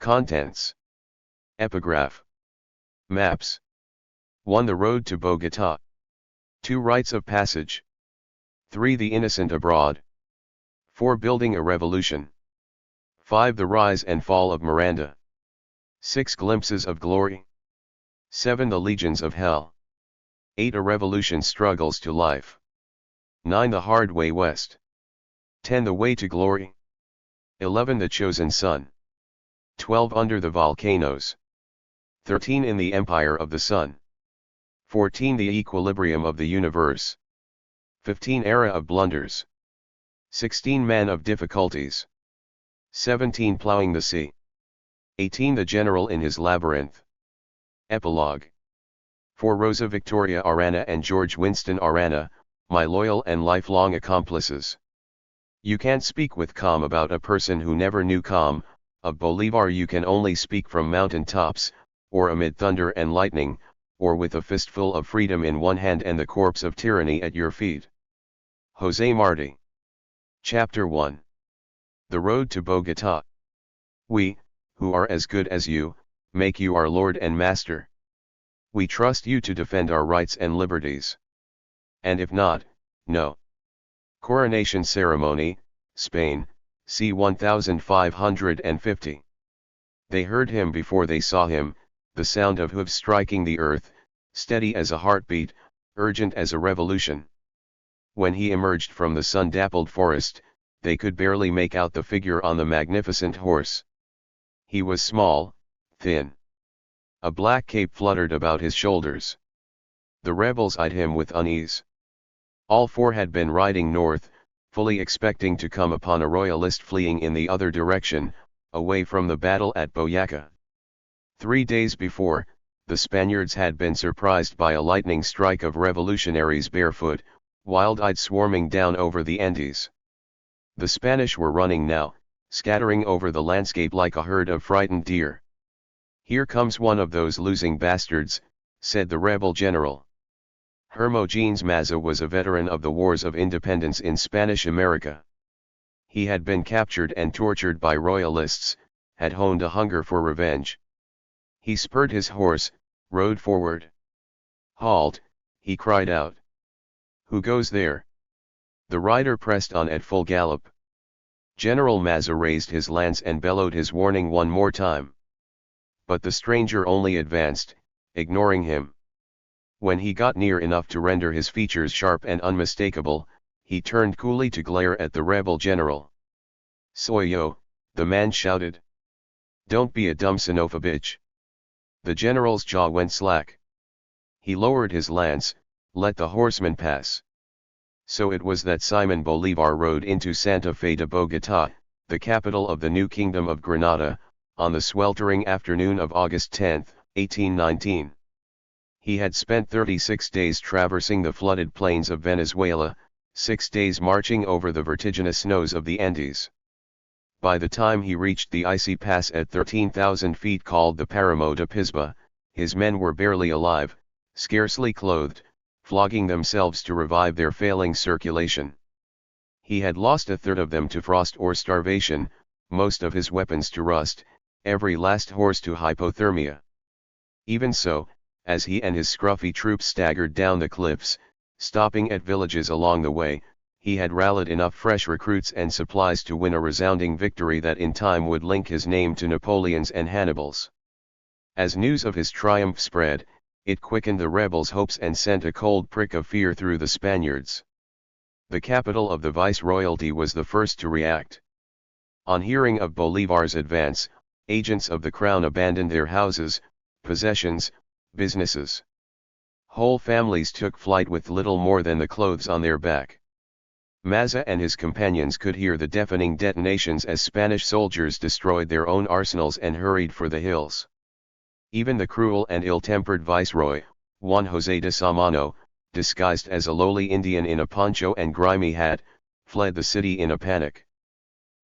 Contents. Epigraph. Maps. 1. The road to Bogota. 2. Rites of passage. 3. The innocent abroad. 4. Building a revolution. 5. The rise and fall of Miranda. 6. Glimpses of glory. 7. The legions of hell. 8. A revolution struggles to life. 9. The hard way west. 10. The way to glory. 11. The chosen son. 12. Under the volcanoes. 13. In the empire of the sun. 14. The equilibrium of the universe. 15. Era of blunders. 16. Man of difficulties. 17. Plowing the sea. 18. The general in his labyrinth. Epilogue. For Rosa Victoria Arana and George Winston Arana, my loyal and lifelong accomplices. You can't speak with calm about a person who never knew calm. Of Bolivar you can only speak from mountain tops, or amid thunder and lightning, or with a fistful of freedom in one hand and the corpse of tyranny at your feet. Jose Marti. Chapter 1. The Road to Bogota. We, who are as good as you, make you our Lord and Master. We trust you to defend our rights and liberties. And if not, no. Coronation Ceremony, Spain, c. 1550. They heard him before they saw him, the sound of hooves striking the earth, steady as a heartbeat, urgent as a revolution. When he emerged from the sun-dappled forest, they could barely make out the figure on the magnificent horse. He was small, thin. A black cape fluttered about his shoulders. The rebels eyed him with unease. All four had been riding north, fully expecting to come upon a royalist fleeing in the other direction, away from the battle at Boyaca. 3 days before, the Spaniards had been surprised by a lightning strike of revolutionaries barefoot, wild-eyed swarming down over the Andes. The Spanish were running now, scattering over the landscape like a herd of frightened deer. Here comes one of those losing bastards, said the rebel general. Hermogenes Maza was a veteran of the wars of independence in Spanish America. He had been captured and tortured by royalists, had honed a hunger for revenge. He spurred his horse, rode forward. "Halt," he cried out. "Who goes there?" The rider pressed on at full gallop. General Maza raised his lance and bellowed his warning one more time. But the stranger only advanced, ignoring him. When he got near enough to render his features sharp and unmistakable, he turned coolly to glare at the rebel general. "Soy yo," the man shouted. "Don't be a dumb son of a bitch." The general's jaw went slack. He lowered his lance, let the horseman pass. So it was that Simon Bolivar rode into Santa Fe de Bogota, the capital of the new Kingdom of Granada, on the sweltering afternoon of August 10, 1819. He had spent 36 days traversing the flooded plains of Venezuela, 6 days marching over the vertiginous snows of the Andes. By the time he reached the icy pass at 13,000 feet called the Paramo de Pisba, his men were barely alive, scarcely clothed, flogging themselves to revive their failing circulation. He had lost a third of them to frost or starvation, most of his weapons to rust, every last horse to hypothermia. Even so, as he and his scruffy troops staggered down the cliffs, stopping at villages along the way, he had rallied enough fresh recruits and supplies to win a resounding victory that in time would link his name to Napoleon's and Hannibal's. As news of his triumph spread, it quickened the rebels' hopes and sent a cold prick of fear through the Spaniards. The capital of the viceroyalty was the first to react. On hearing of Bolivar's advance, agents of the crown abandoned their houses, possessions, businesses. Whole families took flight with little more than the clothes on their back. Maza and his companions could hear the deafening detonations as Spanish soldiers destroyed their own arsenals and hurried for the hills. Even the cruel and ill-tempered viceroy, Juan José de Samano, disguised as a lowly Indian in a poncho and grimy hat, fled the city in a panic.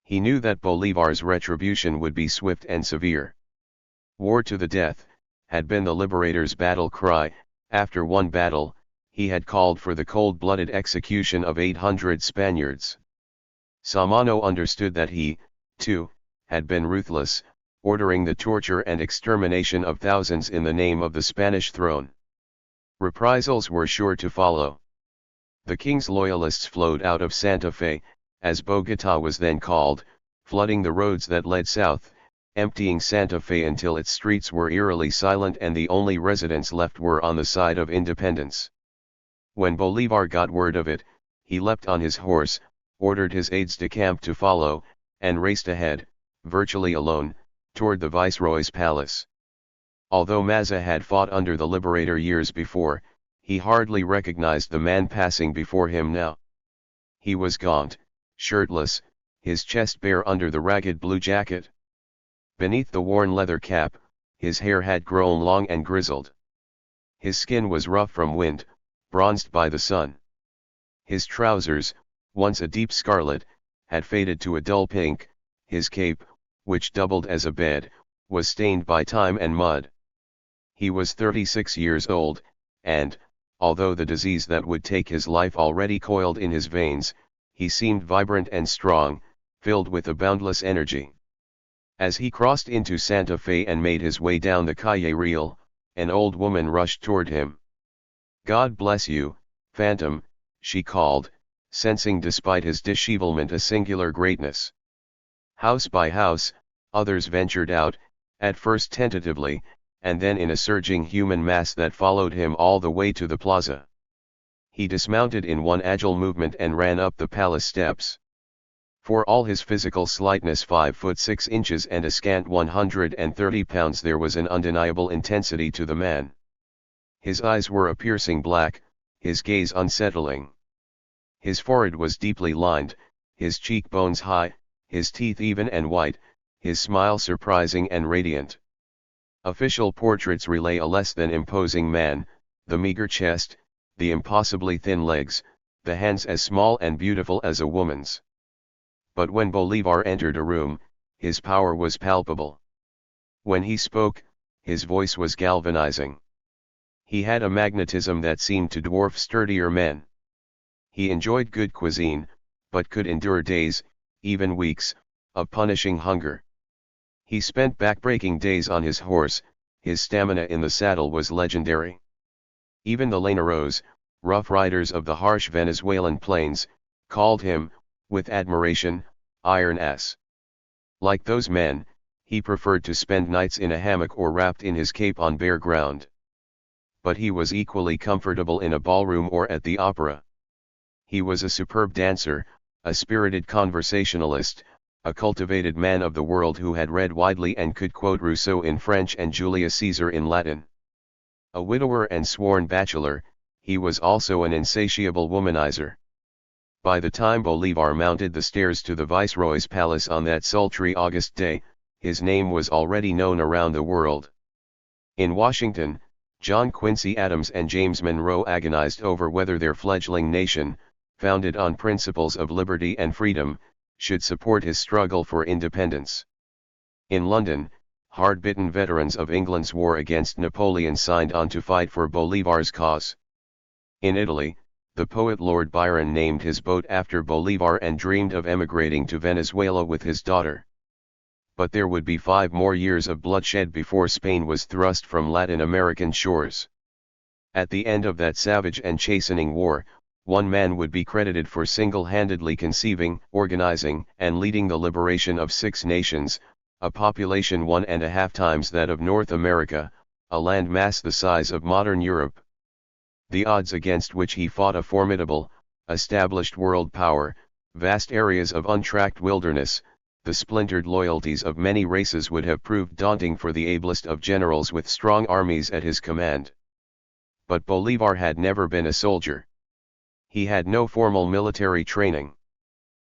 He knew that Bolivar's retribution would be swift and severe. "War to the death," had been the Liberator's battle cry. After one battle, he had called for the cold-blooded execution of 800 Spaniards. Samano understood that he, too, had been ruthless, ordering the torture and extermination of thousands in the name of the Spanish throne. Reprisals were sure to follow. The king's loyalists flowed out of Santa Fe, as Bogotá was then called, flooding the roads that led south, emptying Santa Fe until its streets were eerily silent and the only residents left were on the side of independence. When Bolivar got word of it, he leapt on his horse, ordered his aides-de-camp to follow, and raced ahead, virtually alone, toward the viceroy's palace. Although Maza had fought under the Liberator years before, he hardly recognized the man passing before him now. He was gaunt, shirtless, his chest bare under the ragged blue jacket. Beneath the worn leather cap, his hair had grown long and grizzled. His skin was rough from wind, bronzed by the sun. His trousers, once a deep scarlet, had faded to a dull pink. His cape, which doubled as a bed, was stained by time and mud. He was 36 years old, and, although the disease that would take his life already coiled in his veins, he seemed vibrant and strong, filled with a boundless energy. As he crossed into Santa Fe and made his way down the Calle Real, an old woman rushed toward him. "God bless you, Phantom," she called, sensing despite his dishevelment a singular greatness. House by house, others ventured out, at first tentatively, and then in a surging human mass that followed him all the way to the plaza. He dismounted in one agile movement and ran up the palace steps. For all his physical slightness, 5 foot 6 inches and a scant 130 pounds, there was an undeniable intensity to the man. His eyes were a piercing black, his gaze unsettling. His forehead was deeply lined, his cheekbones high, his teeth even and white, his smile surprising and radiant. Official portraits relay a less than imposing man, the meager chest, the impossibly thin legs, the hands as small and beautiful as a woman's. But when Bolivar entered a room, his power was palpable. When he spoke, his voice was galvanizing. He had a magnetism that seemed to dwarf sturdier men. He enjoyed good cuisine, but could endure days, even weeks, of punishing hunger. He spent back-breaking days on his horse, his stamina in the saddle was legendary. Even the llaneros, rough riders of the harsh Venezuelan plains, called him, with admiration, Iron Ass. Like those men, he preferred to spend nights in a hammock or wrapped in his cape on bare ground. But he was equally comfortable in a ballroom or at the opera. He was a superb dancer, a spirited conversationalist, a cultivated man of the world who had read widely and could quote Rousseau in French and Julius Caesar in Latin. A widower and sworn bachelor, he was also an insatiable womanizer. By the time Bolivar mounted the stairs to the Viceroy's palace on that sultry August day, his name was already known around the world. In Washington, John Quincy Adams and James Monroe agonized over whether their fledgling nation, founded on principles of liberty and freedom, should support his struggle for independence. In London, hard-bitten veterans of England's war against Napoleon signed on to fight for Bolivar's cause. In Italy, the poet Lord Byron named his boat after Bolivar and dreamed of emigrating to Venezuela with his daughter. But there would be 5 more years of bloodshed before Spain was thrust from Latin American shores. At the end of that savage and chastening war, one man would be credited for single-handedly conceiving, organizing, and leading the liberation of 6 nations, a population 1.5 times that of North America, a land mass the size of modern Europe. The odds against which he fought, a formidable, established world power, vast areas of untracked wilderness, the splintered loyalties of many races, would have proved daunting for the ablest of generals with strong armies at his command. But Bolivar had never been a soldier. He had no formal military training.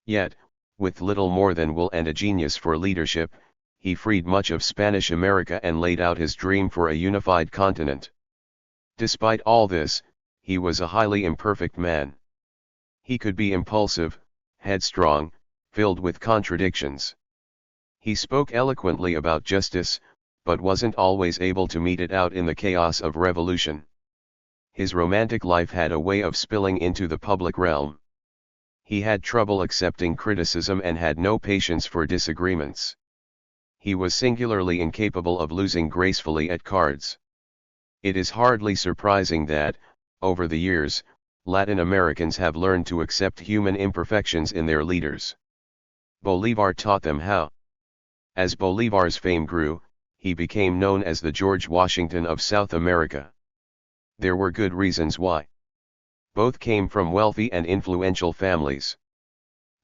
Yet, with little more than will and a genius for leadership, he freed much of Spanish America and laid out his dream for a unified continent. Despite all this, he was a highly imperfect man. He could be impulsive, headstrong, filled with contradictions. He spoke eloquently about justice, but wasn't always able to mete it out in the chaos of revolution. His romantic life had a way of spilling into the public realm. He had trouble accepting criticism and had no patience for disagreements. He was singularly incapable of losing gracefully at cards. It is hardly surprising that, over the years, Latin Americans have learned to accept human imperfections in their leaders. Bolivar taught them how. As Bolivar's fame grew, he became known as the George Washington of South America. There were good reasons why. Both came from wealthy and influential families.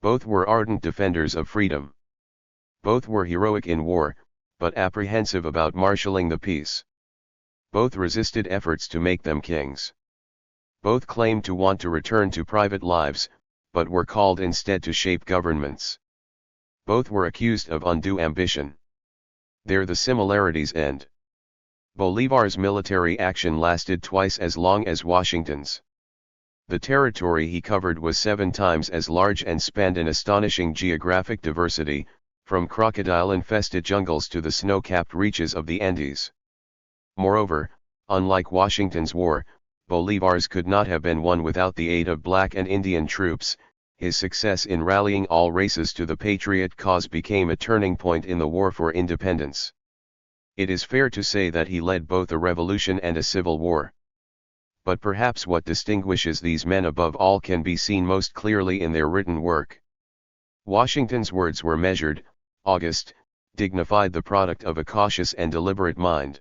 Both were ardent defenders of freedom. Both were heroic in war, but apprehensive about marshalling the peace. Both resisted efforts to make them kings. Both claimed to want to return to private lives, but were called instead to shape governments. Both were accused of undue ambition. There the similarities end. Bolivar's military action lasted twice as long as Washington's. The territory he covered was 7 times as large and spanned an astonishing geographic diversity, from crocodile-infested jungles to the snow-capped reaches of the Andes. Moreover, unlike Washington's war, Bolivar's could not have been won without the aid of black and Indian troops. His success in rallying all races to the patriot cause became a turning point in the war for independence. It is fair to say that he led both a revolution and a civil war. But perhaps what distinguishes these men above all can be seen most clearly in their written work. Washington's words were measured, august, dignified, the product of a cautious and deliberate mind.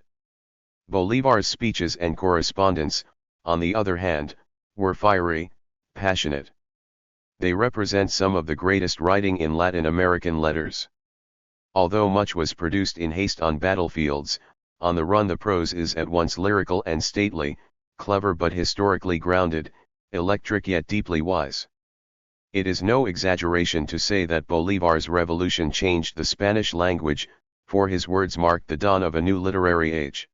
Bolivar's speeches and correspondence, on the other hand, were fiery, passionate. They represent some of the greatest writing in Latin American letters. Although much was produced in haste on battlefields, on the run the prose is at once lyrical and stately, clever but historically grounded, electric yet deeply wise. It is no exaggeration to say that Bolivar's revolution changed the Spanish language, for his words marked the dawn of a new literary age.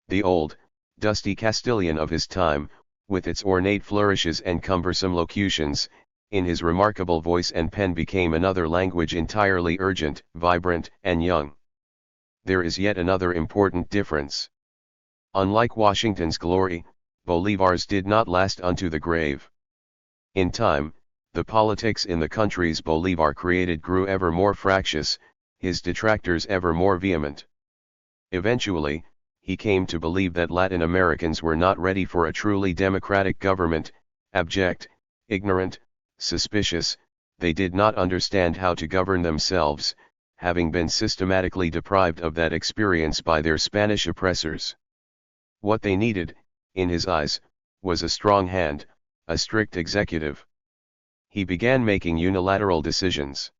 The old, dusty Castilian of his time, with its ornate flourishes and cumbersome locutions, in his remarkable voice and pen became another language entirely urgent, vibrant, and young. There is yet another important difference. Unlike Washington's glory, Bolivar's did not last unto the grave. In time, the politics in the countries Bolivar created grew ever more fractious, his detractors ever more vehement. Eventually, he came to believe that Latin Americans were not ready for a truly democratic government, abject, ignorant, suspicious. They did not understand how to govern themselves, having been systematically deprived of that experience by their Spanish oppressors. What they needed, in his eyes, was a strong hand, a strict executive. He began making unilateral decisions.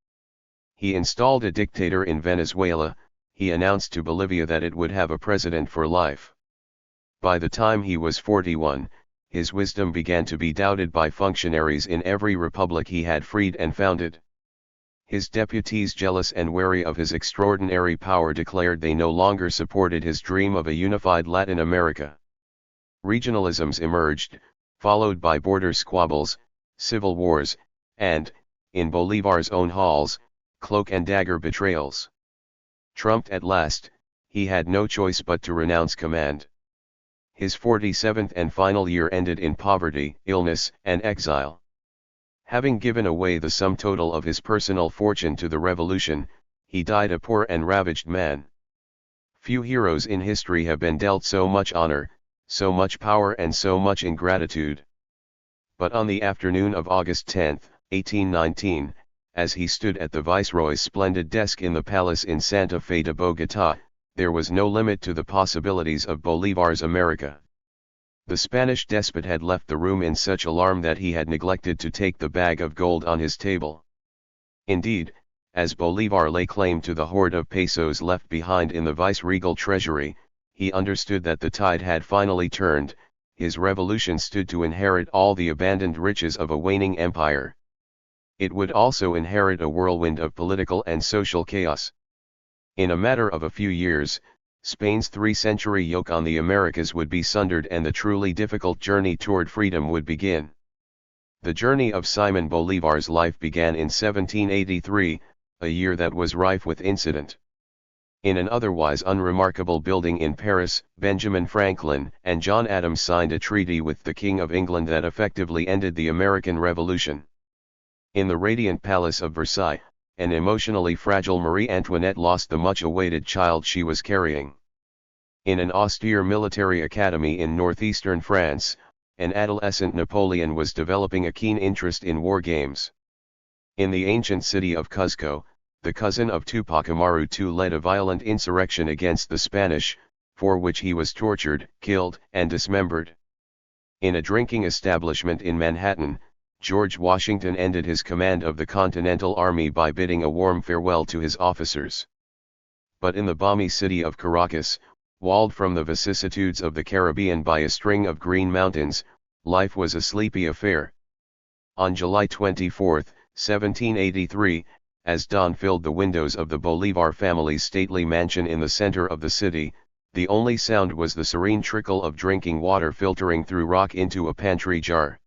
He installed a dictator in Venezuela. He announced to Bolivia that it would have a president for life. By the time he was 41, his wisdom began to be doubted by functionaries in every republic he had freed and founded. His deputies, jealous and wary of his extraordinary power, declared they no longer supported his dream of a unified Latin America. Regionalisms emerged, followed by border squabbles, civil wars, and, in Bolivar's own halls, cloak-and-dagger betrayals. Trumped at last, he had no choice but to renounce command. His 47th and final year ended in poverty, illness, and exile. Having given away the sum total of his personal fortune to the revolution, he died a poor and ravaged man. Few heroes in history have been dealt so much honor, so much power and so much ingratitude. But on the afternoon of August 10, 1819, as he stood at the Viceroy's splendid desk in the palace in Santa Fe de Bogotá, there was no limit to the possibilities of Bolivar's America. The Spanish despot had left the room in such alarm that he had neglected to take the bag of gold on his table. Indeed, as Bolivar lay claim to the hoard of pesos left behind in the viceregal treasury, he understood that the tide had finally turned. His revolution stood to inherit all the abandoned riches of a waning empire. It would also inherit a whirlwind of political and social chaos. In a matter of a few years, Spain's 3-century yoke on the Americas would be sundered and the truly difficult journey toward freedom would begin. The journey of Simon Bolivar's life began in 1783, a year that was rife with incident. In an otherwise unremarkable building in Paris, Benjamin Franklin and John Adams signed a treaty with the King of England that effectively ended the American Revolution. In the radiant Palace of Versailles, an emotionally fragile Marie Antoinette lost the much-awaited child she was carrying. In an austere military academy in northeastern France, an adolescent Napoleon was developing a keen interest in war games. In the ancient city of Cuzco, the cousin of Tupac Amaru II led a violent insurrection against the Spanish, for which he was tortured, killed, and dismembered. In a drinking establishment in Manhattan, George Washington ended his command of the Continental Army by bidding a warm farewell to his officers. But in the balmy city of Caracas, walled from the vicissitudes of the Caribbean by a string of green mountains, life was a sleepy affair. On July 24, 1783, as dawn filled the windows of the Bolivar family's stately mansion in the center of the city, the only sound was the serene trickle of drinking water filtering through rock into a pantry jar.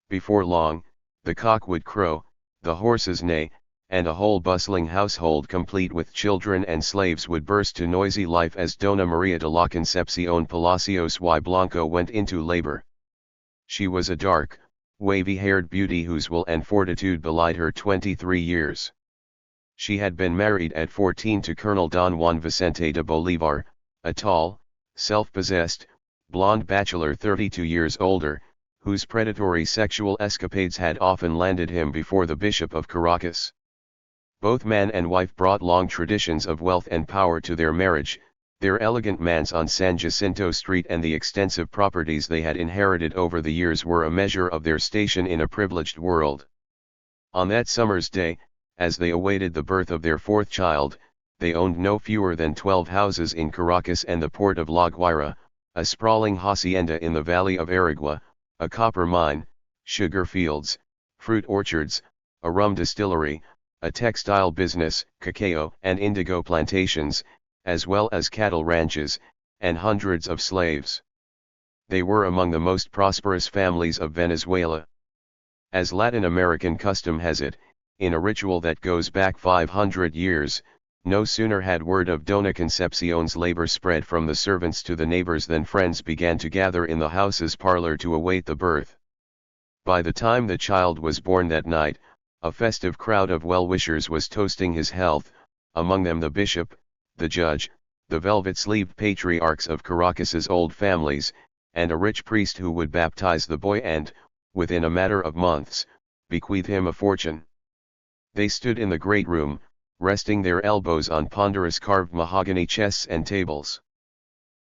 Before long, the cock would crow, the horses neigh, and a whole bustling household complete with children and slaves would burst to noisy life as Dona Maria de la Concepcion Palacios y Blanco went into labor. She was a dark, wavy-haired beauty whose will and fortitude belied her 23 years. She had been married at 14 to Colonel Don Juan Vicente de Bolivar, a tall, self-possessed, blonde bachelor 32 years older, whose predatory sexual escapades had often landed him before the Bishop of Caracas. Both man and wife brought long traditions of wealth and power to their marriage, their elegant manse on San Jacinto Street and the extensive properties they had inherited over the years were a measure of their station in a privileged world. On that summer's day, as they awaited the birth of their fourth child, they owned no fewer than 12 houses in Caracas and the port of La Guaira, a sprawling hacienda in the valley of Aragua, a copper mine, sugar fields, fruit orchards, a rum distillery, a textile business, cacao and indigo plantations, as well as cattle ranches, and hundreds of slaves. They were among the most prosperous families of Venezuela. As Latin American custom has it, in a ritual that goes back 500 years, no sooner had word of Dona Concepcion's labor spread from the servants to the neighbors than friends began to gather in the house's parlor to await the birth. By the time the child was born that night, a festive crowd of well-wishers was toasting his health, among them the bishop, the judge, the velvet-sleeved patriarchs of Caracas's old families, and a rich priest who would baptize the boy and, within a matter of months, bequeath him a fortune. They stood in the great room, resting their elbows on ponderous carved mahogany chests and tables.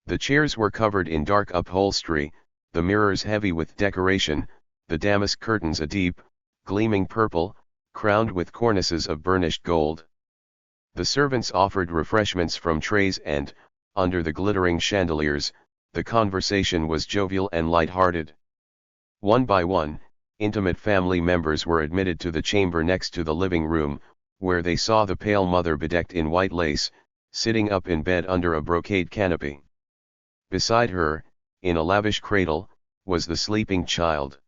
The chairs were covered in dark upholstery, the mirrors heavy with decoration, the damask curtains a deep, gleaming purple, crowned with cornices of burnished gold. The servants offered refreshments from trays and, under the glittering chandeliers, the conversation was jovial and light-hearted. One by one, intimate family members were admitted to the chamber next to the living room, where they saw the pale mother bedecked in white lace, sitting up in bed under a brocade canopy. Beside her, in a lavish cradle, was the sleeping child.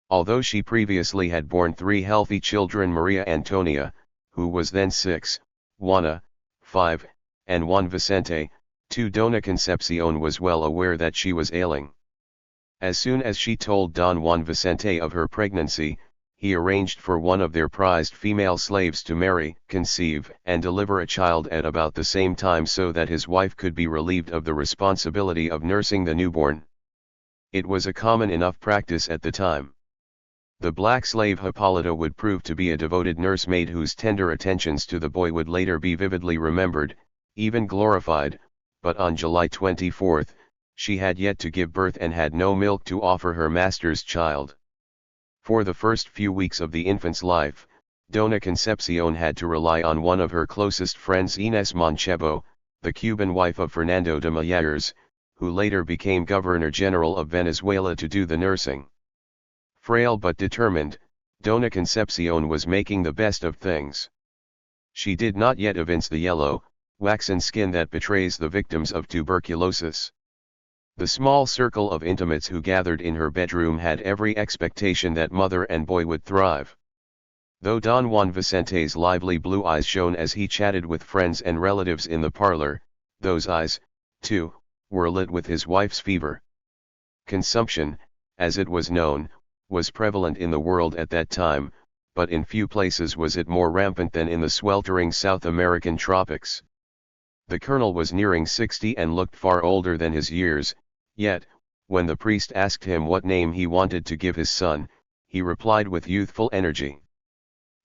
Although she previously had borne 3 healthy children, Maria Antonia, who was then 6, Juana, 5, and Juan Vicente, 2, Dona Concepcion was well aware that she was ailing. As soon as she told Don Juan Vicente of her pregnancy, he arranged for one of their prized female slaves to marry, conceive, and deliver a child at about the same time so that his wife could be relieved of the responsibility of nursing the newborn. It was a common enough practice at the time. The black slave Hippolyta would prove to be a devoted nursemaid whose tender attentions to the boy would later be vividly remembered, even glorified, but on July 24, she had yet to give birth and had no milk to offer her master's child. For the first few weeks of the infant's life, Dona Concepcion had to rely on one of her closest friends, Inés Manchego, the Cuban wife of Fernando de Millers, who later became Governor-General of Venezuela, to do the nursing. Frail but determined, Dona Concepcion was making the best of things. She did not yet evince the yellow, waxen skin that betrays the victims of tuberculosis. The small circle of intimates who gathered in her bedroom had every expectation that mother and boy would thrive. Though Don Juan Vicente's lively blue eyes shone as he chatted with friends and relatives in the parlor, those eyes, too, were lit with his wife's fever. Consumption, as it was known, was prevalent in the world at that time, but in few places was it more rampant than in the sweltering South American tropics. The colonel was nearing 60 and looked far older than his years, yet, when the priest asked him what name he wanted to give his son, he replied with youthful energy.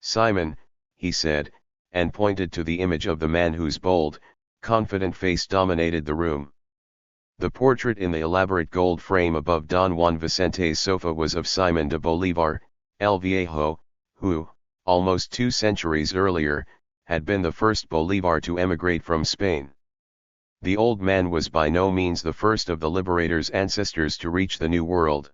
"Simon," he said, and pointed to the image of the man whose bold, confident face dominated the room. The portrait in the elaborate gold frame above Don Juan Vicente's sofa was of Simon de Bolivar, el Viejo, who, almost 2 centuries earlier, had been the first Bolivar to emigrate from Spain. The old man was by no means the first of the Liberator's ancestors to reach the New World.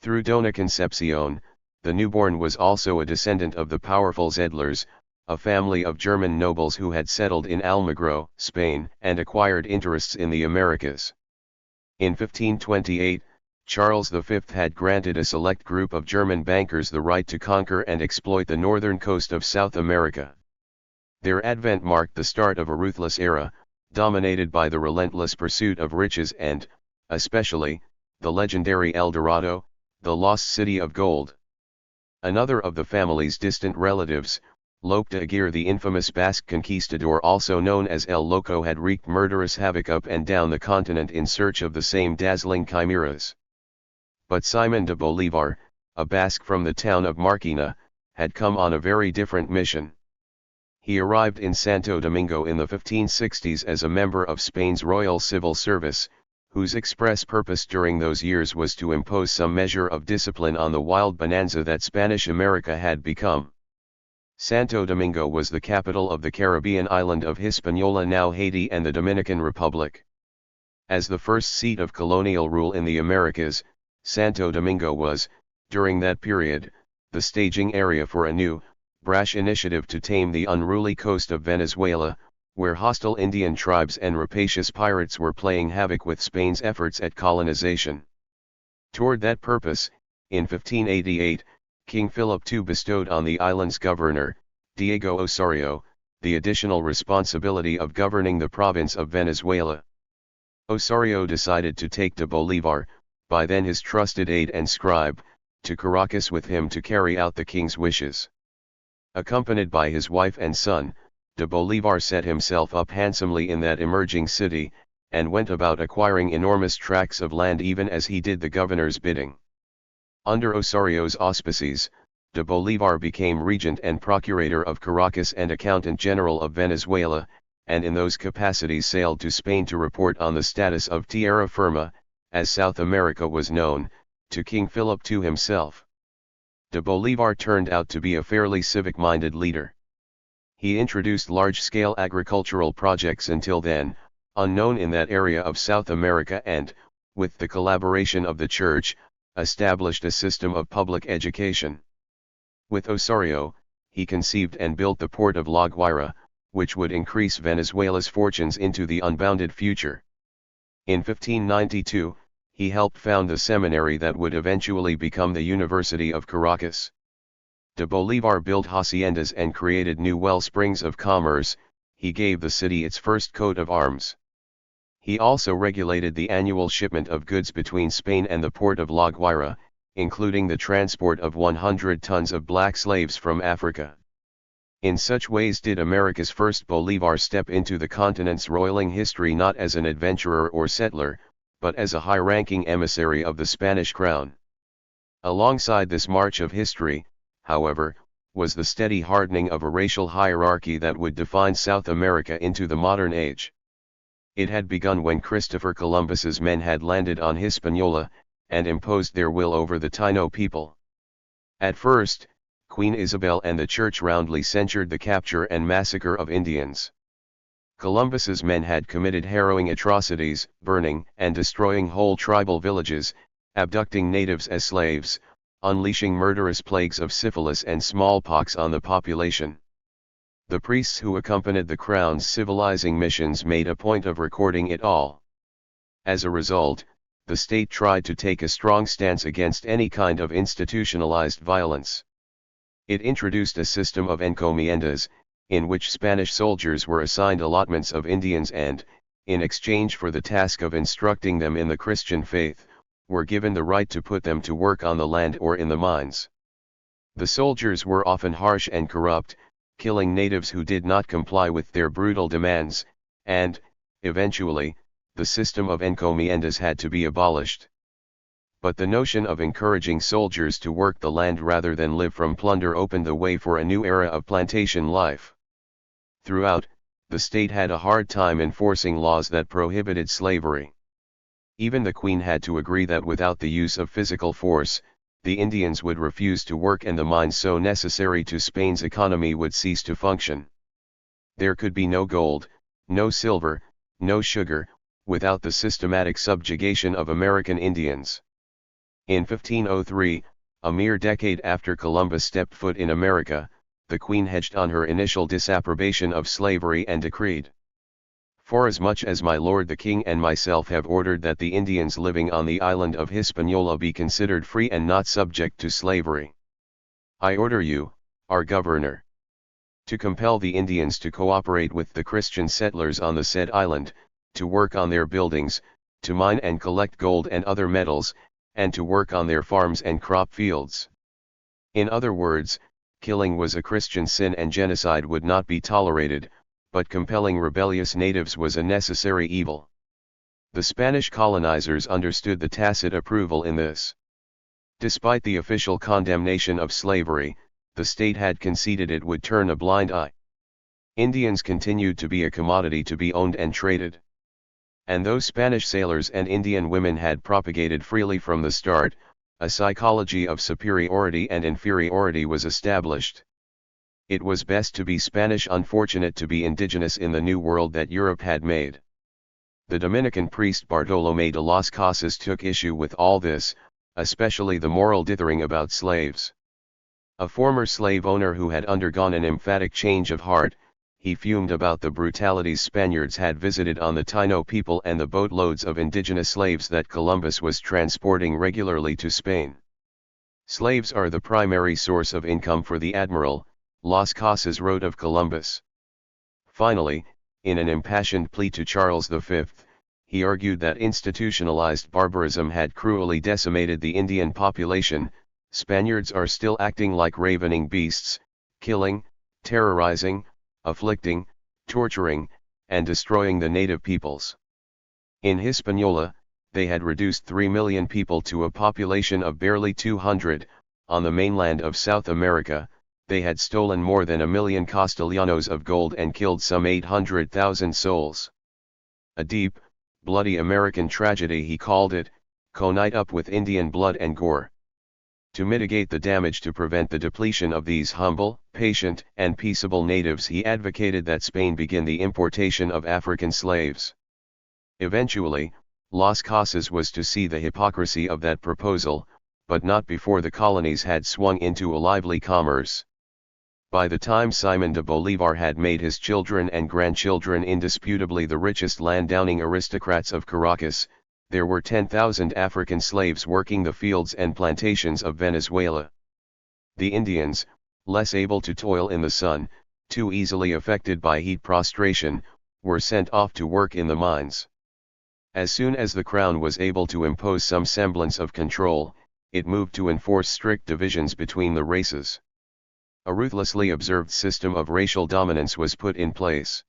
Through Dona Concepcion, the newborn was also a descendant of the powerful Zedlers, a family of German nobles who had settled in Almagro, Spain, and acquired interests in the Americas. In 1528, Charles V had granted a select group of German bankers the right to conquer and exploit the northern coast of South America. Their advent marked the start of a ruthless era, dominated by the relentless pursuit of riches and, especially, the legendary El Dorado, the lost city of gold. Another of the family's distant relatives, Lope de Aguirre, the infamous Basque conquistador also known as El Loco, had wreaked murderous havoc up and down the continent in search of the same dazzling chimeras. But Simon de Bolivar, a Basque from the town of Marquina, had come on a very different mission. He arrived in Santo Domingo in the 1560s as a member of Spain's Royal Civil Service, whose express purpose during those years was to impose some measure of discipline on the wild bonanza that Spanish America had become. Santo Domingo was the capital of the Caribbean island of Hispaniola, now Haiti, and the Dominican Republic. As the first seat of colonial rule in the Americas, Santo Domingo was, during that period, the staging area for a new, brash initiative to tame the unruly coast of Venezuela, where hostile Indian tribes and rapacious pirates were playing havoc with Spain's efforts at colonization. Toward that purpose, in 1588, King Philip II bestowed on the island's governor, Diego Osorio, the additional responsibility of governing the province of Venezuela. Osorio decided to take de Bolivar, by then his trusted aide and scribe, to Caracas with him to carry out the king's wishes. Accompanied by his wife and son, de Bolivar set himself up handsomely in that emerging city, and went about acquiring enormous tracts of land even as he did the governor's bidding. Under Osorio's auspices, de Bolivar became regent and procurator of Caracas and accountant general of Venezuela, and in those capacities sailed to Spain to report on the status of Tierra Firma, as South America was known, to King Philip II himself. De Bolivar turned out to be a fairly civic-minded leader. He introduced large-scale agricultural projects until then, unknown in that area of South America, and, with the collaboration of the Church, established a system of public education. With Osorio, he conceived and built the port of La Guaira, which would increase Venezuela's fortunes into the unbounded future. In 1592, he helped found the seminary that would eventually become the University of Caracas. De Bolivar built haciendas and created new well springs of commerce. He gave the city its first coat of arms. He also regulated the annual shipment of goods between Spain and the port of La Guaira, including the transport of 100 tons of black slaves from Africa. In such ways did America's first Bolivar step into the continent's roiling history not as an adventurer or settler, but as a high-ranking emissary of the Spanish crown. Alongside this march of history, however, was the steady hardening of a racial hierarchy that would define South America into the modern age. It had begun when Christopher Columbus's men had landed on Hispaniola, and imposed their will over the Taino people. At first, Queen Isabel and the Church roundly censured the capture and massacre of Indians. Columbus's men had committed harrowing atrocities, burning and destroying whole tribal villages, abducting natives as slaves, unleashing murderous plagues of syphilis and smallpox on the population. The priests who accompanied the crown's civilizing missions made a point of recording it all. As a result, the state tried to take a strong stance against any kind of institutionalized violence. It introduced a system of encomiendas, in which Spanish soldiers were assigned allotments of Indians and, in exchange for the task of instructing them in the Christian faith, were given the right to put them to work on the land or in the mines. The soldiers were often harsh and corrupt, killing natives who did not comply with their brutal demands, and, eventually, the system of encomiendas had to be abolished. But the notion of encouraging soldiers to work the land rather than live from plunder opened the way for a new era of plantation life. Throughout, the state had a hard time enforcing laws that prohibited slavery. Even the Queen had to agree that without the use of physical force, the Indians would refuse to work and the mines so necessary to Spain's economy would cease to function. There could be no gold, no silver, no sugar, without the systematic subjugation of American Indians. In 1503, a mere decade after Columbus stepped foot in America, the Queen hedged on her initial disapprobation of slavery and decreed, "Forasmuch as my lord the King and myself have ordered that the Indians living on the island of Hispaniola be considered free and not subject to slavery, I order you, our governor, to compel the Indians to cooperate with the Christian settlers on the said island, to work on their buildings, to mine and collect gold and other metals, and to work on their farms and crop fields." In other words, killing was a Christian sin and genocide would not be tolerated, but compelling rebellious natives was a necessary evil. The Spanish colonizers understood the tacit approval in this. Despite the official condemnation of slavery, the state had conceded it would turn a blind eye. Indians continued to be a commodity to be owned and traded. And though Spanish sailors and Indian women had propagated freely from the start, a psychology of superiority and inferiority was established. It was best to be Spanish, unfortunate to be indigenous in the new world that Europe had made. The Dominican priest Bartolomé de las Casas took issue with all this, especially the moral dithering about slaves. A former slave owner who had undergone an emphatic change of heart, he fumed about the brutalities Spaniards had visited on the Taino people and the boatloads of indigenous slaves that Columbus was transporting regularly to Spain. Slaves are the primary source of income for the admiral, Las Casas wrote of Columbus. Finally, in an impassioned plea to Charles V, he argued that institutionalized barbarism had cruelly decimated the Indian population. Spaniards are still acting like ravening beasts, killing, terrorizing, afflicting, torturing, and destroying the native peoples. In Hispaniola, they had reduced 3 million people to a population of barely 200, on the mainland of South America, they had stolen more than 1 million castellanos of gold and killed some 800,000 souls. A deep, bloody American tragedy he called it, connight up with Indian blood and gore. To mitigate the damage, to prevent the depletion of these humble, patient, and peaceable natives, he advocated that Spain begin the importation of African slaves. Eventually, Las Casas was to see the hypocrisy of that proposal, but not before the colonies had swung into a lively commerce. By the time Simon de Bolivar had made his children and grandchildren indisputably the richest landowning aristocrats of Caracas, there were 10,000 African slaves working the fields and plantations of Venezuela. The Indians, less able to toil in the sun, too easily affected by heat prostration, were sent off to work in the mines. As soon as the Crown was able to impose some semblance of control, it moved to enforce strict divisions between the races. A ruthlessly observed system of racial dominance was put in place.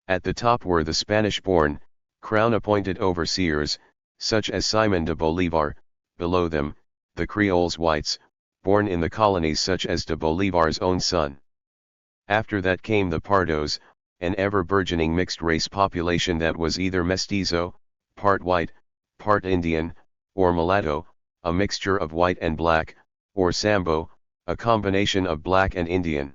At the top were the Spanish-born, Crown-appointed overseers, such as Simon de Bolivar; below them, the Creoles whites, born in the colonies, such as de Bolivar's own son. After that came the Pardos, an ever-burgeoning mixed-race population that was either mestizo, part white, part Indian, or mulatto, a mixture of white and black, or Sambo, a combination of black and Indian.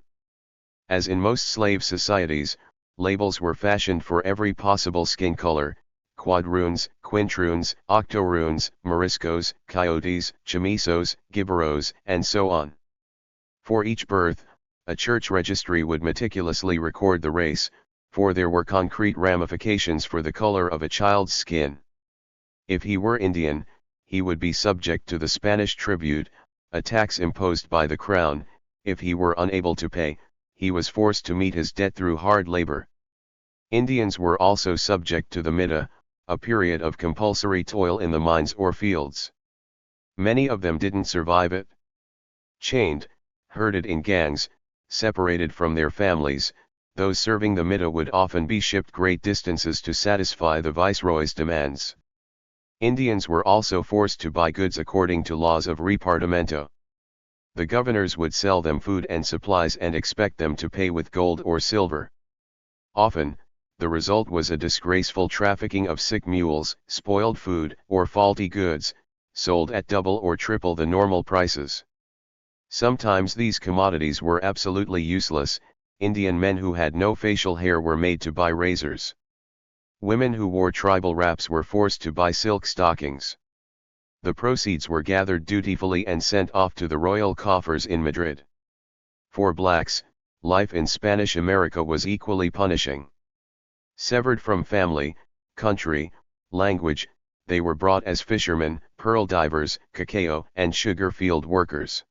As in most slave societies, labels were fashioned for every possible skin color: quadroons, quintroons, octoroons, moriscos, coyotes, chamisos, giberos, and so on. For each birth, a church registry would meticulously record the race, for there were concrete ramifications for the color of a child's skin. If he were Indian, he would be subject to the Spanish tribute, a tax imposed by the Crown. If he were unable to pay, he was forced to meet his debt through hard labor. Indians were also subject to the midda, a period of compulsory toil in the mines or fields. Many of them didn't survive it. Chained, herded in gangs, separated from their families. Those serving the Mita would often be shipped great distances to satisfy the viceroy's demands. Indians were also forced to buy goods according to laws of repartimento. The governors would sell them food and supplies and expect them to pay with gold or silver. Often, the result was a disgraceful trafficking of sick mules, spoiled food, or faulty goods, sold at double or triple the normal prices. Sometimes these commodities were absolutely useless. Indian men who had no facial hair were made to buy razors. Women who wore tribal wraps were forced to buy silk stockings. The proceeds were gathered dutifully and sent off to the royal coffers in Madrid. For blacks, life in Spanish America was equally punishing. Severed from family, country, language, they were brought as fishermen, pearl divers, cacao and sugar field workers.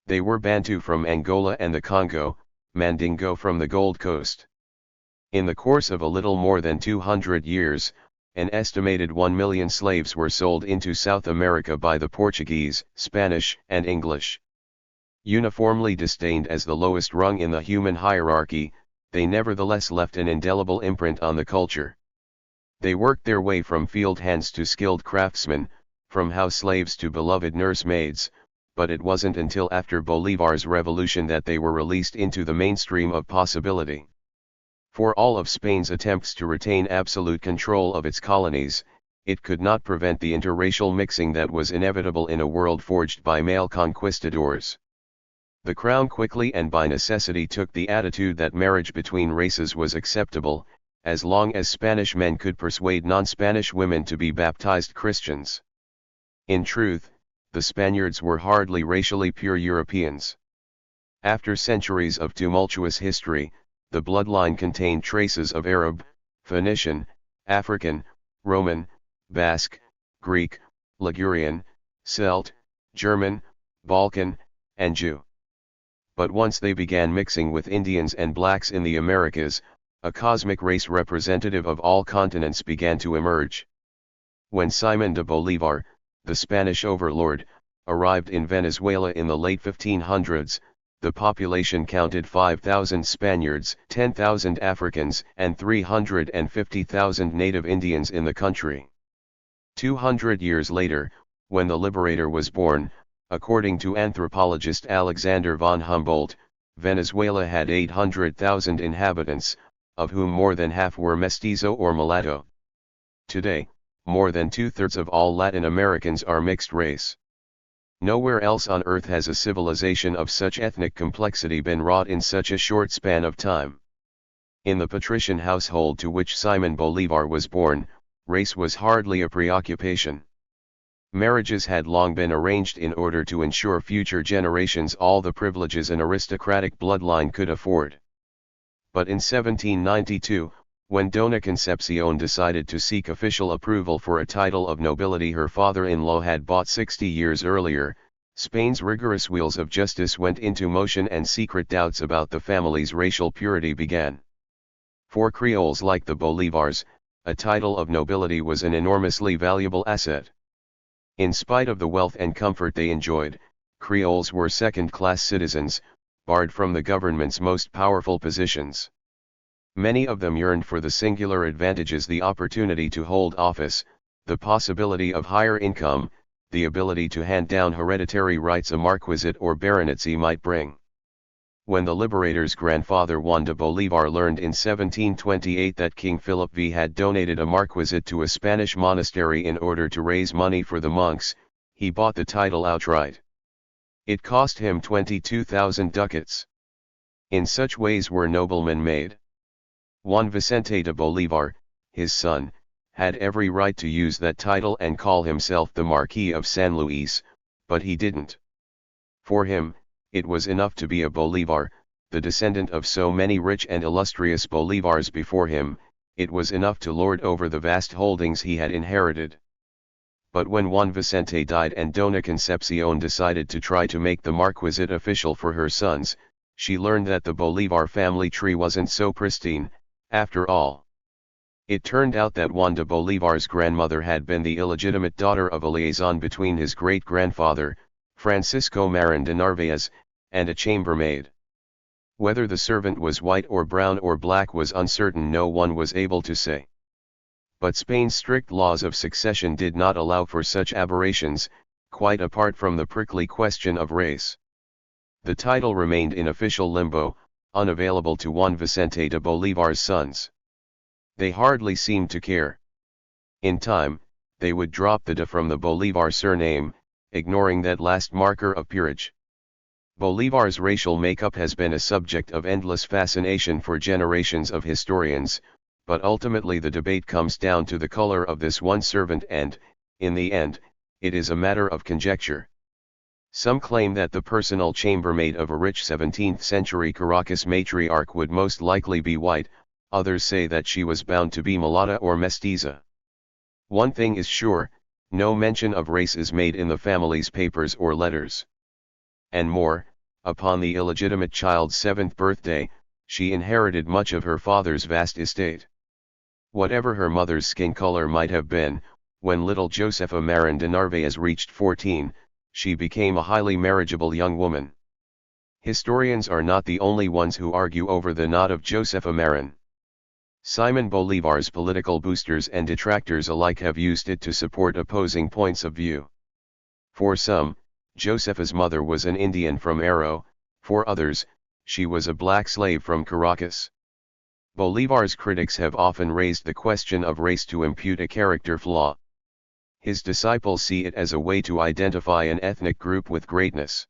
They were Bantu from Angola and the Congo, Mandingo from the Gold Coast. In the course of a little more than 200 years, an estimated 1 million slaves were sold into South America by the Portuguese, Spanish, and English. Uniformly disdained as the lowest rung in the human hierarchy, they nevertheless left an indelible imprint on the culture. They worked their way from field hands to skilled craftsmen, from house slaves to beloved nursemaids, but it wasn't until after Bolivar's revolution that they were released into the mainstream of possibility. For all of Spain's attempts to retain absolute control of its colonies, it could not prevent the interracial mixing that was inevitable in a world forged by male conquistadors. The crown quickly and by necessity took the attitude that marriage between races was acceptable, as long as Spanish men could persuade non-Spanish women to be baptized Christians. In truth, the Spaniards were hardly racially pure Europeans. After centuries of tumultuous history, the bloodline contained traces of Arab, Phoenician, African, Roman, Basque, Greek, Ligurian, Celt, German, Balkan, and Jew. But once they began mixing with Indians and blacks in the Americas, a cosmic race representative of all continents began to emerge. When Simón de Bolívar, the Spanish overlord, arrived in Venezuela in the late 1500s, the population counted 5,000 Spaniards, 10,000 Africans, and 350,000 native Indians in the country. 200 years later, when the Liberator was born, according to anthropologist Alexander von Humboldt, Venezuela had 800,000 inhabitants, of whom more than half were mestizo or mulatto. Today, more than two-thirds of all Latin Americans are mixed race. Nowhere else on earth has a civilization of such ethnic complexity been wrought in such a short span of time. In the patrician household to which Simón Bolívar was born, race was hardly a preoccupation. Marriages had long been arranged in order to ensure future generations all the privileges an aristocratic bloodline could afford. But in 1792, when Dona Concepcion decided to seek official approval for a title of nobility her father-in-law had bought 60 years earlier, Spain's rigorous wheels of justice went into motion and secret doubts about the family's racial purity began. For Creoles like the Bolívars, a title of nobility was an enormously valuable asset. In spite of the wealth and comfort they enjoyed, Creoles were second-class citizens, barred from the government's most powerful positions. Many of them yearned for the singular advantages the opportunity to hold office, the possibility of higher income, the ability to hand down hereditary rights a marquisate or baronetcy might bring. When the Liberator's grandfather Juan de Bolívar learned in 1728 that King Philip V had donated a marquisate to a Spanish monastery in order to raise money for the monks, he bought the title outright. It cost him 22,000 ducats. In such ways were noblemen made. Juan Vicente de Bolívar, his son, had every right to use that title and call himself the Marquis of San Luis, but he didn't. For him, it was enough to be a Bolívar, the descendant of so many rich and illustrious Bolívars before him. It was enough to lord over the vast holdings he had inherited. But when Juan Vicente died and Dona Concepcion decided to try to make the marquisate official for her sons, she learned that the Bolívar family tree wasn't so pristine, after all. It turned out that Juan de Bolívar's grandmother had been the illegitimate daughter of a liaison between his great-grandfather, Francisco Marin de Narvaez, and a chambermaid. Whether the servant was white or brown or black was uncertain, no one was able to say. But Spain's strict laws of succession did not allow for such aberrations, quite apart from the prickly question of race. The title remained in official limbo, unavailable to Juan Vicente de Bolivar's sons. They hardly seemed to care. In time, they would drop the de from the Bolivar surname, ignoring that last marker of peerage. Bolivar's racial makeup has been a subject of endless fascination for generations of historians, but ultimately the debate comes down to the color of this one servant and, in the end, it is a matter of conjecture. Some claim that the personal chambermaid of a rich 17th-century Caracas matriarch would most likely be white, others say that she was bound to be mulatta or mestiza. One thing is sure, no mention of race is made in the family's papers or letters. And more, upon the illegitimate child's 7th birthday, she inherited much of her father's vast estate. Whatever her mother's skin color might have been, when little Josefa Marin de Narvaez reached 14, she became a highly marriageable young woman. Historians are not the only ones who argue over the nod of Josefa Marin. Simon Bolivar's political boosters and detractors alike have used it to support opposing points of view. For some, Josefa's mother was an Indian from Aro, for others, she was a black slave from Caracas. Bolivar's critics have often raised the question of race to impute a character flaw. His disciples see it as a way to identify an ethnic group with greatness.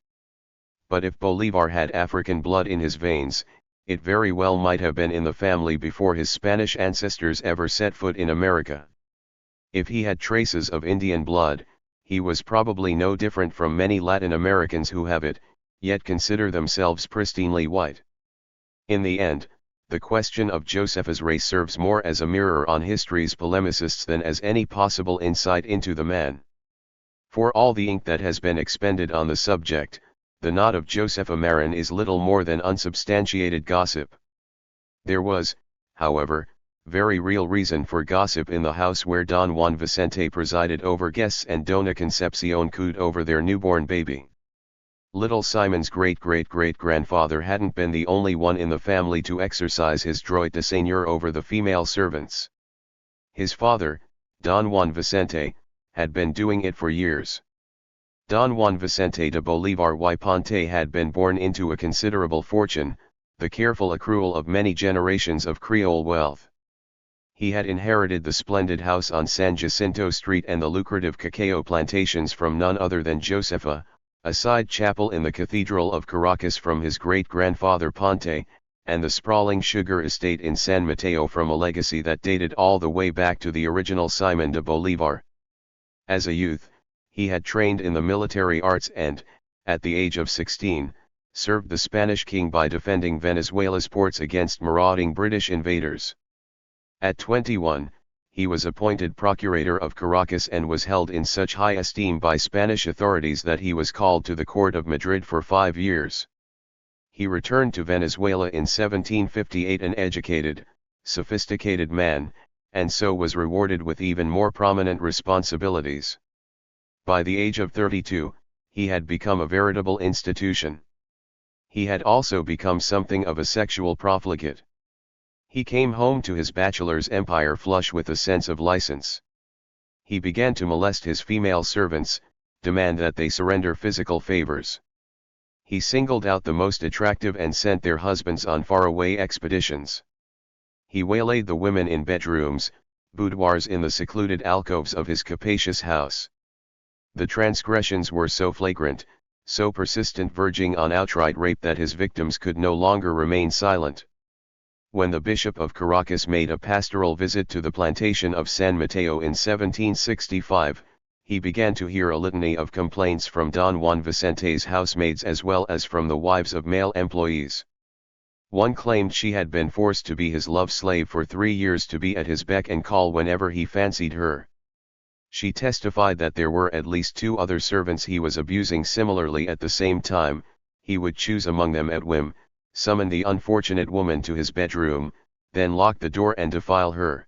But if Bolivar had African blood in his veins, it very well might have been in the family before his Spanish ancestors ever set foot in America. If he had traces of Indian blood, he was probably no different from many Latin Americans who have it, yet consider themselves pristinely white. In the end, the question of Josefa's race serves more as a mirror on history's polemicists than as any possible insight into the man. For all the ink that has been expended on the subject, the nod of Josefa Marin is little more than unsubstantiated gossip. There was, however, very real reason for gossip in the house where Don Juan Vicente presided over guests and Dona Concepcion cooed over their newborn baby. Little Simon's great-great-great-grandfather hadn't been the only one in the family to exercise his droit de seigneur over the female servants. His father, Don Juan Vicente, had been doing it for years. Don Juan Vicente de Bolivar y Ponte had been born into a considerable fortune, the careful accrual of many generations of Creole wealth. He had inherited the splendid house on San Jacinto Street and the lucrative cacao plantations from none other than Josefa, a side chapel in the Cathedral of Caracas from his great-grandfather Ponte, and the sprawling sugar estate in San Mateo from a legacy that dated all the way back to the original Simon de Bolivar. As a youth, he had trained in the military arts and, at the age of 16, served the Spanish king by defending Venezuela's ports against marauding British invaders. At 21, he was appointed Procurator of Caracas and was held in such high esteem by Spanish authorities that he was called to the court of Madrid for 5 years. He returned to Venezuela in 1758 an educated, sophisticated man, and so was rewarded with even more prominent responsibilities. By the age of 32, he had become a veritable institution. He had also become something of a sexual profligate. He came home to his bachelor's empire flush with a sense of license. He began to molest his female servants, demand that they surrender physical favors. He singled out the most attractive and sent their husbands on faraway expeditions. He waylaid the women in bedrooms, boudoirs in the secluded alcoves of his capacious house. The transgressions were so flagrant, so persistent, verging on outright rape, that his victims could no longer remain silent. When the Bishop of Caracas made a pastoral visit to the plantation of San Mateo in 1765, he began to hear a litany of complaints from Don Juan Vicente's housemaids as well as from the wives of male employees. One claimed she had been forced to be his love slave for 3 years, to be at his beck and call whenever he fancied her. She testified that there were at least 2 other servants he was abusing similarly at the same time. He would choose among them at whim, summon the unfortunate woman to his bedroom, then lock the door and defile her.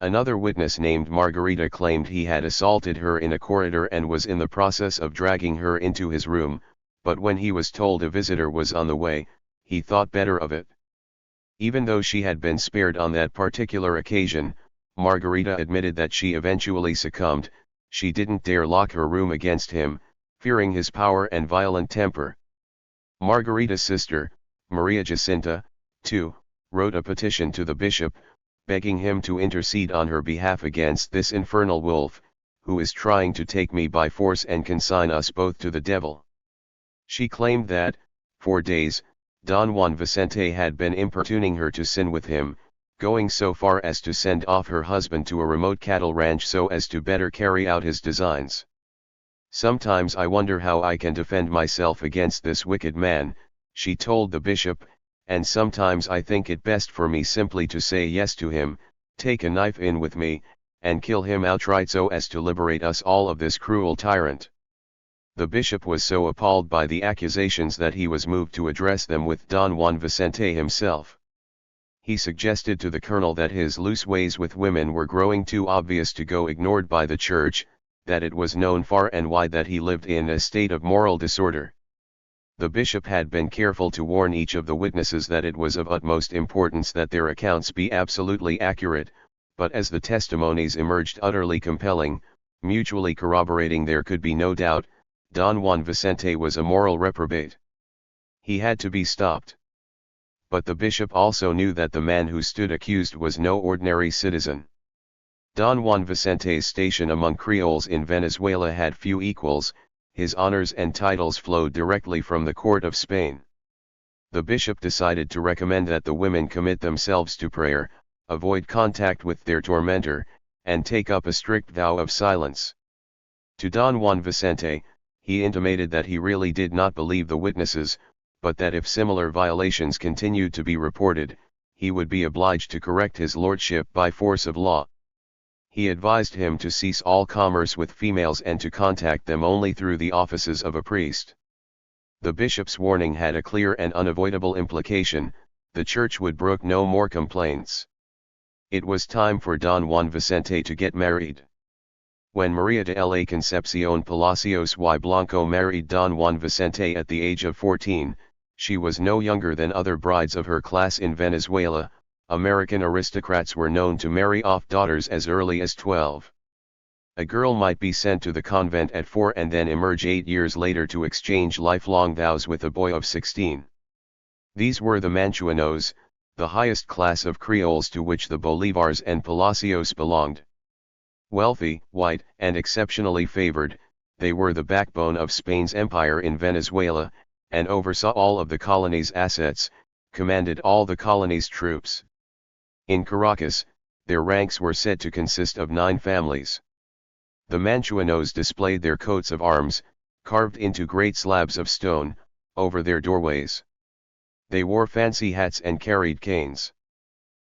Another witness named Margarita claimed he had assaulted her in a corridor and was in the process of dragging her into his room, but when he was told a visitor was on the way, he thought better of it. Even though she had been spared on that particular occasion, Margarita admitted that she eventually succumbed. She didn't dare lock her room against him, fearing his power and violent temper. Margarita's sister, Maria Jacinta, too, wrote a petition to the bishop, begging him to intercede on her behalf against this infernal wolf, who is trying to take me by force and consign us both to the devil. She claimed that, for days, Don Juan Vicente had been importuning her to sin with him, going so far as to send off her husband to a remote cattle ranch so as to better carry out his designs. Sometimes I wonder how I can defend myself against this wicked man, she told the bishop, and sometimes I think it best for me simply to say yes to him, take a knife in with me, and kill him outright so as to liberate us all of this cruel tyrant. The bishop was so appalled by the accusations that he was moved to address them with Don Juan Vicente himself. He suggested to the colonel that his loose ways with women were growing too obvious to go ignored by the church, that it was known far and wide that he lived in a state of moral disorder. The bishop had been careful to warn each of the witnesses that it was of utmost importance that their accounts be absolutely accurate, but as the testimonies emerged utterly compelling, mutually corroborating, there could be no doubt, Don Juan Vicente was a moral reprobate. He had to be stopped. But the bishop also knew that the man who stood accused was no ordinary citizen. Don Juan Vicente's station among Creoles in Venezuela had few equals, his honors and titles flowed directly from the court of Spain. The bishop decided to recommend that the women commit themselves to prayer, avoid contact with their tormentor, and take up a strict vow of silence. To Don Juan Vicente, he intimated that he really did not believe the witnesses, but that if similar violations continued to be reported, he would be obliged to correct his lordship by force of law. He advised him to cease all commerce with females and to contact them only through the offices of a priest. The bishop's warning had a clear and unavoidable implication: the church would brook no more complaints. It was time for Don Juan Vicente to get married. When Maria de la Concepcion Palacios y Blanco married Don Juan Vicente at the age of 14, she was no younger than other brides of her class in Venezuela. American aristocrats were known to marry off daughters as early as 12. A girl might be sent to the convent at 4 and then emerge 8 years later to exchange lifelong vows with a boy of 16. These were the Manchuanos, the highest class of Creoles to which the Bolivars and Palacios belonged. Wealthy, white, and exceptionally favored, they were the backbone of Spain's empire in Venezuela, and oversaw all of the colony's assets, commanded all the colony's troops. In Caracas, their ranks were said to consist of 9 families. The Manchuanos displayed their coats of arms, carved into great slabs of stone, over their doorways. They wore fancy hats and carried canes.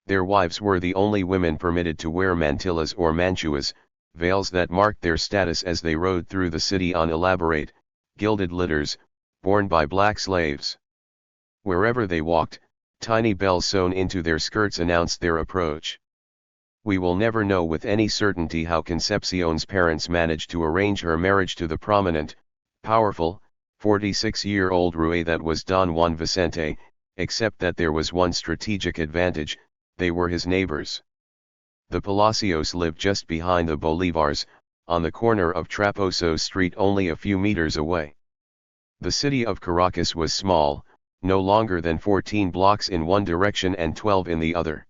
Their wives were the only women permitted to wear mantillas or mantuas, veils that marked their status as they rode through the city on elaborate, gilded litters, borne by black slaves. Wherever they walked, tiny bells sewn into their skirts announced their approach. We will never know with any certainty how Concepcion's parents managed to arrange her marriage to the prominent, powerful, 46-year-old roue that was Don Juan Vicente, except that there was one strategic advantage: they were his neighbors. The Palacios lived just behind the Bolivars, on the corner of Traposo Street only a few meters away. The city of Caracas was small, no longer than 14 blocks in one direction and 12 in the other.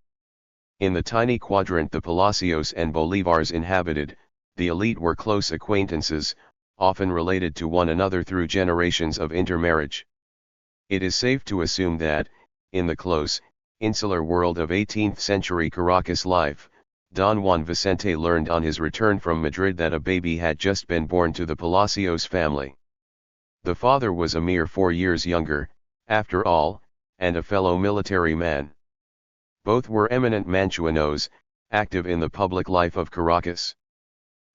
In the tiny quadrant the Palacios and Bolivars inhabited, the elite were close acquaintances, often related to one another through generations of intermarriage. It is safe to assume that, in the close, insular world of 18th-century Caracas life, Don Juan Vicente learned on his return from Madrid that a baby had just been born to the Palacios family. The father was a mere 4 years younger, after all, and a fellow military man. Both were eminent Manchuanos, active in the public life of Caracas.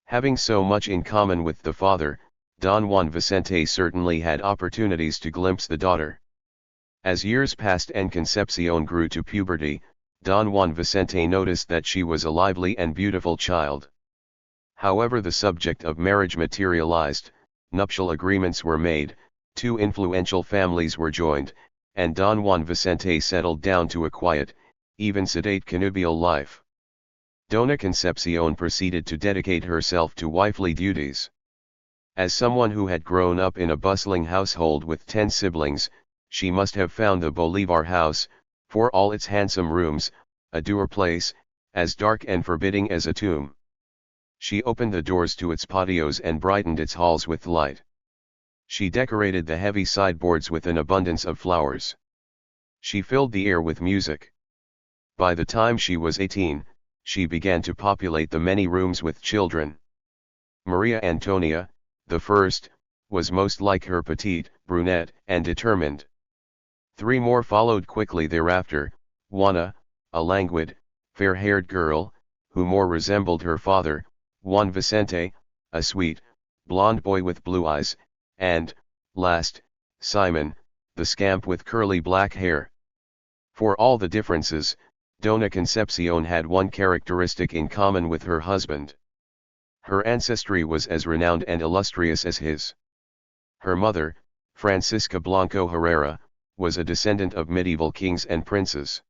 Having so much in common with the father, Don Juan Vicente certainly had opportunities to glimpse the daughter. As years passed and Concepcion grew to puberty, Don Juan Vicente noticed that she was a lively and beautiful child. However the subject of marriage materialized, nuptial agreements were made, Two influential families were joined, and Don Juan Vicente settled down to a quiet, even sedate connubial life. Dona Concepcion proceeded to dedicate herself to wifely duties. As someone who had grown up in a bustling household with 10 siblings, she must have found the Bolivar house, for all its handsome rooms, a dour place, as dark and forbidding as a tomb. She opened the doors to its patios and brightened its halls with light. She decorated the heavy sideboards with an abundance of flowers. She filled the air with music. By the time she was 18, she began to populate the many rooms with children. Maria Antonia, the first, was most like her, petite, brunette, and determined. 3 more followed quickly thereafter: Juana, a languid, fair-haired girl, who more resembled her father; Juan Vicente, a sweet, blond boy with blue eyes; and, last, Simon, the scamp with curly black hair. For all the differences, Dona Concepcion had one characteristic in common with her husband. Her ancestry was as renowned and illustrious as his. Her mother, Francisca Blanco Herrera, was a descendant of medieval kings and princes.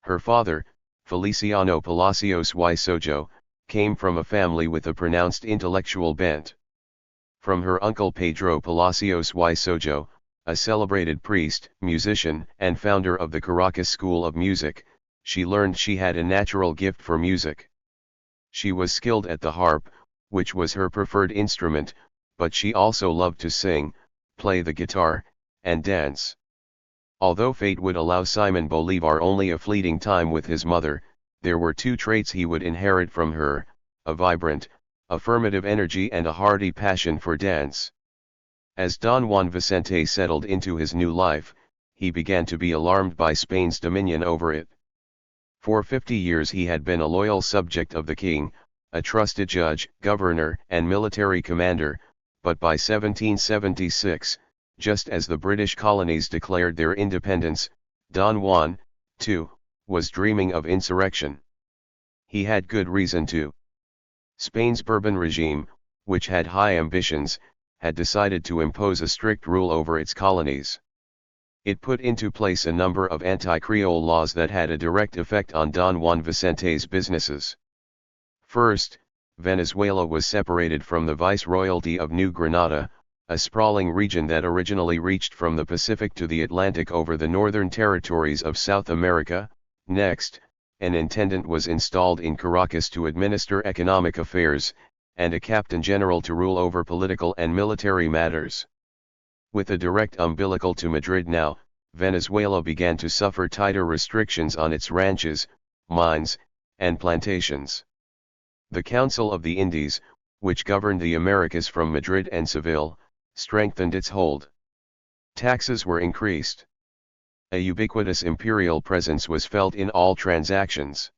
Her father, Feliciano Palacios y Sojo, came from a family with a pronounced intellectual bent. From her uncle Pedro Palacios y Sojo, a celebrated priest, musician, and founder of the Caracas School of Music, she learned she had a natural gift for music. She was skilled at the harp, which was her preferred instrument, but she also loved to sing, play the guitar, and dance. Although fate would allow Simon Bolivar only a fleeting time with his mother, there were 2 traits he would inherit from her: a vibrant, affirmative energy and a hearty passion for dance. As Don Juan Vicente settled into his new life, he began to be alarmed by Spain's dominion over it. For 50 years he had been a loyal subject of the king, a trusted judge, governor, and military commander, but by 1776, just as the British colonies declared their independence, Don Juan, too, was dreaming of insurrection. He had good reason to. Spain's Bourbon regime, which had high ambitions, had decided to impose a strict rule over its colonies. It put into place a number of anti-Creole laws that had a direct effect on Don Juan Vicente's businesses. First, Venezuela was separated from the Viceroyalty of New Granada, a sprawling region that originally reached from the Pacific to the Atlantic over the northern territories of South America. Next, an intendant was installed in Caracas to administer economic affairs, and a captain general to rule over political and military matters. With a direct umbilical to Madrid now, Venezuela began to suffer tighter restrictions on its ranches, mines, and plantations. The Council of the Indies, which governed the Americas from Madrid and Seville, strengthened its hold. Taxes were increased. A ubiquitous imperial presence was felt in all transactions.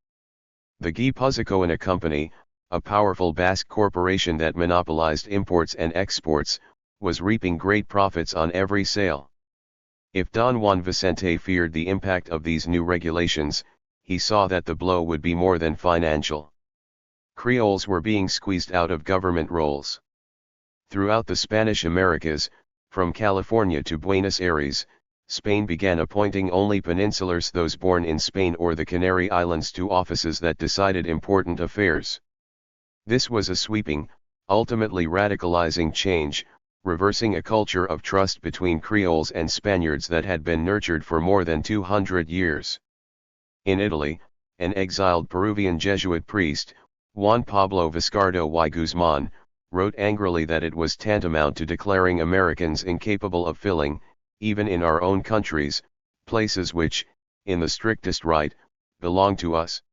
The Guipuzcoana Company, a powerful Basque corporation that monopolized imports and exports, was reaping great profits on every sale. If Don Juan Vicente feared the impact of these new regulations, he saw that the blow would be more than financial. Creoles were being squeezed out of government roles. Throughout the Spanish Americas, from California to Buenos Aires, Spain began appointing only peninsulars, those born in Spain or the Canary Islands, to offices that decided important affairs. This was a sweeping, ultimately radicalizing change, reversing a culture of trust between Creoles and Spaniards that had been nurtured for more than 200 years. In Italy, an exiled Peruvian Jesuit priest, Juan Pablo Viscardo y Guzmán, wrote angrily that it was tantamount to declaring Americans incapable of filling, even in our own countries, places which, in the strictest right, belong to us.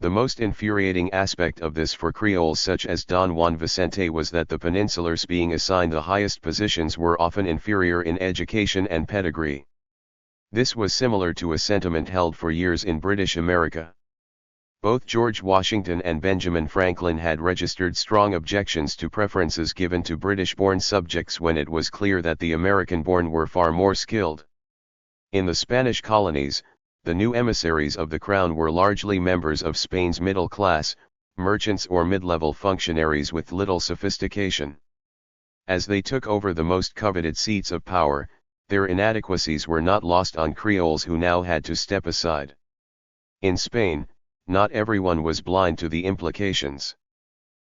The most infuriating aspect of this for Creoles such as Don Juan Vicente was that the peninsulars being assigned the highest positions were often inferior in education and pedigree. This was similar to a sentiment held for years in British America. Both George Washington and Benjamin Franklin had registered strong objections to preferences given to British-born subjects when it was clear that the American-born were far more skilled. In the Spanish colonies, the new emissaries of the crown were largely members of Spain's middle class, merchants or mid-level functionaries with little sophistication. As they took over the most coveted seats of power, their inadequacies were not lost on Creoles who now had to step aside. In Spain, not everyone was blind to the implications.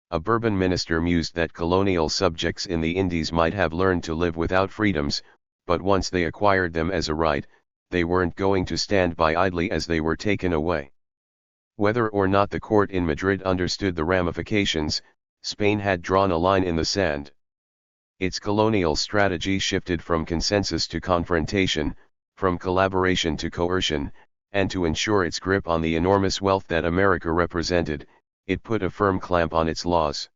A Bourbon minister mused that colonial subjects in the Indies might have learned to live without freedoms, but once they acquired them as a right, they weren't going to stand by idly as they were taken away. Whether or not the court in Madrid understood the ramifications, Spain had drawn a line in the sand. Its colonial strategy shifted from consensus to confrontation, from collaboration to coercion, and to ensure its grip on the enormous wealth that America represented, it put a firm clamp on its laws.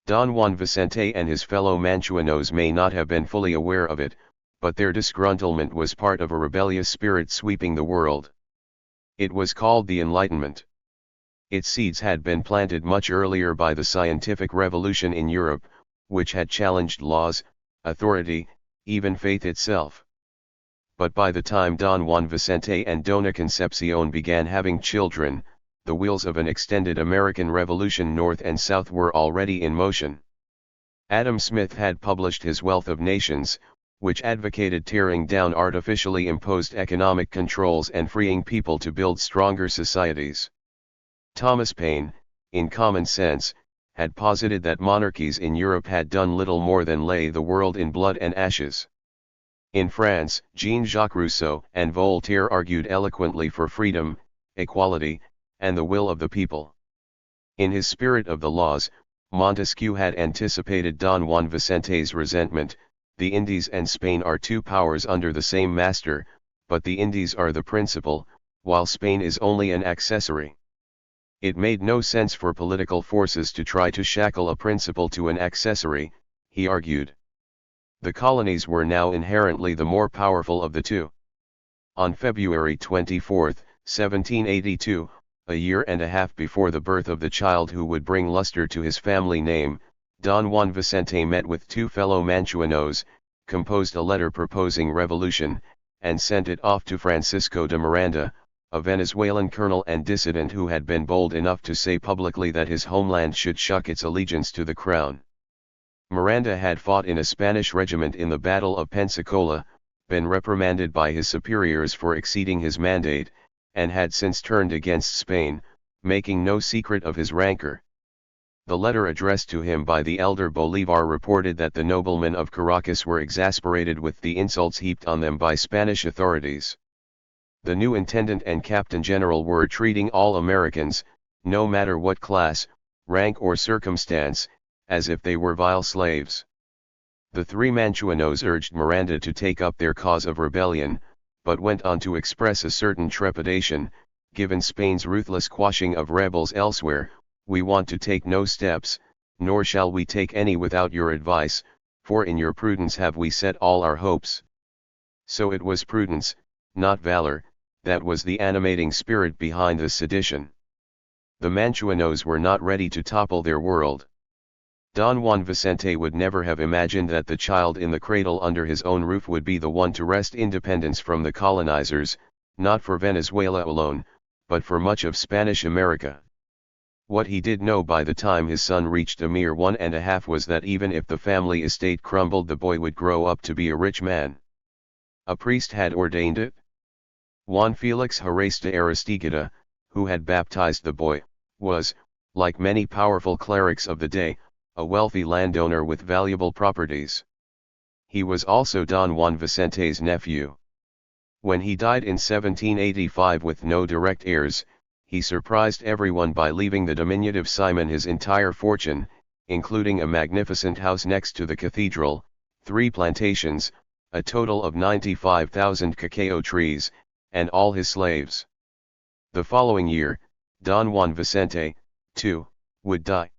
Don Juan Vicente and his fellow Manchuanos may not have been fully aware of it, but their disgruntlement was part of a rebellious spirit sweeping the world. It was called the Enlightenment. Its seeds had been planted much earlier by the scientific revolution in Europe, which had challenged laws, authority, even faith itself. But by the time Don Juan Vicente and Dona Concepcion began having children, the wheels of an extended American Revolution north and south were already in motion. Adam Smith had published his Wealth of Nations, which advocated tearing down artificially imposed economic controls and freeing people to build stronger societies. Thomas Paine, in Common Sense, had posited that monarchies in Europe had done little more than lay the world in blood and ashes. In France, Jean-Jacques Rousseau and Voltaire argued eloquently for freedom, equality, and the will of the people. In his Spirit of the Laws, Montesquieu had anticipated Don Juan Vicente's resentment. The Indies and Spain are two powers under the same master, but the Indies are the principal, while Spain is only an accessory. It made no sense for political forces to try to shackle a principal to an accessory, he argued. The colonies were now inherently the more powerful of the two. On February 24, 1782, a year and a half before the birth of the child who would bring luster to his family name, Don Juan Vicente met with two fellow Manchuanos, composed a letter proposing revolution, and sent it off to Francisco de Miranda, a Venezuelan colonel and dissident who had been bold enough to say publicly that his homeland should shuck its allegiance to the crown. Miranda had fought in a Spanish regiment in the Battle of Pensacola, been reprimanded by his superiors for exceeding his mandate, and had since turned against Spain, making no secret of his rancor. The letter addressed to him by the elder Bolivar reported that the noblemen of Caracas were exasperated with the insults heaped on them by Spanish authorities. The new intendant and captain general were treating all Americans, no matter what class, rank or circumstance, as if they were vile slaves. The three Manchuanos urged Miranda to take up their cause of rebellion, but went on to express a certain trepidation, given Spain's ruthless quashing of rebels elsewhere. We want to take no steps, nor shall we take any without your advice, for in your prudence have we set all our hopes. So it was prudence, not valor, that was the animating spirit behind the sedition. The Manchuanos were not ready to topple their world. Don Juan Vicente would never have imagined that the child in the cradle under his own roof would be the one to wrest independence from the colonizers, not for Venezuela alone, but for much of Spanish America. What he did know by the time his son reached a mere 1.5 was that even if the family estate crumbled, the boy would grow up to be a rich man. A priest had ordained it. Juan Felix Jerez de Aristigueta, who had baptized the boy, was, like many powerful clerics of the day, a wealthy landowner with valuable properties. He was also Don Juan Vicente's nephew. When he died in 1785 with no direct heirs, he surprised everyone by leaving the diminutive Simon his entire fortune, including a magnificent house next to the cathedral, 3 plantations, a total of 95,000 cacao trees, and all his slaves. The following year, Don Juan Vicente, too, would die.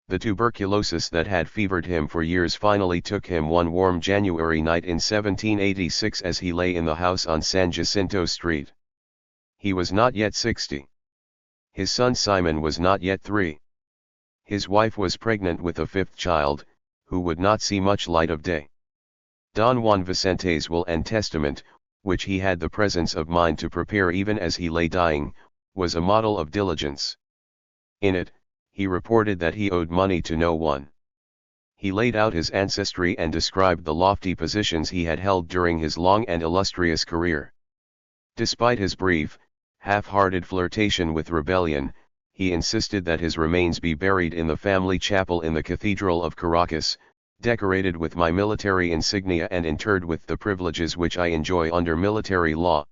The tuberculosis that had fevered him for years finally took him one warm January night in 1786 as he lay in the house on San Jacinto Street. He was not yet 60. His son Simon was not yet 3. His wife was pregnant with a 5th child, who would not see much light of day. Don Juan Vicente's will and testament, which he had the presence of mind to prepare even as he lay dying, was a model of diligence. In it, he reported that he owed money to no one. He laid out his ancestry and described the lofty positions he had held during his long and illustrious career. Despite his brief, half-hearted flirtation with rebellion, he insisted that his remains be buried in the family chapel in the Cathedral of Caracas, decorated with my military insignia and interred with the privileges which I enjoy under military law.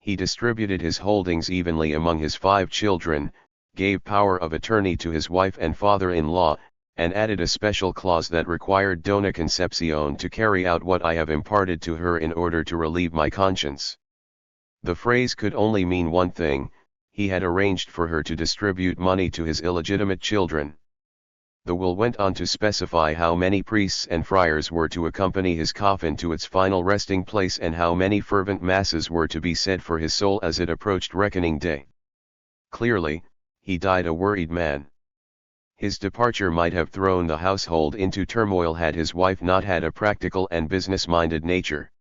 He distributed his holdings evenly among his 5 children, gave power of attorney to his wife and father-in-law, and added a special clause that required Dona Concepcion to carry out what I have imparted to her in order to relieve my conscience. The phrase could only mean one thing: he had arranged for her to distribute money to his illegitimate children. The will went on to specify how many priests and friars were to accompany his coffin to its final resting place and how many fervent masses were to be said for his soul as it approached reckoning day. Clearly, he died a worried man. His departure might have thrown the household into turmoil had his wife not had a practical and business-minded nature.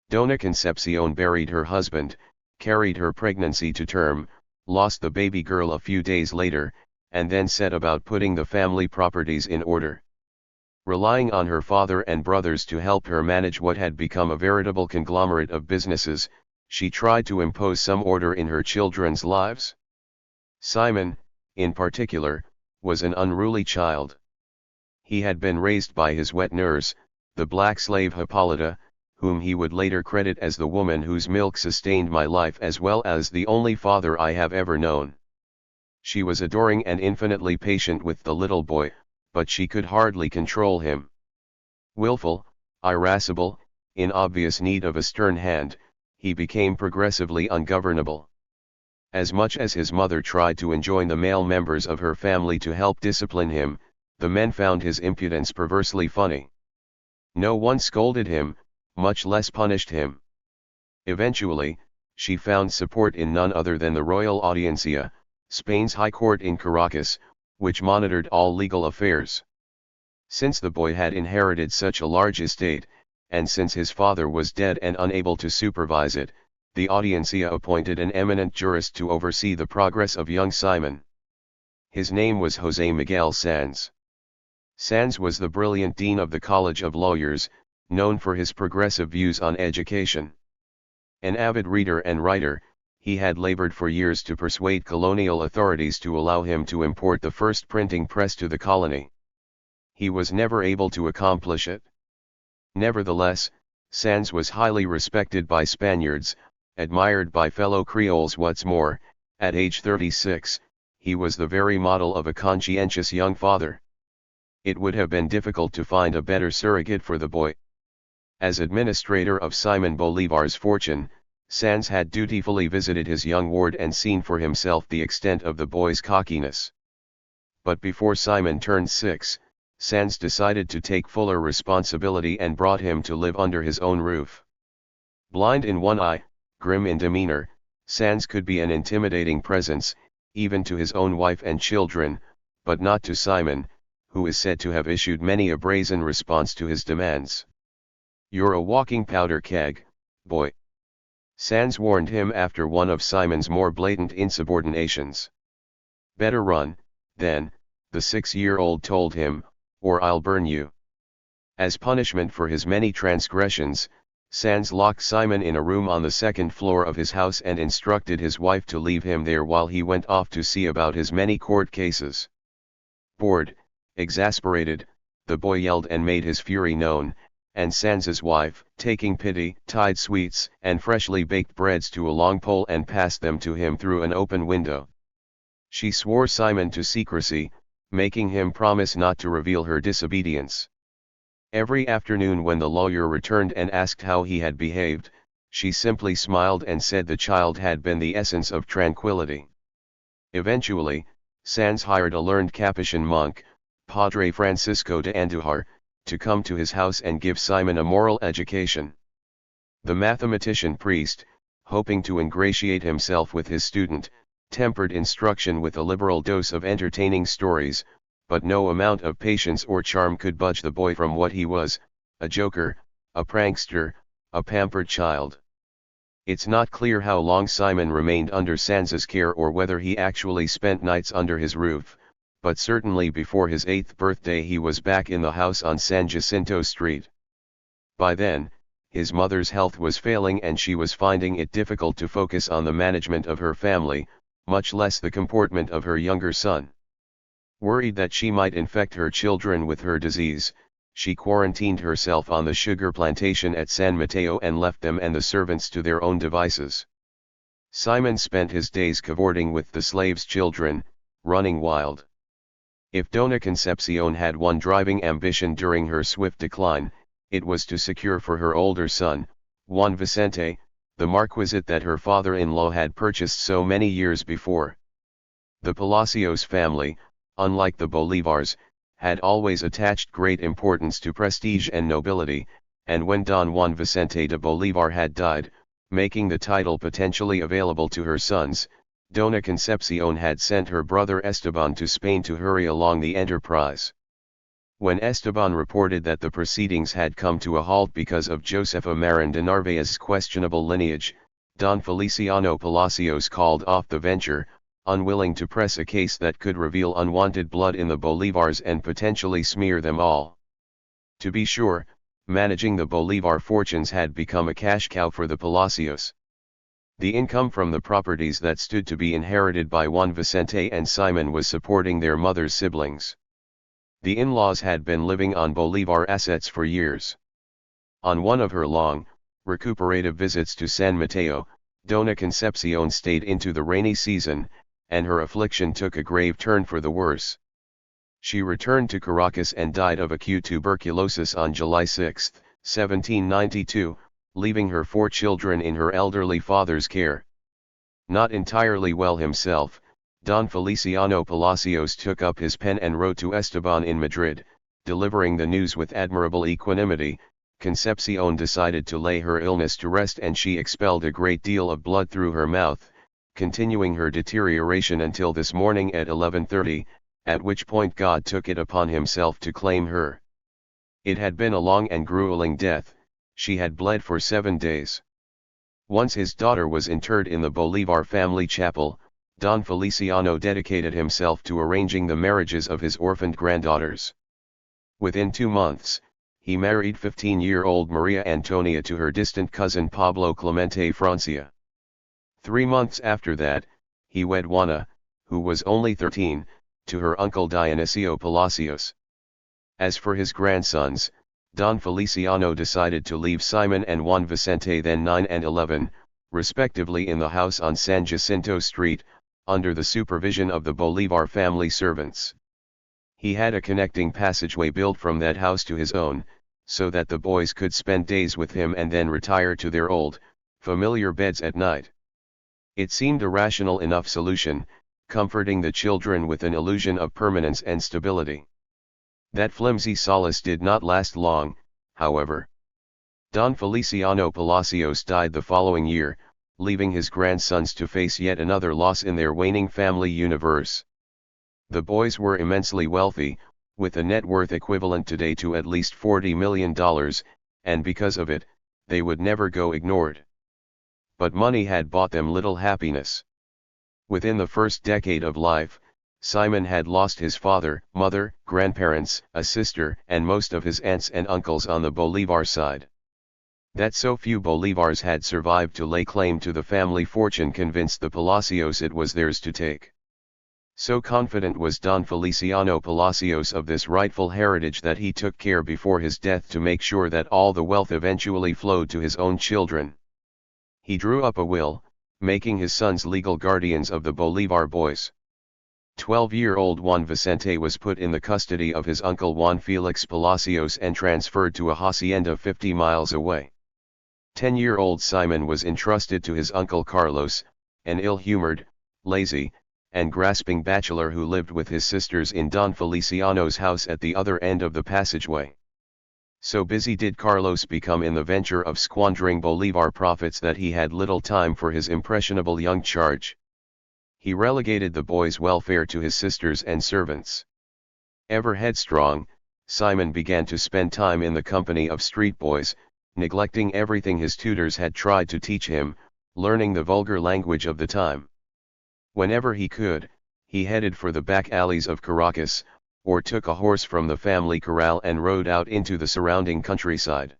Dona Concepcion buried her husband, carried her pregnancy to term, lost the baby girl a few days later, and then set about putting the family properties in order. Relying on her father and brothers to help her manage what had become a veritable conglomerate of businesses, she tried to impose some order in her children's lives. Simon, in particular, was an unruly child. He had been raised by his wet nurse, the black slave Hippolyta, whom he would later credit as the woman whose milk sustained my life as well as the only father I have ever known. She was adoring and infinitely patient with the little boy, but she could hardly control him. Willful, irascible, in obvious need of a stern hand, he became progressively ungovernable. As much as his mother tried to enjoin the male members of her family to help discipline him, the men found his impudence perversely funny. No one scolded him, much less punished him. Eventually, she found support in none other than the Royal Audiencia, Spain's high court in Caracas, which monitored all legal affairs. Since the boy had inherited such a large estate, and since his father was dead and unable to supervise it, the Audiencia appointed an eminent jurist to oversee the progress of young Simon. His name was José Miguel Sanz. Sanz was the brilliant dean of the College of Lawyers, known for his progressive views on education. An avid reader and writer, he had labored for years to persuade colonial authorities to allow him to import the first printing press to the colony. He was never able to accomplish it. Nevertheless, Sanz was highly respected by Spaniards, admired by fellow Creoles. What's more, at age 36, he was the very model of a conscientious young father. It would have been difficult to find a better surrogate for the boy. As administrator of Simon Bolivar's fortune, Sanz had dutifully visited his young ward and seen for himself the extent of the boy's cockiness. But before Simon turned 6, Sanz decided to take fuller responsibility and brought him to live under his own roof. Blind in one eye, grim in demeanor, Sanz could be an intimidating presence, even to his own wife and children, but not to Simon, who is said to have issued many a brazen response to his demands. "You're a walking powder keg, boy," Sanz warned him after one of Simon's more blatant insubordinations. "Better run, then," the 6-year-old told him, "or I'll burn you." As punishment for his many transgressions, Sanz locked Simon in a room on the 2nd floor of his house and instructed his wife to leave him there while he went off to see about his many court cases. Bored, exasperated, the boy yelled and made his fury known, and Sanz's wife, taking pity, tied sweets and freshly baked breads to a long pole and passed them to him through an open window. She swore Simon to secrecy, making him promise not to reveal her disobedience. Every afternoon when the lawyer returned and asked how he had behaved, she simply smiled and said the child had been the essence of tranquility. Eventually, Sanz hired a learned Capuchin monk, Padre Francisco de Andujar, to come to his house and give Simon a moral education. The mathematician priest, hoping to ingratiate himself with his student, tempered instruction with a liberal dose of entertaining stories, but no amount of patience or charm could budge the boy from what he was: a joker, a prankster, a pampered child. It's not clear how long Simon remained under Sanz's care or whether he actually spent nights under his roof, but certainly before his 8th birthday he was back in the house on San Jacinto Street. By then, his mother's health was failing and she was finding it difficult to focus on the management of her family, much less the comportment of her younger son. Worried that she might infect her children with her disease, she quarantined herself on the sugar plantation at San Mateo and left them and the servants to their own devices. Simon spent his days cavorting with the slaves' children, running wild. If Dona Concepcion had one driving ambition during her swift decline, it was to secure for her older son, Juan Vicente, the marquisate that her father-in-law had purchased so many years before. The Palacios family, unlike the Bolivars, had always attached great importance to prestige and nobility, and when Don Juan Vicente de Bolivar had died, making the title potentially available to her sons, Dona Concepcion had sent her brother Esteban to Spain to hurry along the enterprise. When Esteban reported that the proceedings had come to a halt because of Josefa Marin de Narvaez's questionable lineage, Don Feliciano Palacios called off the venture, unwilling to press a case that could reveal unwanted blood in the Bolivars and potentially smear them all. To be sure, managing the Bolivar fortunes had become a cash cow for the Palacios. The income from the properties that stood to be inherited by Juan Vicente and Simon was supporting their mother's siblings. The in-laws had been living on Bolivar assets for years. On one of her long, recuperative visits to San Mateo, Dona Concepcion stayed into the rainy season, and her affliction took a grave turn for the worse. She returned to Caracas and died of acute tuberculosis on July 6, 1792, leaving her 4 children in her elderly father's care. Not entirely well himself, Don Feliciano Palacios took up his pen and wrote to Esteban in Madrid, delivering the news with admirable equanimity. Concepcion decided to lay her illness to rest and she expelled a great deal of blood through her mouth, continuing her deterioration until this morning at 11:30, at which point God took it upon himself to claim her. It had been a long and grueling death. She had bled for 7 days. Once his daughter was interred in the Bolivar family chapel, Don Feliciano dedicated himself to arranging the marriages of his orphaned granddaughters. Within 2 months, he married 15-year-old Maria Antonia to her distant cousin Pablo Clemente Francia. 3 months after that, he wed Juana, who was only 13, to her uncle Dionisio Palacios. As for his grandsons, Don Feliciano decided to leave Simon and Juan Vicente, then 9 and 11, respectively, in the house on San Jacinto Street, under the supervision of the Bolivar family servants. He had a connecting passageway built from that house to his own, so that the boys could spend days with him and then retire to their old, familiar beds at night. It seemed a rational enough solution, comforting the children with an illusion of permanence and stability. That flimsy solace did not last long, however. Don Feliciano Palacios died the following year, leaving his grandsons to face yet another loss in their waning family universe. The boys were immensely wealthy, with a net worth equivalent today to at least $40 million, and because of it, they would never go ignored. But money had bought them little happiness. Within the first decade of life, Simon had lost his father, mother, grandparents, a sister, and most of his aunts and uncles on the Bolivar side. That so few Bolivars had survived to lay claim to the family fortune convinced the Palacios it was theirs to take. So confident was Don Feliciano Palacios of this rightful heritage that he took care before his death to make sure that all the wealth eventually flowed to his own children. He drew up a will, making his sons legal guardians of the Bolivar boys. 12-year-old Juan Vicente was put in the custody of his uncle Juan Felix Palacios and transferred to a hacienda 50 miles away. 10-year-old Simon was entrusted to his uncle Carlos, an ill-humored, lazy, and grasping bachelor who lived with his sisters in Don Feliciano's house at the other end of the passageway. So busy did Carlos become in the venture of squandering Bolivar profits that he had little time for his impressionable young charge. He relegated the boys' welfare to his sisters and servants. Ever headstrong, Simon began to spend time in the company of street boys, neglecting everything his tutors had tried to teach him, learning the vulgar language of the time. Whenever he could, He headed for the back alleys of Caracas, or took a horse from the family corral and rode out into the surrounding countryside.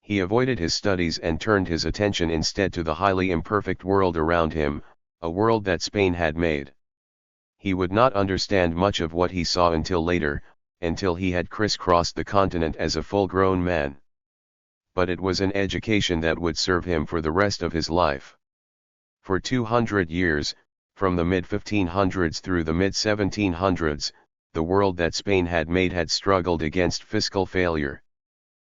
He avoided his studies and turned his attention instead to the highly imperfect world around him, a world that Spain had made. He would not understand much of what he saw until later, until he had crisscrossed the continent as a full-grown man. But it was an education that would serve him for the rest of his life. For 200 years, from the mid-1500s through the mid-1700s, the world that Spain had made had struggled against fiscal failure.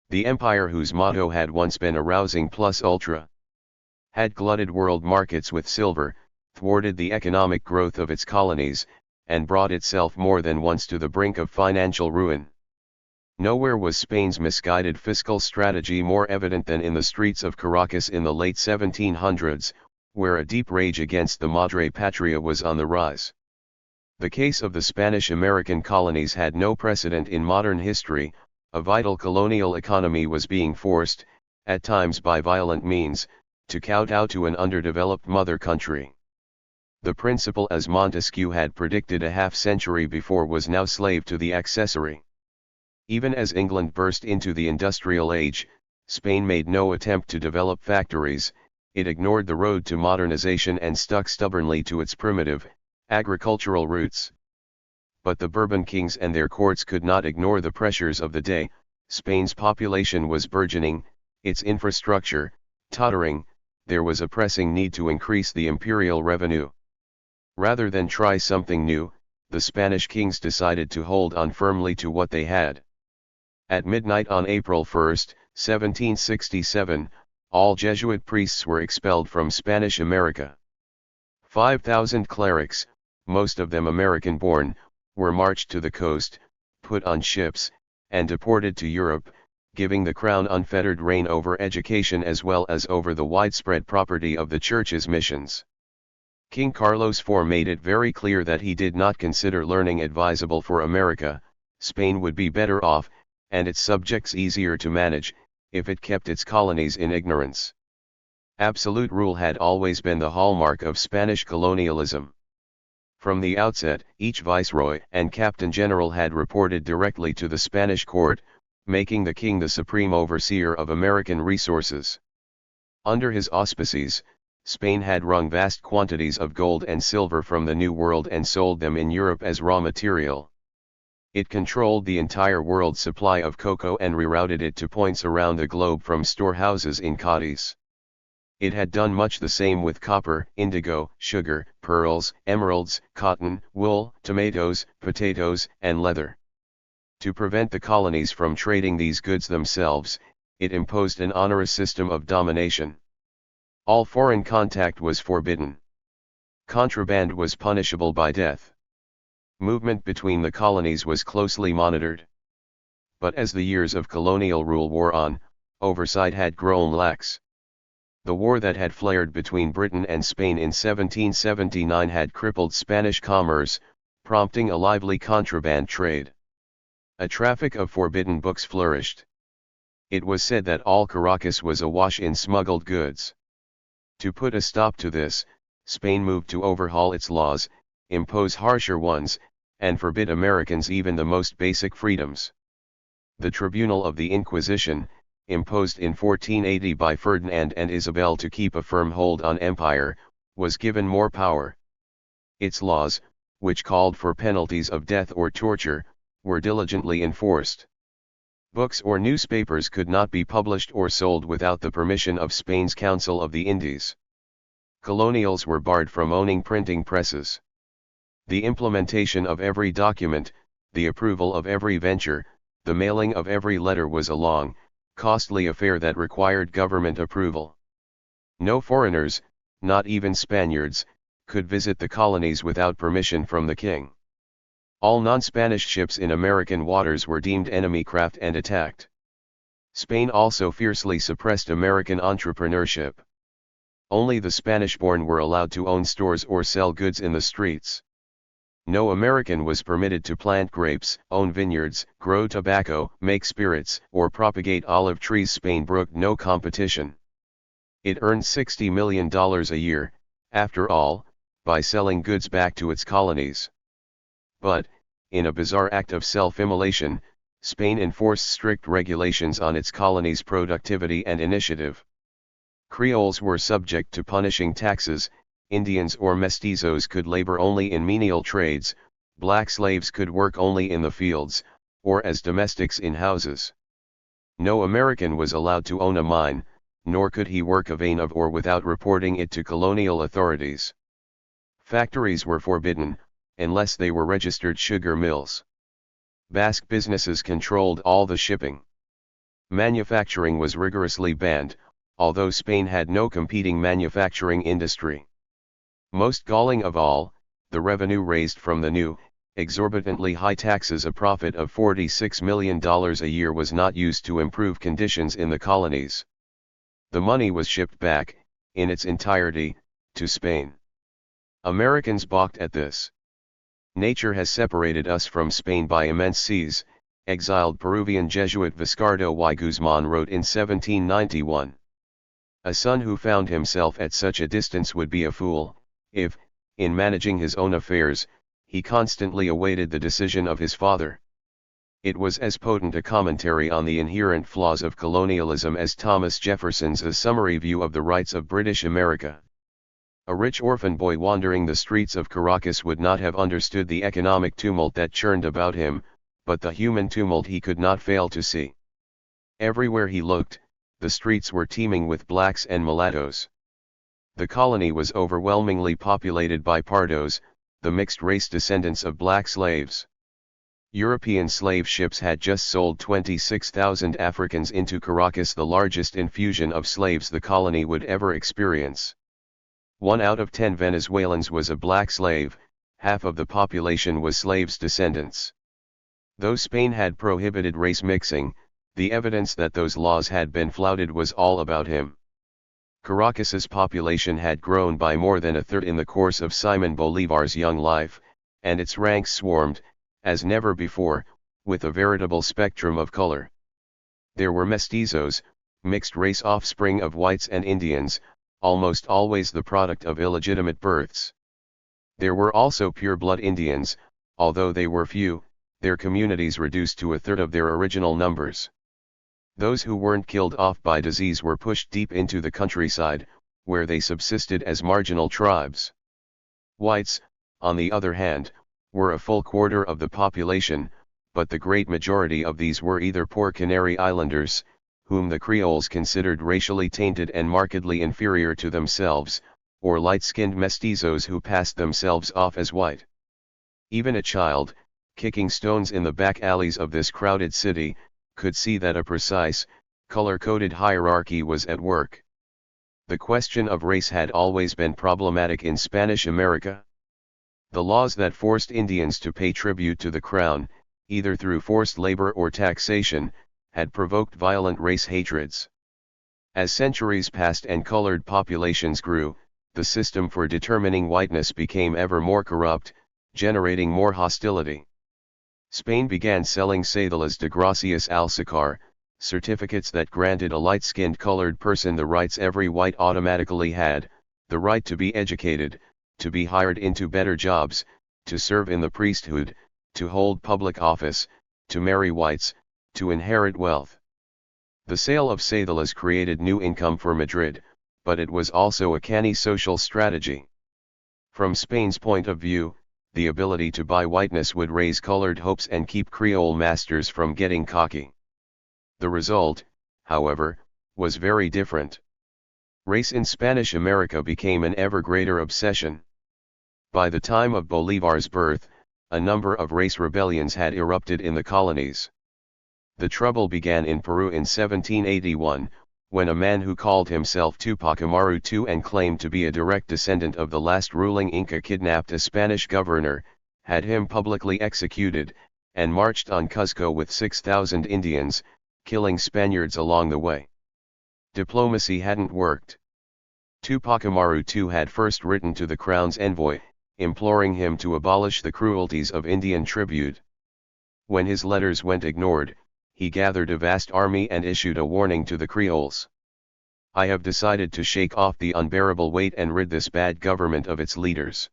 The empire, whose motto had once been arousing plus ultra, had glutted world markets with silver, thwarted the economic growth of its colonies, and brought itself more than once to the brink of financial ruin. Nowhere was Spain's misguided fiscal strategy more evident than in the streets of Caracas in the late 1700s, where a deep rage against the Madre Patria was on the rise. The case of the Spanish-American colonies had no precedent in modern history. A vital colonial economy was being forced, at times by violent means, to kowtow to an underdeveloped mother country. The principal, as Montesquieu had predicted a half-century before, was now slave to the accessory. Even as England burst into the industrial age, Spain made no attempt to develop factories. It ignored the road to modernization and stuck stubbornly to its primitive, agricultural roots. But the Bourbon kings and their courts could not ignore the pressures of the day. Spain's population was burgeoning, its infrastructure tottering. There was a pressing need to increase the imperial revenue. Rather than try something new, the Spanish kings decided to hold on firmly to what they had. At midnight on April 1, 1767, all Jesuit priests were expelled from Spanish America. 5,000 clerics, most of them American-born, were marched to the coast, put on ships, and deported to Europe, giving the crown unfettered reign over education as well as over the widespread property of the church's missions. King Carlos IV made it very clear that he did not consider learning advisable for America. Spain would be better off, and its subjects easier to manage, if it kept its colonies in ignorance. Absolute rule had always been the hallmark of Spanish colonialism. From the outset, each viceroy and captain general had reported directly to the Spanish court, making the king the supreme overseer of American resources. Under his auspices, Spain had wrung vast quantities of gold and silver from the New World and sold them in Europe as raw material. It controlled the entire world's supply of cocoa and rerouted it to points around the globe from storehouses in Cadiz. It had done much the same with copper, indigo, sugar, pearls, emeralds, cotton, wool, tomatoes, potatoes, and leather. To prevent the colonies from trading these goods themselves, it imposed an onerous system of domination. All foreign contact was forbidden. Contraband was punishable by death. Movement between the colonies was closely monitored. But as the years of colonial rule wore on, oversight had grown lax. The war that had flared between Britain and Spain in 1779 had crippled Spanish commerce, prompting a lively contraband trade. A traffic of forbidden books flourished. It was said that all Caracas was awash in smuggled goods. To put a stop to this, Spain moved to overhaul its laws, impose harsher ones, and forbid Americans even the most basic freedoms. The Tribunal of the Inquisition, imposed in 1480 by Ferdinand and Isabel to keep a firm hold on empire, was given more power. Its laws, which called for penalties of death or torture, were diligently enforced. Books or newspapers could not be published or sold without the permission of Spain's Council of the Indies. Colonials were barred from owning printing presses. The implementation of every document, the approval of every venture, the mailing of every letter was a long, costly affair that required government approval. No foreigners, not even Spaniards, could visit the colonies without permission from the king. All non-Spanish ships in American waters were deemed enemy craft and attacked. Spain also fiercely suppressed American entrepreneurship. Only the Spanish-born were allowed to own stores or sell goods in the streets. No American was permitted to plant grapes, own vineyards, grow tobacco, make spirits, or propagate olive trees. Spain brooked no competition. It earned $60 million a year, after all, by selling goods back to its colonies. But, in a bizarre act of self-immolation, Spain enforced strict regulations on its colonies' productivity and initiative. Creoles were subject to punishing taxes, Indians or mestizos could labor only in menial trades, black slaves could work only in the fields, or as domestics in houses. No American was allowed to own a mine, nor could he work a vein of ore without reporting it to colonial authorities. Factories were forbidden, unless they were registered sugar mills. Basque businesses controlled all the shipping. Manufacturing was rigorously banned, although Spain had no competing manufacturing industry. Most galling of all, the revenue raised from the new, exorbitantly high taxes, a profit of $46 million a year, was not used to improve conditions in the colonies. The money was shipped back, in its entirety, to Spain. Americans balked at this. Nature has separated us from Spain by immense seas, exiled Peruvian Jesuit Viscardo y Guzman wrote in 1791. A son who found himself at such a distance would be a fool, if, in managing his own affairs, he constantly awaited the decision of his father. It was as potent a commentary on the inherent flaws of colonialism as Thomas Jefferson's A Summary View of the Rights of British America. A rich orphan boy wandering the streets of Caracas would not have understood the economic tumult that churned about him, but the human tumult he could not fail to see. Everywhere he looked, the streets were teeming with blacks and mulattoes. The colony was overwhelmingly populated by pardos, the mixed-race descendants of black slaves. European slave ships had just sold 26,000 Africans into Caracas, the largest infusion of slaves the colony would ever experience. 1 out of 10 Venezuelans was a black slave, half of the population was slaves' descendants. Though Spain had prohibited race mixing, the evidence that those laws had been flouted was all about him. Caracas's population had grown by more than a third in the course of Simon Bolivar's young life, and its ranks swarmed, as never before, with a veritable spectrum of color. There were mestizos, mixed-race offspring of whites and Indians, almost always the product of illegitimate births. There were also pure-blood Indians, although they were few, their communities reduced to a third of their original numbers. Those who weren't killed off by disease were pushed deep into the countryside, where they subsisted as marginal tribes. Whites, on the other hand, were a full quarter of the population, but the great majority of these were either poor Canary Islanders, whom the Creoles considered racially tainted and markedly inferior to themselves, or light-skinned mestizos who passed themselves off as white. Even a child, kicking stones in the back alleys of this crowded city, could see that a precise, color-coded hierarchy was at work. The question of race had always been problematic in Spanish America. The laws that forced Indians to pay tribute to the crown, either through forced labor or taxation, had provoked violent race hatreds. As centuries passed and colored populations grew, the system for determining whiteness became ever more corrupt, generating more hostility. Spain began selling cédulas de gracias al sacar, certificates that granted a light-skinned colored person the rights every white automatically had, the right to be educated, to be hired into better jobs, to serve in the priesthood, to hold public office, to marry whites, to inherit wealth. The sale of cédulas created new income for Madrid, but it was also a canny social strategy. From Spain's point of view, the ability to buy whiteness would raise colored hopes and keep Creole masters from getting cocky. The result, however, was very different. Race in Spanish America became an ever greater obsession. By the time of Bolivar's birth, a number of race rebellions had erupted in the colonies. The trouble began in Peru in 1781, when a man who called himself Tupac Amaru II and claimed to be a direct descendant of the last ruling Inca kidnapped a Spanish governor, had him publicly executed, and marched on Cuzco with 6,000 Indians, killing Spaniards along the way. Diplomacy hadn't worked. Tupac Amaru II had first written to the crown's envoy, imploring him to abolish the cruelties of Indian tribute. When his letters went ignored, he gathered a vast army and issued a warning to the Creoles. I have decided to shake off the unbearable weight and rid this bad government of its leaders.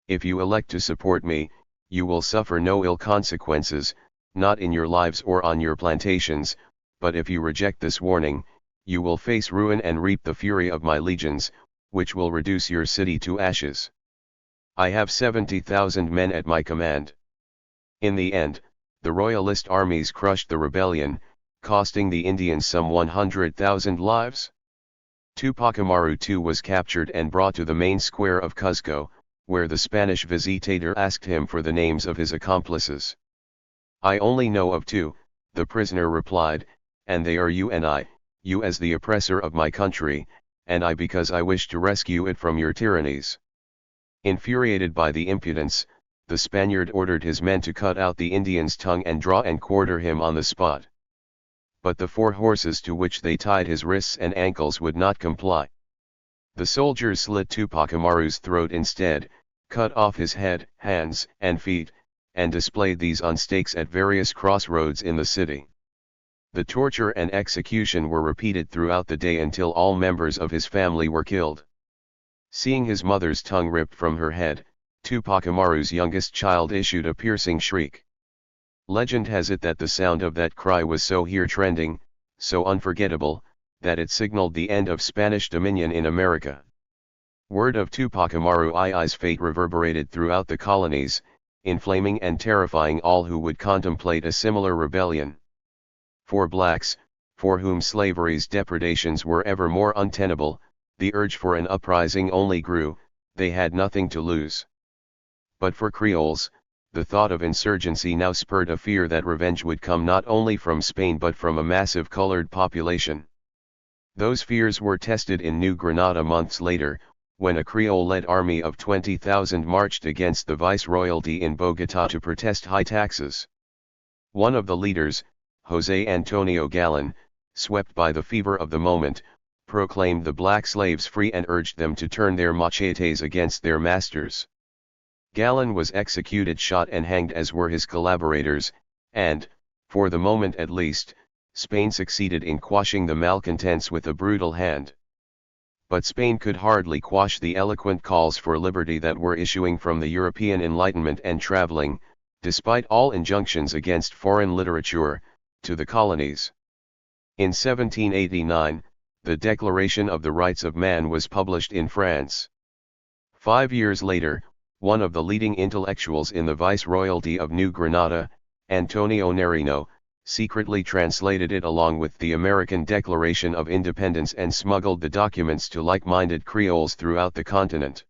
If you elect to support me, you will suffer no ill consequences, not in your lives or on your plantations, but if you reject this warning, you will face ruin and reap the fury of my legions, which will reduce your city to ashes. I have 70,000 men at my command." In the end, the royalist armies crushed the rebellion, costing the Indians some 100,000 lives. Tupac Amaru II was captured and brought to the main square of Cuzco, where the Spanish visitador asked him for the names of his accomplices. "I only know of two," the prisoner replied, "and they are you and I, you as the oppressor of my country, and I because I wish to rescue it from your tyrannies." Infuriated by the impudence, the Spaniard ordered his men to cut out the Indian's tongue and draw and quarter him on the spot. But the 4 horses to which they tied his wrists and ankles would not comply. The soldiers slit Tupac Amaru's throat instead, cut off his head, hands, and feet, and displayed these on stakes at various crossroads in the city. The torture and execution were repeated throughout the day until all members of his family were killed. Seeing his mother's tongue ripped from her head, Tupac Amaru's youngest child issued a piercing shriek. Legend has it that the sound of that cry was so heart-rending, so unforgettable, that it signaled the end of Spanish dominion in America. Word of Tupac Amaru's fate reverberated throughout the colonies, inflaming and terrifying all who would contemplate a similar rebellion. For blacks, for whom slavery's depredations were ever more untenable, the urge for an uprising only grew, they had nothing to lose. But for Creoles, the thought of insurgency now spurred a fear that revenge would come not only from Spain but from a massive colored population. Those fears were tested in New Granada months later, when a Creole-led army of 20,000 marched against the viceroyalty in Bogotá to protest high taxes. One of the leaders, José Antonio Galán, swept by the fever of the moment, proclaimed the black slaves free and urged them to turn their machetes against their masters. Galán was executed, shot and hanged, as were his collaborators, and, for the moment at least, Spain succeeded in quashing the malcontents with a brutal hand. But Spain could hardly quash the eloquent calls for liberty that were issuing from the European Enlightenment and traveling, despite all injunctions against foreign literature, to the colonies. In 1789, the Declaration of the Rights of Man was published in France. 5 years later, one of the leading intellectuals in the Viceroyalty of New Granada, Antonio Nariño, secretly translated it along with the American Declaration of Independence and smuggled the documents to like-minded Creoles throughout the continent.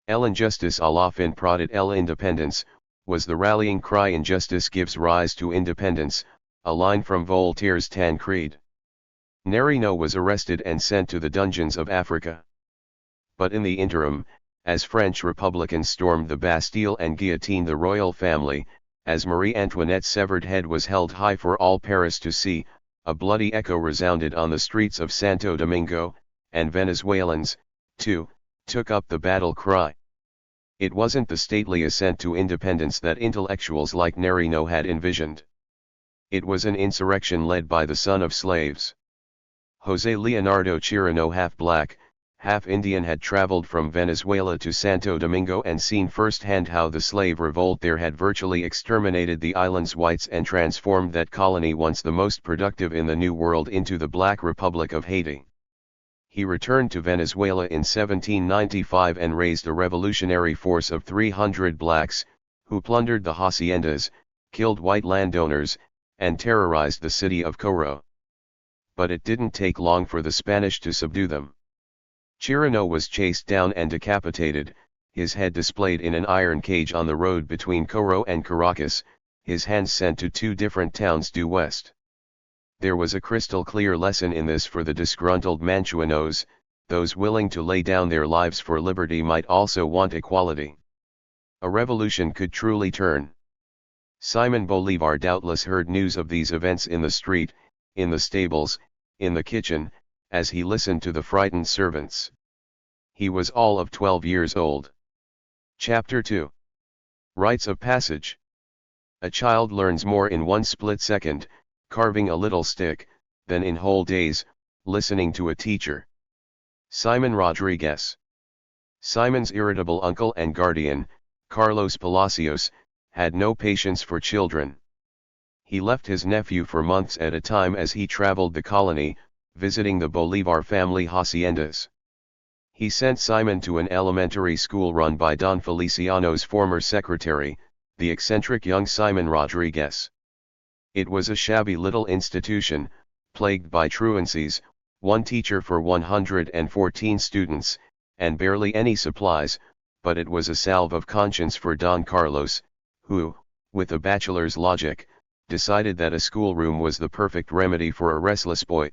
L'Injustice à la fin produit l'indépendance, was the rallying cry. Injustice gives rise to independence, a line from Voltaire's Tancred. Nariño was arrested and sent to the dungeons of Africa. But in the interim, as French Republicans stormed the Bastille and guillotined the royal family, as Marie Antoinette's severed head was held high for all Paris to see, a bloody echo resounded on the streets of Santo Domingo, and Venezuelans, too, took up the battle cry. It wasn't the stately ascent to independence that intellectuals like Nariño had envisioned. It was an insurrection led by the son of slaves. José Leonardo Chirino, half black, half Indian, had traveled from Venezuela to Santo Domingo and seen firsthand how the slave revolt there had virtually exterminated the island's whites and transformed that colony, once the most productive in the New World, into the Black Republic of Haiti. He returned to Venezuela in 1795 and raised a revolutionary force of 300 blacks, who plundered the haciendas, killed white landowners, and terrorized the city of Coro. But it didn't take long for the Spanish to subdue them. Chirino was chased down and decapitated, his head displayed in an iron cage on the road between Coro and Caracas, his hands sent to 2 different towns due west. There was a crystal clear lesson in this for the disgruntled Manchuanos: those willing to lay down their lives for liberty might also want equality. A revolution could truly turn. Simon Bolivar doubtless heard news of these events in the street, in the stables, in the kitchen, as he listened to the frightened servants. He was all of 12 years old. Chapter 2. Rites of Passage. A child learns more in one split second, carving a little stick, than in whole days, listening to a teacher. Simon Rodriguez. Simon's irritable uncle and guardian, Carlos Palacios, had no patience for children. He left his nephew for months at a time as he traveled the colony, visiting the Bolivar family haciendas. He sent Simon to an elementary school run by Don Feliciano's former secretary, the eccentric young Simon Rodriguez. It was a shabby little institution, plagued by truancies, one teacher for 114 students, and barely any supplies, but it was a salve of conscience for Don Carlos, who, with a bachelor's logic, decided that a schoolroom was the perfect remedy for a restless boy.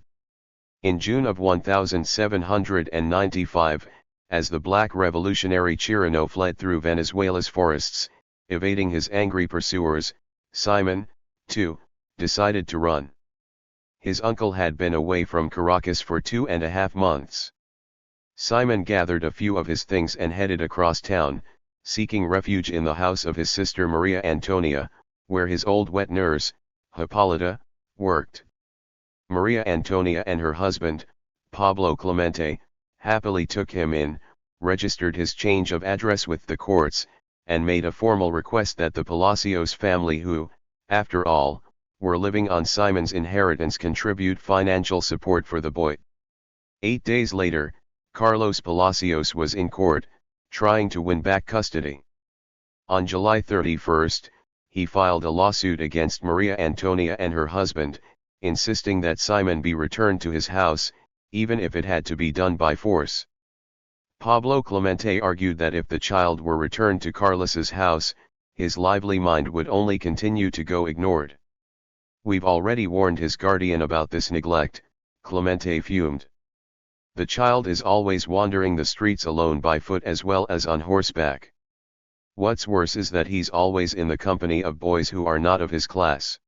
In June of 1795, as the black revolutionary Chirino fled through Venezuela's forests, evading his angry pursuers, Simon, too, decided to run. His uncle had been away from Caracas for 2.5 months. Simon gathered a few of his things and headed across town, seeking refuge in the house of his sister Maria Antonia, where his old wet nurse, Hippolyta, worked. Maria Antonia and her husband, Pablo Clemente, happily took him in, registered his change of address with the courts, and made a formal request that the Palacios family, who, after all, were living on Simon's inheritance, contribute financial support for the boy. 8 days later, Carlos Palacios was in court, trying to win back custody. On July 31st, he filed a lawsuit against Maria Antonia and her husband, insisting that Simon be returned to his house, even if it had to be done by force. Pablo Clemente argued that if the child were returned to Carlos's house, his lively mind would only continue to go ignored. "We've already warned his guardian about this neglect," Clemente fumed. "The child is always wandering the streets alone by foot as well as on horseback. What's worse is that he's always in the company of boys who are not of his class.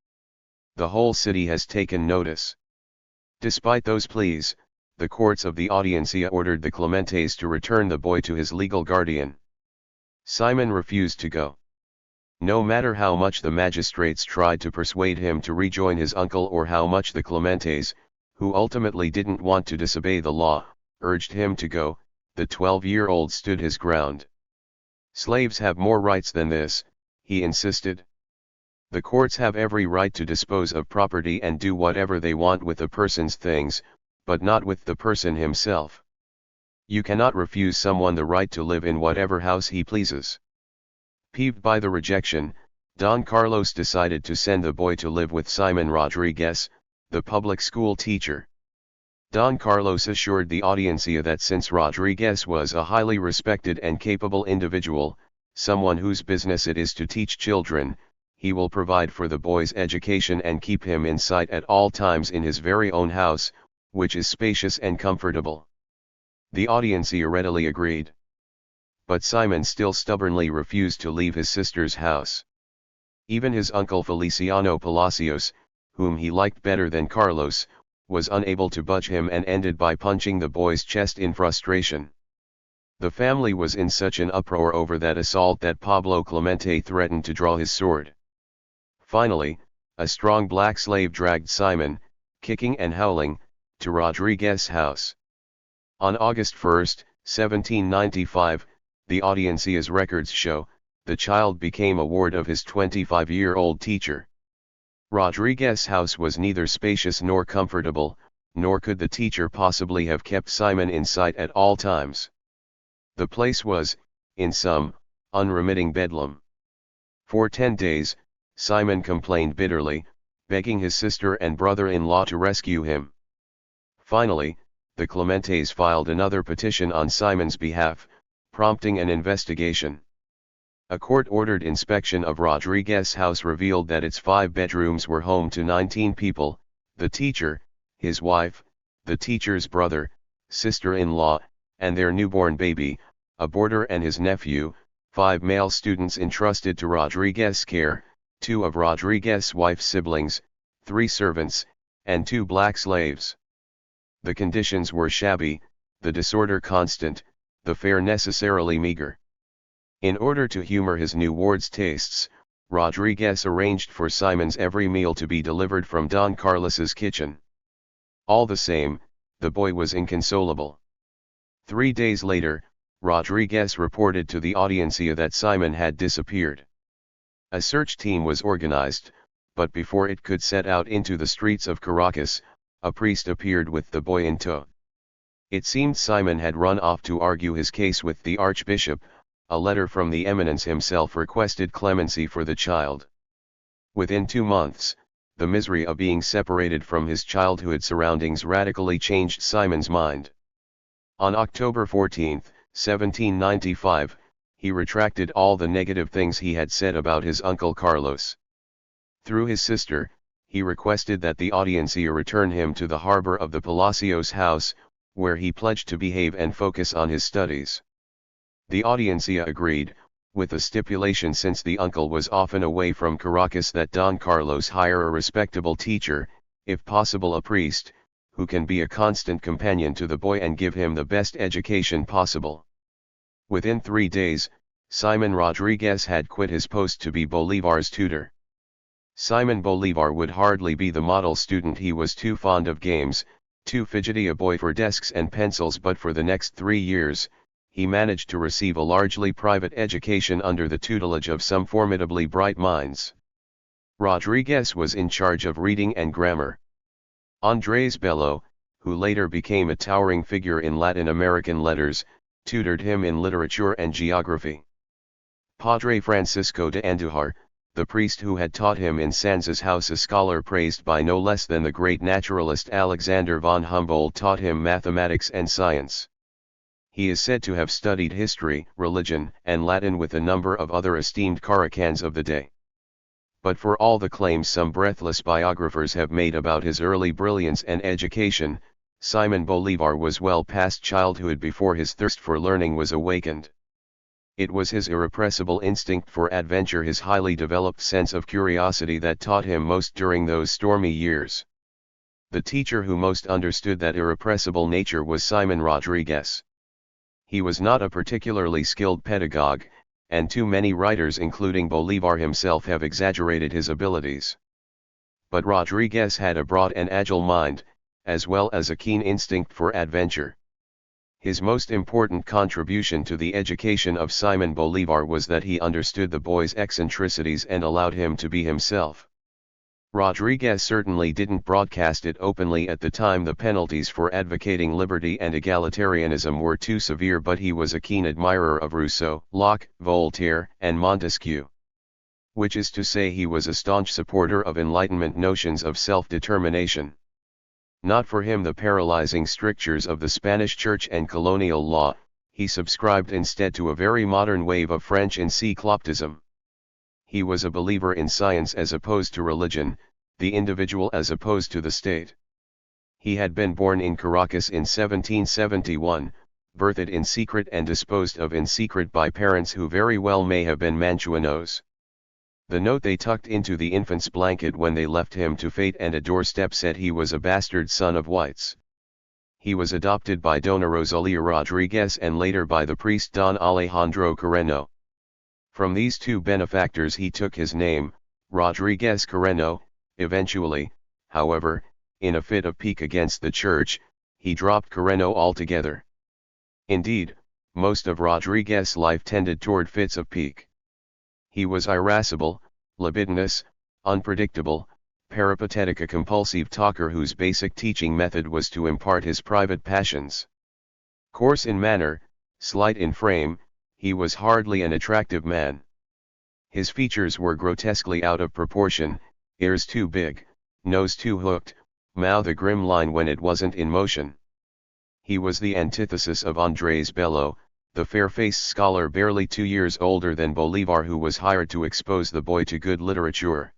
The whole city has taken notice." Despite those pleas, the courts of the Audiencia ordered the Clementes to return the boy to his legal guardian. Simon refused to go. No matter how much the magistrates tried to persuade him to rejoin his uncle, or how much the Clementes, who ultimately didn't want to disobey the law, urged him to go, the 12-year-old stood his ground. "Slaves have more rights than this," he insisted. "The courts have every right to dispose of property and do whatever they want with a person's things, but not with the person himself. You cannot refuse someone the right to live in whatever house he pleases." Peeved by the rejection, Don Carlos decided to send the boy to live with Simon Rodriguez, the public school teacher. Don Carlos assured the Audiencia that since Rodriguez was a highly respected and capable individual, someone whose business it is to teach children, he will provide for the boy's education and keep him in sight at all times in his very own house, which is spacious and comfortable. The Audiencia readily agreed. But Simon still stubbornly refused to leave his sister's house. Even his uncle Feliciano Palacios, whom he liked better than Carlos, was unable to budge him and ended by punching the boy's chest in frustration. The family was in such an uproar over that assault that Pablo Clemente threatened to draw his sword. Finally, a strong black slave dragged Simon, kicking and howling, to Rodriguez's house. On August 1, 1795, the Audiencia's records show, the child became a ward of his 25-year-old teacher. Rodriguez's house was neither spacious nor comfortable, nor could the teacher possibly have kept Simon in sight at all times. The place was, in sum, unremitting bedlam. For 10 days, Simon complained bitterly, begging his sister and brother-in-law to rescue him. Finally, the Clementes filed another petition on Simon's behalf, prompting an investigation. A court-ordered inspection of Rodriguez's house revealed that its 5 bedrooms were home to 19 people, the teacher, his wife, the teacher's brother, sister-in-law, and their newborn baby, a boarder and his nephew, 5 male students entrusted to Rodriguez's care, 2 of Rodriguez's wife's siblings, 3 servants, and 2 black slaves. The conditions were shabby, the disorder constant, the fare necessarily meager. In order to humor his new ward's tastes, Rodriguez arranged for Simon's every meal to be delivered from Don Carlos's kitchen. All the same, the boy was inconsolable. 3 days later, Rodriguez reported to the audiencia that Simon had disappeared. A search team was organized, but before it could set out into the streets of Caracas, a priest appeared with the boy in tow. It seemed Simon had run off to argue his case with the archbishop. A letter from the eminence himself requested clemency for the child. Within 2 months, the misery of being separated from his childhood surroundings radically changed Simon's mind. On October 14, 1795, he retracted all the negative things he had said about his uncle Carlos. Through his sister, he requested that the audiencia return him to the harbor of the Palacios house, where he pledged to behave and focus on his studies. The audiencia agreed, with a stipulation since the uncle was often away from Caracas that Don Carlos hire a respectable teacher, if possible a priest, who can be a constant companion to the boy and give him the best education possible. Within 3 days, Simon Rodriguez had quit his post to be Bolivar's tutor. Simon Bolivar would hardly be the model student. He was too fond of games, too fidgety a boy for desks and pencils, but for the next 3 years, he managed to receive a largely private education under the tutelage of some formidably bright minds. Rodriguez was in charge of reading and grammar. Andrés Bello, who later became a towering figure in Latin American letters, tutored him in literature and geography. Padre Francisco de Andujar, the priest who had taught him in Sanza's house, a scholar praised by no less than the great naturalist Alexander von Humboldt, taught him mathematics and science. He is said to have studied history, religion, and Latin with a number of other esteemed Caracans of the day. But for all the claims some breathless biographers have made about his early brilliance and education, Simon Bolivar was well past childhood before his thirst for learning was awakened. It was his irrepressible instinct for adventure, his highly developed sense of curiosity, that taught him most during those stormy years. The teacher who most understood that irrepressible nature was Simon Rodriguez. He was not a particularly skilled pedagogue, and too many writers including Bolivar himself have exaggerated his abilities. But Rodriguez had a broad and agile mind, as well as a keen instinct for adventure. His most important contribution to the education of Simon Bolivar was that he understood the boy's eccentricities and allowed him to be himself. Rodriguez certainly didn't broadcast it openly at the time. The penalties for advocating liberty and egalitarianism were too severe, but he was a keen admirer of Rousseau, Locke, Voltaire, and Montesquieu. Which is to say, he was a staunch supporter of Enlightenment notions of self-determination. Not for him the paralyzing strictures of the Spanish Church and colonial law, he subscribed instead to a very modern wave of French encycloptism. He was a believer in science as opposed to religion, the individual as opposed to the state. He had been born in Caracas in 1771, birthed in secret and disposed of in secret by parents who very well may have been Manchuanos. The note they tucked into the infant's blanket when they left him to fate and a doorstep said he was a bastard son of whites. He was adopted by Dona Rosalia Rodriguez and later by the priest Don Alejandro Carreno. From these two benefactors he took his name, Rodriguez Carreno. Eventually, however, in a fit of pique against the church, he dropped Carreno altogether. Indeed, most of Rodriguez's life tended toward fits of pique. He was irascible, libidinous, unpredictable, peripatetic, a compulsive talker whose basic teaching method was to impart his private passions. Coarse in manner, slight in frame, he was hardly an attractive man. His features were grotesquely out of proportion, ears too big, nose too hooked, mouth a grim line when it wasn't in motion. He was the antithesis of Andrés Bello, the fair-faced scholar barely 2 years older than Bolivar, who was hired to expose the boy to good literature.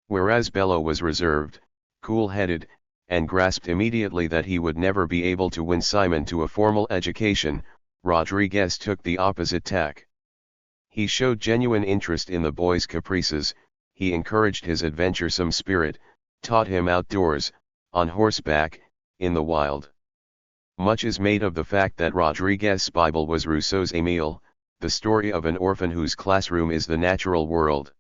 Whereas Bello was reserved, cool-headed, and grasped immediately that he would never be able to win Simon to a formal education, Rodriguez took the opposite tack. He showed genuine interest in the boy's caprices, he encouraged his adventuresome spirit, taught him outdoors, on horseback, in the wild. Much is made of the fact that Rodriguez's Bible was Rousseau's Émile, the story of an orphan whose classroom is the natural world.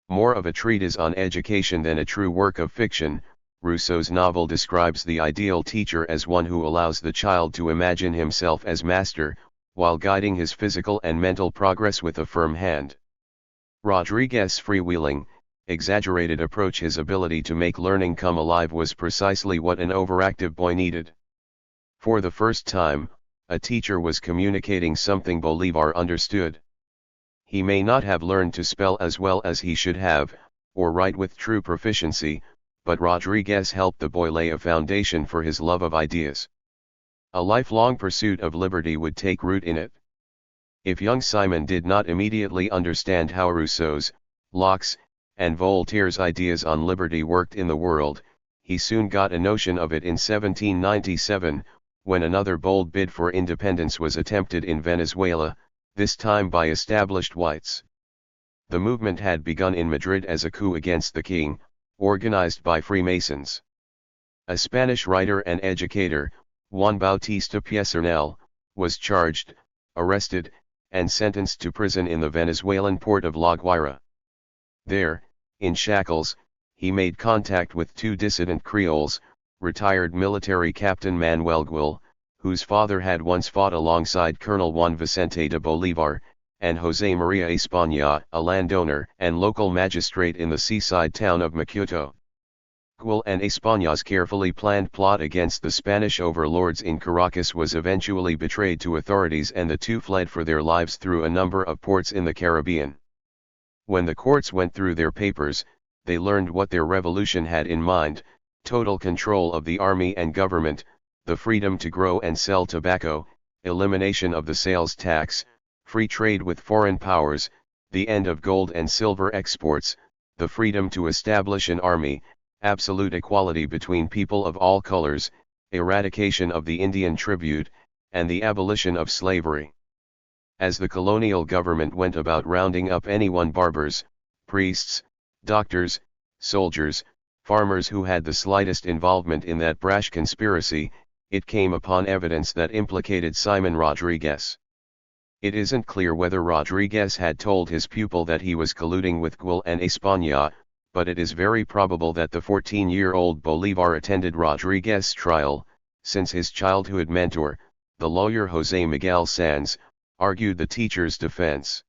More of a treatise on education than a true work of fiction, Rousseau's novel describes the ideal teacher as one who allows the child to imagine himself as master, while guiding his physical and mental progress with a firm hand. Rodriguez's freewheeling, exaggerated approach, his ability to make learning come alive, was precisely what an overactive boy needed. For the first time, a teacher was communicating something Bolivar understood. He may not have learned to spell as well as he should have, or write with true proficiency, but Rodriguez helped the boy lay a foundation for his love of ideas. A lifelong pursuit of liberty would take root in it. If young Simon did not immediately understand how Rousseau's, Locke's, and Voltaire's ideas on liberty worked in the world, he soon got a notion of it in 1797, when another bold bid for independence was attempted in Venezuela, this time by established whites. The movement had begun in Madrid as a coup against the king, organized by Freemasons. A Spanish writer and educator, Juan Bautista Piesernel, was charged, arrested, and sentenced to prison in the Venezuelan port of La Guaira. There, in shackles, he made contact with two dissident Creoles, retired military Captain Manuel Güell, whose father had once fought alongside Colonel Juan Vicente de Bolivar, and José María España, a landowner and local magistrate in the seaside town of Macuto. Güell and España's carefully planned plot against the Spanish overlords in Caracas was eventually betrayed to authorities, and the two fled for their lives through a number of ports in the Caribbean. When the courts went through their papers, they learned what their revolution had in mind: total control of the army and government, the freedom to grow and sell tobacco, elimination of the sales tax, free trade with foreign powers, the end of gold and silver exports, the freedom to establish an army, absolute equality between people of all colors, eradication of the Indian tribute, and the abolition of slavery. As the colonial government went about rounding up anyone, barbers, priests, doctors, soldiers, farmers, who had the slightest involvement in that brash conspiracy, it came upon evidence that implicated Simon Rodriguez. It isn't clear whether Rodriguez had told his pupil that he was colluding with Güell and España, but it is very probable that the 14-year-old Bolivar attended Rodriguez's trial, since his childhood mentor, the lawyer José Miguel Sanz, argued the teacher's defense.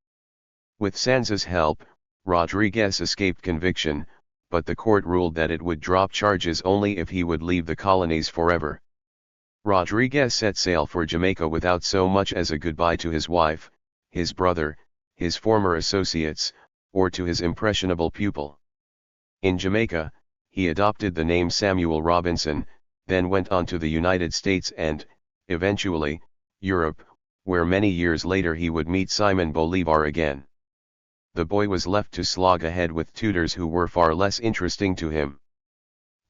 With Sanz's help, Rodriguez escaped conviction, but the court ruled that it would drop charges only if he would leave the colonies forever. Rodriguez set sail for Jamaica without so much as a goodbye to his wife, his brother, his former associates, or to his impressionable pupil. In Jamaica, he adopted the name Samuel Robinson, then went on to the United States and, eventually, Europe, where many years later he would meet Simon Bolivar again. The boy was left to slog ahead with tutors who were far less interesting to him.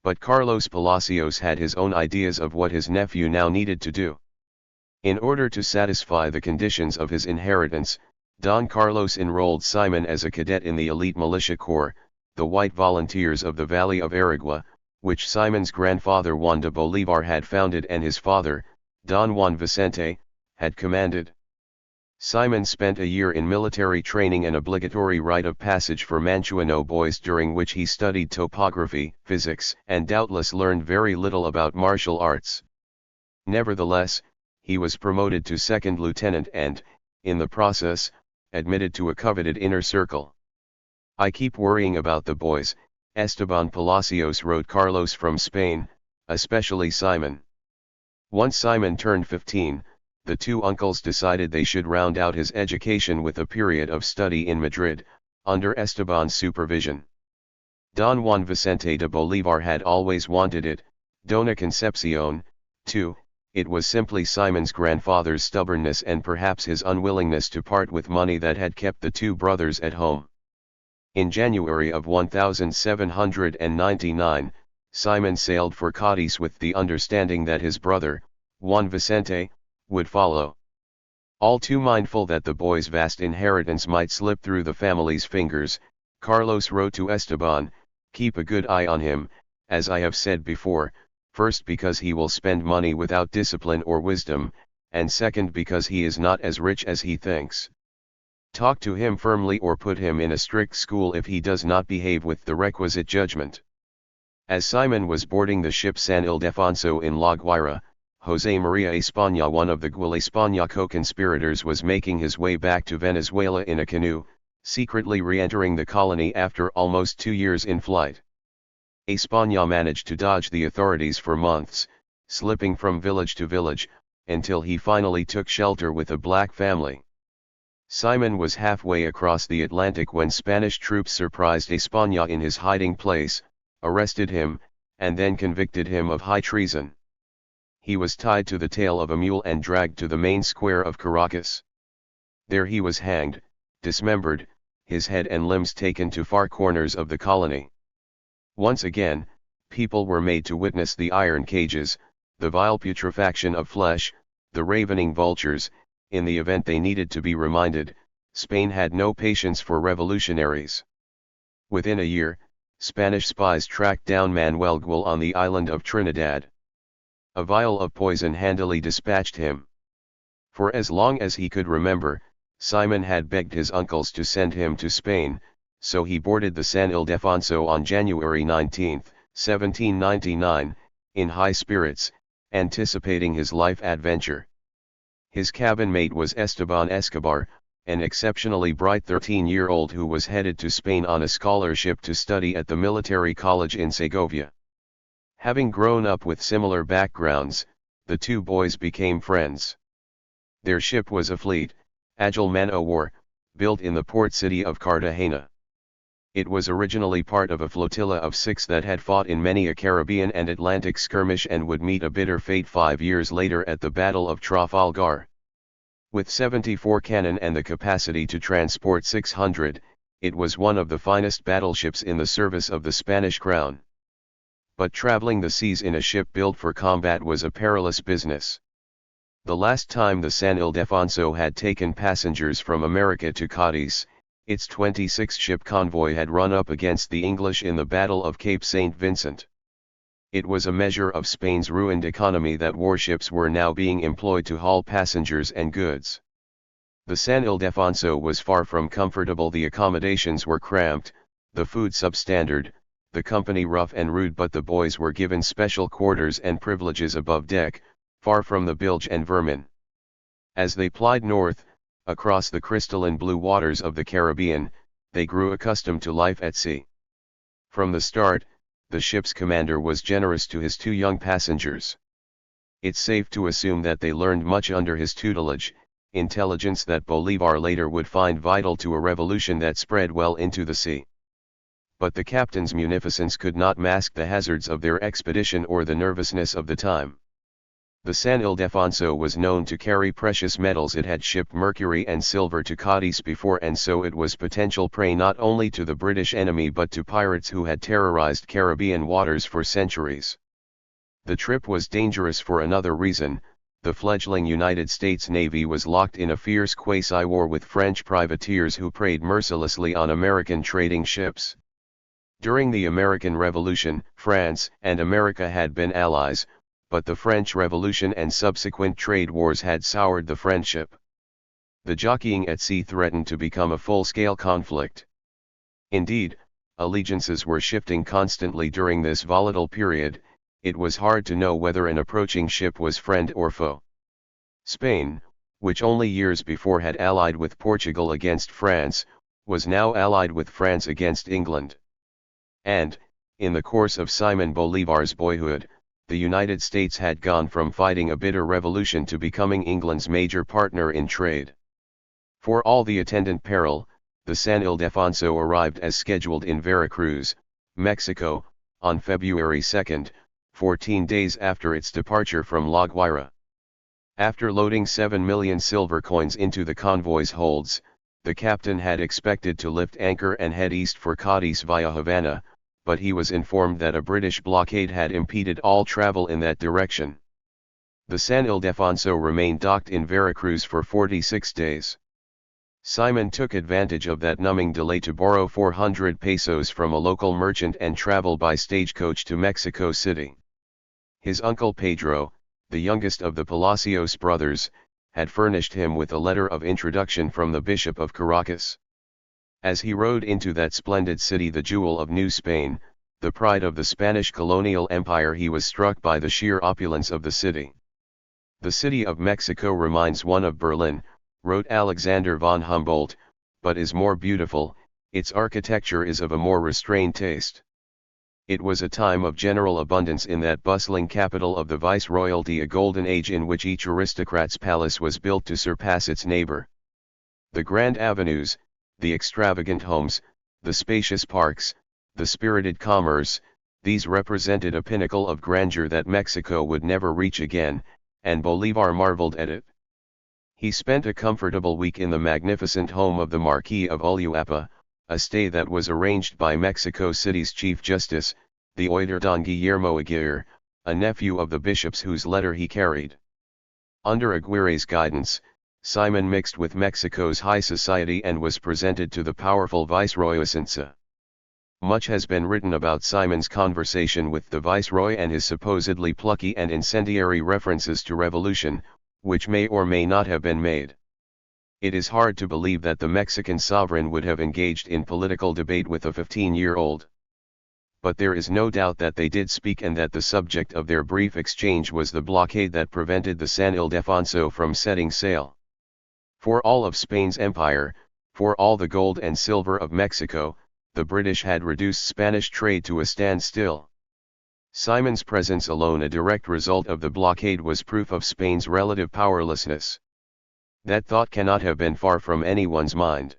But Carlos Palacios had his own ideas of what his nephew now needed to do. In order to satisfy the conditions of his inheritance, Don Carlos enrolled Simon as a cadet in the elite militia corps, the White Volunteers of the Valley of Aragua, which Simon's grandfather Juan de Bolivar had founded and his father, Don Juan Vicente, had commanded. Simon spent a year in military training, an obligatory rite of passage for Manchuano boys, during which he studied topography, physics, and doubtless learned very little about martial arts. Nevertheless, he was promoted to second lieutenant and, in the process, admitted to a coveted inner circle. "I keep worrying about the boys," Esteban Palacios wrote Carlos from Spain, "especially Simon." Once Simon turned 15, the two uncles decided they should round out his education with a period of study in Madrid, under Esteban's supervision. Don Juan Vicente de Bolivar had always wanted it, Dona Concepcion, too. It was simply Simon's grandfather's stubbornness and perhaps his unwillingness to part with money that had kept the two brothers at home. In January of 1799, Simon sailed for Cadiz with the understanding that his brother, Juan Vicente, would follow. All too mindful that the boy's vast inheritance might slip through the family's fingers, Carlos wrote to Esteban, "Keep a good eye on him, as I have said before, first because he will spend money without discipline or wisdom, and second because he is not as rich as he thinks. Talk to him firmly or put him in a strict school if he does not behave with the requisite judgment." As Simon was boarding the ship San Ildefonso in La Guaira, José María España, one of the España co-conspirators, was making his way back to Venezuela in a canoe, secretly re-entering the colony after almost 2 years in flight. España managed to dodge the authorities for months, slipping from village to village, until he finally took shelter with a black family. Simon was halfway across the Atlantic when Spanish troops surprised España in his hiding place, arrested him, and then convicted him of high treason. He was tied to the tail of a mule and dragged to the main square of Caracas. There he was hanged, dismembered, his head and limbs taken to far corners of the colony. Once again, people were made to witness the iron cages, the vile putrefaction of flesh, the ravening vultures. In the event they needed to be reminded, Spain had no patience for revolutionaries. Within a year, Spanish spies tracked down Manuel Güell on the island of Trinidad. A vial of poison handily dispatched him. For as long as he could remember, Simon had begged his uncles to send him to Spain, so he boarded the San Ildefonso on January 19, 1799, in high spirits, anticipating his life adventure. His cabin mate was Esteban Escobar, an exceptionally bright 13-year-old who was headed to Spain on a scholarship to study at the military college in Segovia. Having grown up with similar backgrounds, the two boys became friends. Their ship was a fleet, agile man-o-war, built in the port city of Cartagena. It was originally part of a flotilla of 6 that had fought in many a Caribbean and Atlantic skirmish and would meet a bitter fate 5 years later at the Battle of Trafalgar. With 74 cannon and the capacity to transport 600, it was one of the finest battleships in the service of the Spanish crown. But traveling the seas in a ship built for combat was a perilous business. The last time the San Ildefonso had taken passengers from America to Cadiz, its 26-ship convoy had run up against the English in the Battle of Cape St. Vincent. It was a measure of Spain's ruined economy that warships were now being employed to haul passengers and goods. The San Ildefonso was far from comfortable. The accommodations were cramped, the food substandard, the company rough and rude, but the boys were given special quarters and privileges above deck, far from the bilge and vermin. As they plied north, across the crystalline blue waters of the Caribbean, they grew accustomed to life at sea. From the start, the ship's commander was generous to his 2 young passengers. It's safe to assume that they learned much under his tutelage, intelligence that Bolivar later would find vital to a revolution that spread well into the sea. But the captain's munificence could not mask the hazards of their expedition or the nervousness of the time. The San Ildefonso was known to carry precious metals. It had shipped mercury and silver to Cadiz before, and so it was potential prey not only to the British enemy but to pirates who had terrorized Caribbean waters for centuries. The trip was dangerous for another reason. The fledgling United States Navy was locked in a fierce quasi-war with French privateers who preyed mercilessly on American trading ships. During the American Revolution, France and America had been allies, but the French Revolution and subsequent trade wars had soured the friendship. The jockeying at sea threatened to become a full-scale conflict. Indeed, allegiances were shifting constantly during this volatile period. It was hard to know whether an approaching ship was friend or foe. Spain, which only years before had allied with Portugal against France, was now allied with France against England. And, in the course of Simon Bolivar's boyhood, the United States had gone from fighting a bitter revolution to becoming England's major partner in trade. For all the attendant peril, the San Ildefonso arrived as scheduled in Veracruz, Mexico, on February 2, 14 days after its departure from La Guaira. After loading 7 million silver coins into the convoy's holds, the captain had expected to lift anchor and head east for Cadiz via Havana, but he was informed that a British blockade had impeded all travel in that direction. The San Ildefonso remained docked in Veracruz for 46 days. Simon took advantage of that numbing delay to borrow 400 pesos from a local merchant and travel by stagecoach to Mexico City. His uncle Pedro, the youngest of the Palacios brothers, had furnished him with a letter of introduction from the Bishop of Caracas. As he rode into that splendid city, the jewel of New Spain, the pride of the Spanish colonial empire, he was struck by the sheer opulence of the city. The city of Mexico reminds one of Berlin, wrote Alexander von Humboldt, but is more beautiful, its architecture is of a more restrained taste. It was a time of general abundance in that bustling capital of the viceroyalty, a golden age in which each aristocrat's palace was built to surpass its neighbor. The grand avenues, the extravagant homes, the spacious parks, the spirited commerce, these represented a pinnacle of grandeur that Mexico would never reach again, and Bolivar marveled at it. He spent a comfortable week in the magnificent home of the Marquis of Uluapa, a stay that was arranged by Mexico City's Chief Justice, the Oidor Don Guillermo Aguirre, a nephew of the bishops whose letter he carried. Under Aguirre's guidance, Simon mixed with Mexico's high society and was presented to the powerful Viceroy Asensa. Much has been written about Simon's conversation with the Viceroy and his supposedly plucky and incendiary references to revolution, which may or may not have been made. It is hard to believe that the Mexican sovereign would have engaged in political debate with a 15-year-old. But there is no doubt that they did speak, and that the subject of their brief exchange was the blockade that prevented the San Ildefonso from setting sail. For all of Spain's empire, for all the gold and silver of Mexico, the British had reduced Spanish trade to a standstill. Simon's presence alone, a direct result of the blockade, was proof of Spain's relative powerlessness. That thought cannot have been far from anyone's mind.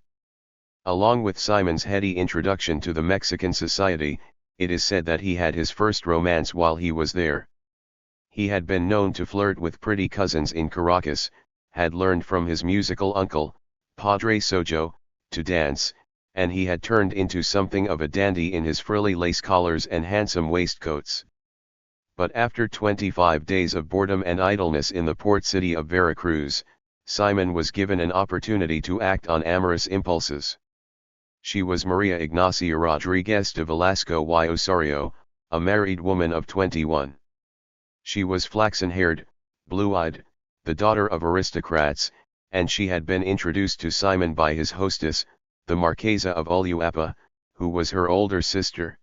Along with Simon's heady introduction to the Mexican society, it is said that he had his first romance while he was there. He had been known to flirt with pretty cousins in Caracas, had learned from his musical uncle, Padre Sojo, to dance, and he had turned into something of a dandy in his frilly lace collars and handsome waistcoats. But after 25 days of boredom and idleness in the port city of Veracruz, Simon was given an opportunity to act on amorous impulses. She was Maria Ignacia Rodriguez de Velasco y Osorio, a married woman of 21. She was flaxen-haired, blue-eyed, the daughter of aristocrats, and she had been introduced to Simon by his hostess, the Marquesa of Uluapa, who was her older sister.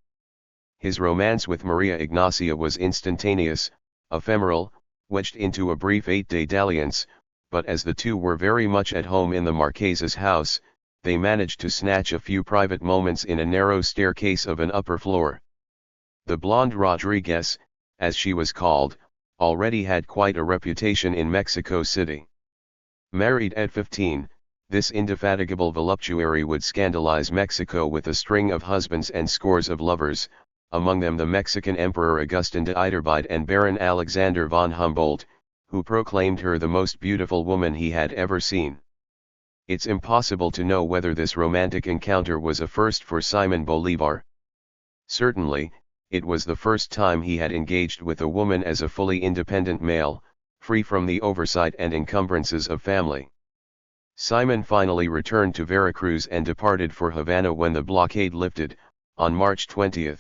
His romance with Maria Ignacia was instantaneous, ephemeral, wedged into a brief 8-day dalliance, but as the two were very much at home in the Marquesa's house, they managed to snatch a few private moments in a narrow staircase of an upper floor. The blonde Rodriguez, as she was called, already had quite a reputation in Mexico City. Married at 15, this indefatigable voluptuary would scandalize Mexico with a string of husbands and scores of lovers, among them the Mexican Emperor Agustin de Iturbide and Baron Alexander von Humboldt, who proclaimed her the most beautiful woman he had ever seen. It's impossible to know whether this romantic encounter was a first for Simon Bolivar. Certainly, it was the first time he had engaged with a woman as a fully independent male, free from the oversight and encumbrances of family. Simon finally returned to Veracruz and departed for Havana when the blockade lifted, on March 20.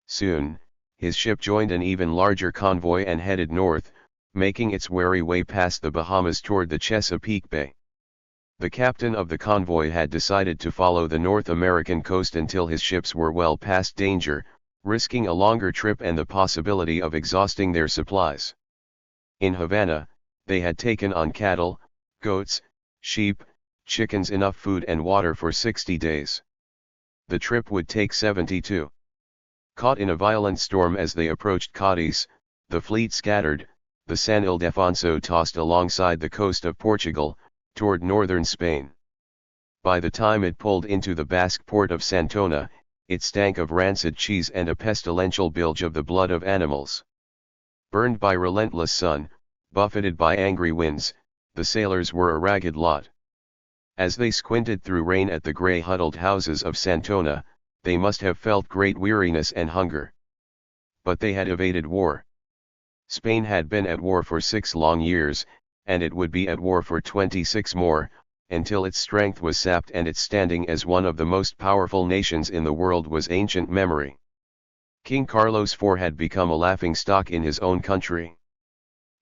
Soon, his ship joined an even larger convoy and headed north, making its weary way past the Bahamas toward the Chesapeake Bay. The captain of the convoy had decided to follow the North American coast until his ships were well past danger, risking a longer trip and the possibility of exhausting their supplies. In Havana, they had taken on cattle, goats, sheep, chickens, enough food and water for 60 days. The trip would take 72. Caught in a violent storm as they approached Cadiz, the fleet scattered, the San Ildefonso tossed alongside the coast of Portugal, toward northern Spain. By the time it pulled into the Basque port of Santona, it stank of rancid cheese and a pestilential bilge of the blood of animals. Burned by relentless sun, buffeted by angry winds, the sailors were a ragged lot. As they squinted through rain at the grey huddled houses of Santona, they must have felt great weariness and hunger. But they had evaded war. Spain had been at war for 6 long years, and it would be at war for 26 more, until its strength was sapped and its standing as one of the most powerful nations in the world was ancient memory. King Carlos IV had become a laughingstock in his own country.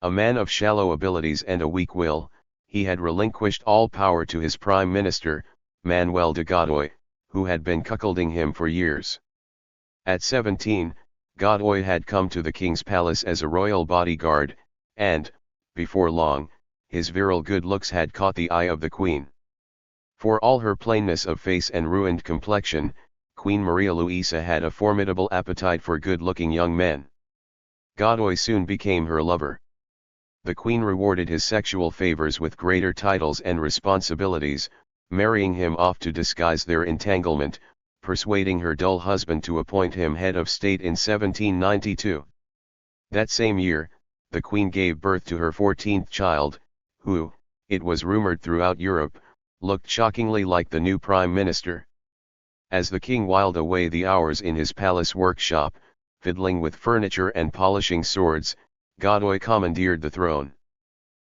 A man of shallow abilities and a weak will, he had relinquished all power to his prime minister, Manuel de Godoy, who had been cuckolding him for years. At 17, Godoy had come to the king's palace as a royal bodyguard, and, before long, his virile good looks had caught the eye of the queen. For all her plainness of face and ruined complexion, Queen Maria Luisa had a formidable appetite for good-looking young men. Godoy soon became her lover. The queen rewarded his sexual favors with greater titles and responsibilities, marrying him off to disguise their entanglement, persuading her dull husband to appoint him head of state in 1792. That same year, the queen gave birth to her 14th child, who, it was rumored throughout Europe, looked shockingly like the new prime minister. As the king whiled away the hours in his palace workshop, fiddling with furniture and polishing swords, Godoy commandeered the throne.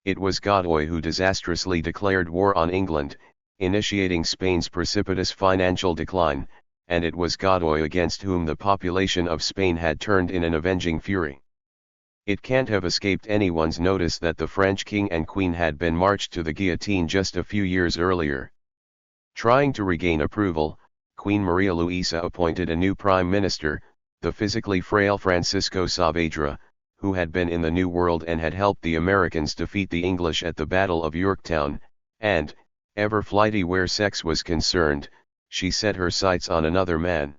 It was Godoy who disastrously declared war on England, initiating Spain's precipitous financial decline, and it was Godoy against whom the population of Spain had turned in an avenging fury. It can't have escaped anyone's notice that the French king and queen had been marched to the guillotine just a few years earlier. Trying to regain approval, Queen Maria Luisa appointed a new prime minister, the physically frail Francisco Saavedra, who had been in the New World and had helped the Americans defeat the English at the Battle of Yorktown, and, ever flighty where sex was concerned, she set her sights on another man.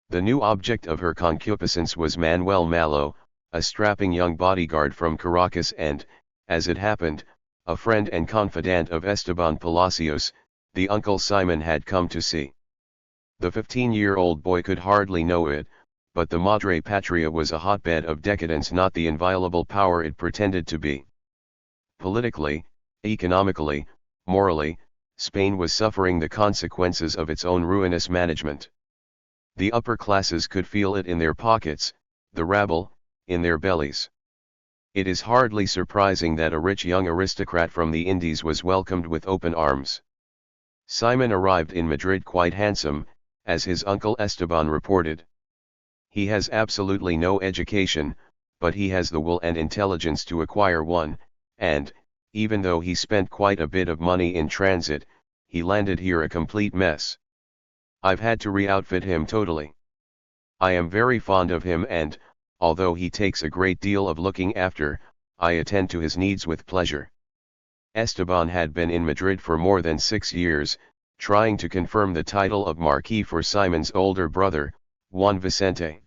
The new object of her concupiscence was Manuel Malo, a strapping young bodyguard from Caracas and, as it happened, a friend and confidant of Esteban Palacios, the uncle Simon had come to see. The 15-year-old boy could hardly know it, but the Madre Patria was a hotbed of decadence, not the inviolable power it pretended to be. Politically, economically, morally, Spain was suffering the consequences of its own ruinous management. The upper classes could feel it in their pockets, the rabble, in their bellies. It is hardly surprising that a rich young aristocrat from the Indies was welcomed with open arms. Simon arrived in Madrid quite handsome, as his uncle Esteban reported. He has absolutely no education, but he has the will and intelligence to acquire one, and, even though he spent quite a bit of money in transit, he landed here a complete mess. I've had to re-outfit him totally. I am very fond of him and, although he takes a great deal of looking after, I attend to his needs with pleasure. Esteban had been in Madrid for more than 6 years, trying to confirm the title of Marquis for Simon's older brother, Juan Vicente.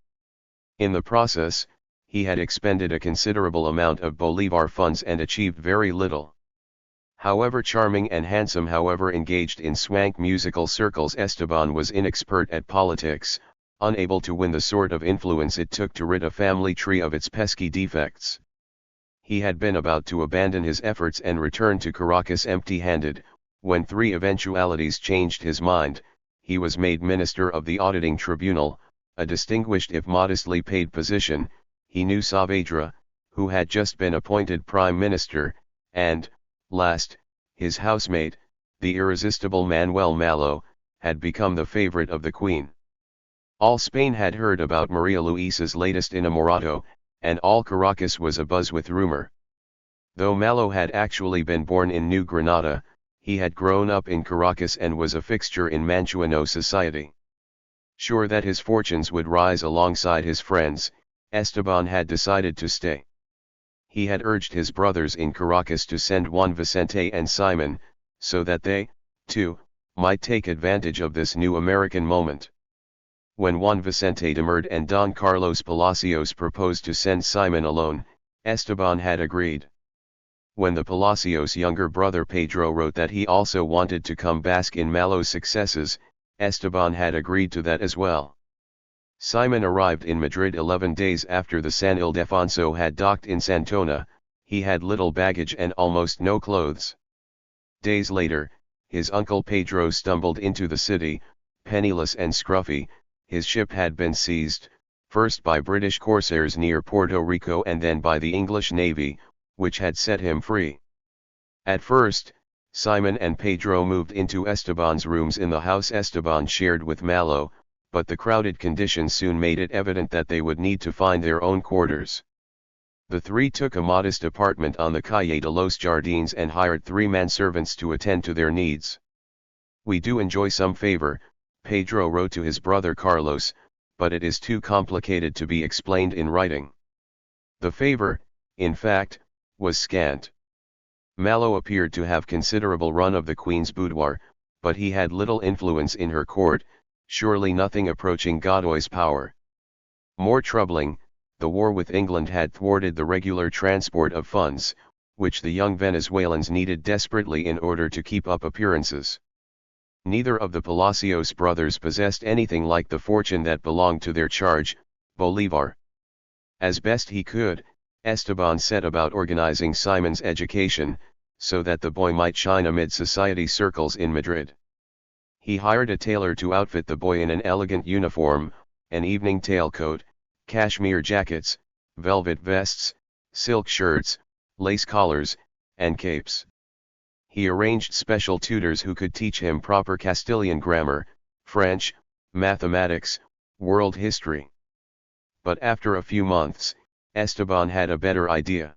In the process, he had expended a considerable amount of Bolivar funds and achieved very little. However charming and handsome, however engaged in swank musical circles, Esteban was inexpert at politics, unable to win the sort of influence it took to rid a family tree of its pesky defects. He had been about to abandon his efforts and return to Caracas empty-handed, when 3 eventualities changed his mind. He was made minister of the auditing tribunal, a distinguished if modestly paid position. He knew Saavedra, who had just been appointed prime minister, and, last, his housemate, the irresistible Manuel Malo, had become the favorite of the queen. All Spain had heard about Maria Luisa's latest inamorato, and all Caracas was abuzz with rumor. Though Malo had actually been born in New Granada, he had grown up in Caracas and was a fixture in Manchuano society. Sure that his fortunes would rise alongside his friends, Esteban had decided to stay. He had urged his brothers in Caracas to send Juan Vicente and Simon, so that they, too, might take advantage of this new American moment. When Juan Vicente demurred and Don Carlos Palacios proposed to send Simon alone, Esteban had agreed. When the Palacios' younger brother Pedro wrote that he also wanted to come bask in Malo's successes, Esteban had agreed to that as well. Simon arrived in Madrid 11 days after the San Ildefonso had docked in Santona. He had little baggage and almost no clothes. Days later, his uncle Pedro stumbled into the city, penniless and scruffy. His ship had been seized, first by British corsairs near Puerto Rico and then by the English Navy, which had set him free. At first, Simon and Pedro moved into Esteban's rooms in the house Esteban shared with Malo, but the crowded conditions soon made it evident that they would need to find their own quarters. The 3 took a modest apartment on the Calle de los Jardines and hired 3 manservants to attend to their needs. "We do enjoy some favor," Pedro wrote to his brother Carlos, "but it is too complicated to be explained in writing." The favor, in fact, was scant. Malo appeared to have considerable run of the Queen's boudoir, but he had little influence in her court, surely nothing approaching Godoy's power. More troubling, the war with England had thwarted the regular transport of funds, which the young Venezuelans needed desperately in order to keep up appearances. Neither of the Palacios brothers possessed anything like the fortune that belonged to their charge, Bolivar. As best he could, Esteban set about organizing Simon's education, so that the boy might shine amid society circles in Madrid. He hired a tailor to outfit the boy in an elegant uniform, an evening tailcoat, cashmere jackets, velvet vests, silk shirts, lace collars, and capes. He arranged special tutors who could teach him proper Castilian grammar, French, mathematics, world history. But after a few months, Esteban had a better idea.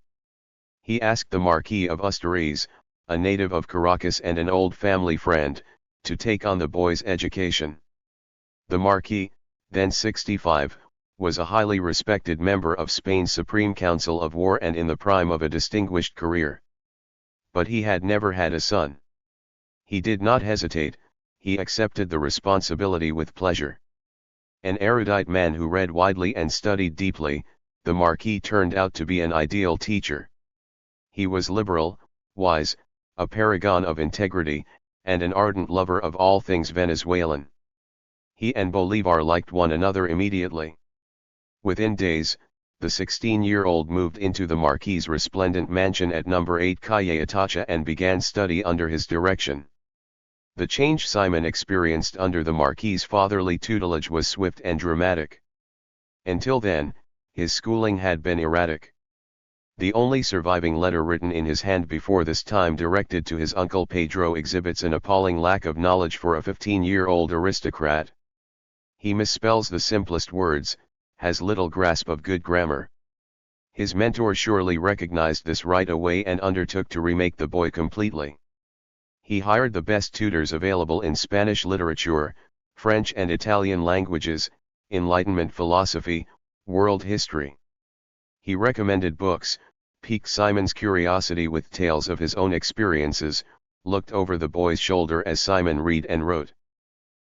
He asked the Marquis of Ustariz, a native of Caracas and an old family friend, to take on the boy's education. The Marquis, then 65, was a highly respected member of Spain's Supreme Council of War and in the prime of a distinguished career. But he had never had a son. He did not hesitate, he accepted the responsibility with pleasure. An erudite man who read widely and studied deeply, the Marquis turned out to be an ideal teacher. He was liberal, wise, a paragon of integrity, and an ardent lover of all things Venezuelan. He and Bolivar liked one another immediately. Within days, the 16-year-old moved into the Marquis's resplendent mansion at No. 8 Calle Atacha and began study under his direction. The change Simon experienced under the Marquis's fatherly tutelage was swift and dramatic. Until then, his schooling had been erratic. The only surviving letter written in his hand before this time directed to his uncle Pedro exhibits an appalling lack of knowledge for a 15-year-old aristocrat. He misspells the simplest words, has little grasp of good grammar. His mentor surely recognized this right away and undertook to remake the boy completely. He hired the best tutors available in Spanish literature, French and Italian languages, Enlightenment philosophy, world history. He recommended books, piqued Simon's curiosity with tales of his own experiences, looked over the boy's shoulder as Simon read and wrote.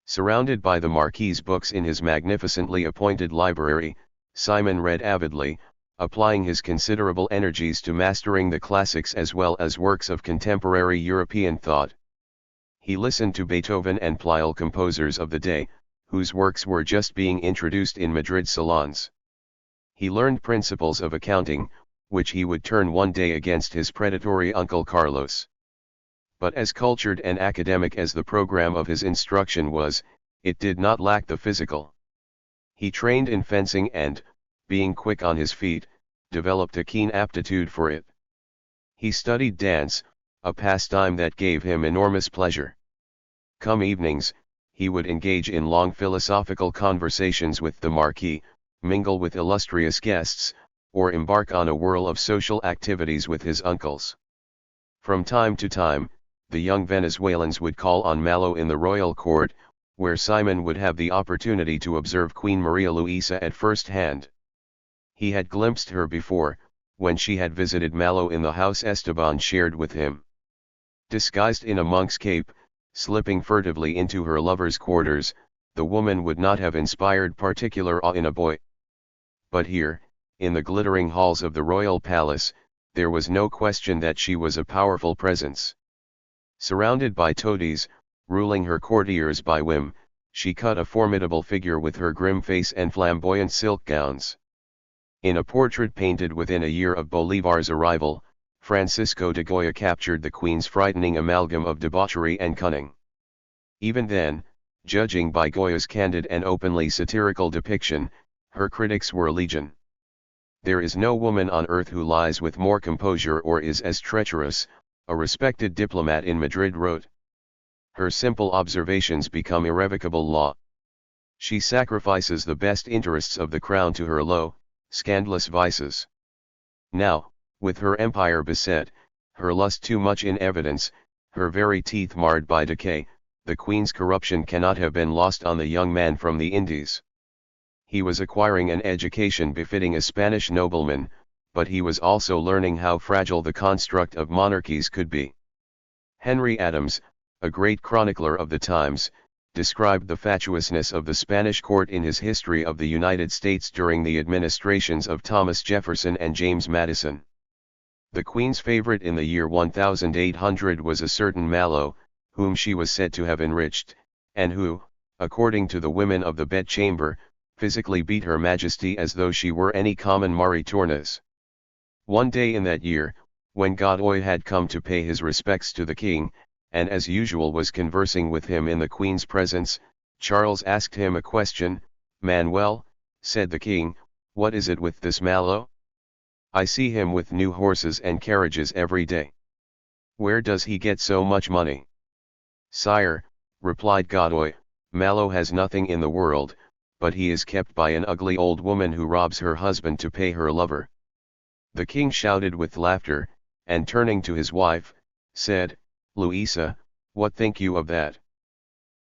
Surrounded by the Marquis's books in his magnificently appointed library, Simon read avidly, applying his considerable energies to mastering the classics as well as works of contemporary European thought. He listened to Beethoven and Pleyel, composers of the day, whose works were just being introduced in Madrid salons. He learned principles of accounting, which he would turn one day against his predatory uncle Carlos. But as cultured and academic as the program of his instruction was, it did not lack the physical. He trained in fencing and, being quick on his feet, developed a keen aptitude for it. He studied dance, a pastime that gave him enormous pleasure. Come evenings, he would engage in long philosophical conversations with the Marquis, mingle with illustrious guests, or embark on a whirl of social activities with his uncles. From time to time, the young Venezuelans would call on Malo in the royal court, where Simon would have the opportunity to observe Queen Maria Luisa at first hand. He had glimpsed her before, when she had visited Malo in the house Esteban shared with him. Disguised in a monk's cape, slipping furtively into her lover's quarters, the woman would not have inspired particular awe in a boy. But here, in the glittering halls of the royal palace, there was no question that she was a powerful presence. Surrounded by toadies, ruling her courtiers by whim, she cut a formidable figure with her grim face and flamboyant silk gowns. In a portrait painted within a year of Bolivar's arrival, Francisco de Goya captured the queen's frightening amalgam of debauchery and cunning. Even then, judging by Goya's candid and openly satirical depiction, her critics were legion. There is no woman on earth who lies with more composure or is as treacherous, a respected diplomat in Madrid wrote. Her simple observations become irrevocable law. She sacrifices the best interests of the crown to her low, scandalous vices. Now, with her empire beset, her lust too much in evidence, her very teeth marred by decay, the queen's corruption cannot have been lost on the young man from the Indies. He was acquiring an education befitting a Spanish nobleman, but he was also learning how fragile the construct of monarchies could be. Henry Adams, a great chronicler of the times, described the fatuousness of the Spanish court in his History of the United States during the administrations of Thomas Jefferson and James Madison. The Queen's favorite in the year 1800 was a certain Mallow, whom she was said to have enriched, and who, according to the women of the bedchamber, physically beat Her Majesty as though she were any common Marie Tournes. One day in that year, when Godoy had come to pay his respects to the king, and as usual was conversing with him in the Queen's presence, Charles asked him a question. "Manuel," said the king, "what is it with this Mallow? I see him with new horses and carriages every day. Where does he get so much money?" "Sire," replied Godoy, "Mallow has nothing in the world, but he is kept by an ugly old woman who robs her husband to pay her lover." The king shouted with laughter, and turning to his wife, said, "Louisa, what think you of that?"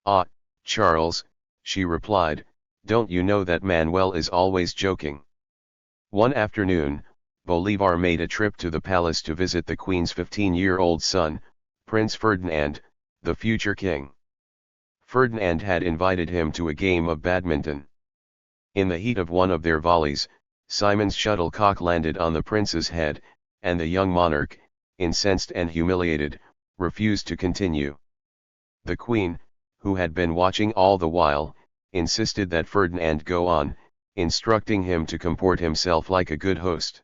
"Ah, Charles," she replied, "don't you know that Manuel is always joking?" One afternoon, Bolivar made a trip to the palace to visit the Queen's 15-year-old son, Prince Ferdinand, the future king. Ferdinand had invited him to a game of badminton. In the heat of one of their volleys, Simon's shuttlecock landed on the prince's head, and the young monarch, incensed and humiliated, refused to continue. The Queen, who had been watching all the while, insisted that Ferdinand go on, instructing him to comport himself like a good host.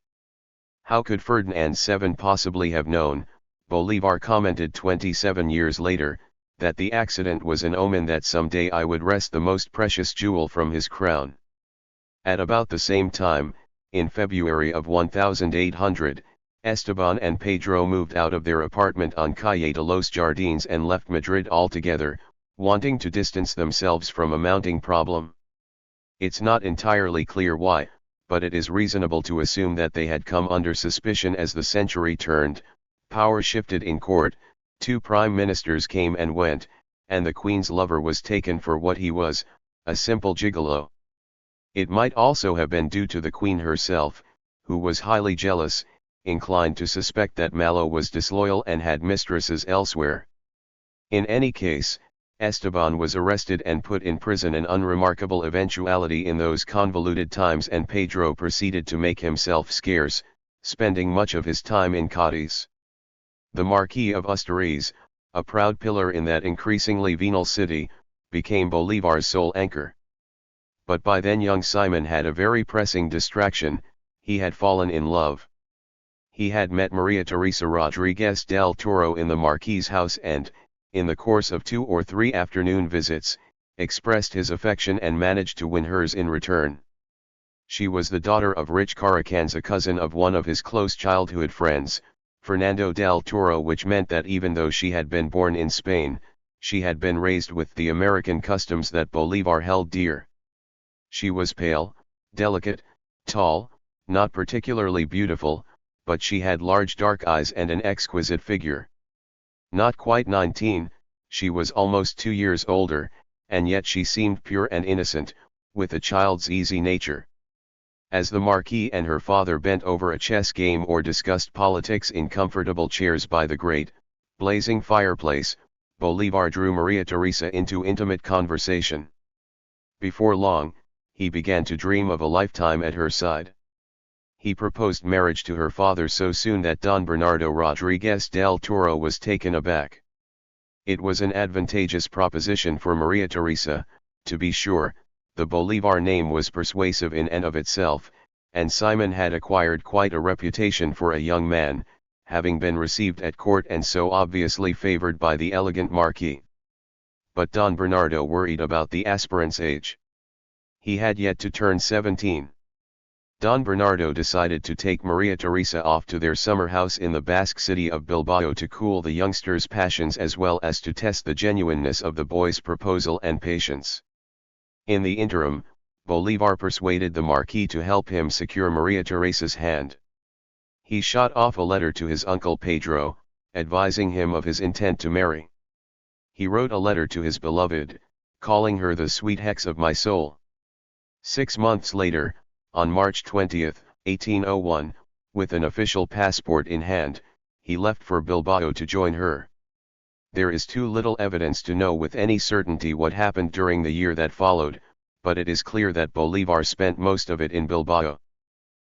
"How could Ferdinand VII possibly have known," Bolivar commented 27 years later, "that the accident was an omen that some day I would wrest the most precious jewel from his crown?" At about the same time, in February of 1800, Esteban and Pedro moved out of their apartment on Calle de los Jardines and left Madrid altogether, wanting to distance themselves from a mounting problem. It's not entirely clear why, but it is reasonable to assume that they had come under suspicion as the century turned, power shifted in court, two prime ministers came and went, and the Queen's lover was taken for what he was, a simple gigolo. It might also have been due to the Queen herself, who was highly jealous, inclined to suspect that Mallow was disloyal and had mistresses elsewhere. In any case, Esteban was arrested and put in prison, an unremarkable eventuality in those convoluted times, and Pedro proceeded to make himself scarce, spending much of his time in Cadiz. The Marquis of Ustariz, a proud pillar in that increasingly venal city, became Bolivar's sole anchor. But by then young Simon had a very pressing distraction. He had fallen in love. He had met Maria Teresa Rodriguez del Toro in the Marquis's house and, in the course of 2 or 3 afternoon visits, expressed his affection and managed to win hers in return. She was the daughter of rich Caracans, a cousin of one of his close childhood friends, Fernando del Toro, which meant that even though she had been born in Spain, she had been raised with the American customs that Bolivar held dear. She was pale, delicate, tall, not particularly beautiful, but she had large dark eyes and an exquisite figure. Not quite 19, she was almost 2 years older, and yet she seemed pure and innocent, with a child's easy nature. As the Marquis and her father bent over a chess game or discussed politics in comfortable chairs by the great, blazing fireplace, Bolivar drew Maria Teresa into intimate conversation. Before long, he began to dream of a lifetime at her side. He proposed marriage to her father so soon that Don Bernardo Rodriguez del Toro was taken aback. It was an advantageous proposition for Maria Teresa, to be sure. The Bolivar name was persuasive in and of itself, and Simon had acquired quite a reputation for a young man, having been received at court and so obviously favored by the elegant Marquis. But Don Bernardo worried about the aspirant's age. He had yet to turn 17. Don Bernardo decided to take Maria Teresa off to their summer house in the Basque city of Bilbao to cool the youngster's passions as well as to test the genuineness of the boy's proposal and patience. In the interim, Bolivar persuaded the Marquis to help him secure Maria Teresa's hand. He shot off a letter to his uncle Pedro, advising him of his intent to marry. He wrote a letter to his beloved, calling her the sweet hex of my soul. 6 months later, on March 20, 1801, With an official passport in hand, he left for Bilbao to join her. There is too little evidence to know with any certainty what happened during the year that followed, but it is clear that Bolivar spent most of it in Bilbao.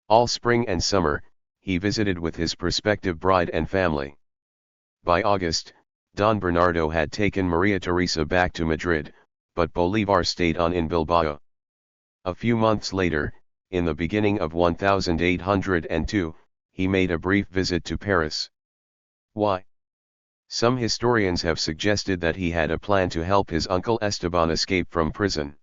All spring and summer, he visited with his prospective bride and family. By August, Don Bernardo had taken Maria Teresa back to Madrid, but Bolivar stayed on in Bilbao. A few months later, in the beginning of 1802, he made a brief visit to Paris. Why? Some historians have suggested that he had a plan to help his uncle Esteban escape from prison.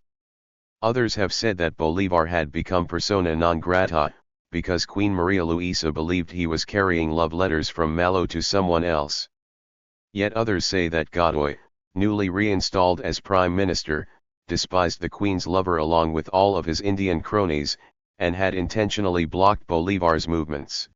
Others have said that Bolivar had become persona non grata, because Queen Maria Luisa believed he was carrying love letters from Malo to someone else. Yet others say that Godoy, newly reinstalled as prime minister, despised the Queen's lover along with all of his Indian cronies, and had intentionally blocked Bolivar's movements.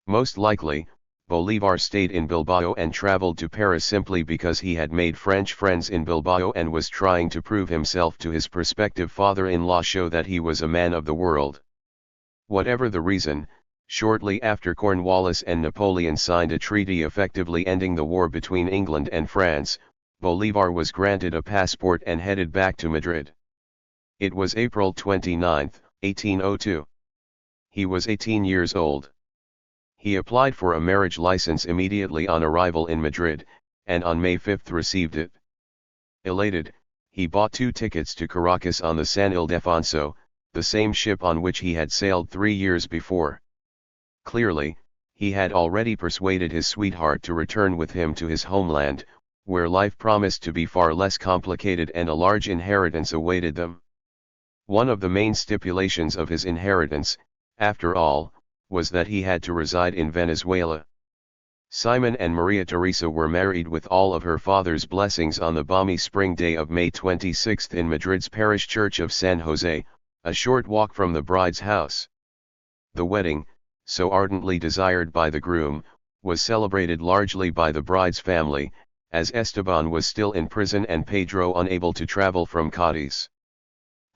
Most likely, Bolivar stayed in Bilbao and traveled to Paris simply because he had made French friends in Bilbao and was trying to prove himself to his prospective father-in-law, show that he was a man of the world. Whatever the reason, shortly after Cornwallis and Napoleon signed a treaty effectively ending the war between England and France, Bolivar was granted a passport and headed back to Madrid. It was April 29, 1802. He was 18 years old. He applied for a marriage license immediately on arrival in Madrid, and on May 5 received it. Elated, he bought 2 tickets to Caracas on the San Ildefonso, the same ship on which he had sailed 3 years before. Clearly, he had already persuaded his sweetheart to return with him to his homeland, where life promised to be far less complicated and a large inheritance awaited them. One of the main stipulations of his inheritance, after all, was that he had to reside in Venezuela. Simon and Maria Teresa were married with all of her father's blessings on the balmy spring day of May 26 in Madrid's parish church of San Jose, a short walk from the bride's house. The wedding, so ardently desired by the groom, was celebrated largely by the bride's family, as Esteban was still in prison and Pedro unable to travel from Cádiz.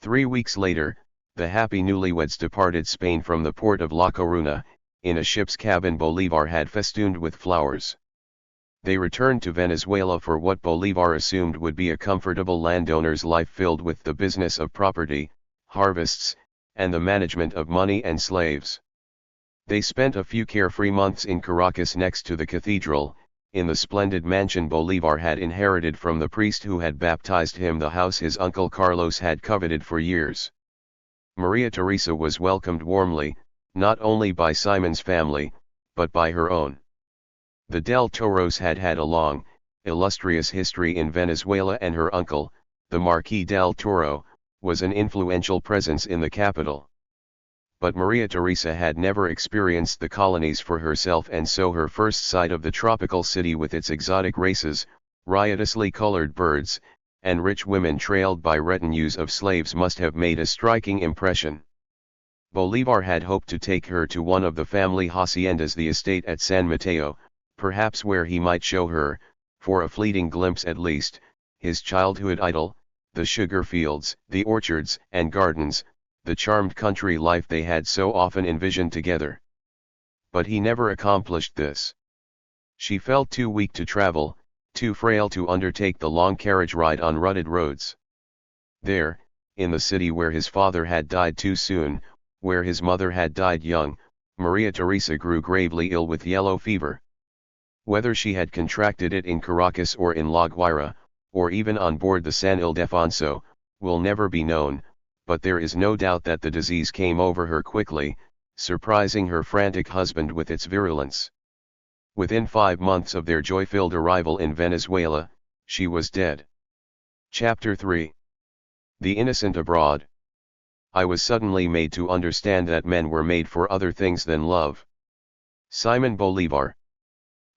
3 weeks later, the happy newlyweds departed Spain from the port of La Coruna, in a ship's cabin Bolivar had festooned with flowers. They returned to Venezuela for what Bolivar assumed would be a comfortable landowner's life filled with the business of property, harvests, and the management of money and slaves. They spent a few carefree months in Caracas next to the cathedral, in the splendid mansion Bolivar had inherited from the priest who had baptized him, the house his uncle Carlos had coveted for years. Maria Teresa was welcomed warmly, not only by Simon's family, but by her own. The Del Toros had had a long, illustrious history in Venezuela, and her uncle, the Marquis del Toro, was an influential presence in the capital. But Maria Teresa had never experienced the colonies for herself, and so her first sight of the tropical city with its exotic races, riotously colored birds, and rich women trailed by retinues of slaves must have made a striking impression. Bolivar had hoped to take her to one of the family haciendas, the estate at San Mateo, perhaps where he might show her, for a fleeting glimpse at least, his childhood idyll, the sugar fields, the orchards and gardens, the charmed country life they had so often envisioned together. But he never accomplished this. She felt too weak to travel, too frail to undertake the long carriage ride on rutted roads. There, in the city where his father had died too soon, where his mother had died young, Maria Teresa grew gravely ill with yellow fever. Whether she had contracted it in Caracas or in La Guaira, or even on board the San Ildefonso, will never be known, but there is no doubt that the disease came over her quickly, surprising her frantic husband with its virulence. Within 5 months of their joy-filled arrival in Venezuela, she was dead. Chapter 3. The Innocent Abroad. I was suddenly made to understand that men were made for other things than love. Simon Bolivar.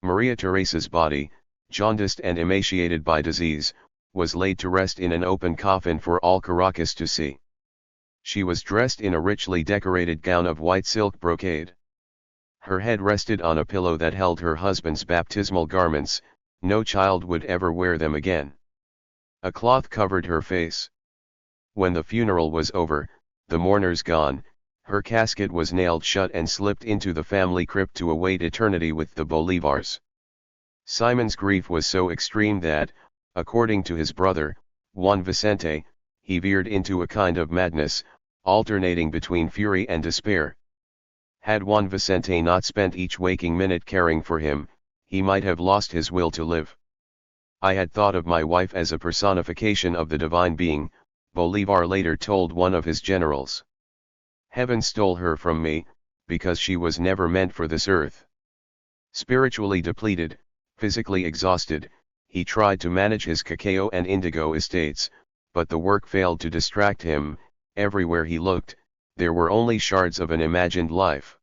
Maria Teresa's body, jaundiced and emaciated by disease, was laid to rest in an open coffin for all Caracas to see. She was dressed in a richly decorated gown of white silk brocade. Her head rested on a pillow that held her husband's baptismal garments. No child would ever wear them again. A cloth covered her face. When the funeral was over, the mourners gone, Her casket was nailed shut and slipped into the family crypt to await eternity with the Bolivars. Simon's grief was so extreme that, according to his brother, Juan Vicente, he veered into a kind of madness, alternating between fury and despair. Had Juan Vicente not spent each waking minute caring for him, he might have lost his will to live. I had thought of my wife as a personification of the divine being, Bolivar later told one of his generals. Heaven stole her from me, because she was never meant for this earth. Spiritually depleted, physically exhausted, he tried to manage his cacao and indigo estates, but the work failed to distract him. Everywhere he looked, there were only shards of an imagined life.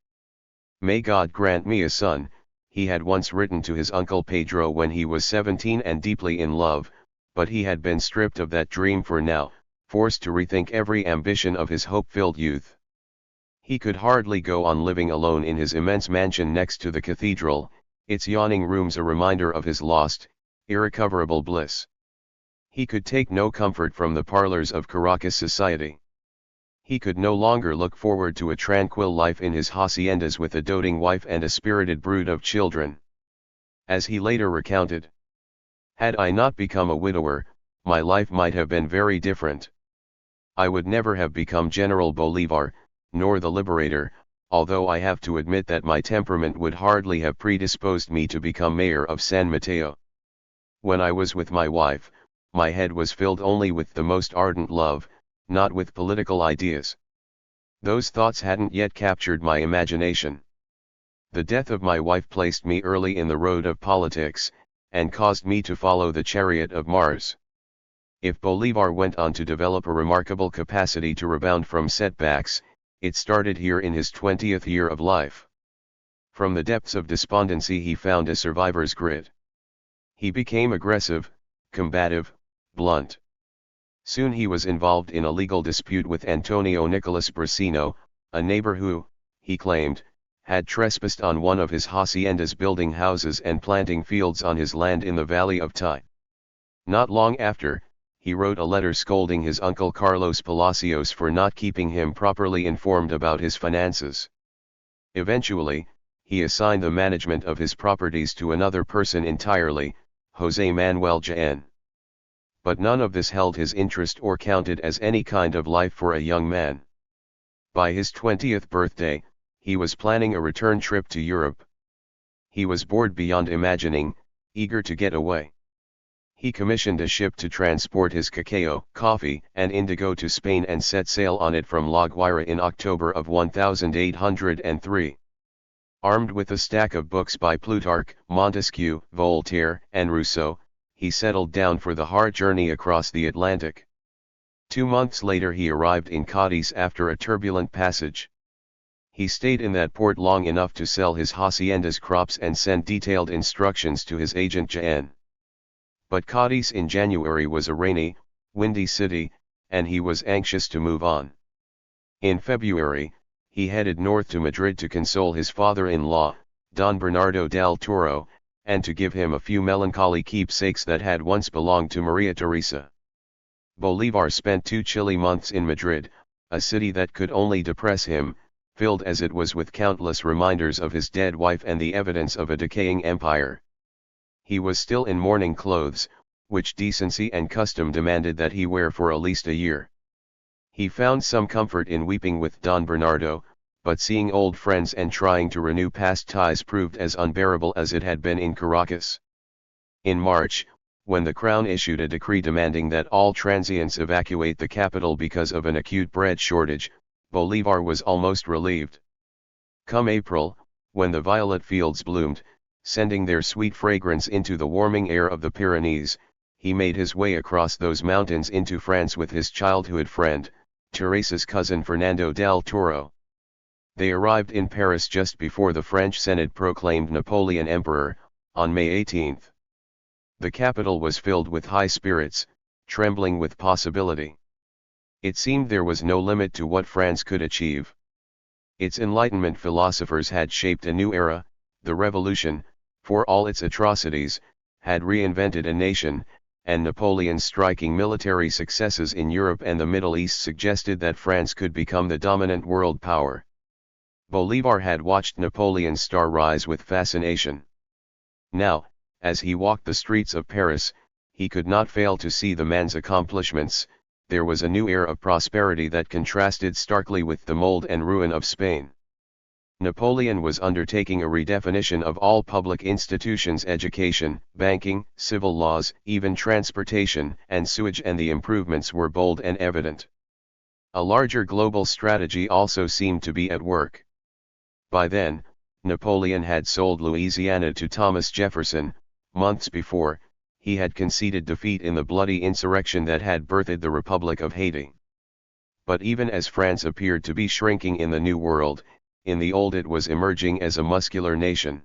May God grant me a son, he had once written to his uncle Pedro when he was 17 and deeply in love, but he had been stripped of that dream for now, forced to rethink every ambition of his hope-filled youth. He could hardly go on living alone in his immense mansion next to the cathedral, its yawning rooms a reminder of his lost, irrecoverable bliss. He could take no comfort from the parlors of Caracas society. He could no longer look forward to a tranquil life in his haciendas with a doting wife and a spirited brood of children. As he later recounted, "Had I not become a widower, my life might have been very different. I would never have become General Bolivar, nor the Liberator, although I have to admit that my temperament would hardly have predisposed me to become mayor of San Mateo. When I was with my wife, my head was filled only with the most ardent love, not with political ideas. Those thoughts hadn't yet captured my imagination. The death of my wife placed me early in the road of politics, and caused me to follow the chariot of Mars." If Bolivar went on to develop a remarkable capacity to rebound from setbacks, it started here in his 20th year of life. From the depths of despondency he found a survivor's grit. He became aggressive, combative, blunt. Soon he was involved in a legal dispute with Antonio Nicolas Brasino, a neighbor who, he claimed, had trespassed on one of his haciendas, building houses and planting fields on his land in the valley of Tai. Not long after, he wrote a letter scolding his uncle Carlos Palacios for not keeping him properly informed about his finances. Eventually, he assigned the management of his properties to another person entirely, José Manuel Jaén. But none of this held his interest or counted as any kind of life for a young man. By his 20th birthday, he was planning a return trip to Europe. He was bored beyond imagining, eager to get away. He commissioned a ship to transport his cacao, coffee, and indigo to Spain and set sail on it from La Guaira in October of 1803. Armed with a stack of books by Plutarch, Montesquieu, Voltaire, and Rousseau, he settled down for the hard journey across the Atlantic. 2 months later he arrived in Cadiz after a turbulent passage. He stayed in that port long enough to sell his hacienda's crops and send detailed instructions to his agent Jaén. But Cadiz in January was a rainy, windy city, and he was anxious to move on. In February, he headed north to Madrid to console his father-in-law, Don Bernardo del Toro, and to give him a few melancholy keepsakes that had once belonged to Maria Teresa. Bolivar spent 2 chilly months in Madrid, a city that could only depress him, filled as it was with countless reminders of his dead wife and the evidence of a decaying empire. He was still in mourning clothes, which decency and custom demanded that he wear for at least a year. He found some comfort in weeping with Don Bernardo, but seeing old friends and trying to renew past ties proved as unbearable as it had been in Caracas. In March, when the Crown issued a decree demanding that all transients evacuate the capital because of an acute bread shortage, Bolivar was almost relieved. Come April, when the violet fields bloomed, sending their sweet fragrance into the warming air of the Pyrenees, he made his way across those mountains into France with his childhood friend, Teresa's cousin Fernando del Toro. They arrived in Paris just before the French Senate proclaimed Napoleon emperor, on May 18. The capital was filled with high spirits, trembling with possibility. It seemed there was no limit to what France could achieve. Its Enlightenment philosophers had shaped a new era. The revolution, for all its atrocities, had reinvented a nation, and Napoleon's striking military successes in Europe and the Middle East suggested that France could become the dominant world power. Bolivar had watched Napoleon's star rise with fascination. Now, as he walked the streets of Paris, he could not fail to see the man's accomplishments. There was a new air of prosperity that contrasted starkly with the mold and ruin of Spain. Napoleon was undertaking a redefinition of all public institutions: education, banking, civil laws, even transportation and sewage, and the improvements were bold and evident. A larger global strategy also seemed to be at work. By then, Napoleon had sold Louisiana to Thomas Jefferson. Months before, he had conceded defeat in the bloody insurrection that had birthed the Republic of Haiti. But even as France appeared to be shrinking in the New World, in the Old it was emerging as a muscular nation.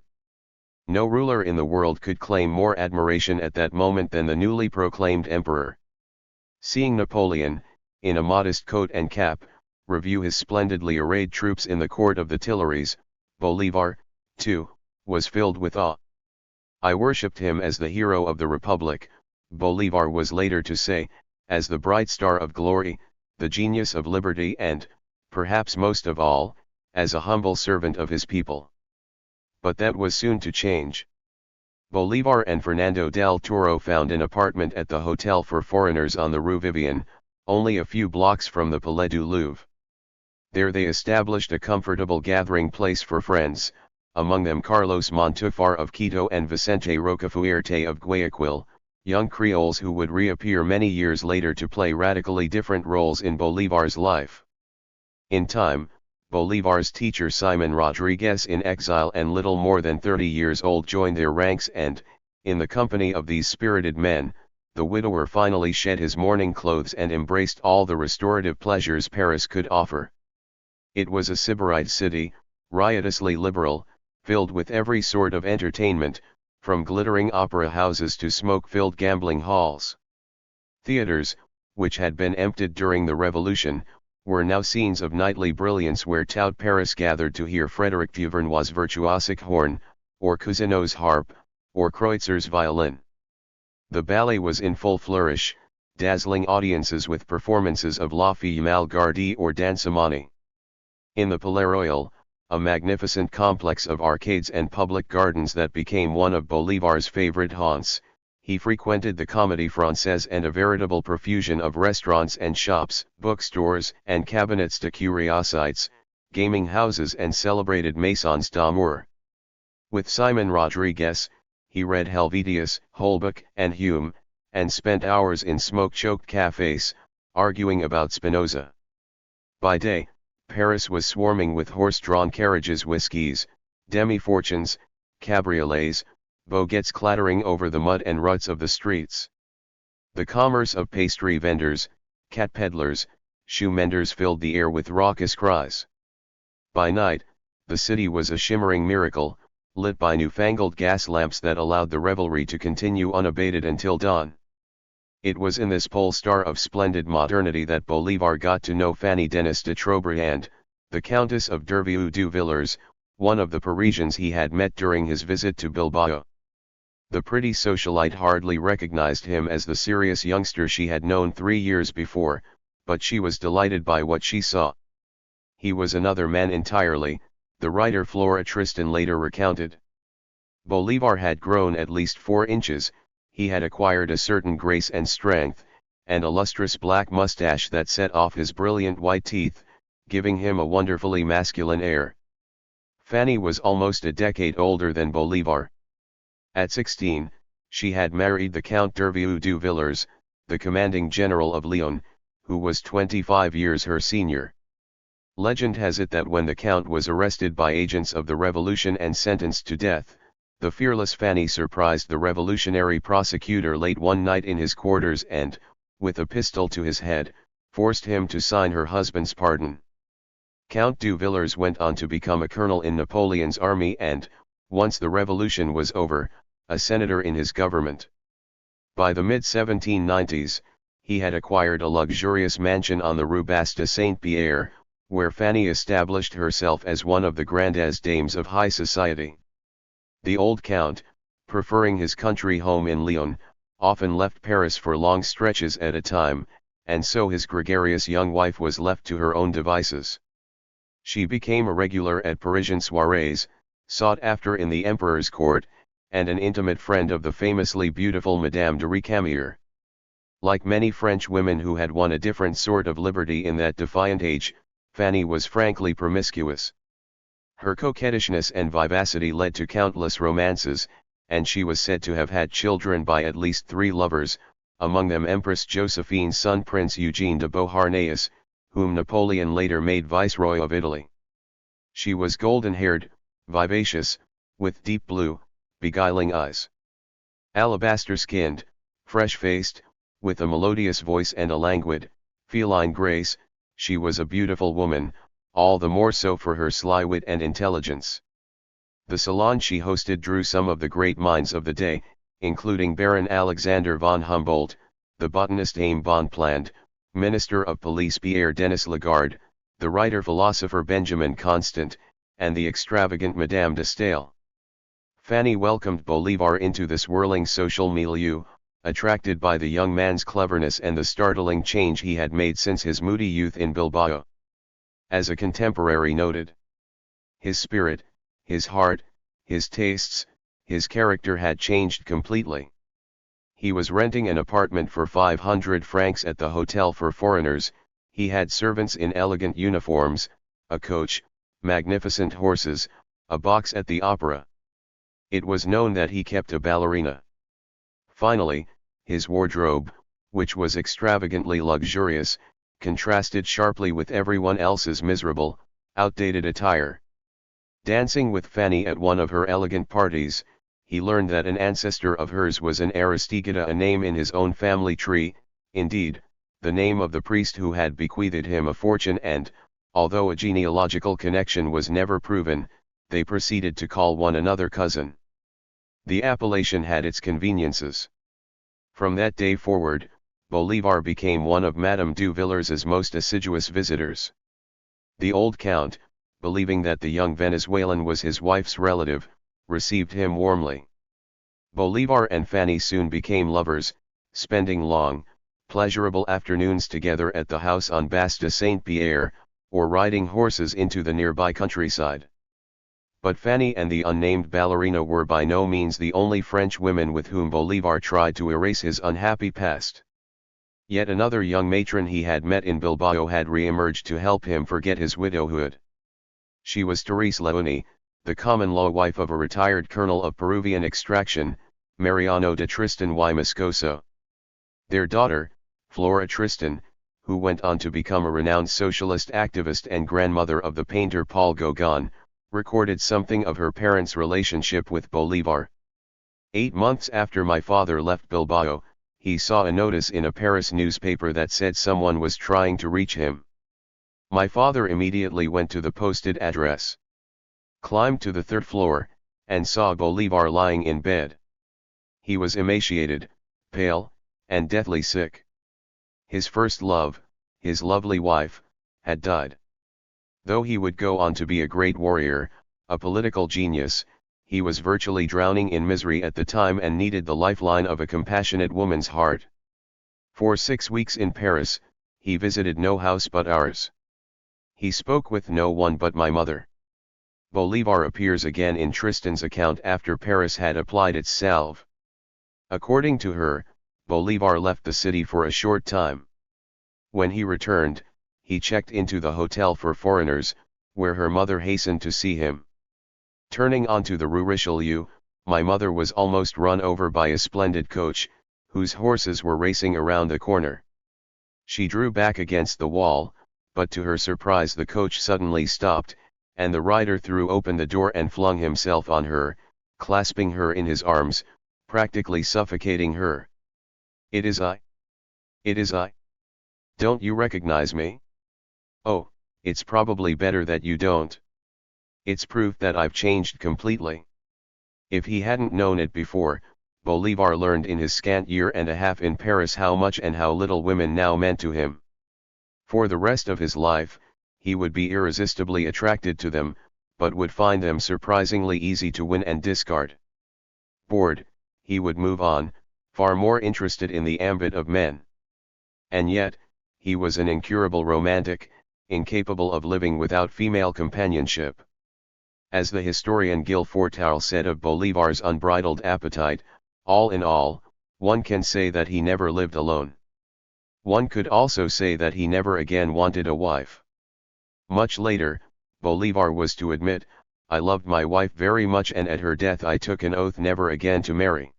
No ruler in the world could claim more admiration at that moment than the newly proclaimed emperor. Seeing Napoleon, in a modest coat and cap, review his splendidly arrayed troops in the court of the Tuileries, Bolivar, too, was filled with awe. "I worshipped him as the hero of the Republic," Bolivar was later to say, "as the bright star of glory, the genius of liberty, and, perhaps most of all, as a humble servant of his people." But that was soon to change. Bolivar and Fernando del Toro found an apartment at the Hotel for Foreigners on the Rue Vivienne, only a few blocks from the Palais du Louvre. There they established a comfortable gathering place for friends, among them Carlos Montufar of Quito and Vicente Rocafuerte of Guayaquil, young Creoles who would reappear many years later to play radically different roles in Bolivar's life. In time, Bolivar's teacher Simon Rodriguez, in exile and little more than 30 years old, joined their ranks, and, in the company of these spirited men, the widower finally shed his mourning clothes and embraced all the restorative pleasures Paris could offer. It was a sybarite city, riotously liberal, filled with every sort of entertainment, from glittering opera houses to smoke-filled gambling halls. Theaters, which had been emptied during the Revolution, were now scenes of nightly brilliance where tout Paris gathered to hear Frédéric Duvernoy's virtuosic horn, or Cousineau's harp, or Kreutzer's violin. The ballet was in full flourish, dazzling audiences with performances of La Fille Mal Gardée or Dansamani. In the Palais Royal, a magnificent complex of arcades and public gardens that became one of Bolivar's favorite haunts, he frequented the Comédie Française and a veritable profusion of restaurants and shops, bookstores and cabinets de curiosités, gaming houses and celebrated maisons d'amour. With Simon Rodriguez, he read Helvetius, Holbach and Hume, and spent hours in smoke-choked cafes, arguing about Spinoza. By day, Paris was swarming with horse-drawn carriages, whiskies, demi-fortunes, cabriolets, boguettes clattering over the mud and ruts of the streets. The commerce of pastry vendors, cat peddlers, shoe menders filled the air with raucous cries. By night, the city was a shimmering miracle, lit by newfangled gas lamps that allowed the revelry to continue unabated until dawn. It was in this pole star of splendid modernity that Bolivar got to know Fanny Denis de Trobriand, the Countess of Dervieux-du-Villers, one of the Parisians he had met during his visit to Bilbao. The pretty socialite hardly recognized him as the serious youngster she had known 3 years before, but she was delighted by what she saw. He was another man entirely, the writer Flora Tristan later recounted. Bolivar had grown at least 4 inches, he had acquired a certain grace and strength, and a lustrous black mustache that set off his brilliant white teeth, giving him a wonderfully masculine air. Fanny was almost a decade older than Bolivar. At 16, she had married the Count Dervieux-du-Villers, the commanding general of Lyon, who was 25 years her senior. Legend has it that when the Count was arrested by agents of the Revolution and sentenced to death, the fearless Fanny surprised the revolutionary prosecutor late one night in his quarters and, with a pistol to his head, forced him to sign her husband's pardon. Count du Villers went on to become a colonel in Napoleon's army and, once the revolution was over, a senator in his government. By the mid-1790s, he had acquired a luxurious mansion on the Rue Basse de Saint-Pierre, where Fanny established herself as one of the grandes dames of high society. The old count, preferring his country home in Lyon, often left Paris for long stretches at a time, and so his gregarious young wife was left to her own devices. She became a regular at Parisian soirees, sought after in the emperor's court, and an intimate friend of the famously beautiful Madame de Recamier. Like many French women who had won a different sort of liberty in that defiant age, Fanny was frankly promiscuous. Her coquettishness and vivacity led to countless romances, and she was said to have had children by at least 3 lovers, among them Empress Josephine's son Prince Eugene de Beauharnais, whom Napoleon later made Viceroy of Italy. She was golden-haired, vivacious, with deep blue, beguiling eyes. Alabaster-skinned, fresh-faced, with a melodious voice and a languid, feline grace, she was a beautiful woman, all the more so for her sly wit and intelligence. The salon she hosted drew some of the great minds of the day, including Baron Alexander von Humboldt, the botanist Aimé Bonpland, Minister of Police Pierre-Denis Lagarde, the writer-philosopher Benjamin Constant, and the extravagant Madame de Staël. Fanny welcomed Bolivar into this whirling social milieu, attracted by the young man's cleverness and the startling change he had made since his moody youth in Bilbao. As a contemporary noted, his spirit, his heart, his tastes, his character had changed completely. He was renting an apartment for 500 francs at the Hotel for Foreigners, he had servants in elegant uniforms, a coach, magnificent horses, a box at the opera. It was known that he kept a ballerina. Finally, his wardrobe, which was extravagantly luxurious, contrasted sharply with everyone else's miserable, outdated attire. Dancing with Fanny at one of her elegant parties, he learned that an ancestor of hers was an Aristogeta, a name in his own family tree, indeed, the name of the priest who had bequeathed him a fortune, and, although a genealogical connection was never proven, they proceeded to call one another cousin. The appellation had its conveniences. From that day forward, Bolivar became one of Madame du Villers's most assiduous visitors. The old count, believing that the young Venezuelan was his wife's relative, received him warmly. Bolivar and Fanny soon became lovers, spending long, pleasurable afternoons together at the house on Bas de Saint-Pierre, or riding horses into the nearby countryside. But Fanny and the unnamed ballerina were by no means the only French women with whom Bolivar tried to erase his unhappy past. Yet another young matron he had met in Bilbao had re-emerged to help him forget his widowhood. She was Therese Leoni, the common-law wife of a retired colonel of Peruvian extraction, Mariano de Tristan y Moscoso. Their daughter, Flora Tristan, who went on to become a renowned socialist activist and grandmother of the painter Paul Gauguin, recorded something of her parents' relationship with Bolivar. 8 months after my father left Bilbao, he saw a notice in a Paris newspaper that said someone was trying to reach him. My father immediately went to the posted address, climbed to the 3rd floor, and saw Bolivar lying in bed. He was emaciated, pale, and deathly sick. His first love, his lovely wife, had died. Though he would go on to be a great warrior, a political genius, he was virtually drowning in misery at the time and needed the lifeline of a compassionate woman's heart. For 6 weeks in Paris, he visited no house but ours. He spoke with no one but my mother. Bolivar appears again in Tristan's account after Paris had applied its salve. According to her, Bolivar left the city for a short time. When he returned, he checked into the Hotel for Foreigners, where her mother hastened to see him. Turning onto the Rue Richelieu, my mother was almost run over by a splendid coach, whose horses were racing around the corner. She drew back against the wall, but to her surprise the coach suddenly stopped, and the rider threw open the door and flung himself on her, clasping her in his arms, practically suffocating her. "It is I. It is I. Don't you recognize me? Oh, it's probably better that you don't. It's proof that I've changed completely." If he hadn't known it before, Bolivar learned in his scant year and a half in Paris how much and how little women now meant to him. For the rest of his life, he would be irresistibly attracted to them, but would find them surprisingly easy to win and discard. Bored, he would move on, far more interested in the ambit of men. And yet, he was an incurable romantic, incapable of living without female companionship. As the historian Gil Fortal said of Bolivar's unbridled appetite, all in all, one can say that he never lived alone. One could also say that he never again wanted a wife. Much later, Bolivar was to admit, "I loved my wife very much, and at her death I took an oath never again to marry.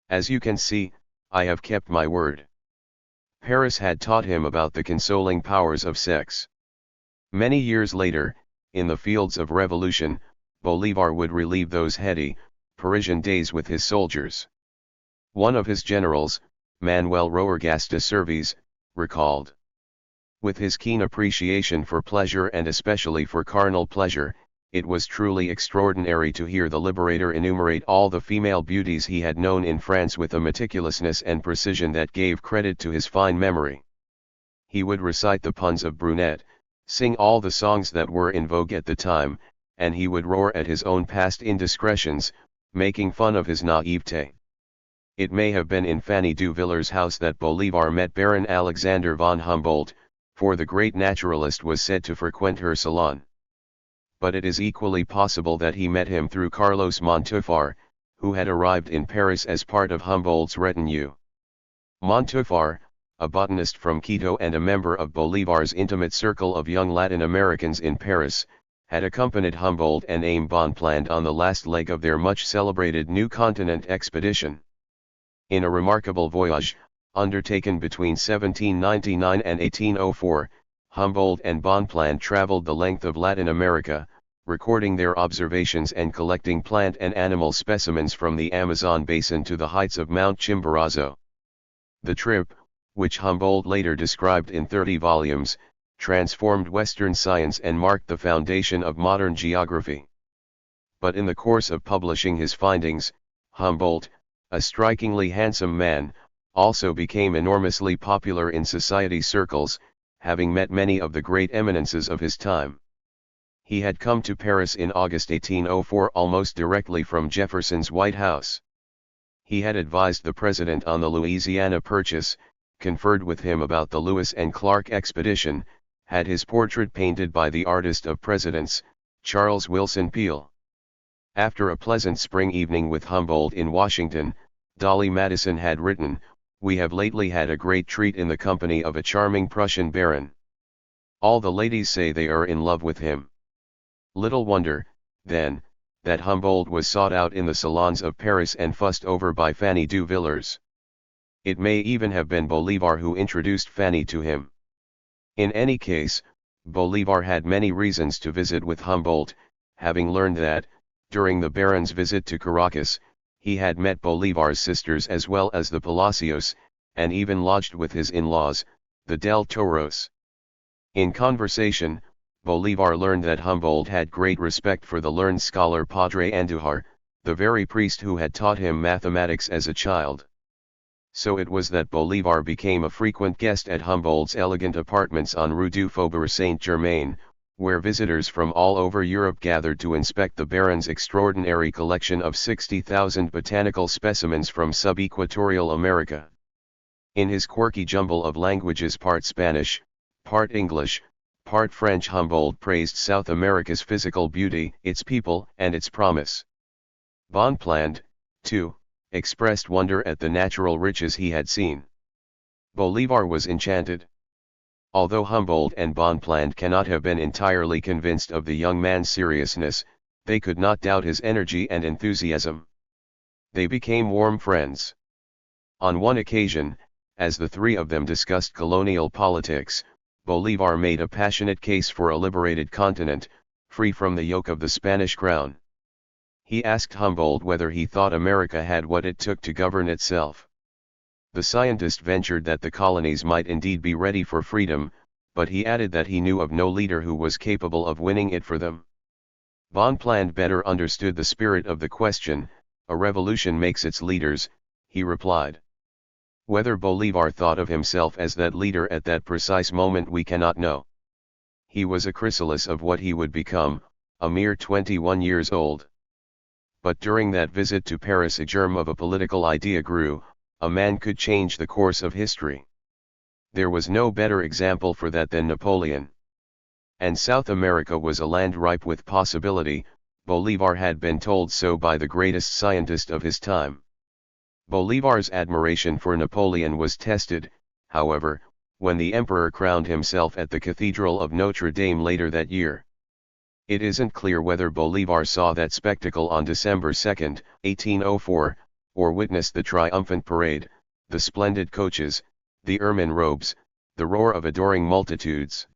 As you can see, I have kept my word." Paris had taught him about the consoling powers of sex. Many years later, in the fields of revolution, Bolivar would relieve those heady, Parisian days with his soldiers. One of his generals, Manuel Roergasta Servis, recalled, "With his keen appreciation for pleasure and especially for carnal pleasure, it was truly extraordinary to hear the Liberator enumerate all the female beauties he had known in France with a meticulousness and precision that gave credit to his fine memory. He would recite the puns of Brunette, sing all the songs that were in vogue at the time, and he would roar at his own past indiscretions, making fun of his naivete. It may have been in Fanny du Villers' house that Bolivar met Baron Alexander von Humboldt, for the great naturalist was said to frequent her salon. But it is equally possible that he met him through Carlos Montufar, who had arrived in Paris as part of Humboldt's retinue. Montufar, a botanist from Quito and a member of Bolivar's intimate circle of young Latin Americans in Paris, had accompanied Humboldt and Aimé Bonpland on the last leg of their much-celebrated New Continent expedition. In a remarkable voyage, undertaken between 1799 and 1804, Humboldt and Bonpland traveled the length of Latin America, recording their observations and collecting plant and animal specimens from the Amazon basin to the heights of Mount Chimborazo. The trip, which Humboldt later described in 30 volumes, transformed Western science and marked the foundation of modern geography. But in the course of publishing his findings, Humboldt, a strikingly handsome man, also became enormously popular in society circles, having met many of the great eminences of his time. He had come to Paris in August 1804 almost directly from Jefferson's White House. He had advised the president on the Louisiana Purchase, conferred with him about the Lewis and Clark expedition, had his portrait painted by the artist of presidents, Charles Wilson Peale. After a pleasant spring evening with Humboldt in Washington, Dolly Madison had written, "We have lately had a great treat in the company of a charming Prussian baron. All the ladies say they are in love with him." Little wonder, then, that Humboldt was sought out in the salons of Paris and fussed over by Fanny du Villers. It may even have been Bolivar who introduced Fanny to him. In any case, Bolivar had many reasons to visit with Humboldt, having learned that, during the Baron's visit to Caracas, he had met Bolivar's sisters as well as the Palacios, and even lodged with his in-laws, the Del Toros. In conversation, Bolivar learned that Humboldt had great respect for the learned scholar Padre Andujar, the very priest who had taught him mathematics as a child. So it was that Bolivar became a frequent guest at Humboldt's elegant apartments on Rue du Faubourg Saint-Germain, where visitors from all over Europe gathered to inspect the Baron's extraordinary collection of 60,000 botanical specimens from sub-equatorial America. In his quirky jumble of languages, part Spanish, part English, part French, Humboldt praised South America's physical beauty, its people, and its promise. Bonpland, too, expressed wonder at the natural riches he had seen. Bolivar was enchanted. Although Humboldt and Bonpland cannot have been entirely convinced of the young man's seriousness, they could not doubt his energy and enthusiasm. They became warm friends. On one occasion, as the three of them discussed colonial politics, Bolivar made a passionate case for a liberated continent, free from the yoke of the Spanish crown. He asked Humboldt whether he thought America had what it took to govern itself. The scientist ventured that the colonies might indeed be ready for freedom, but he added that he knew of no leader who was capable of winning it for them. Bonpland better understood the spirit of the question. "A revolution makes its leaders," he replied. Whether Bolivar thought of himself as that leader at that precise moment we cannot know. He was a chrysalis of what he would become, a mere 21 years old. But during that visit to Paris a germ of a political idea grew, a man could change the course of history. There was no better example for that than Napoleon. And South America was a land ripe with possibility. Bolivar had been told so by the greatest scientist of his time. Bolivar's admiration for Napoleon was tested, however, when the emperor crowned himself at the Cathedral of Notre Dame later that year. It isn't clear whether Bolivar saw that spectacle on December 2, 1804, or witnessed the triumphant parade, the splendid coaches, the ermine robes, the roar of adoring multitudes.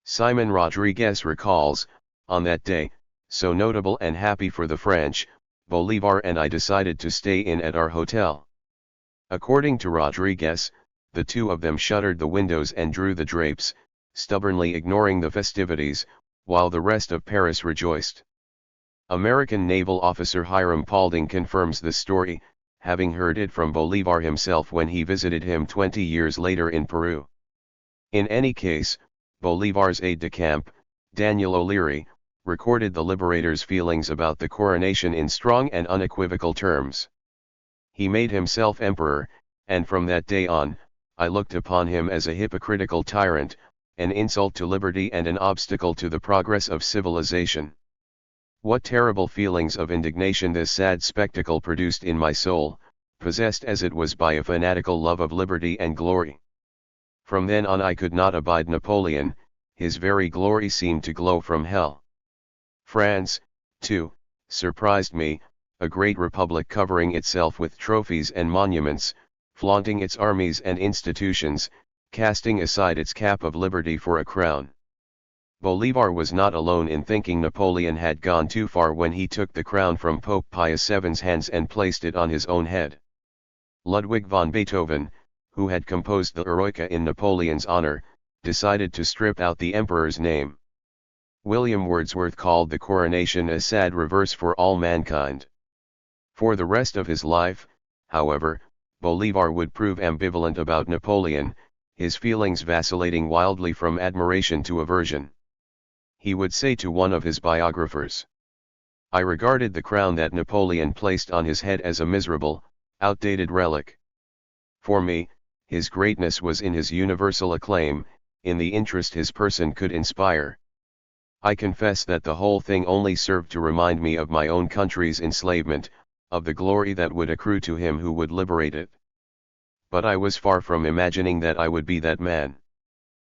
Simon Rodriguez recalls, on that day, so notable and happy for the French, Bolivar and I decided to stay in at our hotel. According to Rodriguez, the two of them shuttered the windows and drew the drapes, stubbornly ignoring the festivities, while the rest of Paris rejoiced. American naval officer Hiram Paulding confirms the story, having heard it from Bolivar himself when he visited him 20 years later in Peru. In any case, Bolivar's aide-de-camp, Daniel O'Leary, recorded the Liberator's feelings about the coronation in strong and unequivocal terms. He made himself emperor, and from that day on, I looked upon him as a hypocritical tyrant, an insult to liberty and an obstacle to the progress of civilization. What terrible feelings of indignation this sad spectacle produced in my soul, possessed as it was by a fanatical love of liberty and glory. From then on I could not abide Napoleon, his very glory seemed to glow from hell. France, too, surprised me, a great republic covering itself with trophies and monuments, flaunting its armies and institutions, casting aside its cap of liberty for a crown. Bolivar was not alone in thinking Napoleon had gone too far when he took the crown from Pope Pius VII's hands and placed it on his own head. Ludwig von Beethoven, who had composed the Eroica in Napoleon's honor, decided to strip out the emperor's name. William Wordsworth called the coronation a sad reverse for all mankind. For the rest of his life, however, Bolivar would prove ambivalent about Napoleon, his feelings vacillating wildly from admiration to aversion. He would say to one of his biographers, "I regarded the crown that Napoleon placed on his head as a miserable, outdated relic. For me, his greatness was in his universal acclaim, in the interest his person could inspire. I confess that the whole thing only served to remind me of my own country's enslavement, of the glory that would accrue to him who would liberate it. But I was far from imagining that I would be that man."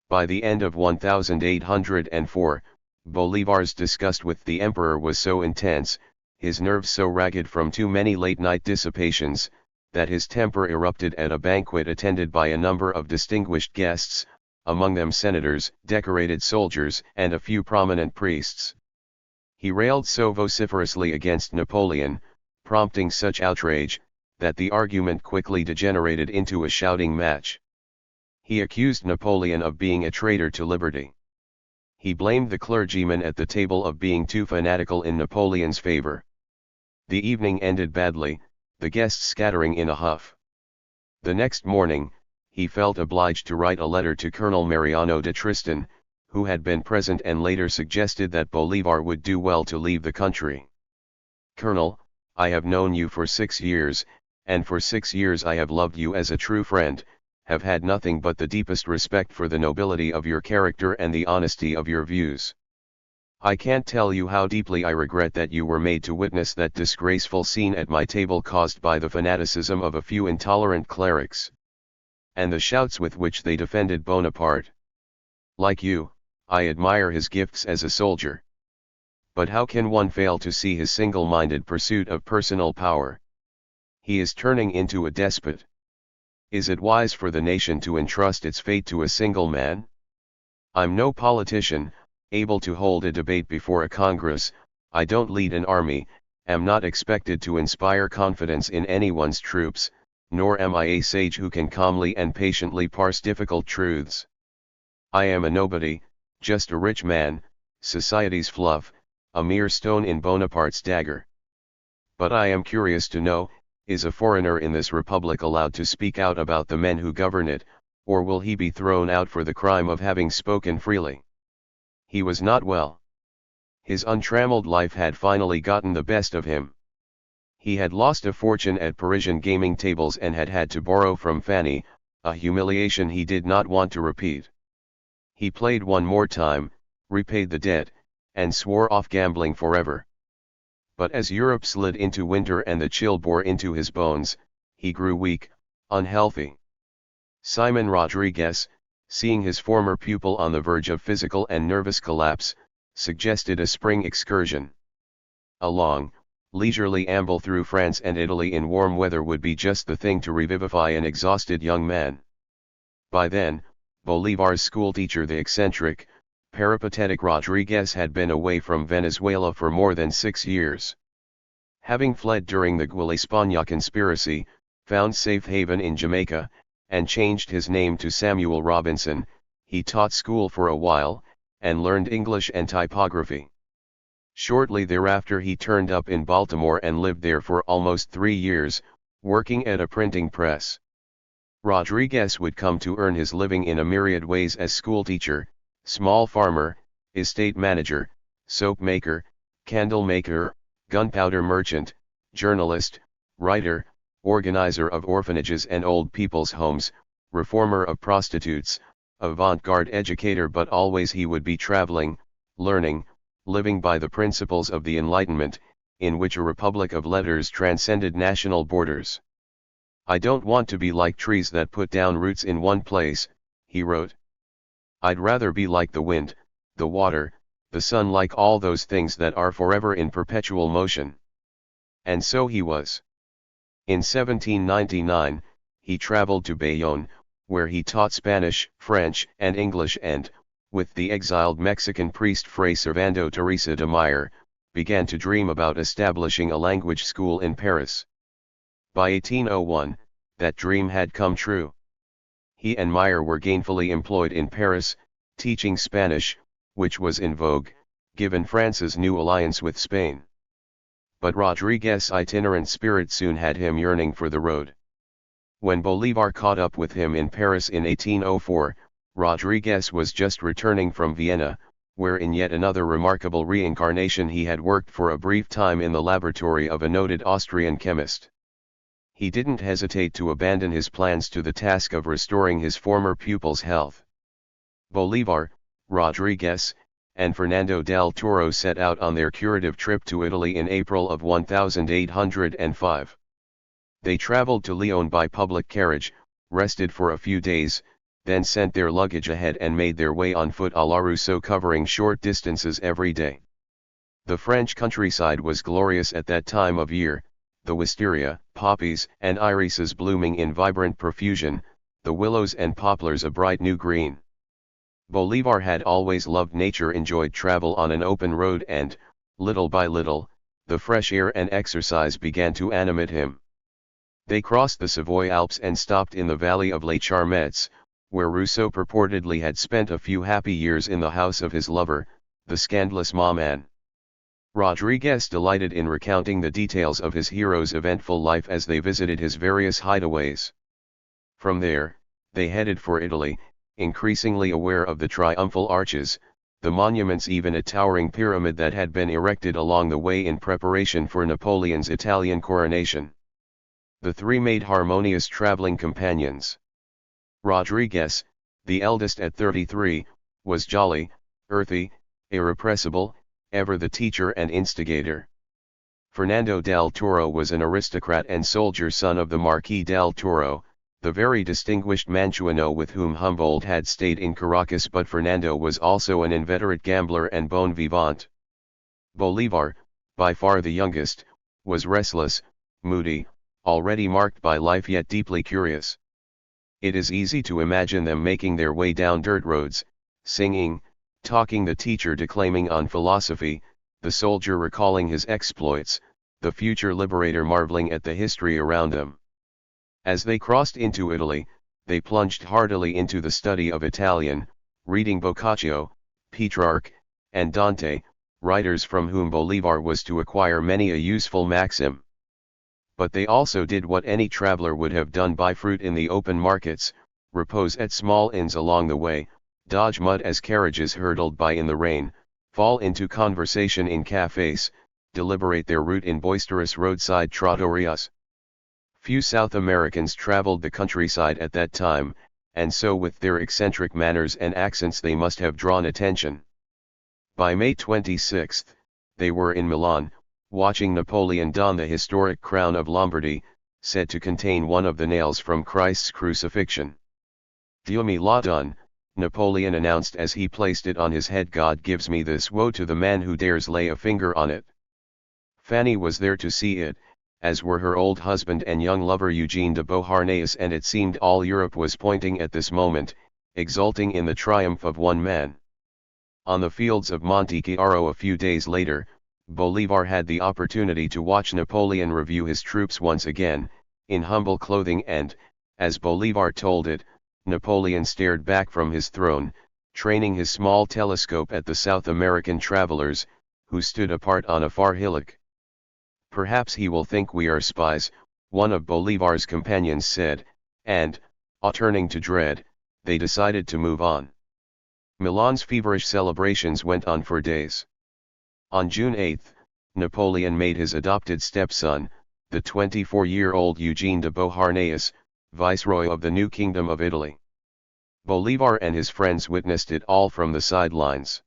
By the end of 1804, Bolivar's disgust with the emperor was so intense, his nerves so ragged from too many late-night dissipations, that his temper erupted at a banquet attended by a number of distinguished guests, among them senators, decorated soldiers, and a few prominent priests. He railed so vociferously against Napoleon, prompting such outrage, that the argument quickly degenerated into a shouting match. He accused Napoleon of being a traitor to liberty. He blamed the clergymen at the table of being too fanatical in Napoleon's favor. The evening ended badly, the guests scattering in a huff. The next morning, he felt obliged to write a letter to Colonel Mariano de Tristan, who had been present and later suggested that Bolivar would do well to leave the country. "Colonel, I have known you for 6 years, and for 6 years I have loved you as a true friend, have had nothing but the deepest respect for the nobility of your character and the honesty of your views. I can't tell you how deeply I regret that you were made to witness that disgraceful scene at my table caused by the fanaticism of a few intolerant clerics, and the shouts with which they defended Bonaparte. Like you, I admire his gifts as a soldier. But how can one fail to see his single-minded pursuit of personal power? He is turning into a despot. Is it wise for the nation to entrust its fate to a single man? I'm no politician, able to hold a debate before a Congress, I don't lead an army, am not expected to inspire confidence in anyone's troops, nor am I a sage who can calmly and patiently parse difficult truths. I am a nobody, just a rich man, society's fluff, a mere stone in Bonaparte's dagger. But I am curious to know, is a foreigner in this republic allowed to speak out about the men who govern it, or will he be thrown out for the crime of having spoken freely? He was not well. His untrammeled life had finally gotten the best of him. He had lost a fortune at Parisian gaming tables and had to borrow from Fanny, a humiliation he did not want to repeat. He played one more time, repaid the debt, and swore off gambling forever. But as Europe slid into winter and the chill bore into his bones, he grew weak, unhealthy. Simon Rodriguez, seeing his former pupil on the verge of physical and nervous collapse, suggested a spring excursion. A long, leisurely amble through France and Italy in warm weather would be just the thing to revivify an exhausted young man. By then, Bolivar's schoolteacher, the eccentric, peripatetic Rodriguez, had been away from Venezuela for more than 6 years. Having fled during the Guilespana conspiracy, found safe haven in Jamaica, and changed his name to Samuel Robinson, he taught school for a while, and learned English and typography. Shortly thereafter he turned up in Baltimore and lived there for almost 3 years, working at a printing press. Rodriguez would come to earn his living in a myriad ways: as schoolteacher, small farmer, estate manager, soap maker, candle maker, gunpowder merchant, journalist, writer, organizer of orphanages and old people's homes, reformer of prostitutes, avant-garde educator. But always he would be traveling, learning, living by the principles of the Enlightenment, in which a republic of letters transcended national borders. "I don't want to be like trees that put down roots in one place," he wrote. "I'd rather be like the wind, the water, the sun, like all those things that are forever in perpetual motion." And so he was. In 1799, he traveled to Bayonne, where he taught Spanish, French, and English and, with the exiled Mexican priest Fray Servando Teresa de Meyer, began to dream about establishing a language school in Paris. By 1801, that dream had come true. He and Meyer were gainfully employed in Paris, teaching Spanish, which was in vogue, given France's new alliance with Spain. But Rodriguez's itinerant spirit soon had him yearning for the road. When Bolivar caught up with him in Paris in 1804, Rodriguez was just returning from Vienna, where in yet another remarkable reincarnation he had worked for a brief time in the laboratory of a noted Austrian chemist. He didn't hesitate to abandon his plans to the task of restoring his former pupil's health. Bolivar, Rodriguez, and Fernando del Toro set out on their curative trip to Italy in April of 1805. They traveled to Lyon by public carriage, rested for a few days, then sent their luggage ahead and made their way on foot à la Rousseau, covering short distances every day. The French countryside was glorious at that time of year, the wisteria, poppies, and irises blooming in vibrant profusion, the willows and poplars a bright new green. Bolivar had always loved nature, enjoyed travel on an open road, and, little by little, the fresh air and exercise began to animate him. They crossed the Savoy Alps and stopped in the valley of Les Charmettes, where Rousseau purportedly had spent a few happy years in the house of his lover, the scandalous Maman. Rodriguez delighted in recounting the details of his hero's eventful life as they visited his various hideaways. From there, they headed for Italy, increasingly aware of the triumphal arches, the monuments, even a towering pyramid that had been erected along the way in preparation for Napoleon's Italian coronation. The three made harmonious traveling companions. Rodriguez, the eldest at 33, was jolly, earthy, irrepressible, ever the teacher and instigator. Fernando del Toro was an aristocrat and soldier, son of the Marquis del Toro, the very distinguished Manchuano with whom Humboldt had stayed in Caracas. But Fernando was also an inveterate gambler and bon vivant. Bolivar, by far the youngest, was restless, moody, already marked by life yet deeply curious. It is easy to imagine them making their way down dirt roads, singing, talking, the teacher declaiming on philosophy, the soldier recalling his exploits, the future liberator marveling at the history around them. As they crossed into Italy, they plunged heartily into the study of Italian, reading Boccaccio, Petrarch, and Dante, writers from whom Bolivar was to acquire many a useful maxim. But they also did what any traveler would have done: buy fruit in the open markets, repose at small inns along the way, dodge mud as carriages hurtled by in the rain, fall into conversation in cafes, deliberate their route in boisterous roadside trattorias. Few South Americans traveled the countryside at that time, and so with their eccentric manners and accents they must have drawn attention. By May 26, they were in Milan, watching Napoleon don the historic crown of Lombardy, said to contain one of the nails from Christ's crucifixion. Dieu me l'a donné, Napoleon announced as he placed it on his head. God gives me this, woe to the man who dares lay a finger on it. Fanny was there to see it, as were her old husband and young lover Eugene de Beauharnais, and it seemed all Europe was pointing at this moment, exulting in the triumph of one man. On the fields of Monte Chiaro a few days later, Bolivar had the opportunity to watch Napoleon review his troops once again, in humble clothing, and, as Bolivar told it, Napoleon stared back from his throne, training his small telescope at the South American travelers, who stood apart on a far hillock. Perhaps he will think we are spies, one of Bolivar's companions said, and, turning to dread, they decided to move on. Milan's feverish celebrations went on for days. On June 8, Napoleon made his adopted stepson, the 24-year-old Eugene de Beauharnais, viceroy of the new Kingdom of Italy. Bolivar and his friends witnessed it all from the sidelines.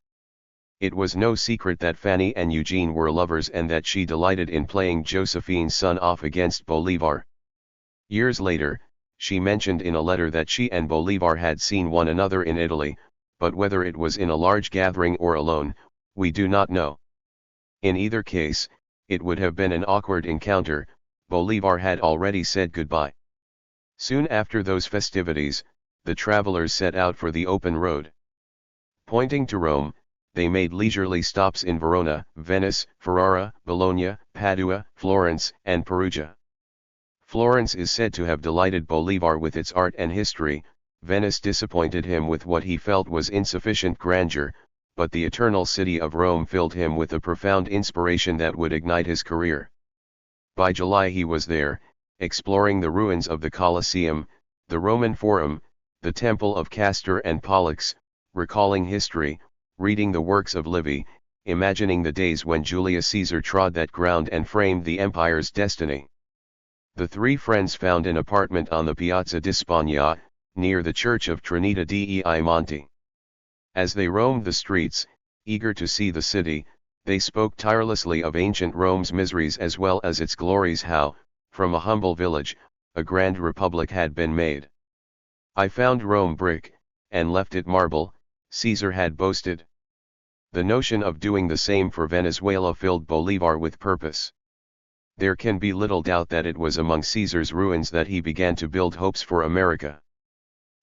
It was no secret that Fanny and Eugene were lovers and that she delighted in playing Josephine's son off against Bolivar. Years later, she mentioned in a letter that she and Bolivar had seen one another in Italy, but whether it was in a large gathering or alone, we do not know. In either case, it would have been an awkward encounter. Bolivar had already said goodbye. Soon after those festivities, the travelers set out for the open road. Pointing to Rome, they made leisurely stops in Verona, Venice, Ferrara, Bologna, Padua, Florence, and Perugia. Florence is said to have delighted Bolivar with its art and history. Venice disappointed him with what he felt was insufficient grandeur, but the eternal city of Rome filled him with a profound inspiration that would ignite his career. By July he was there, exploring the ruins of the Colosseum, the Roman Forum, the Temple of Castor and Pollux, recalling history, reading the works of Livy, imagining the days when Julius Caesar trod that ground and framed the empire's destiny. The three friends found an apartment on the Piazza di Spagna, near the Church of Trinita dei Monti. As they roamed the streets, eager to see the city, they spoke tirelessly of ancient Rome's miseries as well as its glories, how, from a humble village, a grand republic had been made. I found Rome brick, and left it marble, Caesar had boasted. The notion of doing the same for Venezuela filled Bolivar with purpose. There can be little doubt that it was among Caesar's ruins that he began to build hopes for America.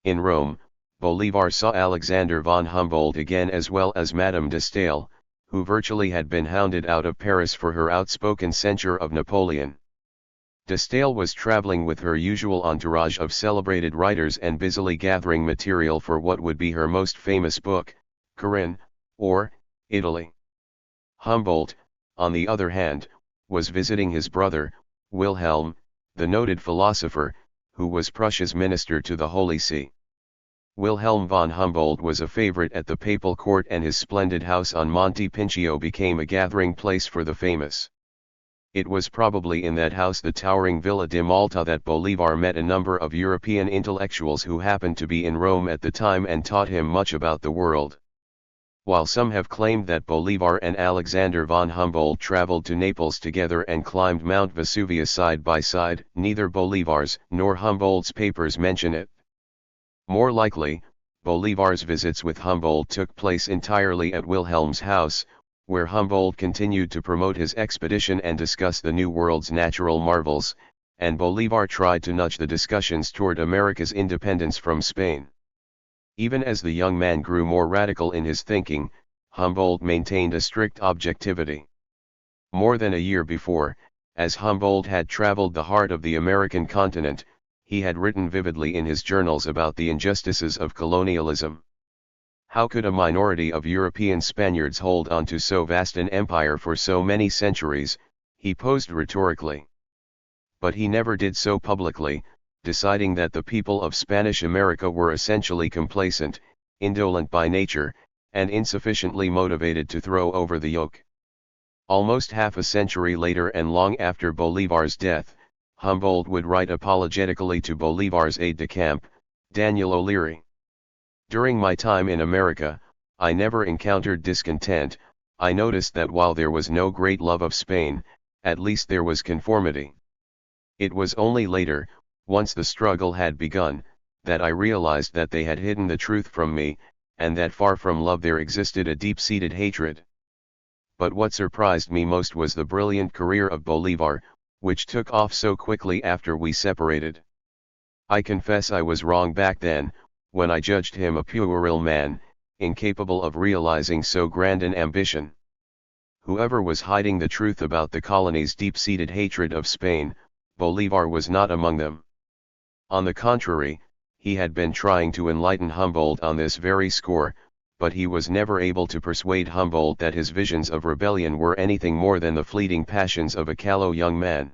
In Rome, Bolivar saw Alexander von Humboldt again, as well as Madame de Staël, who virtually had been hounded out of Paris for her outspoken censure of Napoleon. De Staël was traveling with her usual entourage of celebrated writers and busily gathering material for what would be her most famous book, Corinne, or Italy. Humboldt, on the other hand, was visiting his brother, Wilhelm, the noted philosopher, who was Prussia's minister to the Holy See. Wilhelm von Humboldt was a favorite at the papal court, and his splendid house on Monte Pincio became a gathering place for the famous. It was probably in that house, the towering Villa di Malta, that Bolivar met a number of European intellectuals who happened to be in Rome at the time and taught him much about the world. While some have claimed that Bolivar and Alexander von Humboldt traveled to Naples together and climbed Mount Vesuvius side by side, neither Bolivar's nor Humboldt's papers mention it. More likely, Bolivar's visits with Humboldt took place entirely at Wilhelm's house, where Humboldt continued to promote his expedition and discuss the New World's natural marvels, and Bolivar tried to nudge the discussions toward America's independence from Spain. Even as the young man grew more radical in his thinking, Humboldt maintained a strict objectivity. More than a year before, as Humboldt had traveled the heart of the American continent, he had written vividly in his journals about the injustices of colonialism. How could a minority of European Spaniards hold on to so vast an empire for so many centuries, he posed rhetorically. But he never did so publicly, deciding that the people of Spanish America were essentially complacent, indolent by nature, and insufficiently motivated to throw over the yoke. Almost half a century later and long after Bolivar's death, Humboldt would write apologetically to Bolivar's aide-de-camp, Daniel O'Leary. During my time in America, I never encountered discontent. I noticed that while there was no great love of Spain, at least there was conformity. It was only later, once the struggle had begun, that I realized that they had hidden the truth from me, and that far from love there existed a deep-seated hatred. But what surprised me most was the brilliant career of Bolivar, which took off so quickly after we separated. I confess I was wrong back then, when I judged him a puerile man, incapable of realizing so grand an ambition. Whoever was hiding the truth about the colony's deep-seated hatred of Spain, Bolivar was not among them. On the contrary, he had been trying to enlighten Humboldt on this very score, but he was never able to persuade Humboldt that his visions of rebellion were anything more than the fleeting passions of a callow young man.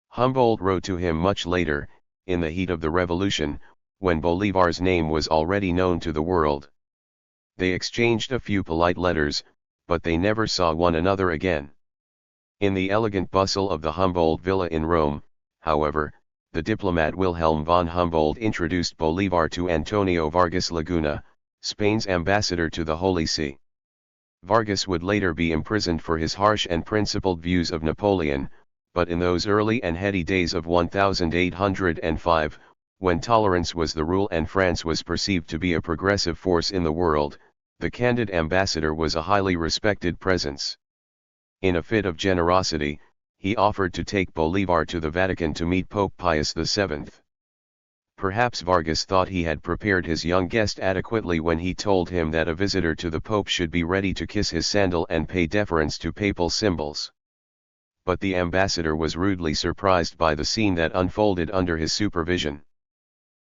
Humboldt wrote to him much later, in the heat of the revolution, when Bolivar's name was already known to the world. They exchanged a few polite letters, but they never saw one another again. In the elegant bustle of the Humboldt villa in Rome, however, the diplomat Wilhelm von Humboldt introduced Bolivar to Antonio Vargas Laguna, Spain's ambassador to the Holy See. Vargas would later be imprisoned for his harsh and principled views of Napoleon, but in those early and heady days of 1805, when tolerance was the rule and France was perceived to be a progressive force in the world, the candid ambassador was a highly respected presence. In a fit of generosity, he offered to take Bolivar to the Vatican to meet Pope Pius VII. Perhaps Vargas thought he had prepared his young guest adequately when he told him that a visitor to the Pope should be ready to kiss his sandal and pay deference to papal symbols. But the ambassador was rudely surprised by the scene that unfolded under his supervision.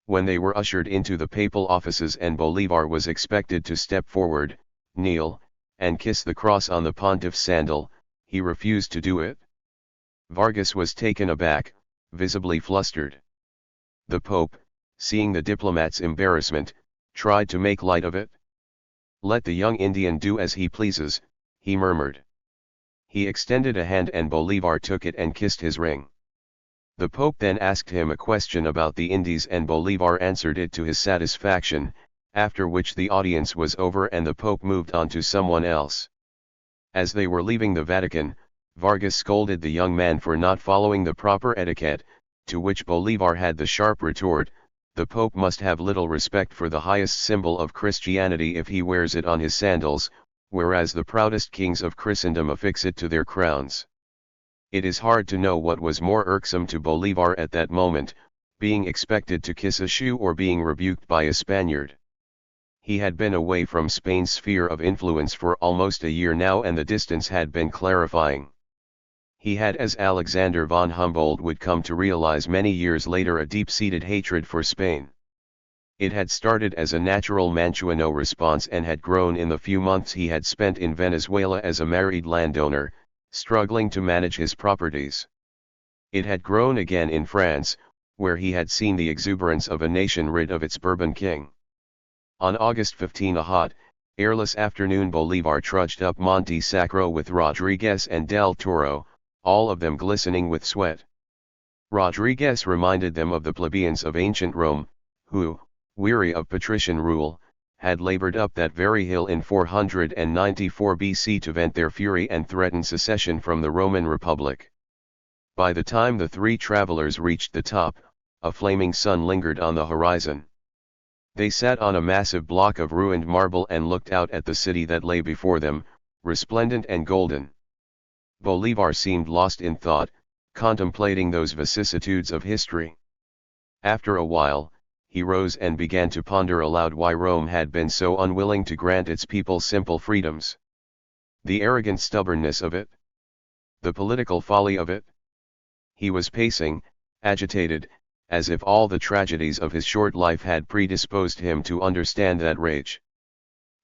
When they were ushered into the papal offices and Bolivar was expected to step forward, kneel, and kiss the cross on the pontiff's sandal, he refused to do it. Vargas was taken aback, visibly flustered. The Pope, seeing the diplomat's embarrassment, tried to make light of it. "Let the young Indian do as he pleases," he murmured. He extended a hand and Bolivar took it and kissed his ring. The Pope then asked him a question about the Indies and Bolivar answered it to his satisfaction, after which the audience was over and the Pope moved on to someone else. As they were leaving the Vatican, Vargas scolded the young man for not following the proper etiquette, to which Bolivar had the sharp retort, "The Pope must have little respect for the highest symbol of Christianity if he wears it on his sandals, whereas the proudest kings of Christendom affix it to their crowns." It is hard to know what was more irksome to Bolivar at that moment, being expected to kiss a shoe or being rebuked by a Spaniard. He had been away from Spain's sphere of influence for almost a year now and the distance had been clarifying. He had, as Alexander von Humboldt would come to realize many years later, a deep-seated hatred for Spain. It had started as a natural Manchuano response and had grown in the few months he had spent in Venezuela as a married landowner, struggling to manage his properties. It had grown again in France, where he had seen the exuberance of a nation rid of its Bourbon king. On August 15, a hot, airless afternoon, Bolivar trudged up Monte Sacro with Rodriguez and Del Toro, all of them glistening with sweat. Rodriguez reminded them of the plebeians of ancient Rome, who, weary of patrician rule, had labored up that very hill in 494 BC to vent their fury and threaten secession from the Roman Republic. By the time the three travelers reached the top, a flaming sun lingered on the horizon. They sat on a massive block of ruined marble and looked out at the city that lay before them, resplendent and golden. Bolivar seemed lost in thought, contemplating those vicissitudes of history. After a while, he rose and began to ponder aloud why Rome had been so unwilling to grant its people simple freedoms. The arrogant stubbornness of it? The political folly of it? He was pacing, agitated, as if all the tragedies of his short life had predisposed him to understand that rage.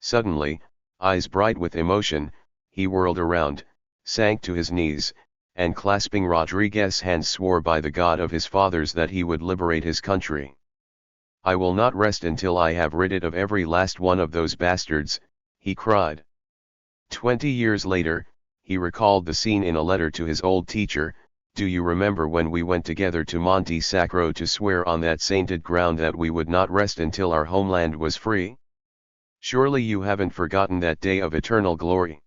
Suddenly, eyes bright with emotion, he whirled around, sank to his knees, and clasping Rodriguez's hands swore by the God of his fathers that he would liberate his country. "I will not rest until I have rid it of every last one of those bastards," he cried. 20 years later, he recalled the scene in a letter to his old teacher. Do you remember when we went together to Monte Sacro to swear on that sainted ground that we would not rest until our homeland was free? Surely you haven't forgotten that day of eternal glory.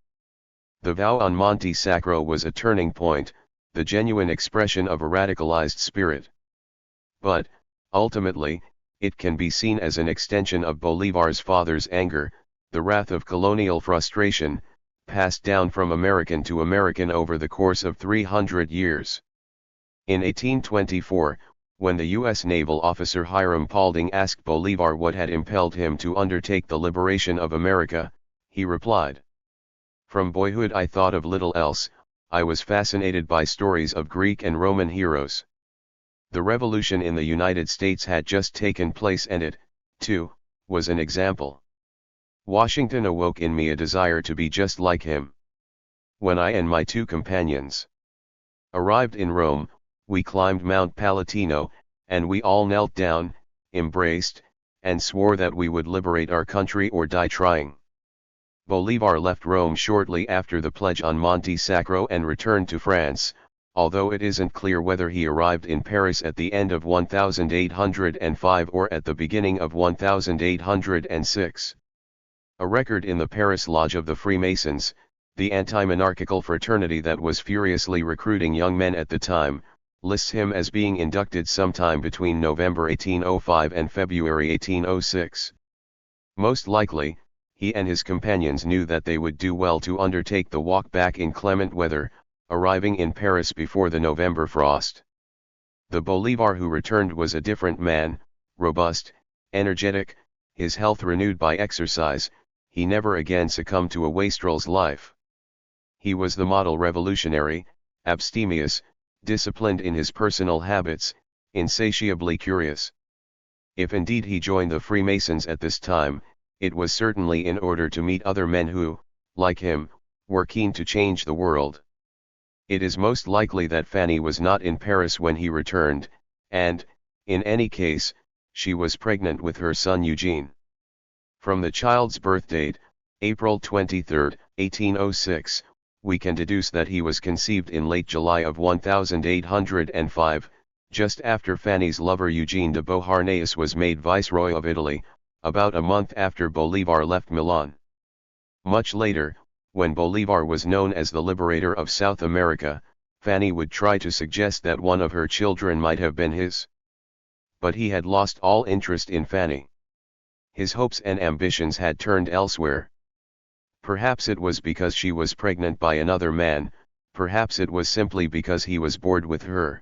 The vow on Monte Sacro was a turning point, the genuine expression of a radicalized spirit. But, ultimately, it can be seen as an extension of Bolivar's father's anger, the wrath of colonial frustration, passed down from American to American over the course of 300 years. In 1824, when the U.S. naval officer Hiram Paulding asked Bolivar what had impelled him to undertake the liberation of America, he replied, "From boyhood I thought of little else, I was fascinated by stories of Greek and Roman heroes. The revolution in the United States had just taken place and it, too, was an example. Washington awoke in me a desire to be just like him. When I and my two companions arrived in Rome, we climbed Mount Palatino, and we all knelt down, embraced, and swore that we would liberate our country or die trying." Bolivar left Rome shortly after the pledge on Monte Sacro and returned to France, although it isn't clear whether he arrived in Paris at the end of 1805 or at the beginning of 1806. A record in the Paris Lodge of the Freemasons, the anti-monarchical fraternity that was furiously recruiting young men at the time, lists him as being inducted sometime between November 1805 and February 1806. Most likely, he and his companions knew that they would do well to undertake the walk back in clement weather, arriving in Paris before the November frost. The Bolivar who returned was a different man, robust, energetic, his health renewed by exercise. He never again succumbed to a wastrel's life. He was the model revolutionary, abstemious, disciplined in his personal habits, insatiably curious. If indeed he joined the Freemasons at this time, it was certainly in order to meet other men who, like him, were keen to change the world. It is most likely that Fanny was not in Paris when he returned, and, in any case, she was pregnant with her son Eugene. From the child's birth date, April 23, 1806, we can deduce that he was conceived in late July of 1805, just after Fanny's lover Eugene de Beauharnais was made Viceroy of Italy, about a month after Bolivar left Milan. Much later, when Bolivar was known as the Liberator of South America, Fanny would try to suggest that one of her children might have been his. But he had lost all interest in Fanny. His hopes and ambitions had turned elsewhere. Perhaps it was because she was pregnant by another man, perhaps it was simply because he was bored with her.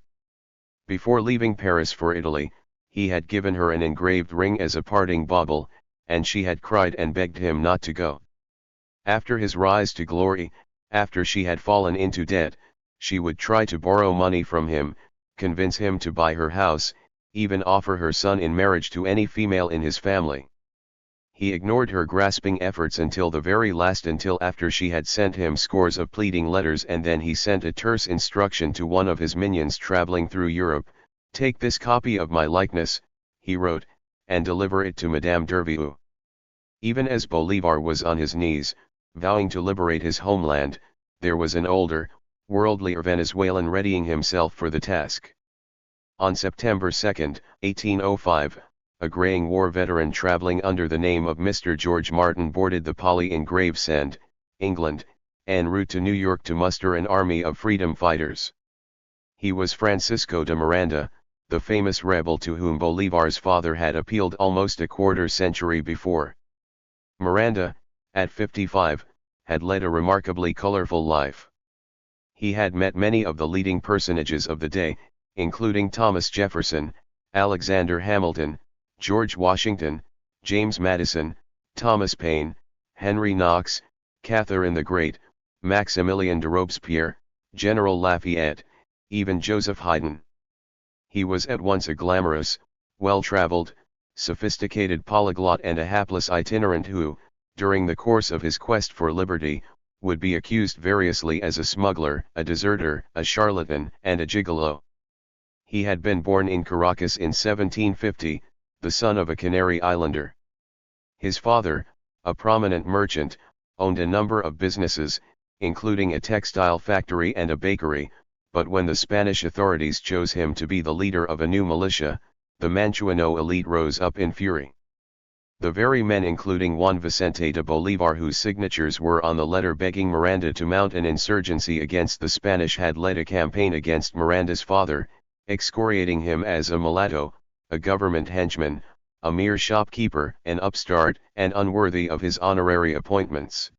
Before leaving Paris for Italy, he had given her an engraved ring as a parting bauble, and she had cried and begged him not to go. After his rise to glory, after she had fallen into debt, she would try to borrow money from him, convince him to buy her house, even offer her son in marriage to any female in his family. He ignored her grasping efforts until the very last, until after she had sent him scores of pleading letters, and then he sent a terse instruction to one of his minions traveling through Europe. "Take this copy of my likeness," he wrote, "and deliver it to Madame d'Urville." Even as Bolivar was on his knees, vowing to liberate his homeland, there was an older, worldlier Venezuelan readying himself for the task. On September 2, 1805, a graying war veteran traveling under the name of Mr. George Martin boarded the Polly in Gravesend, England, en route to New York to muster an army of freedom fighters. He was Francisco de Miranda, the famous rebel to whom Bolivar's father had appealed almost a quarter-century before. Miranda, at 55, had led a remarkably colorful life. He had met many of the leading personages of the day, including Thomas Jefferson, Alexander Hamilton, George Washington, James Madison, Thomas Paine, Henry Knox, Catherine the Great, Maximilien de Robespierre, General Lafayette, even Joseph Haydn. He was at once a glamorous, well-traveled, sophisticated polyglot and a hapless itinerant who, during the course of his quest for liberty, would be accused variously as a smuggler, a deserter, a charlatan, and a gigolo. He had been born in Caracas in 1750, the son of a Canary Islander. His father, a prominent merchant, owned a number of businesses, including a textile factory and a bakery, but when the Spanish authorities chose him to be the leader of a new militia, the Manchuano elite rose up in fury. The very men including Juan Vicente de Bolivar whose signatures were on the letter begging Miranda to mount an insurgency against the Spanish had led a campaign against Miranda's father, excoriating him as a mulatto, a government henchman, a mere shopkeeper, an upstart, and unworthy of his honorary appointments.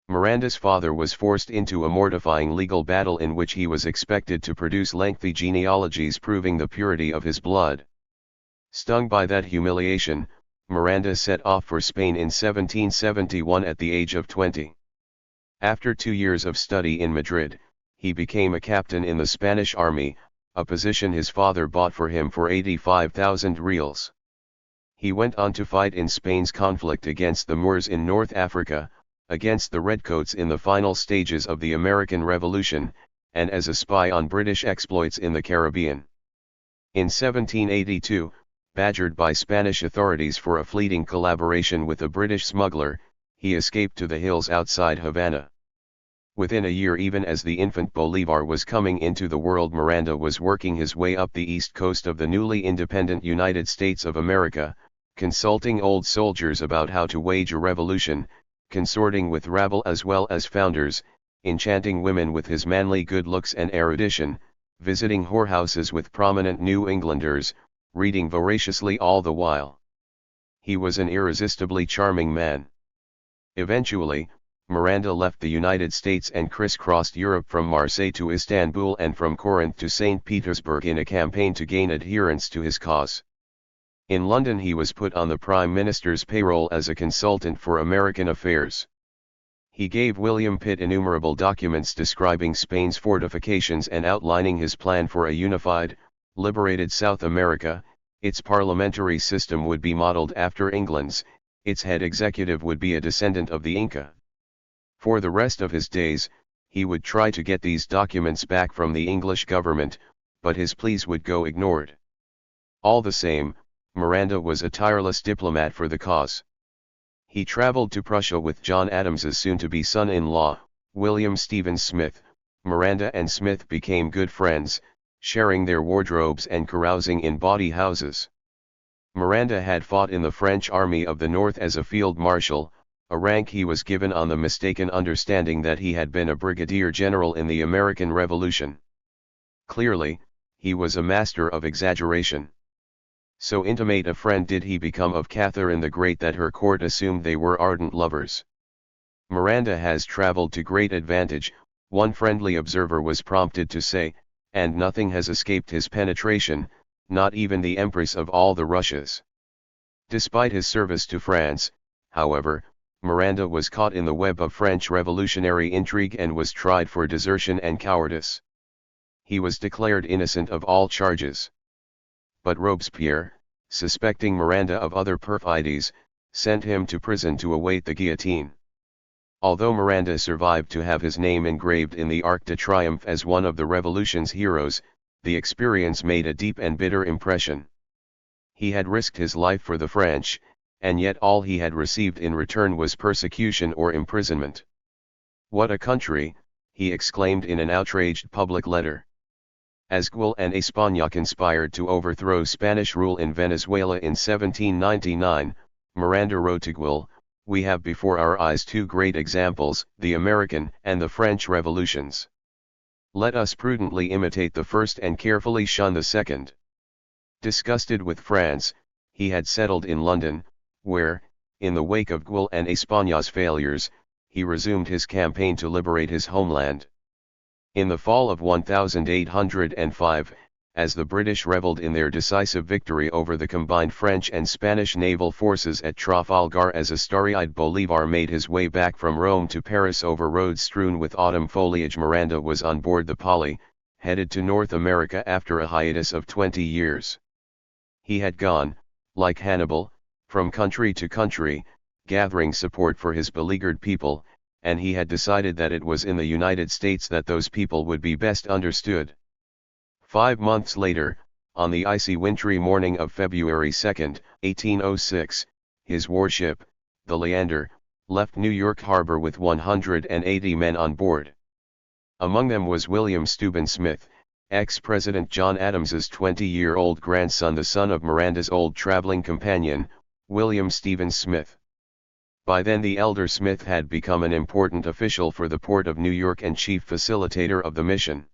Miranda's father was forced into a mortifying legal battle in which he was expected to produce lengthy genealogies proving the purity of his blood. Stung by that humiliation, Miranda set off for Spain in 1771 at the age of 20. After 2 years of study in Madrid, he became a captain in the Spanish army, a position his father bought for him for 85,000 reals. He went on to fight in Spain's conflict against the Moors in North Africa, against the Redcoats in the final stages of the American Revolution, and as a spy on British exploits in the Caribbean. In 1782, badgered by Spanish authorities for a fleeting collaboration with a British smuggler, he escaped to the hills outside Havana. Within a year, even as the infant Bolivar was coming into the world, Miranda was working his way up the east coast of the newly independent United States of America, consulting old soldiers about how to wage a revolution, consorting with rabble as well as founders, enchanting women with his manly good looks and erudition, visiting whorehouses with prominent New Englanders, reading voraciously all the while. He was an irresistibly charming man. Eventually, Miranda left the United States and crisscrossed Europe from Marseille to Istanbul and from Corinth to St. Petersburg in a campaign to gain adherents to his cause. In London he was put on the Prime Minister's payroll as a consultant for American affairs. He gave William Pitt innumerable documents describing Spain's fortifications and outlining his plan for a unified, liberated South America. Its parliamentary system would be modeled after England's, its head executive would be a descendant of the Inca. For the rest of his days, he would try to get these documents back from the English government, but his pleas would go ignored. All the same, Miranda was a tireless diplomat for the cause. He traveled to Prussia with John Adams's soon-to-be son-in-law, William Stevens Smith. Miranda and Smith became good friends, sharing their wardrobes and carousing in bawdy houses. Miranda had fought in the French Army of the North as a field marshal, a rank he was given on the mistaken understanding that he had been a brigadier general in the American Revolution. Clearly, he was a master of exaggeration. So intimate a friend did he become of Catherine the Great that her court assumed they were ardent lovers. Miranda has traveled to great advantage, one friendly observer was prompted to say, and nothing has escaped his penetration, not even the Empress of all the Russias. Despite his service to France, however, Miranda was caught in the web of French revolutionary intrigue and was tried for desertion and cowardice. He was declared innocent of all charges. But Robespierre, suspecting Miranda of other perfidies, sent him to prison to await the guillotine. Although Miranda survived to have his name engraved in the Arc de Triomphe as one of the Revolution's heroes, the experience made a deep and bitter impression. He had risked his life for the French, and yet all he had received in return was persecution or imprisonment. "What a country," he exclaimed in an outraged public letter. As Güell and España conspired to overthrow Spanish rule in Venezuela in 1799, Miranda wrote to Güell, "We have before our eyes two great examples, the American and the French revolutions. Let us prudently imitate the first and carefully shun the second." Disgusted with France, he had settled in London, where, in the wake of Güell and España's failures, he resumed his campaign to liberate his homeland. In the fall of 1805, as the British reveled in their decisive victory over the combined French and Spanish naval forces at Trafalgar, as a starry-eyed Bolivar made his way back from Rome to Paris over roads strewn with autumn foliage, Miranda was on board the Polly, headed to North America after a hiatus of 20 years. He had gone, like Hannibal, from country to country, gathering support for his beleaguered people, and he had decided that it was in the United States that those people would be best understood. 5 months later, on the icy wintry morning of February 2, 1806, his warship, the Leander, left New York Harbor with 180 men on board. Among them was William Steuben Smith, ex-President John Adams's 20-year-old grandson, the son of Miranda's old traveling companion, William Stevens Smith. By then the elder Smith had become an important official for the Port of New York and chief facilitator of the mission.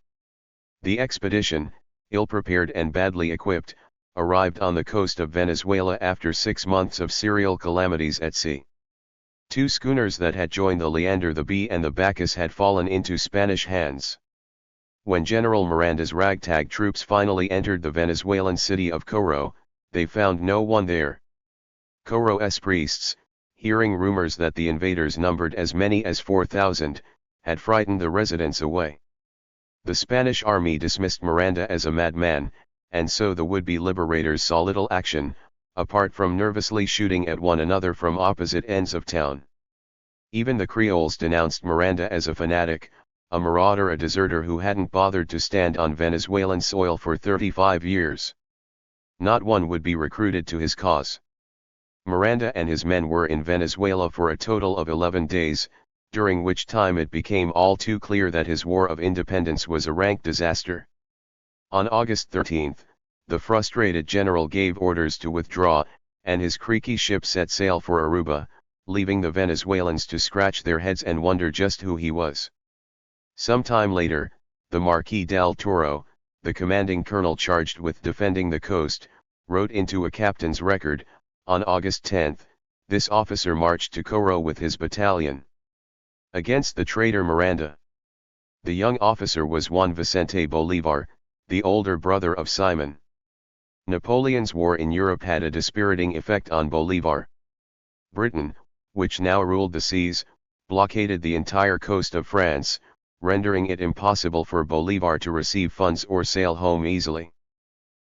The expedition, ill-prepared and badly equipped, arrived on the coast of Venezuela after 6 months of serial calamities at sea. 2 schooners that had joined the Leander, the Bee and the Bacchus had fallen into Spanish hands. When General Miranda's ragtag troops finally entered the Venezuelan city of Coro, they found no one there. Coro's priests, hearing rumors that the invaders numbered as many as 4,000, had frightened the residents away. The Spanish army dismissed Miranda as a madman, and so the would-be liberators saw little action, apart from nervously shooting at one another from opposite ends of town. Even the Creoles denounced Miranda as a fanatic, a marauder, a deserter who hadn't bothered to stand on Venezuelan soil for 35 years. Not one would be recruited to his cause. Miranda and his men were in Venezuela for a total of 11 days, during which time it became all too clear that his war of independence was a rank disaster. On August 13, the frustrated general gave orders to withdraw, and his creaky ship set sail for Aruba, leaving the Venezuelans to scratch their heads and wonder just who he was. Some time later, the Marquis del Toro, the commanding colonel charged with defending the coast, wrote into a captain's record, on August 10, this officer marched to Coro with his battalion against the traitor Miranda. The young officer was Juan Vicente Bolivar, the older brother of Simon. Napoleon's war in Europe had a dispiriting effect on Bolivar. Britain, which now ruled the seas, blockaded the entire coast of France, rendering it impossible for Bolivar to receive funds or sail home easily.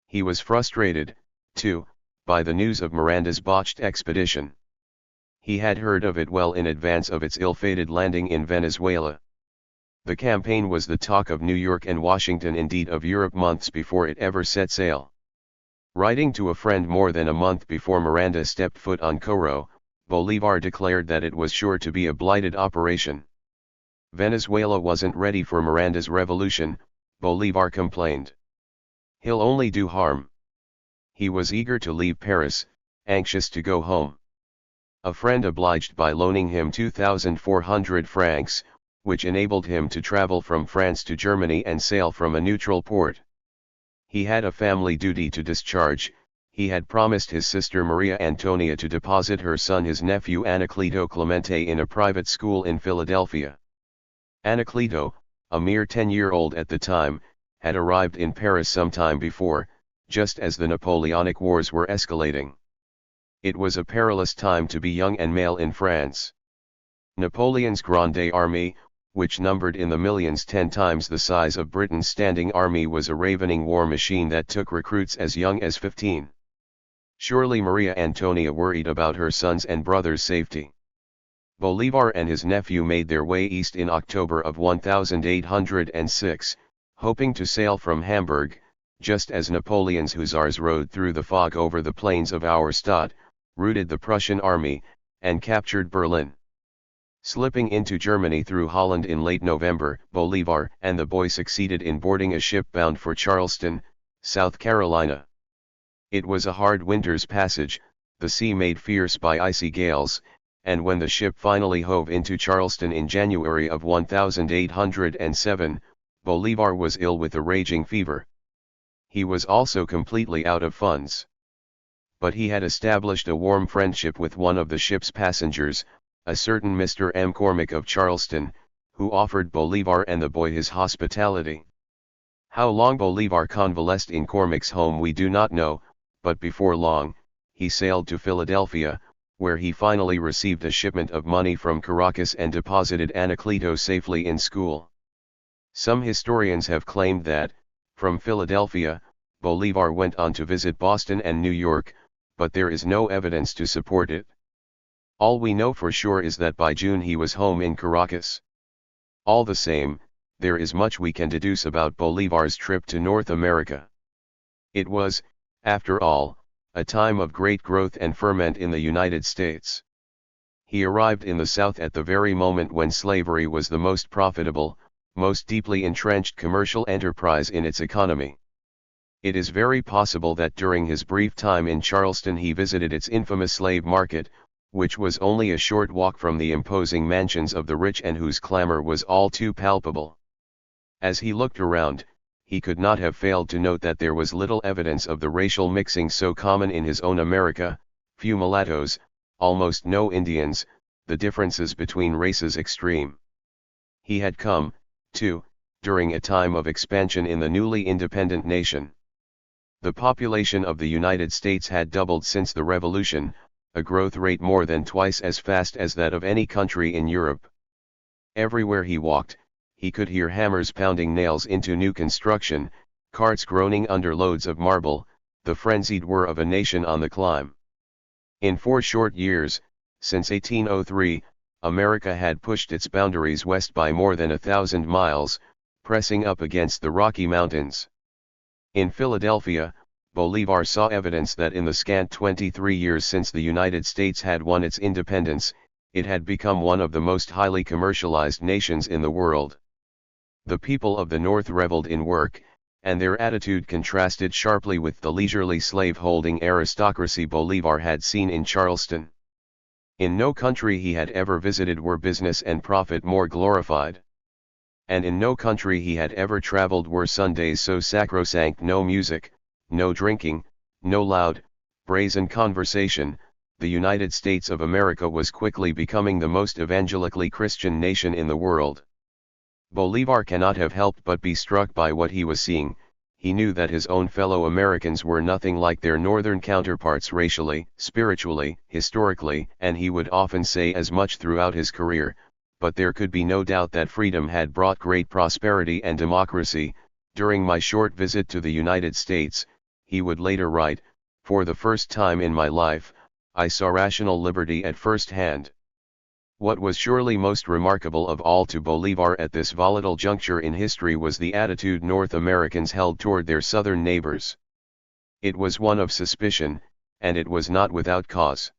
He was frustrated, too, by the news of Miranda's botched expedition. He had heard of it well in advance of its ill-fated landing in Venezuela. The campaign was the talk of New York and Washington, indeed of Europe, months before it ever set sail. Writing to a friend more than a month before Miranda stepped foot on Coro, Bolivar declared that it was sure to be a blighted operation. Venezuela wasn't ready for Miranda's revolution, Bolivar complained. He'll only do harm. He was eager to leave Paris, anxious to go home. A friend obliged by loaning him 2,400 francs, which enabled him to travel from France to Germany and sail from a neutral port. He had a family duty to discharge. He had promised his sister Maria Antonia to deposit her son, his nephew Anacleto Clemente, in a private school in Philadelphia. Anacleto, a mere 10-year-old at the time, had arrived in Paris some time before, just as the Napoleonic Wars were escalating. It was a perilous time to be young and male in France. Napoleon's Grande Army, which numbered in the millions 10 times the size of Britain's standing army, was a ravening war machine that took recruits as young as 15. Surely Maria Antonia worried about her son's and brother's safety. Bolivar and his nephew made their way east in October of 1806, hoping to sail from Hamburg, just as Napoleon's hussars rode through the fog over the plains of Auerstadt, routed the Prussian army, and captured Berlin. Slipping into Germany through Holland in late November, Bolivar and the boy succeeded in boarding a ship bound for Charleston, South Carolina. It was a hard winter's passage, the sea made fierce by icy gales, and when the ship finally hove into Charleston in January of 1807, Bolivar was ill with a raging fever. He was also completely out of funds. But he had established a warm friendship with one of the ship's passengers, a certain Mr. M. Cormack of Charleston, who offered Bolivar and the boy his hospitality. How long Bolivar convalesced in Cormack's home we do not know, but before long, he sailed to Philadelphia, where he finally received a shipment of money from Caracas and deposited Anacleto safely in school. Some historians have claimed that, from Philadelphia, Bolivar went on to visit Boston and New York, but there is no evidence to support it. All we know for sure is that by June he was home in Caracas. All the same, there is much we can deduce about Bolivar's trip to North America. It was, after all, a time of great growth and ferment in the United States. He arrived in the South at the very moment when slavery was the most profitable, most deeply entrenched commercial enterprise in its economy. It is very possible that during his brief time in Charleston he visited its infamous slave market, which was only a short walk from the imposing mansions of the rich and whose clamor was all too palpable. As he looked around, he could not have failed to note that there was little evidence of the racial mixing so common in his own America, few mulattoes, almost no Indians, the differences between races extreme. He had come, too, during a time of expansion in the newly independent nation. The population of the United States had doubled since the Revolution, a growth rate more than twice as fast as that of any country in Europe. Everywhere he walked, he could hear hammers pounding nails into new construction, carts groaning under loads of marble, the frenzied whir of a nation on the climb. In 4 short years, since 1803, America had pushed its boundaries west by more than 1,000 miles, pressing up against the Rocky Mountains. In Philadelphia, Bolivar saw evidence that in the scant 23 years since the United States had won its independence, it had become one of the most highly commercialized nations in the world. The people of the North reveled in work, and their attitude contrasted sharply with the leisurely slave-holding aristocracy Bolivar had seen in Charleston. In no country he had ever visited were business and profit more glorified. And in no country he had ever traveled were Sundays so sacrosanct. No music, no drinking, no loud, brazen conversation. The United States of America was quickly becoming the most evangelically Christian nation in the world. Bolivar cannot have helped but be struck by what he was seeing. He knew that his own fellow Americans were nothing like their northern counterparts racially, spiritually, historically, and he would often say as much throughout his career, but there could be no doubt that freedom had brought great prosperity and democracy. During my short visit to the United States, he would later write, for the first time in my life, I saw rational liberty at first hand. What was surely most remarkable of all to Bolivar at this volatile juncture in history was the attitude North Americans held toward their southern neighbors. It was one of suspicion, and it was not without cause.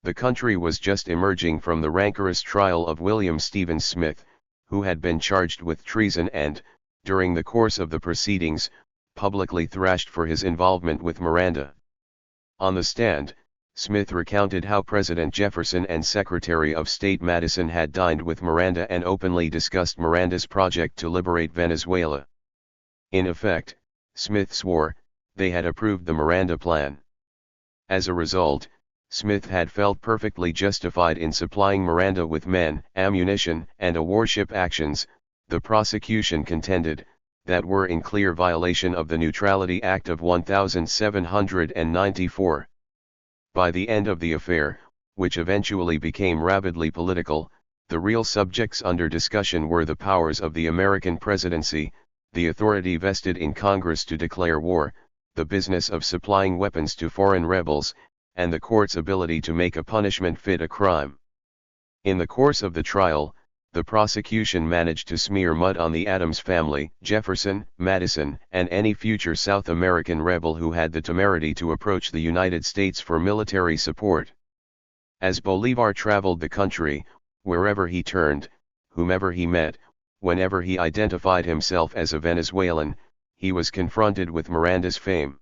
The country was just emerging from the rancorous trial of William Stevens Smith, who had been charged with treason and, during the course of the proceedings, publicly thrashed for his involvement with Miranda. On the stand, Smith recounted how President Jefferson and Secretary of State Madison had dined with Miranda and openly discussed Miranda's project to liberate Venezuela. In effect, Smith swore, they had approved the Miranda plan. As a result, Smith had felt perfectly justified in supplying Miranda with men, ammunition, and a warship actions, the prosecution contended, that were in clear violation of the Neutrality Act of 1794. By the end of the affair, which eventually became rabidly political, the real subjects under discussion were the powers of the American presidency, the authority vested in Congress to declare war, the business of supplying weapons to foreign rebels, and the court's ability to make a punishment fit a crime. In the course of the trial, the prosecution managed to smear mud on the Adams family, Jefferson, Madison, and any future South American rebel who had the temerity to approach the United States for military support. As Bolivar traveled the country, wherever he turned, whomever he met, whenever he identified himself as a Venezuelan, he was confronted with Miranda's fame.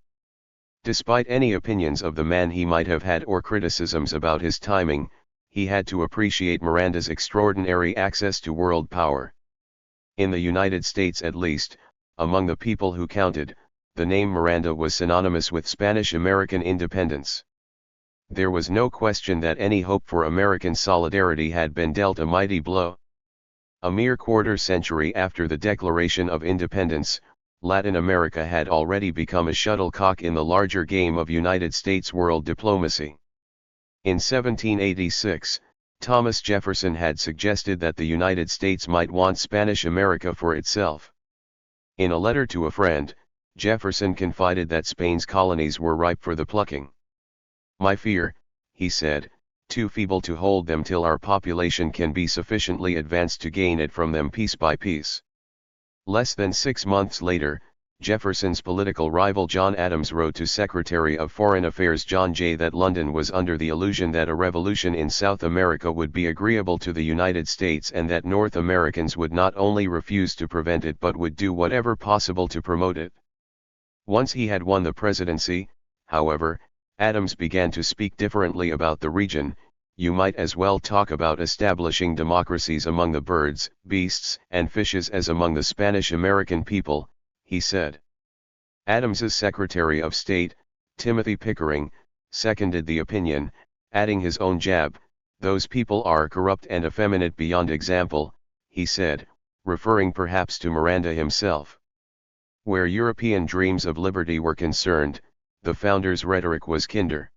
Despite any opinions of the man he might have had or criticisms about his timing, he had to appreciate Miranda's extraordinary access to world power. In the United States at least, among the people who counted, the name Miranda was synonymous with Spanish-American independence. There was no question that any hope for American solidarity had been dealt a mighty blow. A mere quarter-century after the Declaration of Independence, Latin America had already become a shuttlecock in the larger game of United States world diplomacy. In 1786, Thomas Jefferson had suggested that the United States might want Spanish America for itself. In a letter to a friend, Jefferson confided that Spain's colonies were ripe for the plucking. "My fear," he said, "too feeble to hold them till our population can be sufficiently advanced to gain it from them piece by piece." Less than 6 months later, Jefferson's political rival John Adams wrote to Secretary of Foreign Affairs John Jay that London was under the illusion that a revolution in South America would be agreeable to the United States and that North Americans would not only refuse to prevent it but would do whatever possible to promote it. Once he had won the presidency, however, Adams began to speak differently about the region. You might as well talk about establishing democracies among the birds, beasts, and fishes as among the Spanish-American people, he said. Adams's Secretary of State, Timothy Pickering, seconded the opinion, adding his own jab. Those people are corrupt and effeminate beyond example, he said, referring perhaps to Miranda himself. Where European dreams of liberty were concerned, the founders' rhetoric was kinder.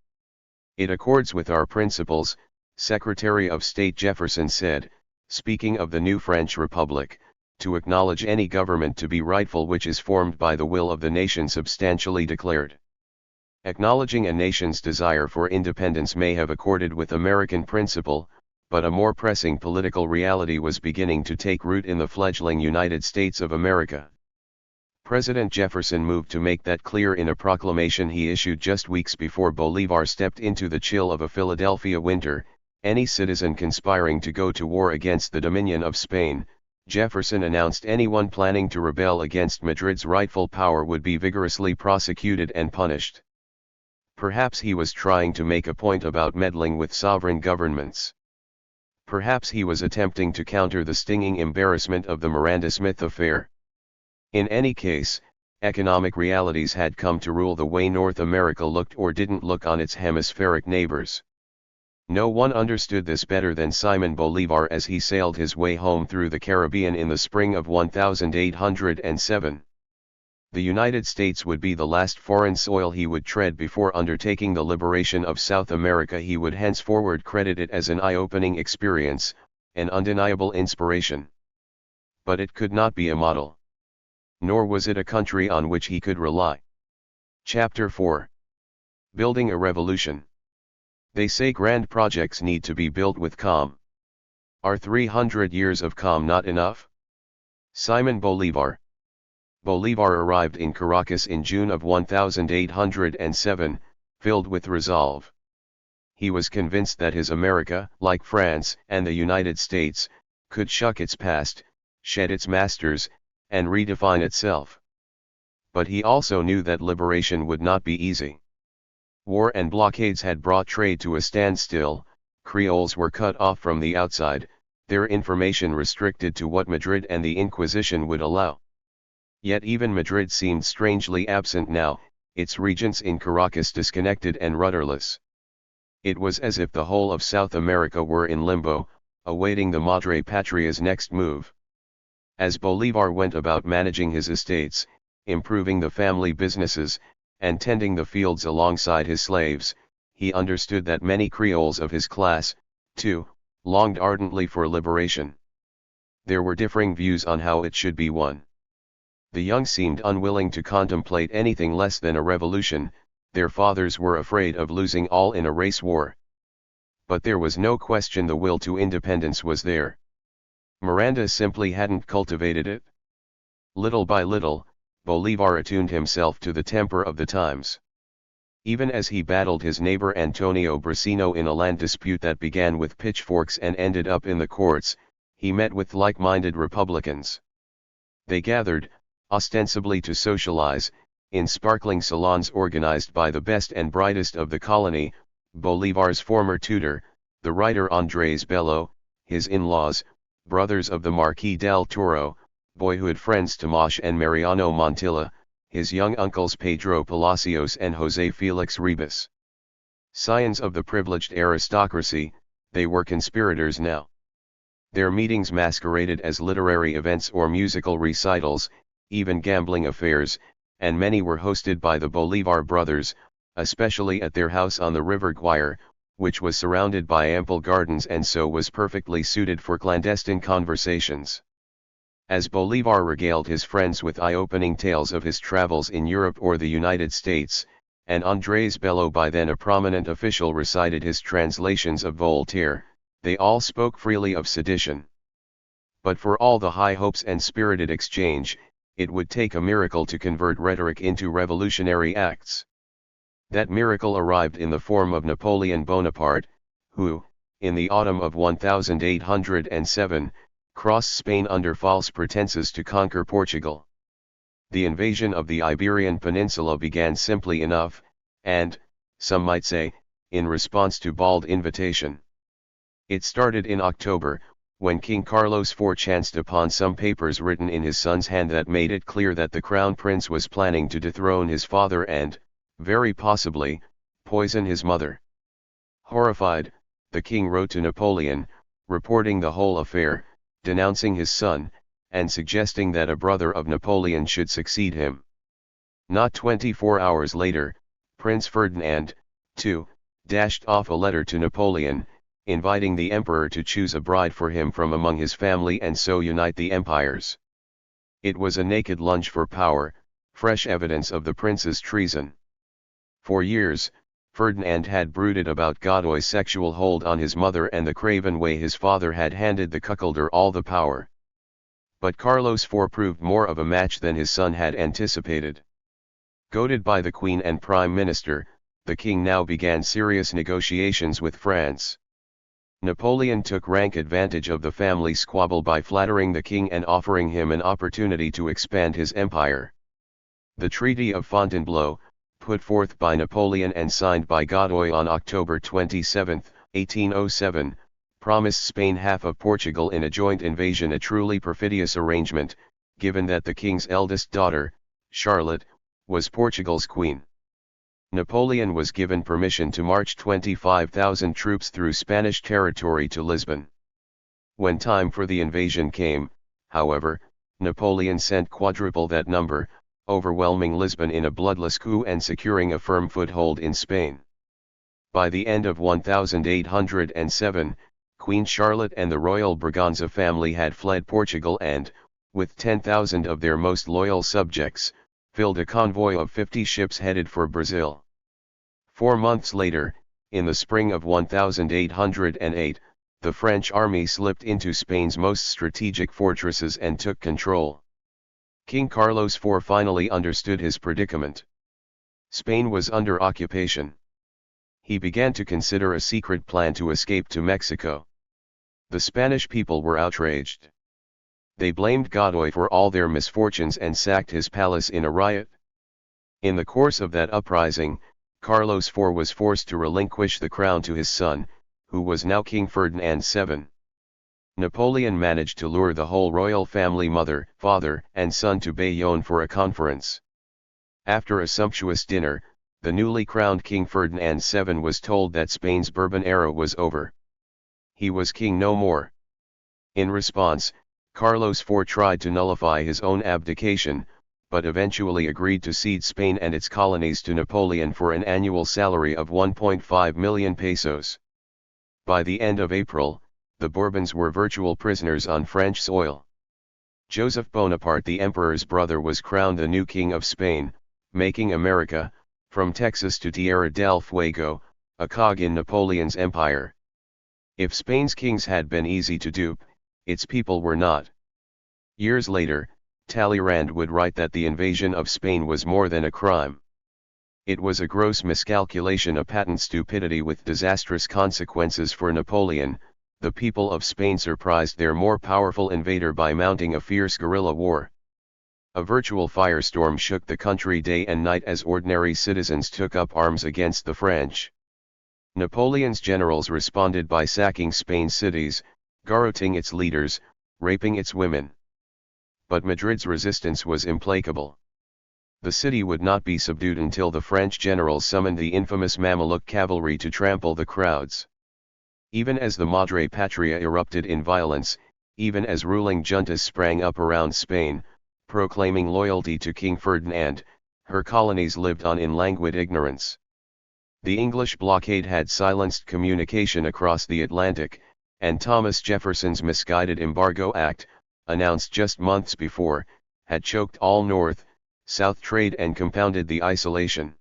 It accords with our principles, Secretary of State Jefferson said, speaking of the new French Republic, to acknowledge any government to be rightful which is formed by the will of the nation substantially declared. Acknowledging a nation's desire for independence may have accorded with American principle, but a more pressing political reality was beginning to take root in the fledgling United States of America. President Jefferson moved to make that clear in a proclamation he issued just weeks before Bolivar stepped into the chill of a Philadelphia winter. Any citizen conspiring to go to war against the Dominion of Spain, Jefferson announced, anyone planning to rebel against Madrid's rightful power would be vigorously prosecuted and punished. Perhaps he was trying to make a point about meddling with sovereign governments. Perhaps he was attempting to counter the stinging embarrassment of the Miranda Smith affair. In any case, economic realities had come to rule the way North America looked or didn't look on its hemispheric neighbors. No one understood this better than Simon Bolivar as he sailed his way home through the Caribbean in the spring of 1807. The United States would be the last foreign soil he would tread before undertaking the liberation of South America. He would henceforward credit it as an eye-opening experience, an undeniable inspiration. But it could not be a model. Nor was it a country on which he could rely. Chapter 4. Building a Revolution. They say grand projects need to be built with calm. Are 300 years of calm not enough? Simon Bolivar. Bolivar arrived in Caracas in June of 1807, filled with resolve. He was convinced that his America, like France and the United States, could shuck its past, shed its masters, and redefine itself. But he also knew that liberation would not be easy. War and blockades had brought trade to a standstill, Creoles were cut off from the outside, their information restricted to what Madrid and the Inquisition would allow. Yet even Madrid seemed strangely absent now, its regents in Caracas disconnected and rudderless. It was as if the whole of South America were in limbo, awaiting the Madre Patria's next move. As Bolivar went about managing his estates, improving the family businesses, and tending the fields alongside his slaves, he understood that many Creoles of his class, too, longed ardently for liberation. There were differing views on how it should be won. The young seemed unwilling to contemplate anything less than a revolution, their fathers were afraid of losing all in a race war. But there was no question the will to independence was there. Miranda simply hadn't cultivated it. Little by little, Bolivar attuned himself to the temper of the times. Even as he battled his neighbor Antonio Bracino in a land dispute that began with pitchforks and ended up in the courts, he met with like-minded Republicans. They gathered, ostensibly to socialize, in sparkling salons organized by the best and brightest of the colony, Bolivar's former tutor, the writer Andrés Bello, his in-laws, brothers of the Marquis del Toro, boyhood friends Tomas and Mariano Montilla, his young uncles Pedro Palacios and José Felix Ribas. Scions of the privileged aristocracy, they were conspirators now. Their meetings masqueraded as literary events or musical recitals, even gambling affairs, and many were hosted by the Bolivar brothers, especially at their house on the River Guaire, which was surrounded by ample gardens and so was perfectly suited for clandestine conversations. As Bolivar regaled his friends with eye-opening tales of his travels in Europe or the United States, and Andrés Bello, by then a prominent official, recited his translations of Voltaire, they all spoke freely of sedition. But for all the high hopes and spirited exchange, it would take a miracle to convert rhetoric into revolutionary acts. That miracle arrived in the form of Napoleon Bonaparte, who, in the autumn of 1807, crossed Spain under false pretenses to conquer Portugal. The invasion of the Iberian Peninsula began simply enough, and, some might say, in response to bald invitation. It started in October, when King Carlos IV chanced upon some papers written in his son's hand that made it clear that the crown prince was planning to dethrone his father and, very possibly, poison his mother. Horrified, the king wrote to Napoleon, reporting the whole affair, denouncing his son, and suggesting that a brother of Napoleon should succeed him. Not 24 hours later, Prince Ferdinand, too, dashed off a letter to Napoleon, inviting the emperor to choose a bride for him from among his family and so unite the empires. It was a naked lunge for power, fresh evidence of the prince's treason. For years, Ferdinand had brooded about Godoy's sexual hold on his mother and the craven way his father had handed the cuckolder all the power. But Carlos IV proved more of a match than his son had anticipated. Goaded by the Queen and Prime Minister, the king now began serious negotiations with France. Napoleon took rank advantage of the family squabble by flattering the king and offering him an opportunity to expand his empire. The Treaty of Fontainebleau, put forth by Napoleon and signed by Godoy on October 27, 1807, promised Spain half of Portugal in a joint invasion, a truly perfidious arrangement, given that the king's eldest daughter, Charlotte, was Portugal's queen. Napoleon was given permission to march 25,000 troops through Spanish territory to Lisbon. When time for the invasion came, however, Napoleon sent quadruple that number, overwhelming Lisbon in a bloodless coup and securing a firm foothold in Spain. By the end of 1807, Queen Charlotte and the royal Braganza family had fled Portugal and, with 10,000 of their most loyal subjects, filled a convoy of 50 ships headed for Brazil. 4 months later, in the spring of 1808, the French army slipped into Spain's most strategic fortresses and took control. King Carlos IV finally understood his predicament. Spain was under occupation. He began to consider a secret plan to escape to Mexico. The Spanish people were outraged. They blamed Godoy for all their misfortunes and sacked his palace in a riot. In the course of that uprising, Carlos IV was forced to relinquish the crown to his son, who was now King Ferdinand VII. Napoleon managed to lure the whole royal family, mother, father, and son, to Bayonne for a conference. After a sumptuous dinner, the newly crowned King Ferdinand VII was told that Spain's Bourbon era was over. He was king no more. In response, Carlos IV tried to nullify his own abdication, but eventually agreed to cede Spain and its colonies to Napoleon for an annual salary of 1.5 million pesos. By the end of April, the Bourbons were virtual prisoners on French soil. Joseph Bonaparte, the emperor's brother, was crowned the new king of Spain, making America, from Texas to Tierra del Fuego, a cog in Napoleon's empire. If Spain's kings had been easy to dupe, its people were not. Years later, Talleyrand would write that the invasion of Spain was more than a crime. It was a gross miscalculation, a patent stupidity with disastrous consequences for Napoleon. The people of Spain surprised their more powerful invader by mounting a fierce guerrilla war. A virtual firestorm shook the country day and night as ordinary citizens took up arms against the French. Napoleon's generals responded by sacking Spain's cities, garroting its leaders, raping its women. But Madrid's resistance was implacable. The city would not be subdued until the French generals summoned the infamous Mameluke cavalry to trample the crowds. Even as the Madre Patria erupted in violence, even as ruling juntas sprang up around Spain, proclaiming loyalty to King Ferdinand, her colonies lived on in languid ignorance. The English blockade had silenced communication across the Atlantic, and Thomas Jefferson's misguided Embargo Act, announced just months before, had choked all North, South trade and compounded the isolation.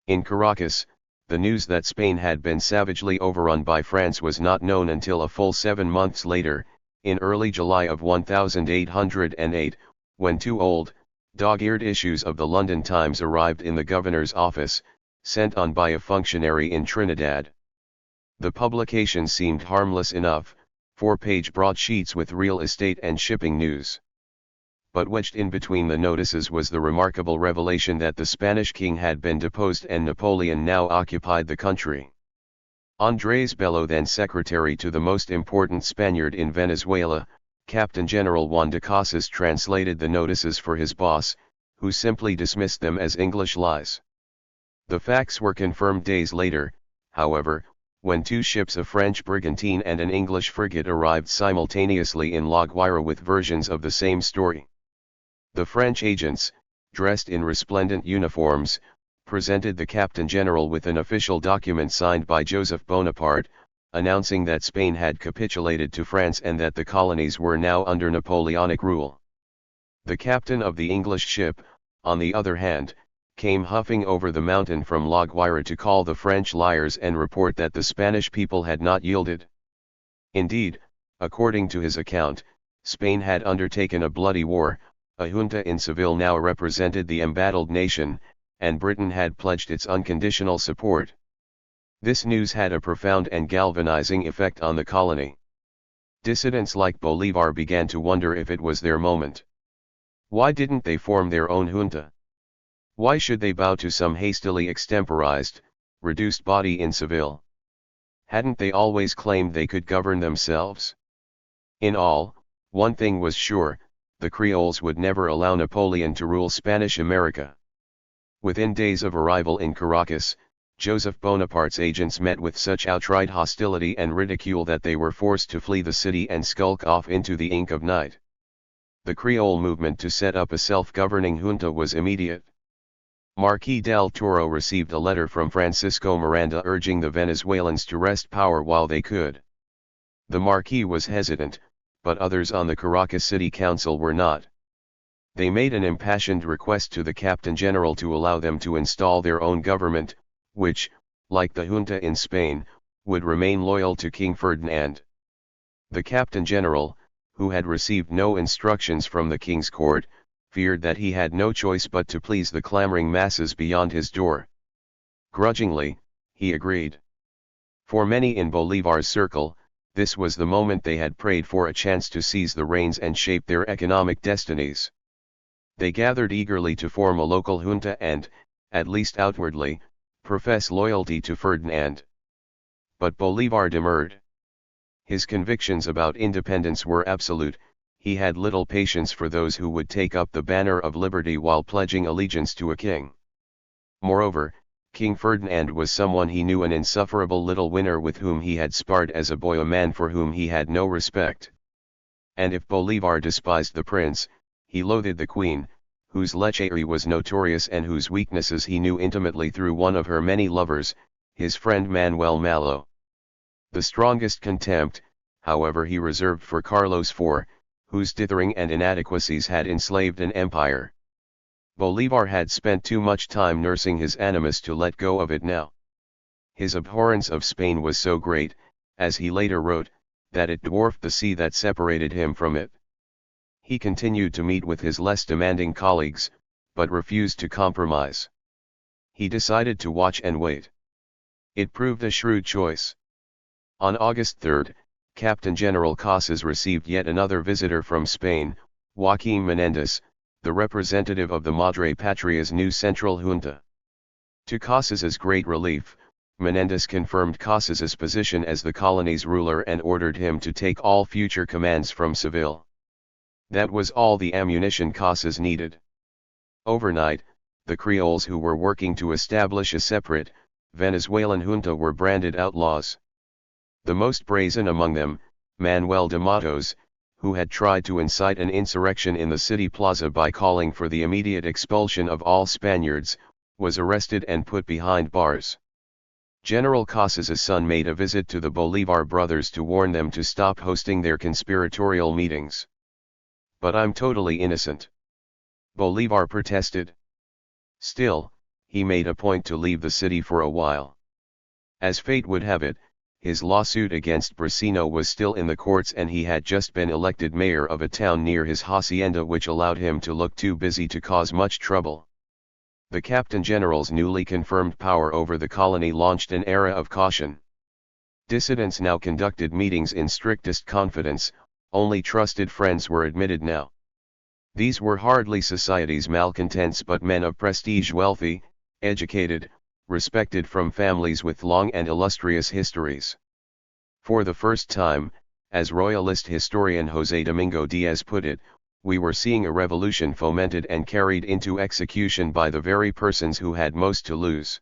In Caracas, the news that Spain had been savagely overrun by France was not known until a full 7 months later, in early July of 1808, when 2 old, dog-eared issues of the London Times arrived in the governor's office, sent on by a functionary in Trinidad. The publication seemed harmless enough, 4-page broadsheets with real estate and shipping news. But wedged in between the notices was the remarkable revelation that the Spanish king had been deposed and Napoleon now occupied the country. Andrés Bello, then secretary to the most important Spaniard in Venezuela, Captain General Juan de Casas, translated the notices for his boss, who simply dismissed them as English lies. The facts were confirmed days later, however, when 2 ships, a French brigantine and an English frigate, arrived simultaneously in La Guaira with versions of the same story. The French agents, dressed in resplendent uniforms, presented the Captain General with an official document signed by Joseph Bonaparte, announcing that Spain had capitulated to France and that the colonies were now under Napoleonic rule. The captain of the English ship, on the other hand, came huffing over the mountain from La Guaira to call the French liars and report that the Spanish people had not yielded. Indeed, according to his account, Spain had undertaken a bloody war, a junta in Seville now represented the embattled nation, and Britain had pledged its unconditional support. This news had a profound and galvanizing effect on the colony. Dissidents like Bolivar began to wonder if it was their moment. Why didn't they form their own junta? Why should they bow to some hastily extemporized, reduced body in Seville? Hadn't they always claimed they could govern themselves? In all, one thing was sure: the Creoles would never allow Napoleon to rule Spanish America. Within days of arrival in Caracas, Joseph Bonaparte's agents met with such outright hostility and ridicule that they were forced to flee the city and skulk off into the ink of night. The Creole movement to set up a self-governing junta was immediate. Marquis del Toro received a letter from Francisco Miranda urging the Venezuelans to wrest power while they could. The Marquis was hesitant, but others on the Caracas City Council were not. They made an impassioned request to the Captain General to allow them to install their own government, which, like the junta in Spain, would remain loyal to King Ferdinand. The Captain General, who had received no instructions from the King's court, feared that he had no choice but to please the clamoring masses beyond his door. Grudgingly, he agreed. For many in Bolivar's circle, this was the moment they had prayed for, a chance to seize the reins and shape their economic destinies. They gathered eagerly to form a local junta and, at least outwardly, profess loyalty to Ferdinand. But Bolivar demurred. His convictions about independence were absolute. He had little patience for those who would take up the banner of liberty while pledging allegiance to a king. Moreover, King Ferdinand was someone he knew, an insufferable little winner with whom he had sparred as a boy, a man for whom he had no respect. And if Bolivar despised the prince, he loathed the queen, whose lechery was notorious and whose weaknesses he knew intimately through one of her many lovers, his friend Manuel Malo. The strongest contempt, however, he reserved for Carlos IV, whose dithering and inadequacies had enslaved an empire. Bolivar had spent too much time nursing his animus to let go of it now. His abhorrence of Spain was so great, as he later wrote, that it dwarfed the sea that separated him from it. He continued to meet with his less demanding colleagues, but refused to compromise. He decided to watch and wait. It proved a shrewd choice. On August 3, Captain General Casas received yet another visitor from Spain, Joaquim Menendez, the representative of the Madre Patria's new central junta. To Casas's great relief, Menendez confirmed Casas's position as the colony's ruler and ordered him to take all future commands from Seville. That was all the ammunition Casas needed. Overnight, the Creoles who were working to establish a separate, Venezuelan junta were branded outlaws. The most brazen among them, Manuel de Matos, who had tried to incite an insurrection in the city plaza by calling for the immediate expulsion of all Spaniards, was arrested and put behind bars. General Casas's son made a visit to the Bolivar brothers to warn them to stop hosting their conspiratorial meetings. "But I'm totally innocent," Bolivar protested. Still, he made a point to leave the city for a while. As fate would have it, his lawsuit against Brasino was still in the courts and he had just been elected mayor of a town near his hacienda, which allowed him to look too busy to cause much trouble. The Captain General's newly confirmed power over the colony launched an era of caution. Dissidents now conducted meetings in strictest confidence, only trusted friends were admitted now. These were hardly society's malcontents but men of prestige, wealthy, educated, respected from families with long and illustrious histories. For the first time, as royalist historian José Domingo Díaz put it, we were seeing a revolution fomented and carried into execution by the very persons who had most to lose.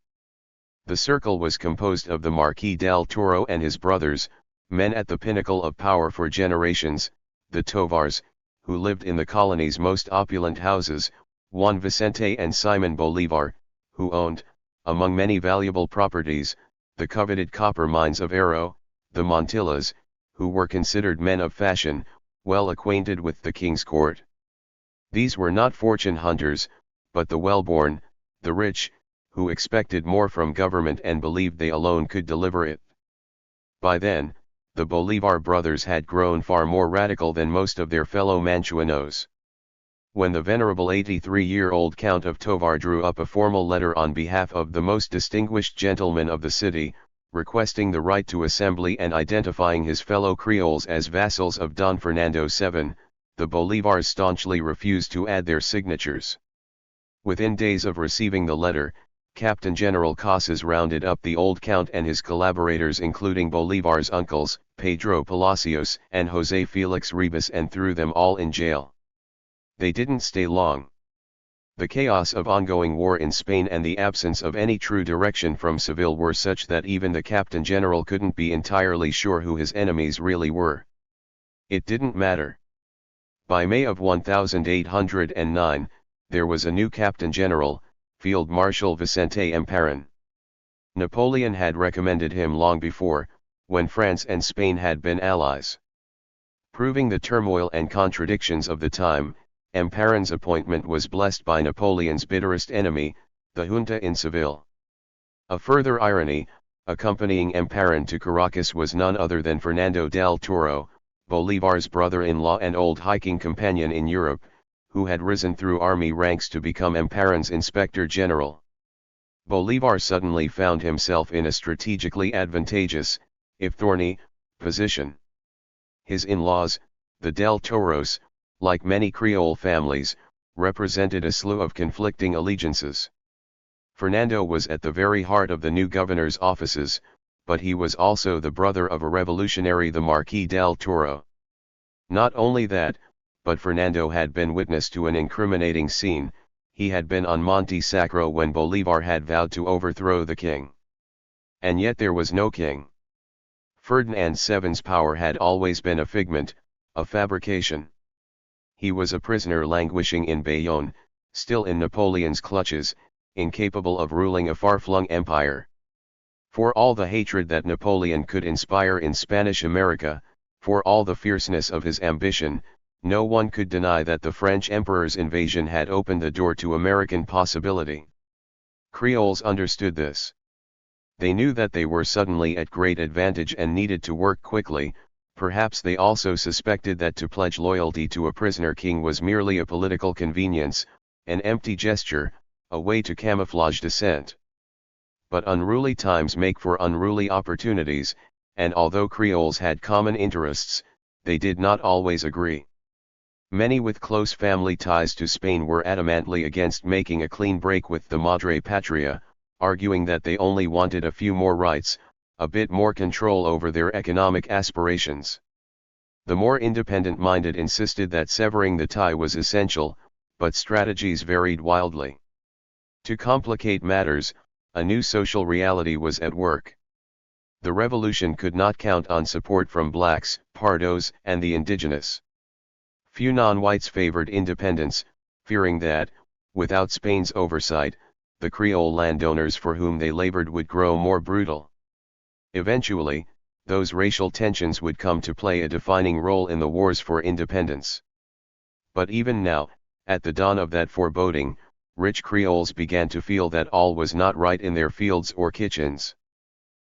The circle was composed of the Marquis del Toro and his brothers, men at the pinnacle of power for generations, the Tovars, who lived in the colony's most opulent houses, Juan Vicente and Simon Bolivar, who owned, among many valuable properties, the coveted copper mines of Aro, the Montillas, who were considered men of fashion, well acquainted with the king's court. These were not fortune hunters, but the well-born, the rich, who expected more from government and believed they alone could deliver it. By then, the Bolivar brothers had grown far more radical than most of their fellow Manchuanos. When the venerable 83-year-old Count of Tovar drew up a formal letter on behalf of the most distinguished gentlemen of the city, requesting the right to assembly and identifying his fellow Creoles as vassals of Don Fernando VII, the Bolivars staunchly refused to add their signatures. Within days of receiving the letter, Captain General Casas rounded up the old count and his collaborators, including Bolivar's uncles, Pedro Palacios and José Felix Ribas, and threw them all in jail. They didn't stay long. The chaos of ongoing war in Spain and the absence of any true direction from Seville were such that even the Captain General couldn't be entirely sure who his enemies really were. It didn't matter. By May of 1809, there was a new Captain General, Field Marshal Vicente Emparan. Napoleon had recommended him long before, when France and Spain had been allies. Proving the turmoil and contradictions of the time, Emparan's appointment was blessed by Napoleon's bitterest enemy, the junta in Seville. A further irony, accompanying Emparan to Caracas was none other than Fernando del Toro, Bolivar's brother-in-law and old hiking companion in Europe, who had risen through army ranks to become Emparan's inspector general. Bolivar suddenly found himself in a strategically advantageous, if thorny, position. His in-laws, the del Toros, like many Creole families, represented a slew of conflicting allegiances. Fernando was at the very heart of the new governor's offices, but he was also the brother of a revolutionary, the Marquis del Toro. Not only that, but Fernando had been witness to an incriminating scene. He had been on Monte Sacro when Bolivar had vowed to overthrow the king. And yet there was no king. Ferdinand VII's power had always been a figment, a fabrication. He was a prisoner languishing in Bayonne, still in Napoleon's clutches, incapable of ruling a far-flung empire. For all the hatred that Napoleon could inspire in Spanish America, for all the fierceness of his ambition, no one could deny that the French emperor's invasion had opened the door to American possibility. Creoles understood this. They knew that they were suddenly at great advantage and needed to work quickly. Perhaps they also suspected that to pledge loyalty to a prisoner king was merely a political convenience, an empty gesture, a way to camouflage dissent. But unruly times make for unruly opportunities, and although Creoles had common interests, they did not always agree. Many with close family ties to Spain were adamantly against making a clean break with the Madre Patria, arguing that they only wanted a few more rights, a bit more control over their economic aspirations. The more independent-minded insisted that severing the tie was essential, but strategies varied wildly. To complicate matters, a new social reality was at work. The revolution could not count on support from blacks, pardos, and the indigenous. Few non-whites favored independence, fearing that, without Spain's oversight, the Creole landowners for whom they labored would grow more brutal. Eventually, those racial tensions would come to play a defining role in the wars for independence. But even now, at the dawn of that foreboding, rich Creoles began to feel that all was not right in their fields or kitchens.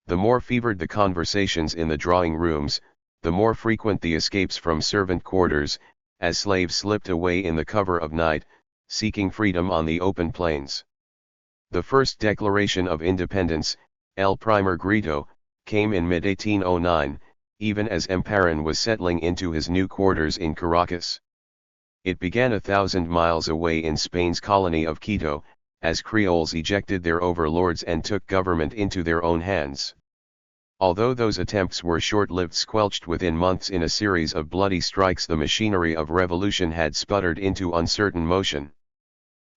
The more fevered the conversations in the drawing rooms, the more frequent the escapes from servant quarters, as slaves slipped away in the cover of night, seeking freedom on the open plains. The first Declaration of Independence, El Primer Grito, came in mid-1809, even as Emparan was settling into his new quarters in Caracas. It began 1,000 miles away in Spain's colony of Quito, as Creoles ejected their overlords and took government into their own hands. Although those attempts were short-lived, squelched within months in a series of bloody strikes, the machinery of revolution had sputtered into uncertain motion.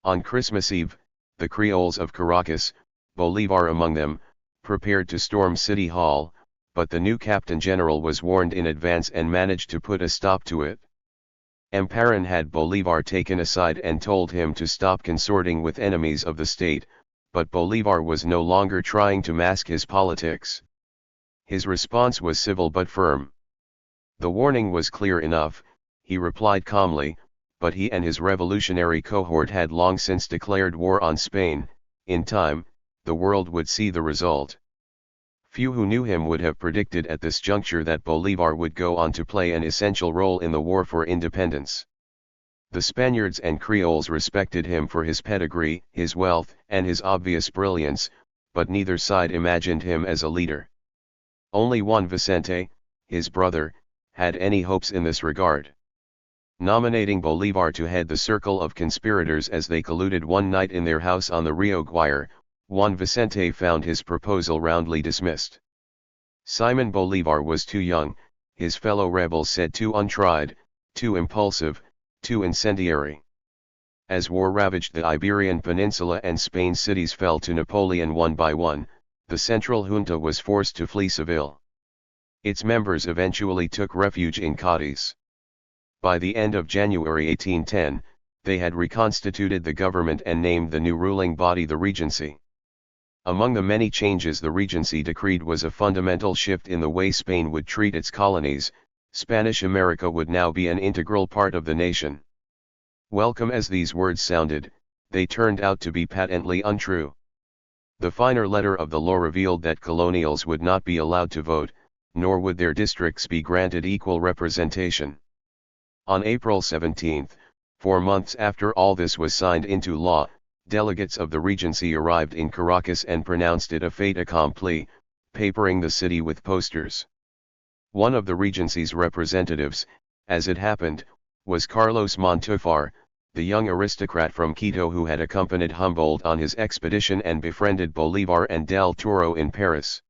On Christmas Eve, the Creoles of Caracas, Bolivar among them, prepared to storm City Hall, but the new Captain General was warned in advance and managed to put a stop to it. Emparan had Bolivar taken aside and told him to stop consorting with enemies of the state, but Bolivar was no longer trying to mask his politics. His response was civil but firm. The warning was clear enough, he replied calmly, but he and his revolutionary cohort had long since declared war on Spain. In time, the world would see the result. Few who knew him would have predicted at this juncture that Bolivar would go on to play an essential role in the war for independence. The Spaniards and Creoles respected him for his pedigree, his wealth, and his obvious brilliance, but neither side imagined him as a leader. Only Juan Vicente, his brother, had any hopes in this regard. Nominating Bolivar to head the circle of conspirators as they colluded one night in their house on the Rio Guaire, Juan Vicente found his proposal roundly dismissed. Simon Bolivar was too young, his fellow rebels said, too untried, too impulsive, too incendiary. As war ravaged the Iberian Peninsula and Spain's cities fell to Napoleon one by one, the central junta was forced to flee Seville. Its members eventually took refuge in Cadiz. By the end of January 1810, they had reconstituted the government and named the new ruling body the Regency. Among the many changes the Regency decreed was a fundamental shift in the way Spain would treat its colonies. Spanish America would now be an integral part of the nation. Welcome as these words sounded, they turned out to be patently untrue. The finer letter of the law revealed that colonials would not be allowed to vote, nor would their districts be granted equal representation. On April 17, 4 months after all this was signed into law, delegates of the Regency arrived in Caracas and pronounced it a fait accompli, papering the city with posters. One of the Regency's representatives, as it happened, was Carlos Montufar, the young aristocrat from Quito who had accompanied Humboldt on his expedition and befriended Bolivar and Del Toro in Paris.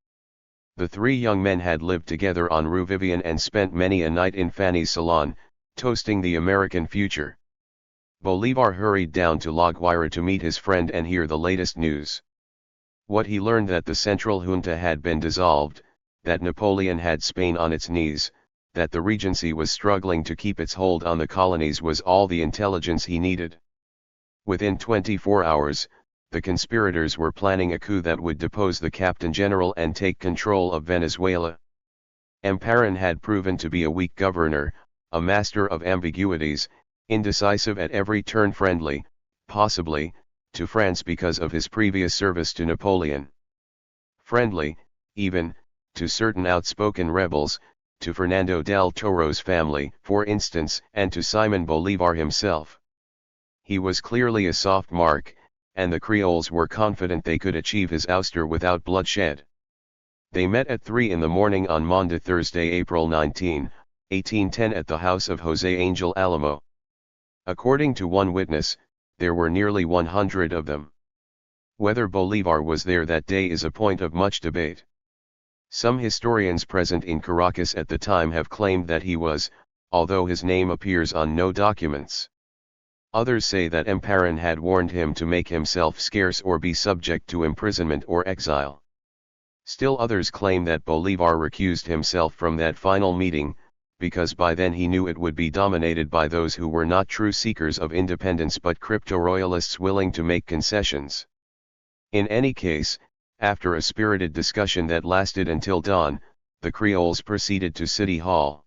The three young men had lived together on Rue Vivian and spent many a night in Fanny's salon, toasting the American future. Bolivar hurried down to La Guaira to meet his friend and hear the latest news. What he learned that the central junta had been dissolved, that Napoleon had Spain on its knees, that the Regency was struggling to keep its hold on the colonies was all the intelligence he needed. Within 24 hours, the conspirators were planning a coup that would depose the Captain General and take control of Venezuela. Emparan had proven to be a weak governor, a master of ambiguities, indecisive at every turn, friendly, possibly, to France because of his previous service to Napoleon. Friendly, even, to certain outspoken rebels, to Fernando del Toro's family, for instance, and to Simon Bolivar himself. He was clearly a soft mark, and the Creoles were confident they could achieve his ouster without bloodshed. They met at 3 in the morning on Maundy Thursday, April 19, 1810 at the house of José Angel Alamo. According to one witness, there were nearly 100 of them. Whether Bolivar was there that day is a point of much debate. Some historians present in Caracas at the time have claimed that he was, although his name appears on no documents. Others say that Emparan had warned him to make himself scarce or be subject to imprisonment or exile. Still others claim that Bolivar recused himself from that final meeting, because by then he knew it would be dominated by those who were not true seekers of independence but crypto-royalists willing to make concessions. In any case, after a spirited discussion that lasted until dawn, the Creoles proceeded to City Hall.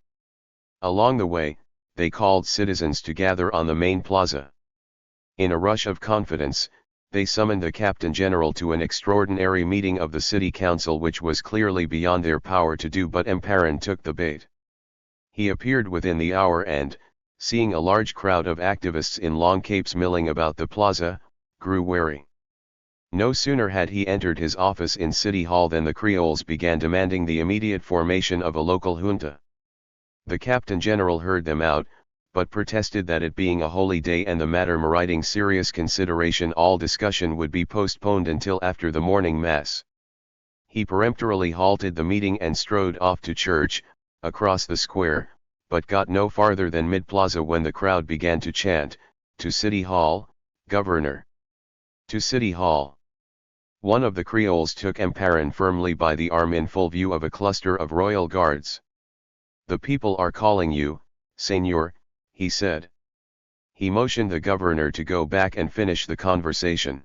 Along the way, they called citizens to gather on the main plaza. In a rush of confidence, They summoned the Captain General to an extraordinary meeting of the city council, which was clearly beyond their power to do, but Emparan took the bait. He appeared within the hour and, seeing a large crowd of activists in long capes milling about the plaza, grew wary. No sooner had he entered his office in City Hall than the Creoles began demanding the immediate formation of a local junta. The Captain General heard them out, but protested that it being a holy day and the matter meriting serious consideration, all discussion would be postponed until after the morning mass. He peremptorily halted the meeting and strode off to church, across the square, but got no farther than mid-plaza when the crowd began to chant, "To City Hall, Governor! To City Hall!" One of the Creoles took Emparan firmly by the arm in full view of a cluster of royal guards. "The people are calling you, Señor," he said. He motioned the governor to go back and finish the conversation.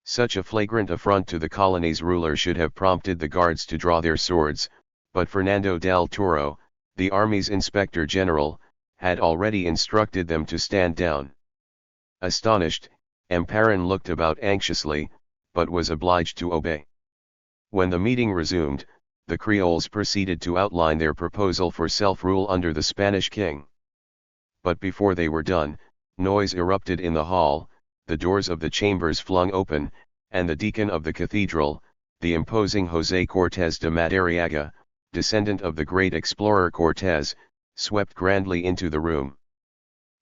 Such a flagrant affront to the colony's ruler should have prompted the guards to draw their swords, but Fernando del Toro, the army's inspector general, had already instructed them to stand down. Astonished, Emparan looked about anxiously, but was obliged to obey. When the meeting resumed, the Creoles proceeded to outline their proposal for self-rule under the Spanish king. But before they were done, noise erupted in the hall, the doors of the chambers flung open, and the deacon of the cathedral, the imposing José Cortés de Madariaga, descendant of the great explorer Cortés, swept grandly into the room.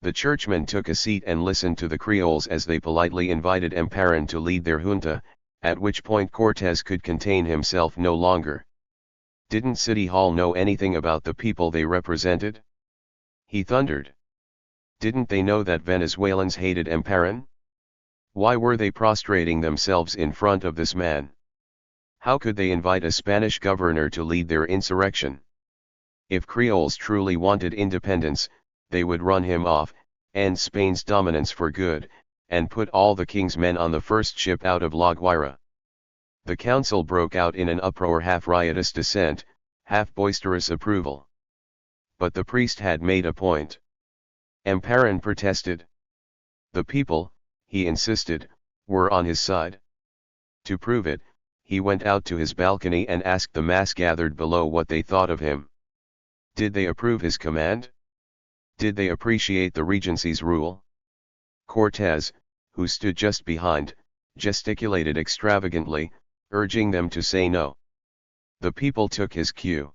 The churchmen took a seat and listened to the Creoles as they politely invited Emparan to lead their junta, at which point Cortés could contain himself no longer. Didn't City Hall know anything about the people they represented? He thundered. Didn't they know that Venezuelans hated Emparan? Why were they prostrating themselves in front of this man? How could they invite a Spanish governor to lead their insurrection? If Creoles truly wanted independence, they would run him off, end Spain's dominance for good, and put all the king's men on the first ship out of La Guaira. The council broke out in an uproar, half riotous dissent, half boisterous approval. But the priest had made a point. Emparan protested. The people, he insisted, were on his side. To prove it, he went out to his balcony and asked the mass gathered below what they thought of him. Did they approve his command? Did they appreciate the regency's rule? Cortés, who stood just behind, gesticulated extravagantly, urging them to say no. The people took his cue.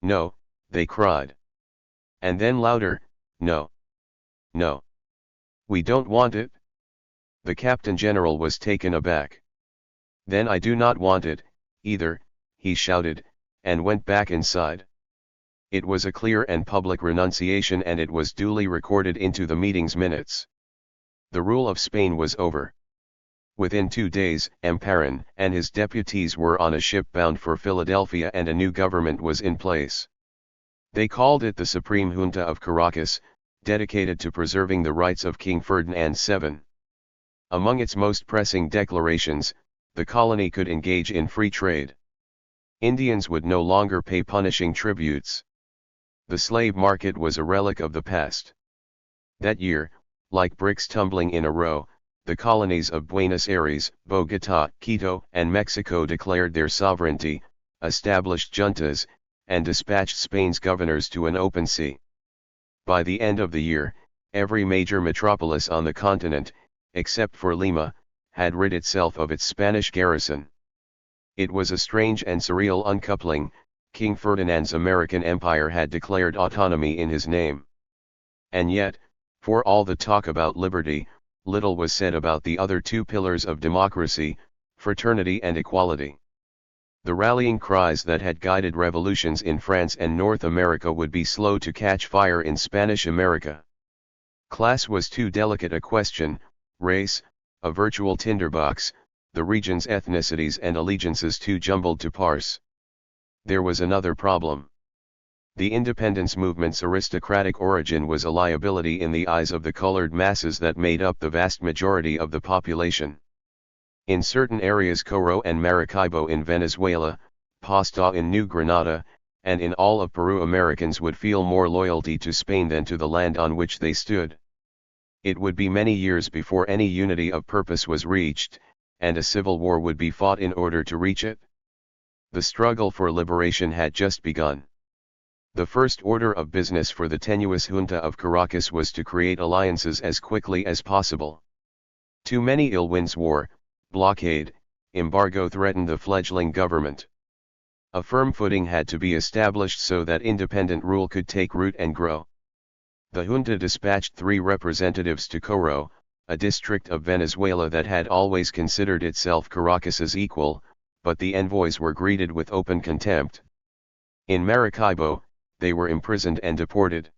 No, they cried. And then louder, no. No. We don't want it. The Captain General was taken aback. Then I do not want it, either, he shouted, and went back inside. It was a clear and public renunciation, and it was duly recorded into the meeting's minutes. The rule of Spain was over. Within 2 days, Emparan and his deputies were on a ship bound for Philadelphia, and a new government was in place. They called it the Supreme Junta of Caracas, dedicated to preserving the rights of King Ferdinand VII. Among its most pressing declarations, the colony could engage in free trade. Indians would no longer pay punishing tributes. The slave market was a relic of the past. That year, like bricks tumbling in a row, the colonies of Buenos Aires, Bogotá, Quito, and Mexico declared their sovereignty, established juntas, and dispatched Spain's governors to an open sea. By the end of the year, every major metropolis on the continent, except for Lima, had rid itself of its Spanish garrison. It was a strange and surreal uncoupling. King Ferdinand's American Empire had declared autonomy in his name. And yet, for all the talk about liberty, little was said about the other two pillars of democracy, fraternity and equality. The rallying cries that had guided revolutions in France and North America would be slow to catch fire in Spanish America. Class was too delicate a question, race, a virtual tinderbox, the region's ethnicities and allegiances too jumbled to parse. There was another problem. The independence movement's aristocratic origin was a liability in the eyes of the colored masses that made up the vast majority of the population. In certain areas, Coro and Maracaibo in Venezuela, Pasto in New Granada, and in all of Peru, Americans would feel more loyalty to Spain than to the land on which they stood. It would be many years before any unity of purpose was reached, and a civil war would be fought in order to reach it. The struggle for liberation had just begun. The first order of business for the tenuous junta of Caracas was to create alliances as quickly as possible. Too many ill winds, war, blockade, embargo threatened the fledgling government. A firm footing had to be established so that independent rule could take root and grow. The junta dispatched 3 representatives to Coro, a district of Venezuela that had always considered itself Caracas's equal, but the envoys were greeted with open contempt. In Maracaibo, they were imprisoned and deported.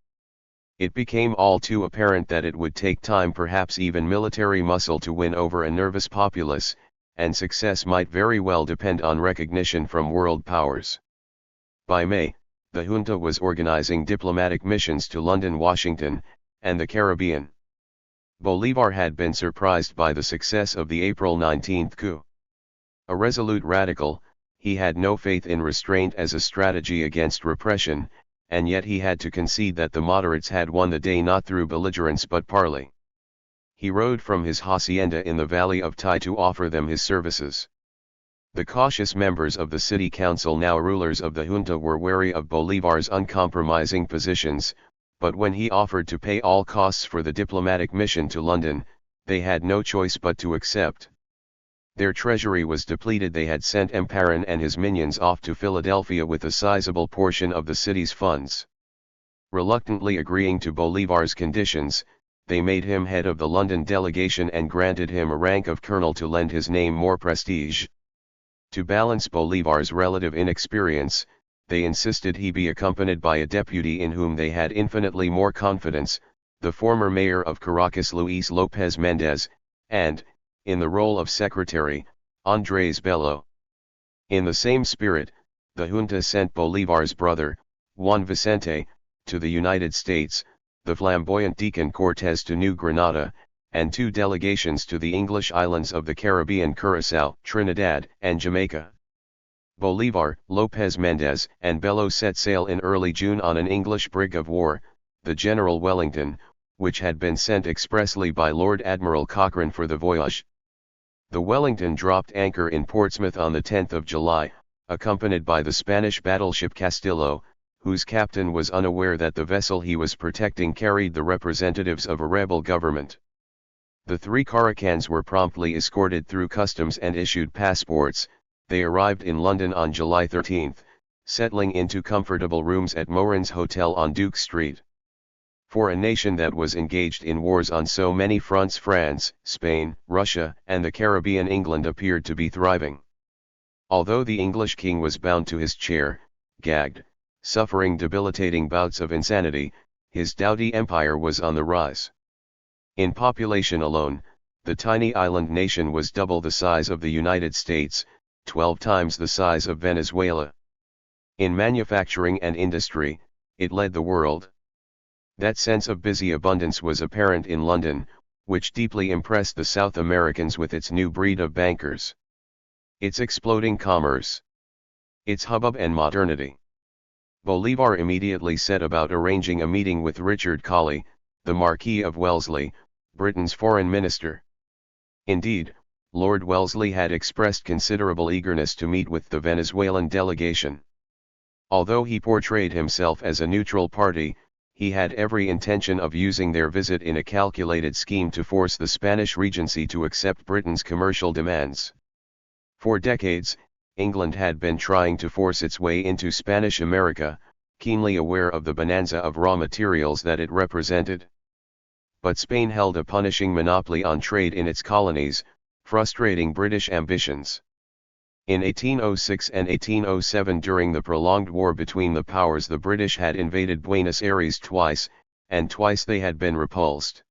It became all too apparent that it would take time, perhaps even military muscle, to win over a nervous populace, and success might very well depend on recognition from world powers. By May, the junta was organizing diplomatic missions to London, Washington, and the Caribbean. Bolivar had been surprised by the success of the April 19 coup. A resolute radical, he had no faith in restraint as a strategy against repression, and yet he had to concede that the moderates had won the day not through belligerence but parley. He rode from his hacienda in the valley of Tai to offer them his services. The cautious members of the city council, now rulers of the junta, were wary of Bolivar's uncompromising positions, but when he offered to pay all costs for the diplomatic mission to London, they had no choice but to accept. Their treasury was depleted. They had sent Emparan and his minions off to Philadelphia with a sizable portion of the city's funds. Reluctantly agreeing to Bolivar's conditions, they made him head of the London delegation and granted him a rank of colonel to lend his name more prestige. To balance Bolivar's relative inexperience, they insisted he be accompanied by a deputy in whom they had infinitely more confidence, the former mayor of Caracas, Luis López Méndez, and, in the role of secretary, Andrés Bello. In the same spirit, the junta sent Bolivar's brother, Juan Vicente, to the United States, the flamboyant Deacon Cortés to New Granada, and 2 delegations to the English islands of the Caribbean, Curaçao, Trinidad, and Jamaica. Bolivar, López Méndez, and Bello set sail in early June on an English brig of war, the General Wellington, which had been sent expressly by Lord Admiral Cochrane for the voyage. The Wellington dropped anchor in Portsmouth on the 10th of July, accompanied by the Spanish battleship Castillo, whose captain was unaware that the vessel he was protecting carried the representatives of a rebel government. The 3 Caracans were promptly escorted through customs and issued passports. They arrived in London on July 13, settling into comfortable rooms at Morin's Hotel on Duke Street. For a nation that was engaged in wars on so many fronts, France, Spain, Russia, and the Caribbean, England appeared to be thriving. Although the English king was bound to his chair, gagged, suffering debilitating bouts of insanity, his doughty empire was on the rise. In population alone, the tiny island nation was double the size of the United States, 12 times the size of Venezuela. In manufacturing and industry, it led the world. That sense of busy abundance was apparent in London, which deeply impressed the South Americans with its new breed of bankers. Its exploding commerce. Its hubbub and modernity. Bolivar immediately set about arranging a meeting with Richard Colley, the Marquis of Wellesley, Britain's foreign minister. Indeed, Lord Wellesley had expressed considerable eagerness to meet with the Venezuelan delegation. Although he portrayed himself as a neutral party, he had every intention of using their visit in a calculated scheme to force the Spanish Regency to accept Britain's commercial demands. For decades, England had been trying to force its way into Spanish America, keenly aware of the bonanza of raw materials that it represented. But Spain held a punishing monopoly on trade in its colonies, frustrating British ambitions. In 1806 and 1807, during the prolonged war between the powers, the British had invaded Buenos Aires twice, and twice they had been repulsed.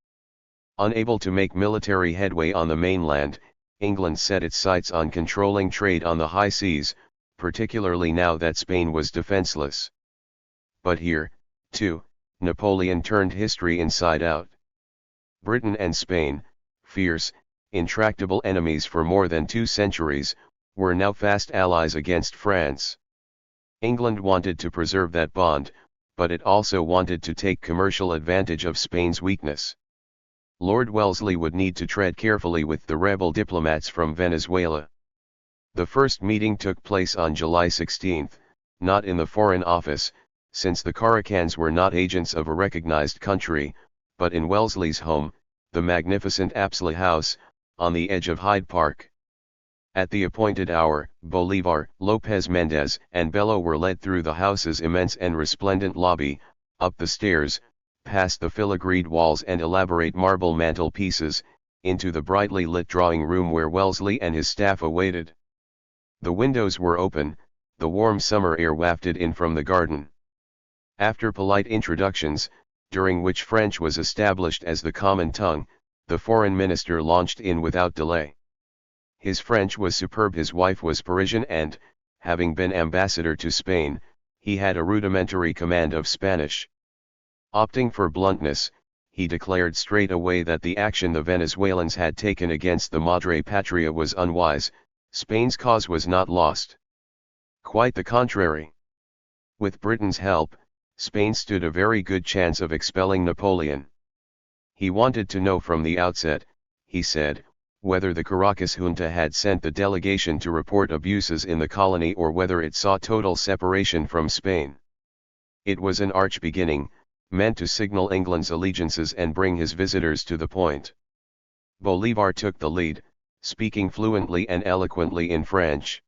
Unable to make military headway on the mainland, England set its sights on controlling trade on the high seas, particularly now that Spain was defenseless. But here, too, Napoleon turned history inside out. Britain and Spain, fierce, intractable enemies for more than 2 centuries, were now fast allies against France. England wanted to preserve that bond, but it also wanted to take commercial advantage of Spain's weakness. Lord Wellesley would need to tread carefully with the rebel diplomats from Venezuela. The first meeting took place on July 16, not in the Foreign Office, since the Caracans were not agents of a recognized country, but in Wellesley's home, the magnificent Apsley House, on the edge of Hyde Park. At the appointed hour, Bolivar, Lopez Mendez, and Bello were led through the house's immense and resplendent lobby, up the stairs, past the filigreed walls and elaborate marble mantelpieces, into the brightly lit drawing room where Wellesley and his staff awaited. The windows were open, the warm summer air wafted in from the garden. After polite introductions, during which French was established as the common tongue, the foreign minister launched in without delay. His French was superb. His wife was Parisian and, having been ambassador to Spain, he had a rudimentary command of Spanish. Opting for bluntness, he declared straight away that the action the Venezuelans had taken against the Madre Patria was unwise. Spain's cause was not lost. Quite the contrary. With Britain's help, Spain stood a very good chance of expelling Napoleon. He wanted to know from the outset, he said, whether the Caracas junta had sent the delegation to report abuses in the colony or whether it saw total separation from Spain. It was an arch beginning, meant to signal England's allegiances and bring his visitors to the point. Bolivar took the lead, speaking fluently and eloquently in French.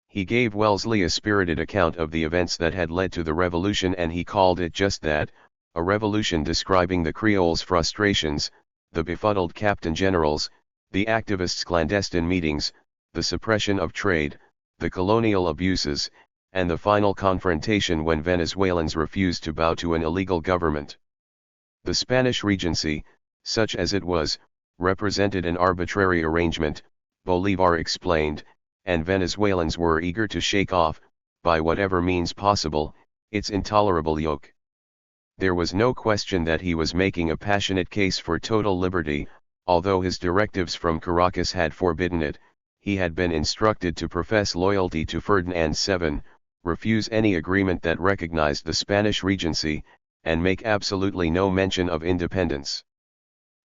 He gave Wellesley a spirited account of the events that had led to the revolution, and he called it just that, a revolution, describing the Creoles' frustrations, the befuddled captain generals, the activists' clandestine meetings, the suppression of trade, the colonial abuses, and the final confrontation when Venezuelans refused to bow to an illegal government. The Spanish Regency, such as it was, represented an arbitrary arrangement, Bolivar explained, and Venezuelans were eager to shake off, by whatever means possible, its intolerable yoke. There was no question that he was making a passionate case for total liberty. Although his directives from Caracas had forbidden it, he had been instructed to profess loyalty to Ferdinand VII, refuse any agreement that recognized the Spanish Regency, and make absolutely no mention of independence.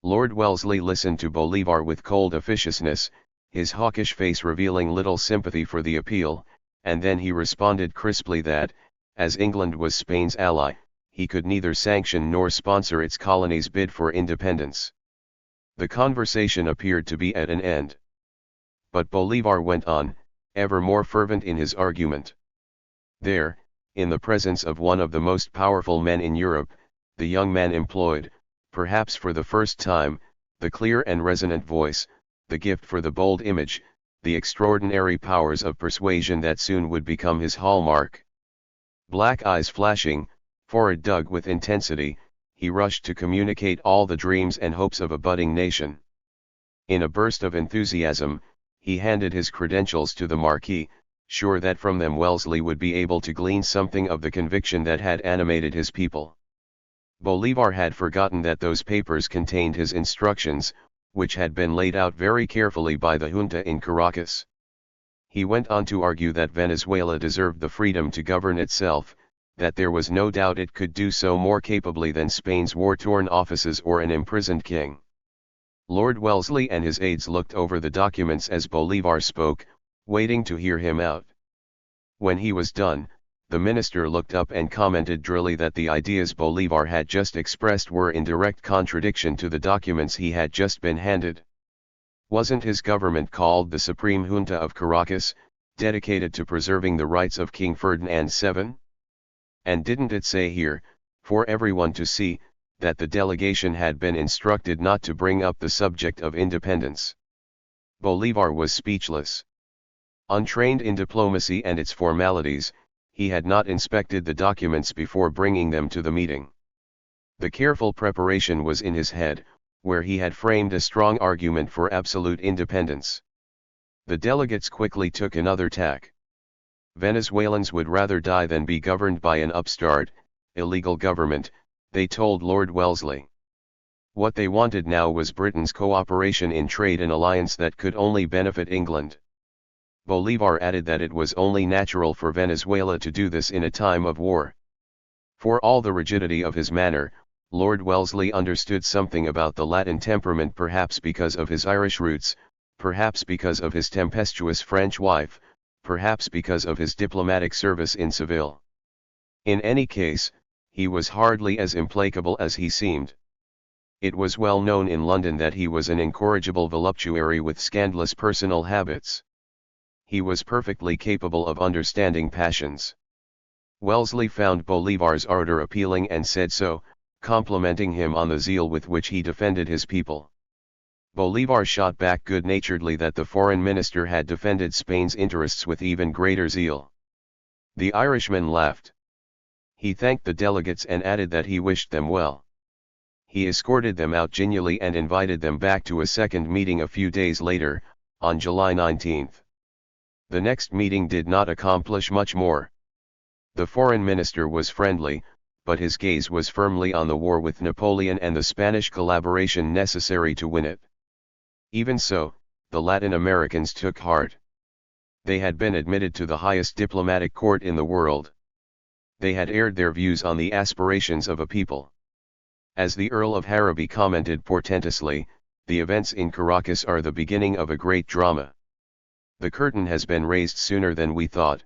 Lord Wellesley listened to Bolivar with cold officiousness, his hawkish face revealing little sympathy for the appeal, and then he responded crisply that, as England was Spain's ally, he could neither sanction nor sponsor its colonies' bid for independence. The conversation appeared to be at an end. But Bolivar went on, ever more fervent in his argument. There, in the presence of one of the most powerful men in Europe, the young man employed, perhaps for the first time, the clear and resonant voice, the gift for the bold image, the extraordinary powers of persuasion that soon would become his hallmark. Black eyes flashing, forehead dug with intensity, he rushed to communicate all the dreams and hopes of a budding nation. In a burst of enthusiasm, he handed his credentials to the Marquis, sure that from them Wellesley would be able to glean something of the conviction that had animated his people. Bolivar had forgotten that those papers contained his instructions, which had been laid out very carefully by the junta in Caracas. He went on to argue that Venezuela deserved the freedom to govern itself, that there was no doubt it could do so more capably than Spain's war-torn offices or an imprisoned king. Lord Wellesley and his aides looked over the documents as Bolivar spoke, waiting to hear him out. When he was done, the minister looked up and commented drily that the ideas Bolivar had just expressed were in direct contradiction to the documents he had just been handed. Wasn't his government called the Supreme Junta of Caracas, dedicated to preserving the rights of King Ferdinand VII? And didn't it say here, for everyone to see, that the delegation had been instructed not to bring up the subject of independence? Bolivar was speechless. Untrained in diplomacy and its formalities, he had not inspected the documents before bringing them to the meeting. The careful preparation was in his head, where he had framed a strong argument for absolute independence. The delegates quickly took another tack. Venezuelans would rather die than be governed by an upstart, illegal government, they told Lord Wellesley. What they wanted now was Britain's cooperation in trade, an alliance that could only benefit England. Bolivar added that it was only natural for Venezuela to do this in a time of war. For all the rigidity of his manner, Lord Wellesley understood something about the Latin temperament, perhaps because of his Irish roots, perhaps because of his tempestuous French wife, perhaps because of his diplomatic service in Seville. In any case, he was hardly as implacable as he seemed. It was well known in London that he was an incorrigible voluptuary with scandalous personal habits. He was perfectly capable of understanding passions. Wellesley found Bolivar's ardor appealing and said so, complimenting him on the zeal with which he defended his people. Bolivar shot back good-naturedly that the foreign minister had defended Spain's interests with even greater zeal. The Irishman laughed. He thanked the delegates and added that he wished them well. He escorted them out genially and invited them back to a second meeting a few days later, on July 19. The next meeting did not accomplish much more. The foreign minister was friendly, but his gaze was firmly on the war with Napoleon and the Spanish collaboration necessary to win it. Even so, the Latin Americans took heart. They had been admitted to the highest diplomatic court in the world. They had aired their views on the aspirations of a people. As the Earl of Harrowby commented portentously, the events in Caracas are the beginning of a great drama. The curtain has been raised sooner than we thought.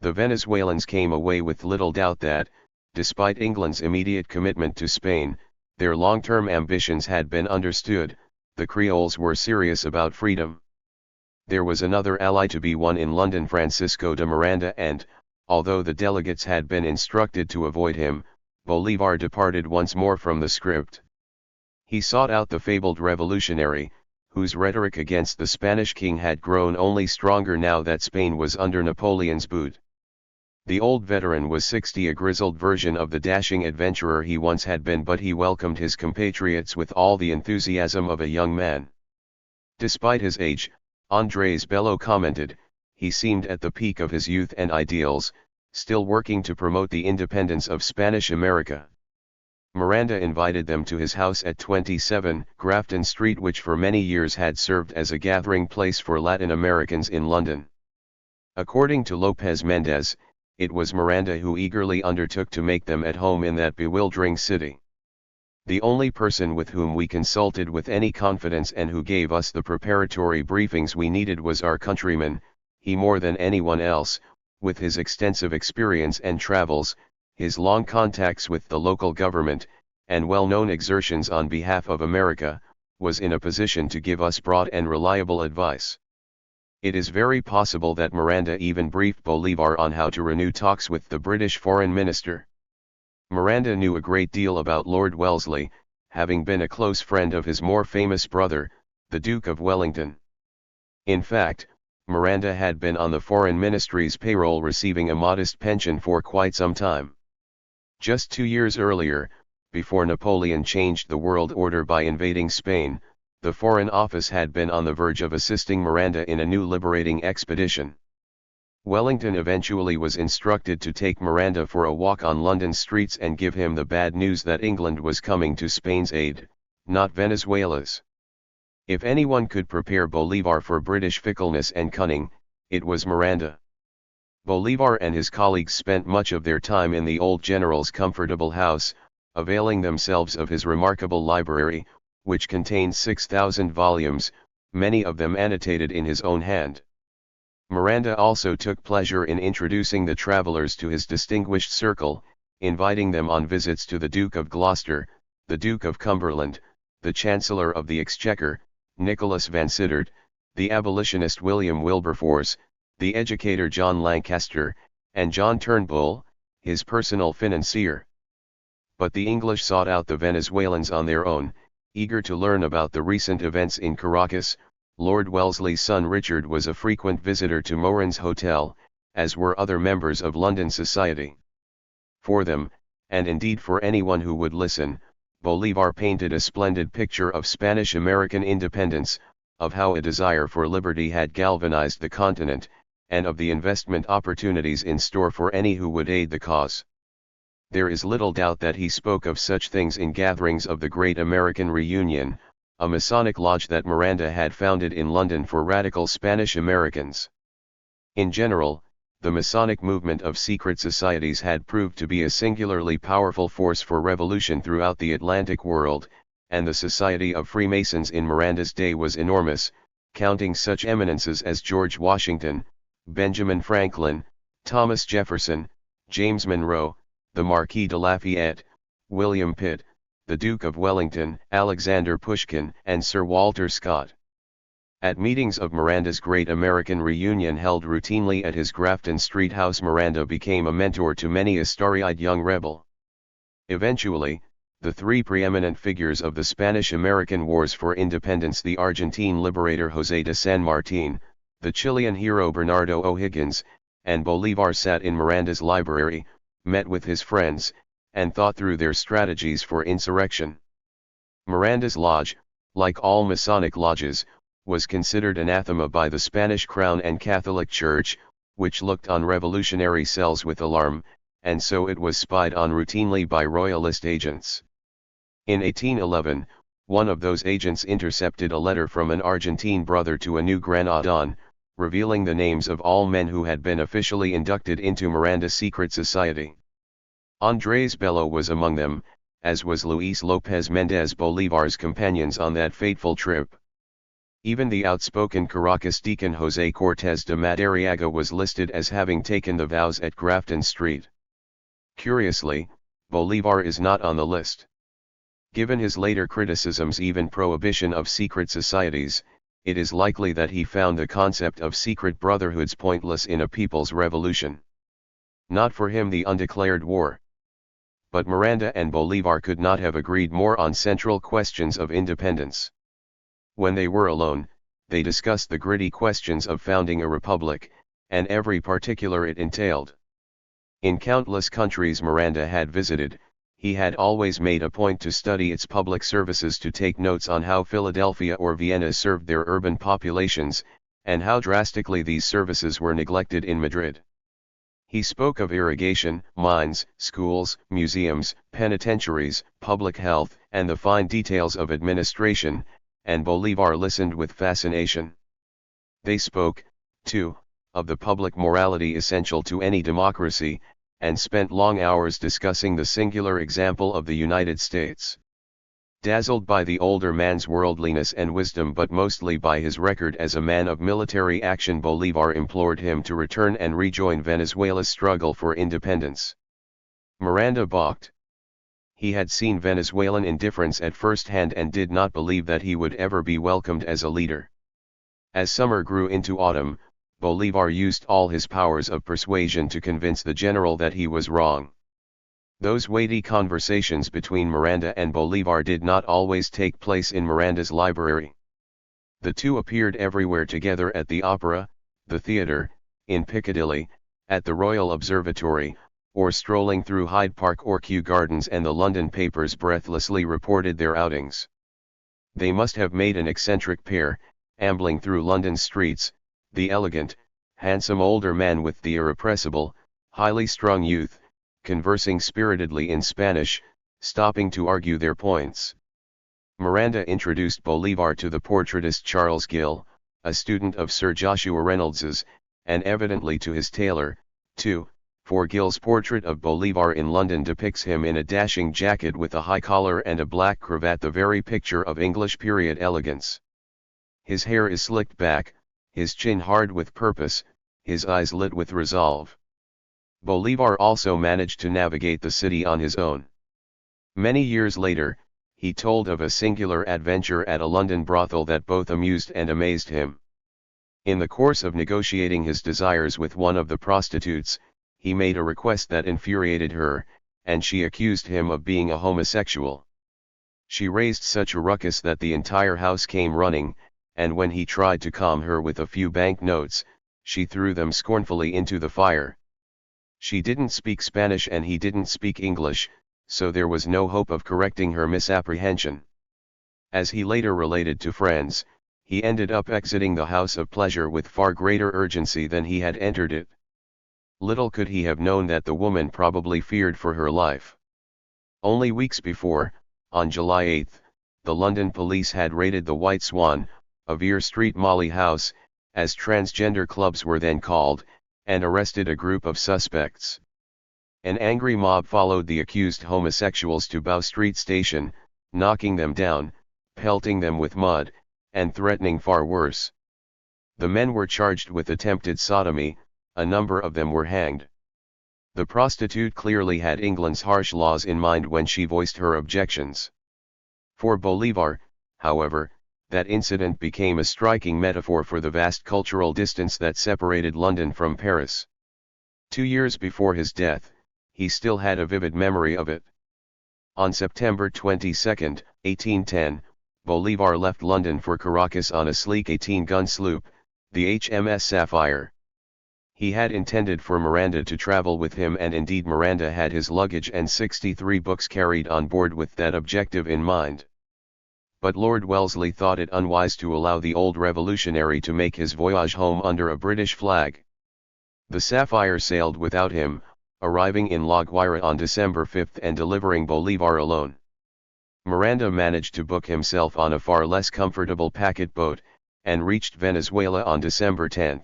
The Venezuelans came away with little doubt that, despite England's immediate commitment to Spain, their long-term ambitions had been understood. The Creoles were serious about freedom. There was another ally to be won in London, Francisco de Miranda, and, although the delegates had been instructed to avoid him, Bolivar departed once more from the script. He sought out the fabled revolutionary, whose rhetoric against the Spanish king had grown only stronger now that Spain was under Napoleon's boot. The old veteran was 60, a grizzled version of the dashing adventurer he once had been, but he welcomed his compatriots with all the enthusiasm of a young man. Despite his age, Andrés Bello commented, he seemed at the peak of his youth and ideals, still working to promote the independence of Spanish America. Miranda invited them to his house at 27 Grafton Street, which for many years had served as a gathering place for Latin Americans in London. According to Lopez Mendez, it was Miranda who eagerly undertook to make them at home in that bewildering city. The only person with whom we consulted with any confidence and who gave us the preparatory briefings we needed was our countryman. He, more than anyone else, with his extensive experience and travels, his long contacts with the local government, and well-known exertions on behalf of America, was in a position to give us broad and reliable advice. It is very possible that Miranda even briefed Bolivar on how to renew talks with the British foreign minister. Miranda knew a great deal about Lord Wellesley, having been a close friend of his more famous brother, the Duke of Wellington. In fact, Miranda had been on the Foreign Ministry's payroll receiving a modest pension for quite some time. Just 2 years earlier, before Napoleon changed the world order by invading Spain, the Foreign Office had been on the verge of assisting Miranda in a new liberating expedition. Wellington eventually was instructed to take Miranda for a walk on London streets and give him the bad news that England was coming to Spain's aid, not Venezuela's. If anyone could prepare Bolivar for British fickleness and cunning, it was Miranda. Bolivar and his colleagues spent much of their time in the old general's comfortable house, availing themselves of his remarkable library, which contained 6,000 volumes, many of them annotated in his own hand. Miranda also took pleasure in introducing the travelers to his distinguished circle, inviting them on visits to the Duke of Gloucester, the Duke of Cumberland, the Chancellor of the Exchequer, Nicholas Vansittart, the abolitionist William Wilberforce, the educator John Lancaster, and John Turnbull, his personal financier. But the English sought out the Venezuelans on their own, eager to learn about the recent events in Caracas. Lord Wellesley's son Richard was a frequent visitor to Moran's Hotel, as were other members of London society. For them, and indeed for anyone who would listen, Bolivar painted a splendid picture of Spanish-American independence, of how a desire for liberty had galvanized the continent, and of the investment opportunities in store for any who would aid the cause. There is little doubt that he spoke of such things in gatherings of the Great American Reunion, a Masonic lodge that Miranda had founded in London for radical Spanish Americans. In general, the Masonic movement of secret societies had proved to be a singularly powerful force for revolution throughout the Atlantic world, and the Society of Freemasons in Miranda's day was enormous, counting such eminences as George Washington, Benjamin Franklin, Thomas Jefferson, James Monroe, the Marquis de Lafayette, William Pitt, the Duke of Wellington, Alexander Pushkin, and Sir Walter Scott. At meetings of Miranda's Great American Reunion held routinely at his Grafton Street house, Miranda became a mentor to many a starry-eyed young rebel. Eventually, the three preeminent figures of the Spanish-American Wars for Independence, the Argentine liberator José de San Martín, the Chilean hero Bernardo O'Higgins, and Bolivar sat in Miranda's library, met with his friends, and thought through their strategies for insurrection. Miranda's lodge, like all Masonic lodges, was considered anathema by the Spanish Crown and Catholic Church, which looked on revolutionary cells with alarm, and so it was spied on routinely by royalist agents. In 1811, one of those agents intercepted a letter from an Argentine brother to a New Granadan, revealing the names of all men who had been officially inducted into Miranda's secret society. Andrés Bello was among them, as was Luis López Méndez, Bolivar's companions on that fateful trip. Even the outspoken Caracas deacon José Cortés de Madariaga was listed as having taken the vows at Grafton Street. Curiously, Bolivar is not on the list. Given his later criticisms, even prohibition of secret societies, it is likely that he found the concept of secret brotherhoods pointless in a people's revolution. Not for him the undeclared war. But Miranda and Bolivar could not have agreed more on central questions of independence. When they were alone, they discussed the gritty questions of founding a republic, and every particular it entailed. In countless countries Miranda had visited, he had always made a point to study its public services, to take notes on how Philadelphia or Vienna served their urban populations, and how drastically these services were neglected in Madrid. He spoke of irrigation, mines, schools, museums, penitentiaries, public health, and the fine details of administration, and Bolivar listened with fascination. They spoke, too, of the public morality essential to any democracy, and spent long hours discussing the singular example of the United States. Dazzled by the older man's worldliness and wisdom, but mostly by his record as a man of military action, Bolivar implored him to return and rejoin Venezuela's struggle for independence. Miranda balked. He had seen Venezuelan indifference at first hand and did not believe that he would ever be welcomed as a leader. As summer grew into autumn, Bolivar used all his powers of persuasion to convince the general that he was wrong. Those weighty conversations between Miranda and Bolivar did not always take place in Miranda's library. The two appeared everywhere together, at the opera, the theatre, in Piccadilly, at the Royal Observatory, or strolling through Hyde Park or Kew Gardens, and the London papers breathlessly reported their outings. They must have made an eccentric pair, ambling through London streets, the elegant, handsome older man with the irrepressible, highly strung youth, conversing spiritedly in Spanish, stopping to argue their points. Miranda introduced Bolivar to the portraitist Charles Gill, a student of Sir Joshua Reynolds's, and evidently to his tailor, too, for Gill's portrait of Bolivar in London depicts him in a dashing jacket with a high collar and a black cravat, the very picture of English period elegance. His hair is slicked back, his chin hard with purpose, his eyes lit with resolve. Bolivar also managed to navigate the city on his own. Many years later, he told of a singular adventure at a London brothel that both amused and amazed him. In the course of negotiating his desires with one of the prostitutes, he made a request that infuriated her, and she accused him of being a homosexual. She raised such a ruckus that the entire house came running, and when he tried to calm her with a few bank notes, she threw them scornfully into the fire. She didn't speak Spanish and he didn't speak English, so there was no hope of correcting her misapprehension. As he later related to friends, he ended up exiting the house of pleasure with far greater urgency than he had entered it. Little could he have known that the woman probably feared for her life. Only weeks before, on July 8, the London police had raided the White Swan, a Vere Street Molly house, as transgender clubs were then called, and arrested a group of suspects. An angry mob followed the accused homosexuals to Bow Street Station, knocking them down, pelting them with mud, and threatening far worse. The men were charged with attempted sodomy, a number of them were hanged. The prostitute clearly had England's harsh laws in mind when she voiced her objections. For Bolivar, however, that incident became a striking metaphor for the vast cultural distance that separated London from Paris. 2 years before his death, he still had a vivid memory of it. On September 22, 1810, Bolivar left London for Caracas on a sleek 18-gun sloop, the HMS Sapphire. He had intended for Miranda to travel with him, and indeed Miranda had his luggage and 63 books carried on board with that objective in mind. But Lord Wellesley thought it unwise to allow the old revolutionary to make his voyage home under a British flag. The Sapphire sailed without him, arriving in La Guaira on December 5 and delivering Bolivar alone. Miranda managed to book himself on a far less comfortable packet boat, and reached Venezuela on December 10.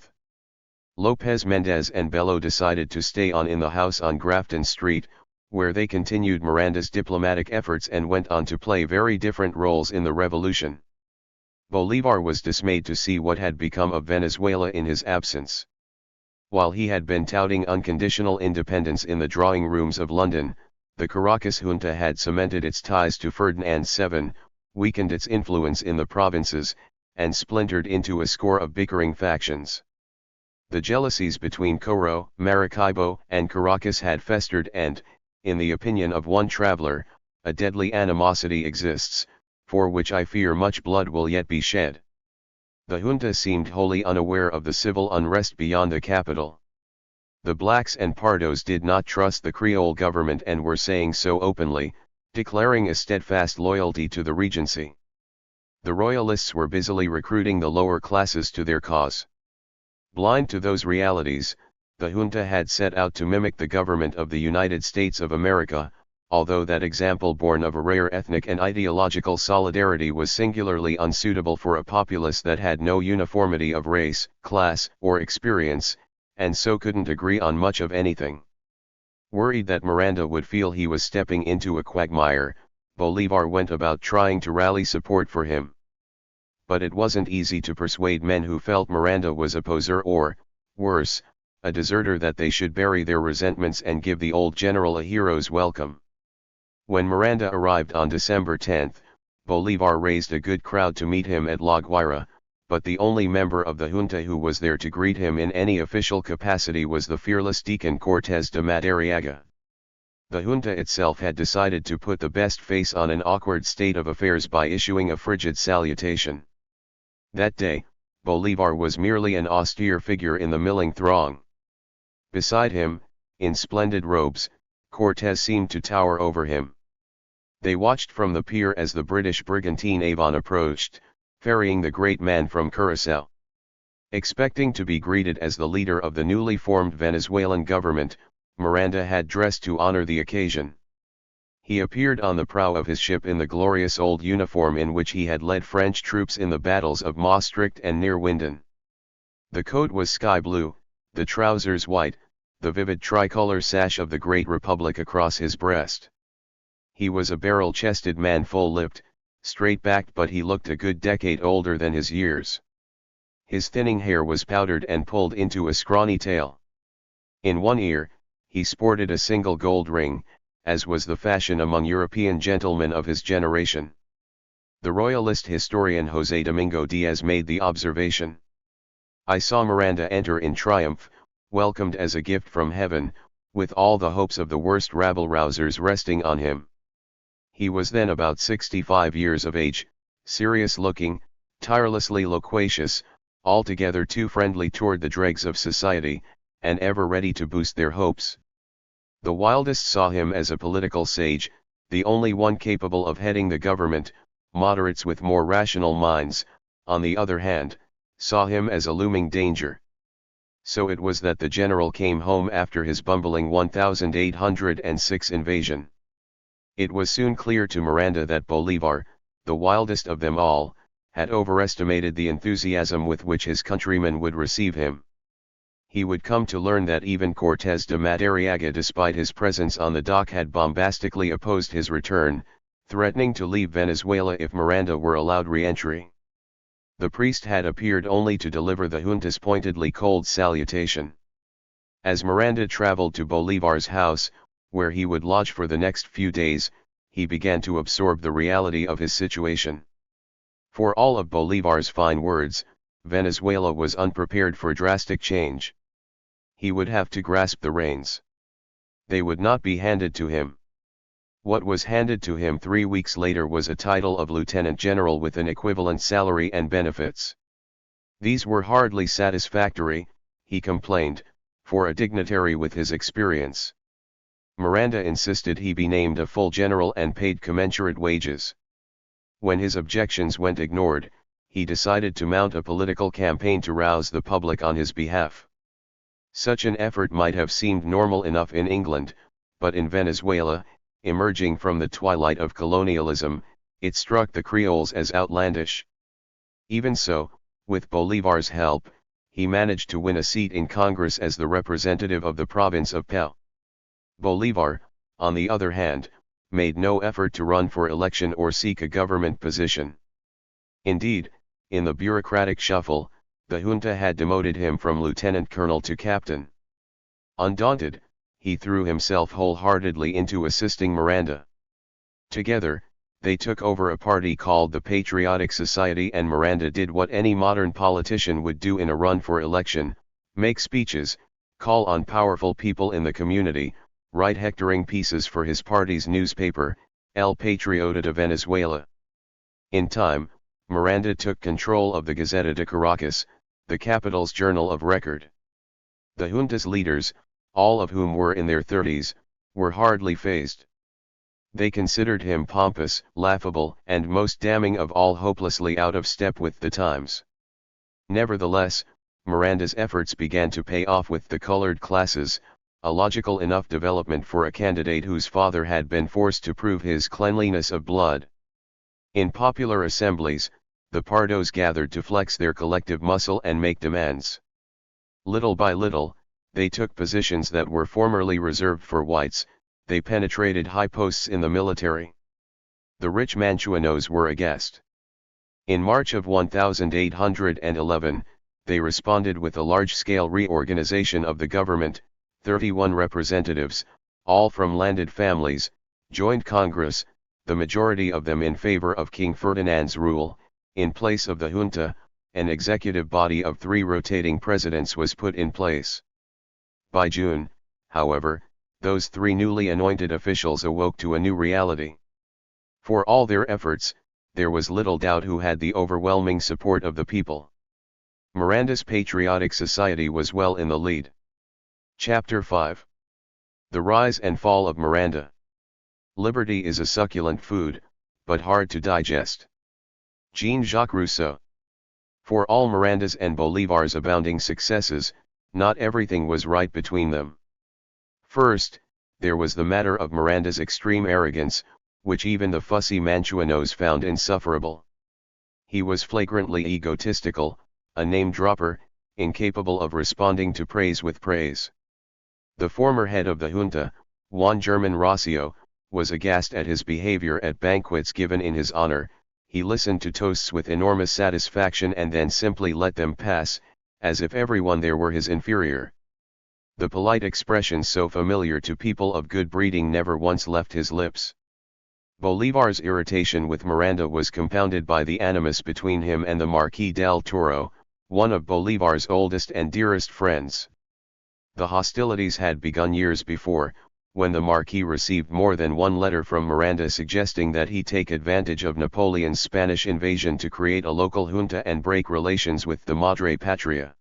Lopez Mendez and Bello decided to stay on in the house on Grafton Street, where they continued Miranda's diplomatic efforts and went on to play very different roles in the revolution. Bolivar was dismayed to see what had become of Venezuela in his absence. While he had been touting unconditional independence in the drawing rooms of London, the Caracas junta had cemented its ties to Ferdinand VII, weakened its influence in the provinces, and splintered into a score of bickering factions. The jealousies between Coro, Maracaibo, and Caracas had festered and, in the opinion of one traveler, a deadly animosity exists, for which I fear much blood will yet be shed. The junta seemed wholly unaware of the civil unrest beyond the capital. The blacks and pardos did not trust the Creole government and were saying so openly, declaring a steadfast loyalty to the Regency. The royalists were busily recruiting the lower classes to their cause. Blind to those realities, the junta had set out to mimic the government of the United States of America, although that example born of a rare ethnic and ideological solidarity was singularly unsuitable for a populace that had no uniformity of race, class, or experience, and so couldn't agree on much of anything. Worried that Miranda would feel he was stepping into a quagmire, Bolivar went about trying to rally support for him. But it wasn't easy to persuade men who felt Miranda was a poser or, worse, a deserter that they should bury their resentments and give the old general a hero's welcome. When Miranda arrived on December 10, Bolivar raised a good crowd to meet him at La Guaira, but the only member of the junta who was there to greet him in any official capacity was the fearless Deacon Cortés de Madariaga. The junta itself had decided to put the best face on an awkward state of affairs by issuing a frigid salutation. That day, Bolivar was merely an austere figure in the milling throng. Beside him, in splendid robes, Cortés seemed to tower over him. They watched from the pier as the British brigantine Avon approached, ferrying the great man from Curaçao. Expecting to be greeted as the leader of the newly formed Venezuelan government, Miranda had dressed to honor the occasion. He appeared on the prow of his ship in the glorious old uniform in which he had led French troops in the battles of Maastricht and Neerwinden. The coat was sky blue, the trousers white, the vivid tricolor sash of the great republic across his breast. He was a barrel-chested man, full-lipped, straight-backed, but he looked a good decade older than his years. His thinning hair was powdered and pulled into a scrawny tail. In one ear, he sported a single gold ring, as was the fashion among European gentlemen of his generation. The royalist historian José Domingo Díaz made the observation: "I saw Miranda enter in triumph, welcomed as a gift from heaven, with all the hopes of the worst rabble-rousers resting on him. He was then about 65 years of age, serious-looking, tirelessly loquacious, altogether too friendly toward the dregs of society, and ever ready to boost their hopes. The wildists saw him as a political sage, the only one capable of heading the government. Moderates with more rational minds, on the other hand, saw him as a looming danger. So it was that the general came home after his bumbling 1806 invasion. It was soon clear to Miranda that Bolivar, the wildest of them all, had overestimated the enthusiasm with which his countrymen would receive him. he would come to learn that even Cortés de Madariaga, despite his presence on the dock, had bombastically opposed his return, threatening to leave Venezuela if Miranda were allowed re-entry. The priest had appeared only to deliver the junta's pointedly cold salutation. As Miranda traveled to Bolivar's house, where he would lodge for the next few days, he began to absorb the reality of his situation. For all of Bolivar's fine words, Venezuela was unprepared for drastic change. He would have to grasp the reins. They would not be handed to him. What was handed to him 3 weeks later was a title of lieutenant general with an equivalent salary and benefits. These were hardly satisfactory, he complained, for a dignitary with his experience. Miranda insisted he be named a full general and paid commensurate wages. When his objections went ignored, he decided to mount a political campaign to rouse the public on his behalf. Such an effort might have seemed normal enough in England, but in Venezuela, emerging from the twilight of colonialism, it struck the Creoles as outlandish. Even so, with Bolivar's help, he managed to win a seat in Congress as the representative of the province of Pau. Bolivar, on the other hand, made no effort to run for election or seek a government position. Indeed, in the bureaucratic shuffle, the junta had demoted him from lieutenant colonel to captain. Undaunted, he threw himself wholeheartedly into assisting Miranda. Together, they took over a party called the Patriotic Society, and Miranda did what any modern politician would do in a run for election: make speeches, call on powerful people in the community, write hectoring pieces for his party's newspaper, El Patriota de Venezuela. In time, Miranda took control of the Gaceta de Caracas, the capital's journal of record. The junta's leaders, all of whom were in their 30s, were hardly fazed. They considered him pompous, laughable, and most damning of all, hopelessly out of step with the times. Nevertheless, Miranda's efforts began to pay off with the colored classes, a logical enough development for a candidate whose father had been forced to prove his cleanliness of blood. In popular assemblies, the Pardos gathered to flex their collective muscle and make demands. Little by little, they took positions that were formerly reserved for whites. They penetrated high posts in the military. The rich Manchuanos were aghast. In March of 1811, they responded with a large-scale reorganization of the government. 31 representatives, all from landed families, joined Congress, the majority of them in favor of King Ferdinand's rule. In place of the junta, an executive body of 3 rotating presidents was put in place. By June, however, those 3 newly anointed officials awoke to a new reality. For all their efforts, there was little doubt who had the overwhelming support of the people. Miranda's Patriotic Society was well in the lead. Chapter 5. The Rise and Fall of Miranda. Liberty is a succulent food, but hard to digest. Jean-Jacques Rousseau. For all Miranda's and Bolivar's abounding successes, not everything was right between them. First, there was the matter of Miranda's extreme arrogance, which even the fussy Manchuanos found insufferable. He was flagrantly egotistical, a name-dropper, incapable of responding to praise with praise. The former head of the junta, Juan German Rocio, was aghast at his behavior at banquets given in his honor. He listened to toasts with enormous satisfaction and then simply let them pass, as if everyone there were his inferior. The polite expressions so familiar to people of good breeding never once left his lips. Bolivar's irritation with Miranda was compounded by the animus between him and the Marquis del Toro, one of Bolivar's oldest and dearest friends. The hostilities had begun years before, when the Marquis received more than one letter from Miranda suggesting that he take advantage of Napoleon's Spanish invasion to create a local junta and break relations with the Madre Patria.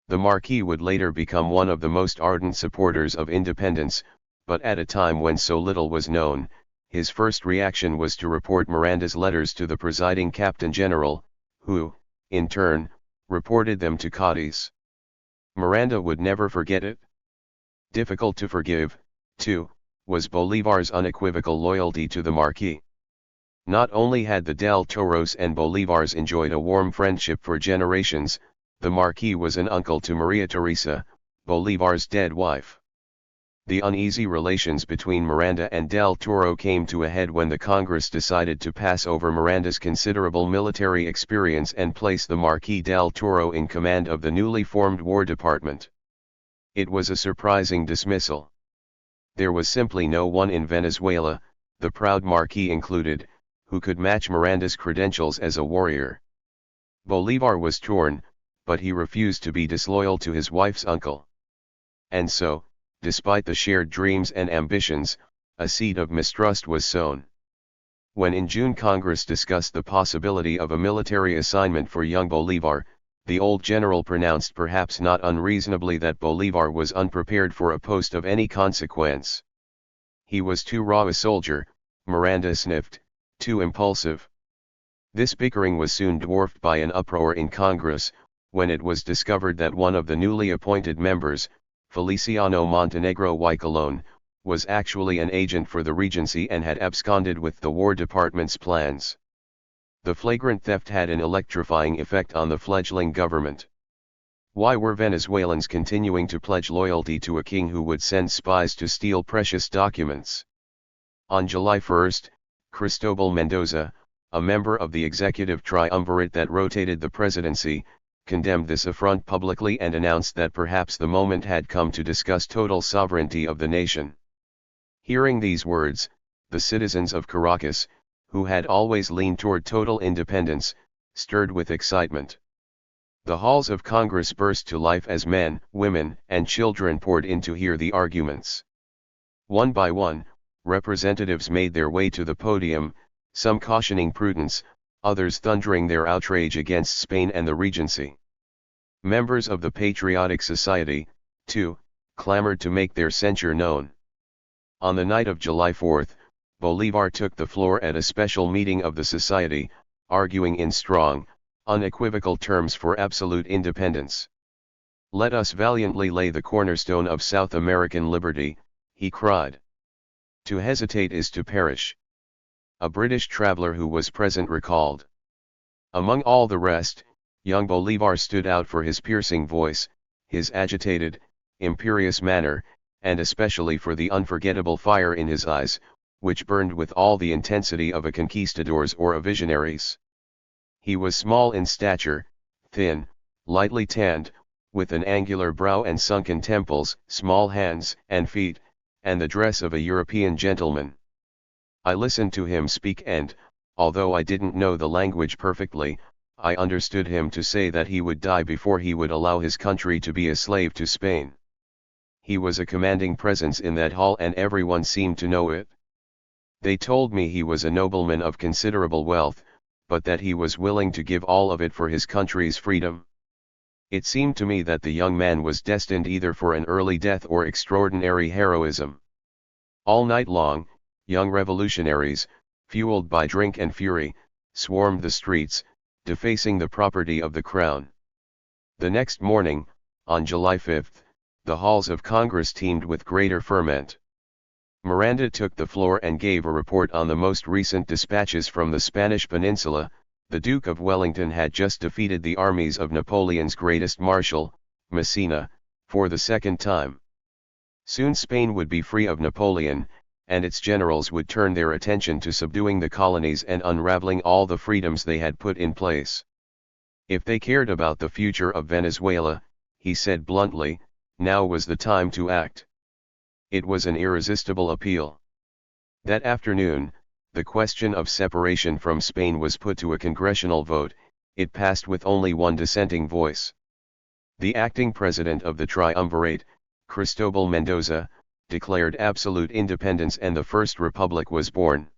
The Marquis would later become one of the most ardent supporters of independence, but at a time when so little was known, his first reaction was to report Miranda's letters to the presiding Captain General, who, in turn, reported them to Cadiz. Miranda would never forget it. Difficult to forgive, too, was Bolivar's unequivocal loyalty to the Marquis. Not only had the del Toros and Bolivars enjoyed a warm friendship for generations, The Marquis was an uncle to Maria Teresa, Bolivar's dead wife. The uneasy relations between Miranda and Del Toro came to a head when the Congress decided to pass over Miranda's considerable military experience and place the Marquis Del Toro in command of the newly formed War Department. It was a surprising dismissal. There was simply no one in Venezuela, the proud Marquis included, who could match Miranda's credentials as a warrior. Bolivar was torn, but he refused to be disloyal to his wife's uncle. And so, despite the shared dreams and ambitions, a seed of mistrust was sown. When in June Congress discussed the possibility of a military assignment for young Bolivar, the old general pronounced perhaps not unreasonably that Bolivar was unprepared for a post of any consequence. He was too raw a soldier, Miranda sniffed, too impulsive. This bickering was soon dwarfed by an uproar in Congress, when it was discovered that one of the newly appointed members, Feliciano Montenegro y Colon, was actually an agent for the Regency and had absconded with the War Department's plans. The flagrant theft had an electrifying effect on the fledgling government. Why were Venezuelans continuing to pledge loyalty to a king who would send spies to steal precious documents? On July 1, Cristobal Mendoza, a member of the executive triumvirate that rotated the presidency, condemned this affront publicly and announced that perhaps the moment had come to discuss total sovereignty of the nation. Hearing these words, the citizens of Caracas, who had always leaned toward total independence, stirred with excitement. The halls of Congress burst to life as men, women, and children poured in to hear the arguments. One by one, representatives made their way to the podium, some cautioning prudence, others thundering their outrage against Spain and the Regency. Members of the Patriotic Society, too, clamored to make their censure known. On the night of July 4, Bolivar took the floor at a special meeting of the Society, arguing in strong, unequivocal terms for absolute independence. "Let us valiantly lay the cornerstone of South American liberty," he cried. "To hesitate is to perish." A British traveler who was present recalled. Among all the rest, young Bolivar stood out for his piercing voice, his agitated, imperious manner, and especially for the unforgettable fire in his eyes, which burned with all the intensity of a conquistador's or a visionary's. He was small in stature, thin, lightly tanned, with an angular brow and sunken temples, small hands and feet, and the dress of a European gentleman. I listened to him speak and, although I didn't know the language perfectly, I understood him to say that he would die before he would allow his country to be a slave to Spain. He was a commanding presence in that hall and everyone seemed to know it. They told me he was a nobleman of considerable wealth, but that he was willing to give all of it for his country's freedom. It seemed to me that the young man was destined either for an early death or extraordinary heroism. All night long, young revolutionaries, fueled by drink and fury, swarmed the streets, defacing the property of the crown. The next morning, on July 5, the halls of Congress teemed with greater ferment. Miranda took the floor and gave a report on the most recent dispatches from the Spanish peninsula. The Duke of Wellington had just defeated the armies of Napoleon's greatest marshal, Massena, for the second time. Soon Spain would be free of Napoleon, and its generals would turn their attention to subduing the colonies and unraveling all the freedoms they had put in place. If they cared about the future of Venezuela, he said bluntly, now was the time to act. It was an irresistible appeal. That afternoon, the question of separation from Spain was put to a congressional vote. It passed with only one dissenting voice. The acting president of the triumvirate, Cristobal Mendoza, declared absolute independence and the First Republic was born.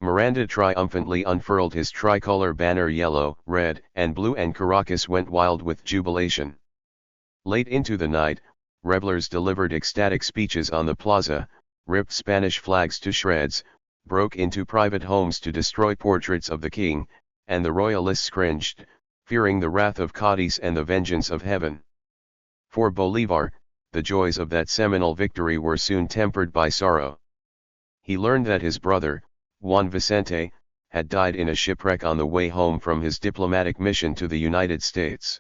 Miranda triumphantly unfurled his tricolor banner yellow, red, and blue and Caracas went wild with jubilation. Late into the night, revelers delivered ecstatic speeches on the plaza, ripped Spanish flags to shreds, broke into private homes to destroy portraits of the king, and the royalists cringed, fearing the wrath of Cadiz and the vengeance of heaven. For Bolivar, the joys of that seminal victory were soon tempered by sorrow. He learned that his brother, Juan Vicente, had died in a shipwreck on the way home from his diplomatic mission to the United States.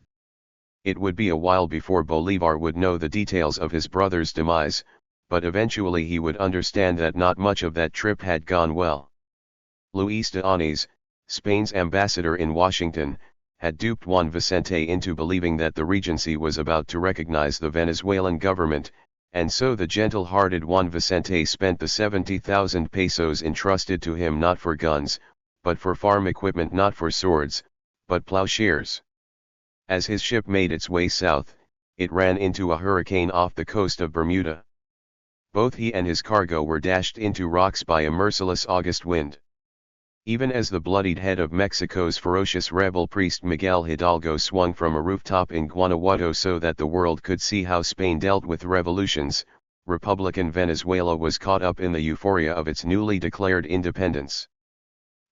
It would be a while before Bolivar would know the details of his brother's demise, but eventually he would understand that not much of that trip had gone well. Luis de Anís, Spain's ambassador in Washington, had duped Juan Vicente into believing that the Regency was about to recognize the Venezuelan government, and so the gentle-hearted Juan Vicente spent the 70,000 pesos entrusted to him not for guns, but for farm equipment, not for swords, but plowshares. As his ship made its way south, it ran into a hurricane off the coast of Bermuda. Both he and his cargo were dashed into rocks by a merciless August wind. Even as the bloodied head of Mexico's ferocious rebel priest Miguel Hidalgo swung from a rooftop in Guanajuato so that the world could see how Spain dealt with revolutions, Republican Venezuela was caught up in the euphoria of its newly declared independence.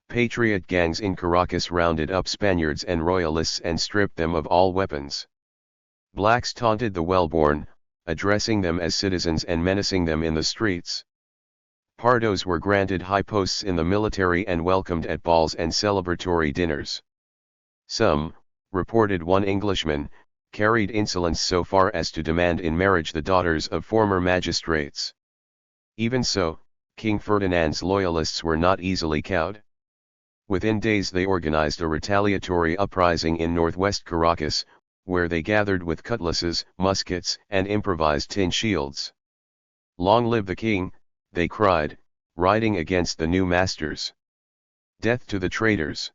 Patriot gangs in Caracas rounded up Spaniards and Royalists and stripped them of all weapons. Blacks taunted the well-born, addressing them as citizens and menacing them in the streets. Pardos were granted high posts in the military and welcomed at balls and celebratory dinners. Some, reported one Englishman, carried insolence so far as to demand in marriage the daughters of former magistrates. Even so, King Ferdinand's loyalists were not easily cowed. Within days they organized a retaliatory uprising in northwest Caracas, where they gathered with cutlasses, muskets, and improvised tin shields. "Long live the king," they cried, riding against the new masters. "Death to the traitors!"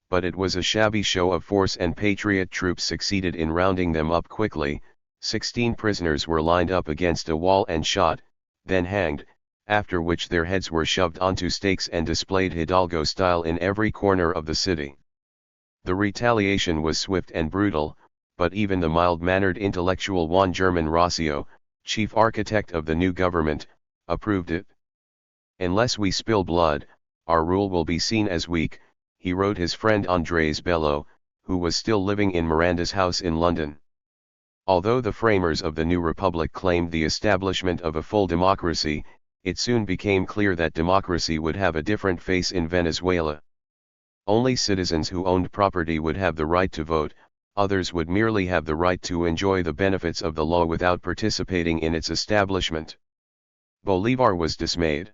But it was a shabby show of force, and patriot troops succeeded in rounding them up quickly. 16 prisoners were lined up against a wall and shot, then hanged, after which their heads were shoved onto stakes and displayed Hidalgo style in every corner of the city. The retaliation was swift and brutal, but even the mild-mannered intellectual Juan German Rossio, chief architect of the new government, approved it. "Unless we spill blood, our rule will be seen as weak," he wrote his friend Andrés Bello, who was still living in Miranda's house in London. Although the framers of the new republic claimed the establishment of a full democracy, it soon became clear that democracy would have a different face in Venezuela. Only citizens who owned property would have the right to vote, others would merely have the right to enjoy the benefits of the law without participating in its establishment. Bolivar was dismayed.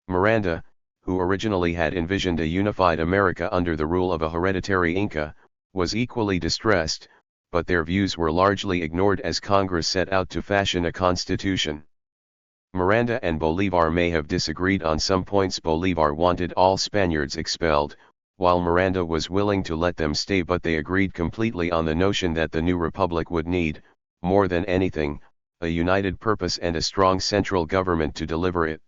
Miranda, who originally had envisioned a unified America under the rule of a hereditary Inca, was equally distressed, but their views were largely ignored as Congress set out to fashion a constitution. Miranda and Bolivar may have disagreed on some points. Bolivar wanted all Spaniards expelled, while Miranda was willing to let them stay, but they agreed completely on the notion that the new republic would need, more than anything, a united purpose and a strong central government to deliver it.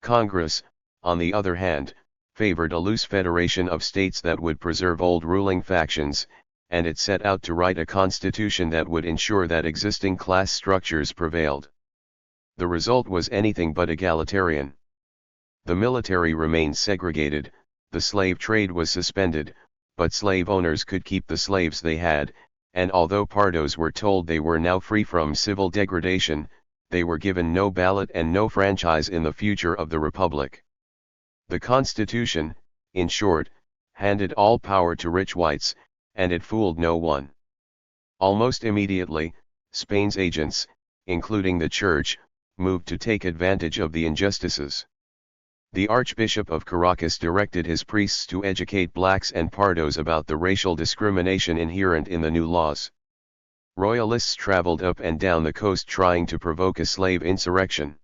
Congress, on the other hand, favored a loose federation of states that would preserve old ruling factions, and it set out to write a constitution that would ensure that existing class structures prevailed. The result was anything but egalitarian. The military remained segregated, the slave trade was suspended, but slave owners could keep the slaves they had, and although Pardos were told they were now free from civil degradation, they were given no ballot and no franchise in the future of the republic. The Constitution, in short, handed all power to rich whites, and it fooled no one. Almost immediately, Spain's agents, including the Church, moved to take advantage of the injustices. The Archbishop of Caracas directed his priests to educate blacks and Pardos about the racial discrimination inherent in the new laws. Royalists traveled up and down the coast trying to provoke a slave insurrection.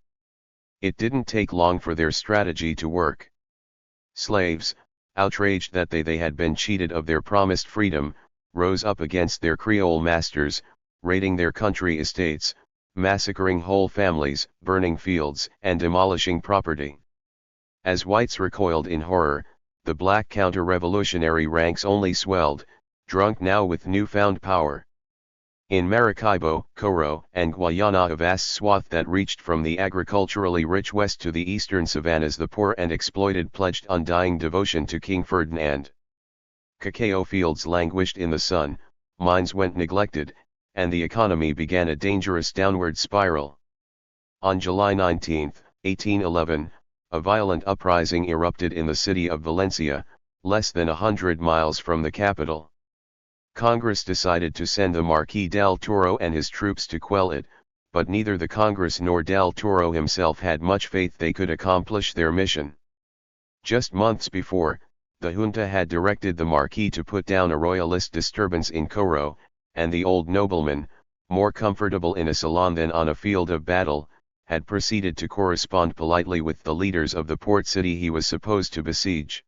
It didn't take long for their strategy to work. Slaves, outraged that they had been cheated of their promised freedom, rose up against their Creole masters, raiding their country estates, massacring whole families, burning fields, and demolishing property. As whites recoiled in horror, the black counter-revolutionary ranks only swelled, drunk now with newfound power. In Maracaibo, Coro, and Guayana, a vast swath that reached from the agriculturally rich west to the eastern savannas, the poor and exploited pledged undying devotion to King Ferdinand. Cacao fields languished in the sun, mines went neglected, and the economy began a dangerous downward spiral. On July 19, 1811, a violent uprising erupted in the city of Valencia, less than 100 miles from the capital. Congress decided to send the Marquis del Toro and his troops to quell it, but neither the Congress nor del Toro himself had much faith they could accomplish their mission. Just months before, the junta had directed the Marquis to put down a royalist disturbance in Coro, and the old nobleman, more comfortable in a salon than on a field of battle, had proceeded to correspond politely with the leaders of the port city he was supposed to besiege.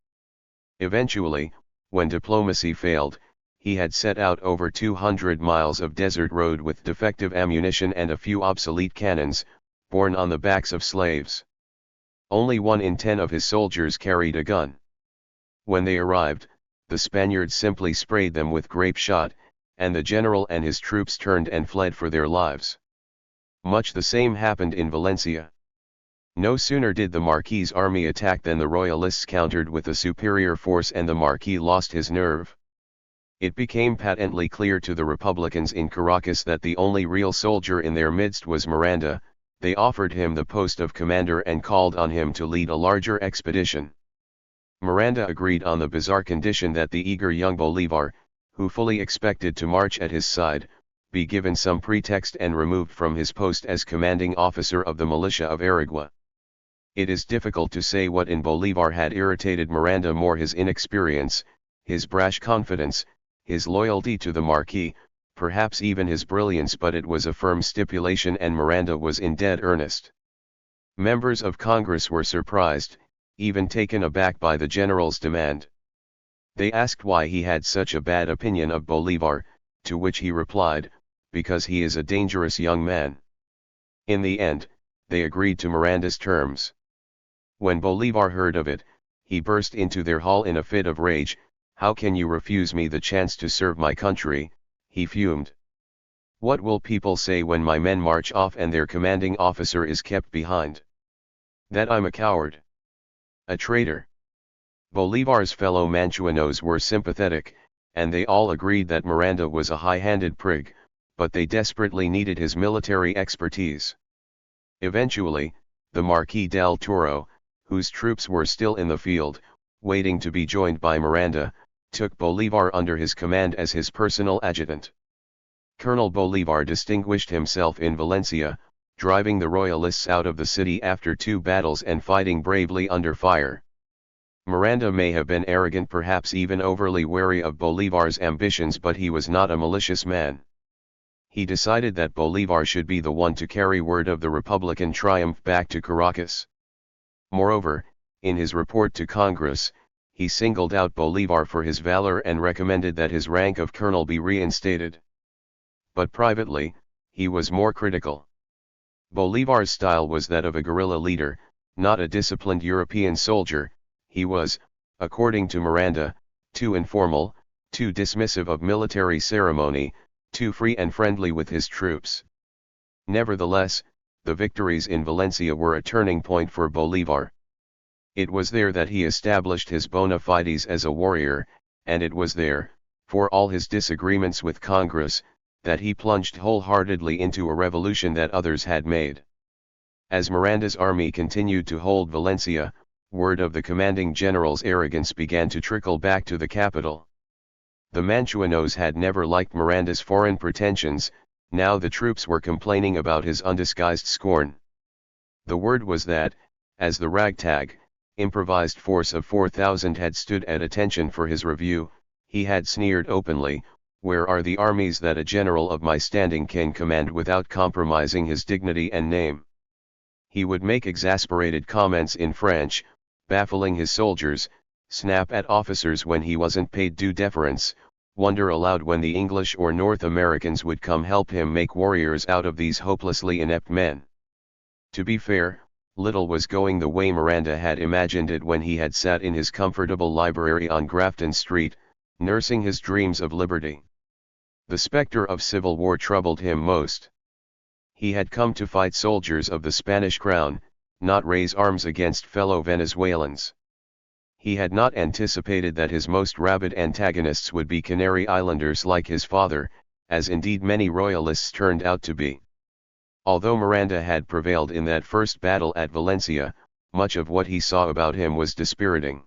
Eventually, when diplomacy failed, he had set out over 200 miles of desert road with defective ammunition and a few obsolete cannons, borne on the backs of slaves. Only 1 in 10 of his soldiers carried a gun. When they arrived, the Spaniards simply sprayed them with grape shot, and the general and his troops turned and fled for their lives. Much the same happened in Valencia. No sooner did the Marquis's army attack than the royalists countered with a superior force and the Marquis lost his nerve. It became patently clear to the Republicans in Caracas that the only real soldier in their midst was Miranda. They offered him the post of commander and called on him to lead a larger expedition. Miranda agreed on the bizarre condition that the eager young Bolivar, who fully expected to march at his side, be given some pretext and removed from his post as commanding officer of the militia of Aragua. It is difficult to say what in Bolivar had irritated Miranda more: his inexperience, his brash confidence, his loyalty to the Marquis, perhaps even his brilliance, but it was a firm stipulation and Miranda was in dead earnest. Members of Congress were surprised, even taken aback by the general's demand. They asked why he had such a bad opinion of Bolivar, to which he replied, "Because he is a dangerous young man." In the end, they agreed to Miranda's terms. When Bolivar heard of it, he burst into their hall in a fit of rage. "How can you refuse me the chance to serve my country?" he fumed. "What will people say when my men march off and their commanding officer is kept behind? That I'm a coward, a traitor." Bolivar's fellow Manchuanos were sympathetic, and they all agreed that Miranda was a high-handed prig, but they desperately needed his military expertise. Eventually, the Marquis del Toro, whose troops were still in the field, waiting to be joined by Miranda, took Bolivar under his command as his personal adjutant. Colonel Bolivar distinguished himself in Valencia, driving the royalists out of the city after 2 battles and fighting bravely under fire. Miranda may have been arrogant, perhaps even overly wary of Bolivar's ambitions, but he was not a malicious man. He decided that Bolivar should be the one to carry word of the Republican triumph back to Caracas. Moreover, in his report to Congress, he singled out Bolivar for his valor and recommended that his rank of colonel be reinstated. But privately, he was more critical. Bolivar's style was that of a guerrilla leader, not a disciplined European soldier. He was, according to Miranda, too informal, too dismissive of military ceremony, too free and friendly with his troops. Nevertheless, the victories in Valencia were a turning point for Bolivar. It was there that he established his bona fides as a warrior, and it was there, for all his disagreements with Congress, that he plunged wholeheartedly into a revolution that others had made. As Miranda's army continued to hold Valencia, word of the commanding general's arrogance began to trickle back to the capital. The Manchuanos had never liked Miranda's foreign pretensions. Now the troops were complaining about his undisguised scorn. The word was that, as the ragtag, improvised force of 4,000 had stood at attention for his review, he had sneered openly, "Where are the armies that a general of my standing can command without compromising his dignity and name?" He would make exasperated comments in French, baffling his soldiers, snap at officers when he wasn't paid due deference, wonder aloud when the English or North Americans would come help him make warriors out of these hopelessly inept men. To be fair, little was going the way Miranda had imagined it when he had sat in his comfortable library on Grafton Street, nursing his dreams of liberty. The specter of civil war troubled him most. He had come to fight soldiers of the Spanish crown, not raise arms against fellow Venezuelans. He had not anticipated that his most rabid antagonists would be Canary Islanders like his father, as indeed many royalists turned out to be. Although Miranda had prevailed in that first battle at Valencia, much of what he saw about him was dispiriting.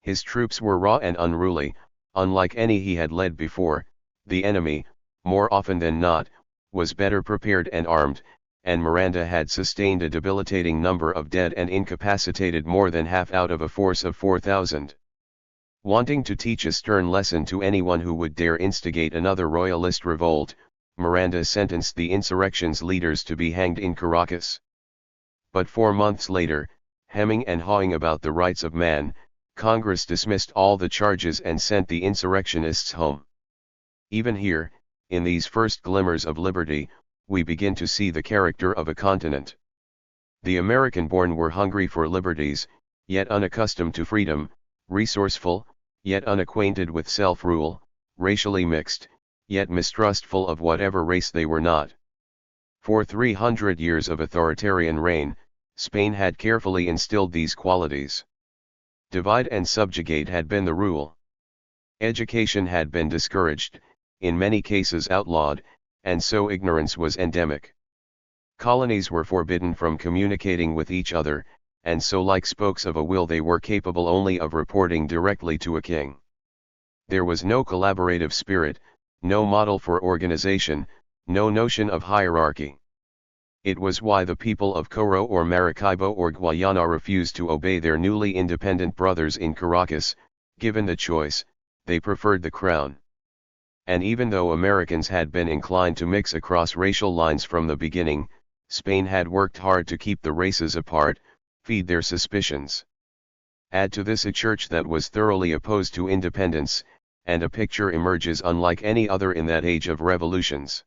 His troops were raw and unruly, Unlike any he had led before, the enemy, more often than not, was better prepared and armed, and Miranda had sustained a debilitating number of dead and incapacitated more than half out of a force of 4,000. Wanting to teach a stern lesson to anyone who would dare instigate another royalist revolt, Miranda sentenced the insurrection's leaders to be hanged in Caracas. But 4 months later, hemming and hawing about the rights of man, Congress dismissed all the charges and sent the insurrectionists home. Even here, in these first glimmers of liberty, we begin to see the character of a continent. The American-born were hungry for liberties, yet unaccustomed to freedom, resourceful, yet unacquainted with self-rule, racially mixed, yet mistrustful of whatever race they were not. For 300 years of authoritarian reign, Spain had carefully instilled these qualities. Divide and subjugate had been the rule. Education had been discouraged, in many cases outlawed, and so ignorance was endemic. Colonies were forbidden from communicating with each other, and so like spokes of a wheel they were capable only of reporting directly to a king. There was no collaborative spirit, no model for organization, no notion of hierarchy. It was why the people of Coro or Maracaibo or Guayana refused to obey their newly independent brothers in Caracas. Given the choice, they preferred the crown. And even though Americans had been inclined to mix across racial lines from the beginning, Spain had worked hard to keep the races apart, feed their suspicions. Add to this a church that was thoroughly opposed to independence, and a picture emerges unlike any other in that age of revolutions.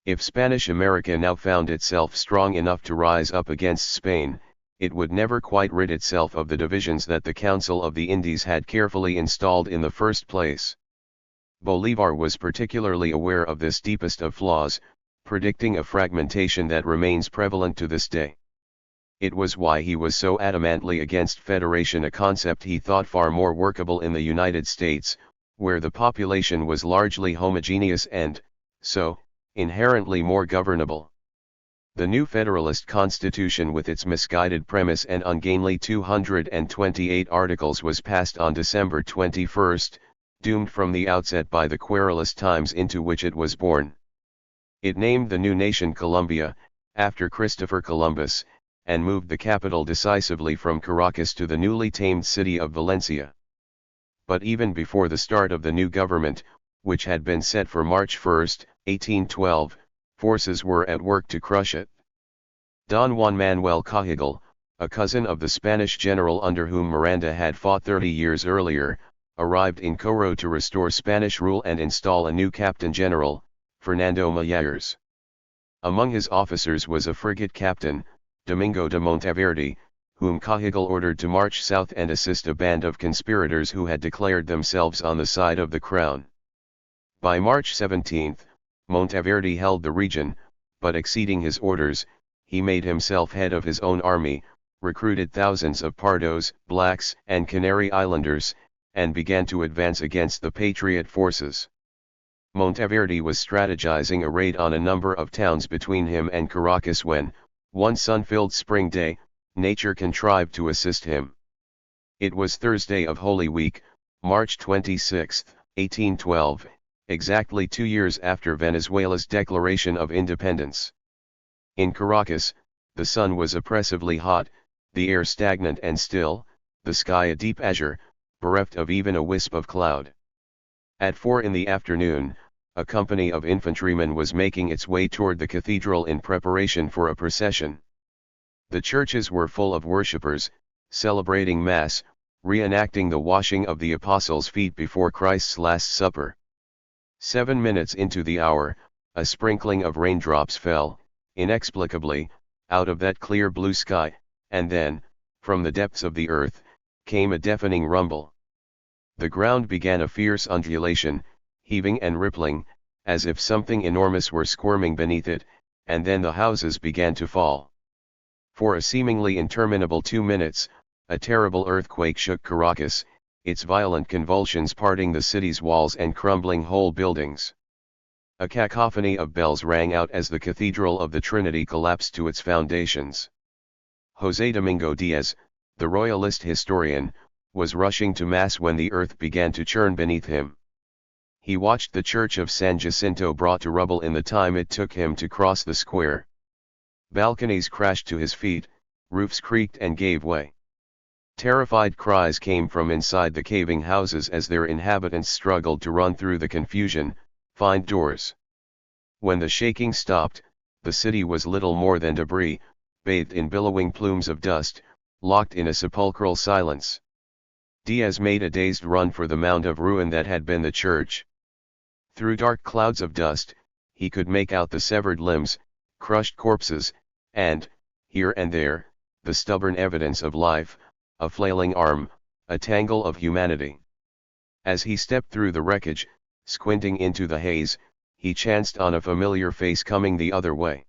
If Spanish America now found itself strong enough to rise up against Spain, it would never quite rid itself of the divisions that the Council of the Indies had carefully installed in the first place. Bolivar was particularly aware of this deepest of flaws, predicting a fragmentation that remains prevalent to this day. It was why he was so adamantly against federation, a concept he thought far more workable in the United States, where the population was largely homogeneous and, so, inherently more governable. The new Federalist Constitution with its misguided premise and ungainly 228 articles was passed on December 21, doomed from the outset by the querulous times into which it was born. It named the new nation Colombia, after Christopher Columbus, and moved the capital decisively from Caracas to the newly tamed city of Valencia. But even before the start of the new government, which had been set for March 1, 1812, forces were at work to crush it. Don Juan Manuel Cajigal, a cousin of the Spanish general under whom Miranda had fought 30 years earlier, arrived in Coro to restore Spanish rule and install a new captain general, Fernando Mayers. Among his officers was a frigate captain, Domingo de Monteverde, whom Cajigal ordered to march south and assist a band of conspirators who had declared themselves on the side of the crown. By March 17, Monteverde held the region, but exceeding his orders, he made himself head of his own army, recruited thousands of Pardos, blacks, and Canary Islanders, and began to advance against the Patriot forces. Monteverde was strategizing a raid on a number of towns between him and Caracas when, one sun-filled spring day, nature contrived to assist him. It was Thursday of Holy Week, March 26, 1812, exactly 2 years after Venezuela's declaration of independence. In Caracas, the sun was oppressively hot, the air stagnant and still, the sky a deep azure, bereft of even a wisp of cloud. At 4 in the afternoon, a company of infantrymen was making its way toward the cathedral in preparation for a procession. The churches were full of worshippers, celebrating Mass, reenacting the washing of the apostles' feet before Christ's Last Supper. 7 minutes into the hour, a sprinkling of raindrops fell, inexplicably, out of that clear blue sky, and then, from the depths of the earth, came a deafening rumble. The ground began a fierce undulation, heaving and rippling, as if something enormous were squirming beneath it, and then the houses began to fall. For a seemingly interminable 2 minutes, a terrible earthquake shook Caracas, its violent convulsions parting the city's walls and crumbling whole buildings. A cacophony of bells rang out as the Cathedral of the Trinity collapsed to its foundations. José Domingo Díaz, the royalist historian, was rushing to Mass when the earth began to churn beneath him. He watched the church of San Jacinto brought to rubble in the time it took him to cross the square. Balconies crashed to his feet, roofs creaked and gave way. Terrified cries came from inside the caving houses as their inhabitants struggled to run through the confusion, find doors. When the shaking stopped, the city was little more than debris, bathed in billowing plumes of dust, locked in a sepulchral silence. Diaz made a dazed run for the mound of ruin that had been the church. Through dark clouds of dust, he could make out the severed limbs, crushed corpses, and, here and there, the stubborn evidence of life, a flailing arm, a tangle of humanity. As he stepped through the wreckage, squinting into the haze, he chanced on a familiar face coming the other way.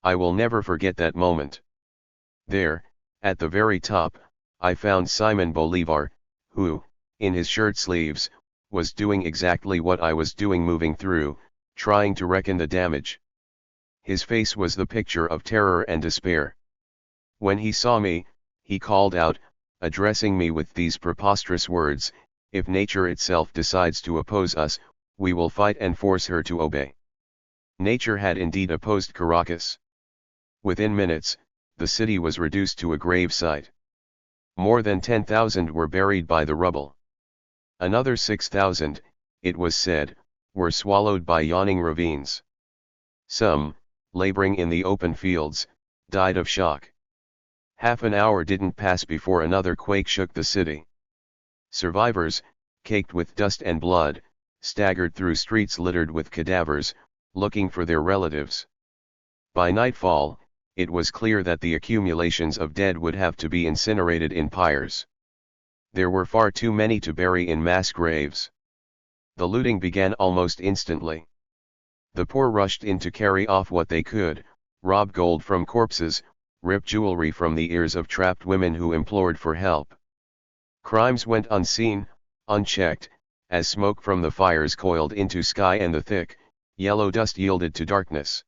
I will never forget that moment. There, at the very top, I found Simon Bolivar, who, in his shirt sleeves, was doing exactly what I was doing, moving through, trying to reckon the damage. His face was the picture of terror and despair. When he saw me, he called out, addressing me with these preposterous words, "If nature itself decides to oppose us, we will fight and force her to obey." Nature had indeed opposed Caracas. Within minutes, the city was reduced to a grave site. More than 10,000 were buried by the rubble. Another 6,000, it was said, were swallowed by yawning ravines. Some, laboring in the open fields, died of shock. Half an hour didn't pass before another quake shook the city. Survivors, caked with dust and blood, staggered through streets littered with cadavers, looking for their relatives. By nightfall, it was clear that the accumulations of dead would have to be incinerated in pyres. There were far too many to bury in mass graves. The looting began almost instantly. The poor rushed in to carry off what they could, rob gold from corpses, rip jewelry from the ears of trapped women who implored for help. Crimes went unseen, unchecked, as smoke from the fires coiled into sky and the thick, yellow dust yielded to darkness.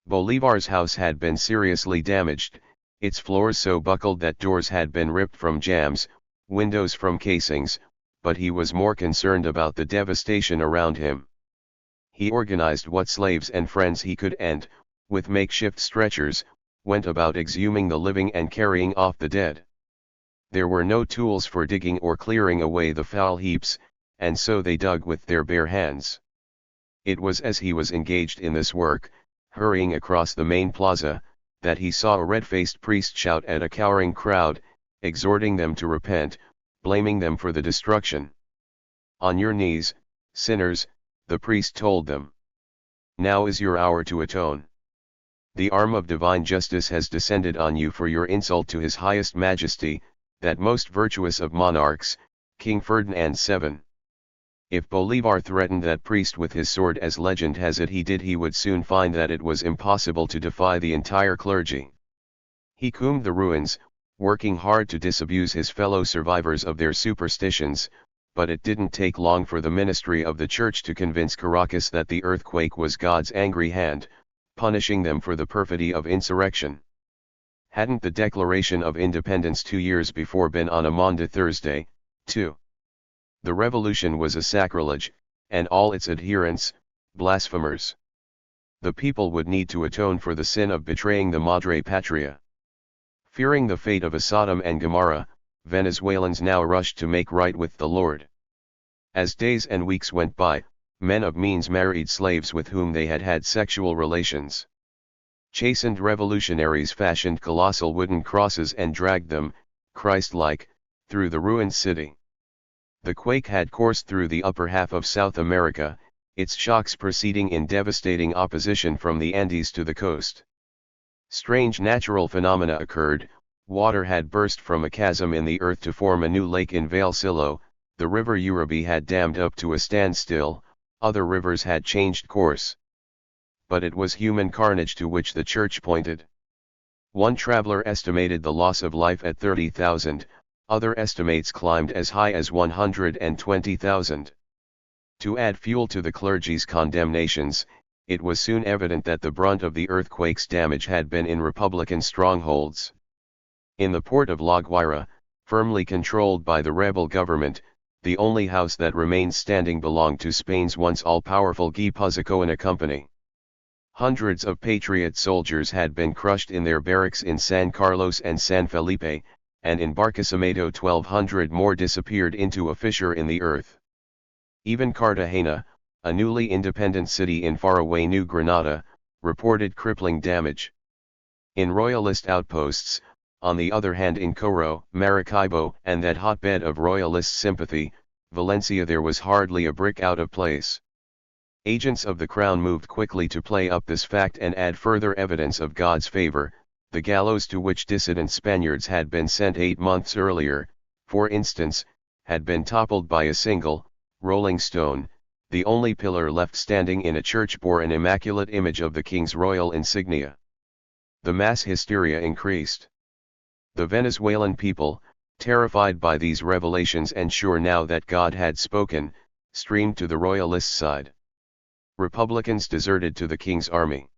Bolivar's house had been seriously damaged, its floors so buckled that doors had been ripped from jambs, windows from casings, but he was more concerned about the devastation around him. He organized what slaves and friends he could and, with makeshift stretchers, went about exhuming the living and carrying off the dead. There were no tools for digging or clearing away the foul heaps, and so they dug with their bare hands. It was as he was engaged in this work, hurrying across the main plaza, that he saw a red-faced priest shout at a cowering crowd, exhorting them to repent, blaming them for the destruction. "On your knees, sinners," the priest told them. "Now is your hour to atone. The arm of divine justice has descended on you for your insult to his highest majesty, that most virtuous of monarchs, King Ferdinand VII. If Bolivar threatened that priest with his sword, as legend has it he would soon find that it was impossible to defy the entire clergy. He combed the ruins, working hard to disabuse his fellow survivors of their superstitions, but it didn't take long for the ministry of the church to convince Caracas that the earthquake was God's angry hand, punishing them for the perfidy of insurrection. Hadn't the Declaration of Independence 2 years before been on a Maundy Thursday, too? The revolution was a sacrilege, and all its adherents, blasphemers. The people would need to atone for the sin of betraying the Madre Patria. Fearing the fate of a Sodom and Gomorrah, Venezuelans now rushed to make right with the Lord. As days and weeks went by, men of means married slaves with whom they had had sexual relations. Chastened revolutionaries fashioned colossal wooden crosses and dragged them, Christ-like, through the ruined city. The quake had coursed through the upper half of South America, its shocks proceeding in devastating opposition from the Andes to the coast. Strange natural phenomena occurred. Water had burst from a chasm in the earth to form a new lake in Vallecillo, the river Urabi had dammed up to a standstill, other rivers had changed course. But it was human carnage to which the church pointed. One traveler estimated the loss of life at 30,000, other estimates climbed as high as 120,000. To add fuel to the clergy's condemnations, it was soon evident that the brunt of the earthquake's damage had been in Republican strongholds. In the port of La Guaira, Firmly controlled by the rebel government, the only house that remained standing belonged to Spain's once all-powerful Guy Puzacoana company. Hundreds of patriot soldiers had been crushed in their barracks in San Carlos and San Felipe, and in Barquisimeto 1,200 more disappeared into a fissure in the earth. Even Cartagena, a newly independent city in faraway New Granada, reported crippling damage. In royalist outposts, on the other hand, in Coro, Maracaibo, and that hotbed of royalist sympathy, Valencia, there was hardly a brick out of place. Agents of the crown moved quickly to play up this fact and add further evidence of God's favor. The gallows to which dissident Spaniards had been sent 8 months earlier, for instance, had been toppled by a single, rolling stone. The only pillar left standing in a church bore an immaculate image of the king's royal insignia. The mass hysteria increased. The Venezuelan people, terrified by these revelations and sure now that God had spoken, streamed to the royalist side. Republicans deserted to the king's army.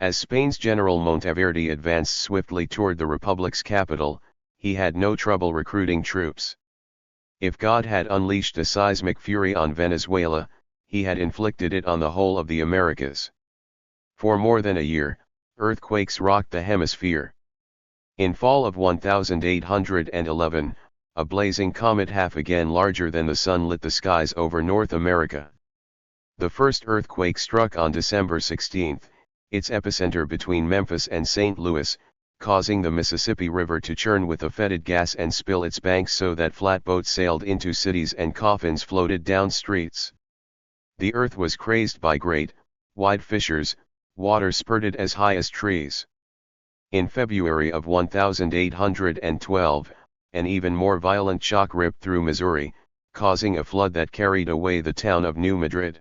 As Spain's General Monteverde advanced swiftly toward the Republic's capital, he had no trouble recruiting troops. If God had unleashed a seismic fury on Venezuela, he had inflicted it on the whole of the Americas. For more than a year, earthquakes rocked the hemisphere. In fall of 1811, a blazing comet half again larger than the sun lit the skies over North America. The first earthquake struck on December 16, its epicenter between Memphis and St. Louis, causing the Mississippi River to churn with a fetid gas and spill its banks so that flatboats sailed into cities and coffins floated down streets. The earth was crazed by great, wide fissures, water spurted as high as trees. In February of 1812, an even more violent shock ripped through Missouri, causing a flood that carried away the town of New Madrid.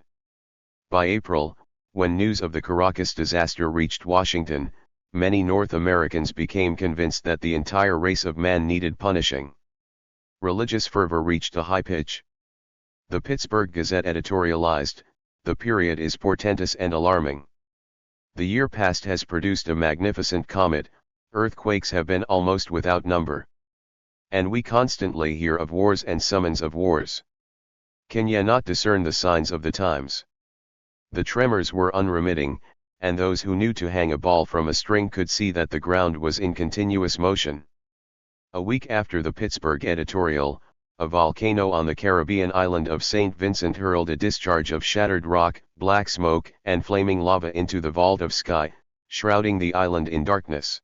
By April, when news of the Caracas disaster reached Washington, many North Americans became convinced that the entire race of man needed punishing. Religious fervor reached a high pitch. The Pittsburgh Gazette editorialized, "The period is portentous and alarming. The year past has produced a magnificent comet, earthquakes have been almost without number. And we constantly hear of wars and summons of wars. Can ye not discern the signs of the times?" The tremors were unremitting, and those who knew to hang a ball from a string could see that the ground was in continuous motion. A week after the Pittsburgh editorial, a volcano on the Caribbean island of St. Vincent hurled a discharge of shattered rock, black smoke, and flaming lava into the vault of sky, shrouding the island in darkness.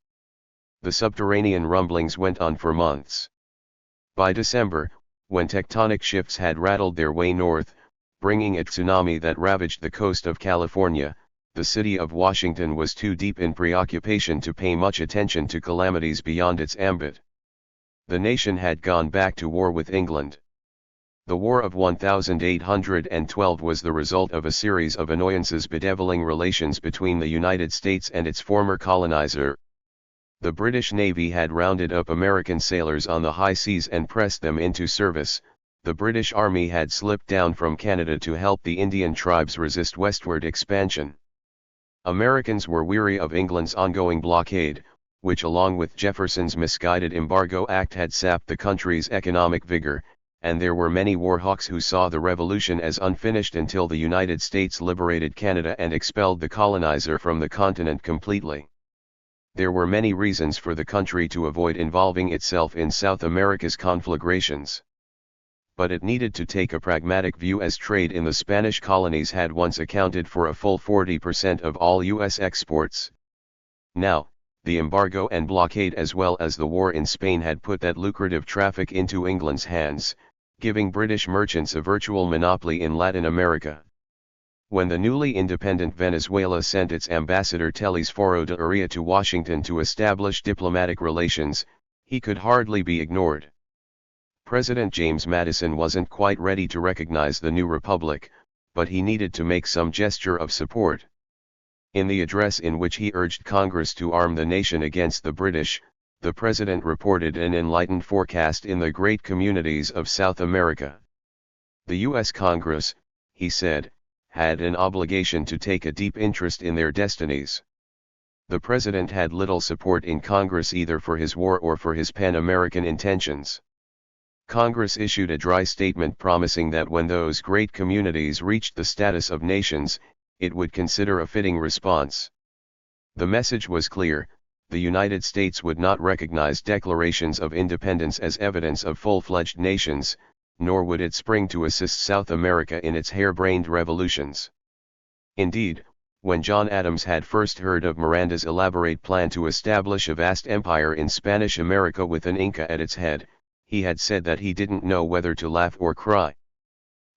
The subterranean rumblings went on for months. By December, when tectonic shifts had rattled their way north, bringing a tsunami that ravaged the coast of California, the city of Washington was too deep in preoccupation to pay much attention to calamities beyond its ambit. The nation had gone back to war with England. The War of 1812 was the result of a series of annoyances bedeviling relations between the United States and its former colonizer. The British Navy had rounded up American sailors on the high seas and pressed them into service. The British Army had slipped down from Canada to help the Indian tribes resist westward expansion. Americans were weary of England's ongoing blockade, which along with Jefferson's misguided Embargo Act had sapped the country's economic vigor, and there were many warhawks who saw the revolution as unfinished until the United States liberated Canada and expelled the colonizer from the continent completely. There were many reasons for the country to avoid involving itself in South America's conflagrations. But it needed to take a pragmatic view, as trade in the Spanish colonies had once accounted for a full 40% of all U.S. exports. Now, the embargo and blockade as well as the war in Spain had put that lucrative traffic into England's hands, giving British merchants a virtual monopoly in Latin America. When the newly independent Venezuela sent its ambassador Telesforo de Uria to Washington to establish diplomatic relations, he could hardly be ignored. President James Madison wasn't quite ready to recognize the new republic, but he needed to make some gesture of support. In the address in which he urged Congress to arm the nation against the British, the president reported an enlightened forecast in the great communities of South America. The U.S. Congress, he said, had an obligation to take a deep interest in their destinies. The president had little support in Congress either for his war or for his Pan-American intentions. Congress issued a dry statement promising that when those great communities reached the status of nations, it would consider a fitting response. The message was clear: the United States would not recognize declarations of independence as evidence of full-fledged nations, nor would it spring to assist South America in its harebrained revolutions. Indeed, when John Adams had first heard of Miranda's elaborate plan to establish a vast empire in Spanish America with an Inca at its head, he had said that he didn't know whether to laugh or cry.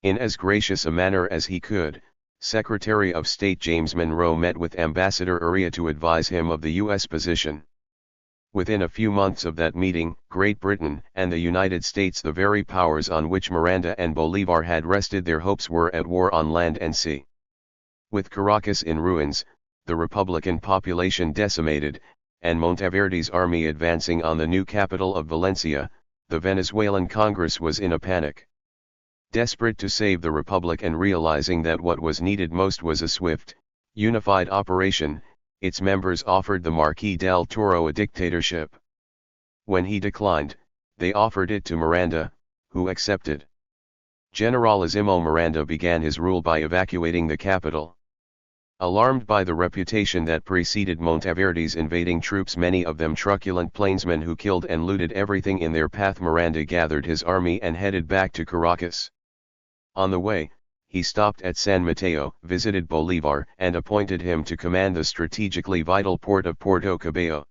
In as gracious a manner as he could, Secretary of State James Monroe met with Ambassador Urrea to advise him of the U.S. position. Within a few months of that meeting, Great Britain and the United States, the very powers on which Miranda and Bolivar had rested their hopes, were at war on land and sea. With Caracas in ruins, the Republican population decimated, and Monteverde's army advancing on the new capital of Valencia, the Venezuelan Congress was in a panic. Desperate to save the Republic and realizing that what was needed most was a swift, unified operation, its members offered the Marquis del Toro a dictatorship. When he declined, they offered it to Miranda, who accepted. Generalissimo Miranda began his rule by evacuating the capital. Alarmed by the reputation that preceded Monteverde's invading troops, many of them truculent plainsmen who killed and looted everything in their path, Miranda gathered his army and headed back to Caracas. On the way, he stopped at San Mateo, visited Bolivar, and appointed him to command the strategically vital port of Puerto Cabello.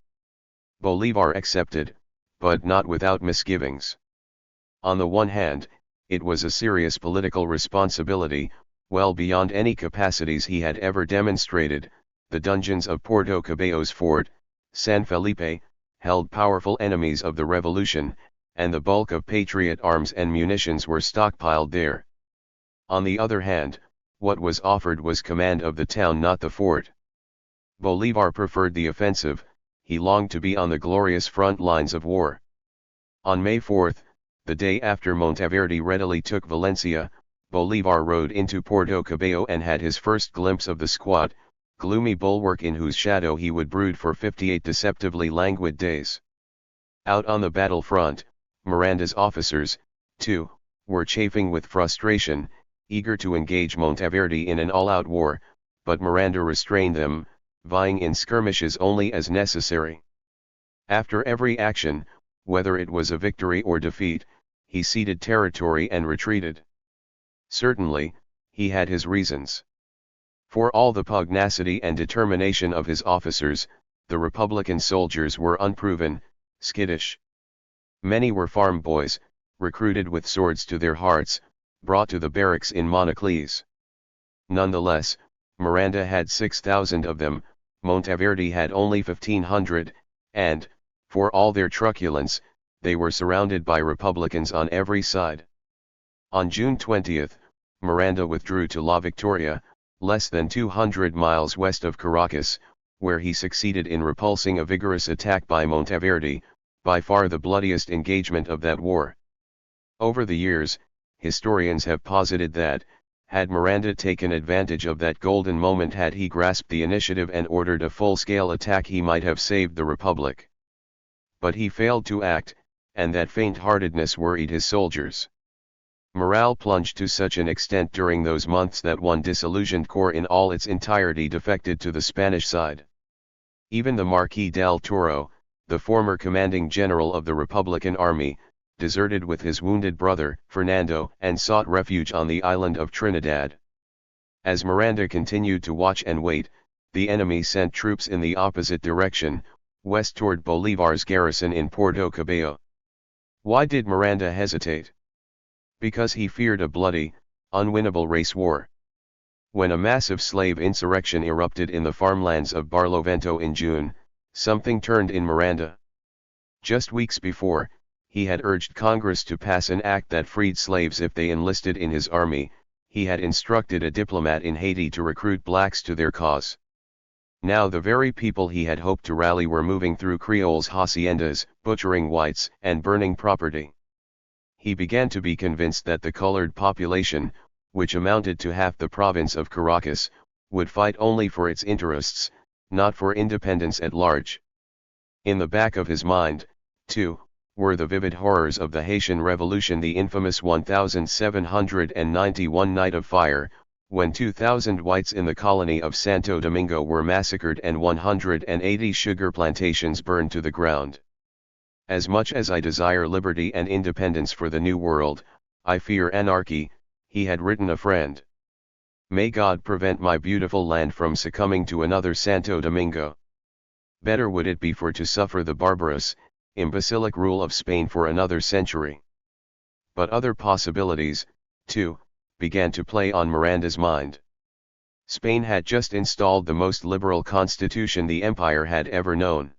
Bolivar accepted, but not without misgivings. On the one hand, it was a serious political responsibility, well beyond any capacities he had ever demonstrated. The dungeons of Puerto Cabello's fort, San Felipe, held powerful enemies of the revolution, and the bulk of patriot arms and munitions were stockpiled there. On the other hand, what was offered was command of the town, not the fort. Bolivar preferred the offensive; he longed to be on the glorious front lines of war. On May 4, the day after Monteverde readily took Valencia, Bolivar rode into Puerto Cabello and had his first glimpse of the squat, gloomy bulwark in whose shadow he would brood for 58 deceptively languid days. Out on the battlefront, Miranda's officers, too, were chafing with frustration, eager to engage Monteverde in an all-out war, but Miranda restrained them, vying in skirmishes only as necessary. After every action, whether it was a victory or defeat, he ceded territory and retreated. Certainly, he had his reasons. For all the pugnacity and determination of his officers, the Republican soldiers were unproven, skittish. Many were farm boys, recruited with swords to their hearts, brought to the barracks in Monocles. Nonetheless, Miranda had 6,000 of them, Monteverde had only 1,500, and, for all their truculence, they were surrounded by Republicans on every side. On June 20, Miranda withdrew to La Victoria, less than 200 miles west of Caracas, where he succeeded in repulsing a vigorous attack by Monteverde, by far the bloodiest engagement of that war. Over the years, historians have posited that, had Miranda taken advantage of that golden moment, had he grasped the initiative and ordered a full-scale attack, he might have saved the Republic. But he failed to act, and that faint-heartedness worried his soldiers. Morale plunged to such an extent during those months that one disillusioned corps in all its entirety defected to the Spanish side. Even the Marquis del Toro, the former commanding general of the Republican army, deserted with his wounded brother, Fernando, and sought refuge on the island of Trinidad. As Miranda continued to watch and wait, the enemy sent troops in the opposite direction, west toward Bolivar's garrison in Puerto Cabello. Why did Miranda hesitate? Because he feared a bloody, unwinnable race war. When a massive slave insurrection erupted in the farmlands of Barlovento in June, something turned in Miranda. Just weeks before, he had urged Congress to pass an act that freed slaves if they enlisted in his army. He had instructed a diplomat in Haiti to recruit blacks to their cause. Now the very people he had hoped to rally were moving through Creoles' haciendas, butchering whites, and burning property. He began to be convinced that the colored population, which amounted to half the province of Caracas, would fight only for its interests, not for independence at large. In the back of his mind, too, were the vivid horrors of the Haitian Revolution, the infamous 1791 Night of Fire, when 2,000 whites in the colony of Santo Domingo were massacred and 180 sugar plantations burned to the ground. As much as I desire liberty and independence for the New World, I fear anarchy, he had written a friend. May God prevent my beautiful land from succumbing to another Santo Domingo. Better would it be for to suffer the barbarous, imbecilic rule of Spain for another century. But other possibilities, too, began to play on Miranda's mind. Spain had just installed the most liberal constitution the empire had ever known.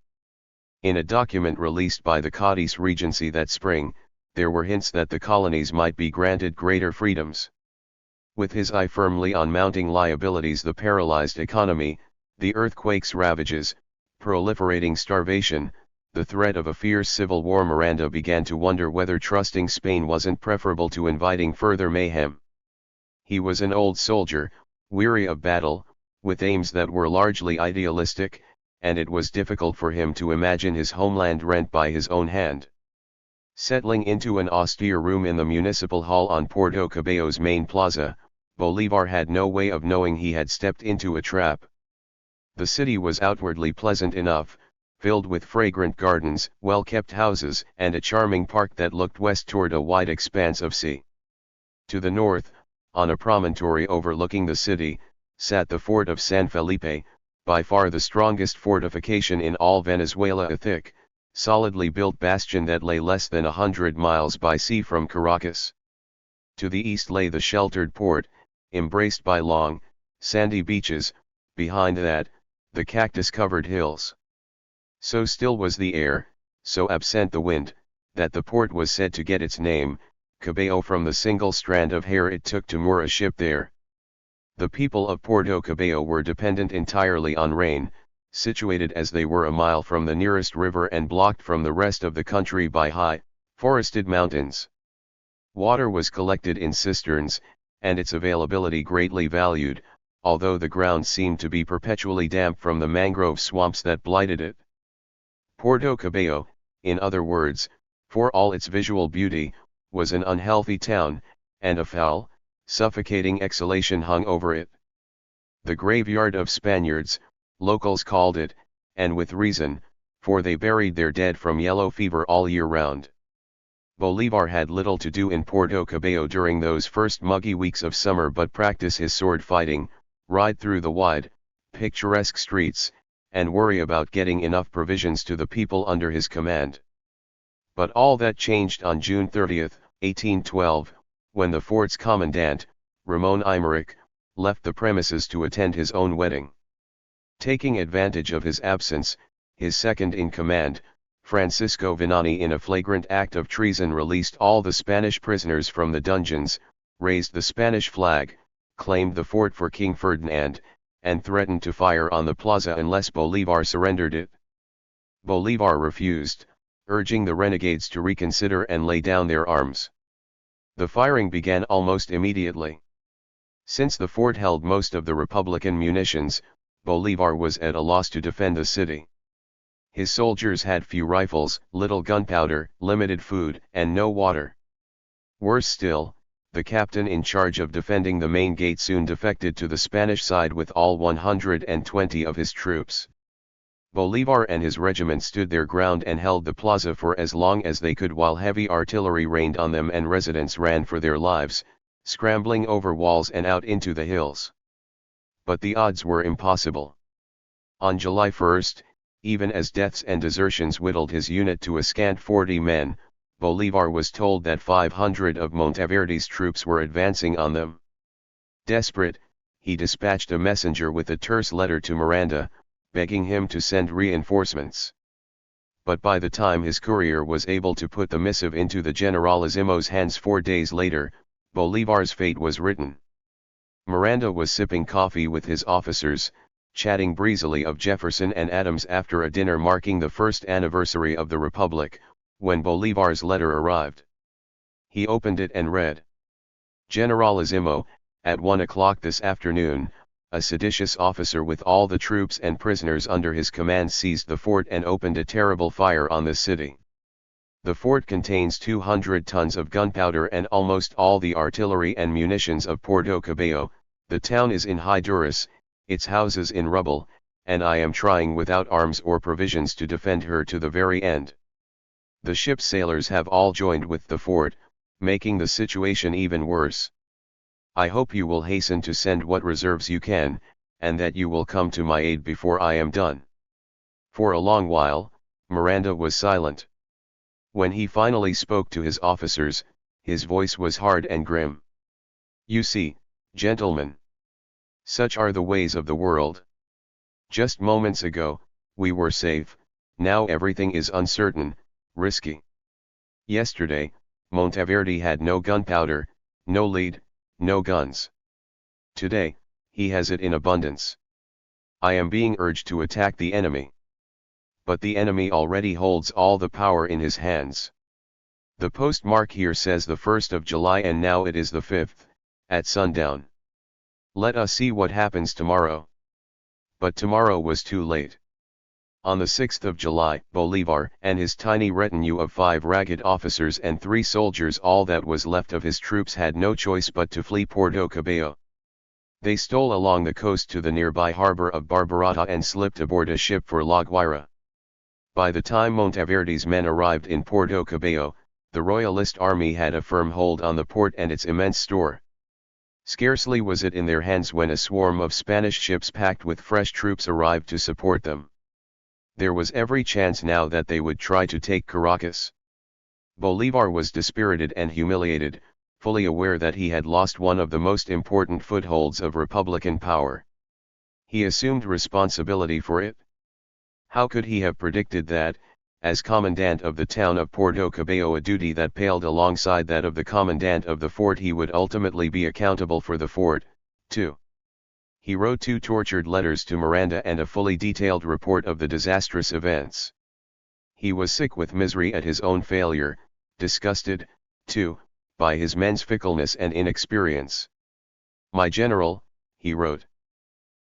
In a document released by the Cadiz Regency that spring, there were hints that the colonies might be granted greater freedoms. With his eye firmly on mounting liabilities, the paralyzed economy, the earthquake's ravages, proliferating starvation, the threat of a fierce civil war, Miranda began to wonder whether trusting Spain wasn't preferable to inviting further mayhem. He was an old soldier, weary of battle, with aims that were largely idealistic, and it was difficult for him to imagine his homeland rent by his own hand. Settling into an austere room in the municipal hall on Puerto Cabello's main plaza, Bolivar had no way of knowing he had stepped into a trap. The city was outwardly pleasant enough, filled with fragrant gardens, well-kept houses, and a charming park that looked west toward a wide expanse of sea. To the north, on a promontory overlooking the city, sat the fort of San Felipe, by far the strongest fortification in all Venezuela, a thick, solidly built bastion that lay less than 100 miles by sea from Caracas. To the east lay the sheltered port, embraced by long, sandy beaches, behind that, the cactus-covered hills. So still was the air, so absent the wind, that the port was said to get its name, Cabello, from the single strand of hair it took to moor a ship there. The people of Puerto Cabello were dependent entirely on rain, situated as they were a mile from the nearest river and blocked from the rest of the country by high, forested mountains. Water was collected in cisterns, and its availability greatly valued, although the ground seemed to be perpetually damp from the mangrove swamps that blighted it. Puerto Cabello, in other words, for all its visual beauty, was an unhealthy town, and a foul, suffocating exhalation hung over it. The graveyard of Spaniards, locals called it, and with reason, for they buried their dead from yellow fever all year round. Bolivar had little to do in Puerto Cabello during those first muggy weeks of summer but practice his sword fighting, ride through the wide, picturesque streets, and worry about getting enough provisions to the people under his command. But all that changed on June 30, 1812, when the fort's commandant, Ramon Imeric, left the premises to attend his own wedding. Taking advantage of his absence, his second-in-command, Francisco Vinani, in a flagrant act of treason released all the Spanish prisoners from the dungeons, raised the Spanish flag, claimed the fort for King Ferdinand, and threatened to fire on the plaza unless Bolivar surrendered it. Bolivar refused, urging the renegades to reconsider and lay down their arms. The firing began almost immediately. Since the fort held most of the Republican munitions, Bolivar was at a loss to defend the city. His soldiers had few rifles, little gunpowder, limited food, and no water. Worse still, the captain in charge of defending the main gate soon defected to the Spanish side with all 120 of his troops. Bolivar and his regiment stood their ground and held the plaza for as long as they could while heavy artillery rained on them and residents ran for their lives, scrambling over walls and out into the hills. But the odds were impossible. On July 1, even as deaths and desertions whittled his unit to a scant 40 men, Bolivar was told that 500 of Monteverde's troops were advancing on them. Desperate, he dispatched a messenger with a terse letter to Miranda, begging him to send reinforcements. But by the time his courier was able to put the missive into the Generalissimo's hands 4 days later, Bolivar's fate was written. Miranda was sipping coffee with his officers, chatting breezily of Jefferson and Adams after a dinner marking the first anniversary of the Republic, when Bolivar's letter arrived. He opened it and read: Generalissimo, at 1 o'clock this afternoon, a seditious officer with all the troops and prisoners under his command seized the fort and opened a terrible fire on the city. The fort contains 200 tons of gunpowder and almost all the artillery and munitions of Puerto Cabello. The town is in high duress, its houses in rubble, and I am trying without arms or provisions to defend her to the very end. The ship's sailors have all joined with the fort, making the situation even worse. I hope you will hasten to send what reserves you can, and that you will come to my aid before I am done." For a long while, Miranda was silent. When he finally spoke to his officers, his voice was hard and grim. "You see, gentlemen. Such are the ways of the world. Just moments ago, we were safe, now everything is uncertain, risky. Yesterday, Monteverde had no gunpowder, no lead, no guns. Today, he has it in abundance. I am being urged to attack the enemy. But the enemy already holds all the power in his hands. The postmark here says the 1st of July and now it is the 5th, at sundown. Let us see what happens tomorrow." But tomorrow was too late. On the 6th of July, Bolivar and his tiny retinue of 5 ragged officers and 3 soldiers, all that was left of his troops, had no choice but to flee Puerto Cabello. They stole along the coast to the nearby harbor of Barbarata and slipped aboard a ship for La Guaira. By the time Monteverde's men arrived in Puerto Cabello, the Royalist army had a firm hold on the port and its immense store. Scarcely was it in their hands when a swarm of Spanish ships packed with fresh troops arrived to support them. There was every chance now that they would try to take Caracas. Bolivar was dispirited and humiliated, fully aware that he had lost one of the most important footholds of Republican power. He assumed responsibility for it. How could he have predicted that, as commandant of the town of Puerto Cabello, a duty that paled alongside that of the commandant of the fort, he would ultimately be accountable for the fort, too? He wrote 2 tortured letters to Miranda and a fully detailed report of the disastrous events. He was sick with misery at his own failure, disgusted, too, by his men's fickleness and inexperience. "My general," he wrote,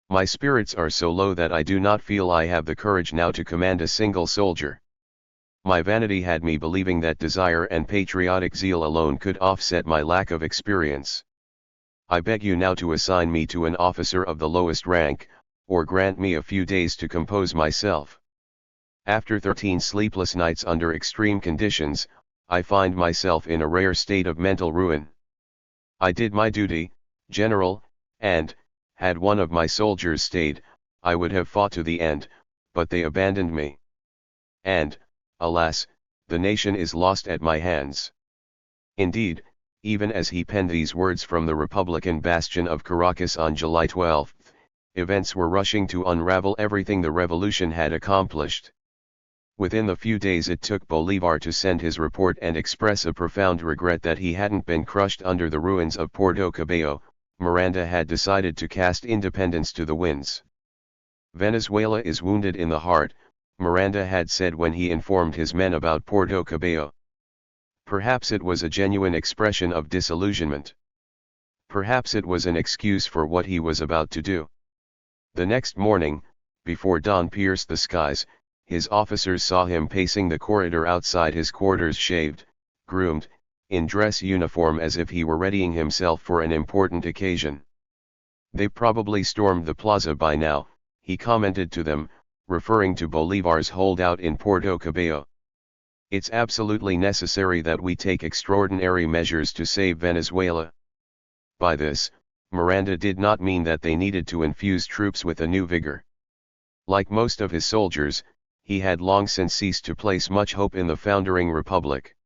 "my spirits are so low that I do not feel I have the courage now to command a single soldier. My vanity had me believing that desire and patriotic zeal alone could offset my lack of experience. I beg you now to assign me to an officer of the lowest rank, or grant me a few days to compose myself. After 13 sleepless nights under extreme conditions, I find myself in a rare state of mental ruin. I did my duty, General, and, had one of my soldiers stayed, I would have fought to the end, but they abandoned me. And, alas, the nation is lost at my hands." Indeed, even as he penned these words from the Republican bastion of Caracas on July 12, events were rushing to unravel everything the revolution had accomplished. Within the few days it took Bolivar to send his report and express a profound regret that he hadn't been crushed under the ruins of Puerto Cabello, Miranda had decided to cast independence to the winds. "Venezuela is wounded in the heart," Miranda had said when he informed his men about Puerto Cabello. Perhaps it was a genuine expression of disillusionment. Perhaps it was an excuse for what he was about to do. The next morning, before dawn pierced the skies, his officers saw him pacing the corridor outside his quarters, shaved, groomed, in dress uniform, as if he were readying himself for an important occasion. "They probably stormed the plaza by now," he commented to them, referring to Bolivar's holdout in Puerto Cabello. "It's absolutely necessary that we take extraordinary measures to save Venezuela." By this, Miranda did not mean that they needed to infuse troops with a new vigor. Like most of his soldiers, he had long since ceased to place much hope in the foundering republic.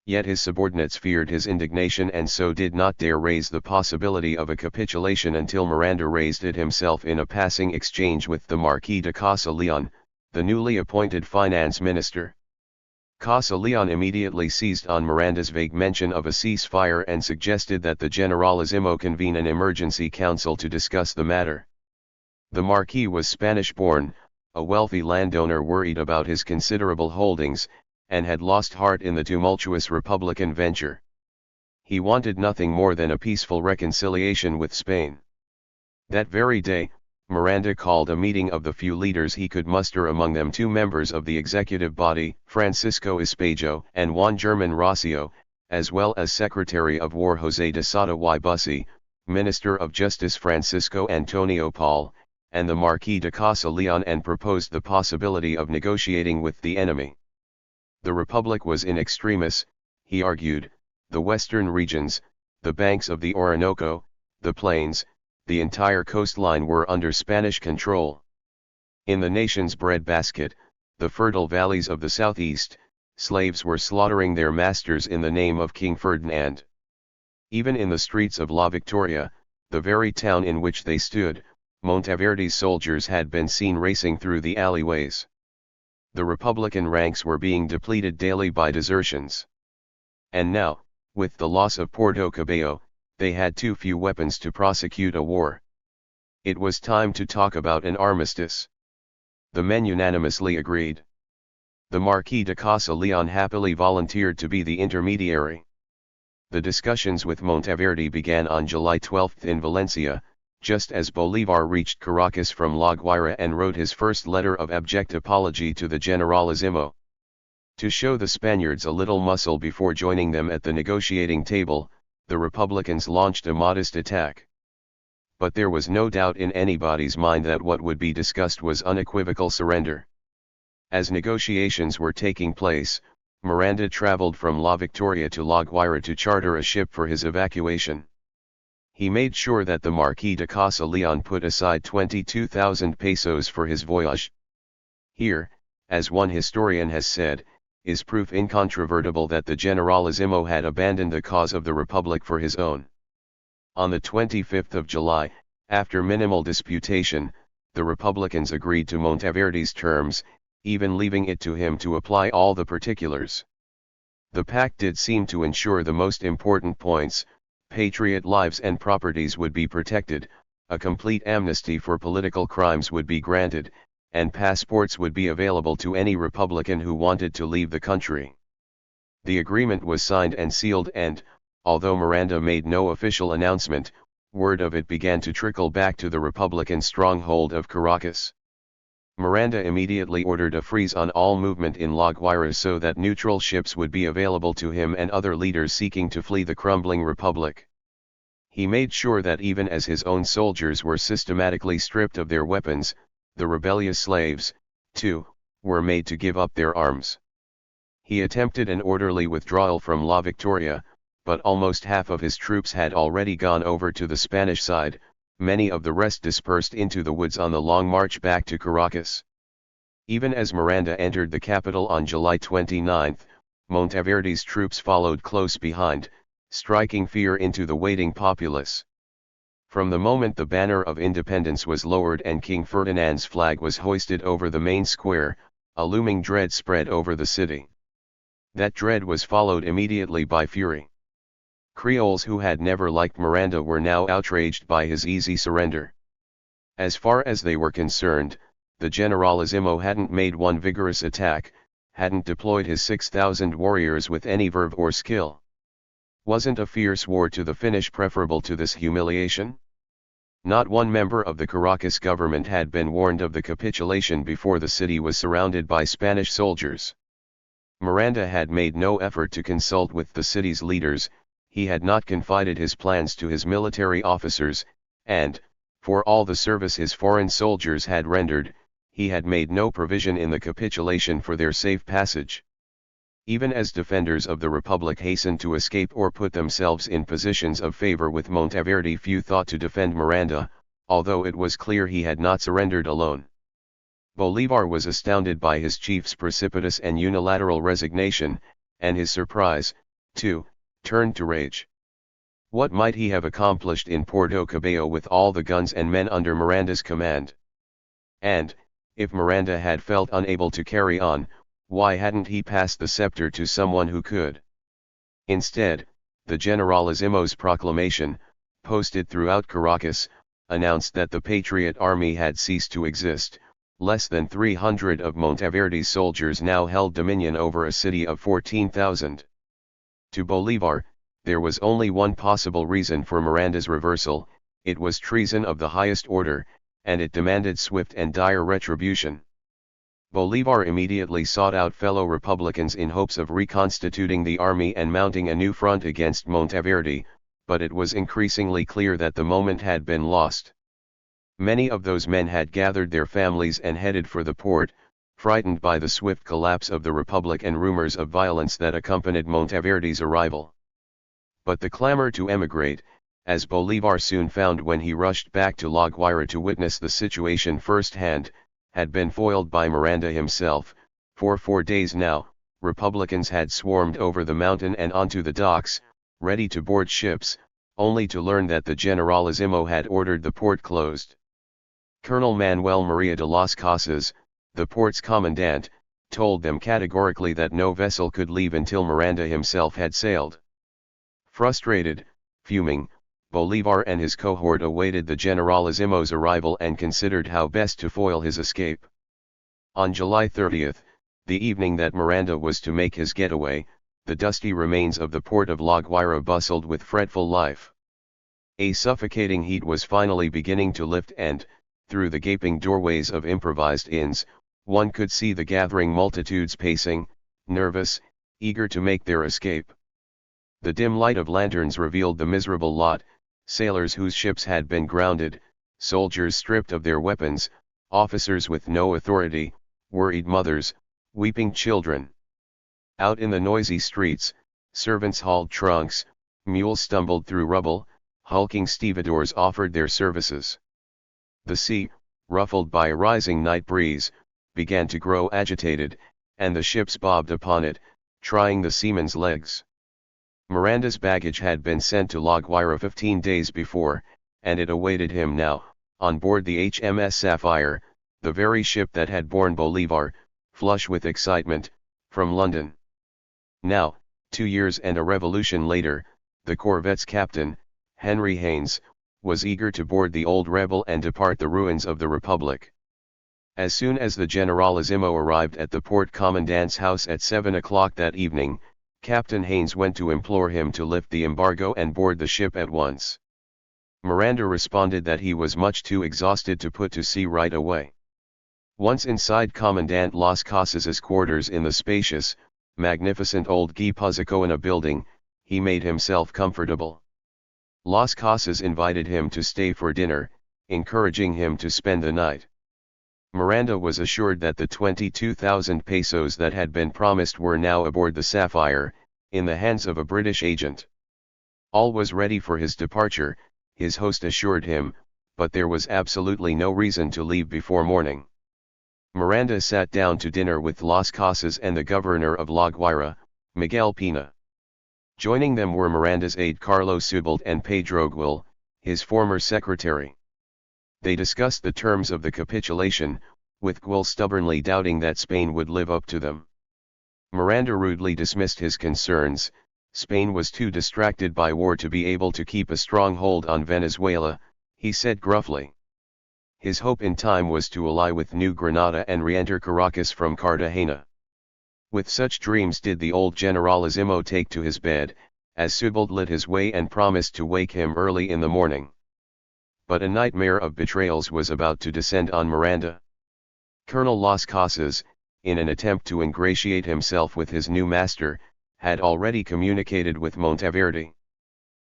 Yet his subordinates feared his indignation and so did not dare raise the possibility of a capitulation until Miranda raised it himself in a passing exchange with the Marquis de Casa Leon, the newly appointed finance minister. Casa Leon immediately seized on Miranda's vague mention of a ceasefire and suggested that the Generalissimo convene an emergency council to discuss the matter. The Marquis was Spanish-born, a wealthy landowner worried about his considerable holdings, and had lost heart in the tumultuous Republican venture. He wanted nothing more than a peaceful reconciliation with Spain. That very day, Miranda called a meeting of the few leaders he could muster, among them 2 members of the executive body, Francisco Espejo and Juan German Rocio, as well as Secretary of War José de Sada y Bussi, Minister of Justice Francisco Antonio Paul, and the Marquis de Casa Leon, and proposed the possibility of negotiating with the enemy. The Republic was in extremis, he argued, the western regions, the banks of the Orinoco, the plains, the entire coastline were under Spanish control. In the nation's breadbasket, the fertile valleys of the southeast, slaves were slaughtering their masters in the name of King Ferdinand. Even in the streets of La Victoria, the very town in which they stood, Monteverde's soldiers had been seen racing through the alleyways. The Republican ranks were being depleted daily by desertions. And now, with the loss of Puerto Cabello, they had too few weapons to prosecute a war. It was time to talk about an armistice. The men unanimously agreed. The Marquis de Casa Leon happily volunteered to be the intermediary. The discussions with Monteverde began on July 12 in Valencia, just as Bolivar reached Caracas from La Guaira and wrote his first letter of abject apology to the Generalissimo. To show the Spaniards a little muscle before joining them at the negotiating table, the Republicans launched a modest attack. But there was no doubt in anybody's mind that what would be discussed was unequivocal surrender. As negotiations were taking place, Miranda traveled from La Victoria to La Guaira to charter a ship for his evacuation. He made sure that the Marquis de Casa Leon put aside 22,000 pesos for his voyage. Here, as one historian has said, is proof incontrovertible that the Generalissimo had abandoned the cause of the Republic for his own. On the 25th of July, after minimal disputation, the Republicans agreed to Monteverde's terms, even leaving it to him to apply all the particulars. The pact did seem to ensure the most important points: patriot lives and properties would be protected, a complete amnesty for political crimes would be granted, and passports would be available to any Republican who wanted to leave the country. The agreement was signed and sealed, and, although Miranda made no official announcement, word of it began to trickle back to the Republican stronghold of Caracas. Miranda immediately ordered a freeze on all movement in La Guaira so that neutral ships would be available to him and other leaders seeking to flee the crumbling Republic. He made sure that even as his own soldiers were systematically stripped of their weapons, the rebellious slaves, too, were made to give up their arms. He attempted an orderly withdrawal from La Victoria, but almost half of his troops had already gone over to the Spanish side, many of the rest dispersed into the woods on the long march back to Caracas. Even as Miranda entered the capital on July 29, Monteverde's troops followed close behind, striking fear into the waiting populace. From the moment the banner of independence was lowered and King Ferdinand's flag was hoisted over the main square, a looming dread spread over the city. That dread was followed immediately by fury. Creoles who had never liked Miranda were now outraged by his easy surrender. As far as they were concerned, the Generalissimo hadn't made one vigorous attack, hadn't deployed his 6,000 warriors with any verve or skill. Wasn't a fierce war to the finish preferable to this humiliation? Not one member of the Caracas government had been warned of the capitulation before the city was surrounded by Spanish soldiers. Miranda had made no effort to consult with the city's leaders, he had not confided his plans to his military officers, and, for all the service his foreign soldiers had rendered, he had made no provision in the capitulation for their safe passage. Even as defenders of the Republic hastened to escape or put themselves in positions of favor with Monteverde, few thought to defend Miranda, although it was clear he had not surrendered alone. Bolivar was astounded by his chief's precipitous and unilateral resignation, and his surprise, too, turned to rage. What might he have accomplished in Puerto Cabello with all the guns and men under Miranda's command? And, if Miranda had felt unable to carry on, why hadn't he passed the scepter to someone who could? Instead, the Generalissimo's proclamation, posted throughout Caracas, announced that the Patriot Army had ceased to exist. Less than 300 of Monteverde's soldiers now held dominion over a city of 14,000. To Bolivar, there was only one possible reason for Miranda's reversal: it was treason of the highest order, and it demanded swift and dire retribution. Bolivar immediately sought out fellow Republicans in hopes of reconstituting the army and mounting a new front against Monteverde, but it was increasingly clear that the moment had been lost. Many of those men had gathered their families and headed for the port, frightened by the swift collapse of the Republic and rumors of violence that accompanied Monteverde's arrival. But the clamor to emigrate, as Bolivar soon found when he rushed back to La Guaira to witness the situation firsthand, had been foiled by Miranda himself. For 4 days now, Republicans had swarmed over the mountain and onto the docks, ready to board ships, only to learn that the Generalissimo had ordered the port closed. Colonel Manuel Maria de las Casas, the port's commandant, told them categorically that no vessel could leave until Miranda himself had sailed. Frustrated, fuming, Bolivar and his cohort awaited the Generalissimo's arrival and considered how best to foil his escape. On July 30th, the evening that Miranda was to make his getaway, the dusty remains of the port of La Guaira bustled with fretful life. A suffocating heat was finally beginning to lift and, through the gaping doorways of improvised inns, one could see the gathering multitudes pacing, nervous, eager to make their escape. The dim light of lanterns revealed the miserable lot: sailors whose ships had been grounded, soldiers stripped of their weapons, officers with no authority, worried mothers, weeping children. Out in the noisy streets, servants hauled trunks, mules stumbled through rubble, hulking stevedores offered their services. The sea, ruffled by a rising night breeze, began to grow agitated, and the ships bobbed upon it, trying the seamen's legs. Miranda's baggage had been sent to La Guaira 15 days before, and it awaited him now, on board the HMS Sapphire, the very ship that had borne Bolivar, flush with excitement, from London. Now, 2 years and a revolution later, the corvette's captain, Henry Haynes, was eager to board the old rebel and depart the ruins of the Republic. As soon as the Generalissimo arrived at the port commandant's house at 7 o'clock that evening, Captain Haynes went to implore him to lift the embargo and board the ship at once. Miranda responded that he was much too exhausted to put to sea right away. Once inside Commandant Las Casas's quarters in the spacious, magnificent old Guipuzcoana building, he made himself comfortable. Las Casas invited him to stay for dinner, encouraging him to spend the night. Miranda was assured that the 22,000 pesos that had been promised were now aboard the Sapphire, in the hands of a British agent. All was ready for his departure, his host assured him, but there was absolutely no reason to leave before morning. Miranda sat down to dinner with Las Casas and the governor of La Guaira, Miguel Pina. Joining them were Miranda's aide Carlos Subald and Pedro Guil, his former secretary. They discussed the terms of the capitulation, with Guil stubbornly doubting that Spain would live up to them. Miranda rudely dismissed his concerns. Spain was too distracted by war to be able to keep a strong hold on Venezuela, he said gruffly. His hope in time was to ally with New Granada and re-enter Caracas from Cartagena. With such dreams did the old Generalissimo take to his bed, as Subald lit his way and promised to wake him early in the morning. But a nightmare of betrayals was about to descend on Miranda. Colonel Las Casas, in an attempt to ingratiate himself with his new master, had already communicated with Monteverde.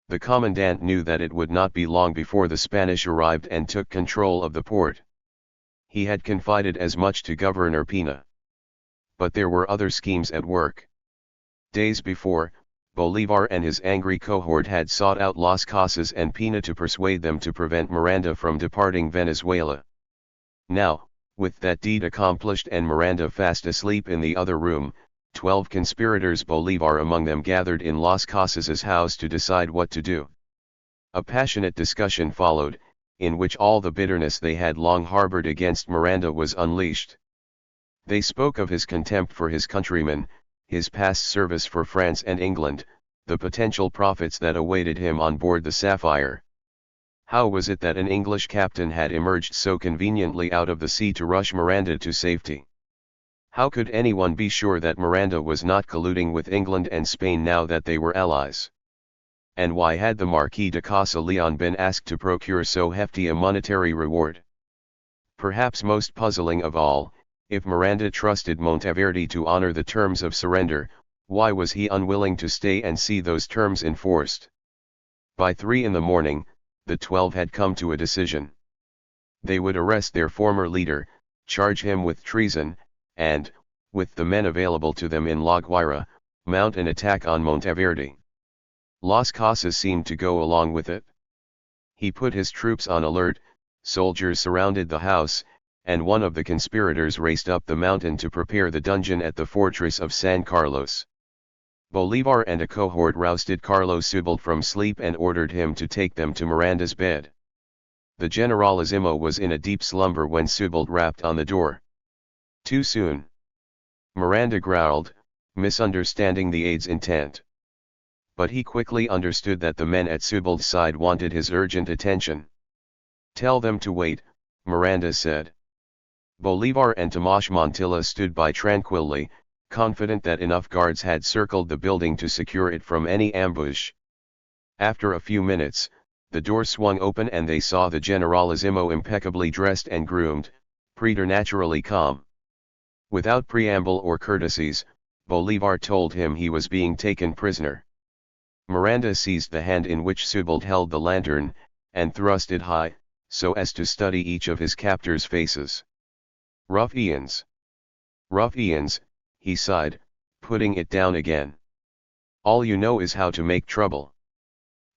The commandant knew that it would not be long before the Spanish arrived and took control of the port. He had confided as much to Governor Pina. But there were other schemes at work. Days before, Bolivar and his angry cohort had sought out Las Casas and Pina to persuade them to prevent Miranda from departing Venezuela. Now, with that deed accomplished and Miranda fast asleep in the other room, 12 conspirators, Bolivar among them, gathered in Las Casas's house to decide what to do. A passionate discussion followed, in which all the bitterness they had long harbored against Miranda was unleashed. They spoke of his contempt for his countrymen, his past service for France and England, the potential profits that awaited him on board the Sapphire. How was it that an English captain had emerged so conveniently out of the sea to rush Miranda to safety? How could anyone be sure that Miranda was not colluding with England and Spain now that they were allies? and why had the Marquis de Casa Leon been asked to procure so hefty a monetary reward? Perhaps most puzzling of all, if Miranda trusted Monteverde to honor the terms of surrender, why was he unwilling to stay and see those terms enforced? By 3 in the morning, the 12 had come to a decision. They would arrest their former leader, charge him with treason, and, with the men available to them in La Guaira, mount an attack on Monteverde. Las Casas seemed to go along with it. He put his troops on alert, soldiers surrounded the house, and one of the conspirators raced up the mountain to prepare the dungeon at the fortress of San Carlos. Bolivar and a cohort rousted Carlos Subald from sleep and ordered him to take them to Miranda's bed. The Generalissimo was in a deep slumber when Subald rapped on the door. Too soon. Miranda growled, misunderstanding the aide's intent. But he quickly understood that the men at Subald's side wanted his urgent attention. Tell them to wait, Miranda said. Bolivar and Tomas Montilla stood by tranquilly, confident that enough guards had circled the building to secure it from any ambush. After a few minutes, the door swung open and they saw the Generalissimo impeccably dressed and groomed, preternaturally calm. Without preamble or courtesies, Bolivar told him he was being taken prisoner. Miranda seized the hand in which Subald held the lantern, and thrust it high, so as to study each of his captors' faces. Ruffians! Ruffians, he sighed, putting it down again. All you know is how to make trouble.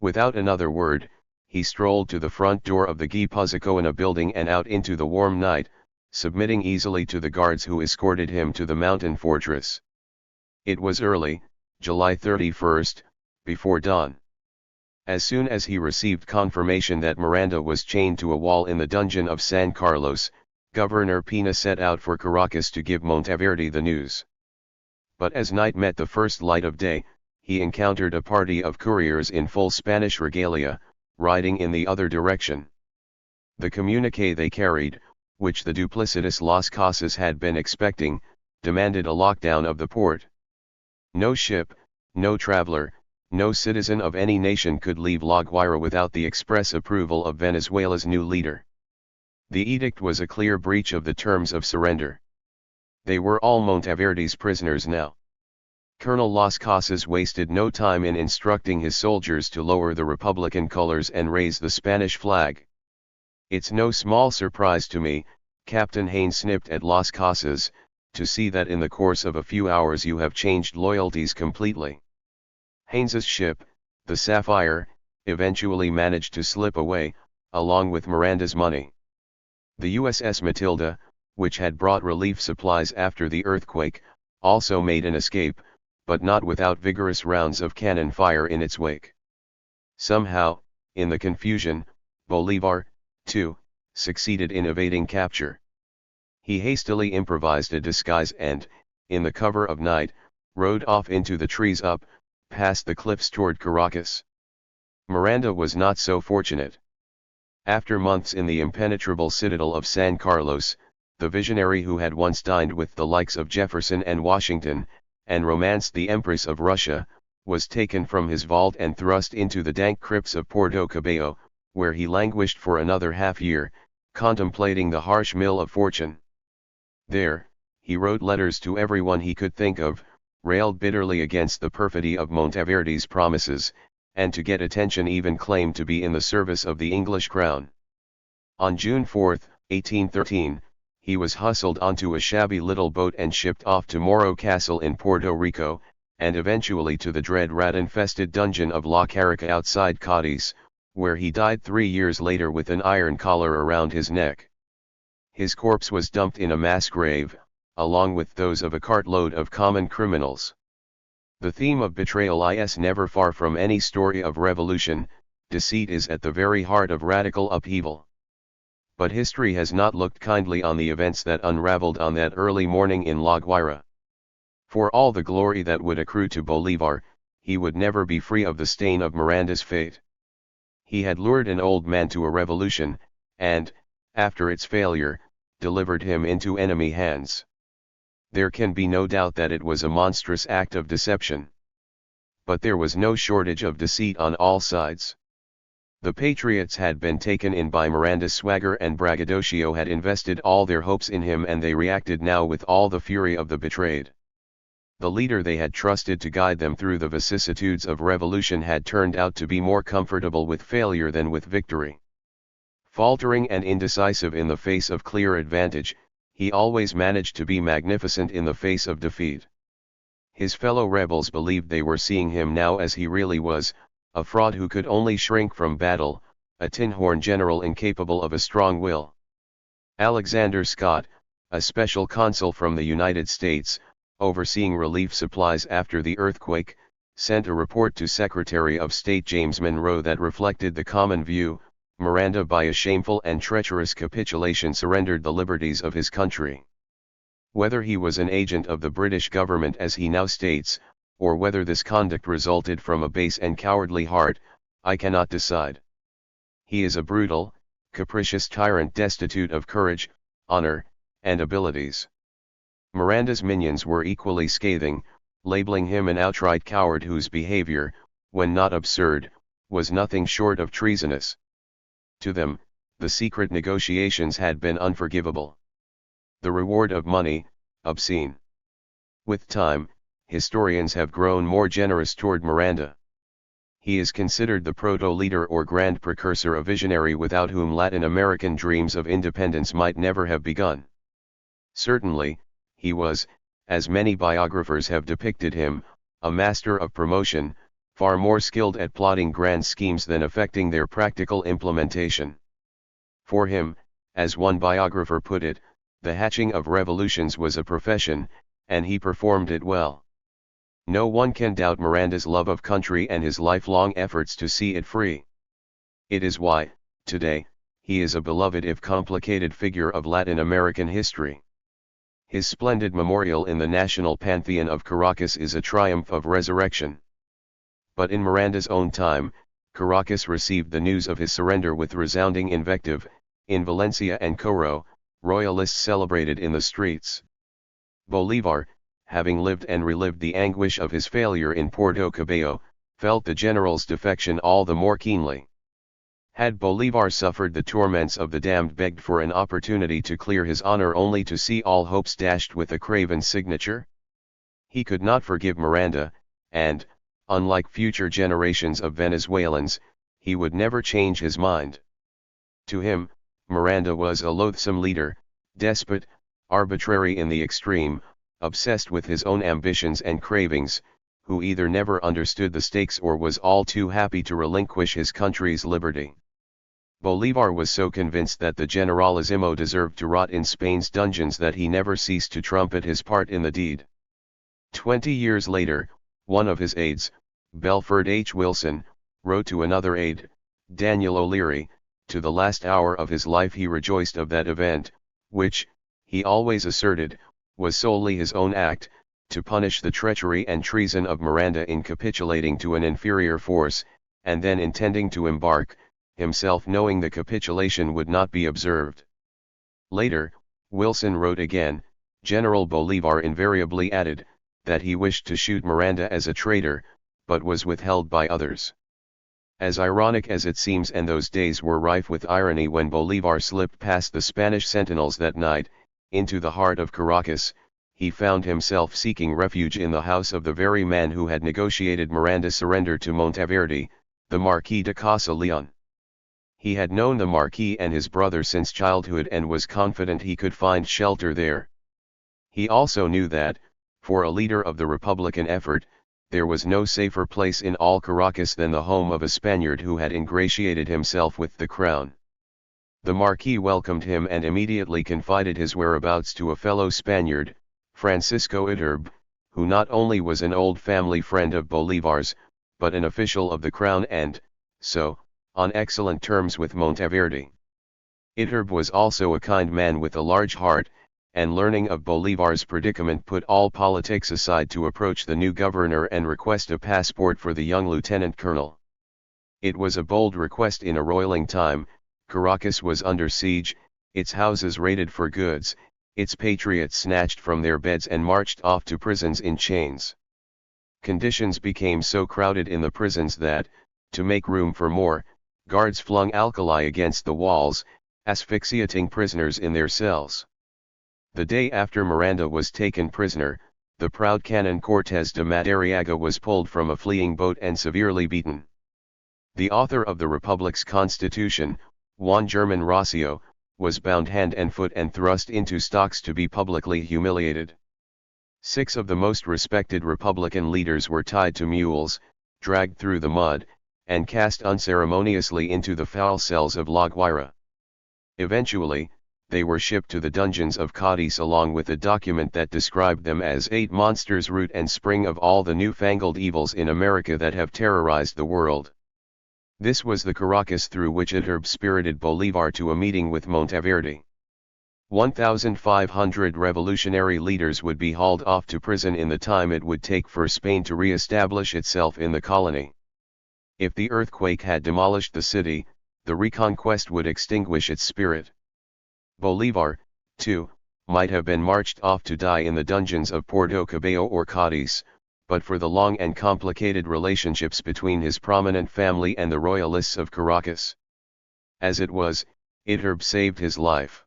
Without another word, he strolled to the front door of the Guipuzcoana building and out into the warm night, submitting easily to the guards who escorted him to the mountain fortress. It was early, July 31st, before dawn. As soon as he received confirmation that Miranda was chained to a wall in the dungeon of San Carlos, Governor Pina set out for Caracas to give Monteverde the news. But as night met the first light of day, he encountered a party of couriers in full Spanish regalia, riding in the other direction. The communique they carried, which the duplicitous Las Casas had been expecting, demanded a lockdown of the port. No ship, no traveler, no citizen of any nation could leave La Guaira without the express approval of Venezuela's new leader. The edict was a clear breach of the terms of surrender. They were all Monteverde's prisoners now. Colonel Las Casas wasted no time in instructing his soldiers to lower the Republican colors and raise the Spanish flag. It's no small surprise to me, Captain Haines snipped at Las Casas, to see that in the course of a few hours you have changed loyalties completely. Haines's ship, the Sapphire, eventually managed to slip away, along with Miranda's money. The USS Matilda, which had brought relief supplies after the earthquake, also made an escape, but not without vigorous rounds of cannon fire in its wake. Somehow, in the confusion, Bolivar, too, succeeded in evading capture. He hastily improvised a disguise and, in the cover of night, rode off into the trees up, past the cliffs toward Caracas. Miranda was not so fortunate. After months in the impenetrable citadel of San Carlos, the visionary who had once dined with the likes of Jefferson and Washington, and romanced the Empress of Russia, was taken from his vault and thrust into the dank crypts of Porto Cabello, where he languished for another half-year, contemplating the harsh mill of fortune. There, he wrote letters to everyone he could think of, railed bitterly against the perfidy of Monteverde's promises, and to get attention even claimed to be in the service of the English crown. On June 4, 1813, he was hustled onto a shabby little boat and shipped off to Morro Castle in Puerto Rico, and eventually to the dread rat-infested dungeon of La Carica outside Cadiz, where he died 3 years later with an iron collar around his neck. His corpse was dumped in a mass grave, along with those of a cartload of common criminals. The theme of betrayal is never far from any story of revolution. Deceit is at the very heart of radical upheaval. But history has not looked kindly on the events that unraveled on that early morning in La Guaira. For all the glory that would accrue to Bolivar, he would never be free of the stain of Miranda's fate. He had lured an old man to a revolution, and, after its failure, delivered him into enemy hands. There can be no doubt that it was a monstrous act of deception. but there was no shortage of deceit on all sides. The patriots had been taken in by Miranda's swagger, and braggadocio had invested all their hopes in him, and they reacted now with all the fury of the betrayed. The leader they had trusted to guide them through the vicissitudes of revolution had turned out to be more comfortable with failure than with victory. Faltering and indecisive in the face of clear advantage, he always managed to be magnificent in the face of defeat. His fellow rebels believed they were seeing him now as he really was, a fraud who could only shrink from battle, a tin-horn general incapable of a strong will. Alexander Scott, a special consul from the United States, overseeing relief supplies after the earthquake, sent a report to Secretary of State James Monroe that reflected the common view: Miranda by a shameful and treacherous capitulation surrendered the liberties of his country. Whether he was an agent of the British government as he now states, or whether this conduct resulted from a base and cowardly heart, I cannot decide. He is a brutal, capricious tyrant destitute of courage, honor, and abilities. Miranda's minions were equally scathing, labeling him an outright coward whose behavior, when not absurd, was nothing short of treasonous. To them, the secret negotiations had been unforgivable. The reward of money, obscene. With time, historians have grown more generous toward Miranda. He is considered the proto-leader or grand precursor, a visionary without whom Latin American dreams of independence might never have begun. Certainly, he was, as many biographers have depicted him, a master of promotion, far more skilled at plotting grand schemes than effecting their practical implementation. For him, as one biographer put it, the hatching of revolutions was a profession, and he performed it well. No one can doubt Miranda's love of country and his lifelong efforts to see it free. It is why, today, he is a beloved if complicated figure of Latin American history. His splendid memorial in the national pantheon of Caracas is a triumph of resurrection. But in Miranda's own time, Caracas received the news of his surrender with resounding invective. In Valencia and Coro, royalists celebrated in the streets. Bolivar, having lived and relived the anguish of his failure in Puerto Cabello, felt the general's defection all the more keenly. Had Bolivar suffered the torments of the damned, begged for an opportunity to clear his honor only to see all hopes dashed with a craven signature? He could not forgive Miranda, and, unlike future generations of Venezuelans, he would never change his mind. To him, Miranda was a loathsome leader, despot, arbitrary in the extreme, obsessed with his own ambitions and cravings, who either never understood the stakes or was all too happy to relinquish his country's liberty. Bolivar was so convinced that the Generalissimo deserved to rot in Spain's dungeons that he never ceased to trumpet his part in the deed. 20 years later, one of his aides, Belford H. Wilson, wrote to another aide, Daniel O'Leary, to the last hour of his life he rejoiced of that event, which, he always asserted, was solely his own act, to punish the treachery and treason of Miranda in capitulating to an inferior force, and then intending to embark, himself knowing the capitulation would not be observed. Later, Wilson wrote again, General Bolivar invariably added, that he wished to shoot Miranda as a traitor, but was withheld by others. As ironic as it seems, and those days were rife with irony when Bolivar slipped past the Spanish sentinels that night, into the heart of Caracas, he found himself seeking refuge in the house of the very man who had negotiated Miranda's surrender to Monteverde, the Marquis de Casa Leon. He had known the Marquis and his brother since childhood and was confident he could find shelter there. He also knew that, for a leader of the Republican effort, there was no safer place in all Caracas than the home of a Spaniard who had ingratiated himself with the crown. The Marquis welcomed him and immediately confided his whereabouts to a fellow Spaniard, Francisco Iturbe, who not only was an old family friend of Bolivar's, but an official of the crown and, so, on excellent terms with Monteverde. Iturbe was also a kind man with a large heart, and learning of Bolivar's predicament put all politics aside to approach the new governor and request a passport for the young lieutenant colonel. It was a bold request in a roiling time. Caracas was under siege, its houses raided for goods, its patriots snatched from their beds and marched off to prisons in chains. Conditions became so crowded in the prisons that, to make room for more, guards flung alkali against the walls, asphyxiating prisoners in their cells. The day after Miranda was taken prisoner, the proud Canon Cortes de Madariaga was pulled from a fleeing boat and severely beaten. The author of the Republic's Constitution, Juan German Rossio, was bound hand and foot and thrust into stocks to be publicly humiliated. 6 of the most respected Republican leaders were tied to mules, dragged through the mud, and cast unceremoniously into the foul cells of La Guaira. Eventually, they were shipped to the dungeons of Cadiz along with a document that described them as 8 monsters, root and spring of all the newfangled evils in America that have terrorized the world. This was the Caracas through which Iterbe spirited Bolivar to a meeting with Monteverde. 1,500 revolutionary leaders would be hauled off to prison in the time it would take for Spain to re-establish itself in the colony. If the earthquake had demolished the city, the reconquest would extinguish its spirit. Bolivar, too, might have been marched off to die in the dungeons of Puerto Cabello or Cadiz, but for the long and complicated relationships between his prominent family and the royalists of Caracas. As it was, Iterbe saved his life.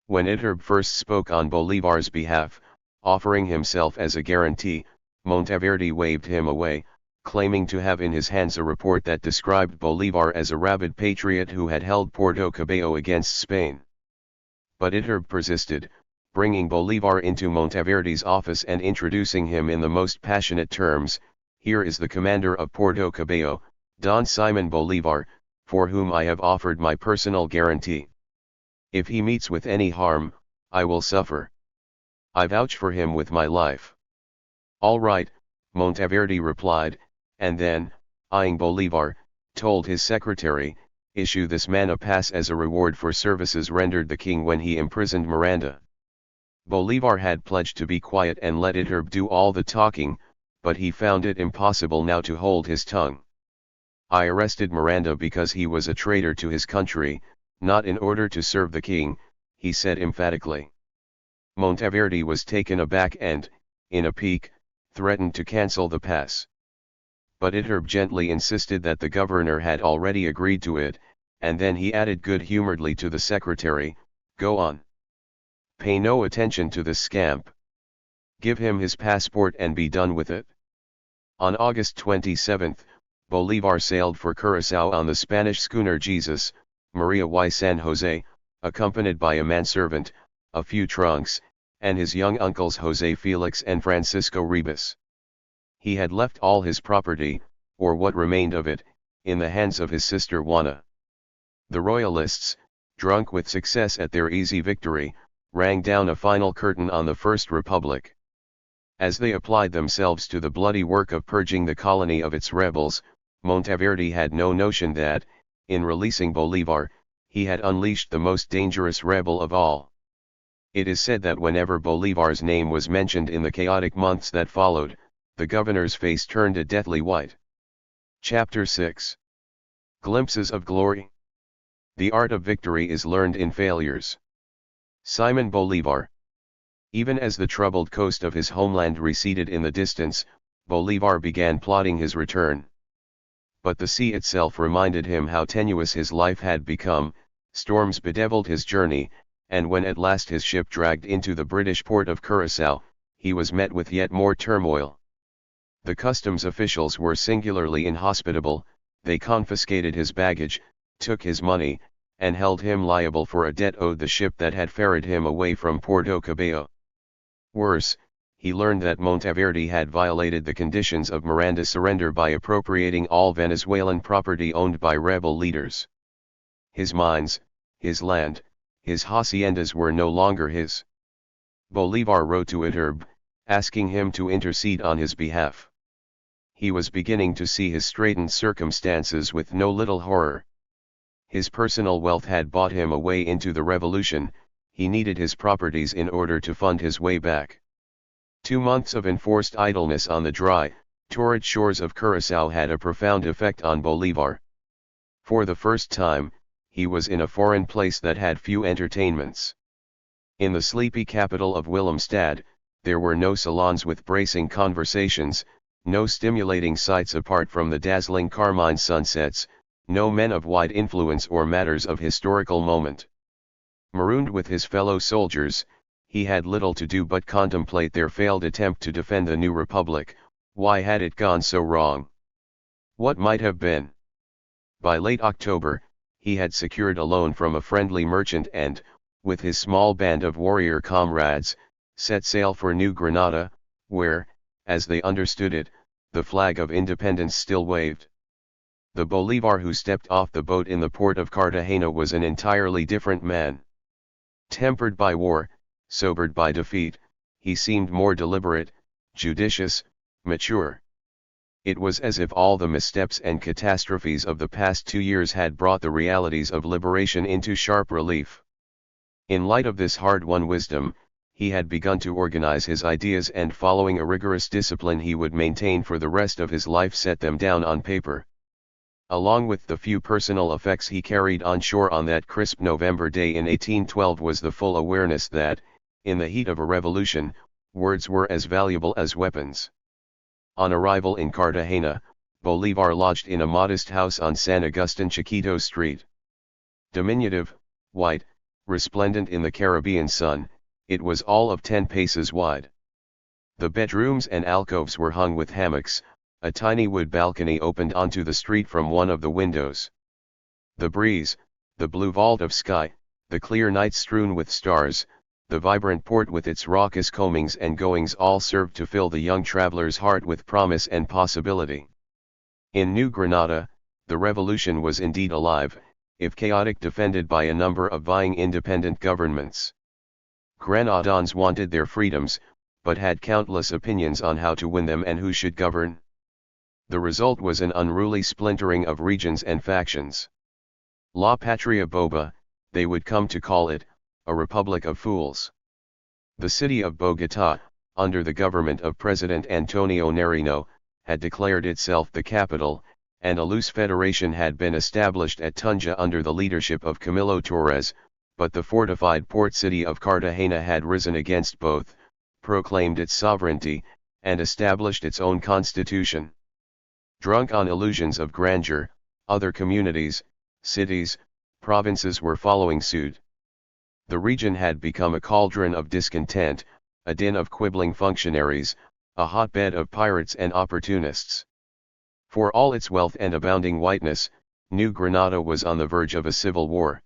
When Iterbe first spoke on Bolivar's behalf, offering himself as a guarantee, Monteverde waved him away, claiming to have in his hands a report that described Bolivar as a rabid patriot who had held Puerto Cabello against Spain. But Iterbe persisted, bringing Bolivar into Monteverde's office and introducing him in the most passionate terms. "Here is the commander of Puerto Cabello, Don Simon Bolivar, for whom I have offered my personal guarantee. If he meets with any harm, I will suffer. I vouch for him with my life." "All right," Monteverde replied, and then, eyeing Bolivar, told his secretary, "Issue this man a pass as a reward for services rendered the king when he imprisoned Miranda." Bolivar had pledged to be quiet and let Iterbe do all the talking, but he found it impossible now to hold his tongue. "I arrested Miranda because he was a traitor to his country, not in order to serve the king," he said emphatically. Monteverde was taken aback and, in a pique, threatened to cancel the pass. But Iterbe gently insisted that the governor had already agreed to it, and then he added good-humoredly to the secretary, "Go on. Pay no attention to this scamp. Give him his passport and be done with it." On August 27, Bolivar sailed for Curaçao on the Spanish schooner Jesus, Maria y San Jose, accompanied by a manservant, a few trunks, and his young uncles José Felix and Francisco Ribas. He had left all his property, or what remained of it, in the hands of his sister Juana. The royalists, drunk with success at their easy victory, rang down a final curtain on the First Republic. As they applied themselves to the bloody work of purging the colony of its rebels, Monteverde had no notion that, in releasing Bolivar, he had unleashed the most dangerous rebel of all. It is said that whenever Bolivar's name was mentioned in the chaotic months that followed, the governor's face turned a deathly white. Chapter 6. Glimpses of Glory. The art of victory is learned in failures. Simon Bolivar. Even as the troubled coast of his homeland receded in the distance, Bolivar began plotting his return. But the sea itself reminded him how tenuous his life had become. Storms bedeviled his journey, and when at last his ship dragged into the British port of Curaçao, he was met with yet more turmoil. The customs officials were singularly inhospitable. They confiscated his baggage, took his money, and held him liable for a debt owed the ship that had ferried him away from Puerto Cabello. Worse, he learned that Monteverde had violated the conditions of Miranda's surrender by appropriating all Venezuelan property owned by rebel leaders. His mines, his land, his haciendas were no longer his. Bolivar wrote to Iterbe, asking him to intercede on his behalf. He was beginning to see his straitened circumstances with no little horror. His personal wealth had bought him a way into the revolution. He needed his properties in order to fund his way back. 2 months of enforced idleness on the dry, torrid shores of Curaçao had a profound effect on Bolivar. For the first time, he was in a foreign place that had few entertainments. In the sleepy capital of Willemstad, there were no salons with bracing conversations, no stimulating sights apart from the dazzling carmine sunsets, no men of wide influence or matters of historical moment. Marooned with his fellow soldiers, he had little to do but contemplate their failed attempt to defend the new republic. Why had it gone so wrong? What might have been? By late October, he had secured a loan from a friendly merchant and, with his small band of warrior comrades, set sail for New Granada, where, as they understood it, the flag of independence still waved. The Bolivar who stepped off the boat in the port of Cartagena was an entirely different man. Tempered by war, sobered by defeat, he seemed more deliberate, judicious, mature. It was as if all the missteps and catastrophes of the past 2 years had brought the realities of liberation into sharp relief. In light of this hard-won wisdom, he had begun to organize his ideas and, following a rigorous discipline he would maintain for the rest of his life, set them down on paper. Along with the few personal effects he carried on shore on that crisp November day in 1812 was the full awareness that, in the heat of a revolution, words were as valuable as weapons. On arrival in Cartagena, Bolivar lodged in a modest house on San Agustin Chiquito Street. Diminutive, white, resplendent in the Caribbean sun, it was all of 10 paces wide. The bedrooms and alcoves were hung with hammocks, a tiny wood balcony opened onto the street from one of the windows. The breeze, the blue vault of sky, the clear night strewn with stars, the vibrant port with its raucous comings and goings all served to fill the young traveler's heart with promise and possibility. In New Granada, the revolution was indeed alive, if chaotic, defended by a number of vying independent governments. Granadans wanted their freedoms, but had countless opinions on how to win them and who should govern. The result was an unruly splintering of regions and factions. La Patria Boba, they would come to call it, a republic of fools. The city of Bogotá, under the government of President Antonio Nariño, had declared itself the capital, and a loose federation had been established at Tunja under the leadership of Camilo Torres, but the fortified port city of Cartagena had risen against both, proclaimed its sovereignty, and established its own constitution. Drunk on illusions of grandeur, other communities, cities, provinces were following suit. The region had become a cauldron of discontent, a den of quibbling functionaries, a hotbed of pirates and opportunists. For all its wealth and abounding whiteness, New Granada was on the verge of a civil war.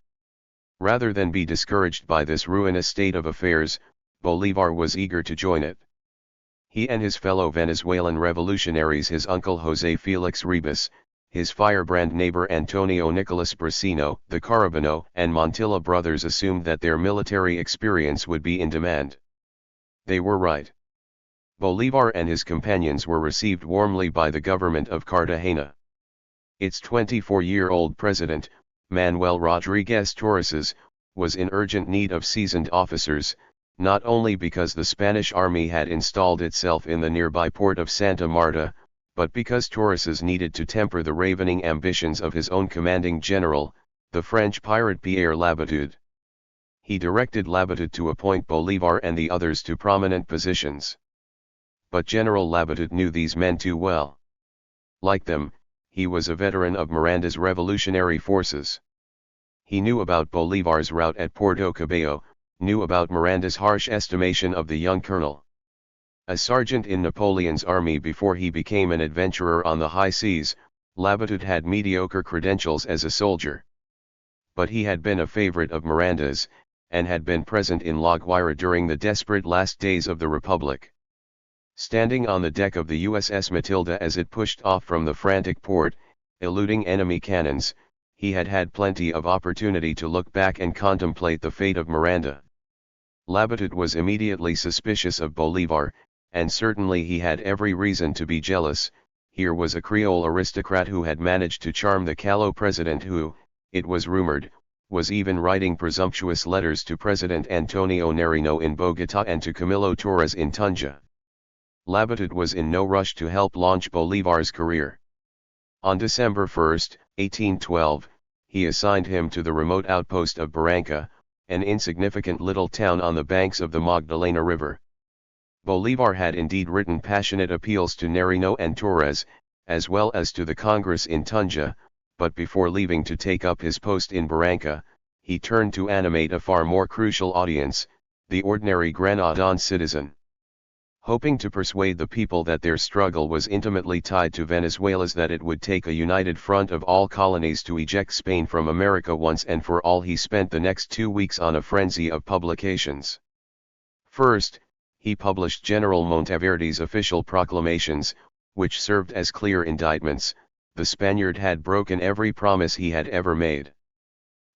Rather than be discouraged by this ruinous state of affairs, Bolivar was eager to join it. He and his fellow Venezuelan revolutionaries, his uncle José Félix Ribas, his firebrand neighbor Antonio Nicolas Bracino, the Carabino and Montilla brothers, assumed that their military experience would be in demand. They were right. Bolivar and his companions were received warmly by the government of Cartagena. Its 24-year-old president, Manuel Rodríguez Torres, was in urgent need of seasoned officers, not only because the Spanish army had installed itself in the nearby port of Santa Marta, but because Torres needed to temper the ravening ambitions of his own commanding general, the French pirate Pierre Labatut. He directed Labatut to appoint Bolivar and the others to prominent positions. But General Labatut knew these men too well. Like them, he was a veteran of Miranda's revolutionary forces. He knew about Bolivar's rout at Puerto Cabello, knew about Miranda's harsh estimation of the young colonel. A sergeant in Napoleon's army before he became an adventurer on the high seas, Labatut had mediocre credentials as a soldier. But he had been a favorite of Miranda's, and had been present in La Guaira during the desperate last days of the Republic. Standing on the deck of the USS Matilda as it pushed off from the frantic port, eluding enemy cannons, he had had plenty of opportunity to look back and contemplate the fate of Miranda. Labatut was immediately suspicious of Bolivar, and certainly he had every reason to be jealous. Here was a Creole aristocrat who had managed to charm the callow president who, it was rumored, was even writing presumptuous letters to President Antonio Nariño in Bogotá and to Camilo Torres in Tunja. Labatut was in no rush to help launch Bolivar's career. On December 1, 1812, he assigned him to the remote outpost of Barranca, an insignificant little town on the banks of the Magdalena River. Bolivar had indeed written passionate appeals to Nariño and Torres, as well as to the Congress in Tunja, but before leaving to take up his post in Barranca, he turned to animate a far more crucial audience, the ordinary Granadan citizen. Hoping to persuade the people that their struggle was intimately tied to Venezuela's, that it would take a united front of all colonies to eject Spain from America once and for all, he spent the next 2 weeks on a frenzy of publications. First, he published General Monteverde's official proclamations, which served as clear indictments. The Spaniard had broken every promise he had ever made.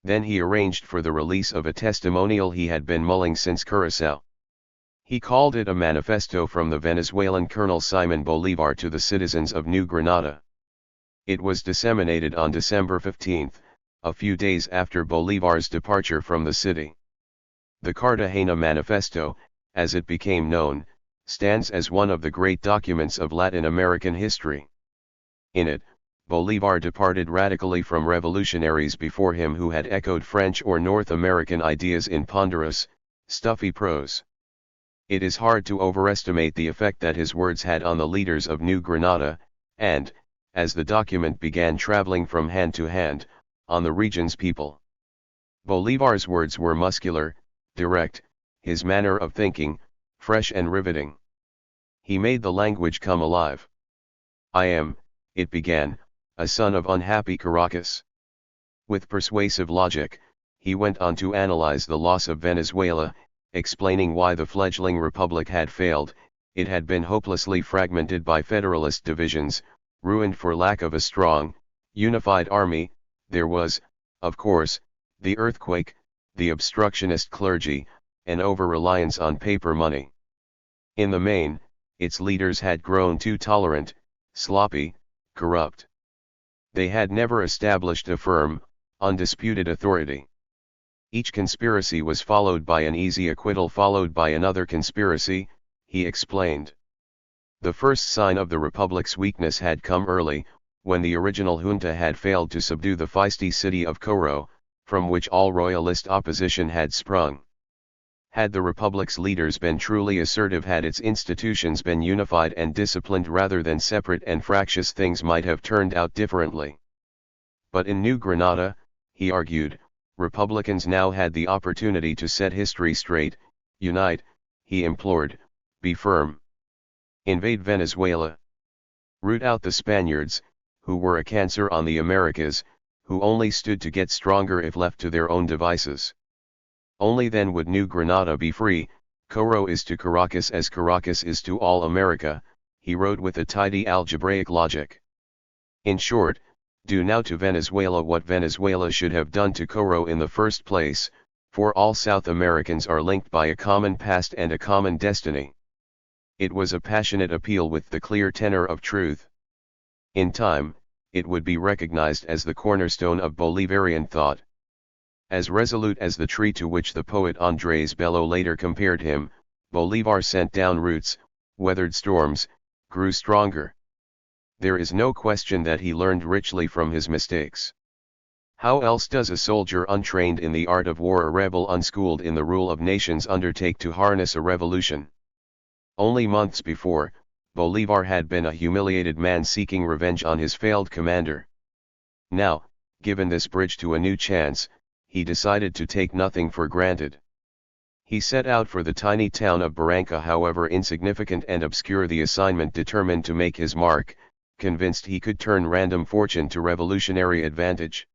Then he arranged for the release of a testimonial he had been mulling since Curaçao. He called it a manifesto from the Venezuelan Colonel Simon Bolivar to the citizens of New Granada. It was disseminated on December 15, a few days after Bolivar's departure from the city. The Cartagena Manifesto, as it became known, stands as one of the great documents of Latin American history. In it, Bolivar departed radically from revolutionaries before him who had echoed French or North American ideas in ponderous, stuffy prose. It is hard to overestimate the effect that his words had on the leaders of New Granada, and, as the document began traveling from hand to hand, on the region's people. Bolivar's words were muscular, direct, his manner of thinking, fresh and riveting. He made the language come alive. "I am," it began, "a son of unhappy Caracas." With persuasive logic, he went on to analyze the loss of Venezuela, explaining why the fledgling republic had failed. It had been hopelessly fragmented by federalist divisions, ruined for lack of a strong, unified army. There was, of course, the earthquake, the obstructionist clergy, and over-reliance on paper money. In the main, its leaders had grown too tolerant, sloppy, corrupt. They had never established a firm, undisputed authority. Each conspiracy was followed by an easy acquittal followed by another conspiracy, he explained. The first sign of the republic's weakness had come early, when the original junta had failed to subdue the feisty city of Coro, from which all royalist opposition had sprung. Had the republic's leaders been truly assertive, had its institutions been unified and disciplined rather than separate and fractious, things might have turned out differently. But in New Granada, he argued, Republicans now had the opportunity to set history straight. Unite, he implored, be firm. Invade Venezuela. Root out the Spaniards, who were a cancer on the Americas, who only stood to get stronger if left to their own devices. Only then would New Granada be free. Coro is to Caracas as Caracas is to all America, he wrote with a tidy algebraic logic. In short, do now to Venezuela what Venezuela should have done to Coro in the first place, for all South Americans are linked by a common past and a common destiny. It was a passionate appeal with the clear tenor of truth. In time, it would be recognized as the cornerstone of Bolivarian thought. As resolute as the tree to which the poet Andrés Bello later compared him, Bolivar sent down roots, weathered storms, grew stronger. There is no question that he learned richly from his mistakes. How else does a soldier untrained in the art of war, a rebel unschooled in the rule of nations, undertake to harness a revolution? Only months before, Bolivar had been a humiliated man seeking revenge on his failed commander. Now, given this bridge to a new chance, he decided to take nothing for granted. He set out for the tiny town of Barranca, however insignificant and obscure the assignment, determined to make his mark, convinced he could turn random fortune to revolutionary advantage.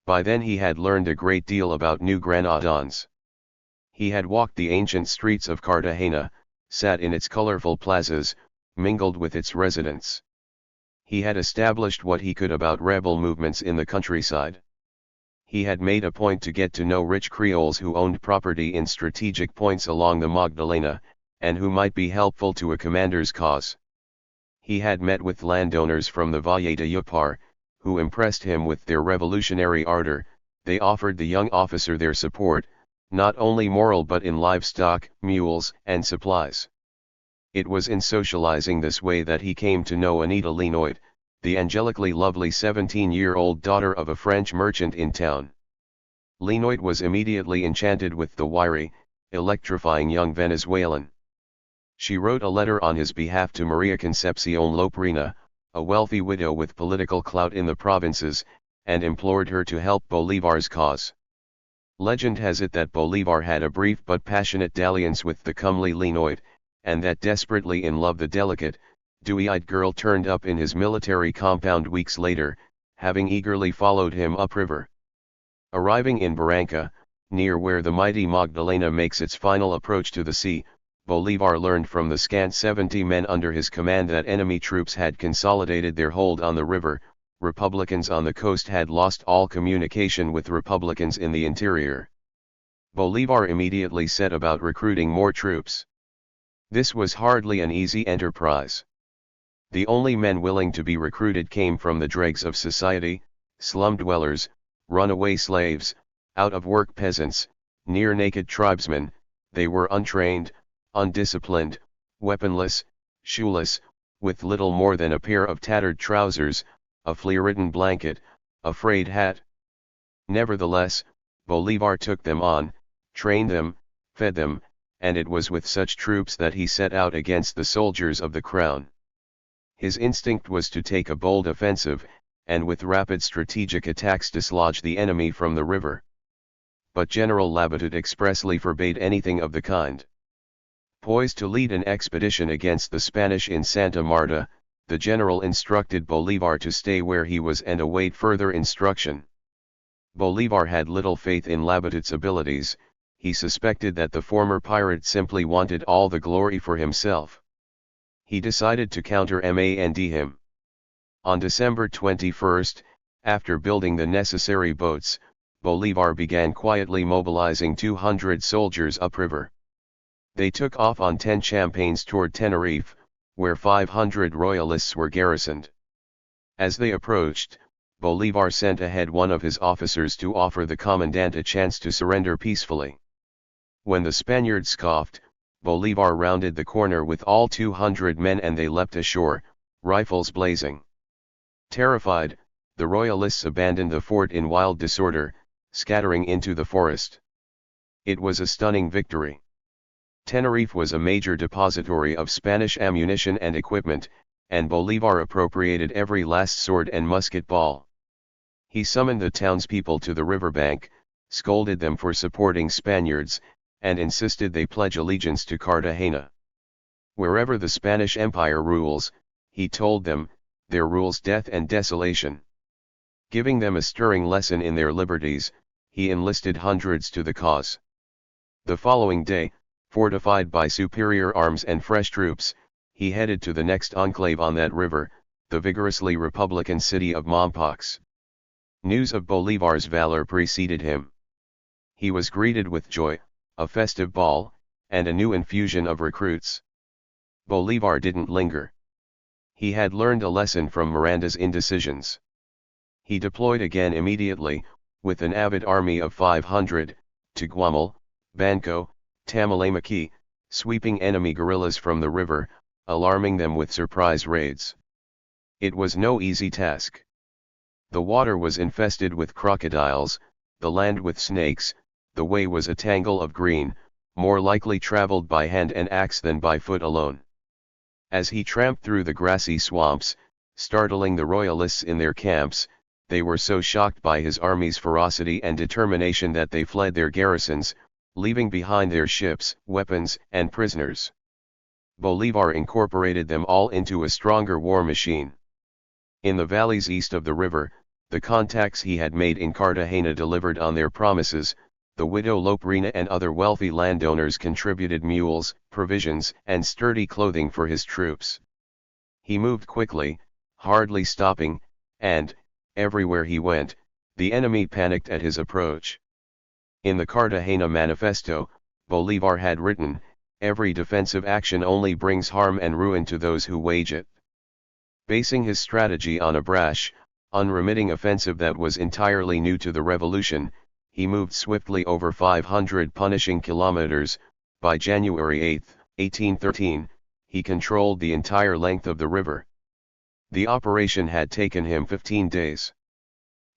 By then he had learned a great deal about New Granadans. He had walked the ancient streets of Cartagena, sat in its colorful plazas, mingled with its residents. He had established what he could about rebel movements in the countryside. He had made a point to get to know rich Creoles who owned property in strategic points along the Magdalena, and who might be helpful to a commander's cause. He had met with landowners from the Valle de Yupar, who impressed him with their revolutionary ardor. They offered the young officer their support, not only moral but in livestock, mules, and supplies. It was in socializing this way that he came to know Anita Linoit, the angelically lovely 17-year-old daughter of a French merchant in town. Linoit was immediately enchanted with the wiry, electrifying young Venezuelan. She wrote a letter on his behalf to Maria Concepcion Loprina, a wealthy widow with political clout in the provinces, and implored her to help Bolivar's cause. Legend has it that Bolivar had a brief but passionate dalliance with the comely Linoit, and that desperately in love the delicate, dewy-eyed girl turned up in his military compound weeks later, having eagerly followed him upriver. Arriving in Barranca, near where the mighty Magdalena makes its final approach to the sea, Bolivar learned from the scant 70 men under his command that enemy troops had consolidated their hold on the river. Republicans on the coast had lost all communication with Republicans in the interior. Bolivar immediately set about recruiting more troops. This was hardly an easy enterprise. The only men willing to be recruited came from the dregs of society, slum dwellers, runaway slaves, out-of-work peasants, near-naked tribesmen. They were untrained, undisciplined, weaponless, shoeless, with little more than a pair of tattered trousers, a flea-ridden blanket, a frayed hat. Nevertheless, Bolivar took them on, trained them, fed them, and it was with such troops that he set out against the soldiers of the crown. His instinct was to take a bold offensive, and with rapid strategic attacks dislodge the enemy from the river. But General Labatut expressly forbade anything of the kind. Poised to lead an expedition against the Spanish in Santa Marta, the general instructed Bolivar to stay where he was and await further instruction. Bolivar had little faith in Labatut's abilities. He suspected that the former pirate simply wanted all the glory for himself. He decided to countermand him. On December 21, after building the necessary boats, Bolivar began quietly mobilizing 200 soldiers upriver. They took off on 10 champaigns toward Tenerife, where 500 royalists were garrisoned. As they approached, Bolivar sent ahead one of his officers to offer the commandant a chance to surrender peacefully. When the Spaniards scoffed, Bolivar rounded the corner with all 200 men and they leapt ashore, rifles blazing. Terrified, the royalists abandoned the fort in wild disorder, scattering into the forest. It was a stunning victory. Tenerife was a major depository of Spanish ammunition and equipment, and Bolivar appropriated every last sword and musket ball. He summoned the townspeople to the riverbank, scolded them for supporting Spaniards, and insisted they pledge allegiance to Cartagena. Wherever the Spanish Empire rules, he told them, there rules death and desolation. Giving them a stirring lesson in their liberties, he enlisted hundreds to the cause. The following day, fortified by superior arms and fresh troops, he headed to the next enclave on that river, the vigorously republican city of Mompox. News of Bolivar's valor preceded him. He was greeted with joy, a festive ball, and a new infusion of recruits. Bolivar didn't linger. He had learned a lesson from Miranda's indecisions. He deployed again immediately, with an avid army of 500, to Guamal, Banco, Tamalamaki, sweeping enemy guerrillas from the river, alarming them with surprise raids. It was no easy task. The water was infested with crocodiles, the land with snakes, the way was a tangle of green, more likely traveled by hand and axe than by foot alone. As he tramped through the grassy swamps, startling the royalists in their camps, they were so shocked by his army's ferocity and determination that they fled their garrisons, leaving behind their ships, weapons, and prisoners. Bolivar incorporated them all into a stronger war machine. In the valleys east of the river, the contacts he had made in Cartagena delivered on their promises. The widow Loprina and other wealthy landowners contributed mules, provisions, and sturdy clothing for his troops. He moved quickly, hardly stopping, and, everywhere he went, the enemy panicked at his approach. In the Cartagena Manifesto, Bolivar had written, "Every defensive action only brings harm and ruin to those who wage it." Basing his strategy on a brash, unremitting offensive that was entirely new to the revolution, he moved swiftly over 500 punishing kilometers. By January 8, 1813, he controlled the entire length of the river. The operation had taken him 15 days.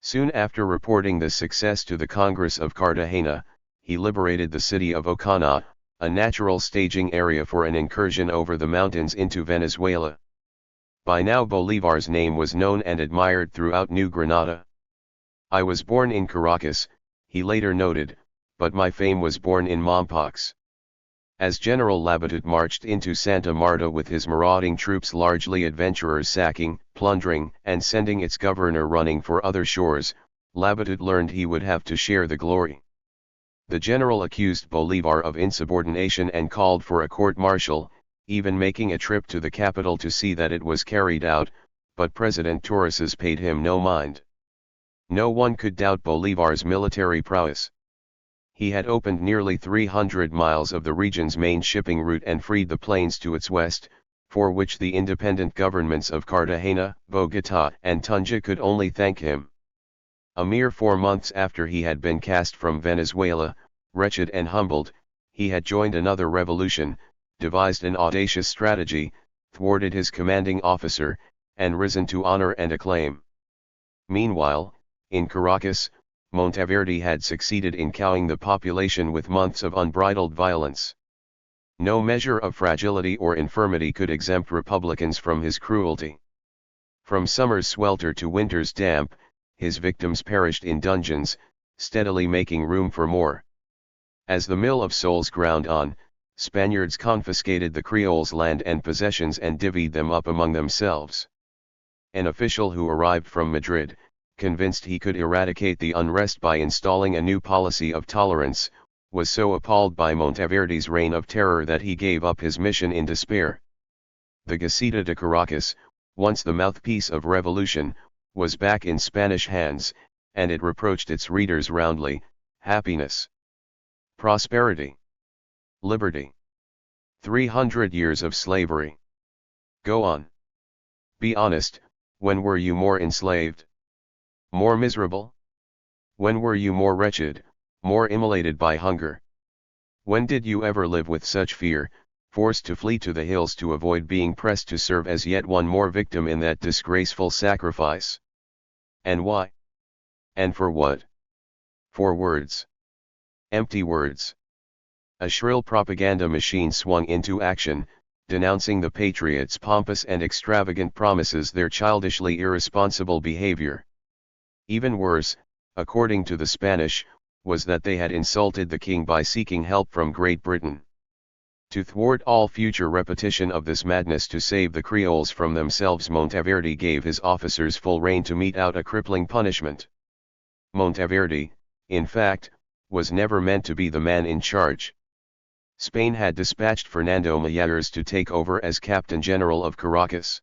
Soon after reporting this success to the Congress of Cartagena, he liberated the city of Ocana, a natural staging area for an incursion over the mountains into Venezuela. By now Bolivar's name was known and admired throughout New Granada. "I was born in Caracas," he later noted, "but my fame was born in Mompox." As General Labatut marched into Santa Marta with his marauding troops, largely adventurers, sacking, plundering, and sending its governor running for other shores, Labatut learned he would have to share the glory. The general accused Bolivar of insubordination and called for a court-martial, even making a trip to the capital to see that it was carried out, but President Torres paid him no mind. No one could doubt Bolivar's military prowess. He had opened nearly 300 miles of the region's main shipping route and freed the plains to its west, for which the independent governments of Cartagena, Bogotá, and Tunja could only thank him. A mere 4 months after he had been cast from Venezuela, wretched and humbled, he had joined another revolution, devised an audacious strategy, thwarted his commanding officer, and risen to honor and acclaim. Meanwhile, in Caracas, Monteverde had succeeded in cowing the population with months of unbridled violence. No measure of fragility or infirmity could exempt Republicans from his cruelty. From summer's swelter to winter's damp, his victims perished in dungeons, steadily making room for more. As the mill of souls ground on, Spaniards confiscated the Creoles' land and possessions and divvied them up among themselves. An official who arrived from Madrid, convinced he could eradicate the unrest by installing a new policy of tolerance, was so appalled by Monteverde's reign of terror that he gave up his mission in despair. The Gaceta de Caracas, once the mouthpiece of revolution, was back in Spanish hands, and it reproached its readers roundly: happiness, prosperity, liberty. 300 years of slavery. Go on. Be honest, when were you more enslaved? More miserable? When were you more wretched, more immolated by hunger? When did you ever live with such fear, forced to flee to the hills to avoid being pressed to serve as yet one more victim in that disgraceful sacrifice? And why? And for what? For words. Empty words. A shrill propaganda machine swung into action, denouncing the patriots' pompous and extravagant promises, their childishly irresponsible behavior. Even worse, according to the Spanish, was that they had insulted the king by seeking help from Great Britain. To thwart all future repetition of this madness, to save the Creoles from themselves, Monteverde gave his officers full rein to mete out a crippling punishment. Monteverde, in fact, was never meant to be the man in charge. Spain had dispatched Fernando Mayares to take over as Captain General of Caracas.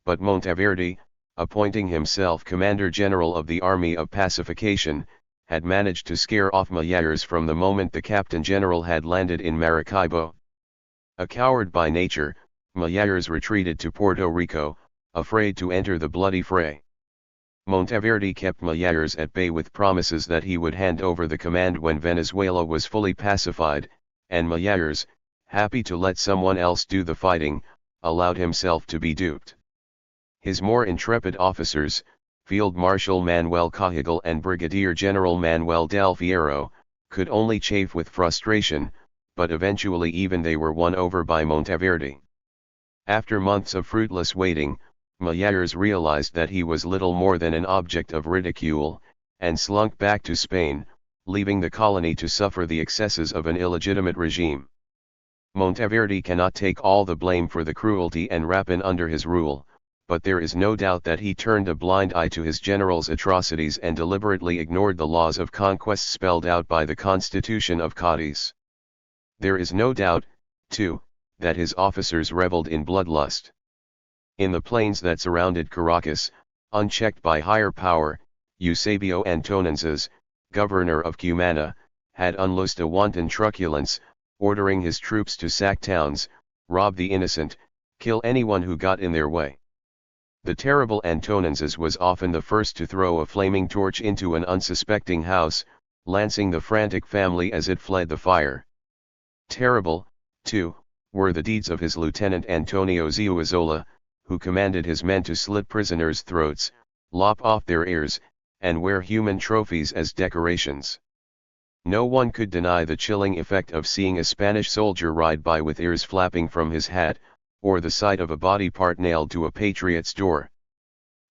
But Monteverde, appointing himself Commander General of the Army of Pacification, had managed to scare off Mayares from the moment the Captain General had landed in Maracaibo. A coward by nature, Mayares retreated to Puerto Rico, afraid to enter the bloody fray. Monteverde kept Mayares at bay with promises that he would hand over the command when Venezuela was fully pacified, and Mayares, happy to let someone else do the fighting, allowed himself to be duped. His more intrepid officers, Field Marshal Manuel Cajigal and Brigadier General Manuel del Fierro, could only chafe with frustration, but eventually even they were won over by Monteverde. After months of fruitless waiting, Mayares realized that he was little more than an object of ridicule, and slunk back to Spain, leaving the colony to suffer the excesses of an illegitimate regime. Monteverde cannot take all the blame for the cruelty and rapine under his rule, but there is no doubt that he turned a blind eye to his general's atrocities and deliberately ignored the laws of conquest spelled out by the Constitution of Cádiz. There is no doubt, too, that his officers reveled in bloodlust. In the plains that surrounded Caracas, unchecked by higher power, Eusebio Antonanzas, governor of Cumana, had unloosed a wanton truculence, ordering his troops to sack towns, rob the innocent, kill anyone who got in their way. The terrible Antonanzas was often the first to throw a flaming torch into an unsuspecting house, lancing the frantic family as it fled the fire. Terrible, too, were the deeds of his lieutenant Antonio Zuazola, who commanded his men to slit prisoners' throats, lop off their ears, and wear human trophies as decorations. No one could deny the chilling effect of seeing a Spanish soldier ride by with ears flapping from his hat, or the sight of a body part nailed to a patriot's door.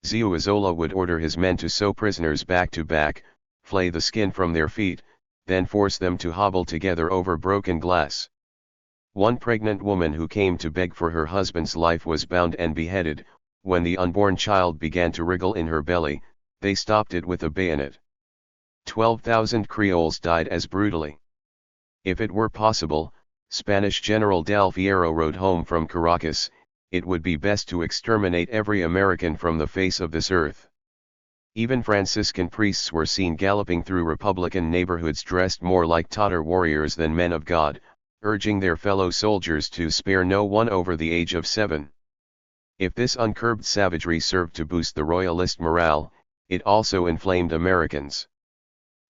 Zuazola would order his men to sew prisoners back to back, flay the skin from their feet, then force them to hobble together over broken glass. One pregnant woman who came to beg for her husband's life was bound and beheaded. When the unborn child began to wriggle in her belly, they stopped it with a bayonet. 12,000 Creoles died as brutally. If it were possible, Spanish General Del Fierro wrote home from Caracas, it would be best to exterminate every American from the face of this earth. Even Franciscan priests were seen galloping through Republican neighborhoods dressed more like Tatar warriors than men of God, urging their fellow soldiers to spare no one over the age of 7. If this uncurbed savagery served to boost the royalist morale, it also inflamed Americans.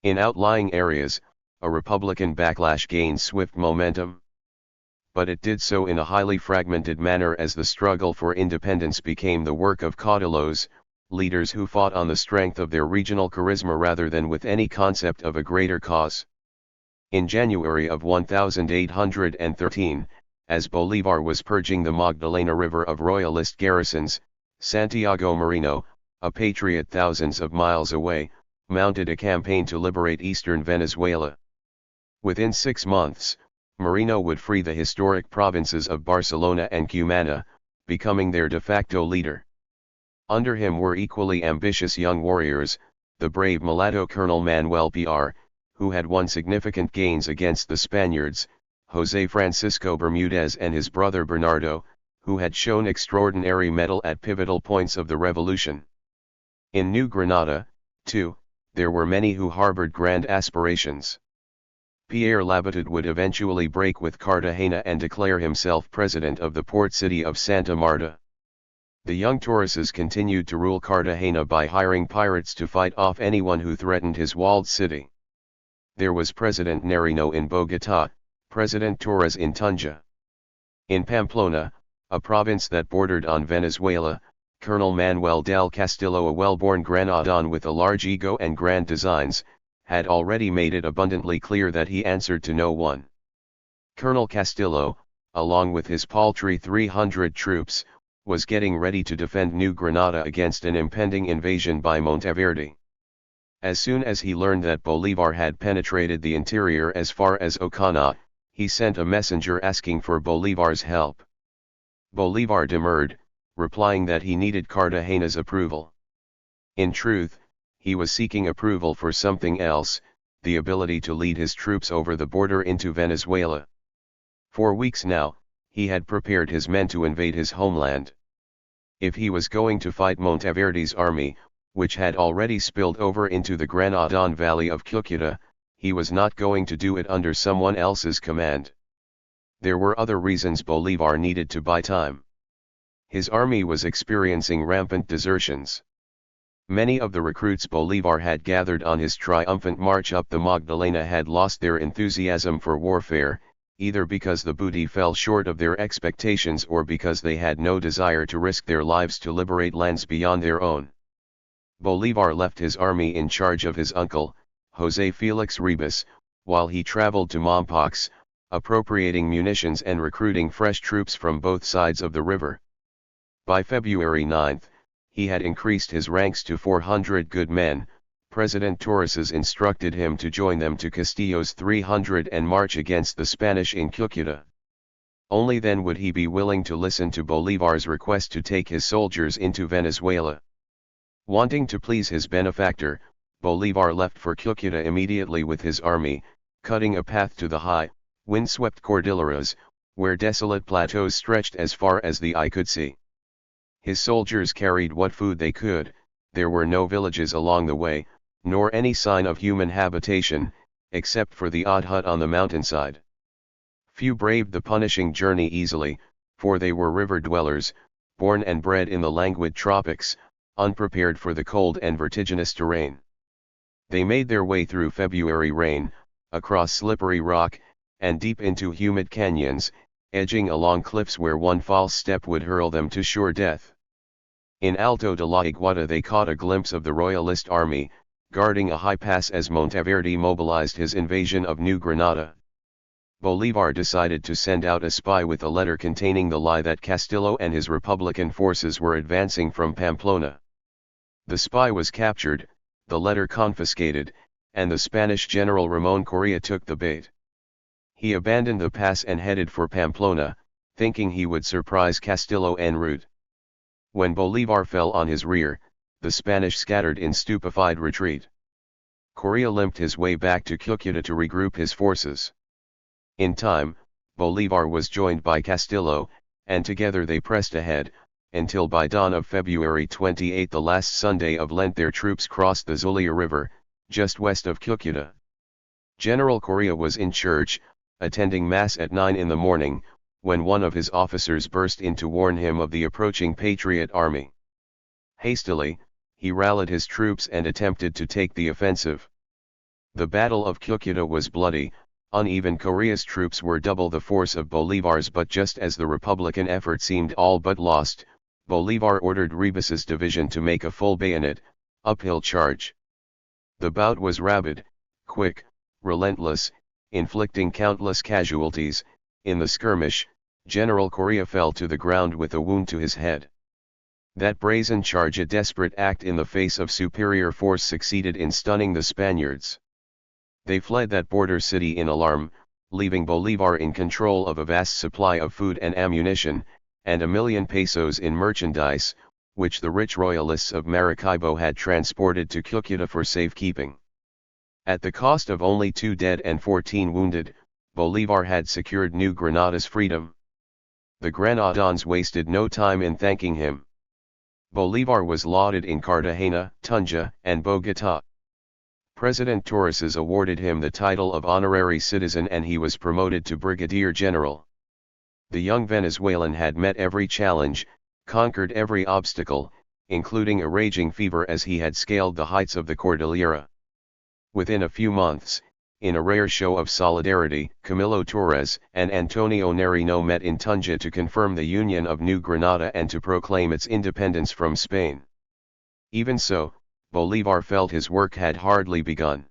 In outlying areas, a Republican backlash gained swift momentum. But it did so in a highly fragmented manner as the struggle for independence became the work of caudillos, leaders who fought on the strength of their regional charisma rather than with any concept of a greater cause. In January of 1813, as Bolivar was purging the Magdalena River of royalist garrisons, Santiago Marino, a patriot thousands of miles away, mounted a campaign to liberate eastern Venezuela. Within 6 months, Marino would free the historic provinces of Barcelona and Cumana, becoming their de facto leader. Under him were equally ambitious young warriors, the brave mulatto Colonel Manuel Piar, who had won significant gains against the Spaniards, José Francisco Bermudez and his brother Bernardo, who had shown extraordinary mettle at pivotal points of the revolution. In New Granada, too, there were many who harbored grand aspirations. Pierre Labatut would eventually break with Cartagena and declare himself president of the port city of Santa Marta. The young Torreses continued to rule Cartagena by hiring pirates to fight off anyone who threatened his walled city. There was President Nerino in Bogotá, President Torres in Tunja. In Pamplona, a province that bordered on Venezuela, Colonel Manuel del Castillo, a well-born Granadan with a large ego and grand designs, had already made it abundantly clear that he answered to no one. Colonel Castillo, along with his paltry 300 troops, was getting ready to defend New Granada against an impending invasion by Monteverde. As soon as he learned that Bolivar had penetrated the interior as far as Ocana, he sent a messenger asking for Bolivar's help. Bolivar demurred, replying that he needed Cartagena's approval. In truth, he was seeking approval for something else, the ability to lead his troops over the border into Venezuela. For weeks now, he had prepared his men to invade his homeland. If he was going to fight Monteverde's army, which had already spilled over into the Granadan valley of Cúcuta, he was not going to do it under someone else's command. There were other reasons Bolivar needed to buy time. His army was experiencing rampant desertions. Many of the recruits Bolivar had gathered on his triumphant march up the Magdalena had lost their enthusiasm for warfare, either because the booty fell short of their expectations or because they had no desire to risk their lives to liberate lands beyond their own. Bolivar left his army in charge of his uncle, José Félix Ribas, while he traveled to Mompox, appropriating munitions and recruiting fresh troops from both sides of the river. By February 9, he had increased his ranks to 400 good men. President Torres instructed him to join them to Castillo's 300 and march against the Spanish in Cúcuta. Only then would he be willing to listen to Bolivar's request to take his soldiers into Venezuela. Wanting to please his benefactor, Bolivar left for Cúcuta immediately with his army, cutting a path to the high, wind-swept Cordilleras, where desolate plateaus stretched as far as the eye could see. His soldiers carried what food they could. There were no villages along the way, nor any sign of human habitation, except for the odd hut on the mountainside. Few braved the punishing journey easily, for they were river dwellers, born and bred in the languid tropics, unprepared for the cold and vertiginous terrain. They made their way through February rain, across slippery rock, and deep into humid canyons, edging along cliffs where one false step would hurl them to sure death. In Alto de la Iguada they caught a glimpse of the royalist army, guarding a high pass as Monteverde mobilized his invasion of New Granada. Bolivar decided to send out a spy with a letter containing the lie that Castillo and his Republican forces were advancing from Pamplona. The spy was captured, the letter confiscated, and the Spanish general Ramon Correa took the bait. He abandoned the pass and headed for Pamplona, thinking he would surprise Castillo en route. When Bolivar fell on his rear, the Spanish scattered in stupefied retreat. Correa limped his way back to Cúcuta to regroup his forces. In time, Bolivar was joined by Castillo, and together they pressed ahead, until by dawn of February 28, the last Sunday of Lent, their troops crossed the Zulia River, just west of Cúcuta. General Correa was in church, attending Mass at 9 in the morning, when one of his officers burst in to warn him of the approaching Patriot army. Hastily, he rallied his troops and attempted to take the offensive. The Battle of Cúcuta was bloody. Uneven. Correa's troops were double the force of Bolivar's, but just as the Republican effort seemed all but lost, Bolivar ordered Ribas's division to make a full bayonet, uphill charge. The bout was rabid, quick, relentless, inflicting countless casualties. In the skirmish, General Correa fell to the ground with a wound to his head. That brazen charge, a desperate act in the face of superior force, succeeded in stunning the Spaniards. They fled that border city in alarm, leaving Bolivar in control of a vast supply of food and ammunition, and 1,000,000 pesos in merchandise, which the rich royalists of Maracaibo had transported to Cúcuta for safekeeping. At the cost of only 2 dead and 14 wounded, Bolivar had secured New Granada's freedom. The Granadans wasted no time in thanking him. Bolivar was lauded in Cartagena, Tunja, and Bogotá. President Torres awarded him the title of honorary citizen, and he was promoted to brigadier general. The young Venezuelan had met every challenge, conquered every obstacle, including a raging fever as he had scaled the heights of the Cordillera. Within a few months, in a rare show of solidarity, Camilo Torres and Antonio Nariño met in Tunja to confirm the union of New Granada and to proclaim its independence from Spain. Even so, Bolivar felt his work had hardly begun.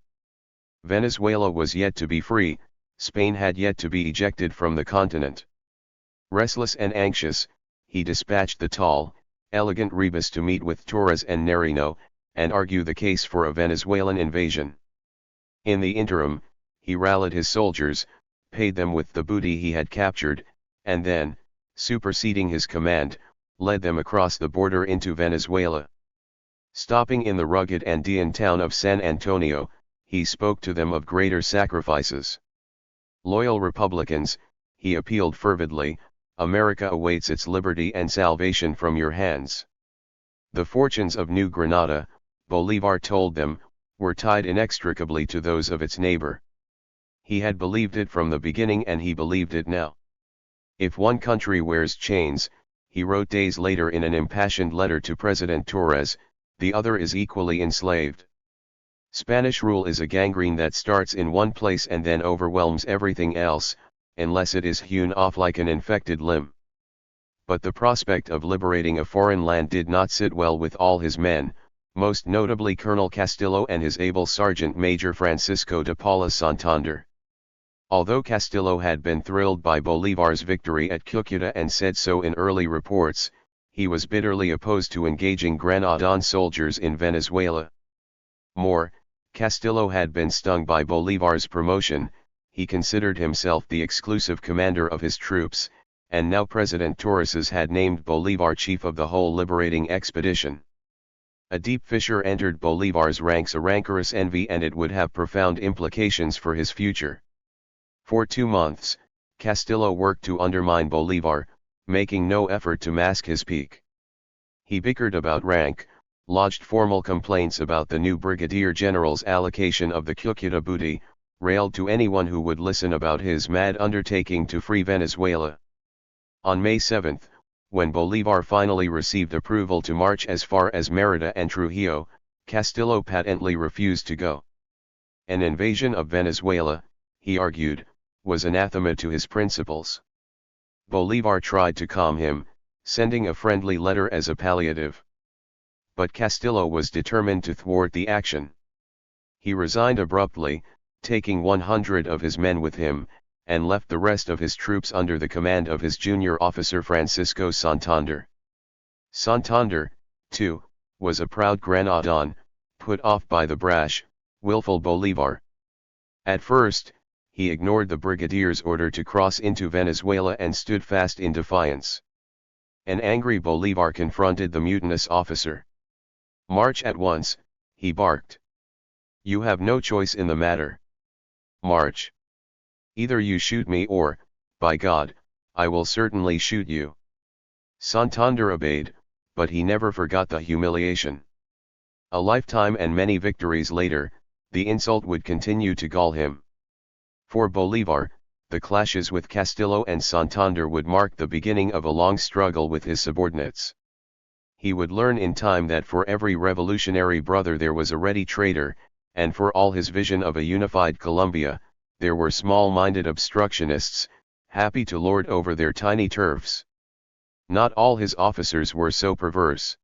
Venezuela was yet to be free, Spain had yet to be ejected from the continent. Restless and anxious, he dispatched the tall, elegant Ribas to meet with Torres and Nariño, and argue the case for a Venezuelan invasion. In the interim, he rallied his soldiers, paid them with the booty he had captured, and then, superseding his command, led them across the border into Venezuela. Stopping in the rugged Andean town of San Antonio, he spoke to them of greater sacrifices. Loyal Republicans, he appealed fervidly, America awaits its liberty and salvation from your hands. The fortunes of New Granada, Bolivar told them, were tied inextricably to those of its neighbor. He had believed it from the beginning, and he believed it now. If one country wears chains, he wrote days later in an impassioned letter to President Torres, the other is equally enslaved. Spanish rule is a gangrene that starts in one place and then overwhelms everything else, unless it is hewn off like an infected limb. But the prospect of liberating a foreign land did not sit well with all his men, most notably Colonel Castillo and his able Sergeant Major Francisco de Paula Santander. Although Castillo had been thrilled by Bolivar's victory at Cúcuta and said so in early reports, he was bitterly opposed to engaging Granadan soldiers in Venezuela. More, Castillo had been stung by Bolivar's promotion. He considered himself the exclusive commander of his troops, and now President Torres had named Bolivar chief of the whole liberating expedition. A deep fissure entered Bolivar's ranks, a rancorous envy, and it would have profound implications for his future. For 2 months, Castillo worked to undermine Bolivar, making no effort to mask his pique. He bickered about rank, lodged formal complaints about the new brigadier general's allocation of the Cúcuta booty, railed to anyone who would listen about his mad undertaking to free Venezuela. On May 7, when Bolivar finally received approval to march as far as Mérida and Trujillo, Castillo patently refused to go. An invasion of Venezuela, he argued, was anathema to his principles. Bolivar tried to calm him, sending a friendly letter as a palliative. But Castillo was determined to thwart the action. He resigned abruptly, taking 100 of his men with him, and left the rest of his troops under the command of his junior officer Francisco Santander. Santander, too, was a proud Granadan, put off by the brash, willful Bolivar. At first, he ignored the brigadier's order to cross into Venezuela and stood fast in defiance. An angry Bolivar confronted the mutinous officer. "March at once," he barked. "You have no choice in the matter. March. Either you shoot me or, by God, I will certainly shoot you." Santander obeyed, but he never forgot the humiliation. A lifetime and many victories later, the insult would continue to gall him. For Bolivar, the clashes with Castillo and Santander would mark the beginning of a long struggle with his subordinates. He would learn in time that for every revolutionary brother there was a ready traitor, and for all his vision of a unified Colombia, there were small-minded obstructionists, happy to lord over their tiny turfs. Not all his officers were so perverse.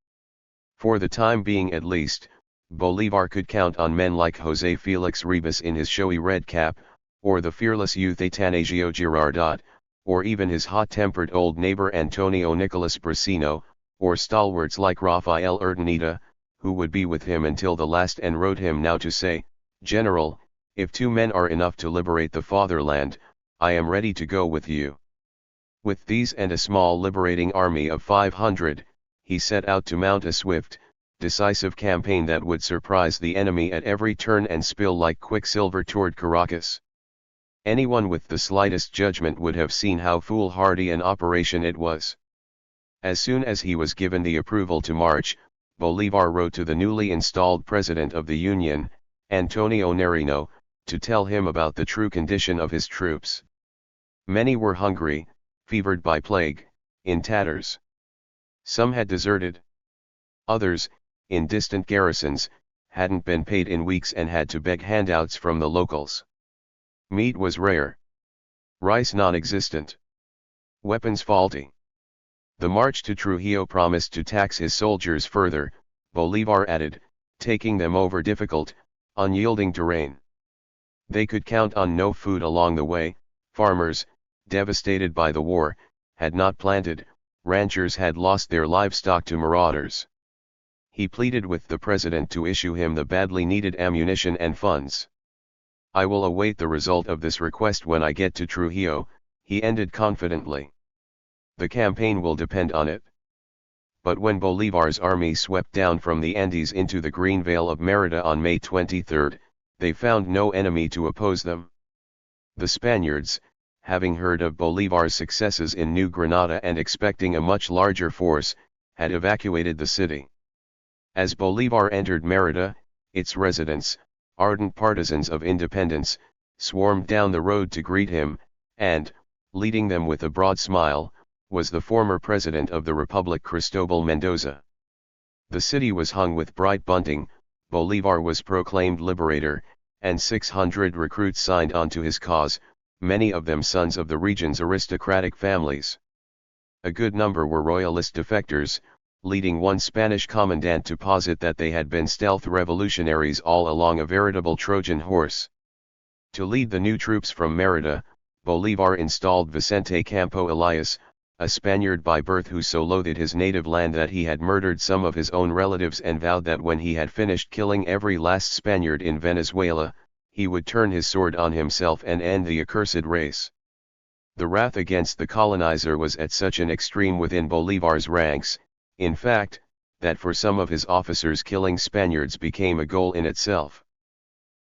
For the time being at least, Bolivar could count on men like José Félix Ribas in his showy red cap, or the fearless youth Atanasio Girardot, or even his hot-tempered old neighbor Antonio Nicolas Bracino, or stalwarts like Rafael Urdaneta, who would be with him until the last and wrote him now to say, "General, if 2 men are enough to liberate the fatherland, I am ready to go with you." With these and a small liberating army of 500, he set out to mount a swift, decisive campaign that would surprise the enemy at every turn and spill like quicksilver toward Caracas. Anyone with the slightest judgment would have seen how foolhardy an operation it was. As soon as he was given the approval to march, Bolivar wrote to the newly installed president of the Union, Antonio Nariño, to tell him about the true condition of his troops. Many were hungry, fevered by plague, in tatters. Some had deserted. Others, in distant garrisons, hadn't been paid in weeks and had to beg handouts from the locals. Meat was rare. Rice non-existent. Weapons faulty. The march to Trujillo promised to tax his soldiers further, Bolivar added, taking them over difficult, unyielding terrain. They could count on no food along the way. Farmers, devastated by the war, had not planted, ranchers had lost their livestock to marauders. He pleaded with the president to issue him the badly needed ammunition and funds. "I will await the result of this request when I get to Trujillo," he ended confidently. "The campaign will depend on it." But when Bolivar's army swept down from the Andes into the green vale of Merida on May 23, they found no enemy to oppose them. The Spaniards, having heard of Bolivar's successes in New Granada and expecting a much larger force, had evacuated the city. As Bolivar entered Merida, its residents, ardent partisans of independence, swarmed down the road to greet him, and, leading them with a broad smile, was the former president of the Republic Cristobal Mendoza. The city was hung with bright bunting, Bolivar was proclaimed liberator, and 600 recruits signed on to his cause, many of them sons of the region's aristocratic families. A good number were royalist defectors, leading one Spanish commandant to posit that they had been stealth revolutionaries all along, a veritable Trojan horse. To lead the new troops from Merida, Bolivar installed Vicente Campo Elias, a Spaniard by birth who so loathed his native land that he had murdered some of his own relatives and vowed that when he had finished killing every last Spaniard in Venezuela, he would turn his sword on himself and end the accursed race. The wrath against the colonizer was at such an extreme within Bolivar's ranks, in fact, that for some of his officers killing Spaniards became a goal in itself.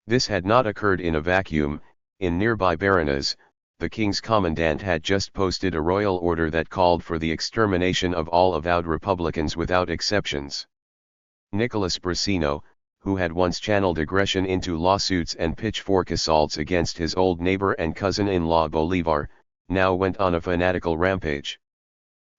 This had not occurred in a vacuum. In nearby Barinas, the king's commandant had just posted a royal order that called for the extermination of all avowed Republicans without exceptions. Nicolas Bracino, who had once channeled aggression into lawsuits and pitchfork assaults against his old neighbor and cousin-in-law Bolivar, now went on a fanatical rampage.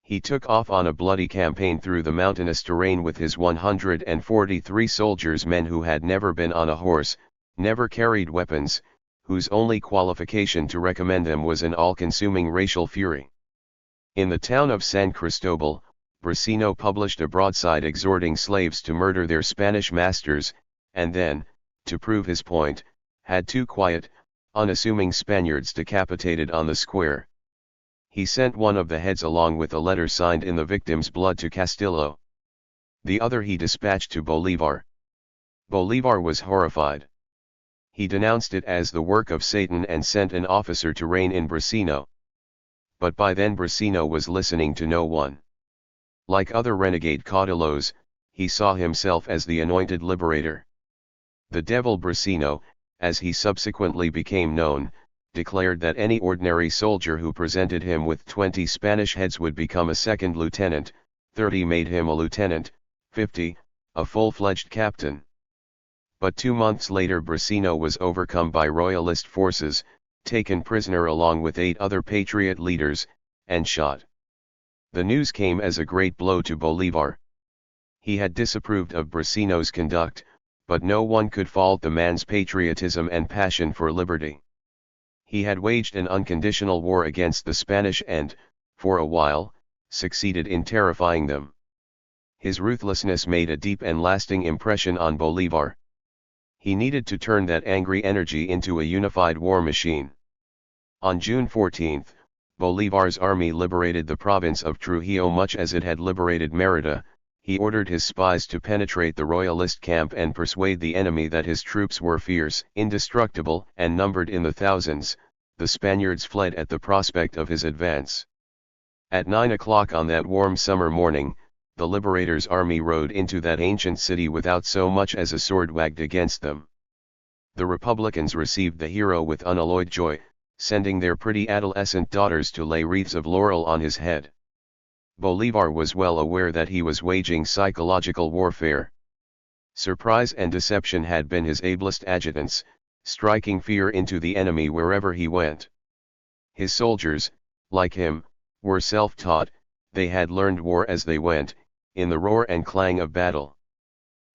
He took off on a bloody campaign through the mountainous terrain with his 143 soldiers, men who had never been on a horse, never carried weapons, whose only qualification to recommend them was an all-consuming racial fury. In the town of San Cristobal, Bracino published a broadside exhorting slaves to murder their Spanish masters, and then, to prove his point, had 2 quiet, unassuming Spaniards decapitated on the square. He sent one of the heads along with a letter signed in the victim's blood to Castillo. The other he dispatched to Bolivar. Bolivar was horrified. He denounced it as the work of Satan and sent an officer to reign in Bracino. But by then Bracino was listening to no one. Like other renegade caudillos, he saw himself as the anointed liberator. The devil Bracino, as he subsequently became known, declared that any ordinary soldier who presented him with 20 Spanish heads would become a second lieutenant, 30 made him a lieutenant, 50, a full-fledged captain. But 2 months later Bracino was overcome by royalist forces, taken prisoner along with 8 other patriot leaders, and shot. The news came as a great blow to Bolivar. He had disapproved of Bracino's conduct, but no one could fault the man's patriotism and passion for liberty. He had waged an unconditional war against the Spanish and, for a while, succeeded in terrifying them. His ruthlessness made a deep and lasting impression on Bolivar. He needed to turn that angry energy into a unified war machine. On June 14, Bolivar's army liberated the province of Trujillo much as it had liberated Merida. He ordered his spies to penetrate the royalist camp and persuade the enemy that his troops were fierce, indestructible, and numbered in the thousands. The Spaniards fled at the prospect of his advance. At 9 o'clock on that warm summer morning, the Liberator's army rode into that ancient city without so much as a sword wagged against them. The Republicans received the hero with unalloyed joy, sending their pretty adolescent daughters to lay wreaths of laurel on his head. Bolivar was well aware that he was waging psychological warfare. Surprise and deception had been his ablest adjutants, striking fear into the enemy wherever he went. His soldiers, like him, were self-taught. They had learned war as they went, in the roar and clang of battle.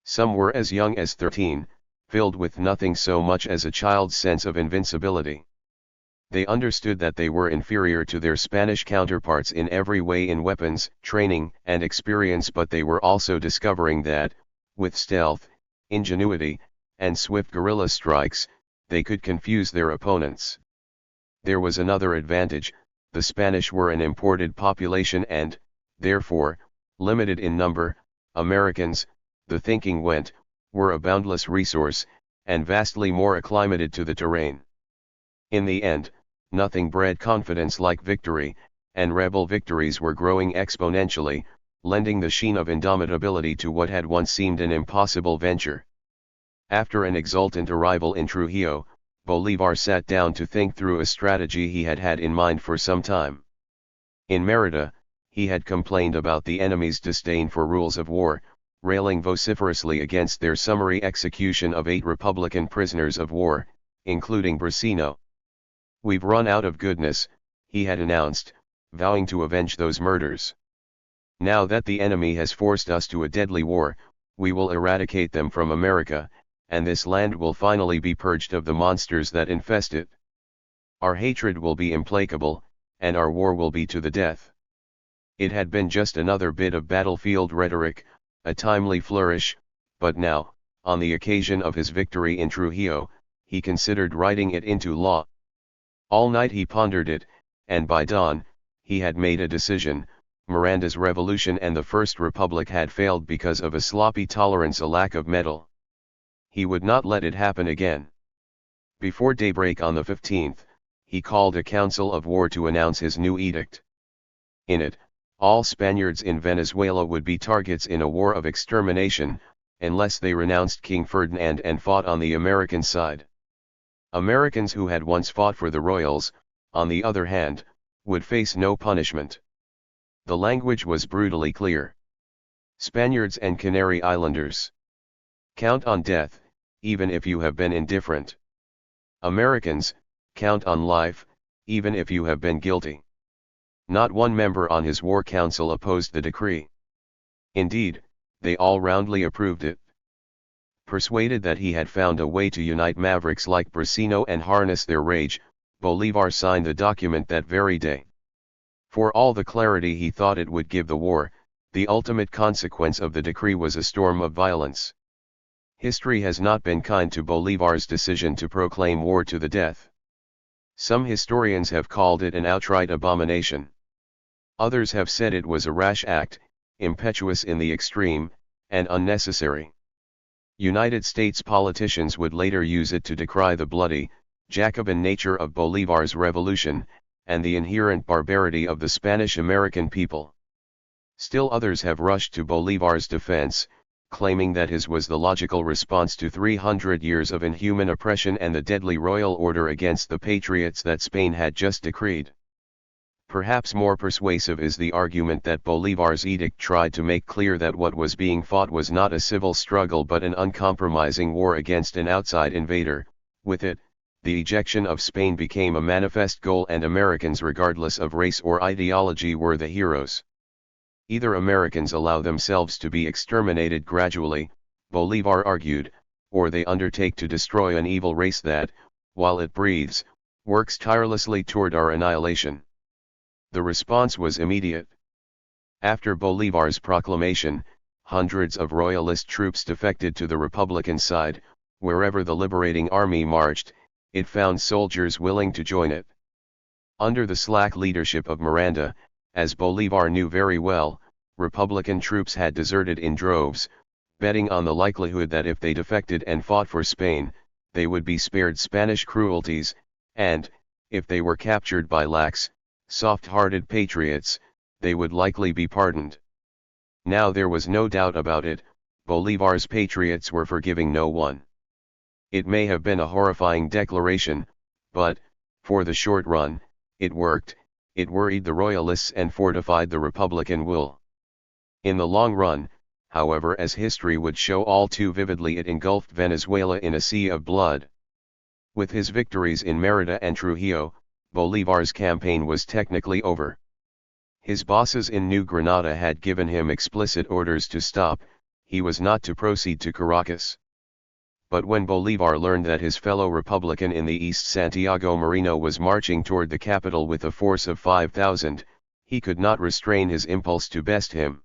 Some were as young as 13, filled with nothing so much as a child's sense of invincibility. They understood that they were inferior to their Spanish counterparts in every way in weapons, training, and experience, but they were also discovering that, with stealth, ingenuity, and swift guerrilla strikes, they could confuse their opponents. There was another advantage: the Spanish were an imported population and, therefore, limited in number. Americans, the thinking went, were a boundless resource, and vastly more acclimated to the terrain. In the end, nothing bred confidence like victory, and rebel victories were growing exponentially, lending the sheen of indomitability to what had once seemed an impossible venture. After an exultant arrival in Trujillo, Bolivar sat down to think through a strategy he had had in mind for some time. In Merida, he had complained about the enemy's disdain for rules of war, railing vociferously against their summary execution of 8 Republican prisoners of war, including Bracino. "We've run out of goodness," he had announced, vowing to avenge those murders. "Now that the enemy has forced us to a deadly war, we will eradicate them from America, and this land will finally be purged of the monsters that infest it. Our hatred will be implacable, and our war will be to the death." It had been just another bit of battlefield rhetoric, a timely flourish, but now, on the occasion of his victory in Trujillo, he considered writing it into law. All night he pondered it, and by dawn, he had made a decision. Miranda's revolution and the First Republic had failed because of a sloppy tolerance, a lack of mettle. He would not let it happen again. Before daybreak on the 15th, he called a council of war to announce his new edict. In it, all Spaniards in Venezuela would be targets in a war of extermination, unless they renounced King Ferdinand and fought on the American side. Americans who had once fought for the royals, on the other hand, would face no punishment. The language was brutally clear. Spaniards and Canary Islanders, count on death, even if you have been indifferent. Americans, count on life, even if you have been guilty. Not one member on his war council opposed the decree. Indeed, they all roundly approved it. Persuaded that he had found a way to unite mavericks like Bracino and harness their rage, Bolivar signed the document that very day. For all the clarity he thought it would give the war, the ultimate consequence of the decree was a storm of violence. History has not been kind to Bolivar's decision to proclaim war to the death. Some historians have called it an outright abomination. Others have said it was a rash act, impetuous in the extreme, and unnecessary. United States politicians would later use it to decry the bloody, Jacobin nature of Bolivar's revolution, and the inherent barbarity of the Spanish-American people. Still others have rushed to Bolivar's defense, claiming that his was the logical response to 300 years of inhuman oppression and the deadly royal order against the patriots that Spain had just decreed. Perhaps more persuasive is the argument that Bolivar's edict tried to make clear that what was being fought was not a civil struggle but an uncompromising war against an outside invader. With it, the ejection of Spain became a manifest goal, and Americans regardless of race or ideology were the heroes. Either Americans allow themselves to be exterminated gradually, Bolivar argued, or they undertake to destroy an evil race that, while it breathes, works tirelessly toward our annihilation. The response was immediate. After Bolivar's proclamation, hundreds of royalist troops defected to the Republican side. Wherever the liberating army marched, it found soldiers willing to join it. Under the slack leadership of Miranda, as Bolivar knew very well, Republican troops had deserted in droves, betting on the likelihood that if they defected and fought for Spain, they would be spared Spanish cruelties, and, if they were captured by lax, soft-hearted patriots, they would likely be pardoned. Now there was no doubt about it, Bolivar's patriots were forgiving no one. It may have been a horrifying declaration, but, for the short run, it worked. It worried the royalists and fortified the Republican will. In the long run, however, as history would show all too vividly, it engulfed Venezuela in a sea of blood. With his victories in Mérida and Trujillo, Bolivar's campaign was technically over. His bosses in New Granada had given him explicit orders to stop. He was not to proceed to Caracas. But when Bolivar learned that his fellow Republican in the east, Santiago Moreno, was marching toward the capital with a force of 5,000, he could not restrain his impulse to best him.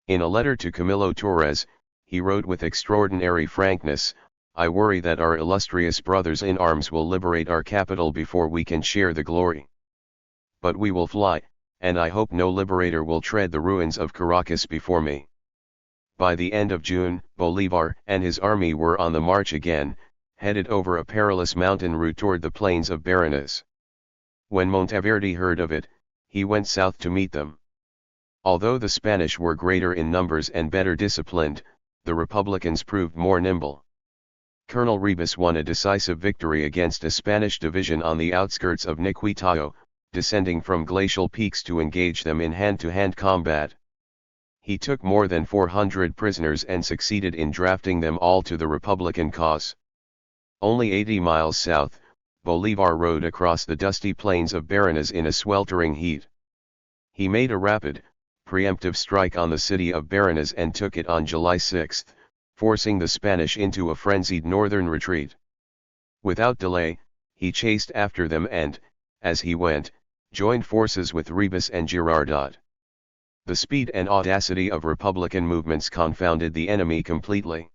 In a letter to Camilo Torres, he wrote with extraordinary frankness, "I worry that our illustrious brothers in arms will liberate our capital before we can share the glory. But we will fly, and I hope no liberator will tread the ruins of Caracas before me." By the end of June, Bolivar and his army were on the march again, headed over a perilous mountain route toward the plains of Barinas. When Monteverde heard of it, he went south to meet them. Although the Spanish were greater in numbers and better disciplined, the Republicans proved more nimble. Colonel Ribas won a decisive victory against a Spanish division on the outskirts of Niquitao, descending from glacial peaks to engage them in hand-to-hand combat. He took more than 400 prisoners and succeeded in drafting them all to the Republican cause. Only 80 miles south, Bolivar rode across the dusty plains of Barinas in a sweltering heat. He made a rapid, preemptive strike on the city of Barinas and took it on July 6, forcing the Spanish into a frenzied northern retreat. Without delay, he chased after them and, as he went, joined forces with Ribas and Girardot. The speed and audacity of Republican movements confounded the enemy completely.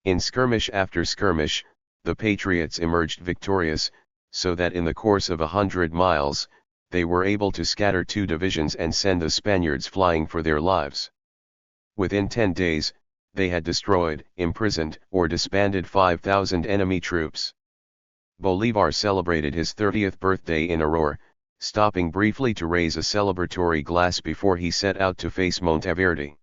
In skirmish after skirmish, the Patriots emerged victorious, so that in the course of 100 miles, they were able to scatter 2 divisions and send the Spaniards flying for their lives. Within 10 days, they had destroyed, imprisoned, or disbanded 5,000 enemy troops. Bolivar celebrated his 30th birthday in Aurora, stopping briefly to raise a celebratory glass before he set out to face Monteverde.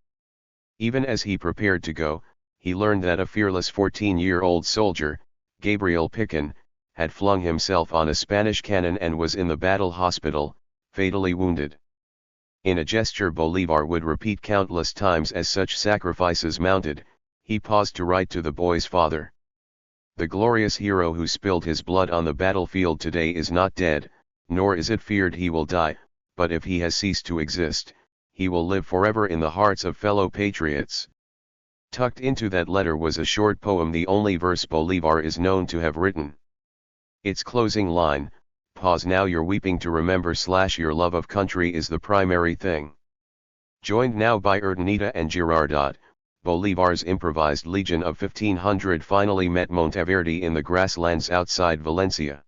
Even as he prepared to go, he learned that a fearless 14-year-old soldier, Gabriel Picon, had flung himself on a Spanish cannon and was in the battle hospital, fatally wounded. In a gesture Bolivar would repeat countless times as such sacrifices mounted, he paused to write to the boy's father. "The glorious hero who spilled his blood on the battlefield today is not dead, nor is it feared he will die, but if he has ceased to exist, he will live forever in the hearts of fellow patriots." Tucked into that letter was a short poem, the only verse Bolivar is known to have written. Its closing line, "Pause now your weeping to remember / your love of country is the primary thing." Joined now by Urdaneta and Girardot, Bolivar's improvised legion of 1,500 finally met Monteverde in the grasslands outside Valencia.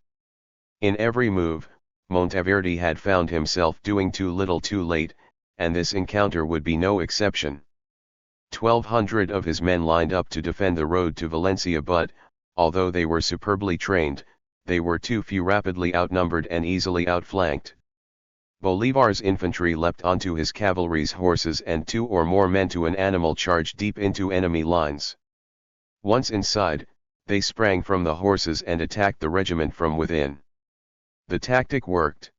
In every move, Monteverde had found himself doing too little too late, and this encounter would be no exception. 1,200 of his men lined up to defend the road to Valencia, but, although they were superbly trained, they were too few, rapidly outnumbered and easily outflanked. Bolivar's infantry leapt onto his cavalry's horses, and 2 or more men to an animal charged deep into enemy lines. Once inside, they sprang from the horses and attacked the regiment from within. The tactic worked.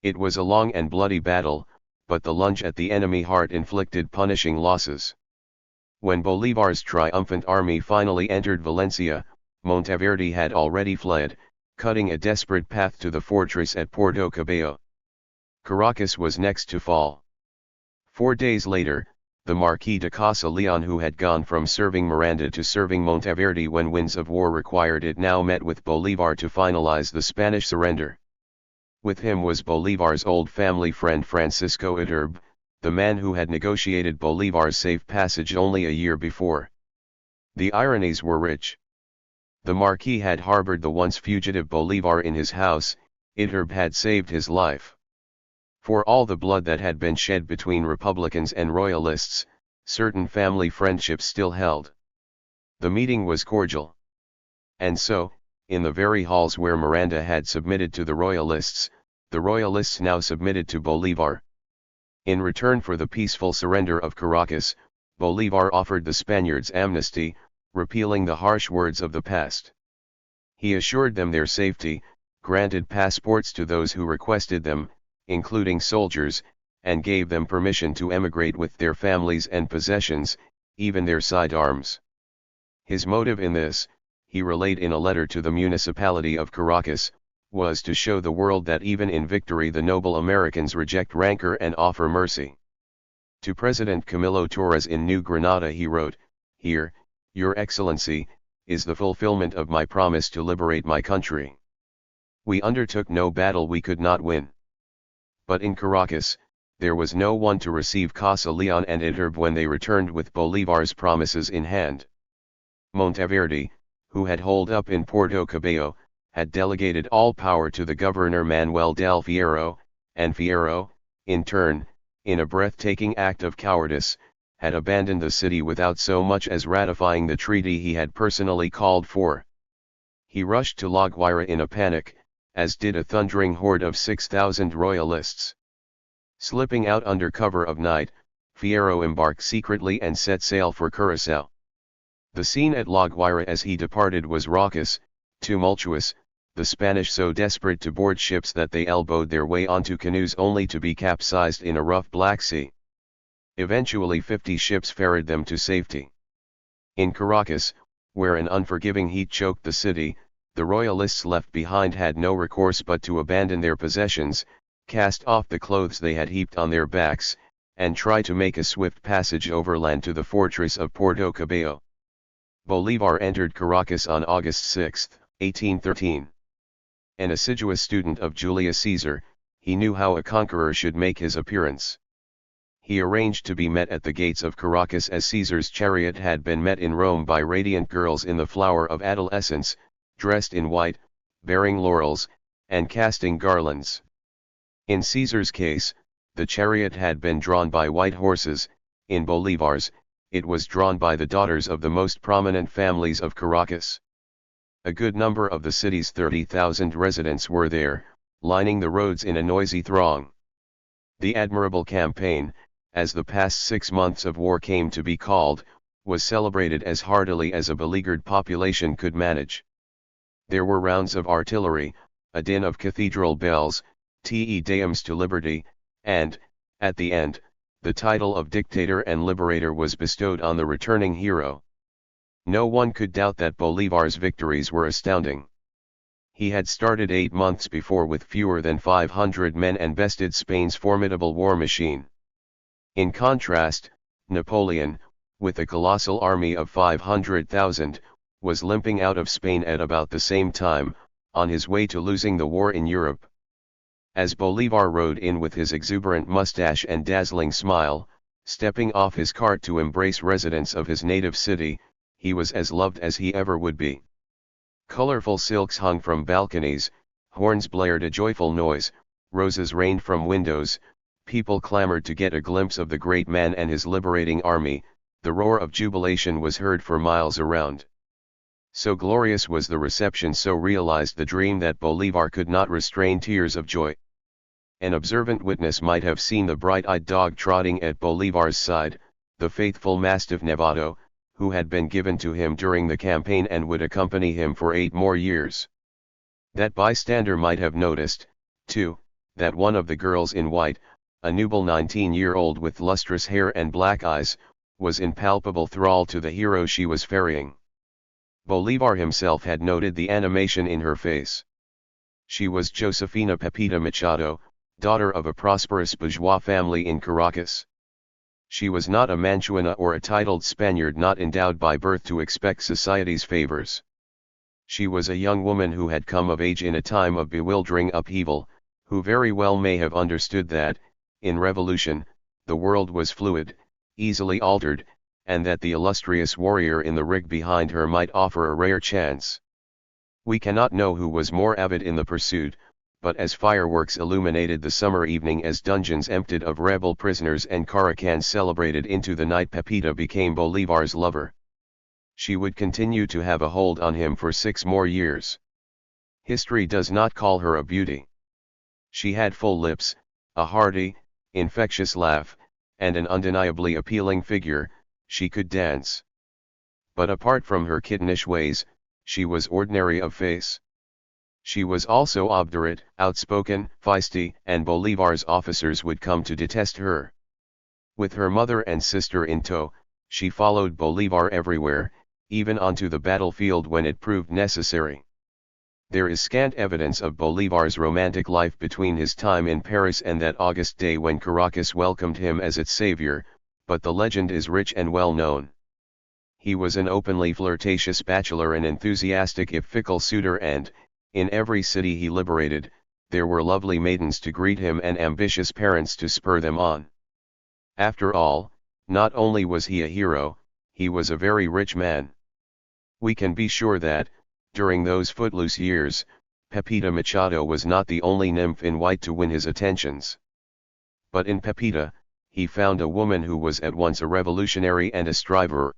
It was a long and bloody battle, but the lunge at the enemy heart inflicted punishing losses. When Bolivar's triumphant army finally entered Valencia, Monteverde had already fled, cutting a desperate path to the fortress at Puerto Cabello. Caracas was next to fall. 4 days later, the Marquis de Casa Leon, who had gone from serving Miranda to serving Monteverde when winds of war required it, now met with Bolivar to finalize the Spanish surrender. With him was Bolivar's old family friend Francisco Iturbe, the man who had negotiated Bolivar's safe passage only a year before. The ironies were rich. The Marquis had harbored the once fugitive Bolivar in his house. Iturbe had saved his life. For all the blood that had been shed between Republicans and Royalists, certain family friendships still held. The meeting was cordial. And so, in the very halls where Miranda had submitted to the Royalists now submitted to Bolivar. In return for the peaceful surrender of Caracas, Bolivar offered the Spaniards amnesty, repealing the harsh words of the past. He assured them their safety, granted passports to those who requested them, including soldiers, and gave them permission to emigrate with their families and possessions, even their sidearms. His motive in this, he relayed in a letter to the municipality of Caracas, was to show the world that even in victory the noble Americans reject rancor and offer mercy. To President Camilo Torres in New Granada he wrote, "Here, Your Excellency, is the fulfillment of my promise to liberate my country. We undertook no battle we could not win." But in Caracas, there was no one to receive Casa Leon and Iturbe when they returned with Bolivar's promises in hand. Monteverde, who had holed up in Puerto Cabello, had delegated all power to the governor Manuel del Fierro, and Fierro, in turn, in a breathtaking act of cowardice, had abandoned the city without so much as ratifying the treaty he had personally called for. He rushed to La Guaira in a panic, as did a thundering horde of 6,000 Royalists. Slipping out under cover of night, Fierro embarked secretly and set sail for Curaçao. The scene at La Guaira as he departed was raucous, tumultuous, the Spanish so desperate to board ships that they elbowed their way onto canoes only to be capsized in a rough Black Sea. Eventually 50 ships ferried them to safety. In Caracas, where an unforgiving heat choked the city, the Royalists left behind had no recourse but to abandon their possessions, cast off the clothes they had heaped on their backs, and try to make a swift passage overland to the fortress of Puerto Cabello. Bolivar entered Caracas on August 6, 1813. An assiduous student of Julius Caesar, he knew how a conqueror should make his appearance. He arranged to be met at the gates of Caracas as Caesar's chariot had been met in Rome by radiant girls in the flower of adolescence, dressed in white, bearing laurels, and casting garlands. In Caesar's case, the chariot had been drawn by white horses. In Bolivar's, it was drawn by the daughters of the most prominent families of Caracas. A good number of the city's 30,000 residents were there, lining the roads in a noisy throng. The admirable campaign, as the past 6 months of war came to be called, was celebrated as heartily as a beleaguered population could manage. There were rounds of artillery, a din of cathedral bells, Te Deums to liberty, and, at the end, the title of Dictator and Liberator was bestowed on the returning hero. No one could doubt that Bolivar's victories were astounding. He had started 8 months before with fewer than 500 men and bested Spain's formidable war machine. In contrast, Napoleon, with a colossal army of 500,000, was limping out of Spain at about the same time, on his way to losing the war in Europe. As Bolivar rode in with his exuberant mustache and dazzling smile, Stepping off his cart to embrace residents of his native city, he was as loved as he ever would be. Colorful silks hung from balconies, horns blared a joyful noise, roses rained from windows, people clamored to get a glimpse of the great man and his liberating army, the roar of jubilation was heard for miles around. So glorious was the reception, so realized the dream, that Bolivar could not restrain tears of joy. An observant witness might have seen the bright-eyed dog trotting at Bolivar's side, the faithful Mastiff Nevado, who had been given to him during the campaign and would accompany him for 8 more years. That bystander might have noticed, too, that one of the girls in white, a nubile 19-year-old with lustrous hair and black eyes, was in palpable thrall to the hero she was ferrying. Bolivar himself had noted the animation in her face. She was Josefina Pepita Machado, daughter of a prosperous bourgeois family in Caracas. She was not a Manchuana or a titled Spaniard not endowed by birth to expect society's favors. She was a young woman who had come of age in a time of bewildering upheaval, who very well may have understood that, in revolution, the world was fluid, easily altered, and that the illustrious warrior in the rig behind her might offer a rare chance. We cannot know who was more avid in the pursuit, but as fireworks illuminated the summer evening, as dungeons emptied of rebel prisoners and Caracans celebrated into the night, Pepita became Bolivar's lover. She would continue to have a hold on him for 6 more years. History does not call her a beauty. She had full lips, a hearty, infectious laugh, and an undeniably appealing figure. She could dance. But apart from her kittenish ways, she was ordinary of face. She was also obdurate, outspoken, feisty, and Bolivar's officers would come to detest her. With her mother and sister in tow, she followed Bolivar everywhere, even onto the battlefield when it proved necessary. There is scant evidence of Bolivar's romantic life between his time in Paris and that August day when Caracas welcomed him as its savior, but the legend is rich and well known. He was an openly flirtatious bachelor, an enthusiastic if fickle suitor, and, in every city he liberated, there were lovely maidens to greet him and ambitious parents to spur them on. After all, not only was he a hero, he was a very rich man. We can be sure that, during those footloose years, Pepita Machado was not the only nymph in white to win his attentions. But in Pepita, he found a woman who was at once a revolutionary and a striver.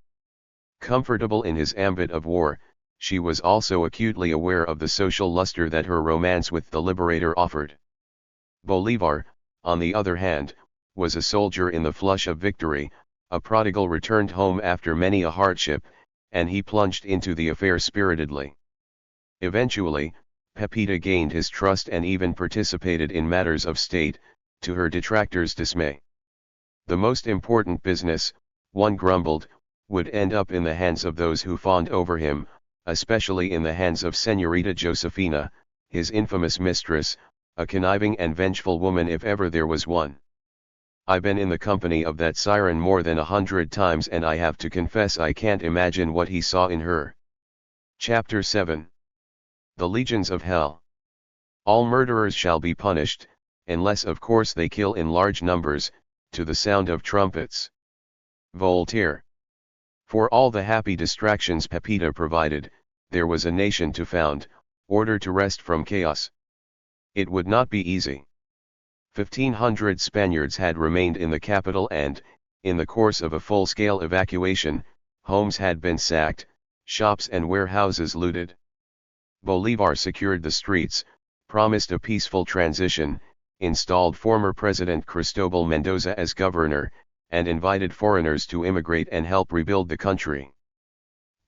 Comfortable in his ambit of war, she was also acutely aware of the social luster that her romance with the Liberator offered. Bolivar, on the other hand, was a soldier in the flush of victory, a prodigal returned home after many a hardship, and he plunged into the affair spiritedly. Eventually, Pepita gained his trust and even participated in matters of state, to her detractors' dismay. The most important business, one grumbled, would end up in the hands of those who fawned over him, especially in the hands of Señorita Josefina, his infamous mistress, a conniving and vengeful woman if ever there was one. I've been in the company of that siren more than 100 times, and I have to confess I can't imagine what he saw in her. Chapter 7. The Legions of Hell. All murderers shall be punished, unless of course they kill in large numbers, to the sound of trumpets. Voltaire. For all the happy distractions Pepita provided, there was a nation to found, order to wrest from chaos. It would not be easy. 1,500 Spaniards had remained in the capital and, in the course of a full-scale evacuation, homes had been sacked, shops and warehouses looted. Bolivar secured the streets, promised a peaceful transition, installed former President Cristobal Mendoza as governor, and invited foreigners to immigrate and help rebuild the country.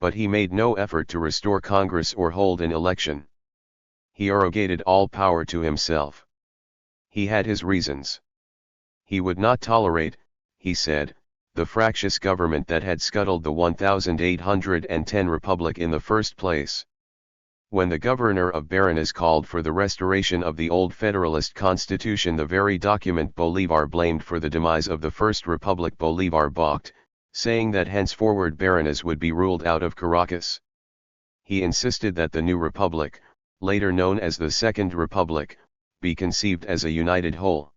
But he made no effort to restore Congress or hold an election. He arrogated all power to himself. He had his reasons. He would not tolerate, he said, the fractious government that had scuttled the 1810 Republic in the first place. When the governor of Barinas called for the restoration of the old Federalist Constitution, the very document Bolivar blamed for the demise of the First Republic, Bolivar balked, saying that henceforward Barinas would be ruled out of Caracas. He insisted that the new republic, later known as the Second Republic, be conceived as a united whole.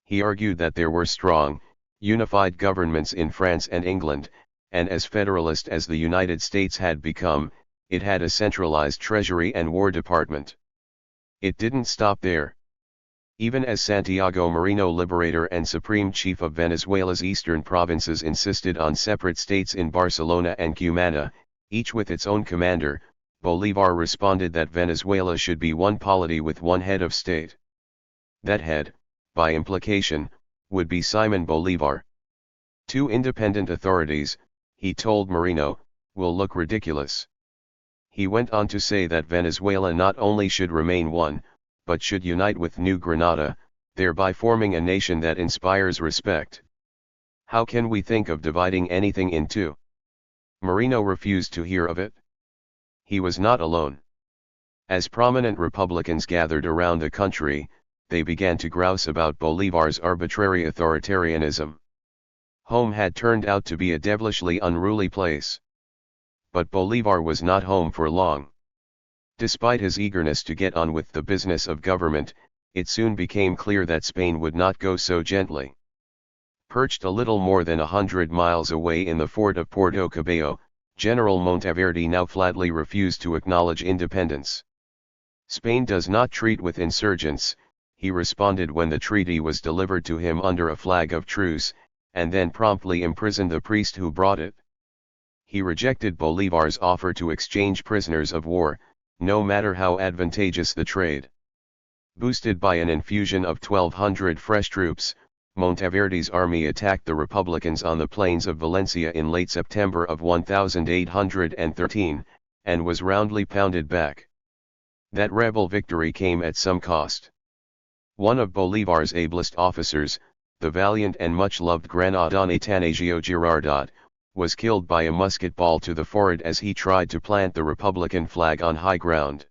He argued that there were strong, unified governments in France and England, and as federalist as the United States had become, it had a centralized treasury and war department. It didn't stop there. Even as Santiago Moreno, Liberator and Supreme Chief of Venezuela's eastern provinces, insisted on separate states in Barcelona and Cumana, each with its own commander, Bolivar responded that Venezuela should be one polity with one head of state. That head, by implication, would be Simon Bolivar. Two independent authorities, he told Moreno, will look ridiculous. He went on to say that Venezuela not only should remain one, but should unite with New Granada, thereby forming a nation that inspires respect. How can we think of dividing anything in two? Moreno refused to hear of it. He was not alone. As prominent Republicans gathered around the country, they began to grouse about Bolivar's arbitrary authoritarianism. Home had turned out to be a devilishly unruly place. But Bolivar was not home for long. Despite his eagerness to get on with the business of government, it soon became clear that Spain would not go so gently. Perched a little more than 100 miles away in the fort of Puerto Cabello, General Monteverde now flatly refused to acknowledge independence. Spain does not treat with insurgents, he responded when the treaty was delivered to him under a flag of truce, and then promptly imprisoned the priest who brought it. He rejected Bolivar's offer to exchange prisoners of war, no matter how advantageous the trade. Boosted by an infusion of 1,200 fresh troops, Monteverde's army attacked the Republicans on the plains of Valencia in late September of 1813, and was roundly pounded back. That rebel victory came at some cost. One of Bolivar's ablest officers, the valiant and much-loved Granadan Atanasio Girardot, was killed by a musket ball to the forehead as he tried to plant the Republican flag on high ground.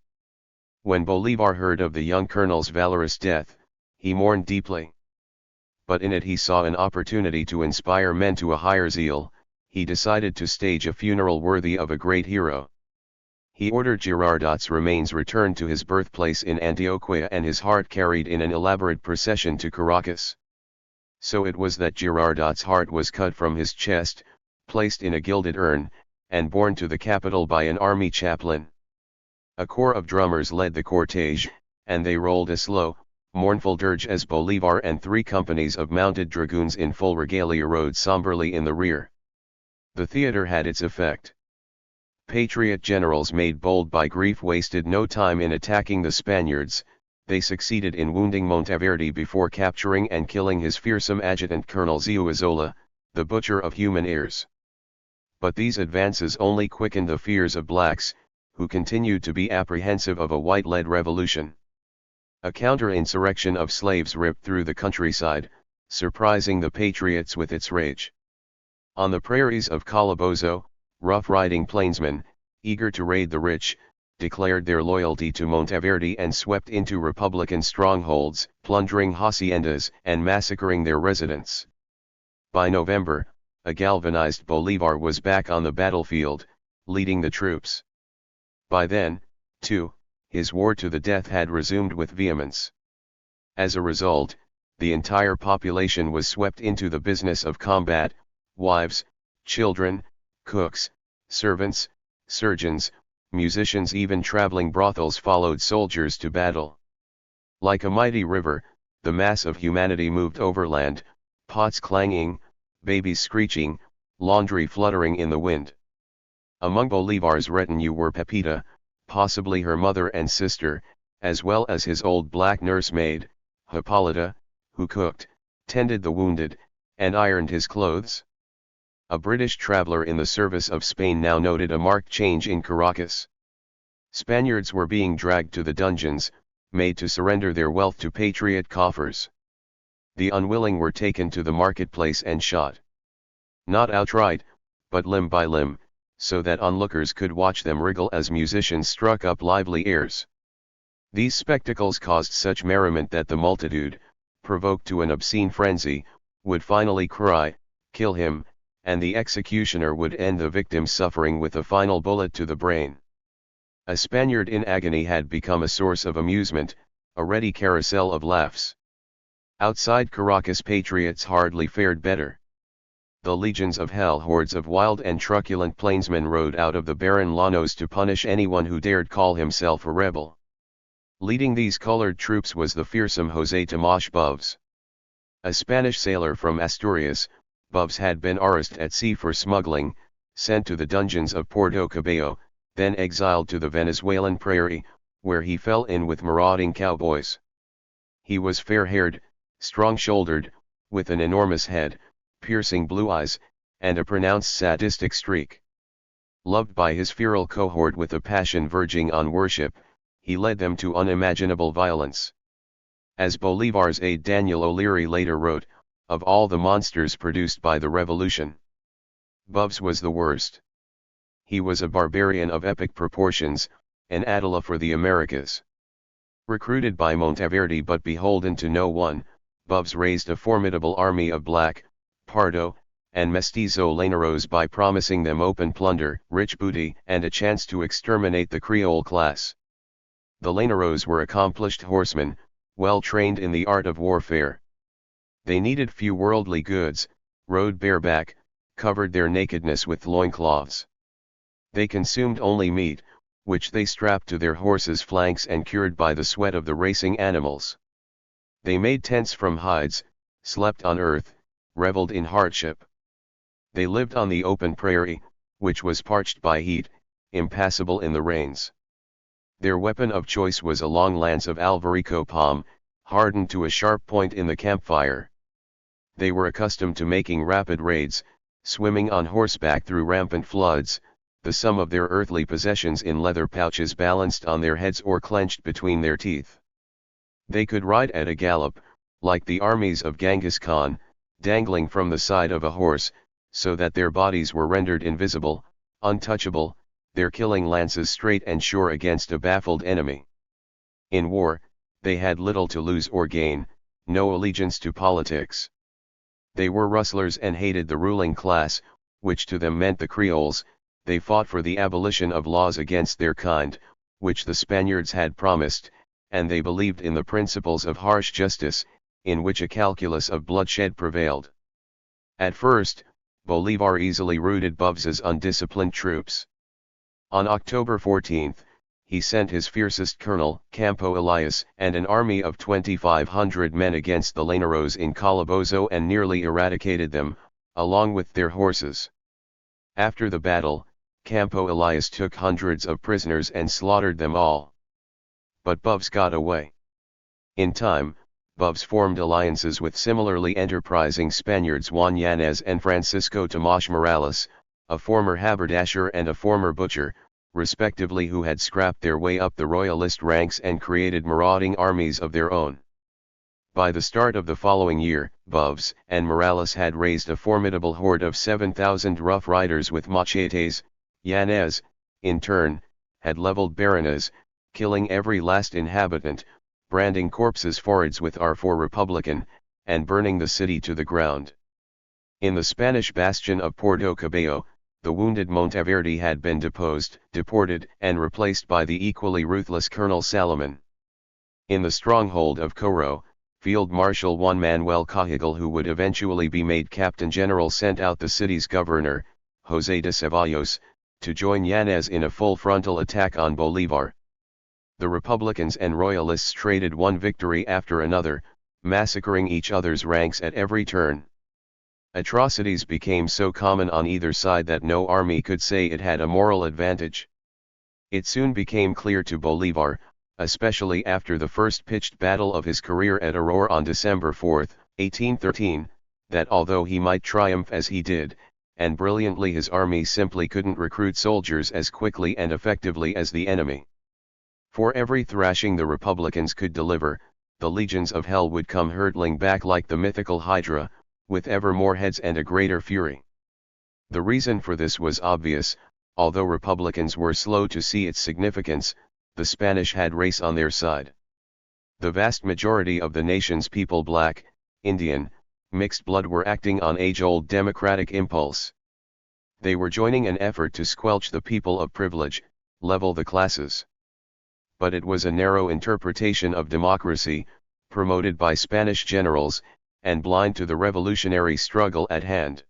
When Bolivar heard of the young colonel's valorous death, he mourned deeply. But in it he saw an opportunity to inspire men to a higher zeal. He decided to stage a funeral worthy of a great hero. He ordered Girardot's remains returned to his birthplace in Antioquia and his heart carried in an elaborate procession to Caracas. So it was that Girardot's heart was cut from his chest, placed in a gilded urn, and borne to the capital by an army chaplain. A corps of drummers led the cortege, and they rolled a slow, mournful dirge as Bolivar and 3 companies of mounted dragoons in full regalia rode somberly in the rear. The theater had its effect. Patriot generals made bold by grief wasted no time in attacking the Spaniards. They succeeded in wounding Monteverde before capturing and killing his fearsome adjutant Colonel Zuazola, the butcher of human ears. But these advances only quickened the fears of blacks, who continued to be apprehensive of a white-led revolution. A counter-insurrection of slaves ripped through the countryside, surprising the patriots with its rage. On the prairies of Calabozo, rough-riding plainsmen, eager to raid the rich, declared their loyalty to Monteverde and swept into Republican strongholds, plundering haciendas and massacring their residents. By November, a galvanized Bolivar was back on the battlefield, leading the troops. By then, too, his war to the death had resumed with vehemence. As a result, the entire population was swept into the business of combat. Wives, children, cooks, servants, surgeons, musicians, even traveling brothels followed soldiers to battle. Like a mighty river, the mass of humanity moved overland, pots clanging, babies screeching, laundry fluttering in the wind. Among Bolivar's retinue were Pepita, possibly her mother and sister, as well as his old black nursemaid, Hippolyta, who cooked, tended the wounded, and ironed his clothes. A British traveler in the service of Spain now noted a marked change in Caracas. Spaniards were being dragged to the dungeons, made to surrender their wealth to patriot coffers. The unwilling were taken to the marketplace and shot. Not outright, but limb by limb, so that onlookers could watch them wriggle as musicians struck up lively airs. These spectacles caused such merriment that the multitude, provoked to an obscene frenzy, would finally cry, "Kill him," and the executioner would end the victim's suffering with a final bullet to the brain. A Spaniard in agony had become a source of amusement, a ready carousel of laughs. Outside Caracas, patriots hardly fared better. The legions of hell, hordes of wild and truculent plainsmen rode out of the barren llanos to punish anyone who dared call himself a rebel. Leading these colored troops was the fearsome José Tomás Bubs. A Spanish sailor from Asturias, Bubs had been arrested at sea for smuggling, sent to the dungeons of Puerto Cabello, then exiled to the Venezuelan prairie, where he fell in with marauding cowboys. He was fair-haired, strong-shouldered, with an enormous head, piercing blue eyes, and a pronounced sadistic streak. Loved by his feral cohort with a passion verging on worship, he led them to unimaginable violence. As Bolivar's aide Daniel O'Leary later wrote, of all the monsters produced by the revolution, Bubs was the worst. He was a barbarian of epic proportions, an Attila for the Americas. Recruited by Monteverde but beholden to no one, Bubs raised a formidable army of black, Pardo, and Mestizo Llaneros by promising them open plunder, rich booty, and a chance to exterminate the Creole class. The Llaneros were accomplished horsemen, well trained in the art of warfare. They needed few worldly goods, rode bareback, covered their nakedness with loincloths. They consumed only meat, which they strapped to their horses' flanks and cured by the sweat of the racing animals. They made tents from hides, slept on earth, reveled in hardship. They lived on the open prairie, which was parched by heat, impassable in the rains. Their weapon of choice was a long lance of albarico palm, hardened to a sharp point in the campfire. They were accustomed to making rapid raids, swimming on horseback through rampant floods, the sum of their earthly possessions in leather pouches balanced on their heads or clenched between their teeth. They could ride at a gallop, like the armies of Genghis Khan, dangling from the side of a horse, so that their bodies were rendered invisible, untouchable, their killing lances straight and sure against a baffled enemy. In war, they had little to lose or gain, no allegiance to politics. They were rustlers and hated the ruling class, which to them meant the Creoles. They fought for the abolition of laws against their kind, which the Spaniards had promised, and they believed in the principles of harsh justice, in which a calculus of bloodshed prevailed. At first, Bolivar easily routed Bubs's undisciplined troops. On October 14, he sent his fiercest colonel, Campo Elias, and an army of 2,500 men against the Llaneros in Calabozo and nearly eradicated them, along with their horses. After the battle, Campo Elias took hundreds of prisoners and slaughtered them all. But Bubs got away. In time, Bubs formed alliances with similarly enterprising Spaniards Juan Yanez and Francisco Tomás Morales, a former haberdasher and a former butcher, respectively, who had scrapped their way up the royalist ranks and created marauding armies of their own. By the start of the following year, Bubs and Morales had raised a formidable horde of 7,000 rough riders with machetes. Yanez, in turn, had leveled Baranas, killing every last inhabitant, branding corpses forwards with R for Republican, and burning the city to the ground. In the Spanish bastion of Puerto Cabello, the wounded Monteverde had been deposed, deported, and replaced by the equally ruthless Colonel Salomon. In the stronghold of Coro, Field Marshal Juan Manuel Cajigal, who would eventually be made Captain General, sent out the city's governor, José de Ceballos, to join Yanez in a full frontal attack on Bolivar. The Republicans and Royalists traded one victory after another, massacring each other's ranks at every turn. Atrocities became so common on either side that no army could say it had a moral advantage. It soon became clear to Bolivar, especially after the first pitched battle of his career at Aurora on December 4, 1813, that although he might triumph as he did, and brilliantly, his army simply couldn't recruit soldiers as quickly and effectively as the enemy. For every thrashing the Republicans could deliver, the legions of hell would come hurtling back like the mythical Hydra, with ever more heads and a greater fury. The reason for this was obvious. Although Republicans were slow to see its significance, the Spanish had race on their side. The vast majority of the nation's people, black, Indian, mixed blood, were acting on age-old democratic impulse. They were joining an effort to squelch the people of privilege, level the classes. But it was a narrow interpretation of democracy, promoted by Spanish generals, and blind to the revolutionary struggle at hand.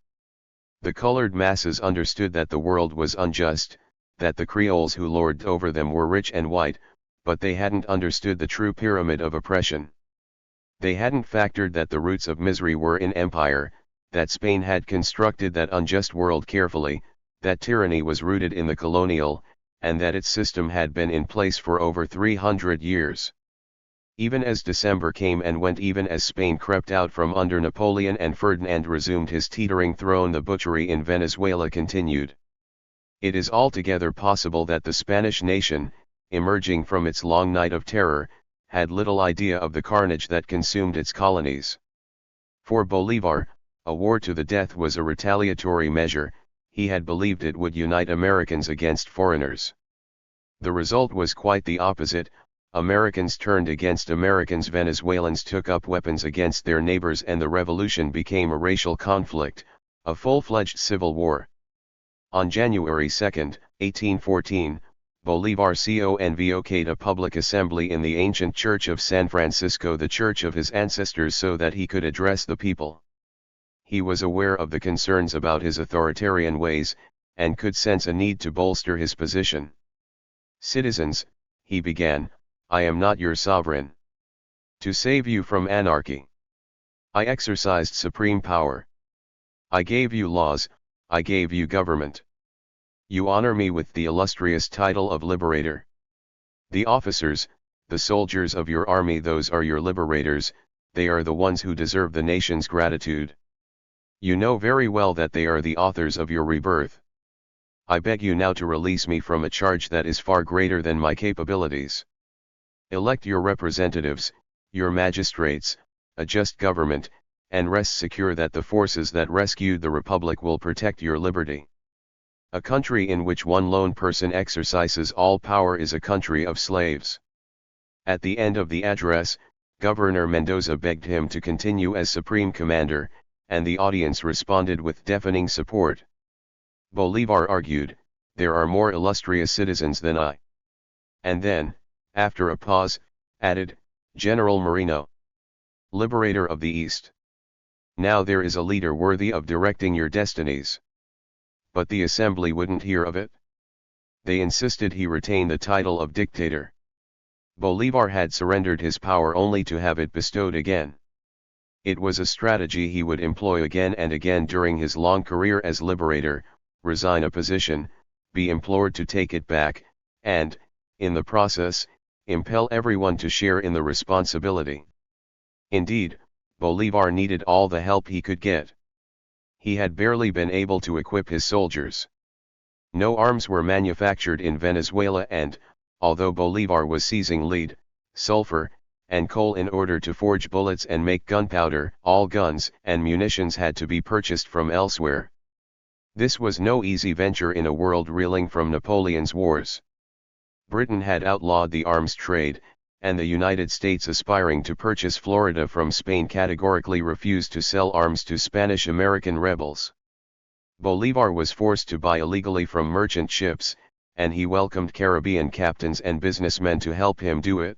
The colored masses understood that the world was unjust, that the Creoles who lorded over them were rich and white, but they hadn't understood the true pyramid of oppression. They hadn't factored that the roots of misery were in empire, that Spain had constructed that unjust world carefully, that tyranny was rooted in the colonial, and that its system had been in place for over 300 years. Even as December came and went, even as Spain crept out from under Napoleon and Ferdinand resumed his teetering throne, the butchery in Venezuela continued. It is altogether possible that the Spanish nation, emerging from its long night of terror, had little idea of the carnage that consumed its colonies. For Bolivar, a war to the death was a retaliatory measure. He had believed it would unite Americans against foreigners. The result was quite the opposite. Americans turned against Americans, Venezuelans took up weapons against their neighbors, and the revolution became a racial conflict, a full-fledged civil war. On January 2, 1814, Bolivar convoked a public assembly in the ancient church of San Francisco, the church of his ancestors, so that he could address the people. He was aware of the concerns about his authoritarian ways, and could sense a need to bolster his position. "Citizens," he began, "I am not your sovereign. To save you from anarchy, I exercised supreme power. I gave you laws, I gave you government. You honor me with the illustrious title of Liberator. The officers, the soldiers of your army, those are your liberators, they are the ones who deserve the nation's gratitude. You know very well that they are the authors of your rebirth. I beg you now to release me from a charge that is far greater than my capabilities. Elect your representatives, your magistrates, a just government, and rest secure that the forces that rescued the Republic will protect your liberty. A country in which one lone person exercises all power is a country of slaves." At the end of the address, Governor Mendoza begged him to continue as supreme commander, and the audience responded with deafening support. Bolivar argued, "There are more illustrious citizens than I." And then, after a pause, added, "General Moreno, liberator of the East. Now there is a leader worthy of directing your destinies." But the assembly wouldn't hear of it. They insisted he retain the title of dictator. Bolivar had surrendered his power only to have it bestowed again. It was a strategy he would employ again and again during his long career as liberator: resign a position, be implored to take it back, and, in the process, impel everyone to share in the responsibility. Indeed, Bolivar needed all the help he could get. He had barely been able to equip his soldiers. No arms were manufactured in Venezuela, and, although Bolivar was seizing lead, sulfur, and coal in order to forge bullets and make gunpowder, all guns and munitions had to be purchased from elsewhere. This was no easy venture in a world reeling from Napoleon's wars. Britain had outlawed the arms trade, and the United States, aspiring to purchase Florida from Spain, categorically refused to sell arms to Spanish-American rebels. Bolivar was forced to buy illegally from merchant ships, and he welcomed Caribbean captains and businessmen to help him do it.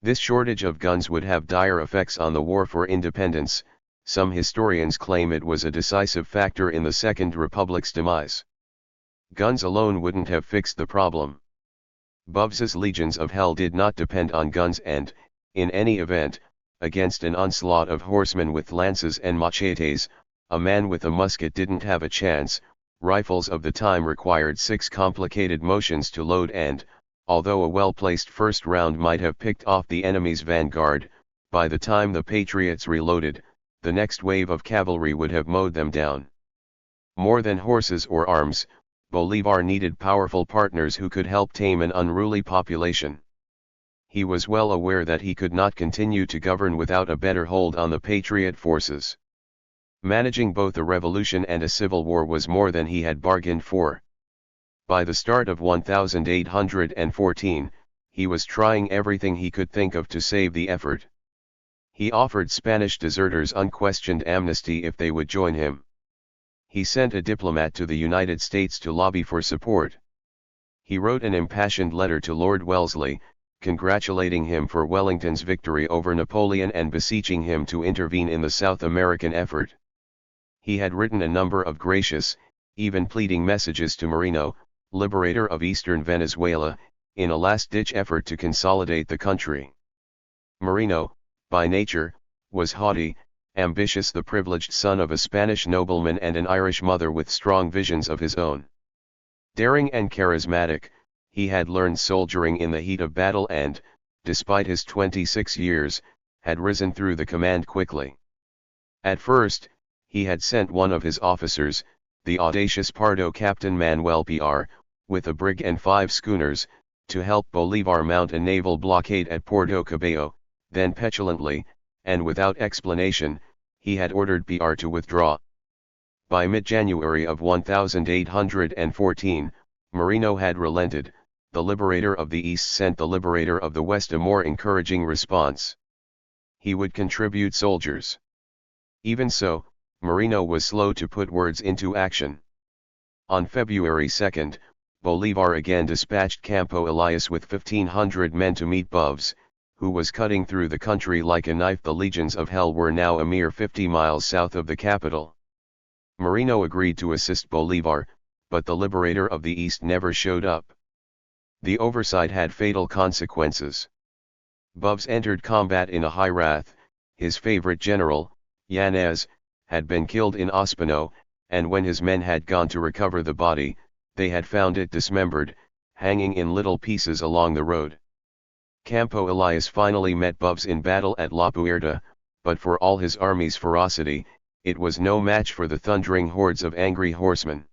This shortage of guns would have dire effects on the war for independence. Some historians claim it was a decisive factor in the Second Republic's demise. Guns alone wouldn't have fixed the problem. Bubs's legions of hell did not depend on guns, and, in any event, against an onslaught of horsemen with lances and machetes, a man with a musket didn't have a chance. Rifles of the time required 6 complicated motions to load, and, although a well-placed first round might have picked off the enemy's vanguard, by the time the Patriots reloaded, the next wave of cavalry would have mowed them down. More than horses or arms, Bolivar needed powerful partners who could help tame an unruly population. He was well aware that he could not continue to govern without a better hold on the Patriot forces. Managing both a revolution and a civil war was more than he had bargained for. By the start of 1814, he was trying everything he could think of to save the effort. He offered Spanish deserters unquestioned amnesty if they would join him. He sent a diplomat to the United States to lobby for support. He wrote an impassioned letter to Lord Wellesley, congratulating him for Wellington's victory over Napoleon and beseeching him to intervene in the South American effort. He had written a number of gracious, even pleading messages to Moreno, liberator of eastern Venezuela, in a last-ditch effort to consolidate the country. Moreno, by nature, was haughty, ambitious, the privileged son of a Spanish nobleman and an Irish mother with strong visions of his own. Daring and charismatic, he had learned soldiering in the heat of battle and, despite his 26 years, had risen through the command quickly. At first, he had sent one of his officers, the audacious Pardo Captain Manuel Pr, with a brig and 5 schooners, to help Bolivar mount a naval blockade at Puerto Cabello. Then petulantly, and without explanation, he had ordered Pr to withdraw. By mid-January of 1814, Moreno had relented. The Liberator of the East sent the Liberator of the West a more encouraging response. He would contribute soldiers. Even so, Moreno was slow to put words into action. On February 2, Bolivar again dispatched Campo Elias with 1,500 men to meet Bubs, who was cutting through the country like a knife. The legions of hell were now a mere 50 miles south of the capital. Moreno agreed to assist Bolivar, but the Liberator of the East never showed up. The oversight had fatal consequences. Bubs entered combat in a high wrath. His favorite general, Yanez, had been killed in Ospino, and when his men had gone to recover the body, they had found it dismembered, hanging in little pieces along the road. Campo Elias finally met Bubs in battle at La Puerta, but for all his army's ferocity, it was no match for the thundering hordes of angry horsemen.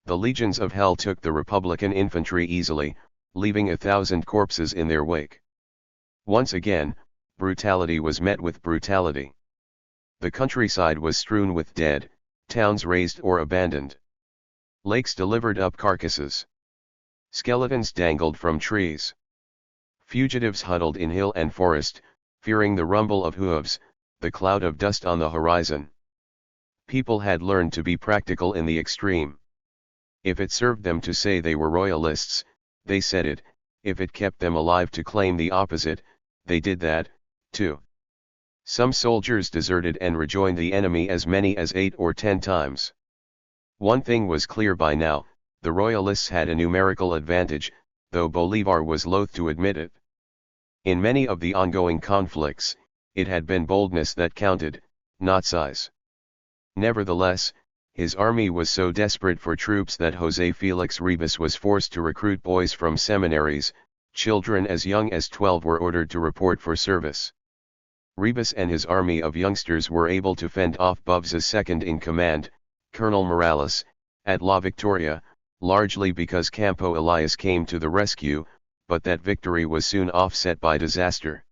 The legions of hell took the Republican infantry easily, leaving 1,000 corpses in their wake. Once again, brutality was met with brutality. The countryside was strewn with dead, towns razed or abandoned. Lakes delivered up carcasses. Skeletons dangled from trees. Fugitives huddled in hill and forest, fearing the rumble of hooves, the cloud of dust on the horizon. People had learned to be practical in the extreme. If it served them to say they were royalists, they said it. If it kept them alive to claim the opposite, they did that, too. Some soldiers deserted and rejoined the enemy as many as 8 or 10 times. One thing was clear by now: the royalists had a numerical advantage, though Bolivar was loath to admit it. In many of the ongoing conflicts, it had been boldness that counted, not size. Nevertheless, his army was so desperate for troops that José Félix Ribas was forced to recruit boys from seminaries. Children as young as 12 were ordered to report for service. Ribas and his army of youngsters were able to fend off Bubs' second-in-command, Colonel Morales, at La Victoria, largely because Campo Elias came to the rescue, but that victory was soon offset by disaster.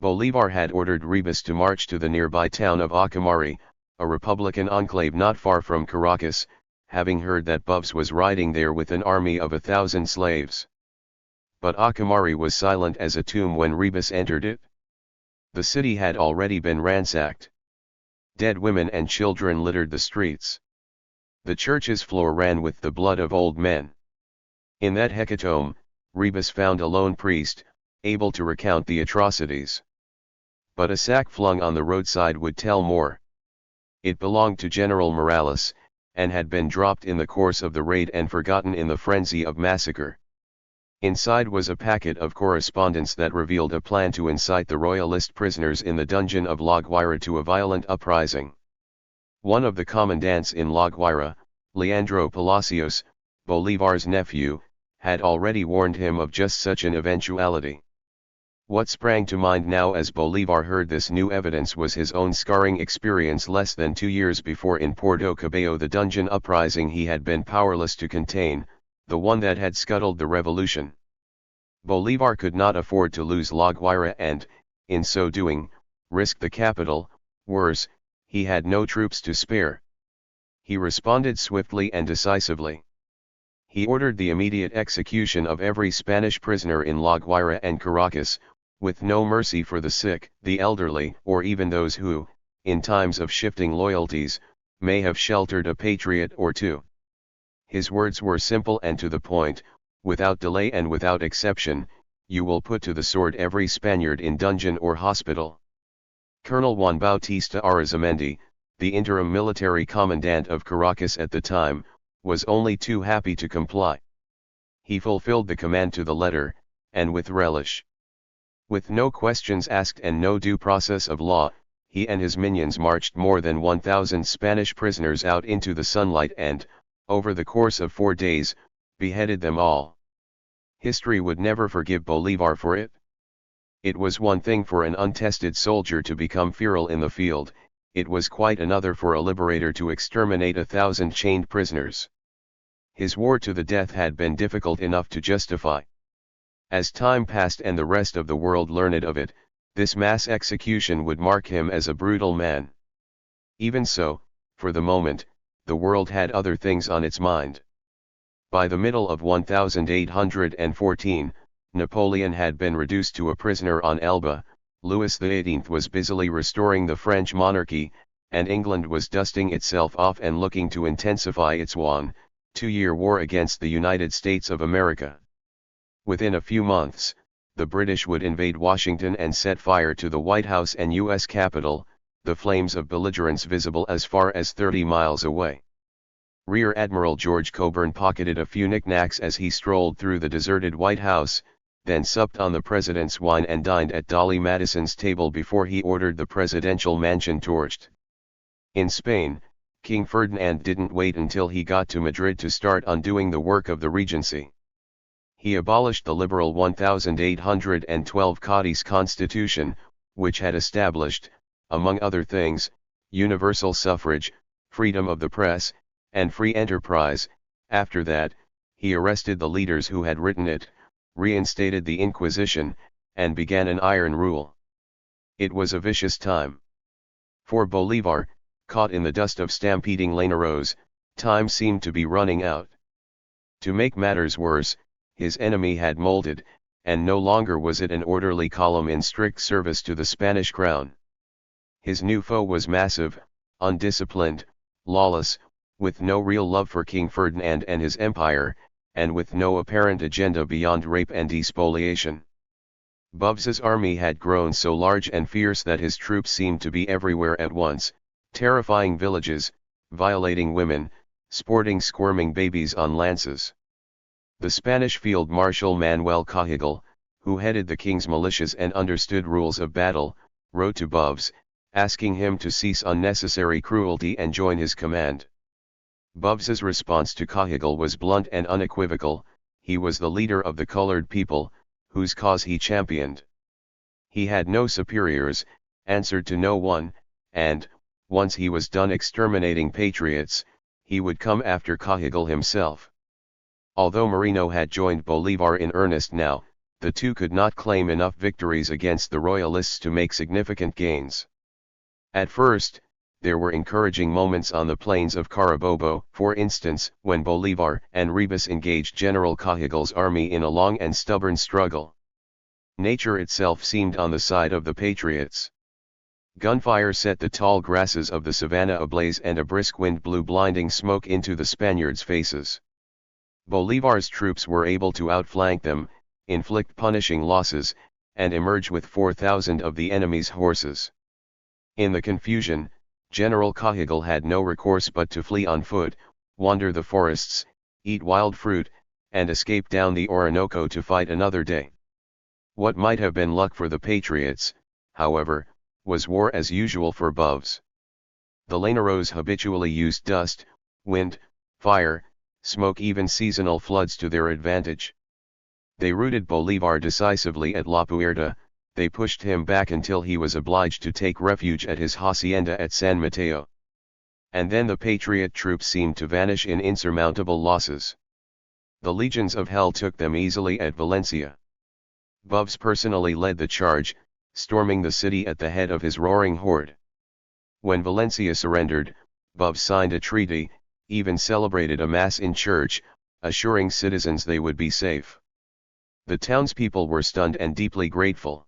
Bolivar had ordered Ribas to march to the nearby town of Ocumare, a Republican enclave not far from Caracas, having heard that Bubs was riding there with an army of 1,000 slaves. But Ocumare was silent as a tomb when Ribas entered it. The city had already been ransacked. Dead women and children littered the streets. The church's floor ran with the blood of old men. In that hecatomb, Ribas found a lone priest, able to recount the atrocities. But a sack flung on the roadside would tell more. It belonged to General Morales, and had been dropped in the course of the raid and forgotten in the frenzy of massacre. Inside was a packet of correspondence that revealed a plan to incite the royalist prisoners in the dungeon of La Guaira to a violent uprising. One of the commandants in La Guaira, Leandro Palacios, Bolivar's nephew, had already warned him of just such an eventuality. What sprang to mind now as Bolivar heard this new evidence was his own scarring experience less than 2 years before in Puerto Cabello, the dungeon uprising he had been powerless to contain, the one that had scuttled the revolution. Bolivar could not afford to lose La Guaira and, in so doing, risk the capital. Worse, he had no troops to spare. He responded swiftly and decisively. He ordered the immediate execution of every Spanish prisoner in La Guaira and Caracas, with no mercy for the sick, the elderly, or even those who, in times of shifting loyalties, may have sheltered a patriot or two. His words were simple and to the point: without delay and without exception, you will put to the sword every Spaniard in dungeon or hospital. Colonel Juan Bautista Arizamendi, the interim military commandant of Caracas at the time, was only too happy to comply. He fulfilled the command to the letter, and with relish. With no questions asked and no due process of law, he and his minions marched more than 1,000 Spanish prisoners out into the sunlight and, over the course of 4 days, beheaded them all. History would never forgive Bolivar for it. It was one thing for an untested soldier to become feral in the field, it was quite another for a liberator to exterminate 1,000 chained prisoners. His war to the death had been difficult enough to justify. As time passed and the rest of the world learned of it, this mass execution would mark him as a brutal man. Even so, for the moment, the world had other things on its mind. By the middle of 1814, Napoleon had been reduced to a prisoner on Elba, Louis XVIII was busily restoring the French monarchy, and England was dusting itself off and looking to intensify its 2-year war against the United States of America. Within a few months, the British would invade Washington and set fire to the White House and U.S. Capitol, the flames of belligerence visible as far as 30 miles away. Rear Admiral George Coburn pocketed a few knickknacks as he strolled through the deserted White House, then supped on the president's wine and dined at Dolly Madison's table before he ordered the presidential mansion torched. In Spain, King Ferdinand didn't wait until he got to Madrid to start undoing the work of the Regency. He abolished the liberal 1812 Cadiz Constitution, which had established, among other things, universal suffrage, freedom of the press, and free enterprise. After that, he arrested the leaders who had written it, reinstated the Inquisition, and began an iron rule. It was a vicious time. For Bolivar, caught in the dust of stampeding Llaneros, time seemed to be running out. To make matters worse, his enemy had molded, and no longer was it an orderly column in strict service to the Spanish crown. His new foe was massive, undisciplined, lawless, with no real love for King Ferdinand and his empire, and with no apparent agenda beyond rape and despoliation. Boves's army had grown so large and fierce that his troops seemed to be everywhere at once, terrifying villages, violating women, sporting squirming babies on lances. The Spanish Field Marshal Manuel Cajigal, who headed the king's militias and understood rules of battle, wrote to Boves, asking him to cease unnecessary cruelty and join his command. Boves's response to Cajigal was blunt and unequivocal: he was the leader of the colored people, whose cause he championed. He had no superiors, answered to no one, and, once he was done exterminating patriots, he would come after Cajigal himself. Although Moreno had joined Bolivar in earnest now, the two could not claim enough victories against the Royalists to make significant gains. At first, there were encouraging moments on the plains of Carabobo, for instance, when Bolivar and Ribas engaged General Cajigal's army in a long and stubborn struggle. Nature itself seemed on the side of the patriots. Gunfire set the tall grasses of the savannah ablaze and a brisk wind blew blinding smoke into the Spaniards' faces. Bolivar's troops were able to outflank them, inflict punishing losses, and emerge with 4,000 of the enemy's horses. In the confusion, General Cajigal had no recourse but to flee on foot, wander the forests, eat wild fruit, and escape down the Orinoco to fight another day. What might have been luck for the patriots, however, was war as usual for Boves. The Llaneros habitually used dust, wind, fire, smoke, even seasonal floods to their advantage. They routed Bolivar decisively at La Puerta, they pushed him back until he was obliged to take refuge at his hacienda at San Mateo. And then the patriot troops seemed to vanish in insurmountable losses. The legions of hell took them easily at Valencia. Boves personally led the charge, storming the city at the head of his roaring horde. When Valencia surrendered, Boves signed a treaty, even celebrated a mass in church, assuring citizens they would be safe. The townspeople were stunned and deeply grateful.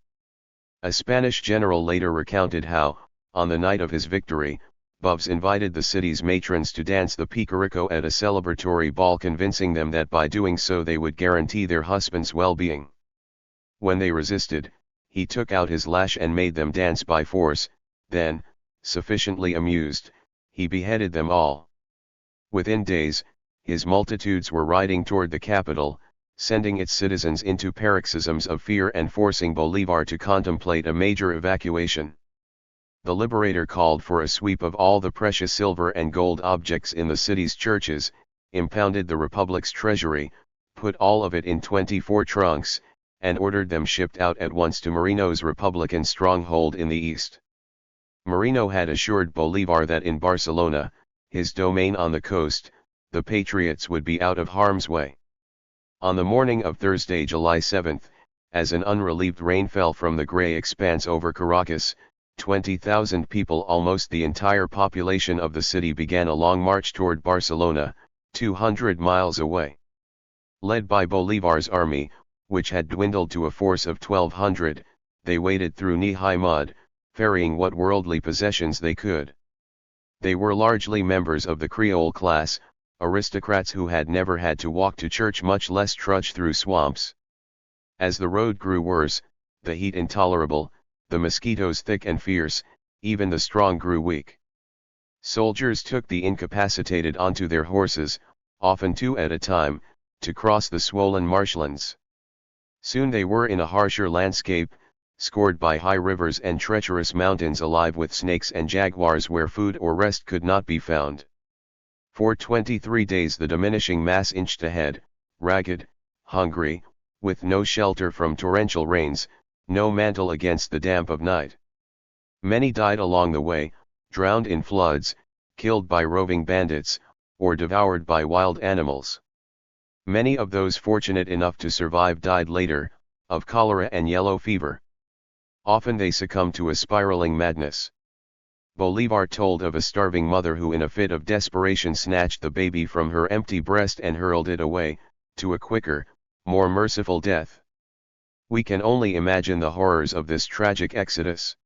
A Spanish general later recounted how, on the night of his victory, Boves invited the city's matrons to dance the picarico at a celebratory ball, convincing them that by doing so they would guarantee their husbands' well-being. When they resisted, he took out his lash and made them dance by force, then, sufficiently amused, he beheaded them all. Within days, his multitudes were riding toward the capital, sending its citizens into paroxysms of fear and forcing Bolivar to contemplate a major evacuation. The Liberator called for a sweep of all the precious silver and gold objects in the city's churches, impounded the Republic's treasury, put all of it in 24 trunks, and ordered them shipped out at once to Moreno's Republican stronghold in the east. Moreno had assured Bolivar that in Barcelona, his domain on the coast, the patriots would be out of harm's way. On the morning of Thursday, July 7, as an unrelieved rain fell from the gray expanse over Caracas, 20,000 people, almost the entire population of the city, began a long march toward Barcelona, 200 miles away. Led by Bolivar's army, which had dwindled to a force of 1,200, they waded through knee-high mud, ferrying what worldly possessions they could. They were largely members of the Creole class, aristocrats who had never had to walk to church, much less trudge through swamps. As the road grew worse, the heat intolerable, the mosquitoes thick and fierce, even the strong grew weak. Soldiers took the incapacitated onto their horses, often 2 at a time, to cross the swollen marshlands. Soon they were in a harsher landscape, scored by high rivers and treacherous mountains, alive with snakes and jaguars where food or rest could not be found. For 23 days the diminishing mass inched ahead, ragged, hungry, with no shelter from torrential rains, no mantle against the damp of night. Many died along the way, drowned in floods, killed by roving bandits, or devoured by wild animals. Many of those fortunate enough to survive died later, of cholera and yellow fever. Often they succumbed to a spiraling madness. Bolivar told of a starving mother who in a fit of desperation snatched the baby from her empty breast and hurled it away, to a quicker, more merciful death. We can only imagine the horrors of this tragic exodus.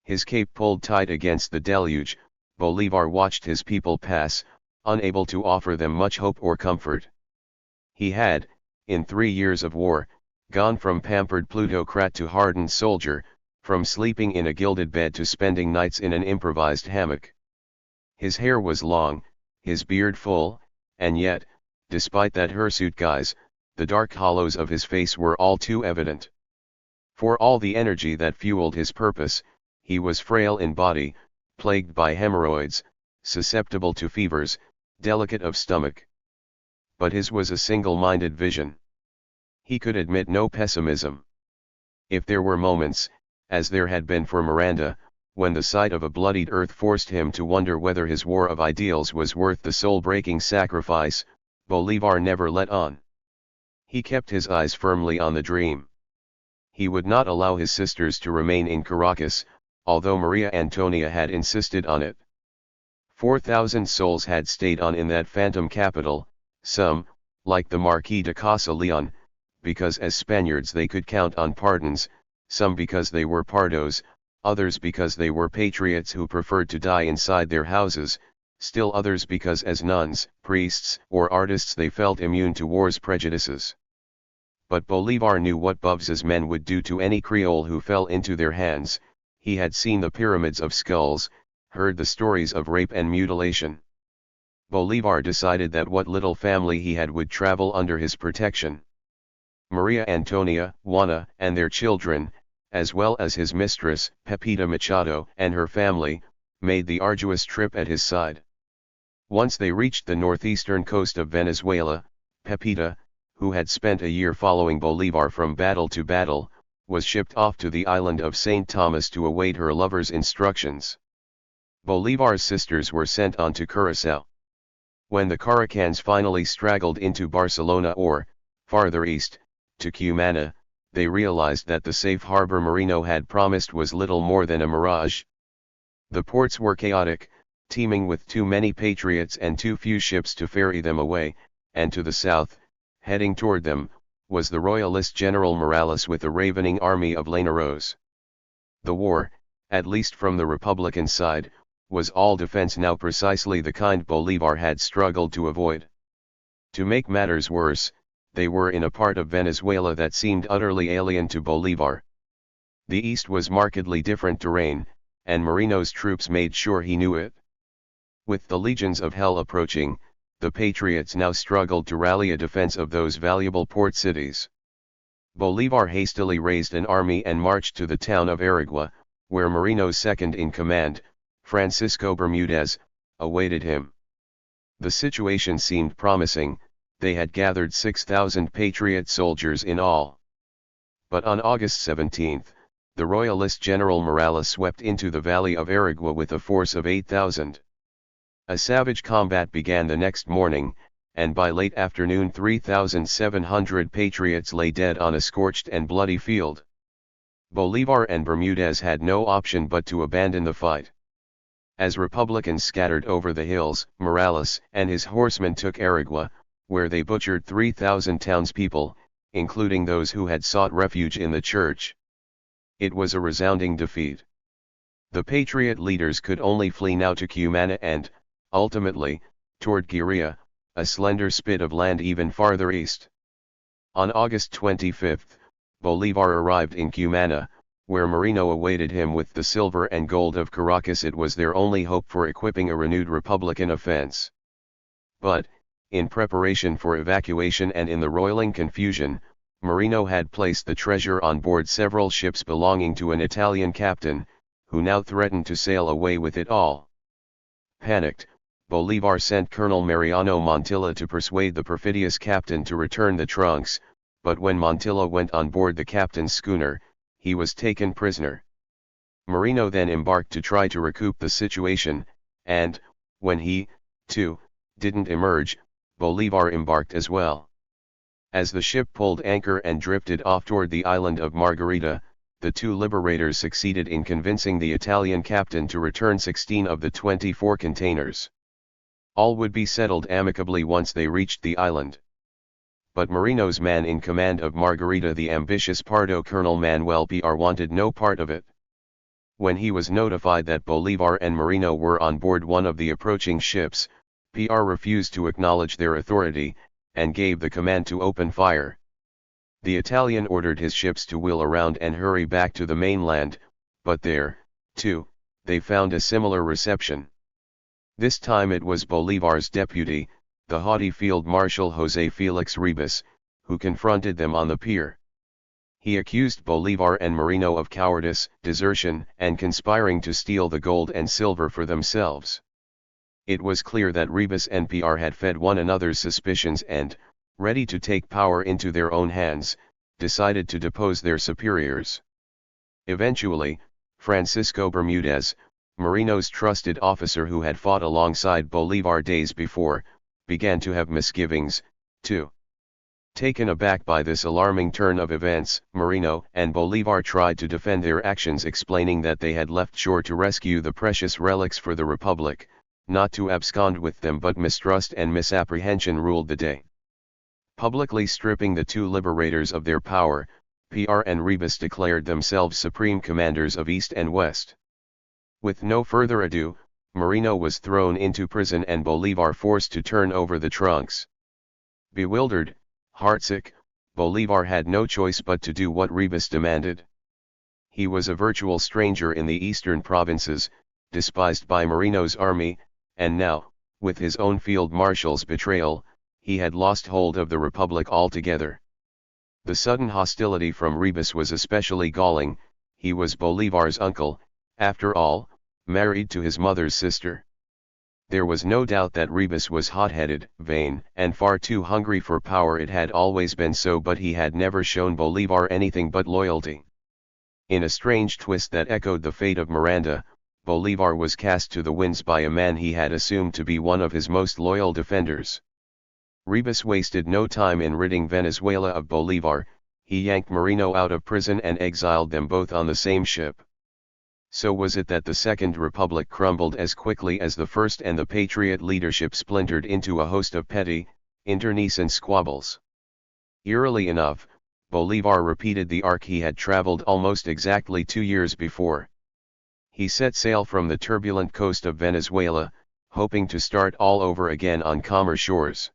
His cape pulled tight against the deluge, Bolivar watched his people pass, unable to offer them much hope or comfort. He had, in 3 years of war, gone from pampered plutocrat to hardened soldier, from sleeping in a gilded bed to spending nights in an improvised hammock. His hair was long, his beard full, and yet, despite that hirsute guise, the dark hollows of his face were all too evident. For all the energy that fueled his purpose, he was frail in body, plagued by hemorrhoids, susceptible to fevers, delicate of stomach. But his was a single-minded vision. He could admit no pessimism. If there were moments, as there had been for Miranda, when the sight of a bloodied earth forced him to wonder whether his war of ideals was worth the soul-breaking sacrifice, Bolivar never let on. He kept his eyes firmly on the dream. He would not allow his sisters to remain in Caracas, although Maria Antonia had insisted on it. 4,000 souls had stayed on in that phantom capital, some, like the Marquis de Casa Leon, because as Spaniards they could count on pardons, some because they were Pardos, others because they were patriots who preferred to die inside their houses, still others because as nuns, priests, or artists they felt immune to war's prejudices. But Bolivar knew what Bubs's men would do to any Creole who fell into their hands. He had seen the pyramids of skulls, heard the stories of rape and mutilation. Bolivar decided that what little family he had would travel under his protection. Maria Antonia, Juana, and their children, as well as his mistress, Pepita Machado, and her family, made the arduous trip at his side. Once they reached the northeastern coast of Venezuela, Pepita, who had spent a year following Bolivar from battle to battle, was shipped off to the island of St. Thomas to await her lover's instructions. Bolivar's sisters were sent on to Curaçao. When the Caracans finally straggled into Barcelona or, farther east, to Cumana, they realized that the safe harbor Moreno had promised was little more than a mirage. The ports were chaotic, teeming with too many patriots and too few ships to ferry them away, and to the south, heading toward them, was the royalist General Morales with a ravening army of Llaneros. The war, at least from the Republican side, was all defense now, precisely the kind Bolivar had struggled to avoid. To make matters worse, they were in a part of Venezuela that seemed utterly alien to Bolivar. The east was markedly different terrain, and Moreno's troops made sure he knew it. With the legions of hell approaching, the patriots now struggled to rally a defense of those valuable port cities. Bolivar hastily raised an army and marched to the town of Aragua, where Moreno's second-in-command, Francisco Bermudez, awaited him. The situation seemed promising. They had gathered 6,000 patriot soldiers in all. But on August 17, the royalist General Morales swept into the valley of Aragua with a force of 8,000. A savage combat began the next morning, and by late afternoon 3,700 patriots lay dead on a scorched and bloody field. Bolivar and Bermudez had no option but to abandon the fight. As Republicans scattered over the hills, Morales and his horsemen took Aragua, where they butchered 3,000 townspeople, including those who had sought refuge in the church. It was a resounding defeat. The patriot leaders could only flee now to Cumana and, ultimately, toward Guerilla, a slender spit of land even farther east. On August 25, Bolivar arrived in Cumana, where Moreno awaited him with the silver and gold of Caracas. It was their only hope for equipping a renewed Republican offense. But, in preparation for evacuation and in the roiling confusion, Moreno had placed the treasure on board several ships belonging to an Italian captain, who now threatened to sail away with it all. Panicked, Bolivar sent Colonel Mariano Montilla to persuade the perfidious captain to return the trunks, but when Montilla went on board the captain's schooner, he was taken prisoner. Moreno then embarked to try to recoup the situation, and, when he, too, didn't emerge, Bolivar embarked as well. As the ship pulled anchor and drifted off toward the island of Margarita, the two liberators succeeded in convincing the Italian captain to return 16 of the 24 containers. All would be settled amicably once they reached the island. But Moreno's man in command of Margarita, the ambitious Pardo Colonel Manuel Pr, wanted no part of it. When he was notified that Bolivar and Moreno were on board one of the approaching ships, Pr refused to acknowledge their authority, and gave the command to open fire. The Italian ordered his ships to wheel around and hurry back to the mainland, but there, too, they found a similar reception. This time it was Bolivar's deputy, the haughty Field Marshal José Felix Ribas, who confronted them on the pier. He accused Bolivar and Moreno of cowardice, desertion, and conspiring to steal the gold and silver for themselves. It was clear that Ribas and Pr had fed one another's suspicions and, ready to take power into their own hands, decided to depose their superiors. Eventually, Francisco Bermudez, Moreno's trusted officer who had fought alongside Bolivar days before, began to have misgivings, too. Taken aback by this alarming turn of events, Moreno and Bolivar tried to defend their actions, explaining that they had left shore to rescue the precious relics for the Republic, not to abscond with them, but mistrust and misapprehension ruled the day. Publicly stripping the two liberators of their power, Pr and Ribas declared themselves supreme commanders of East and West. With no further ado, Moreno was thrown into prison and Bolivar forced to turn over the trunks. Bewildered, heartsick, Bolivar had no choice but to do what Ribas demanded. He was a virtual stranger in the eastern provinces, despised by Moreno's army, and now, with his own field marshal's betrayal, he had lost hold of the Republic altogether. The sudden hostility from Ribas was especially galling. He was Bolivar's uncle, after all, married to his mother's sister. There was no doubt that Ribas was hot-headed, vain, and far too hungry for power. It had always been so, but he had never shown Bolivar anything but loyalty. In a strange twist that echoed the fate of Miranda, Bolivar was cast to the winds by a man he had assumed to be one of his most loyal defenders. Ribas wasted no time in ridding Venezuela of Bolivar. He yanked Moreno out of prison and exiled them both on the same ship. So was it that the Second Republic crumbled as quickly as the First, and the Patriot leadership splintered into a host of petty, internecine squabbles. Eerily enough, Bolivar repeated the arc he had traveled almost exactly 2 years before. He set sail from the turbulent coast of Venezuela, hoping to start all over again on calmer shores.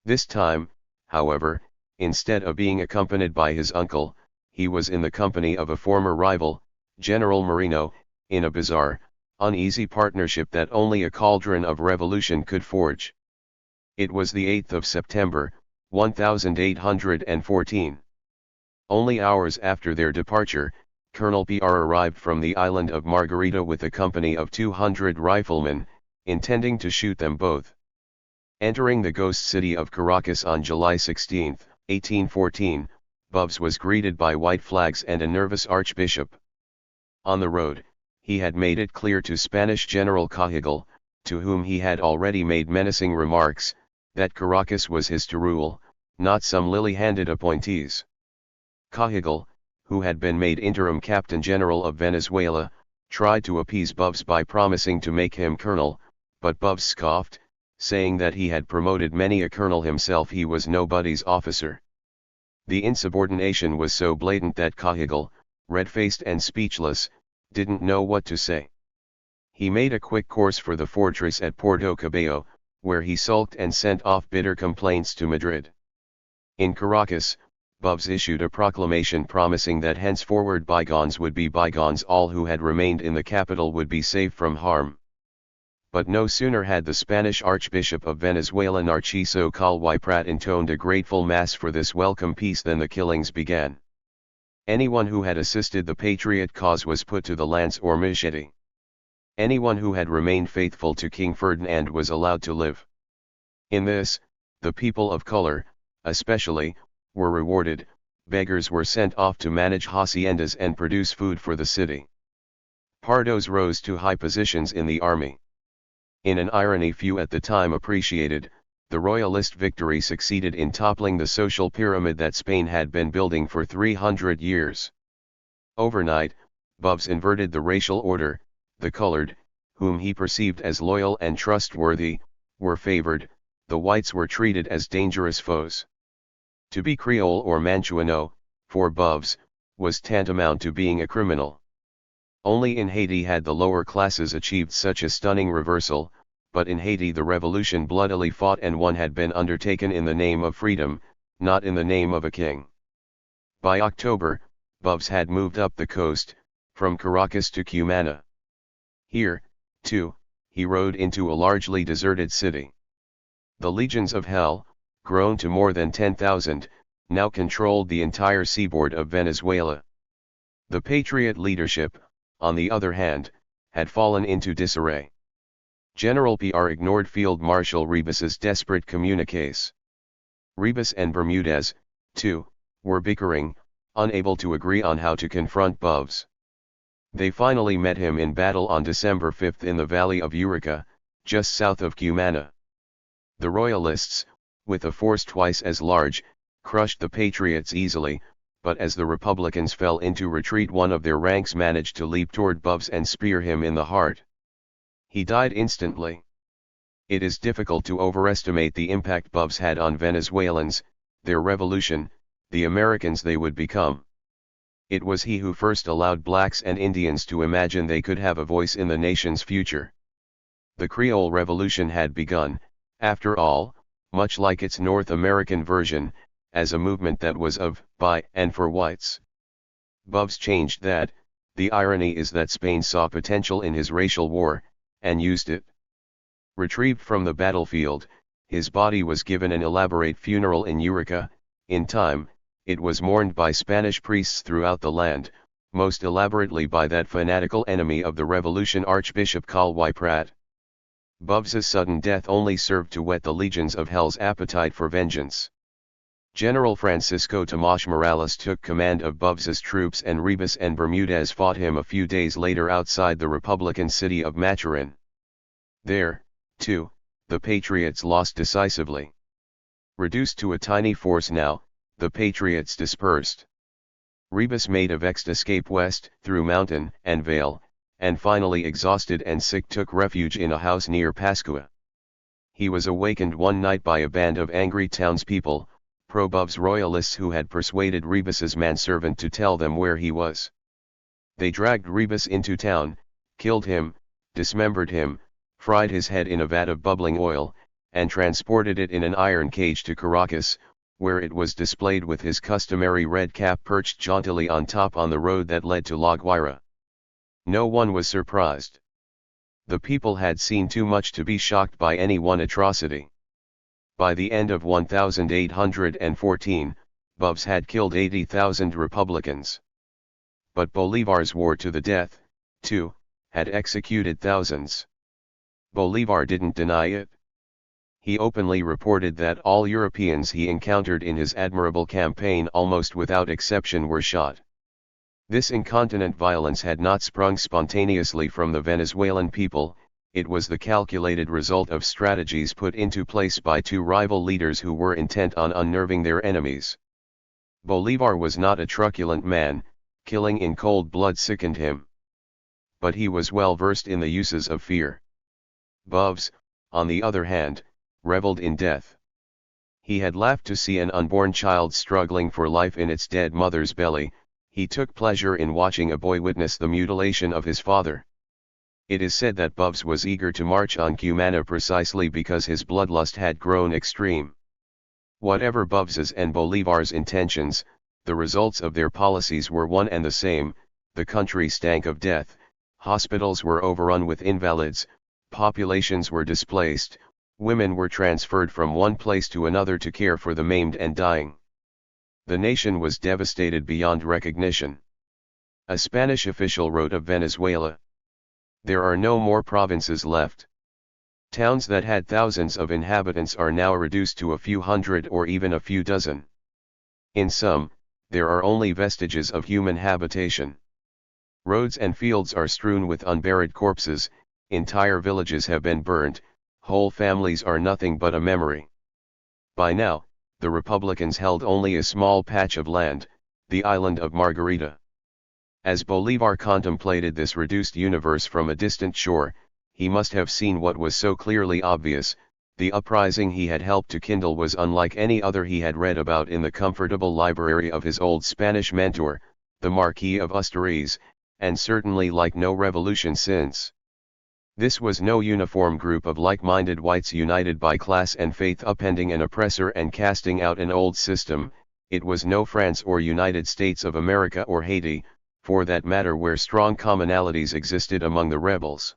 This time, however, Instead of being accompanied by his uncle, he was in the company of a former rival, General Moreno, in a bizarre, uneasy partnership that only a cauldron of revolution could forge. It was the 8th of September, 1814. Only hours after their departure, Colonel PR arrived from the island of Margarita with a company of 200 riflemen, intending to shoot them both. Entering the ghost city of Caracas on July 16, 1814, Bubs was greeted by white flags and a nervous archbishop. On the road, he had made it clear to Spanish General Cajigal, to whom he had already made menacing remarks, that Caracas was his to rule, not some lily-handed appointees. Cajigal, who had been made interim Captain General of Venezuela, tried to appease Bubs by promising to make him colonel, but Bubs scoffed, saying that he had promoted many a colonel himself, he was nobody's officer. The insubordination was so blatant that Cajigal, red-faced and speechless, didn't know what to say. He made a quick course for the fortress at Porto Cabello, where he sulked and sent off bitter complaints to Madrid. In Caracas, Bubs issued a proclamation promising that henceforward bygones would be bygones, all who had remained in the capital would be safe from harm. But no sooner had the Spanish Archbishop of Venezuela Narciso Calwy Prat intoned a grateful mass for this welcome peace than the killings began. Anyone who had assisted the patriot cause was put to the lance or machete. Anyone who had remained faithful to King Ferdinand was allowed to live. In this, the people of color, especially, were rewarded. Beggars were sent off to manage haciendas and produce food for the city. Pardos rose to high positions in the army. In an irony few at the time appreciated, the royalist victory succeeded in toppling the social pyramid that Spain had been building for 300 years. Overnight, Bubs inverted the racial order. The colored, whom he perceived as loyal and trustworthy, were favored, the whites were treated as dangerous foes. To be Creole or Manchuano, for Bubs, was tantamount to being a criminal. Only in Haiti had the lower classes achieved such a stunning reversal, but in Haiti the revolution bloodily fought and won had been undertaken in the name of freedom, not in the name of a king. By October, Bubs had moved up the coast, from Caracas to Cumana. Here, too, he rode into a largely deserted city. The legions of hell, grown to more than 10,000, now controlled the entire seaboard of Venezuela. The patriot leadership, on the other hand, had fallen into disarray. General PR ignored Field Marshal Ribas's desperate communiques. Ribas and Bermudez, too, were bickering, unable to agree on how to confront Bubs. They finally met him in battle on December 5 in the valley of Urica, just south of Cumana. The Royalists, with a force twice as large, crushed the Patriots easily, but as the Republicans fell into retreat, one of their ranks managed to leap toward Bubs and spear him in the heart. He died instantly. It is difficult to overestimate the impact Bubs had on Venezuelans, their revolution, the Americans they would become. It was he who first allowed blacks and Indians to imagine they could have a voice in the nation's future. The Creole Revolution had begun, after all, much like its North American version, as a movement that was of, by, and for whites. Bubs changed that. The irony is that Spain saw potential in his racial war, and used it. Retrieved from the battlefield, his body was given an elaborate funeral in Urica. In time, it was mourned by Spanish priests throughout the land, most elaborately by that fanatical enemy of the revolution, Archbishop Calwy Prat. Bubs's sudden death only served to whet the legions of hell's appetite for vengeance. General Francisco Tomás Morales took command of Bubs's troops, and Ribas and Bermudez fought him a few days later outside the Republican city of Maturin. There, too, the Patriots lost decisively. Reduced to a tiny force now, the Patriots dispersed. Ribas made a vexed escape west, through mountain and vale, and finally, exhausted and sick, took refuge in a house near Pascua. He was awakened one night by a band of angry townspeople, pro-Bubs royalists, who had persuaded Ribas's manservant to tell them where he was. They dragged Ribas into town, killed him, dismembered him, fried his head in a vat of bubbling oil, and transported it in an iron cage to Caracas, where it was displayed with his customary red cap perched jauntily on top on the road that led to La Guaira. No one was surprised. The people had seen too much to be shocked by any one atrocity. By the end of 1814, Bubs had killed 80,000 Republicans. But Bolivar's war to the death, too, had executed thousands. Bolivar didn't deny it. He openly reported that all Europeans he encountered in his admirable campaign almost without exception were shot. This incontinent violence had not sprung spontaneously from the Venezuelan people, it was the calculated result of strategies put into place by two rival leaders who were intent on unnerving their enemies. Bolivar was not a truculent man, killing in cold blood sickened him. But he was well versed in the uses of fear. Bubs, on the other hand, reveled in death. He had laughed to see an unborn child struggling for life in its dead mother's belly. He took pleasure in watching a boy witness the mutilation of his father. It is said that Bubs was eager to march on Cumana precisely because his bloodlust had grown extreme. Whatever Bubs's and Bolivar's intentions, the results of their policies were one and the same. The country stank of death, hospitals were overrun with invalids, populations were displaced, women were transferred from one place to another to care for the maimed and dying. The nation was devastated beyond recognition. A Spanish official wrote of Venezuela, "There are no more provinces left. Towns that had thousands of inhabitants are now reduced to a few hundred or even a few dozen. In some, there are only vestiges of human habitation. Roads and fields are strewn with unburied corpses, entire villages have been burnt, whole families are nothing but a memory." By now, the Republicans held only a small patch of land, the island of Margarita. As Bolivar contemplated this reduced universe from a distant shore, he must have seen what was so clearly obvious: the uprising he had helped to kindle was unlike any other he had read about in the comfortable library of his old Spanish mentor, the Marquis of Usturiz, and certainly like no revolution since. This was no uniform group of like-minded whites united by class and faith upending an oppressor and casting out an old system. It was no France or United States of America or Haiti, for that matter, where strong commonalities existed among the rebels.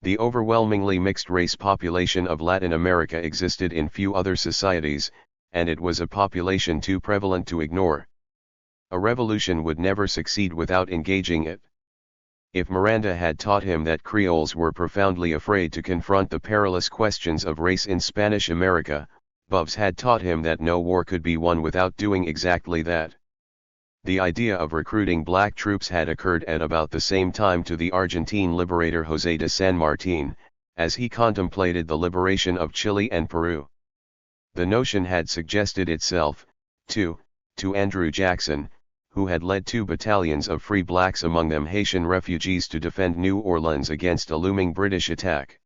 The overwhelmingly mixed-race population of Latin America existed in few other societies, and it was a population too prevalent to ignore. A revolution would never succeed without engaging it. If Miranda had taught him that Creoles were profoundly afraid to confront the perilous questions of race in Spanish America, Bubs had taught him that no war could be won without doing exactly that. The idea of recruiting black troops had occurred at about the same time to the Argentine liberator José de San Martín, as he contemplated the liberation of Chile and Peru. The notion had suggested itself, too, to Andrew Jackson, who had led 2 battalions of free blacks, among them Haitian refugees, to defend New Orleans against a looming British attack.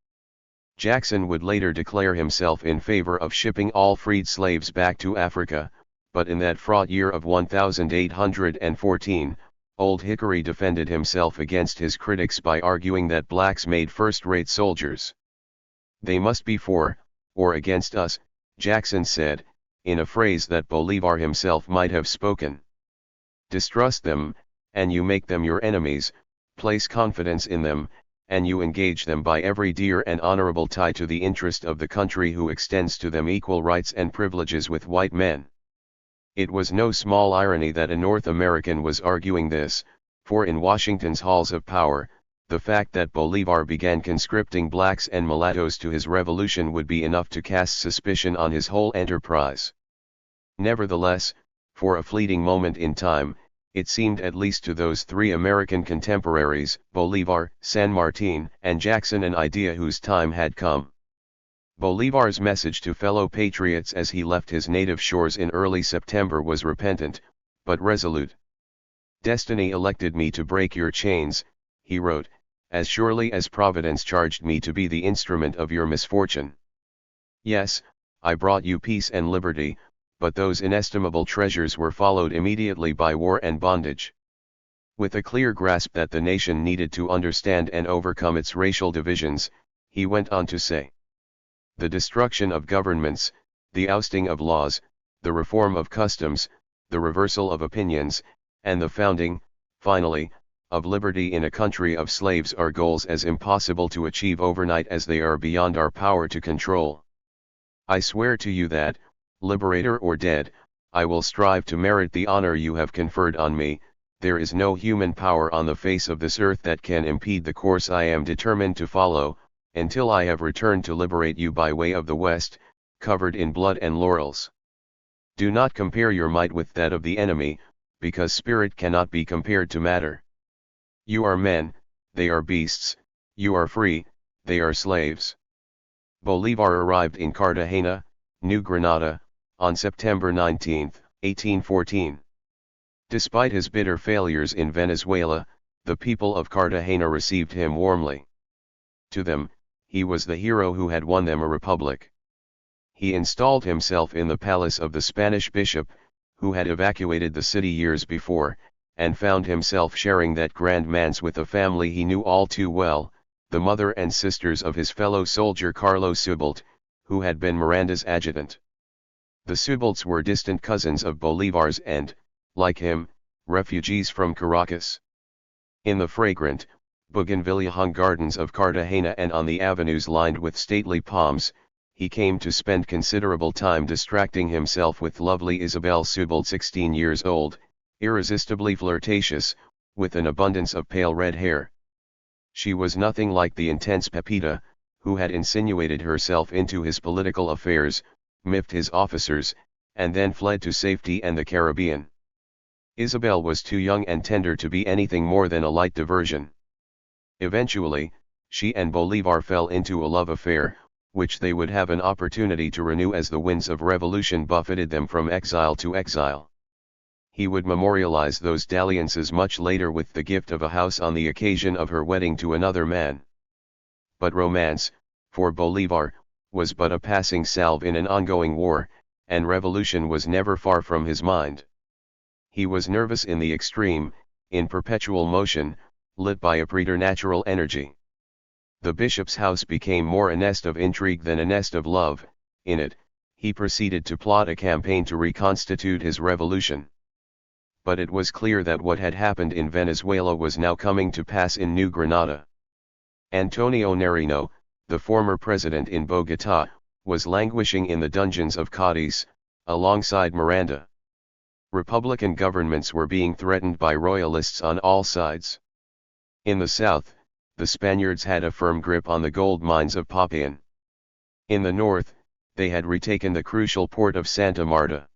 Jackson would later declare himself in favor of shipping all freed slaves back to Africa, but in that fraught year of 1814, Old Hickory defended himself against his critics by arguing that blacks made first-rate soldiers. "They must be for, or against us," Jackson said, in a phrase that Bolivar himself might have spoken. "Distrust them, and you make them your enemies; place confidence in them, and you engage them by every dear and honorable tie to the interest of the country who extends to them equal rights and privileges with white men." It was no small irony that a North American was arguing this, for in Washington's halls of power, the fact that Bolivar began conscripting blacks and mulattoes to his revolution would be enough to cast suspicion on his whole enterprise. Nevertheless, for a fleeting moment in time, it seemed at least to those 3 American contemporaries, Bolivar, San Martín, and Jackson, an idea whose time had come. Bolivar's message to fellow patriots as he left his native shores in early September was repentant, but resolute. "Destiny elected me to break your chains," he wrote, "as surely as Providence charged me to be the instrument of your misfortune. Yes, I brought you peace and liberty, but those inestimable treasures were followed immediately by war and bondage." With a clear grasp that the nation needed to understand and overcome its racial divisions, he went on to say, "The destruction of governments, the ousting of laws, the reform of customs, the reversal of opinions, and the founding, finally, of liberty in a country of slaves are goals as impossible to achieve overnight as they are beyond our power to control. I swear to you that, liberator or dead, I will strive to merit the honor you have conferred on me. There is no human power on the face of this earth that can impede the course I am determined to follow, until I have returned to liberate you by way of the West, covered in blood and laurels. Do not compare your might with that of the enemy, because spirit cannot be compared to matter. You are men, they are beasts; you are free, they are slaves. Bolivar arrived in Cartagena, New Granada, on September 19, 1814. Despite his bitter failures in Venezuela, the people of Cartagena received him warmly. To them, he was the hero who had won them a republic. He installed himself in the palace of the Spanish bishop, who had evacuated the city years before, and found himself sharing that grand manse with a family he knew all too well, the mother and sisters of his fellow soldier Carlos Subalt, who had been Miranda's adjutant. The Subalts were distant cousins of Bolivar's and, like him, refugees from Caracas. In the fragrant, bougainvillea-hung gardens of Cartagena and on the avenues lined with stately palms, he came to spend considerable time distracting himself with lovely Isabel Subalt, 16 years old, irresistibly flirtatious, with an abundance of pale red hair. She was nothing like the intense Pepita, who had insinuated herself into his political affairs, miffed his officers, and then fled to safety and the Caribbean. Isabel was too young and tender to be anything more than a light diversion. Eventually, she and Bolivar fell into a love affair, which they would have an opportunity to renew as the winds of revolution buffeted them from exile to exile. He would memorialize those dalliances much later with the gift of a house on the occasion of her wedding to another man. But romance, for Bolivar, was but a passing salve in an ongoing war, and revolution was never far from his mind. He was nervous in the extreme, in perpetual motion, lit by a preternatural energy. The bishop's house became more a nest of intrigue than a nest of love. In it, he proceeded to plot a campaign to reconstitute his revolution. But it was clear that what had happened in Venezuela was now coming to pass in New Granada. Antonio Nariño, the former president in Bogotá, was languishing in the dungeons of Cádiz, alongside Miranda. Republican governments were being threatened by royalists on all sides. In the south, the Spaniards had a firm grip on the gold mines of Popayan. In the north, they had retaken the crucial port of Santa Marta.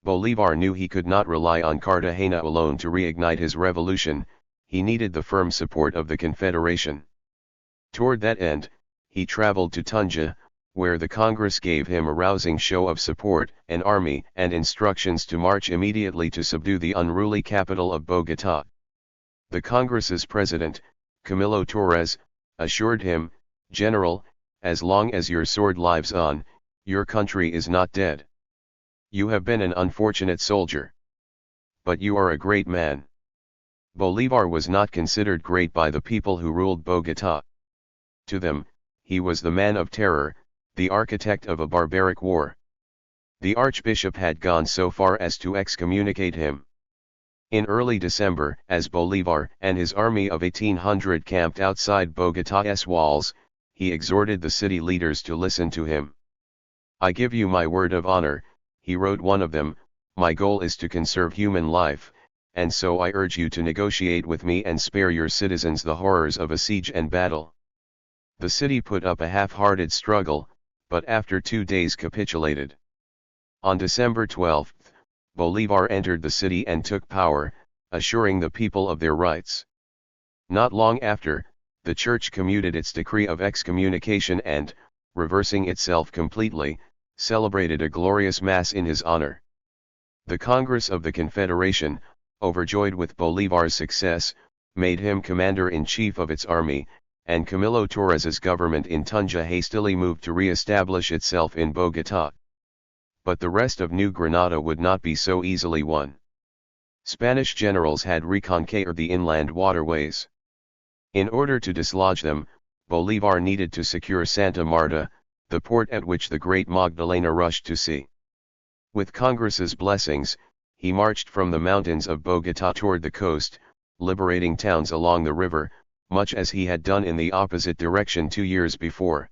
Bolivar knew he could not rely on Cartagena alone to reignite his revolution; he needed the firm support of the Confederation. Toward that end, he traveled to Tunja, where the Congress gave him a rousing show of support, an army, and instructions to march immediately to subdue the unruly capital of Bogotá. The Congress's president, Camilo Torres, assured him, "General, as long as your sword lives on, your country is not dead. You have been an unfortunate soldier. But you are a great man." Bolivar was not considered great by the people who ruled Bogotá. To them, he was the man of terror, the architect of a barbaric war. The archbishop had gone so far as to excommunicate him. In early December, as Bolivar and his army of 1,800 camped outside Bogotá's walls, he exhorted the city leaders to listen to him. "I give you my word of honor," he wrote one of them, "my goal is to conserve human life, and so I urge you to negotiate with me and spare your citizens the horrors of a siege and battle." The city put up a half-hearted struggle, but after 2 days capitulated. On December 12, Bolivar entered the city and took power, assuring the people of their rights. Not long after, the church commuted its decree of excommunication and, reversing itself completely, celebrated a glorious mass in his honor. The Congress of the Confederation, overjoyed with Bolivar's success, made him commander-in-chief of its army, and Camilo Torres's government in Tunja hastily moved to re-establish itself in Bogotá. But the rest of New Granada would not be so easily won. Spanish generals had reconquered the inland waterways. In order to dislodge them, Bolivar needed to secure Santa Marta, the port at which the great Magdalena rushed to sea. With Congress's blessings, he marched from the mountains of Bogotá toward the coast, liberating towns along the river, much as he had done in the opposite direction 2 years before.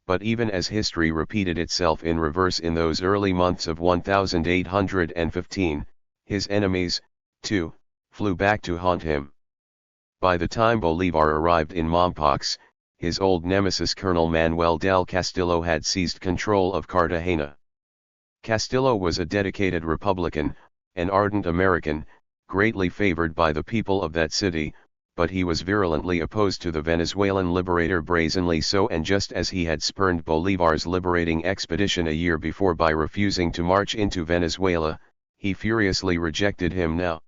But even as history repeated itself in reverse in those early months of 1815, his enemies, too, flew back to haunt him. By the time Bolivar arrived in Mompox, his old nemesis Colonel Manuel del Castillo had seized control of Cartagena. Castillo was a dedicated Republican, an ardent American, greatly favored by the people of that city, but he was virulently opposed to the Venezuelan Liberator, brazenly so, and just as he had spurned Bolivar's liberating expedition a year before by refusing to march into Venezuela, he furiously rejected him now.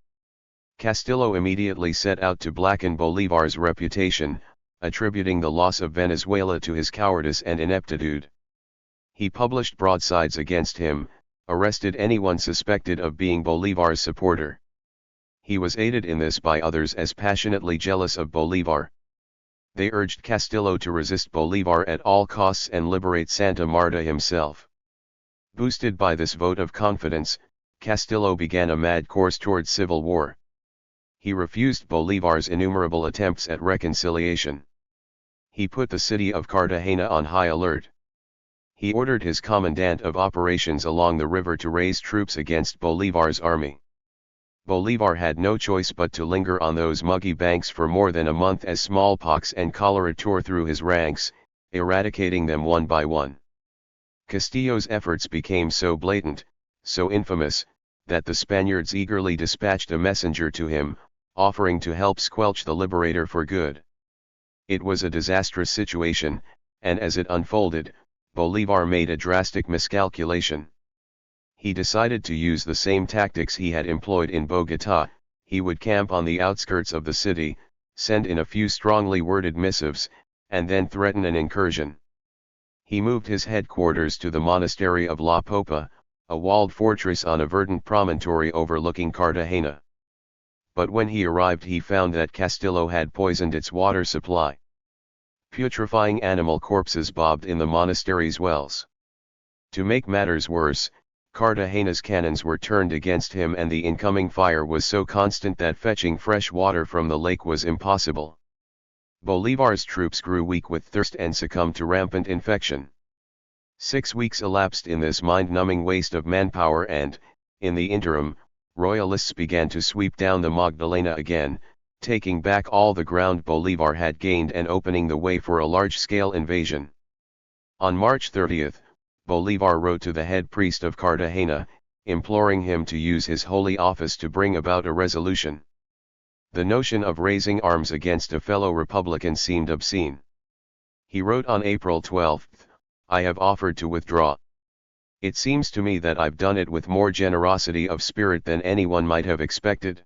Castillo immediately set out to blacken Bolivar's reputation, attributing the loss of Venezuela to his cowardice and ineptitude. He published broadsides against him, arrested anyone suspected of being Bolivar's supporter. He was aided in this by others as passionately jealous of Bolivar. They urged Castillo to resist Bolivar at all costs and liberate Santa Marta himself. Boosted by this vote of confidence, Castillo began a mad course toward civil war. He refused Bolivar's innumerable attempts at reconciliation. He put the city of Cartagena on high alert. He ordered his commandant of operations along the river to raise troops against Bolivar's army. Bolivar had no choice but to linger on those muggy banks for more than a month as smallpox and cholera tore through his ranks, eradicating them one by one. Castillo's efforts became so blatant, so infamous, that the Spaniards eagerly dispatched a messenger to him, offering to help squelch the Liberator for good. It was a disastrous situation, and as it unfolded, Bolivar made a drastic miscalculation. He decided to use the same tactics he had employed in Bogotá. He would camp on the outskirts of the city, send in a few strongly worded missives, and then threaten an incursion. He moved his headquarters to the monastery of La Popa, a walled fortress on a verdant promontory overlooking Cartagena. But when he arrived he found that Castillo had poisoned its water supply. Putrefying animal corpses bobbed in the monastery's wells. To make matters worse, Cartagena's cannons were turned against him and the incoming fire was so constant that fetching fresh water from the lake was impossible. Bolivar's troops grew weak with thirst and succumbed to rampant infection. 6 weeks elapsed in this mind-numbing waste of manpower and, in the interim, Royalists began to sweep down the Magdalena again, taking back all the ground Bolivar had gained and opening the way for a large-scale invasion. On March 30, Bolivar wrote to the head priest of Cartagena, imploring him to use his holy office to bring about a resolution. The notion of raising arms against a fellow Republican seemed obscene. He wrote on April 12, "I have offered to withdraw. It seems to me that I've done it with more generosity of spirit than anyone might have expected.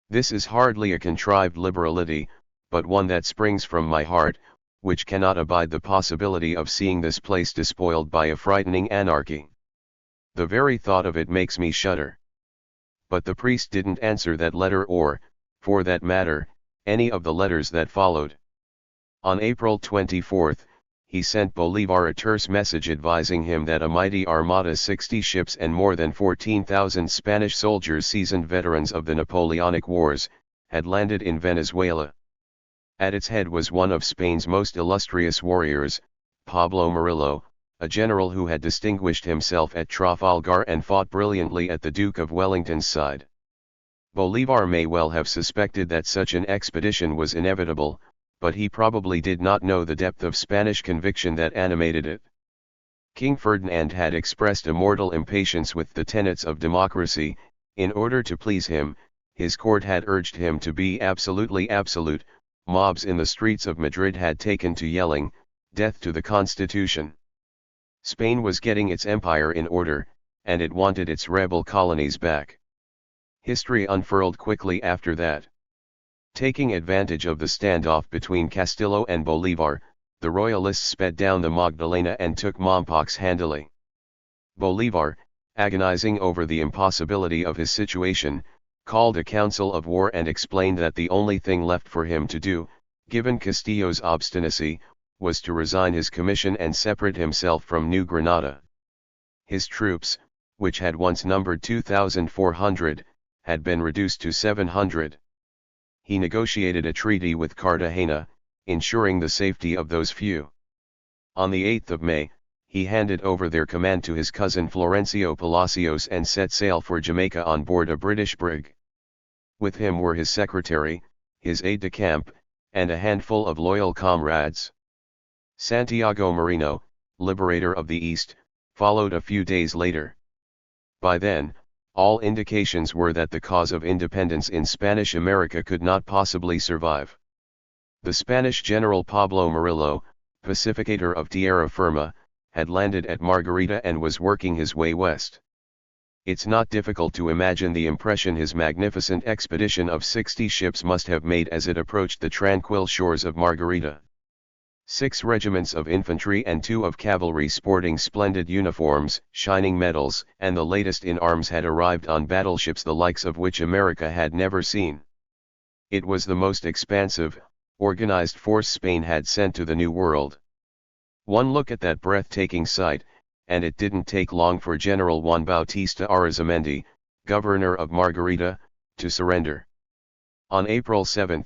This is hardly a contrived liberality, but one that springs from my heart, which cannot abide the possibility of seeing this place despoiled by a frightening anarchy. The very thought of it makes me shudder." But the priest didn't answer that letter or, for that matter, any of the letters that followed. On April 24, he sent Bolivar a terse message advising him that a mighty armada, 60 ships and more than 14,000 Spanish soldiers, seasoned veterans of the Napoleonic Wars, had landed in Venezuela. At its head was one of Spain's most illustrious warriors, Pablo Murillo, a general who had distinguished himself at Trafalgar and fought brilliantly at the Duke of Wellington's side. Bolivar may well have suspected that such an expedition was inevitable, but he probably did not know the depth of Spanish conviction that animated it. King Ferdinand had expressed a mortal impatience with the tenets of democracy. In order to please him, his court had urged him to be absolutely absolute. Mobs in the streets of Madrid had taken to yelling, "Death to the Constitution!" Spain was getting its empire in order, and it wanted its rebel colonies back. History unfurled quickly after that. Taking advantage of the standoff between Castillo and Bolivar, the Royalists sped down the Magdalena and took Mompox handily. Bolivar, agonizing over the impossibility of his situation, called a council of war and explained that the only thing left for him to do, given Castillo's obstinacy, was to resign his commission and separate himself from New Granada. His troops, which had once numbered 2,400, had been reduced to 700. He negotiated a treaty with Cartagena, ensuring the safety of those few. On the 8th of May, he handed over their command to his cousin Florencio Palacios and set sail for Jamaica on board a British brig. With him were his secretary, his aide-de-camp, and a handful of loyal comrades. Santiago Marino, Liberator of the East, followed a few days later. By then, all indications were that the cause of independence in Spanish America could not possibly survive. The Spanish General Pablo Murillo, pacificator of Tierra Firma, had landed at Margarita and was working his way west. It's not difficult to imagine the impression his magnificent expedition of 60 ships must have made as it approached the tranquil shores of Margarita. 6 regiments of infantry and 2 of cavalry sporting splendid uniforms, shining medals, and the latest in arms had arrived on battleships the likes of which America had never seen. It was the most expansive, organized force Spain had sent to the New World. One look at that breathtaking sight, and it didn't take long for General Juan Bautista Arizamendi, governor of Margarita, to surrender. On April 7,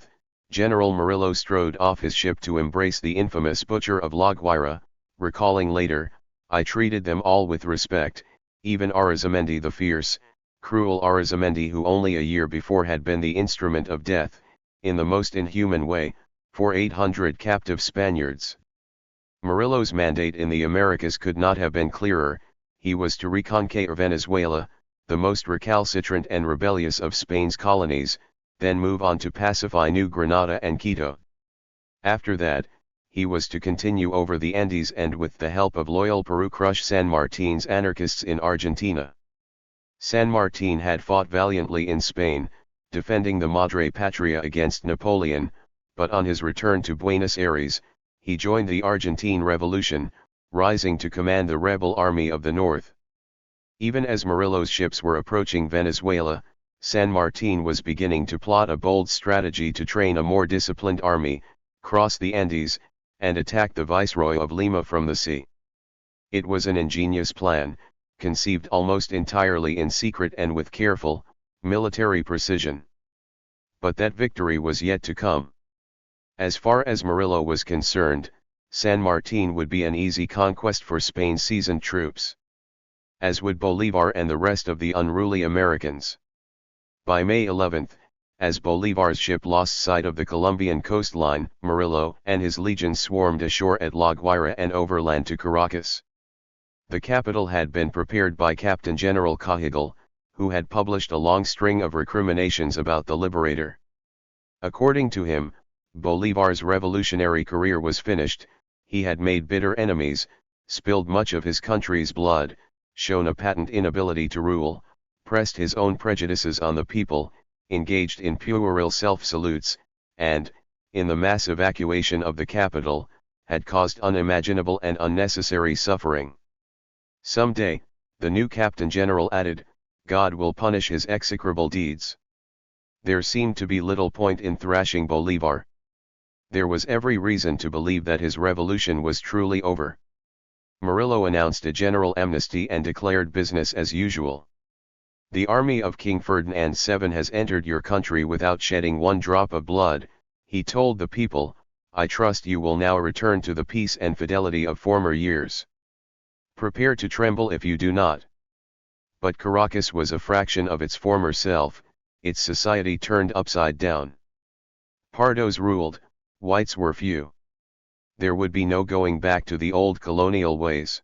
General Murillo strode off his ship to embrace the infamous butcher of La Guaira, recalling later, "I treated them all with respect, even Arizamendi the fierce, cruel Arizamendi who only a year before had been the instrument of death, in the most inhuman way, for 800 captive Spaniards." Murillo's mandate in the Americas could not have been clearer. He was to reconquer Venezuela, the most recalcitrant and rebellious of Spain's colonies, then move on to pacify New Granada and Quito. After that, he was to continue over the Andes and with the help of loyal Peru crush San Martin's anarchists in Argentina. San Martin had fought valiantly in Spain, defending the Madre Patria against Napoleon, but on his return to Buenos Aires, he joined the Argentine Revolution, rising to command the rebel army of the north. Even as Murillo's ships were approaching Venezuela, San Martin was beginning to plot a bold strategy to train a more disciplined army, cross the Andes, and attack the Viceroy of Lima from the sea. It was an ingenious plan, conceived almost entirely in secret and with careful, military precision. But that victory was yet to come. As far as Murillo was concerned, San Martin would be an easy conquest for Spain's seasoned troops, as would Bolivar and the rest of the unruly Americans. By May 11, as Bolivar's ship lost sight of the Colombian coastline, Murillo and his legions swarmed ashore at La Guaira and overland to Caracas. The capital had been prepared by Captain General Cahigal, who had published a long string of recriminations about the Liberator. According to him, Bolivar's revolutionary career was finished. He had made bitter enemies, spilled much of his country's blood, shown a patent inability to rule, pressed his own prejudices on the people, engaged in puerile self-salutes, and, in the mass evacuation of the capital, had caused unimaginable and unnecessary suffering. Some day, the new Captain General added, God will punish his execrable deeds. There seemed to be little point in thrashing Bolivar. There was every reason to believe that his revolution was truly over. Murillo announced a general amnesty and declared business as usual. The army of King Ferdinand VII has entered your country without shedding one drop of blood, he told the people. I trust you will now return to the peace and fidelity of former years. Prepare to tremble if you do not. But Caracas was a fraction of its former self, its society turned upside down. Pardos ruled, whites were few. There would be no going back to the old colonial ways.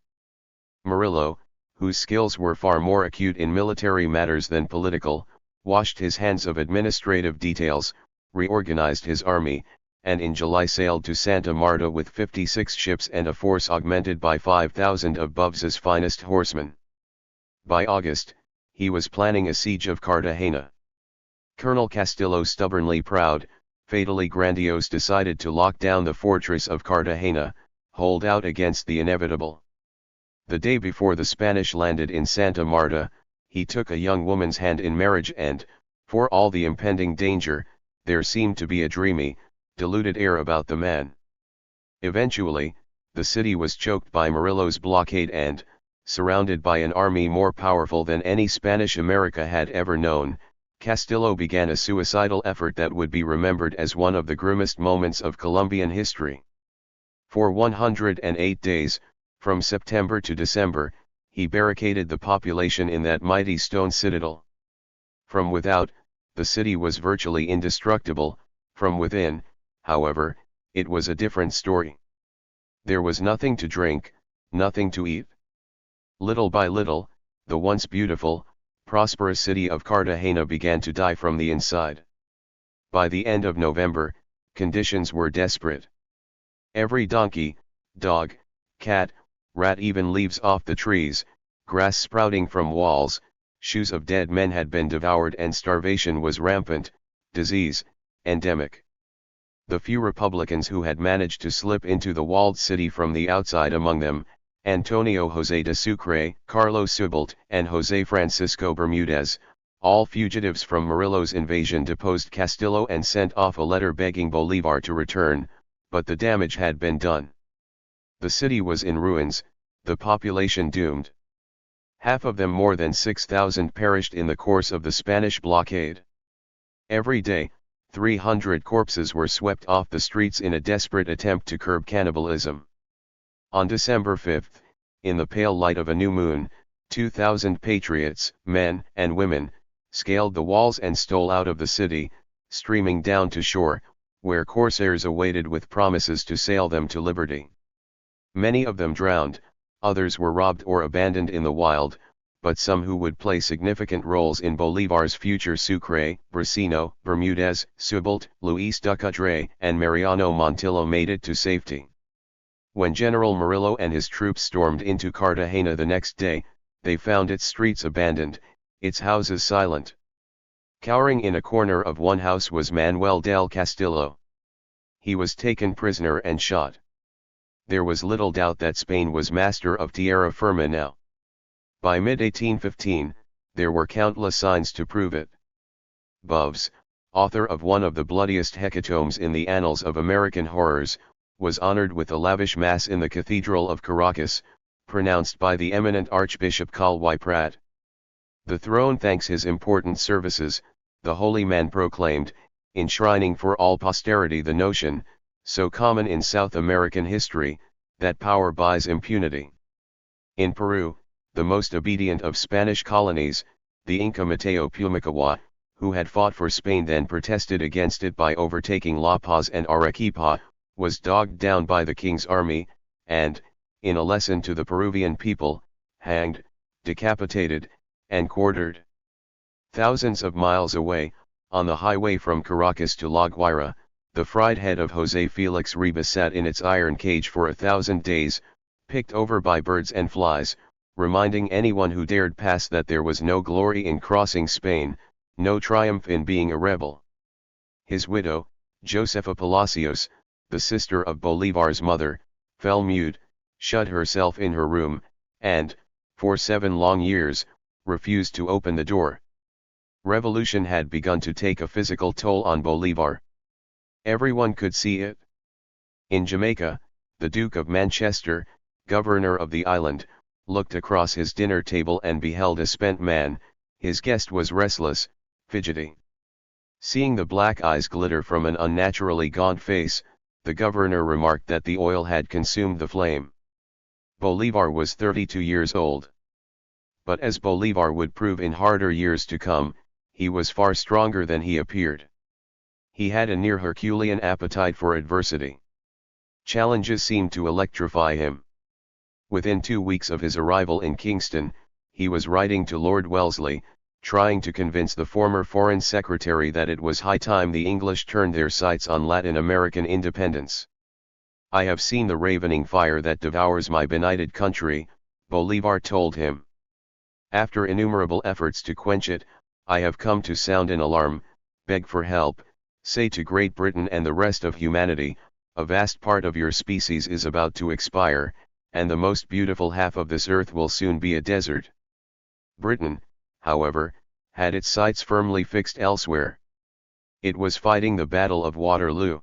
Murillo, whose skills were far more acute in military matters than political, washed his hands of administrative details, reorganized his army, and in July sailed to Santa Marta with 56 ships and a force augmented by 5,000 of Boves's finest horsemen. By August, he was planning a siege of Cartagena. Colonel Castillo, stubbornly proud, fatally grandiose, decided to lock down the fortress of Cartagena, hold out against the inevitable. The day before the Spanish landed in Santa Marta, he took a young woman's hand in marriage and, for all the impending danger, there seemed to be a dreamy, deluded air about the man. Eventually, the city was choked by Murillo's blockade and, surrounded by an army more powerful than any Spanish America had ever known, Castillo began a suicidal effort that would be remembered as one of the grimmest moments of Colombian history. For 108 days, from September to December, he barricaded the population in that mighty stone citadel. From without, the city was virtually indestructible. From within, however, it was a different story. There was nothing to drink, nothing to eat. Little by little, the once beautiful, prosperous city of Cartagena began to die from the inside. By the end of November, conditions were desperate. Every donkey, dog, cat, rat, even leaves off the trees, grass sprouting from walls, shoes of dead men had been devoured, and starvation was rampant, disease, endemic. The few Republicans who had managed to slip into the walled city from the outside, among them, Antonio José de Sucre, Carlos Subalt, and José Francisco Bermudez, all fugitives from Murillo's invasion, deposed Castillo and sent off a letter begging Bolivar to return, but the damage had been done. The city was in ruins, the population doomed. Half of them, more than 6,000, perished in the course of the Spanish blockade. Every day, 300 corpses were swept off the streets in a desperate attempt to curb cannibalism. On December 5, in the pale light of a new moon, 2,000 patriots, men and women, scaled the walls and stole out of the city, streaming down to shore, where corsairs awaited with promises to sail them to liberty. Many of them drowned, others were robbed or abandoned in the wild, but some who would play significant roles in Bolivar's future, Sucre, Bracino, Bermudez, Subalt, Luis Ducadre, and Mariano Montillo, made it to safety. When General Murillo and his troops stormed into Cartagena the next day, they found its streets abandoned, its houses silent. Cowering in a corner of one house was Manuel del Castillo. He was taken prisoner and shot. There was little doubt that Spain was master of tierra firma now. By mid-1815, there were countless signs to prove it. Boves, author of one of the bloodiest hecatombs in the annals of American horrors, was honored with a lavish mass in the Cathedral of Caracas, pronounced by the eminent Archbishop Calwy Prat. The throne thanks his important services, the holy man proclaimed, enshrining for all posterity the notion, so common in South American history, that power buys impunity. In Peru, the most obedient of Spanish colonies, the Inca Mateo Pumacahua, who had fought for Spain, then protested against it by overtaking La Paz and Arequipa, was dogged down by the king's army, and, in a lesson to the Peruvian people, hanged, decapitated, and quartered. Thousands of miles away, on the highway from Caracas to La Guaira, the fried head of José Felix Ribas sat in its iron cage for 1,000 days, picked over by birds and flies, reminding anyone who dared pass that there was no glory in crossing Spain, no triumph in being a rebel. His widow, Josefa Palacios, the sister of Bolivar's mother, fell mute, shut herself in her room, and, for 7 long years, refused to open the door. Revolution had begun to take a physical toll on Bolivar. Everyone could see it. In Jamaica, the Duke of Manchester, governor of the island, looked across his dinner table and beheld a spent man. His guest was restless, fidgety. Seeing the black eyes glitter from an unnaturally gaunt face, the governor remarked that the oil had consumed the flame. Bolivar was 32 years old. But as Bolivar would prove in harder years to come, he was far stronger than he appeared. He had a near Herculean appetite for adversity. Challenges seemed to electrify him. Within 2 weeks of his arrival in Kingston, he was writing to Lord Wellesley, trying to convince the former Foreign Secretary that it was high time the English turned their sights on Latin American independence. "I have seen the ravening fire that devours my benighted country," Bolivar told him. "After innumerable efforts to quench it, I have come to sound an alarm, beg for help, say to Great Britain and the rest of humanity, a vast part of your species is about to expire, and the most beautiful half of this earth will soon be a desert." Britain, however, had its sights firmly fixed elsewhere. It was fighting the Battle of Waterloo.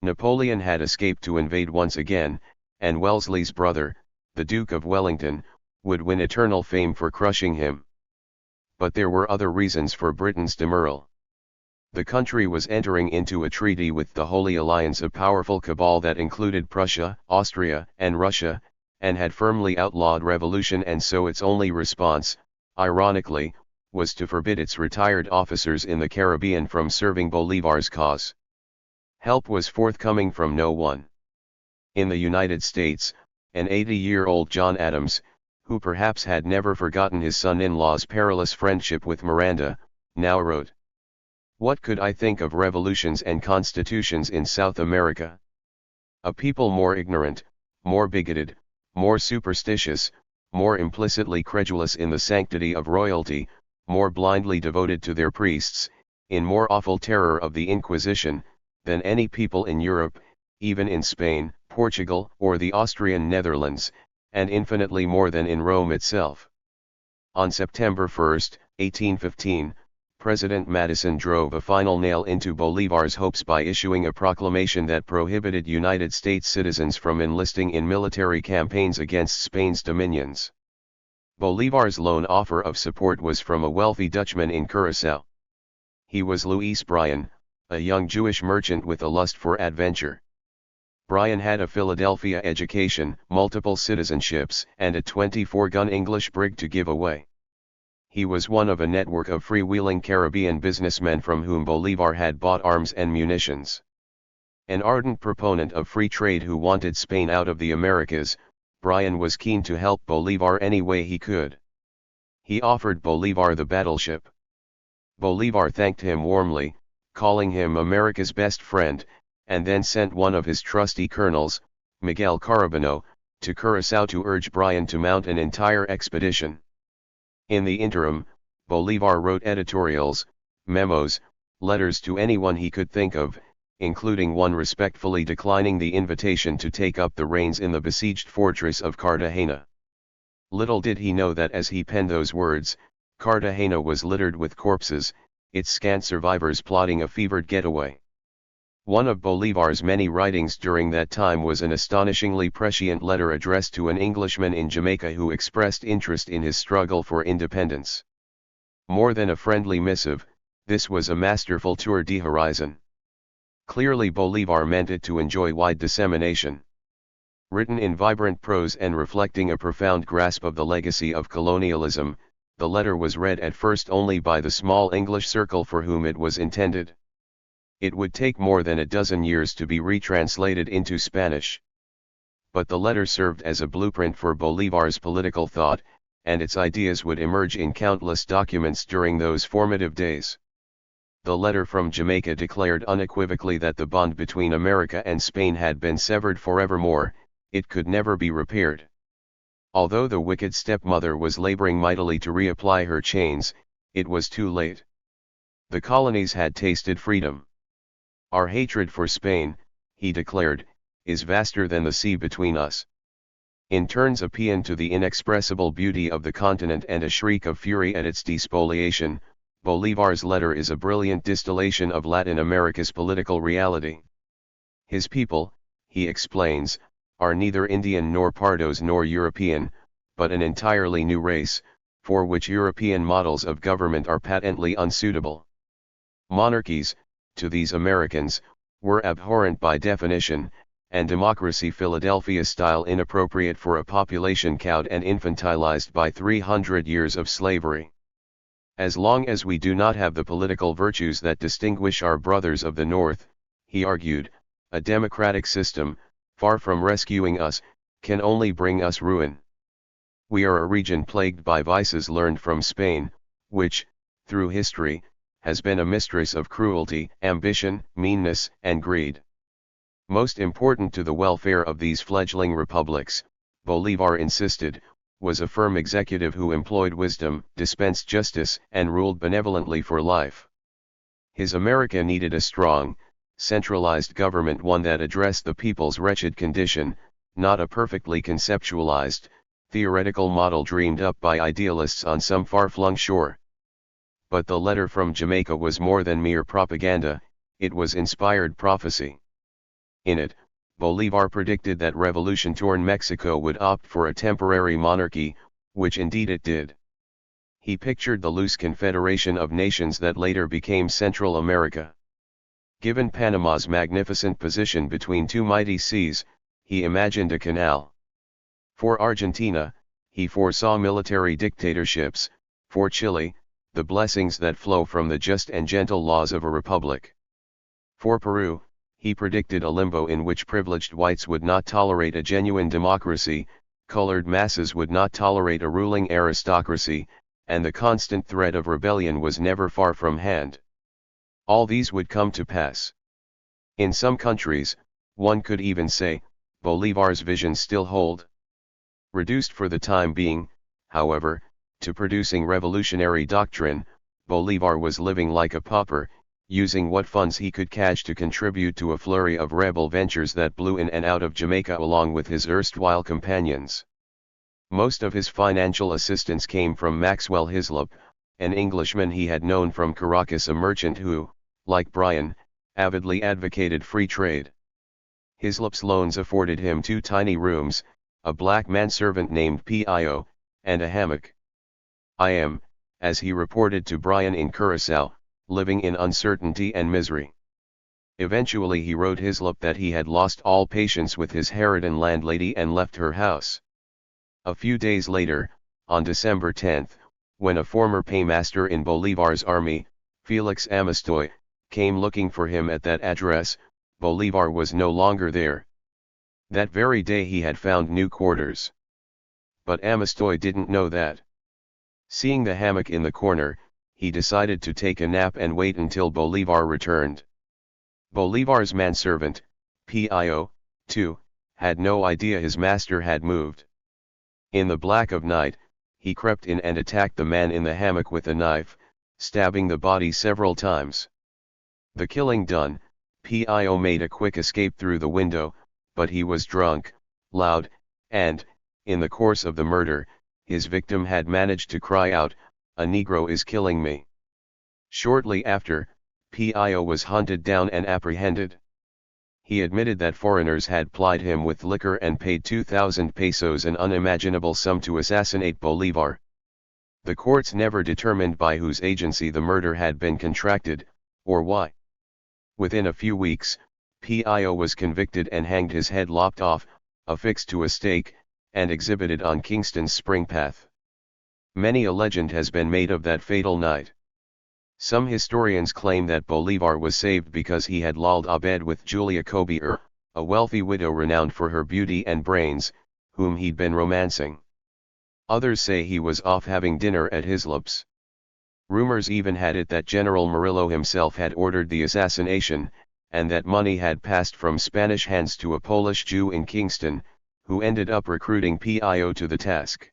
Napoleon had escaped to invade once again, and Wellesley's brother, the Duke of Wellington, would win eternal fame for crushing him. But there were other reasons for Britain's demurral. The country was entering into a treaty with the Holy Alliance, a powerful cabal that included Prussia, Austria, and Russia, and had firmly outlawed revolution, and so its only response, ironically, was to forbid its retired officers in the Caribbean from serving Bolivar's cause. Help was forthcoming from no one. In the United States, an 80-year-old John Adams, who perhaps had never forgotten his son-in-law's perilous friendship with Miranda, now wrote, "What could I think of revolutions and constitutions in South America? A people more ignorant, more bigoted, more superstitious, more implicitly credulous in the sanctity of royalty, more blindly devoted to their priests, in more awful terror of the Inquisition, than any people in Europe, even in Spain, Portugal, or the Austrian Netherlands, and infinitely more than in Rome itself." On September 1, 1815, President Madison drove a final nail into Bolivar's hopes by issuing a proclamation that prohibited United States citizens from enlisting in military campaigns against Spain's dominions. Bolivar's lone offer of support was from a wealthy Dutchman in Curaçao. He was Louis Bryan, a young Jewish merchant with a lust for adventure. Bryan had a Philadelphia education, multiple citizenships, and a 24-gun English brig to give away. He was one of a network of freewheeling Caribbean businessmen from whom Bolivar had bought arms and munitions. An ardent proponent of free trade who wanted Spain out of the Americas, Bryan was keen to help Bolivar any way he could. He offered Bolivar the battleship. Bolivar thanked him warmly, calling him America's best friend, and then sent one of his trusty colonels, Miguel Carabino, to Curaçao to urge Bryan to mount an entire expedition. In the interim, Bolivar wrote editorials, memos, letters to anyone he could think of, including one respectfully declining the invitation to take up the reins in the besieged fortress of Cartagena. Little did he know that as he penned those words, Cartagena was littered with corpses, its scant survivors plotting a fevered getaway. One of Bolivar's many writings during that time was an astonishingly prescient letter addressed to an Englishman in Jamaica who expressed interest in his struggle for independence. More than a friendly missive, this was a masterful tour de horizon. Clearly Bolivar meant it to enjoy wide dissemination. Written in vibrant prose and reflecting a profound grasp of the legacy of colonialism, the letter was read at first only by the small English circle for whom it was intended. It would take more than a dozen years to be retranslated into Spanish. But the letter served as a blueprint for Bolivar's political thought, and its ideas would emerge in countless documents during those formative days. The letter from Jamaica declared unequivocally that the bond between America and Spain had been severed forevermore, it could never be repaired. Although the wicked stepmother was laboring mightily to reapply her chains, it was too late. The colonies had tasted freedom. "Our hatred for Spain," he declared, "is vaster than the sea between us." In turns a paean to the inexpressible beauty of the continent and a shriek of fury at its despoliation, Bolivar's letter is a brilliant distillation of Latin America's political reality. His people, he explains, are neither Indian nor Pardos nor European, but an entirely new race, for which European models of government are patently unsuitable. Monarchies, to these Americans, were abhorrent by definition, and democracy Philadelphia-style inappropriate for a population cowed and infantilized by 300 years of slavery. As long as we do not have the political virtues that distinguish our brothers of the North, he argued, a democratic system, far from rescuing us, can only bring us ruin. We are a region plagued by vices learned from Spain, which, through history, has been a mistress of cruelty, ambition, meanness, and greed. Most important to the welfare of these fledgling republics, Bolivar insisted, was a firm executive who employed wisdom, dispensed justice, and ruled benevolently for life. His America needed a strong, centralized government, one that addressed the people's wretched condition, not a perfectly conceptualized, theoretical model dreamed up by idealists on some far-flung shore. But the letter from Jamaica was more than mere propaganda, it was inspired prophecy. In it, Bolivar predicted that revolution-torn Mexico would opt for a temporary monarchy, which indeed it did. He pictured the loose confederation of nations that later became Central America. Given Panama's magnificent position between two mighty seas, he imagined a canal. For Argentina, he foresaw military dictatorships; for Chile, the blessings that flow from the just and gentle laws of a republic. For Peru, he predicted a limbo in which privileged whites would not tolerate a genuine democracy, colored masses would not tolerate a ruling aristocracy, and the constant threat of rebellion was never far from hand. All these would come to pass. In some countries, one could even say, Bolivar's visions still hold. Reduced for the time being, however, to producing revolutionary doctrine, Bolivar was living like a pauper, using what funds he could catch to contribute to a flurry of rebel ventures that blew in and out of Jamaica along with his erstwhile companions. Most of his financial assistance came from Maxwell Hislop, an Englishman he had known from Caracas, a merchant who, like Bryan, avidly advocated free trade. Hislop's loans afforded him 2 tiny rooms, a black manservant named Pio, and a hammock. "I am," as he reported to Bryan in Curacao, "living in uncertainty and misery." Eventually he wrote Hislop that he had lost all patience with his harridan landlady and left her house. A few days later, on December 10, when a former paymaster in Bolivar's army, Felix Amestoy, came looking for him at that address, Bolivar was no longer there. That very day he had found new quarters. But Amestoy didn't know that. Seeing the hammock in the corner, he decided to take a nap and wait until Bolivar returned. Bolivar's manservant, Pio, too, had no idea his master had moved. In the black of night, he crept in and attacked the man in the hammock with a knife, stabbing the body several times. The killing done, Pio made a quick escape through the window, but he was drunk, loud, and, in the course of the murder, his victim had managed to cry out, "A Negro is killing me." Shortly after, Pio was hunted down and apprehended. He admitted that foreigners had plied him with liquor and paid 2,000 pesos, an unimaginable sum, to assassinate Bolivar. The courts never determined by whose agency the murder had been contracted, or why. Within a few weeks, Pio was convicted and hanged, his head lopped off, affixed to a stake, and exhibited on Kingston's spring path. Many a legend has been made of that fatal night. Some historians claim that Bolivar was saved because he had lulled abed with Julia Cobier, a wealthy widow renowned for her beauty and brains, whom he'd been romancing. Others say he was off having dinner at Hislop's. Rumors even had it that General Murillo himself had ordered the assassination, and that money had passed from Spanish hands to a Polish Jew in Kingston, who ended up recruiting Pio to the task.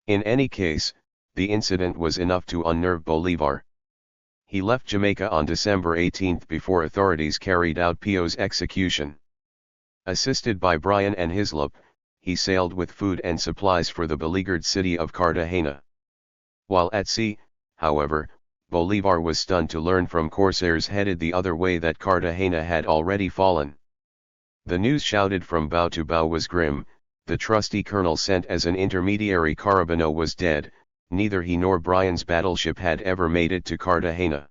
In any case, the incident was enough to unnerve Bolivar. He left Jamaica on December 18 before authorities carried out Pio's execution. Assisted by Bryan and Hislop, he sailed with food and supplies for the beleaguered city of Cartagena. While at sea, however, Bolivar was stunned to learn from corsairs headed the other way that Cartagena had already fallen. The news shouted from bow to bow was grim. The trusty colonel sent as an intermediary Carabino was dead. Neither he nor Bryan's battleship had ever made it to Cartagena.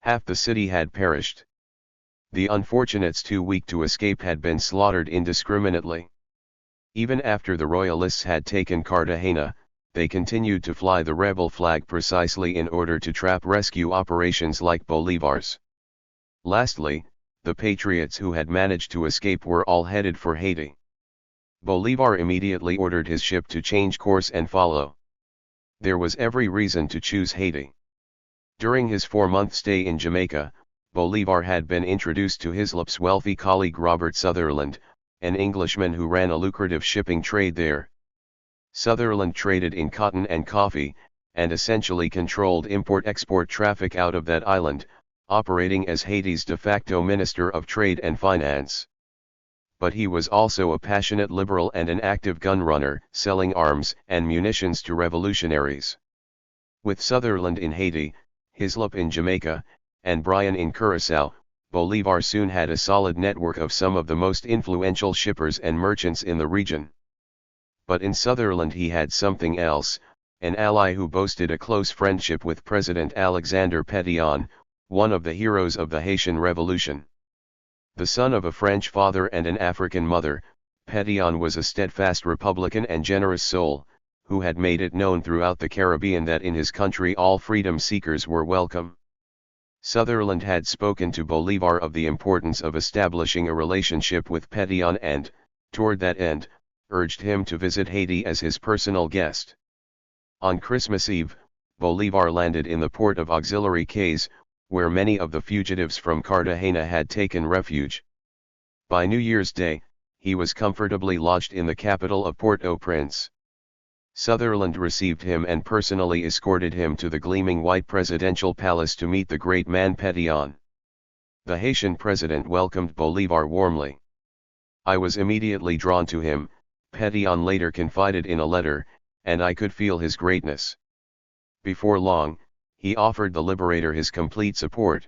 Half the city had perished. The unfortunates too weak to escape had been slaughtered indiscriminately. Even after the royalists had taken Cartagena, they continued to fly the rebel flag precisely in order to trap rescue operations like Bolivar's. Lastly, the patriots who had managed to escape were all headed for Haiti. Bolivar immediately ordered his ship to change course and follow. There was every reason to choose Haiti. During his 4-month stay in Jamaica, Bolivar had been introduced to Hislop's wealthy colleague Robert Sutherland, an Englishman who ran a lucrative shipping trade there. Sutherland traded in cotton and coffee, and essentially controlled import-export traffic out of that island, operating as Haiti's de facto Minister of Trade and Finance. But he was also a passionate liberal and an active gun runner, selling arms and munitions to revolutionaries. With Sutherland in Haiti, Hislop in Jamaica, and Bryan in Curacao, Bolivar soon had a solid network of some of the most influential shippers and merchants in the region. But in Sutherland he had something else, an ally who boasted a close friendship with President Alexander Pétion, one of the heroes of the Haitian Revolution. The son of a French father and an African mother, Pétion was a steadfast Republican and generous soul, who had made it known throughout the Caribbean that in his country all freedom seekers were welcome. Sutherland had spoken to Bolivar of the importance of establishing a relationship with Pétion and, toward that end, urged him to visit Haiti as his personal guest. On Christmas Eve, Bolivar landed in the port of Auxiliary Cayes, where many of the fugitives from Cartagena had taken refuge. By New Year's Day, he was comfortably lodged in the capital of Port-au-Prince. Sutherland received him and personally escorted him to the gleaming white presidential palace to meet the great man Pétion. The Haitian president welcomed Bolivar warmly. "I was immediately drawn to him," Pétion later confided in a letter, "and I could feel his greatness." Before long, he offered the Liberator his complete support.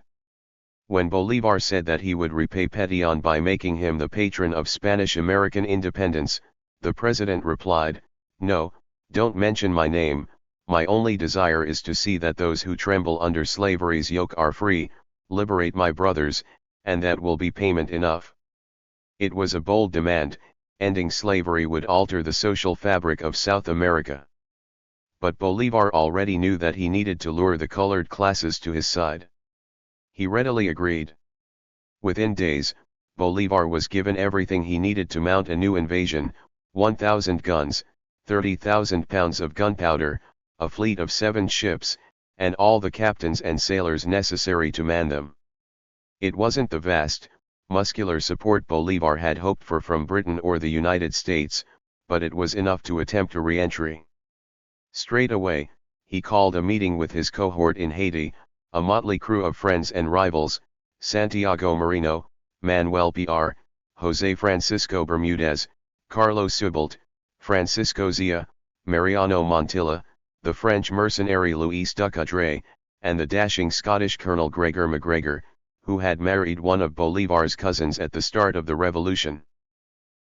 When Bolivar said that he would repay Pétion by making him the patron of Spanish-American independence, the president replied, "No, don't mention my name, my only desire is to see that those who tremble under slavery's yoke are free, liberate my brothers, and that will be payment enough." It was a bold demand. Ending slavery would alter the social fabric of South America. But Bolivar already knew that he needed to lure the colored classes to his side. He readily agreed. Within days, Bolivar was given everything he needed to mount a new invasion: 1,000 guns, 30,000 pounds of gunpowder, a fleet of 7 ships, and all the captains and sailors necessary to man them. It wasn't the vast, muscular support Bolivar had hoped for from Britain or the United States, but it was enough to attempt a re-entry. Straight away, he called a meeting with his cohort in Haiti, a motley crew of friends and rivals: Santiago Marino, Manuel Piar, José Francisco Bermudez, Carlos Subolt, Francisco Zia, Mariano Montilla, the French mercenary Louis Ducadre, and the dashing Scottish Colonel Gregor MacGregor, who had married one of Bolivar's cousins at the start of the revolution.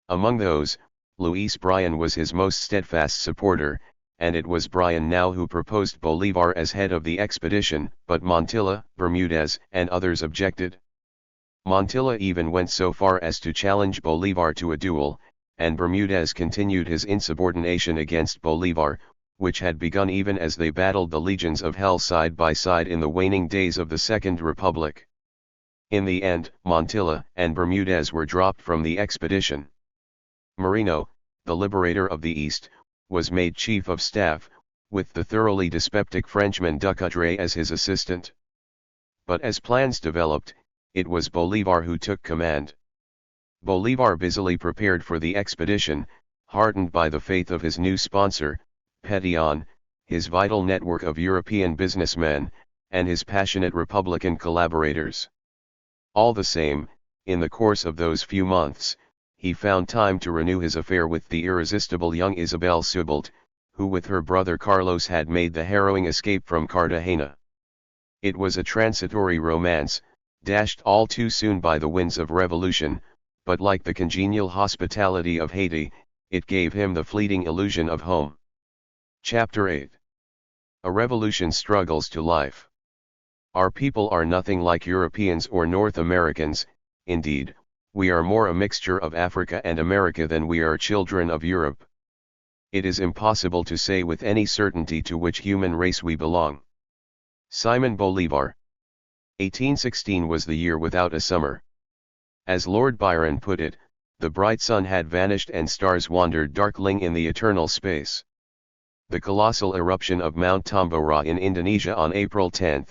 Among those, Luis Bryan was his most steadfast supporter, and it was Bryan now who proposed Bolivar as head of the expedition, but Montilla, Bermudez, and others objected. Montilla even went so far as to challenge Bolivar to a duel, and Bermudez continued his insubordination against Bolivar, which had begun even as they battled the legions of hell side by side in the waning days of the Second Republic. In the end, Montilla and Bermudez were dropped from the expedition. Marino, the liberator of the East, was made chief of staff, with the thoroughly dyspeptic Frenchman Ducadre as his assistant. But as plans developed, it was Bolivar who took command. Bolivar busily prepared for the expedition, heartened by the faith of his new sponsor, Pétion, his vital network of European businessmen, and his passionate Republican collaborators. All the same, in the course of those few months, he found time to renew his affair with the irresistible young Isabel Subolt, who with her brother Carlos had made the harrowing escape from Cartagena. It was a transitory romance, dashed all too soon by the winds of revolution, but like the congenial hospitality of Haiti, it gave him the fleeting illusion of home. Chapter 8. A Revolution Struggles to Life. Our people are nothing like Europeans or North Americans. Indeed, we are more a mixture of Africa and America than we are children of Europe. It is impossible to say with any certainty to which human race we belong. Simon Bolivar. 1816 was the year without a summer. As Lord Byron put it, the bright sun had vanished and stars wandered darkling in the eternal space. The colossal eruption of Mount Tambora in Indonesia on April 10,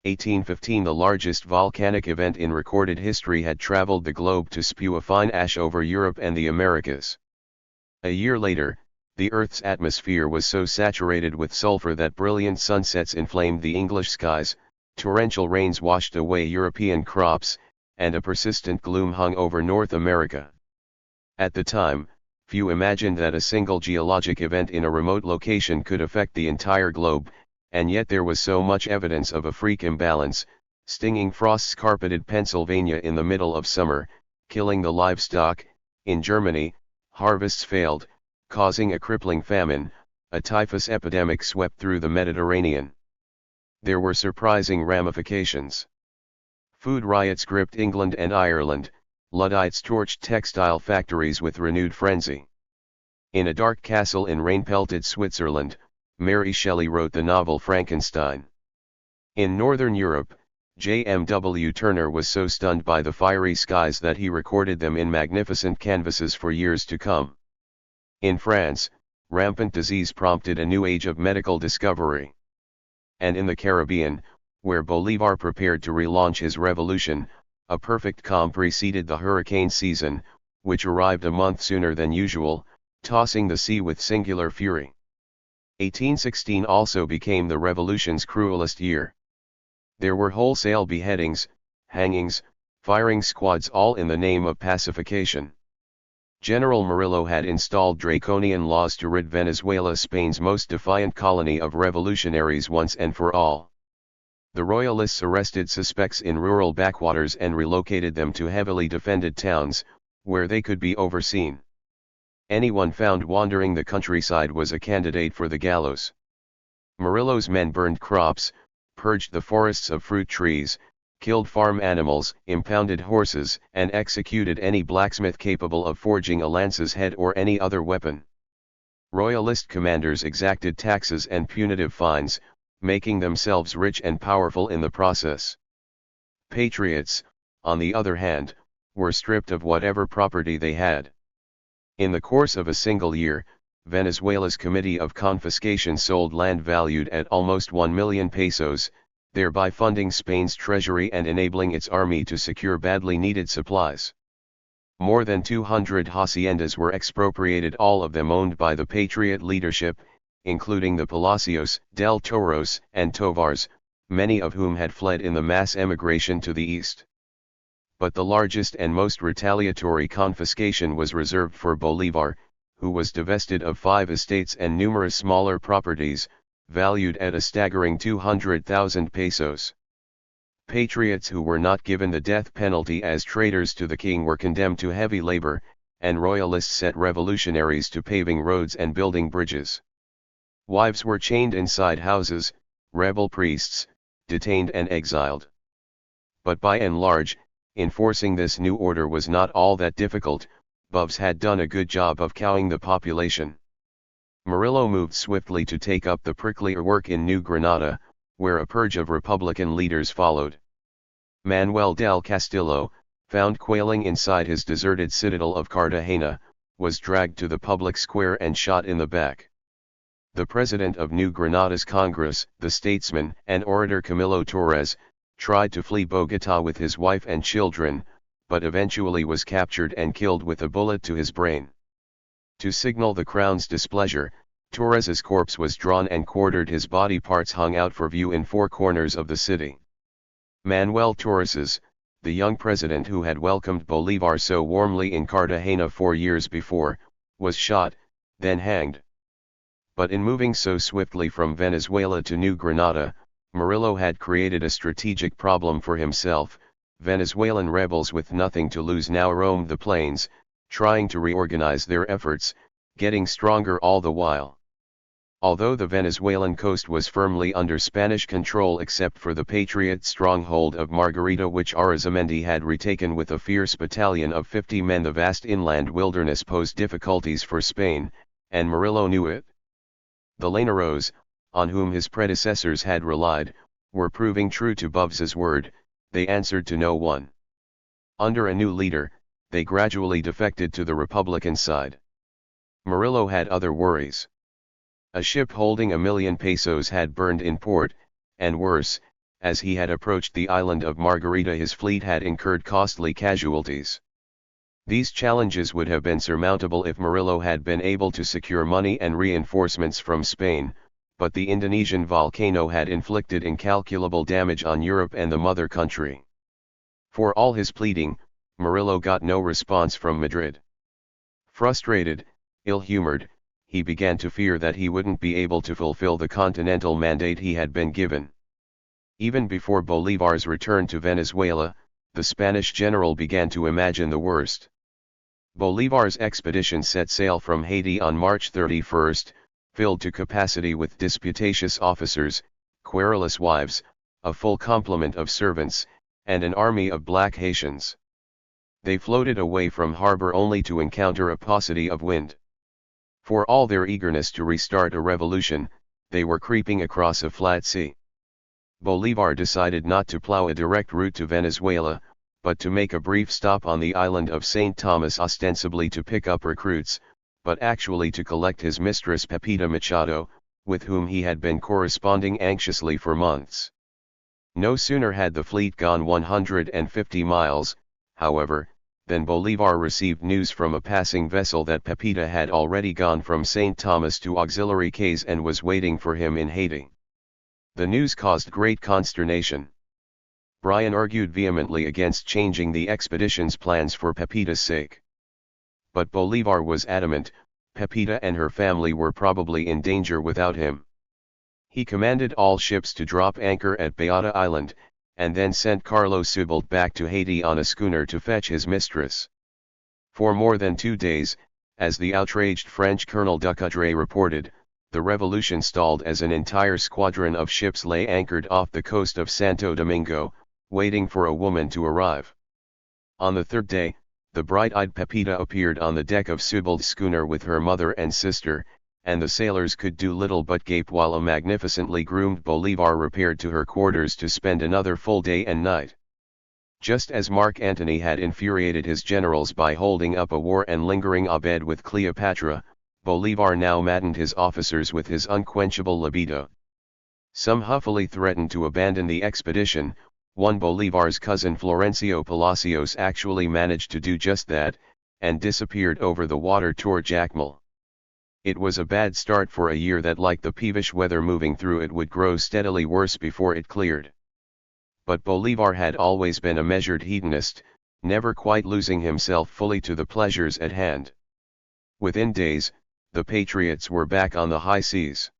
1815, the largest volcanic event in recorded history, had traveled the globe to spew a fine ash over Europe and the Americas. A year later, the Earth's atmosphere was so saturated with sulfur that brilliant sunsets inflamed the English skies, torrential rains washed away European crops, and a persistent gloom hung over North America. At the time, few imagined that a single geologic event in a remote location could affect the entire globe, and yet there was so much evidence of a freak imbalance. Stinging frosts carpeted Pennsylvania in the middle of summer, killing the livestock. In Germany, harvests failed, causing a crippling famine. A typhus epidemic swept through the Mediterranean. There were surprising ramifications. Food riots gripped England and Ireland. Luddites torched textile factories with renewed frenzy. In a dark castle in rain-pelted Switzerland, Mary Shelley wrote the novel Frankenstein. In Northern Europe, J.M.W. Turner was so stunned by the fiery skies that he recorded them in magnificent canvases for years to come. In France, rampant disease prompted a new age of medical discovery. And in the Caribbean, where Bolivar prepared to relaunch his revolution, a perfect calm preceded the hurricane season, which arrived a month sooner than usual, tossing the sea with singular fury. 1816 also became the revolution's cruelest year. There were wholesale beheadings, hangings, firing squads, all in the name of pacification. General Murillo had installed draconian laws to rid Venezuela, Spain's most defiant colony, of revolutionaries once and for all. The Royalists arrested suspects in rural backwaters and relocated them to heavily defended towns, where they could be overseen. Anyone found wandering the countryside was a candidate for the gallows. Murillo's men burned crops, purged the forests of fruit trees, killed farm animals, impounded horses, and executed any blacksmith capable of forging a lance's head or any other weapon. Royalist commanders exacted taxes and punitive fines, making themselves rich and powerful in the process. Patriots, on the other hand, were stripped of whatever property they had. In the course of a single year, Venezuela's Committee of Confiscation sold land valued at almost 1 million pesos, thereby funding Spain's treasury and enabling its army to secure badly needed supplies. More than 200 haciendas were expropriated, all of them owned by the Patriot leadership, including the Palacios, Del Toros, and Tovars, many of whom had fled in the mass emigration to the east. But the largest and most retaliatory confiscation was reserved for Bolivar, who was divested of 5 estates and numerous smaller properties, valued at a staggering 200,000 pesos. Patriots who were not given the death penalty as traitors to the king were condemned to heavy labor, and royalists set revolutionaries to paving roads and building bridges. Wives were chained inside houses, rebel priests, detained and exiled. But by and large, enforcing this new order was not all that difficult. Bubs had done a good job of cowing the population. Murillo moved swiftly to take up the pricklier work in New Granada, where a purge of Republican leaders followed. Manuel del Castillo, found quailing inside his deserted citadel of Cartagena, was dragged to the public square and shot in the back. The president of New Granada's Congress, the statesman and orator Camilo Torres, tried to flee Bogotá with his wife and children, but eventually was captured and killed with a bullet to his brain. To signal the crown's displeasure, Torres's corpse was drawn and quartered, his body parts hung out for view in 4 corners of the city. Manuel Torres, the young president who had welcomed Bolivar so warmly in Cartagena 4 years before, was shot, then hanged. But in moving so swiftly from Venezuela to New Granada, Murillo had created a strategic problem for himself. Venezuelan rebels with nothing to lose now roamed the plains, trying to reorganize their efforts, getting stronger all the while. Although the Venezuelan coast was firmly under Spanish control except for the Patriot stronghold of Margarita, which Arizamendi had retaken with a fierce battalion of 50 men, the vast inland wilderness posed difficulties for Spain, and Murillo knew it. The Llaneros, on whom his predecessors had relied, were proving true to Bubs's word. They answered to no one. Under a new leader, they gradually defected to the Republican side. Murillo had other worries. A ship holding 1 million pesos had burned in port, and worse, as he had approached the island of Margarita his fleet had incurred costly casualties. These challenges would have been surmountable if Murillo had been able to secure money and reinforcements from Spain, but the Indonesian volcano had inflicted incalculable damage on Europe and the mother country. For all his pleading, Murillo got no response from Madrid. Frustrated, ill-humored, he began to fear that he wouldn't be able to fulfill the continental mandate he had been given. Even before Bolivar's return to Venezuela, the Spanish general began to imagine the worst. Bolivar's expedition set sail from Haiti on March 31, filled to capacity with disputatious officers, querulous wives, a full complement of servants, and an army of black Haitians. They floated away from harbor only to encounter a paucity of wind. For all their eagerness to restart a revolution, they were creeping across a flat sea. Bolivar decided not to plow a direct route to Venezuela, but to make a brief stop on the island of St. Thomas ostensibly to pick up recruits, but actually to collect his mistress Pepita Machado, with whom he had been corresponding anxiously for months. No sooner had the fleet gone 150 miles, however, than Bolivar received news from a passing vessel that Pepita had already gone from St. Thomas to auxiliary quays and was waiting for him in Haiti. The news caused great consternation. Bryan argued vehemently against changing the expedition's plans for Pepita's sake. But Bolivar was adamant, Pepita and her family were probably in danger without him. He commanded all ships to drop anchor at Beata Island, and then sent Carlos Subolt back to Haiti on a schooner to fetch his mistress. For more than 2 days, as the outraged French Colonel Ducoudray reported, the revolution stalled as an entire squadron of ships lay anchored off the coast of Santo Domingo, waiting for a woman to arrive. On the 3rd day, the bright-eyed Pepita appeared on the deck of Subolt's schooner with her mother and sister, and the sailors could do little but gape while a magnificently groomed Bolivar repaired to her quarters to spend another full day and night. Just as Mark Antony had infuriated his generals by holding up a war and lingering abed with Cleopatra, Bolivar now maddened his officers with his unquenchable libido. Some huffily threatened to abandon the expedition. One Bolivar's cousin Florencio Palacios actually managed to do just that, and disappeared over the water toward Jacmel. It was a bad start for a year that, like the peevish weather moving through it, would grow steadily worse before it cleared. But Bolivar had always been a measured hedonist, never quite losing himself fully to the pleasures at hand. Within days, the patriots were back on the high seas.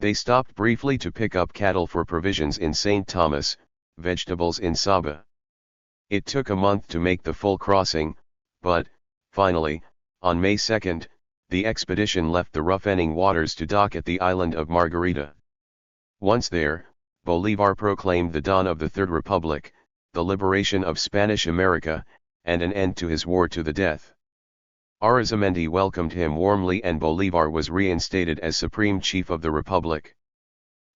They stopped briefly to pick up cattle for provisions in St. Thomas, vegetables in Saba. It took a month to make the full crossing, but, finally, on May 2, the expedition left the rough-ending waters to dock at the island of Margarita. Once there, Bolivar proclaimed the dawn of the Third Republic, the liberation of Spanish America, and an end to his war to the death. Arizmendi welcomed him warmly and Bolivar was reinstated as Supreme Chief of the Republic.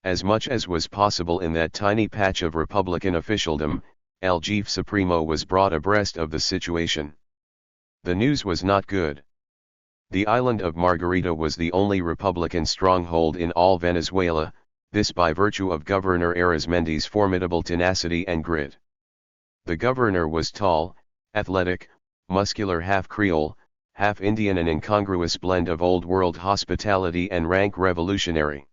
As much as was possible in that tiny patch of Republican officialdom, El Jefe Supremo was brought abreast of the situation. The news was not good. The island of Margarita was the only Republican stronghold in all Venezuela, this by virtue of Governor Arizmendi's formidable tenacity and grit. The governor was tall, athletic, muscular, half Creole, half Indian, an incongruous blend of old-world hospitality and rank revolutionary.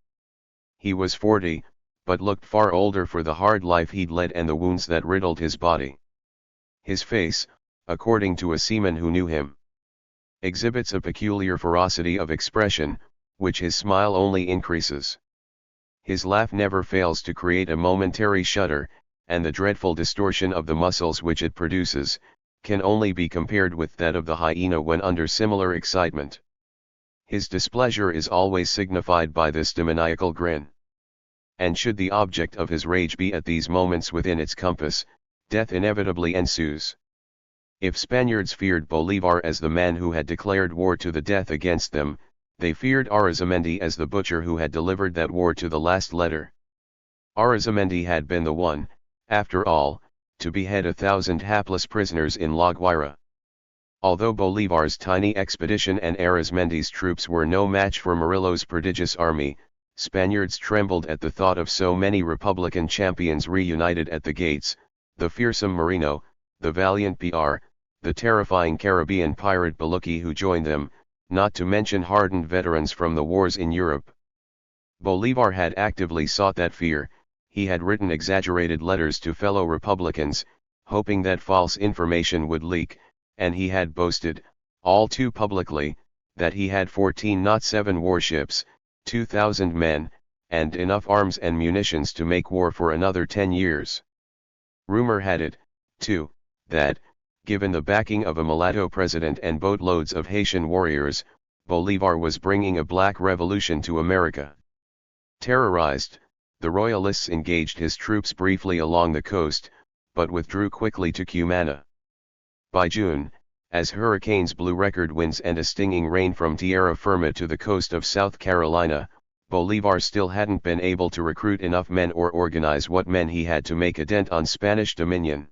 He was 40, but looked far older for the hard life he'd led and the wounds that riddled his body. His face, according to a seaman who knew him, exhibits a peculiar ferocity of expression, which his smile only increases. His laugh never fails to create a momentary shudder, and the dreadful distortion of the muscles which it produces, can only be compared with that of the hyena when under similar excitement. His displeasure is always signified by this demoniacal grin. And should the object of his rage be at these moments within its compass, death inevitably ensues. If Spaniards feared Bolivar as the man who had declared war to the death against them, they feared Arizmendi as the butcher who had delivered that war to the last letter. Arizmendi had been the one, after all, to behead 1,000 hapless prisoners in La Guaira. Although Bolivar's tiny expedition and Arizmendi's troops were no match for Murillo's prodigious army, Spaniards trembled at the thought of so many Republican champions reunited at the gates, the fearsome Moreno, the valiant PR, the terrifying Caribbean pirate Baluki who joined them, not to mention hardened veterans from the wars in Europe. Bolivar had actively sought that fear. He had written exaggerated letters to fellow Republicans, hoping that false information would leak, and he had boasted, all too publicly, that he had 14-7 warships, 2,000 men, and enough arms and munitions to make war for another 10 years. Rumor had it, too, that, Given the backing of a mulatto president and boatloads of Haitian warriors, Bolivar was bringing a black revolution to America. Terrorized, the Royalists engaged his troops briefly along the coast, but withdrew quickly to Cumana. By June, as hurricanes blew record winds and a stinging rain from Tierra Firma to the coast of South Carolina, Bolivar still hadn't been able to recruit enough men or organize what men he had to make a dent on Spanish dominion.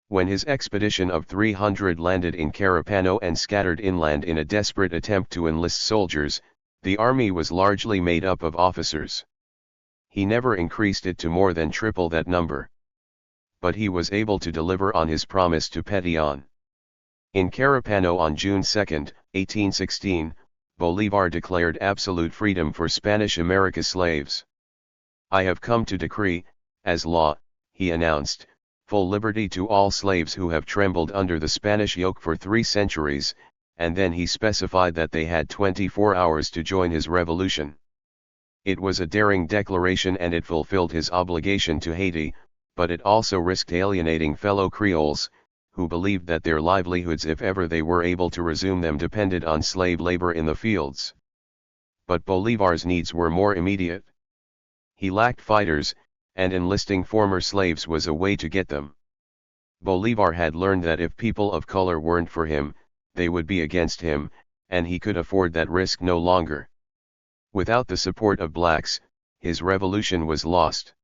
When his expedition of 300 landed in Carapano and scattered inland in a desperate attempt to enlist soldiers, the army was largely made up of officers. He never increased it to more than triple that number. But he was able to deliver on his promise to Petillon. In Carapano on June 2, 1816, Bolivar declared absolute freedom for Spanish America slaves. "I have come to decree, as law," he announced, "full liberty to all slaves who have trembled under the Spanish yoke for 3 centuries, and then he specified that they had 24 hours to join his revolution. It was a daring declaration and it fulfilled his obligation to Haiti, but it also risked alienating fellow Creoles, who believed that their livelihoods, if ever they were able to resume them, depended on slave labor in the fields. But Bolivar's needs were more immediate. He lacked fighters, and enlisting former slaves was a way to get them. Bolivar had learned that if people of color weren't for him, they would be against him, and he could afford that risk no longer. Without the support of blacks, his revolution was lost.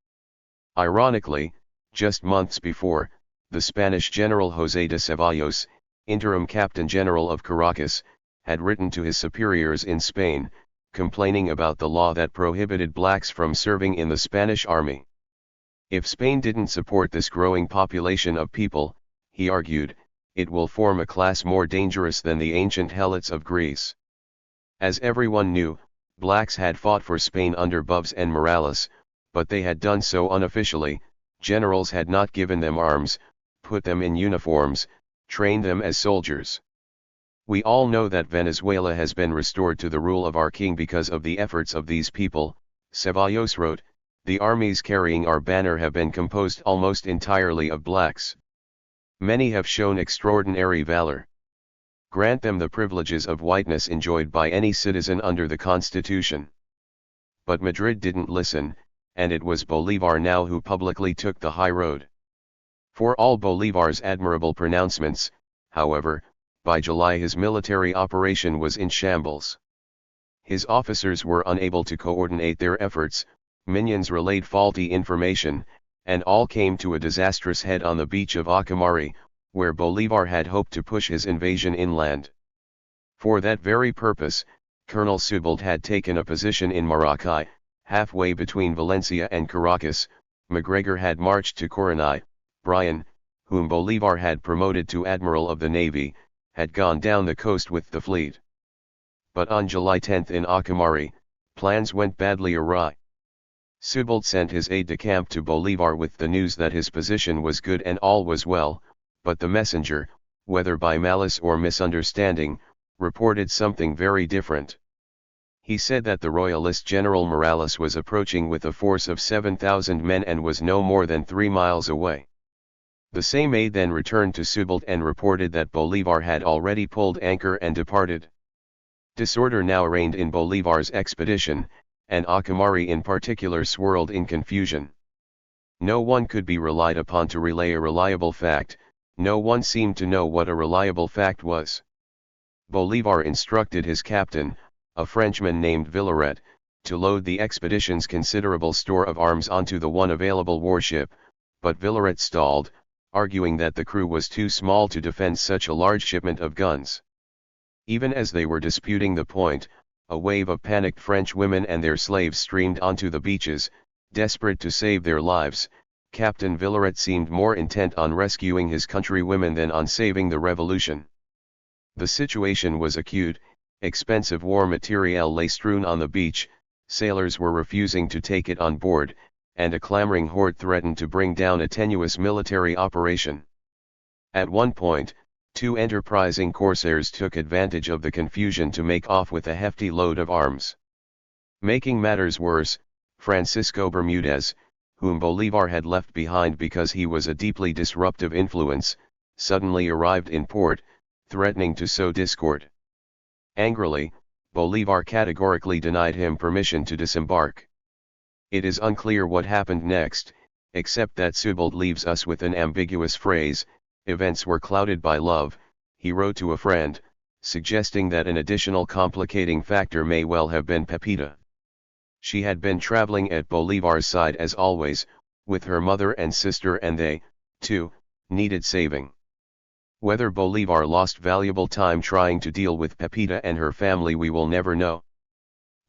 Ironically, just months before, the Spanish General José de Ceballos, interim Captain General of Caracas, had written to his superiors in Spain, complaining about the law that prohibited blacks from serving in the Spanish army. If Spain didn't support this growing population of people, he argued, it will form a class more dangerous than the ancient helots of Greece. As everyone knew, blacks had fought for Spain under Bubs and Morales, but they had done so unofficially. Generals had not given them arms, put them in uniforms, trained them as soldiers. "We all know that Venezuela has been restored to the rule of our king because of the efforts of these people," Ceballos wrote. "The armies carrying our banner have been composed almost entirely of blacks. Many have shown extraordinary valor. Grant them the privileges of whiteness enjoyed by any citizen under the Constitution." But Madrid didn't listen, and it was Bolivar now who publicly took the high road. For all Bolivar's admirable pronouncements, however, by July his military operation was in shambles. His officers were unable to coordinate their efforts, minions relayed faulty information, and all came to a disastrous head on the beach of Acamari, where Bolivar had hoped to push his invasion inland. For that very purpose, Colonel Sebald had taken a position in Maracay, halfway between Valencia and Caracas. MacGregor had marched to Coronay. Bryan, whom Bolivar had promoted to Admiral of the Navy, had gone down the coast with the fleet. But on July 10 in Acamari, plans went badly awry. Sebald sent his aide-de-camp to Bolivar with the news that his position was good and all was well, but the messenger, whether by malice or misunderstanding, reported something very different. He said that the Royalist General Morales was approaching with a force of 7,000 men and was no more than 3 miles away. The same aide then returned to Sebald and reported that Bolivar had already pulled anchor and departed. Disorder now reigned in Bolivar's expedition, and Acamari in particular swirled in confusion. No one could be relied upon to relay a reliable fact. No one seemed to know what a reliable fact was. Bolivar instructed his captain, a Frenchman named Villaret, to load the expedition's considerable store of arms onto the one available warship, but Villaret stalled, arguing that the crew was too small to defend such a large shipment of guns. Even as they were disputing the point, a wave of panicked French women and their slaves streamed onto the beaches, desperate to save their lives. Captain Villaret seemed more intent on rescuing his countrywomen than on saving the revolution. The situation was acute. Expensive war materiel lay strewn on the beach, sailors were refusing to take it on board, and a clamoring horde threatened to bring down a tenuous military operation. At one point, 2 enterprising corsairs took advantage of the confusion to make off with a hefty load of arms. Making matters worse, Francisco Bermudez, whom Bolivar had left behind because he was a deeply disruptive influence, suddenly arrived in port, threatening to sow discord. Angrily, Bolivar categorically denied him permission to disembark. It is unclear what happened next, except that Sebald leaves us with an ambiguous phrase: events were clouded by love. He wrote to a friend, suggesting that an additional complicating factor may well have been Pepita. She had been traveling at Bolivar's side as always, with her mother and sister, and they, too, needed saving. Whether Bolivar lost valuable time trying to deal with Pepita and her family we will never know.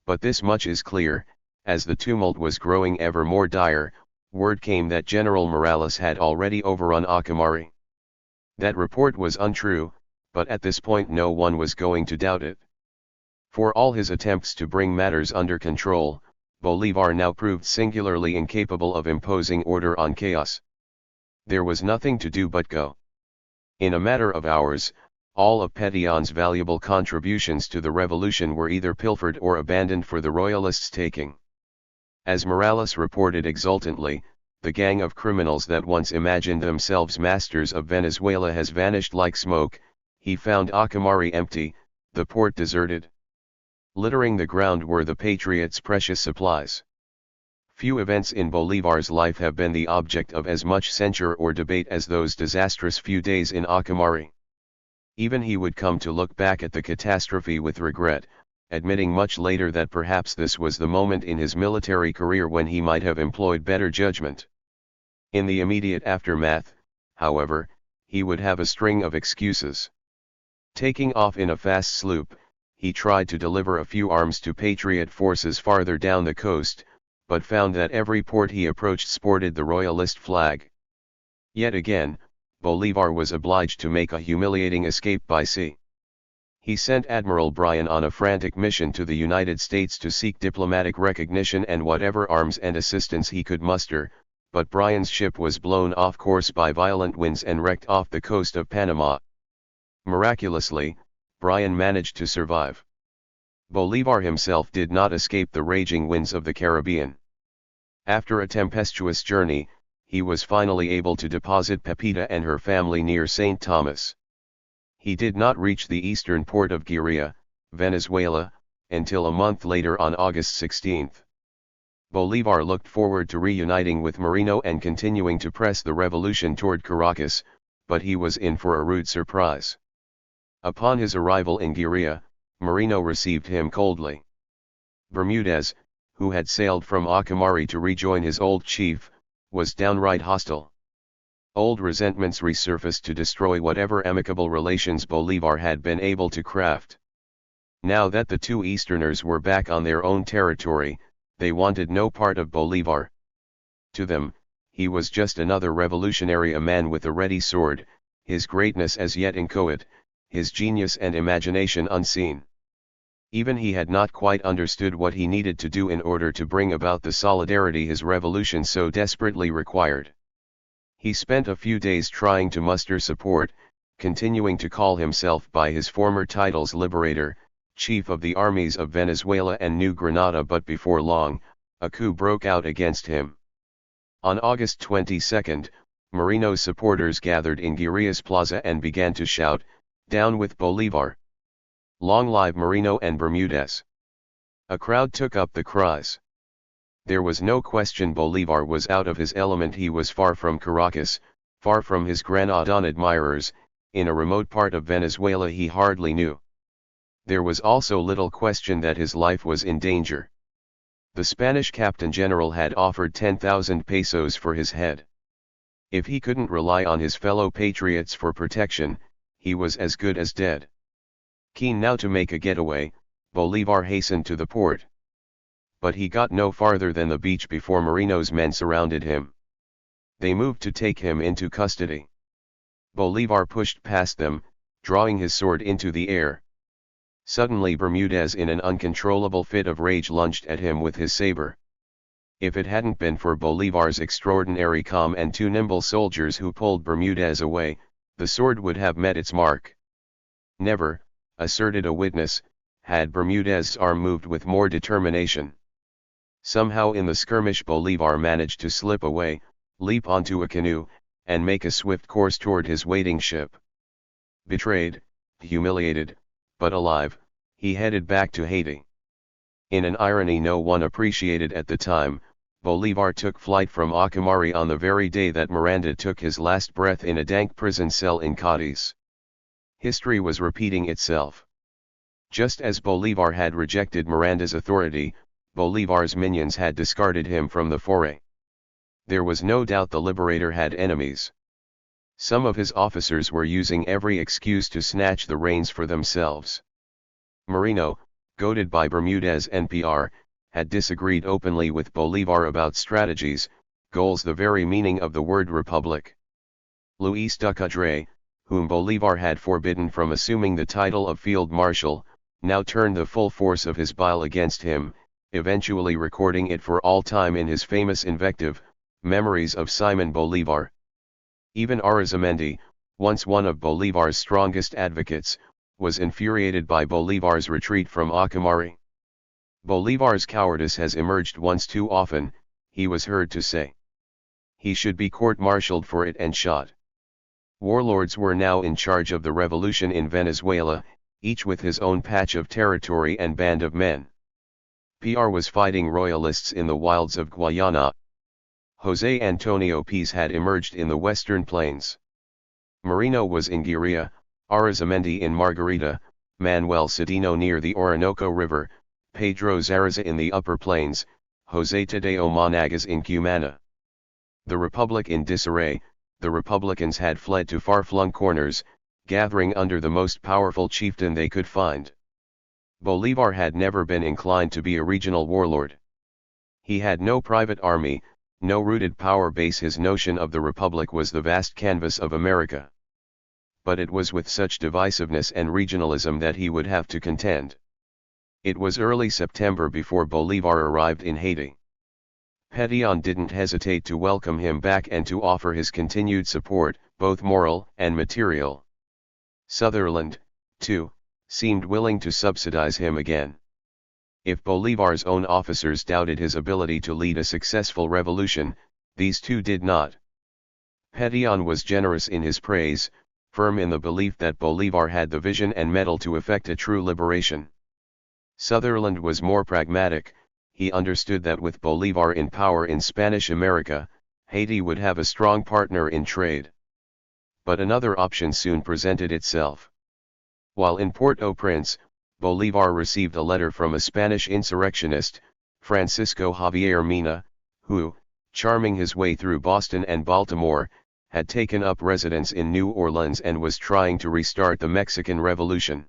But this much is clear: as the tumult was growing ever more dire, word came that General Morales had already overrun Ocumare. That report was untrue, but at this point no one was going to doubt it. For all his attempts to bring matters under control, Bolivar now proved singularly incapable of imposing order on chaos. There was nothing to do but go. In a matter of hours, all of Petillon's valuable contributions to the revolution were either pilfered or abandoned for the royalists' taking. As Morales reported exultantly, the gang of criminals that once imagined themselves masters of Venezuela has vanished like smoke. He found Ocumare empty, the port deserted. Littering the ground were the patriots' precious supplies. Few events in Bolivar's life have been the object of as much censure or debate as those disastrous few days in Ocumare. Even he would come to look back at the catastrophe with regret, admitting much later that perhaps this was the moment in his military career when he might have employed better judgment. In the immediate aftermath, however, he would have a string of excuses. Taking off in a fast sloop, he tried to deliver a few arms to Patriot forces farther down the coast, but found that every port he approached sported the royalist flag. Yet again, Bolivar was obliged to make a humiliating escape by sea. He sent Admiral Bryan on a frantic mission to the United States to seek diplomatic recognition and whatever arms and assistance he could muster, but Bryan's ship was blown off course by violent winds and wrecked off the coast of Panama. Miraculously, Bryan managed to survive. Bolivar himself did not escape the raging winds of the Caribbean. After a tempestuous journey, he was finally able to deposit Pepita and her family near St. Thomas. He did not reach the eastern port of Guerilla, Venezuela, until a month later on August 16. Bolivar looked forward to reuniting with Moreno and continuing to press the revolution toward Caracas, but he was in for a rude surprise. Upon his arrival in Guerilla, Moreno received him coldly. Bermudez, who had sailed from Ocumare to rejoin his old chief, was downright hostile. Old resentments resurfaced to destroy whatever amicable relations Bolivar had been able to craft. Now that the two Easterners were back on their own territory, they wanted no part of Bolivar. To them, he was just another revolutionary, a man with a ready sword, his greatness as yet inchoate, his genius and imagination unseen. Even he had not quite understood what he needed to do in order to bring about the solidarity his revolution so desperately required. He spent a few days trying to muster support, continuing to call himself by his former titles Liberator, chief of the armies of Venezuela and New Granada, but before long, a coup broke out against him. On August 22, Moreno's supporters gathered in Guerilla's plaza and began to shout, "Down with Bolivar! Long live Moreno and Bermudez!" A crowd took up the cries. There was no question Bolivar was out of his element. He was far from Caracas, far from his Granadan admirers, in a remote part of Venezuela he hardly knew. There was also little question that his life was in danger. The Spanish Captain General had offered 10,000 pesos for his head. If he couldn't rely on his fellow patriots for protection, he was as good as dead. Keen now to make a getaway, Bolivar hastened to the port. But he got no farther than the beach before Moreno's men surrounded him. They moved to take him into custody. Bolivar pushed past them, drawing his sword into the air. Suddenly Bermudez, in an uncontrollable fit of rage, lunged at him with his saber. If it hadn't been for Bolivar's extraordinary calm and two nimble soldiers who pulled Bermudez away, the sword would have met its mark. Never, asserted a witness, had Bermudez's arm moved with more determination. Somehow in the skirmish Bolivar managed to slip away, leap onto a canoe, and make a swift course toward his waiting ship. Betrayed, humiliated, but alive, he headed back to Haiti. In an irony no one appreciated at the time, Bolivar took flight from Acamari on the very day that Miranda took his last breath in a dank prison cell in Cadiz. History was repeating itself. Just as Bolivar had rejected Miranda's authority, Bolivar's minions had discarded him from the foray. There was no doubt the Liberator had enemies. Some of his officers were using every excuse to snatch the reins for themselves. Moreno, goaded by Bermudez and PR, had disagreed openly with Bolivar about strategies, goals, the very meaning of the word republic. Luis Ducadre, whom Bolivar had forbidden from assuming the title of Field Marshal, now turned the full force of his bile against him, eventually recording it for all time in his famous invective, Memories of Simon Bolivar. Even Arizamendi, once one of Bolivar's strongest advocates, was infuriated by Bolivar's retreat from Acamari. Bolivar's cowardice has emerged once too often, he was heard to say. He should be court-martialed for it and shot. Warlords were now in charge of the revolution in Venezuela, each with his own patch of territory and band of men. PR was fighting royalists in the wilds of Guayana. José Antonio Paz had emerged in the western plains. Moreno was in Guerilla, Arizamendi in Margarita, Manuel Sedino near the Orinoco River, Pedro Zaraza in the upper plains, José Tadeo Monagas in Cumana. The Republic in disarray, the Republicans had fled to far-flung corners, gathering under the most powerful chieftain they could find. Bolivar had never been inclined to be a regional warlord. He had no private army, no rooted power base. His notion of the Republic was the vast canvas of America. But it was with such divisiveness and regionalism that he would have to contend. It was early September before Bolivar arrived in Haiti. Pétion didn't hesitate to welcome him back and to offer his continued support, both moral and material. Sutherland, too, seemed willing to subsidize him again. If Bolivar's own officers doubted his ability to lead a successful revolution, these two did not. Pétion was generous in his praise, firm in the belief that Bolivar had the vision and mettle to effect a true liberation. Sutherland was more pragmatic. He understood that with Bolivar in power in Spanish America, Haiti would have a strong partner in trade. But another option soon presented itself. While in Port-au-Prince, Bolivar received a letter from a Spanish insurrectionist, Francisco Javier Mina, who, charming his way through Boston and Baltimore, had taken up residence in New Orleans and was trying to restart the Mexican Revolution.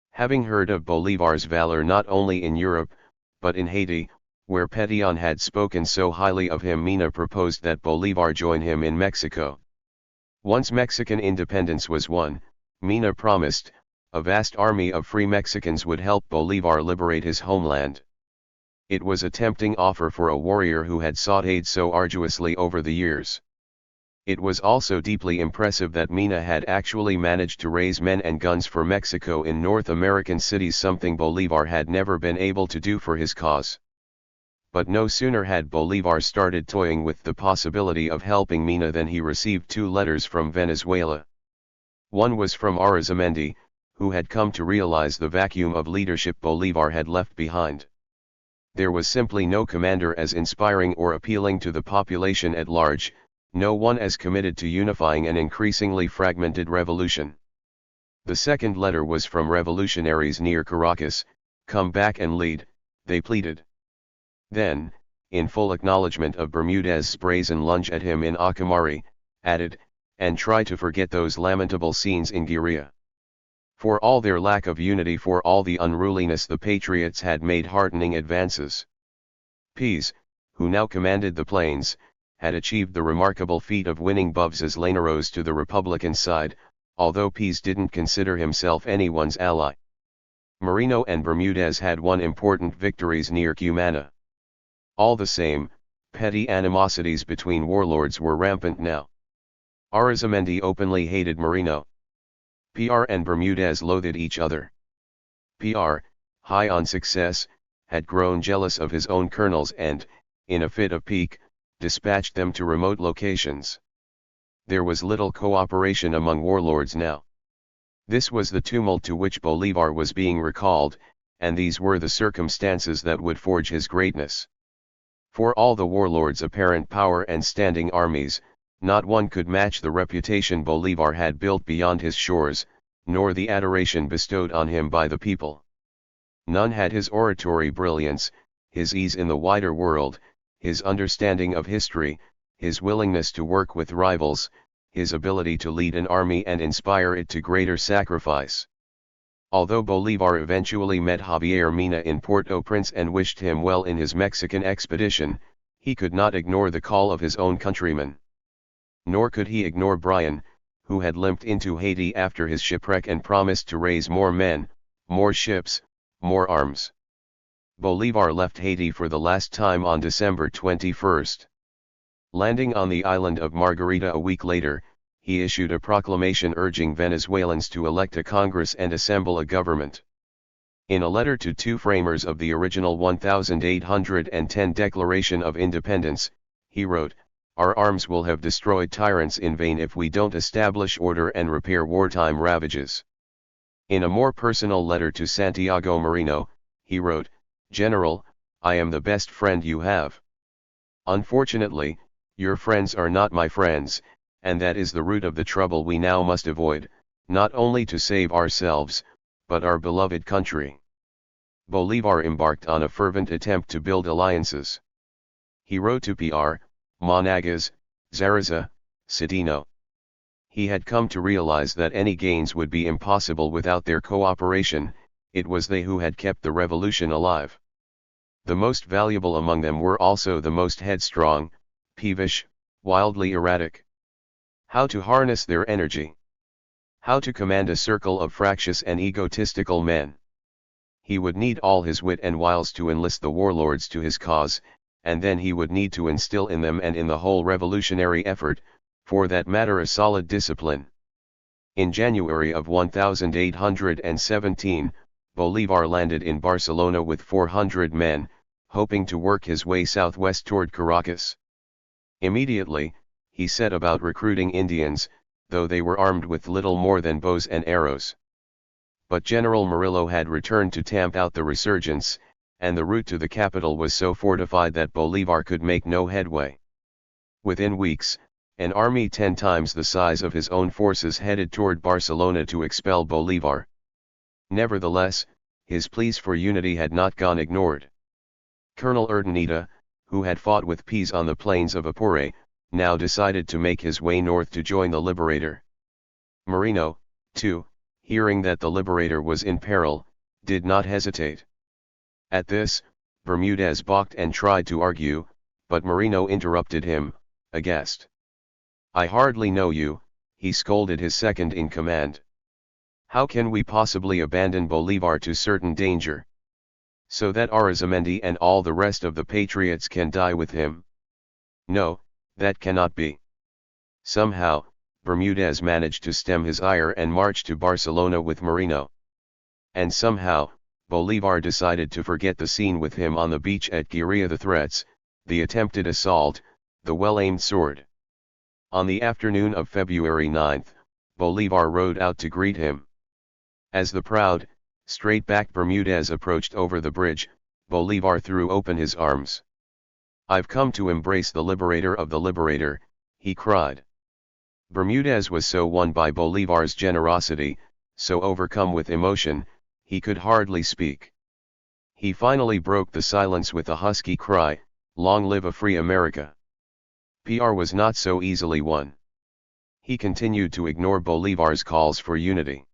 Having heard of Bolivar's valor not only in Europe, but in Haiti, where Pétion had spoken so highly of him, Mina proposed that Bolivar join him in Mexico. Once Mexican independence was won, Mina promised, a vast army of free Mexicans would help Bolivar liberate his homeland. It was a tempting offer for a warrior who had sought aid so arduously over the years. It was also deeply impressive that Mina had actually managed to raise men and guns for Mexico in North American cities, something Bolivar had never been able to do for his cause. But no sooner had Bolivar started toying with the possibility of helping Mina than he received two letters from Venezuela. One was from Arizamendi, who had come to realize the vacuum of leadership Bolivar had left behind. There was simply no commander as inspiring or appealing to the population at large, no one as committed to unifying an increasingly fragmented revolution. The second letter was from revolutionaries near Caracas. Come back and lead, they pleaded. Then, in full acknowledgement of Bermudez's brazen lunge at him in Acamari, added, and try to forget those lamentable scenes in Guerilla. For all their lack of unity, for all the unruliness, the patriots had made heartening advances. Paz, who now commanded the plains, had achieved the remarkable feat of winning Boves's Llaneros to the Republican side, although Paz didn't consider himself anyone's ally. Moreno and Bermudez had won important victories near Cumana. All the same, petty animosities between warlords were rampant now. Arizamendi openly hated Moreno. PR and Bermudez loathed each other. PR, high on success, had grown jealous of his own colonels and, in a fit of pique, dispatched them to remote locations. There was little cooperation among warlords now. This was the tumult to which Bolivar was being recalled, and these were the circumstances that would forge his greatness. For all the warlords' apparent power and standing armies, not one could match the reputation Bolivar had built beyond his shores, nor the adoration bestowed on him by the people. None had his oratory brilliance, his ease in the wider world, his understanding of history, his willingness to work with rivals, his ability to lead an army and inspire it to greater sacrifice. Although Bolivar eventually met Javier Mina in Port-au-Prince and wished him well in his Mexican expedition, he could not ignore the call of his own countrymen. Nor could he ignore Brian, who had limped into Haiti after his shipwreck and promised to raise more men, more ships, more arms. Bolivar left Haiti for the last time on December 21. Landing on the island of Margarita a week later, he issued a proclamation urging Venezuelans to elect a Congress and assemble a government. In a letter to two framers of the original 1810 Declaration of Independence, he wrote, "Our arms will have destroyed tyrants in vain if we don't establish order and repair wartime ravages." In a more personal letter to Santiago Moreno, he wrote, "General, I am the best friend you have. Unfortunately, your friends are not my friends, and that is the root of the trouble we now must avoid, not only to save ourselves, but our beloved country." Bolivar embarked on a fervent attempt to build alliances. He wrote to Piar, Monagas, Zaraza, Sedino. He had come to realize that any gains would be impossible without their cooperation. It was they who had kept the revolution alive. The most valuable among them were also the most headstrong, peevish, wildly erratic. How to harness their energy? How to command a circle of fractious and egotistical men? He would need all his wit and wiles to enlist the warlords to his cause, and then he would need to instill in them and in the whole revolutionary effort, for that matter, a solid discipline. In January of 1817, Bolivar landed in Barcelona with 400 men, hoping to work his way southwest toward Caracas. Immediately, he set about recruiting Indians, though they were armed with little more than bows and arrows. But General Murillo had returned to tamp out the resurgence, and the route to the capital was so fortified that Bolivar could make no headway. Within weeks, an army 10 times the size of his own forces headed toward Barcelona to expel Bolivar. Nevertheless, his pleas for unity had not gone ignored. Colonel Urdaneta, who had fought with Pease on the plains of Apure, now decided to make his way north to join the Liberator. Moreno, too, hearing that the Liberator was in peril, did not hesitate. At this, Bermudez balked and tried to argue, but Moreno interrupted him, aghast. "I hardly know you," he scolded his second in command. "How can we possibly abandon Bolivar to certain danger? So that Arizamendi and all the rest of the patriots can die with him? No, that cannot be." Somehow, Bermudez managed to stem his ire and march to Barcelona with Moreno. And somehow, Bolivar decided to forget the scene with him on the beach at Guerilla, the threats, the attempted assault, the well-aimed sword. On the afternoon of February 9, Bolivar rode out to greet him. As the proud, straight-backed Bermudez approached over the bridge, Bolivar threw open his arms. "I've come to embrace the liberator of the Liberator," he cried. Bermudez was so won by Bolivar's generosity, so overcome with emotion, he could hardly speak. He finally broke the silence with a husky cry, "Long live a free America!" PR was not so easily won. He continued to ignore Bolivar's calls for unity.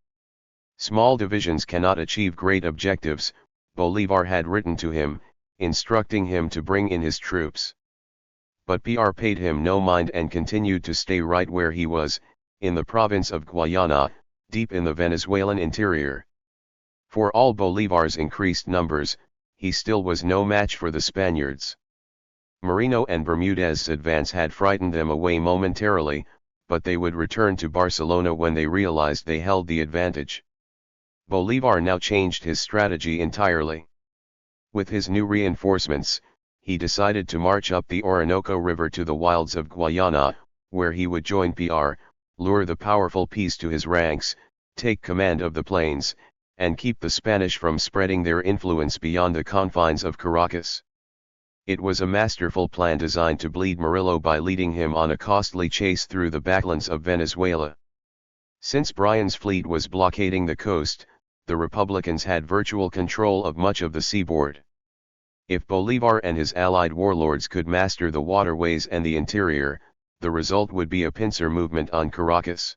Small divisions cannot achieve great objectives, Bolivar had written to him, instructing him to bring in his troops. But PR paid him no mind and continued to stay right where he was, in the province of Guayana, deep in the Venezuelan interior. For all Bolivar's increased numbers, he still was no match for the Spaniards. Moreno and Bermudez's advance had frightened them away momentarily, but they would return to Barcelona when they realized they held the advantage. Bolivar now changed his strategy entirely. With his new reinforcements, he decided to march up the Orinoco River to the wilds of Guayana, where he would join PR, lure the powerful Peace to his ranks, take command of the plains, and keep the Spanish from spreading their influence beyond the confines of Caracas. It was a masterful plan designed to bleed Murillo by leading him on a costly chase through the backlands of Venezuela. Since Bryan's fleet was blockading the coast, the Republicans had virtual control of much of the seaboard. If Bolivar and his allied warlords could master the waterways and the interior, the result would be a pincer movement on Caracas.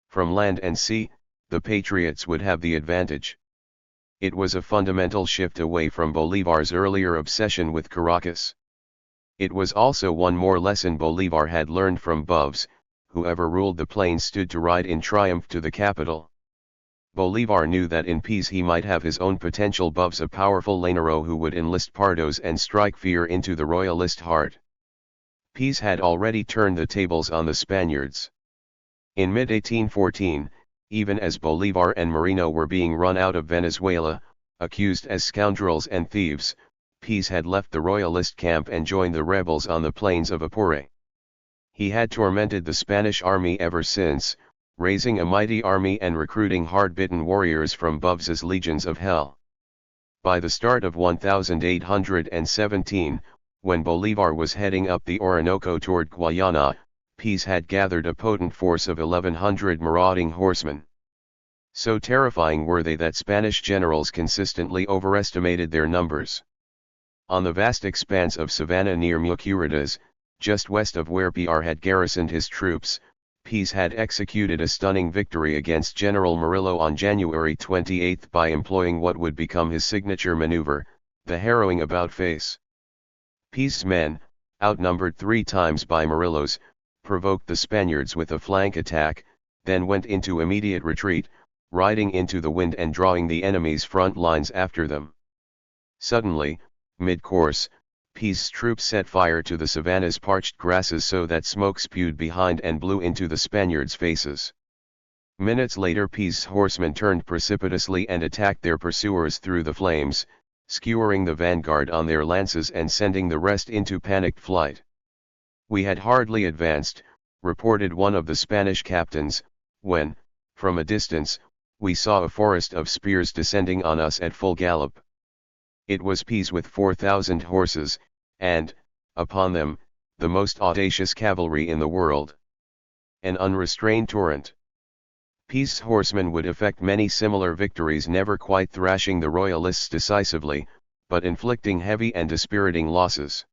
From land and sea, the Patriots would have the advantage. It was a fundamental shift away from Bolivar's earlier obsession with Caracas. It was also one more lesson Bolivar had learned from Bubs: whoever ruled the plains stood to ride in triumph to the capital. Bolivar knew that in peace he might have his own potential Bubs, a powerful Lanero who would enlist Pardos and strike fear into the royalist heart. Peace had already turned the tables on the Spaniards. In mid-1814, even as Bolivar and Moreno were being run out of Venezuela, accused as scoundrels and thieves, Peace had left the royalist camp and joined the rebels on the plains of Apure. He had tormented the Spanish army ever since, raising a mighty army and recruiting hard-bitten warriors from Bubs's legions of hell. By the start of 1817, when Bolivar was heading up the Orinoco toward Guayana, Peace had gathered a potent force of 1,100 marauding horsemen. So terrifying were they that Spanish generals consistently overestimated their numbers. On the vast expanse of savanna near Mucuritas, just west of where PR had garrisoned his troops, Peace had executed a stunning victory against General Murillo on January 28 by employing what would become his signature maneuver, the harrowing about-face. Peace's men, outnumbered 3 times by Murillo's, provoked the Spaniards with a flank attack, then went into immediate retreat, riding into the wind and drawing the enemy's front lines after them. Suddenly, mid-course, Peace's troops set fire to the savanna's parched grasses so that smoke spewed behind and blew into the Spaniards' faces. Minutes later Peace's horsemen turned precipitously and attacked their pursuers through the flames, skewering the vanguard on their lances and sending the rest into panicked flight. "We had hardly advanced," reported one of the Spanish captains, when, from a distance, we saw a forest of spears descending on us at full gallop. It was Peace with 4,000 horses, and, upon them, the most audacious cavalry in the world. An unrestrained torrent. Peace's horsemen would effect many similar victories, never quite thrashing the royalists decisively, but inflicting heavy and dispiriting losses.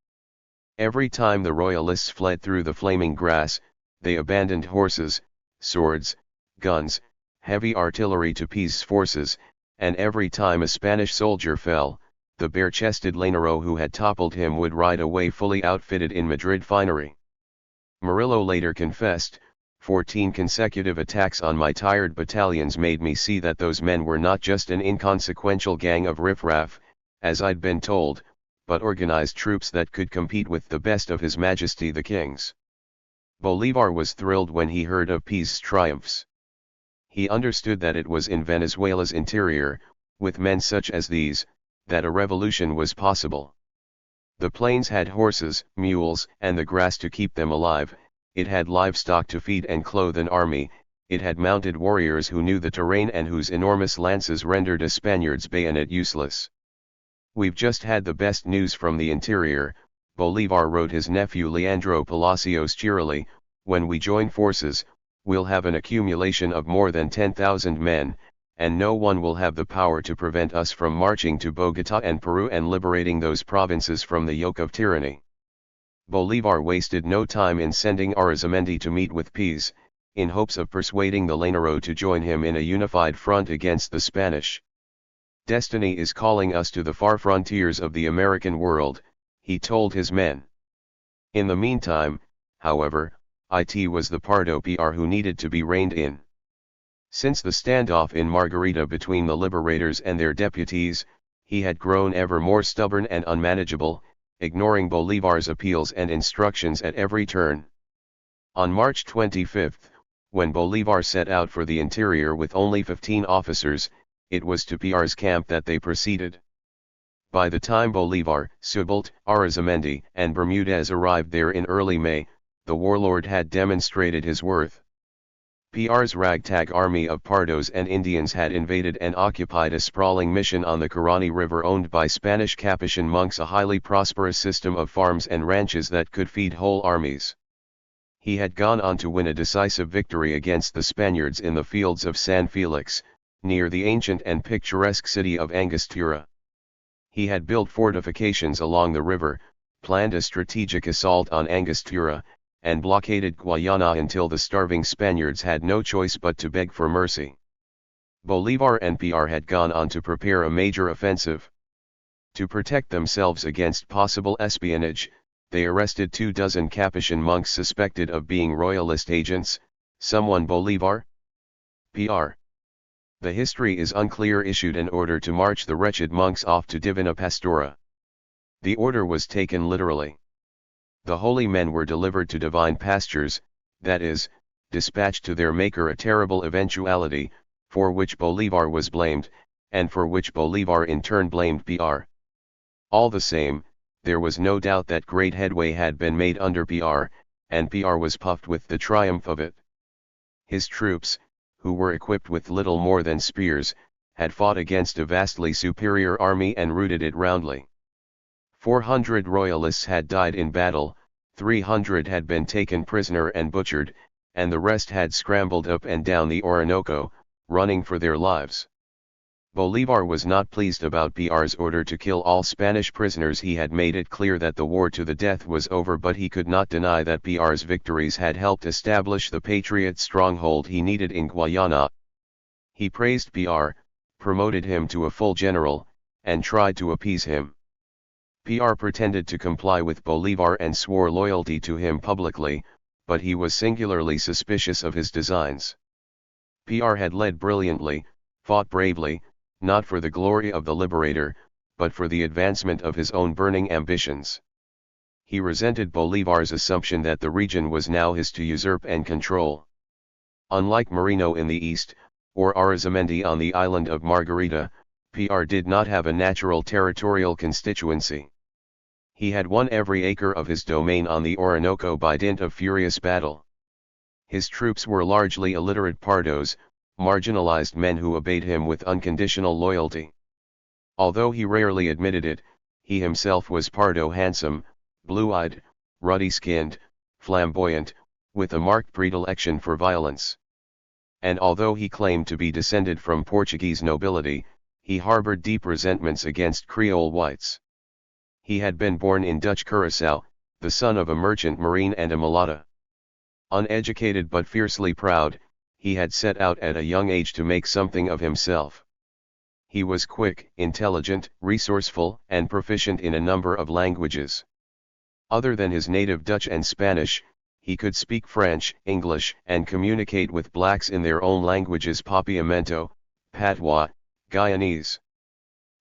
Every time the royalists fled through the flaming grass, they abandoned horses, swords, guns, heavy artillery to Peace's forces, and every time a Spanish soldier fell, the bare-chested Lanero who had toppled him would ride away fully outfitted in Madrid finery. Murillo later confessed, 14 consecutive attacks on my tired battalions made me see that those men were not just an inconsequential gang of riffraff, as I'd been told, but organized troops that could compete with the best of His Majesty the Kings." Bolivar was thrilled when he heard of Peace's triumphs. He understood that it was in Venezuela's interior, with men such as these, that a revolution was possible. The plains had horses, mules, and the grass to keep them alive, it had livestock to feed and clothe an army, it had mounted warriors who knew the terrain and whose enormous lances rendered a Spaniard's bayonet useless. "We've just had the best news from the interior," Bolivar wrote his nephew Leandro Palacios cheerily, "when we join forces, we'll have an accumulation of more than 10,000 men, and no one will have the power to prevent us from marching to Bogota and Peru and liberating those provinces from the yoke of tyranny." Bolivar wasted no time in sending Arizamendi to meet with Peace, in hopes of persuading the Lanero to join him in a unified front against the Spanish. "Destiny is calling us to the far frontiers of the American world," he told his men. In the meantime, however, it was the Pardo PR who needed to be reined in. Since the standoff in Margarita between the Liberators and their deputies, he had grown ever more stubborn and unmanageable, ignoring Bolivar's appeals and instructions at every turn. On March 25, when Bolivar set out for the interior with only 15 officers, it was to PR's camp that they proceeded. By the time Bolivar, Subolt, Arizamendi, and Bermudez arrived there in early May, the warlord had demonstrated his worth. PR's ragtag army of Pardos and Indians had invaded and occupied a sprawling mission on the Caroni River owned by Spanish Capuchin monks, a highly prosperous system of farms and ranches that could feed whole armies. He had gone on to win a decisive victory against the Spaniards in the fields of San Felix, near the ancient and picturesque city of Angostura. He had built fortifications along the river, planned a strategic assault on Angostura, and blockaded Guayana until the starving Spaniards had no choice but to beg for mercy. Bolivar and PR had gone on to prepare a major offensive. To protect themselves against possible espionage, they arrested 24 Capuchin monks suspected of being royalist agents. Someone Bolivar? PR. The history is unclear. Issued an order to march the wretched monks off to Divina Pastora. The order was taken literally. The holy men were delivered to divine pastures, that is, dispatched to their maker, a terrible eventuality, for which Bolivar was blamed, and for which Bolivar in turn blamed PR. All the same, there was no doubt that great headway had been made under PR, and PR was puffed with the triumph of it. His troops, who were equipped with little more than spears, had fought against a vastly superior army and routed it roundly. 400 royalists had died in battle, 300 had been taken prisoner and butchered, and the rest had scrambled up and down the Orinoco, running for their lives. Bolivar was not pleased about PR's order to kill all Spanish prisoners. He had made it clear that the war to the death was over, but he could not deny that PR's victories had helped establish the patriot stronghold he needed in Guayana. He praised PR, promoted him to a full general, and tried to appease him. PR pretended to comply with Bolivar and swore loyalty to him publicly, but he was singularly suspicious of his designs. PR had led brilliantly, fought bravely, not for the glory of the Liberator, but for the advancement of his own burning ambitions. He resented Bolivar's assumption that the region was now his to usurp and control. Unlike Marino in the east, or Arizamendi on the island of Margarita, PR did not have a natural territorial constituency. He had won every acre of his domain on the Orinoco by dint of furious battle. His troops were largely illiterate Pardos, marginalized men who obeyed him with unconditional loyalty. Although he rarely admitted it, he himself was Pardo, handsome, blue-eyed, ruddy-skinned, flamboyant, with a marked predilection for violence. And although he claimed to be descended from Portuguese nobility, he harbored deep resentments against Creole whites. He had been born in Dutch Curaçao, the son of a merchant marine and a mulatta. Uneducated but fiercely proud, he had set out at a young age to make something of himself. He was quick, intelligent, resourceful, and proficient in a number of languages. Other than his native Dutch and Spanish, he could speak French, English, and communicate with blacks in their own languages: Papiamento, Patois, Guyanese.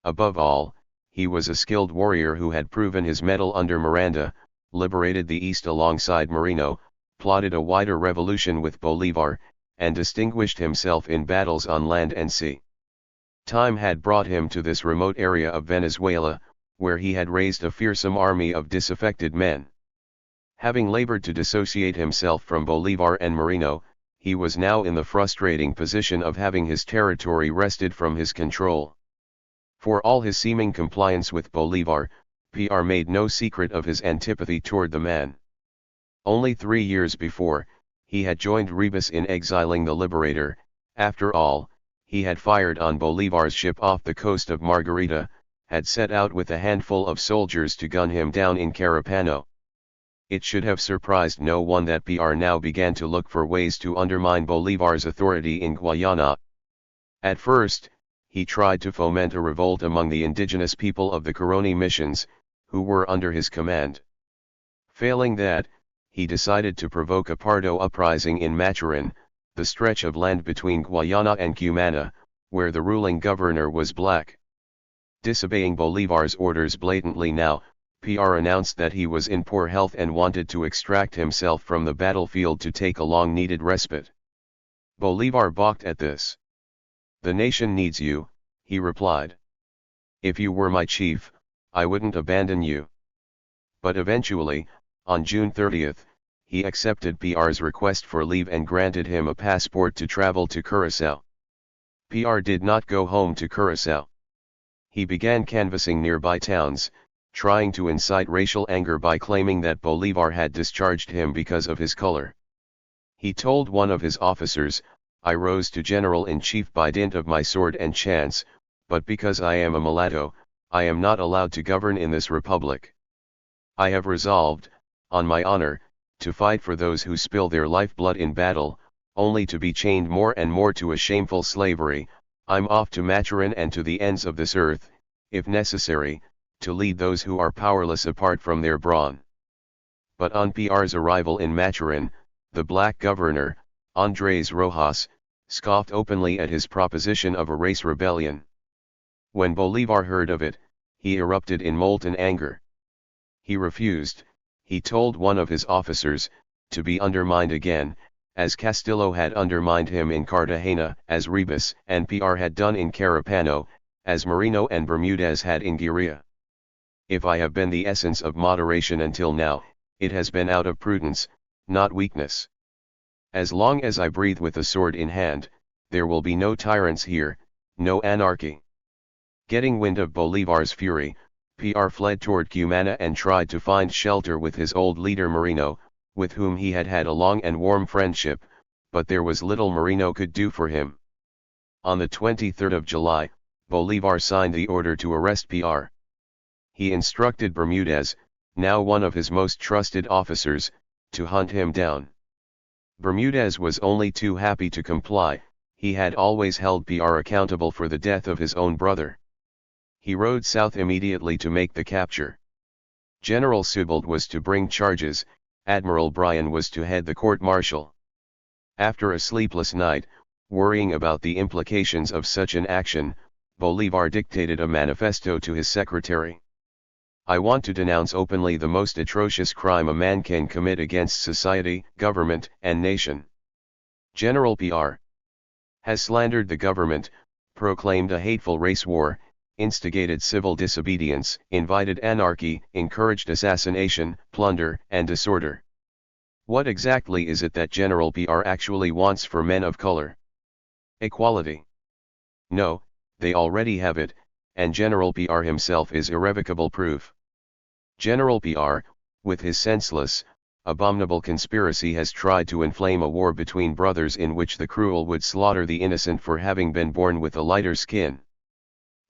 Above all, he was a skilled warrior who had proven his mettle under Miranda, liberated the East alongside Marino, plotted a wider revolution with Bolivar, and distinguished himself in battles on land and sea. Time had brought him to this remote area of Venezuela, where he had raised a fearsome army of disaffected men. Having labored to dissociate himself from Bolivar and Marino, he was now in the frustrating position of having his territory wrested from his control. For all his seeming compliance with Bolivar, PR made no secret of his antipathy toward the man. Only 3 years before, he had joined Ribas in exiling the Liberator. After all, he had fired on Bolivar's ship off the coast of Margarita, had set out with a handful of soldiers to gun him down in Carapano. It should have surprised no one that PR now began to look for ways to undermine Bolivar's authority in Guayana. At first, he tried to foment a revolt among the indigenous people of the Caroni missions, who were under his command. Failing that, he decided to provoke a Pardo uprising in Maturin, the stretch of land between Guayana and Cumana, where the ruling governor was black. Disobeying Bolivar's orders blatantly now, PR announced that he was in poor health and wanted to extract himself from the battlefield to take a long-needed respite. Bolivar balked at this. "The nation needs you," he replied. "If you were my chief, I wouldn't abandon you." But eventually, on June 30, he accepted PR's request for leave and granted him a passport to travel to Curaçao. PR did not go home to Curaçao. He began canvassing nearby towns, trying to incite racial anger by claiming that Bolivar had discharged him because of his color. He told one of his officers, "I rose to general-in-chief by dint of my sword and chance, but because I am a mulatto, I am not allowed to govern in this republic. I have resolved, on my honor, to fight for those who spill their lifeblood in battle, only to be chained more and more to a shameful slavery. I'm off to Maturin and to the ends of this earth, if necessary, to lead those who are powerless apart from their brawn." But on PR's arrival in Maturin, the black governor, Andrés Rojas, scoffed openly at his proposition of a race rebellion. When Bolivar heard of it, he erupted in molten anger. He refused, he told one of his officers, to be undermined again, as Castillo had undermined him in Cartagena, as Ribas and PR had done in Carapano, as Moreno and Bermudez had in Guerilla. If I have been the essence of moderation until now, it has been out of prudence, not weakness. As long as I breathe with a sword in hand, there will be no tyrants here, no anarchy. Getting wind of Bolivar's fury, PR fled toward Cumana and tried to find shelter with his old leader Moreno, with whom he had had a long and warm friendship, but there was little Moreno could do for him. On the 23rd of July, Bolivar signed the order to arrest PR. He instructed Bermudez, now one of his most trusted officers, to hunt him down. Bermudez was only too happy to comply. He had always held PR accountable for the death of his own brother. He rode south immediately to make the capture. General Sebald was to bring charges, Admiral Bryan was to head the court-martial. After a sleepless night, worrying about the implications of such an action, Bolivar dictated a manifesto to his secretary. "I want to denounce openly the most atrocious crime a man can commit against society, government, and nation. General PR has slandered the government, proclaimed a hateful race war, instigated civil disobedience, invited anarchy, encouraged assassination, plunder, and disorder. What exactly is it that General PR actually wants for men of color? Equality? No, they already have it, and General PR himself is irrevocable proof. General PR, with his senseless, abominable conspiracy has tried to inflame a war between brothers in which the cruel would slaughter the innocent for having been born with a lighter skin.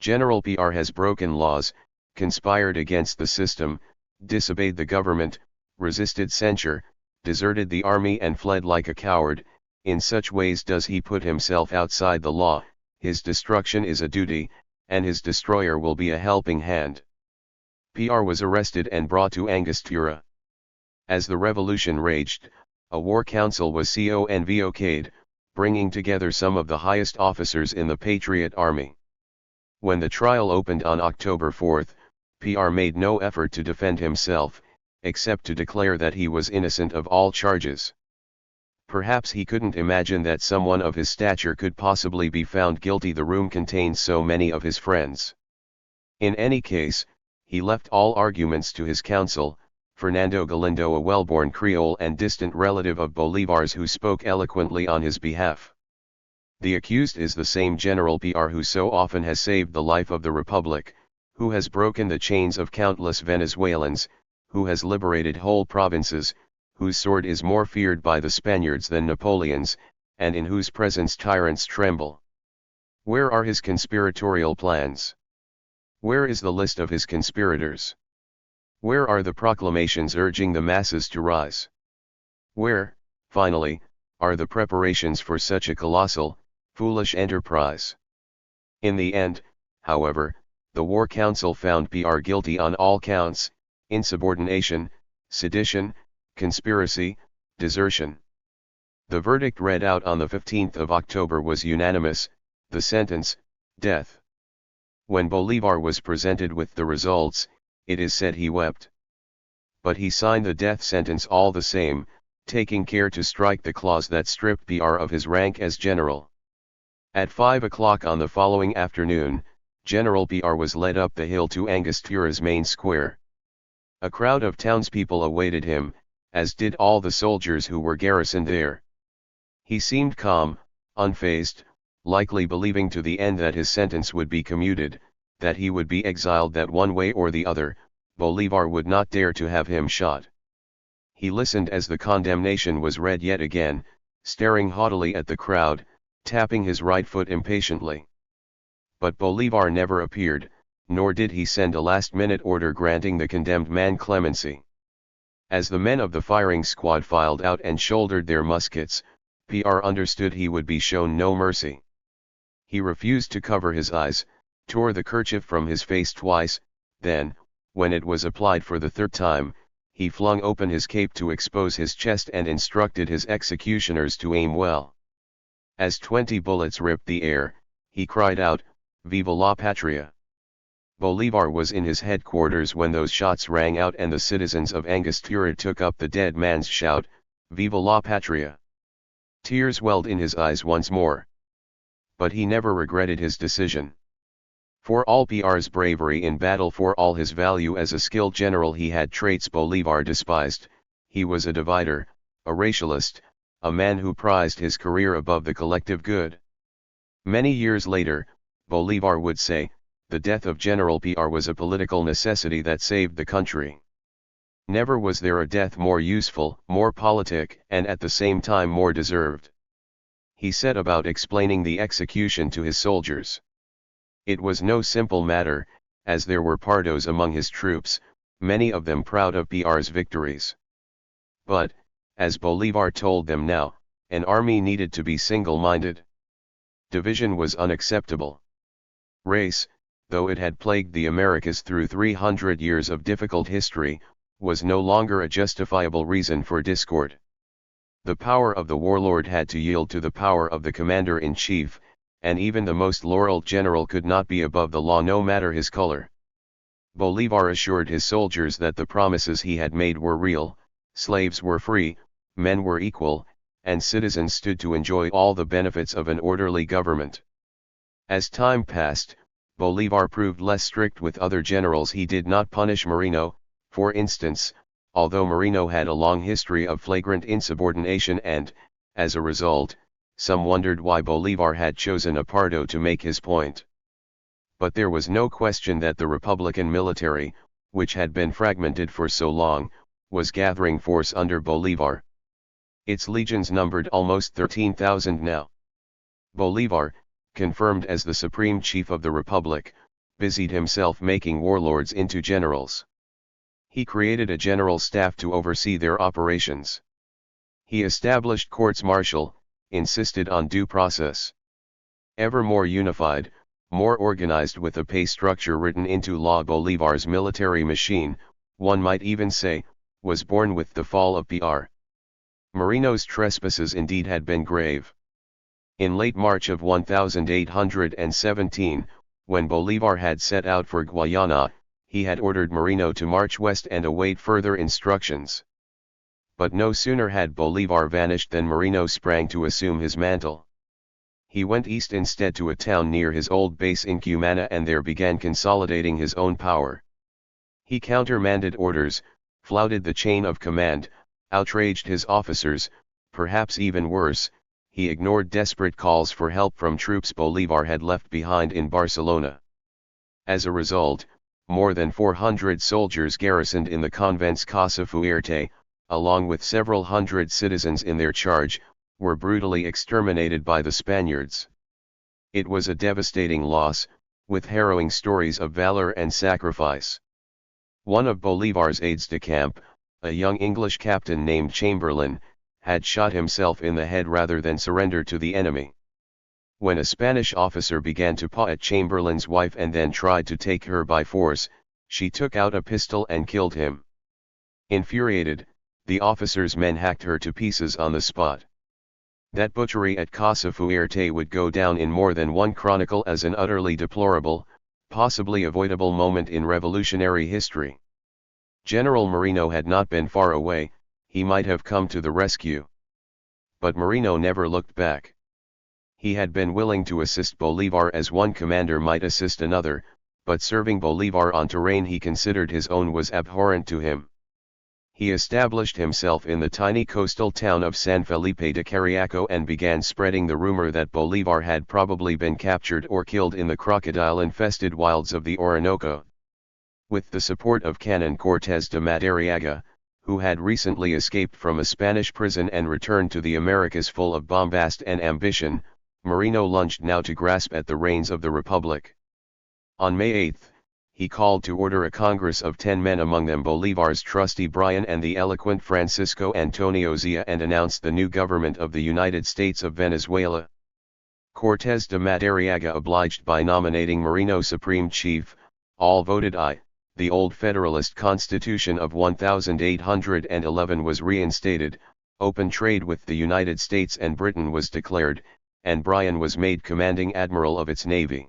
General PR has broken laws, conspired against the system, disobeyed the government, resisted censure, deserted the army and fled like a coward. In such ways does he put himself outside the law. His destruction is a duty, and his destroyer will be a helping hand." PR was arrested and brought to Angostura. As the revolution raged, a war council was convoked, bringing together some of the highest officers in the Patriot Army. When the trial opened on October 4, PR made no effort to defend himself, except to declare that he was innocent of all charges. Perhaps he couldn't imagine that someone of his stature could possibly be found guilty. The room contained so many of his friends. In any case, he left all arguments to his counsel, Fernando Galindo, a well-born Creole and distant relative of Bolivar's, who spoke eloquently on his behalf. The accused is the same General PR who so often has saved the life of the Republic, who has broken the chains of countless Venezuelans, who has liberated whole provinces, whose sword is more feared by the Spaniards than Napoleon's, and in whose presence tyrants tremble. Where are his conspiratorial plans? Where is the list of his conspirators? Where are the proclamations urging the masses to rise? Where, finally, are the preparations for such a colossal, foolish enterprise? In the end, however, the War Council found PR guilty on all counts: insubordination, sedition, conspiracy, desertion. The verdict read out on the 15th of October was unanimous, the sentence, death. When Bolivar was presented with the results, it is said he wept. But he signed the death sentence all the same, taking care to strike the clause that stripped PR of his rank as general. At 5 o'clock on the following afternoon, General PR was led up the hill to Angostura's main square. A crowd of townspeople awaited him, as did all the soldiers who were garrisoned there. He seemed calm, unfazed, likely believing to the end that his sentence would be commuted, that he would be exiled, that one way or the other, Bolivar would not dare to have him shot. He listened as the condemnation was read yet again, staring haughtily at the crowd, tapping his right foot impatiently. But Bolivar never appeared, nor did he send a last-minute order granting the condemned man clemency. As the men of the firing squad filed out and shouldered their muskets, Pierre understood he would be shown no mercy. He refused to cover his eyes, tore the kerchief from his face twice, then, when it was applied for the third time, he flung open his cape to expose his chest and instructed his executioners to aim well. As 20 bullets ripped the air, he cried out, "Viva la Patria!" Bolivar was in his headquarters when those shots rang out and the citizens of Angostura took up the dead man's shout, "Viva la Patria!" Tears welled in his eyes once more. But he never regretted his decision. For all Pierre's bravery in battle, for all his value as a skilled general, he had traits Bolivar despised. He was a divider, a racialist, a man who prized his career above the collective good. Many years later, Bolivar would say, the death of General Pierre was a political necessity that saved the country. Never was there a death more useful, more politic, and at the same time more deserved. He set about explaining the execution to his soldiers. It was no simple matter, as there were pardos among his troops, many of them proud of Pierre's victories. But, as Bolivar told them now, an army needed to be single-minded. Division was unacceptable. Race, though it had plagued the Americas through 300 years of difficult history, was no longer a justifiable reason for discord. The power of the warlord had to yield to the power of the commander-in-chief, and even the most laureled general could not be above the law no matter his color. Bolivar assured his soldiers that the promises he had made were real, slaves were free, men were equal, and citizens stood to enjoy all the benefits of an orderly government. As time passed, Bolivar proved less strict with other generals. He did not punish Moreno, for instance, although Moreno had a long history of flagrant insubordination and, as a result, some wondered why Bolivar had chosen a pardo to make his point. But there was no question that the Republican military, which had been fragmented for so long, was gathering force under Bolivar. Its legions numbered almost 13,000 now. Bolivar, confirmed as the supreme chief of the Republic, busied himself making warlords into generals. He created a general staff to oversee their operations. He established courts martial, insisted on due process. Ever more unified, more organized, with a pay structure written into law, Bolivar's military machine, one might even say, was born with the fall of Pierre. Moreno's trespasses indeed had been grave. In late March of 1817, when Bolivar had set out for Guayana, he had ordered Moreno to march west and await further instructions. But no sooner had Bolivar vanished than Moreno sprang to assume his mantle. He went east instead to a town near his old base in Cumana and there began consolidating his own power. He countermanded orders, flouted the chain of command, outraged his officers, perhaps even worse, he ignored desperate calls for help from troops Bolivar had left behind in Barcelona. As a result, more than 400 soldiers garrisoned in the convent's Casa Fuerte, along with several hundred citizens in their charge, were brutally exterminated by the Spaniards. It was a devastating loss, with harrowing stories of valor and sacrifice. One of Bolivar's aides-de-camp, a young English captain named Chamberlain, had shot himself in the head rather than surrender to the enemy. When a Spanish officer began to paw at Chamberlain's wife and then tried to take her by force, she took out a pistol and killed him. Infuriated, the officer's men hacked her to pieces on the spot. That butchery at Casa Fuerte would go down in more than one chronicle as an utterly deplorable, possibly avoidable moment in revolutionary history. General Moreno had not been far away, he might have come to the rescue. But Moreno never looked back. He had been willing to assist Bolivar as one commander might assist another, but serving Bolivar on terrain he considered his own was abhorrent to him. He established himself in the tiny coastal town of San Felipe de Cariaco and began spreading the rumor that Bolivar had probably been captured or killed in the crocodile-infested wilds of the Orinoco. With the support of Canon Cortés de Madariaga, who had recently escaped from a Spanish prison and returned to the Americas full of bombast and ambition, Moreno lunged now to grasp at the reins of the Republic. On May 8, he called to order a Congress of 10 men, among them Bolivar's trusty Brian and the eloquent Francisco Antonio Zia, and announced the new government of the United States of Venezuela. Cortés de Madariaga obliged by nominating Moreno supreme chief. All voted aye. The old Federalist Constitution of 1811 was reinstated, open trade with the United States and Britain was declared, and Brian was made commanding admiral of its navy.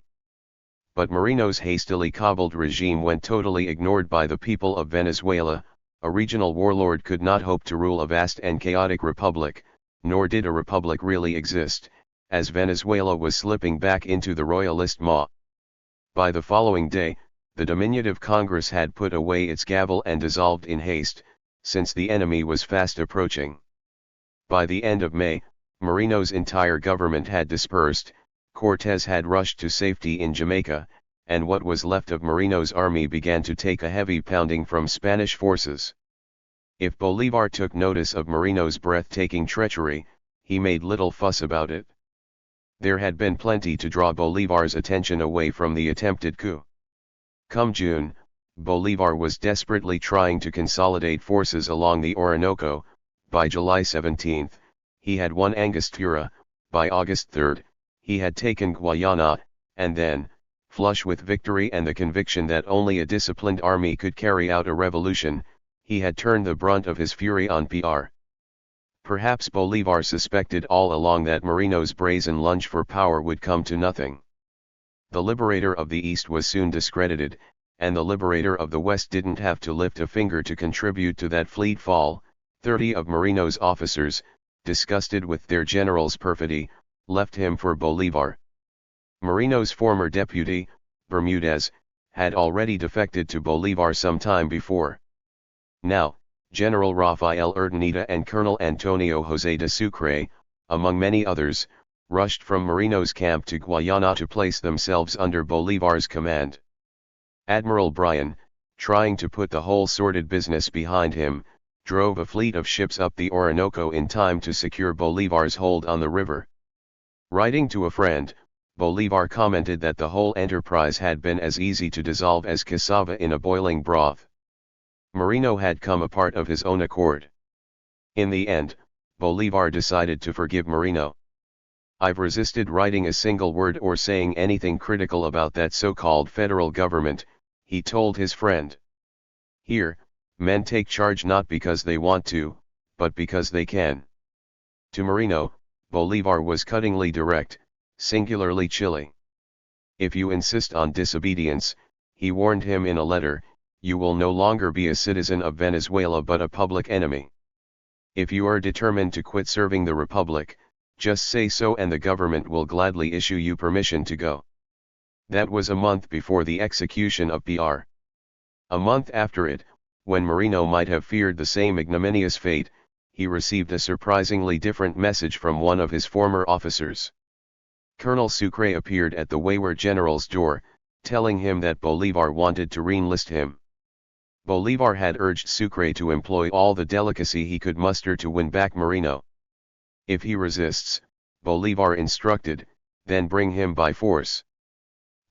But Moreno's hastily cobbled regime went totally ignored by the people of Venezuela. A regional warlord could not hope to rule a vast and chaotic republic, nor did a republic really exist, as Venezuela was slipping back into the royalist maw. By the following day, the diminutive Congress had put away its gavel and dissolved in haste, since the enemy was fast approaching. By the end of May, Moreno's entire government had dispersed. Cortés had rushed to safety in Jamaica, and what was left of Moreno's army began to take a heavy pounding from Spanish forces. If Bolivar took notice of Moreno's breathtaking treachery, he made little fuss about it. There had been plenty to draw Bolivar's attention away from the attempted coup. Come June, Bolivar was desperately trying to consolidate forces along the Orinoco. By July 17, he had won Angostura. By August 3, he had taken Guayana, and then, flush with victory and the conviction that only a disciplined army could carry out a revolution, he had turned the brunt of his fury on PR. Perhaps Bolivar suspected all along that Moreno's brazen lunge for power would come to nothing. The Liberator of the East was soon discredited, and the Liberator of the West didn't have to lift a finger to contribute to that fleet fall. 30 of Moreno's officers, disgusted with their general's perfidy, left him for Bolivar. Moreno's former deputy, Bermudez, had already defected to Bolivar some time before. Now, General Rafael Urdaneta and Colonel Antonio José de Sucre, among many others, rushed from Moreno's camp to Guayana to place themselves under Bolivar's command. Admiral Brian, trying to put the whole sordid business behind him, drove a fleet of ships up the Orinoco in time to secure Bolivar's hold on the river. Writing to a friend, Bolivar commented that the whole enterprise had been as easy to dissolve as cassava in a boiling broth. Moreno had come apart of his own accord. In the end, Bolivar decided to forgive Moreno. "I've resisted writing a single word or saying anything critical about that so-called federal government," he told his friend. "Here, men take charge not because they want to, but because they can." To Moreno, Bolivar was cuttingly direct, singularly chilly. "If you insist on disobedience," he warned him in a letter, "you will no longer be a citizen of Venezuela but a public enemy. If you are determined to quit serving the Republic, just say so and the government will gladly issue you permission to go." That was a month before the execution of PR. A month after it, when Moreno might have feared the same ignominious fate, he received a surprisingly different message from one of his former officers. Colonel Sucre appeared at the wayward general's door, telling him that Bolivar wanted to re-enlist him. Bolivar had urged Sucre to employ all the delicacy he could muster to win back Moreno. If he resists, Bolivar instructed, then bring him by force.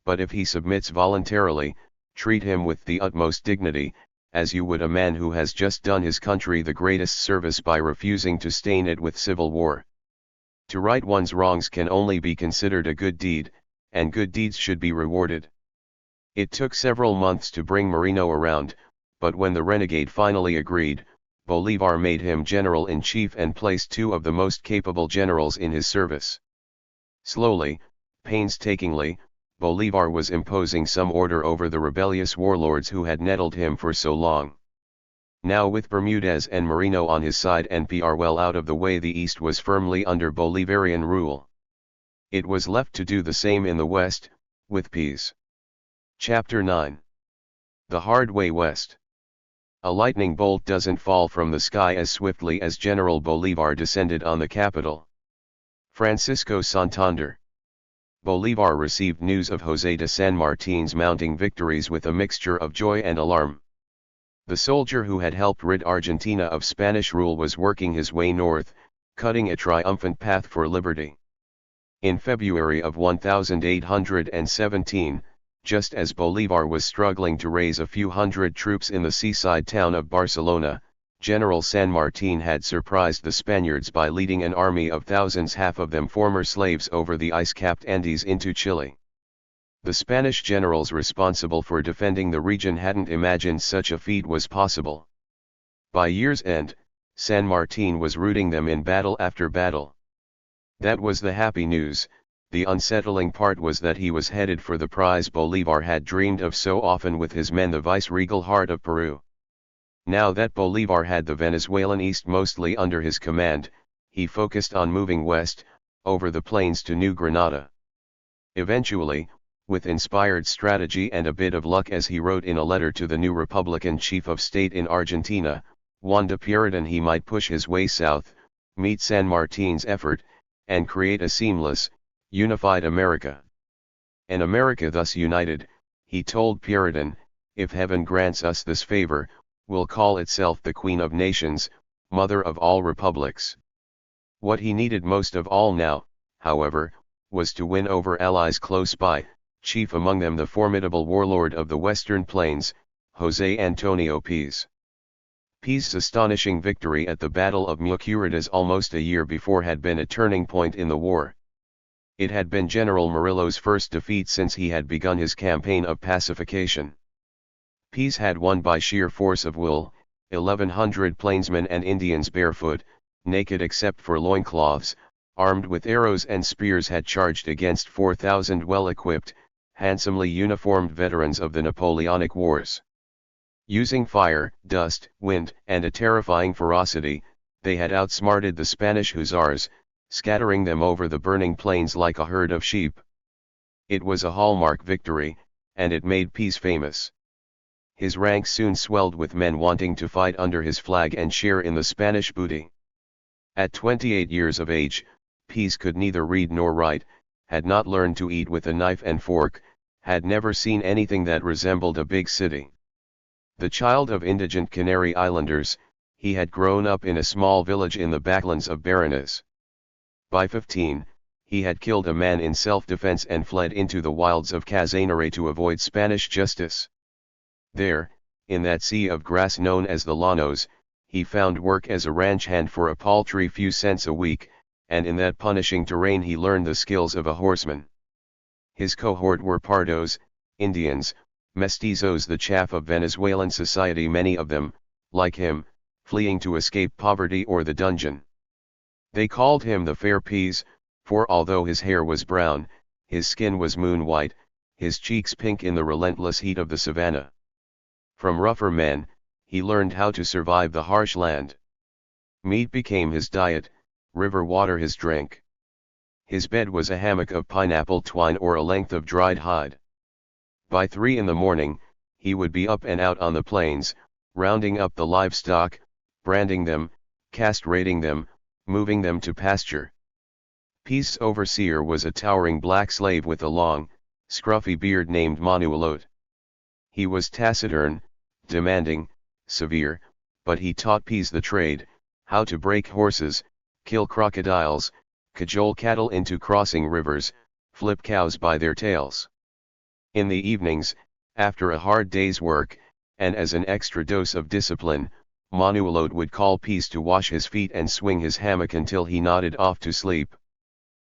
But if he submits voluntarily, treat him with the utmost dignity, as you would a man who has just done his country the greatest service by refusing to stain it with civil war. To right one's wrongs can only be considered a good deed, and good deeds should be rewarded. It took several months to bring Moreno around, but when the renegade finally agreed, Bolivar made him general-in-chief and placed two of the most capable generals in his service. Slowly, painstakingly, Bolivar was imposing some order over the rebellious warlords who had nettled him for so long. Now with Bermudez and Moreno on his side and PR well out of the way, the East was firmly under Bolivarian rule. It was left to do the same in the West, with peace. Chapter 9. The Hard Way West. A lightning bolt doesn't fall from the sky as swiftly as General Bolivar descended on the capital. Francisco Santander. Bolivar received news of José de San Martin's mounting victories with a mixture of joy and alarm. The soldier who had helped rid Argentina of Spanish rule was working his way north, cutting a triumphant path for liberty. In February of 1817, just as Bolivar was struggling to raise a few hundred troops in the seaside town of Barcelona, General San Martin had surprised the Spaniards by leading an army of thousands, half of them former slaves, over the ice-capped Andes into Chile. The Spanish generals responsible for defending the region hadn't imagined such a feat was possible. By year's end, San Martin was routing them in battle after battle. That was the happy news. The unsettling part was that he was headed for the prize Bolivar had dreamed of so often with his men, the vice-regal heart of Peru. Now that Bolivar had the Venezuelan East mostly under his command, he focused on moving west, over the plains to New Granada. Eventually, with inspired strategy and a bit of luck, as he wrote in a letter to the new Republican chief of state in Argentina, Juan de Pueyrredon, he might push his way south, meet San Martin's effort, and create a seamless, unified America. An America thus united, he told Pueyrredon, if heaven grants us this favor, will call itself the Queen of Nations, Mother of all republics. What he needed most of all now, however, was to win over allies close by, chief among them the formidable warlord of the Western Plains, José Antonio Píez. Píez's astonishing victory at the Battle of Mucuritas almost a year before had been a turning point in the war. It had been General Murillo's first defeat since he had begun his campaign of pacification. Píez had won by sheer force of will. 1,100 plainsmen and Indians barefoot, naked except for loincloths, armed with arrows and spears, had charged against 4,000 well-equipped, handsomely uniformed veterans of the Napoleonic Wars. Using fire, dust, wind, and a terrifying ferocity, they had outsmarted the Spanish hussars, scattering them over the burning plains like a herd of sheep. It was a hallmark victory, and it made Píez famous. His ranks soon swelled with men wanting to fight under his flag and share in the Spanish booty. At 28 years of age, Píez could neither read nor write, had not learned to eat with a knife and fork, had never seen anything that resembled a big city. The child of indigent Canary Islanders, he had grown up in a small village in the backlands of Barinas. By 15, he had killed a man in self-defense and fled into the wilds of Casanare to avoid Spanish justice. There, in that sea of grass known as the Llanos, he found work as a ranch hand for a paltry few cents a week, and in that punishing terrain he learned the skills of a horseman. His cohort were Pardos, Indians, mestizos, the chaff of Venezuelan society, many of them, like him, fleeing to escape poverty or the dungeon. They called him the Fair Píez, for although his hair was brown, his skin was moon white, his cheeks pink in the relentless heat of the savannah. From rougher men, he learned how to survive the harsh land. Meat became his diet, river water his drink. His bed was a hammock of pineapple twine or a length of dried hide. By 3 in the morning, he would be up and out on the plains, rounding up the livestock, branding them, castrating them, moving them to pasture. Píez's overseer was a towering black slave with a long, scruffy beard named Manuelot. He was taciturn, demanding, severe, but he taught Píez the trade, how to break horses, kill crocodiles, cajole cattle into crossing rivers, flip cows by their tails. In the evenings, after a hard day's work, and as an extra dose of discipline, Manuelot would call Píez to wash his feet and swing his hammock until he nodded off to sleep.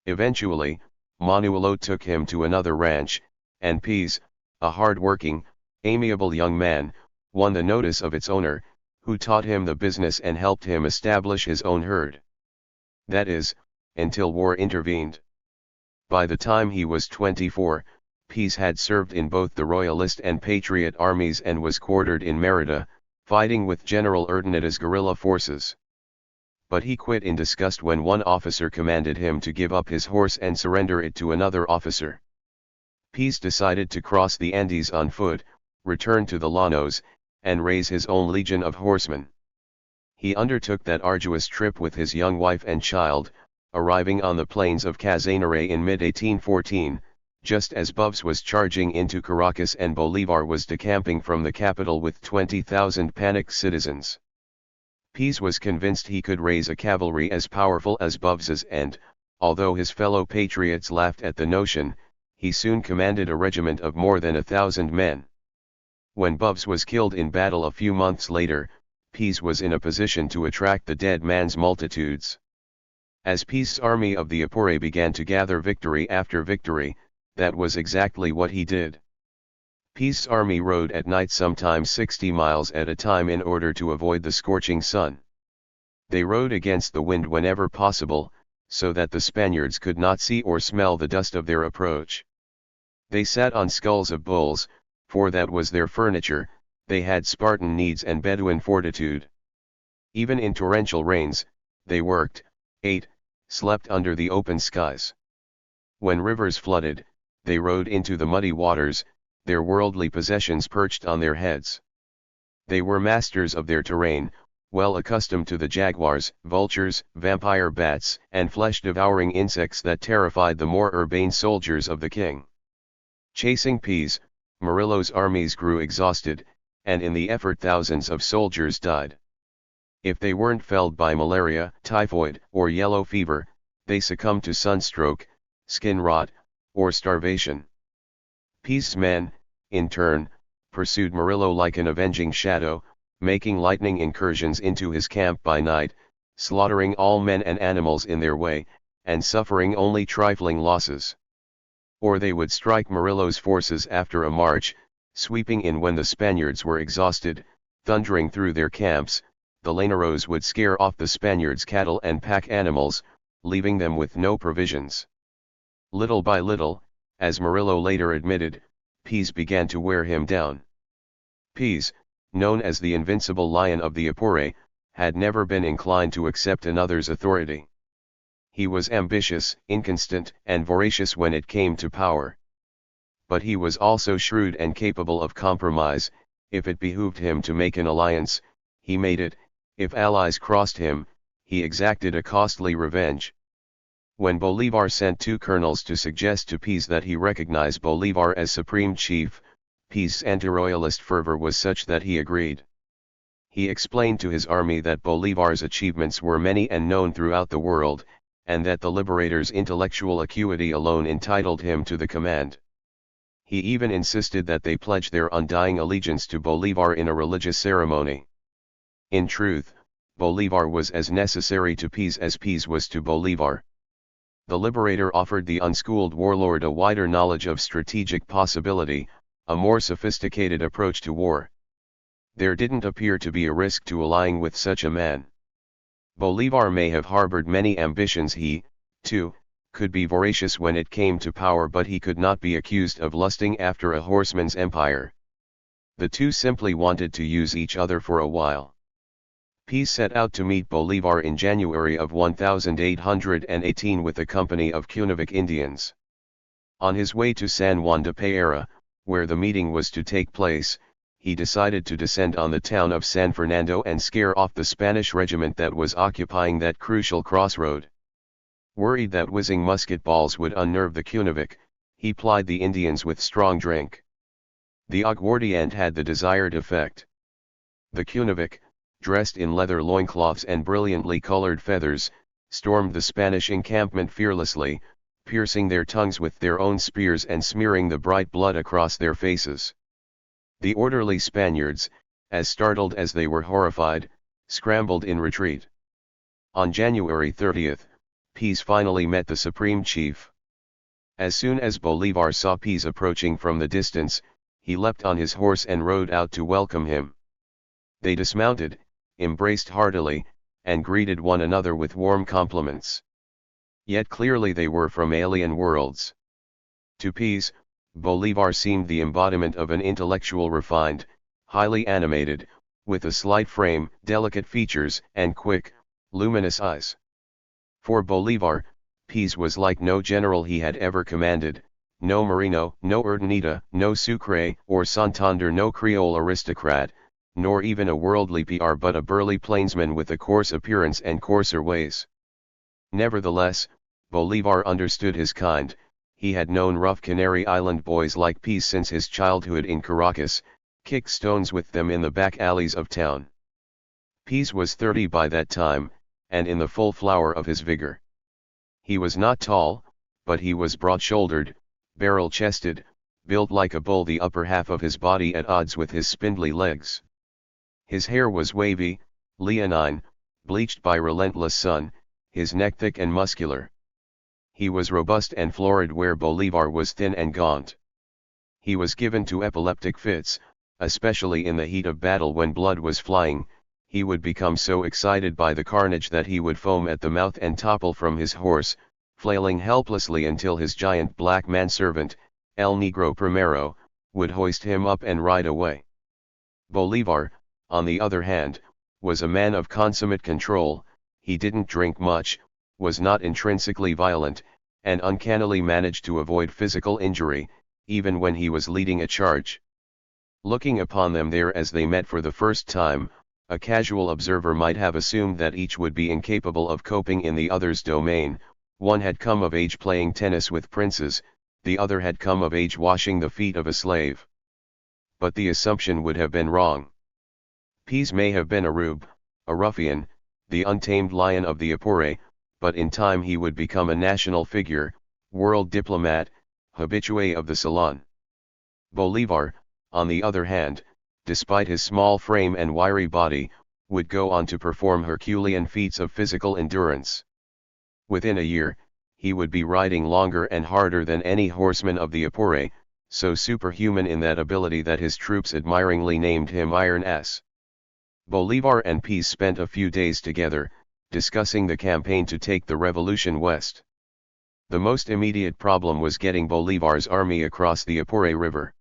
Eventually, Manuelot took him to another ranch, and Píez, a hard-working, amiable young man, won the notice of its owner, who taught him the business and helped him establish his own herd. That is, until war intervened. By the time he was 24, Píez had served in both the Royalist and Patriot armies and was quartered in Mérida, fighting with General Urdaneta's guerrilla forces. But he quit in disgust when one officer commanded him to give up his horse and surrender it to another officer. Píez decided to cross the Andes on foot, return to the Llanos, and raise his own legion of horsemen. He undertook that arduous trip with his young wife and child, arriving on the plains of Casanare in mid-1814, just as Bubs was charging into Caracas and Bolivar was decamping from the capital with 20,000 panicked citizens. Pease was convinced he could raise a cavalry as powerful as Bubs's and, although his fellow patriots laughed at the notion, he soon commanded a regiment of more than 1,000 men. When Bubs was killed in battle a few months later, Pease was in a position to attract the dead man's multitudes. As Pease's army of the Apure began to gather victory after victory, that was exactly what he did. Pease's army rode at night sometimes 60 miles at a time in order to avoid the scorching sun. They rode against the wind whenever possible, so that the Spaniards could not see or smell the dust of their approach. They sat on skulls of bulls, for that was their furniture. They had Spartan needs and Bedouin fortitude. Even in torrential rains, they worked, ate, slept under the open skies. When rivers flooded, they rode into the muddy waters, their worldly possessions perched on their heads. They were masters of their terrain, well accustomed to the jaguars, vultures, vampire bats, and flesh-devouring insects that terrified the more urbane soldiers of the king. Chasing Pease, Murillo's armies grew exhausted, and in the effort thousands of soldiers died. If they weren't felled by malaria, typhoid, or yellow fever, they succumbed to sunstroke, skin rot, or starvation. Pease's men, in turn, pursued Murillo like an avenging shadow, making lightning incursions into his camp by night, slaughtering all men and animals in their way, and suffering only trifling losses. Or they would strike Murillo's forces after a march, sweeping in when the Spaniards were exhausted, thundering through their camps. The llaneros would scare off the Spaniards' cattle and pack animals, leaving them with no provisions. Little by little, as Murillo later admitted, Pease began to wear him down. Pease, known as the invincible lion of the Apure, had never been inclined to accept another's authority. He was ambitious, inconstant, and voracious when it came to power. But he was also shrewd and capable of compromise. If it behooved him to make an alliance, he made it. If allies crossed him, he exacted a costly revenge. When Bolivar sent 2 colonels to suggest to Pease that he recognize Bolivar as supreme chief, Pease's anti-royalist fervor was such that he agreed. He explained to his army that Bolivar's achievements were many and known throughout the world, and that the Liberator's intellectual acuity alone entitled him to the command. He even insisted that they pledge their undying allegiance to Bolivar in a religious ceremony. In truth, Bolivar was as necessary to Pease as Pease was to Bolivar. The Liberator offered the unschooled warlord a wider knowledge of strategic possibility, a more sophisticated approach to war. There didn't appear to be a risk to allying with such a man. Bolivar may have harbored many ambitions. He, too, could be voracious when it came to power, but he could not be accused of lusting after a horseman's empire. The two simply wanted to use each other for a while. Pease set out to meet Bolivar in January of 1818 with a company of Cunavik Indians. On his way to San Juan de Pereira, where the meeting was to take place, he decided to descend on the town of San Fernando and scare off the Spanish regiment that was occupying that crucial crossroad. Worried that whizzing musket balls would unnerve the Cunavik, he plied the Indians with strong drink. The aguardiente had the desired effect. The Cunavik, dressed in leather loincloths and brilliantly colored feathers, stormed the Spanish encampment fearlessly, piercing their tongues with their own spears and smearing the bright blood across their faces. The orderly Spaniards, as startled as they were horrified, scrambled in retreat. On January 30, Pease finally met the Supreme Chief. As soon as Bolivar saw Pease approaching from the distance, he leapt on his horse and rode out to welcome him. They dismounted, embraced heartily, and greeted one another with warm compliments. Yet clearly they were from alien worlds. To Pease, Bolivar seemed the embodiment of an intellectual refined, highly animated, with a slight frame, delicate features, and quick, luminous eyes. For Bolivar, Pease was like no general he had ever commanded, no Merino, no Urdaneta, no Sucre or Santander, no Creole aristocrat, nor even a worldly PR but a burly plainsman with a coarse appearance and coarser ways. Nevertheless, Bolivar understood his kind. He had known rough Canary Island boys like Peace since his childhood in Caracas, kicked stones with them in the back alleys of town. Peace was 30 by that time, and in the full flower of his vigor. He was not tall, but he was broad-shouldered, barrel-chested, built like a bull, the upper half of his body at odds with his spindly legs. His hair was wavy, leonine, bleached by relentless sun, his neck thick and muscular. He was robust and florid where Bolivar was thin and gaunt. He was given to epileptic fits, especially in the heat of battle when blood was flying. He would become so excited by the carnage that he would foam at the mouth and topple from his horse, flailing helplessly until his giant black manservant, El Negro Primero, would hoist him up and ride away. Bolivar, on the other hand, was a man of consummate control. He didn't drink much, was not intrinsically violent, and uncannily managed to avoid physical injury, even when he was leading a charge. Looking upon them there as they met for the first time, a casual observer might have assumed that each would be incapable of coping in the other's domain. One had come of age playing tennis with princes, the other had come of age washing the feet of a slave. But the assumption would have been wrong. Pease may have been a rube, a ruffian, the untamed lion of the Apure, but in time he would become a national figure, world diplomat, habitué of the salon. Bolivar, on the other hand, despite his small frame and wiry body, would go on to perform Herculean feats of physical endurance. Within a year, he would be riding longer and harder than any horseman of the Apure, so superhuman in that ability that his troops admiringly named him Iron S. Bolivar and Pease spent a few days together, discussing the campaign to take the revolution west. The most immediate problem was getting Bolivar's army across the Apure River.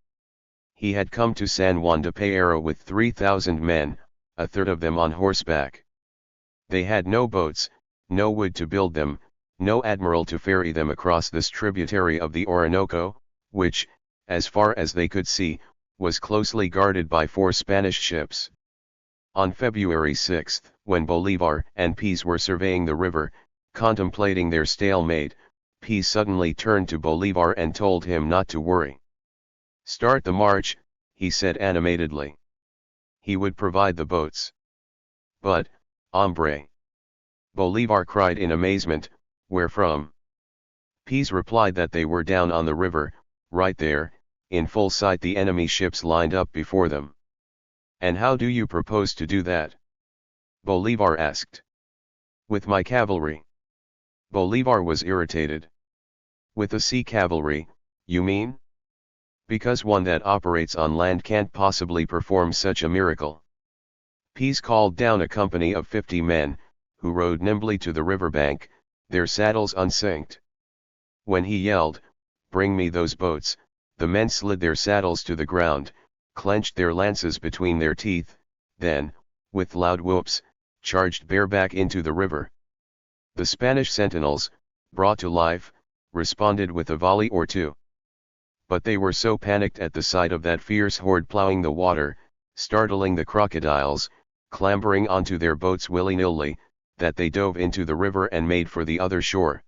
He had come to San Juan de Pereira with 3,000 men, a third of them on horseback. They had no boats, no wood to build them, no admiral to ferry them across this tributary of the Orinoco, which, as far as they could see, was closely guarded by 4 Spanish ships. On February 6, when Bolivar and Pease were surveying the river, contemplating their stalemate, Pease suddenly turned to Bolivar and told him not to worry. "Start the march," he said animatedly. He would provide the boats. "But, hombre," Bolivar cried in amazement, "where from?" Pease replied that they were down on the river, right there, in full sight, the enemy ships lined up before them. "And how do you propose to do that?" Bolivar asked. "With my cavalry." Bolivar was irritated. "With the sea cavalry, you mean? Because one that operates on land can't possibly perform such a miracle." Pease called down a company of 50 men, who rode nimbly to the riverbank, their saddles unsynced. When he yelled, "Bring me those boats," the men slid their saddles to the ground, clenched their lances between their teeth, then, with loud whoops, charged bareback into the river. The Spanish sentinels, brought to life, responded with a volley or two. But they were so panicked at the sight of that fierce horde plowing the water, startling the crocodiles, clambering onto their boats willy-nilly, that they dove into the river and made for the other shore.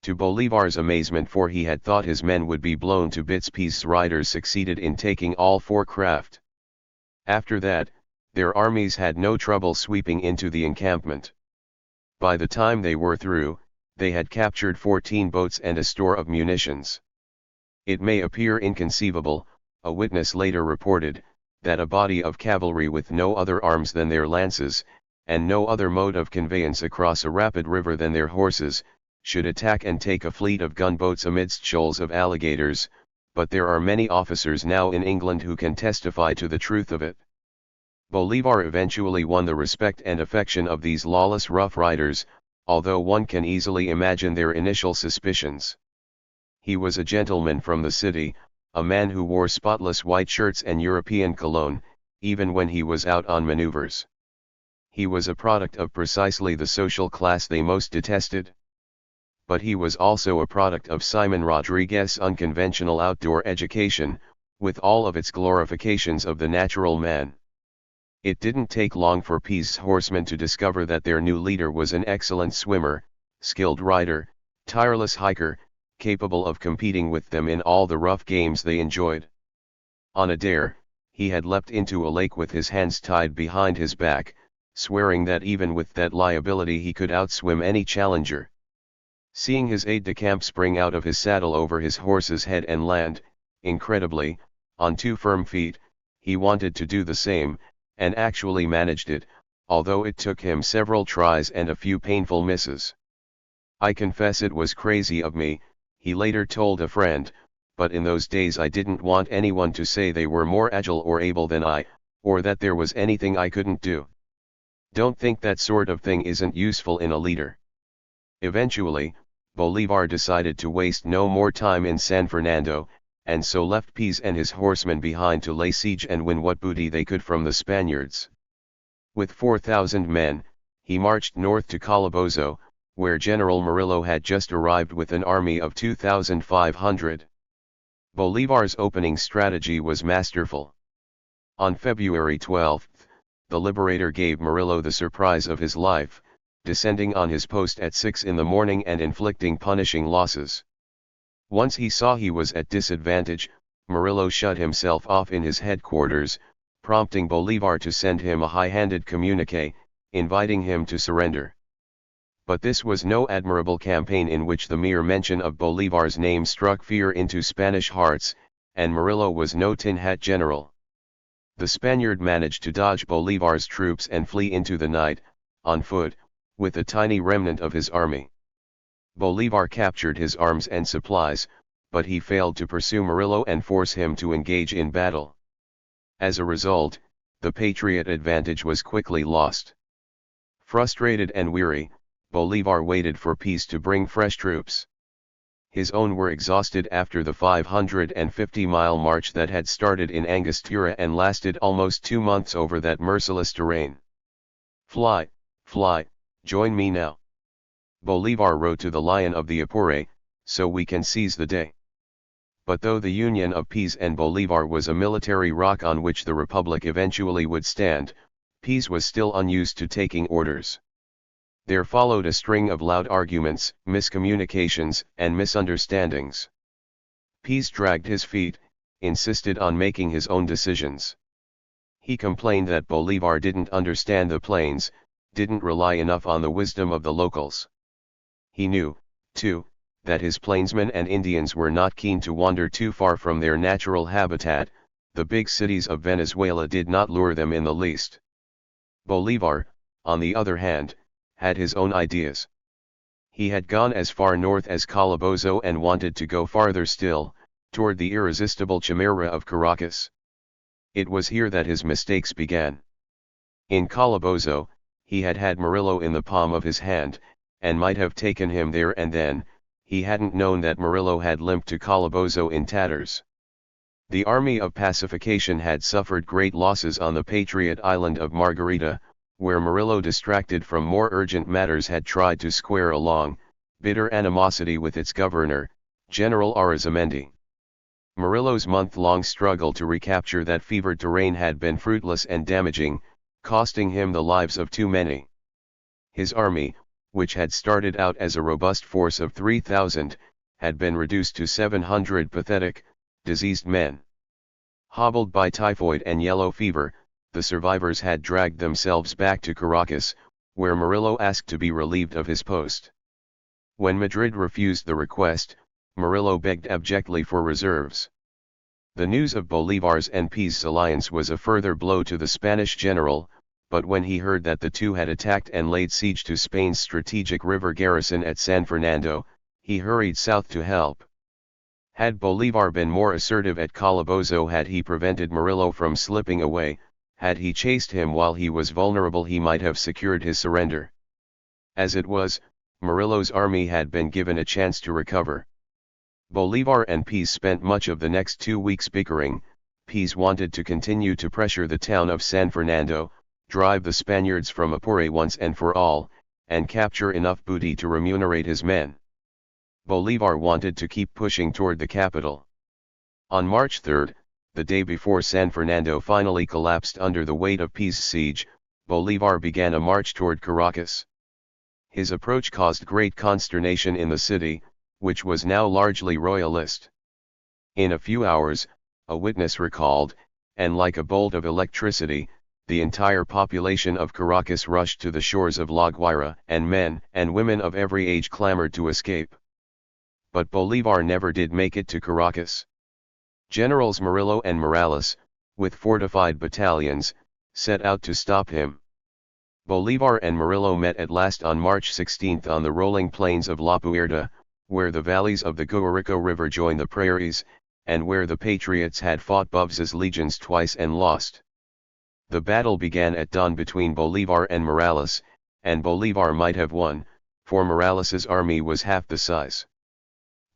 To Bolivar's amazement, for he had thought his men would be blown to bits, Pease's riders succeeded in taking all 4 craft. After that, their armies had no trouble sweeping into the encampment. By the time they were through, they had captured 14 boats and a store of munitions. It may appear inconceivable, a witness later reported, that a body of cavalry with no other arms than their lances, and no other mode of conveyance across a rapid river than their horses, should attack and take a fleet of gunboats amidst shoals of alligators, but there are many officers now in England who can testify to the truth of it. Bolivar eventually won the respect and affection of these lawless Rough Riders, although one can easily imagine their initial suspicions. He was a gentleman from the city, a man who wore spotless white shirts and European cologne, even when he was out on maneuvers. He was a product of precisely the social class they most detested. But he was also a product of Simon Rodriguez's unconventional outdoor education, with all of its glorifications of the natural man. It didn't take long for P's horsemen to discover that their new leader was an excellent swimmer, skilled rider, tireless hiker, capable of competing with them in all the rough games they enjoyed. On a dare, he had leapt into a lake with his hands tied behind his back, swearing that even with that liability he could outswim any challenger. Seeing his aide-de-camp spring out of his saddle over his horse's head and land, incredibly, on 2 firm feet, he wanted to do the same, and actually managed it, although it took him several tries and a few painful misses. "I confess it was crazy of me," he later told a friend, "but in those days I didn't want anyone to say they were more agile or able than I, or that there was anything I couldn't do. Don't think that sort of thing isn't useful in a leader." Eventually, Bolivar decided to waste no more time in San Fernando, and so left P's and his horsemen behind to lay siege and win what booty they could from the Spaniards. With 4,000 men, he marched north to Calabozo, where General Murillo had just arrived with an army of 2,500. Bolivar's opening strategy was masterful. On February 12, the Liberator gave Murillo the surprise of his life, descending on his post at 6 in the morning and inflicting punishing losses. Once he saw he was at disadvantage, Murillo shut himself off in his headquarters, prompting Bolivar to send him a high-handed communique, inviting him to surrender. But this was no admirable campaign in which the mere mention of Bolivar's name struck fear into Spanish hearts, and Murillo was no tin hat general. The Spaniard managed to dodge Bolivar's troops and flee into the night, on foot, with a tiny remnant of his army. Bolivar captured his arms and supplies, but he failed to pursue Murillo and force him to engage in battle. As a result, the Patriot advantage was quickly lost. Frustrated and weary, Bolivar waited for peace to bring fresh troops. His own were exhausted after the 550-mile march that had started in Angostura and lasted almost 2 months over that merciless terrain. "Fly, fly, join me now," Bolivar wrote to the Lion of the Apure, "so we can seize the day." But though the union of P's and Bolivar was a military rock on which the Republic eventually would stand, P's was still unused to taking orders. There followed a string of loud arguments, miscommunications, and misunderstandings. P's dragged his feet, insisted on making his own decisions. He complained that Bolivar didn't understand the plains, didn't rely enough on the wisdom of the locals. He knew, too, that his plainsmen and Indians were not keen to wander too far from their natural habitat. The big cities of Venezuela did not lure them in the least. Bolivar, on the other hand, had his own ideas. He had gone as far north as Calabozo and wanted to go farther still, toward the irresistible chimera of Caracas. It was here that his mistakes began. In Calabozo, he had had Murillo in the palm of his hand, and might have taken him there and then. He hadn't known that Murillo had limped to Calabozo in tatters. The army of pacification had suffered great losses on the Patriot island of Margarita, where Murillo, distracted from more urgent matters, had tried to square a long, bitter animosity with its governor, General Arizamendi. Murillo's month-long struggle to recapture that fevered terrain had been fruitless and damaging, costing him the lives of too many. His army, which had started out as a robust force of 3,000, had been reduced to 700 pathetic, diseased men. Hobbled by typhoid and yellow fever, the survivors had dragged themselves back to Caracas, where Murillo asked to be relieved of his post. When Madrid refused the request, Murillo begged abjectly for reserves. The news of Bolivar's and P's alliance was a further blow to the Spanish general, but when he heard that the two had attacked and laid siege to Spain's strategic river garrison at San Fernando, he hurried south to help. Had Bolivar been more assertive at Calabozo, had he prevented Murillo from slipping away, had he chased him while he was vulnerable, he might have secured his surrender. As it was, Murillo's army had been given a chance to recover. Bolivar and P's spent much of the next 2 weeks bickering. P's wanted to continue to pressure the town of San Fernando, drive the Spaniards from Apure once and for all, and capture enough booty to remunerate his men. Bolivar wanted to keep pushing toward the capital. On March 3, the day before San Fernando finally collapsed under the weight of Pi's siege, Bolivar began a march toward Caracas. His approach caused great consternation in the city, which was now largely royalist. In a few hours, a witness recalled, and like a bolt of electricity, the entire population of Caracas rushed to the shores of La Guaira, and men and women of every age clamored to escape. But Bolivar never did make it to Caracas. Generals Murillo and Morales, with fortified battalions, set out to stop him. Bolivar and Murillo met at last on March 16 on the rolling plains of La Puerta, where the valleys of the Guarico River join the prairies, and where the Patriots had fought Boves's legions twice and lost. The battle began at dawn between Bolivar and Morales, and Bolivar might have won, for Morales's army was half the size.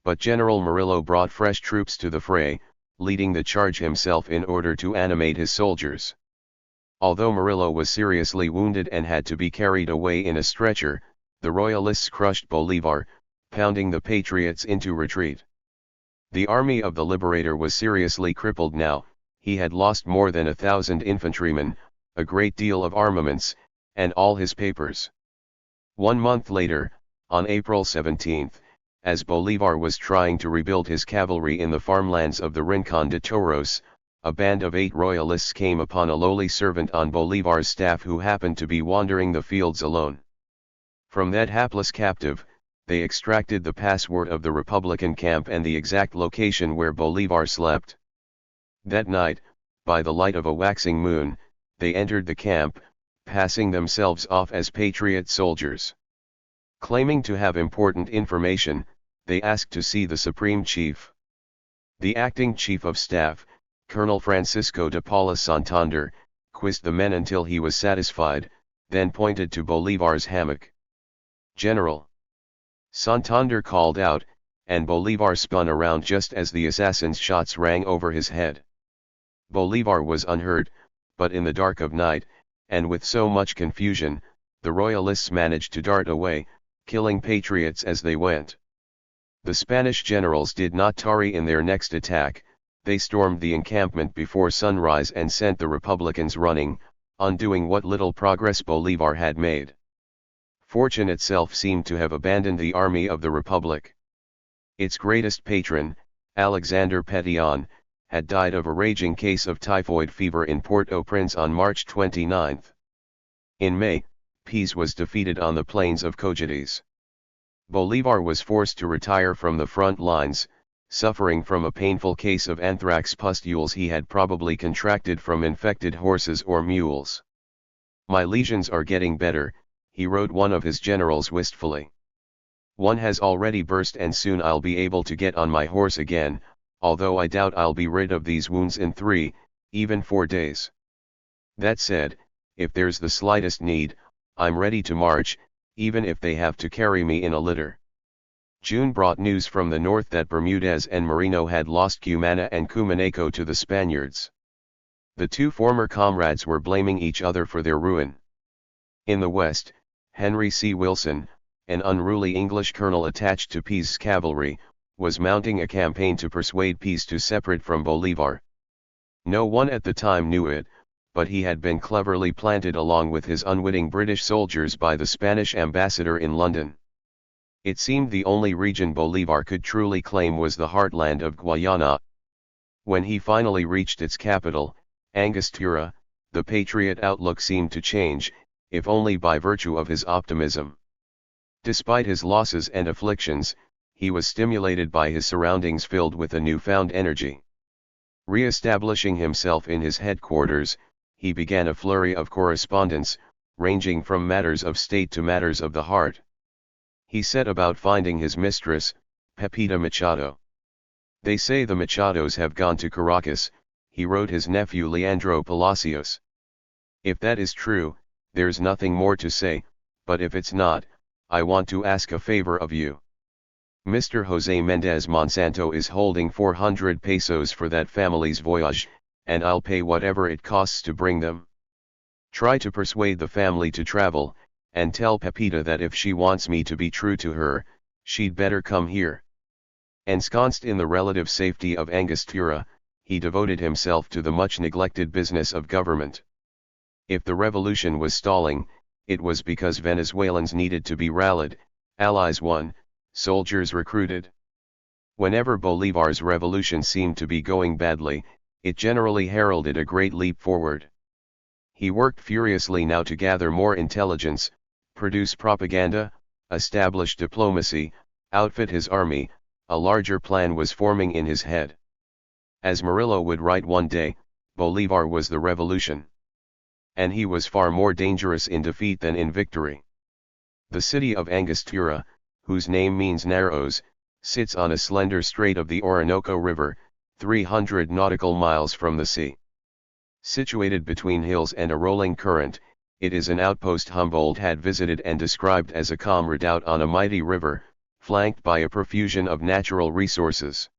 But General Murillo brought fresh troops to the fray, leading the charge himself in order to animate his soldiers. Although Murillo was seriously wounded and had to be carried away in a stretcher, the Royalists crushed Bolivar, pounding the Patriots into retreat. The army of the Liberator was seriously crippled now. He had lost more than 1,000 infantrymen, a great deal of armaments, and all his papers. 1 month later, on April 17, as Bolivar was trying to rebuild his cavalry in the farmlands of the Rincon de Toros, a band of 8 royalists came upon a lowly servant on Bolivar's staff who happened to be wandering the fields alone. From that hapless captive, they extracted the password of the Republican camp and the exact location where Bolivar slept. That night, by the light of a waxing moon, they entered the camp, passing themselves off as Patriot soldiers. Claiming to have important information, they asked to see the Supreme Chief. The acting Chief of Staff, Colonel Francisco de Paula Santander, quizzed the men until he was satisfied, then pointed to Bolivar's hammock. "General!" Santander called out, and Bolivar spun around just as the assassin's shots rang over his head. Bolivar was unhurt, but in the dark of night, and with so much confusion, the Royalists managed to dart away, killing Patriots as they went. The Spanish generals did not tarry in their next attack. They stormed the encampment before sunrise and sent the Republicans running, undoing what little progress Bolivar had made. Fortune itself seemed to have abandoned the army of the Republic. Its greatest patron, Alexander Pétion, had died of a raging case of typhoid fever in Port-au-Prince on March 29. In May, Pise was defeated on the plains of Cojedes. Bolivar was forced to retire from the front lines, suffering from a painful case of anthrax pustules he had probably contracted from infected horses or mules. "My lesions are getting better," he wrote one of his generals wistfully. "One has already burst and soon I'll be able to get on my horse again, although I doubt I'll be rid of these wounds in 3, even 4 days. That said, if there's the slightest need, I'm ready to march, even if they have to carry me in a litter." June brought news from the north that Bermudez and Merino had lost Cumana and Cumaneco to the Spaniards. The two former comrades were blaming each other for their ruin. In the west, Henry C. Wilson, an unruly English colonel attached to Pise's cavalry, was mounting a campaign to persuade Pise to separate from Bolivar. No one at the time knew it, but he had been cleverly planted along with his unwitting British soldiers by the Spanish ambassador in London. It seemed the only region Bolivar could truly claim was the heartland of Guayana. When he finally reached its capital, Angostura, the Patriot outlook seemed to change, if only by virtue of his optimism. Despite his losses and afflictions, he was stimulated by his surroundings filled with a newfound energy. Re-establishing himself in his headquarters, he began a flurry of correspondence, ranging from matters of state to matters of the heart. He set about finding his mistress, Pepita Machado. "They say the Machados have gone to Caracas," he wrote his nephew Leandro Palacios. "If that is true, there's nothing more to say, but if it's not, I want to ask a favor of you. Mr. Jose Mendez Monsanto is holding 400 pesos for that family's voyage, and I'll pay whatever it costs to bring them. Try to persuade the family to travel, and tell Pepita that if she wants me to be true to her, she'd better come here." Ensconced in the relative safety of Angostura, he devoted himself to the much neglected business of government. If the revolution was stalling, it was because Venezuelans needed to be rallied, allies won, soldiers recruited. Whenever Bolivar's revolution seemed to be going badly, it generally heralded a great leap forward. He worked furiously now to gather more intelligence, produce propaganda, establish diplomacy, outfit his army. A larger plan was forming in his head. As Murillo would write one day, Bolivar was the revolution. And he was far more dangerous in defeat than in victory. The city of Angostura, whose name means narrows, sits on a slender strait of the Orinoco River, 300 nautical miles from the sea. Situated between hills and a rolling current, it is an outpost Humboldt had visited and described as a calm redoubt on a mighty river, flanked by a profusion of natural resources.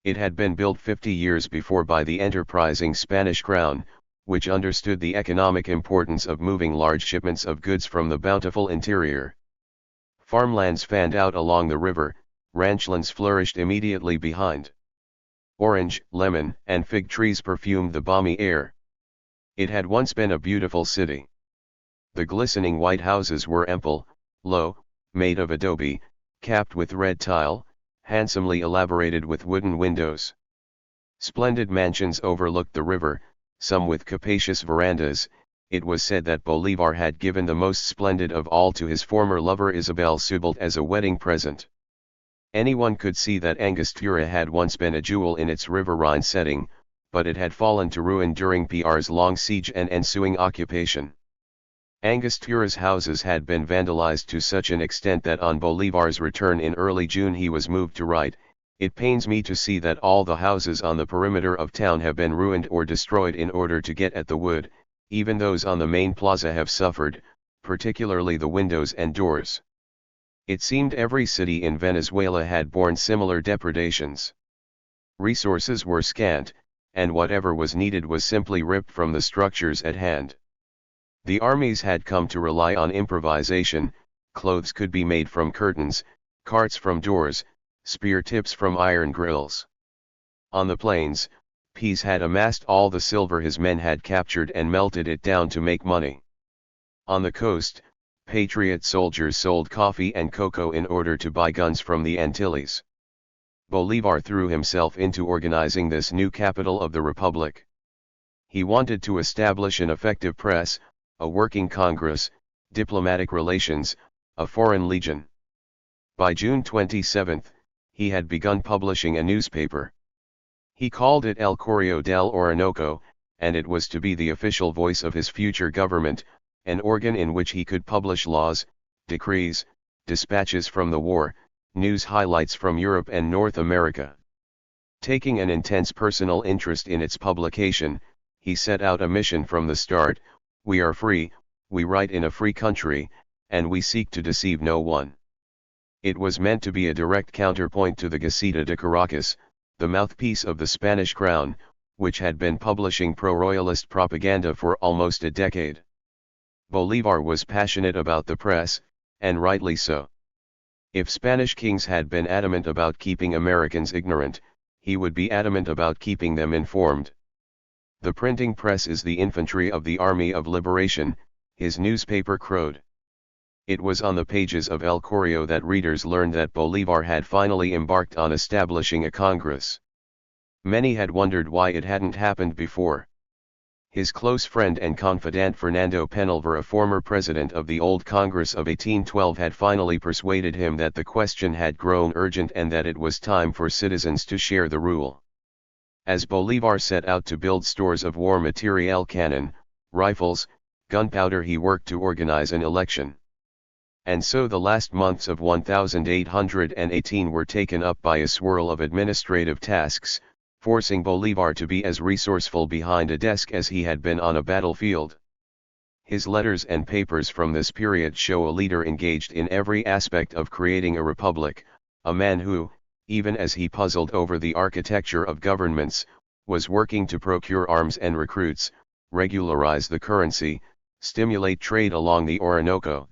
It had been built 50 years before by the enterprising Spanish crown, which understood the economic importance of moving large shipments of goods from the bountiful interior. Farmlands fanned out along the river, ranchlands flourished immediately behind. Orange, lemon, and fig trees perfumed the balmy air. It had once been a beautiful city. The glistening white houses were ample, low, made of adobe, capped with red tile, handsomely elaborated with wooden windows. Splendid mansions overlooked the river, some with capacious verandas. It was said that Bolivar had given the most splendid of all to his former lover Isabel Subalt as a wedding present. Anyone could see that Angostura had once been a jewel in its riverine setting, but it had fallen to ruin during PR's long siege and ensuing occupation. Angostura's houses had been vandalized to such an extent that on Bolivar's return in early June he was moved to write, "It pains me to see that all the houses on the perimeter of town have been ruined or destroyed in order to get at the wood, even those on the main plaza have suffered, particularly the windows and doors." It seemed every city in Venezuela had borne similar depredations. Resources were scant, and whatever was needed was simply ripped from the structures at hand. The armies had come to rely on improvisation. Clothes could be made from curtains, carts from doors, spear tips from iron grills. On the plains, Pease had amassed all the silver his men had captured and melted it down to make money. On the coast, patriot soldiers sold coffee and cocoa in order to buy guns from the Antilles. Bolivar threw himself into organizing this new capital of the Republic. He wanted to establish an effective press, a working Congress, diplomatic relations, a foreign legion. By June 27, he had begun publishing a newspaper. He called it El Correo del Orinoco, and it was to be the official voice of his future government, an organ in which he could publish laws, decrees, dispatches from the war, news highlights from Europe and North America. Taking an intense personal interest in its publication, he set out a mission from the start: "We are free, we write in a free country, and we seek to deceive no one." It was meant to be a direct counterpoint to the Gaceta de Caracas, the mouthpiece of the Spanish crown, which had been publishing pro-royalist propaganda for almost a decade. Bolivar was passionate about the press, and rightly so. If Spanish kings had been adamant about keeping Americans ignorant, he would be adamant about keeping them informed. "The printing press is the infantry of the Army of Liberation," his newspaper crowed. It was on the pages of El Correo that readers learned that Bolivar had finally embarked on establishing a Congress. Many had wondered why it hadn't happened before. His close friend and confidant Fernando Penalver, a former president of the old Congress of 1812, had finally persuaded him that the question had grown urgent and that it was time for citizens to share the rule. As Bolivar set out to build stores of war materiel, cannon, rifles, gunpowder, he worked to organize an election. And so the last months of 1818 were taken up by a swirl of administrative tasks, forcing Bolivar to be as resourceful behind a desk as he had been on a battlefield. His letters and papers from this period show a leader engaged in every aspect of creating a republic, a man who, even as he puzzled over the architecture of governments, was working to procure arms and recruits, regularize the currency, stimulate trade along the Orinoco.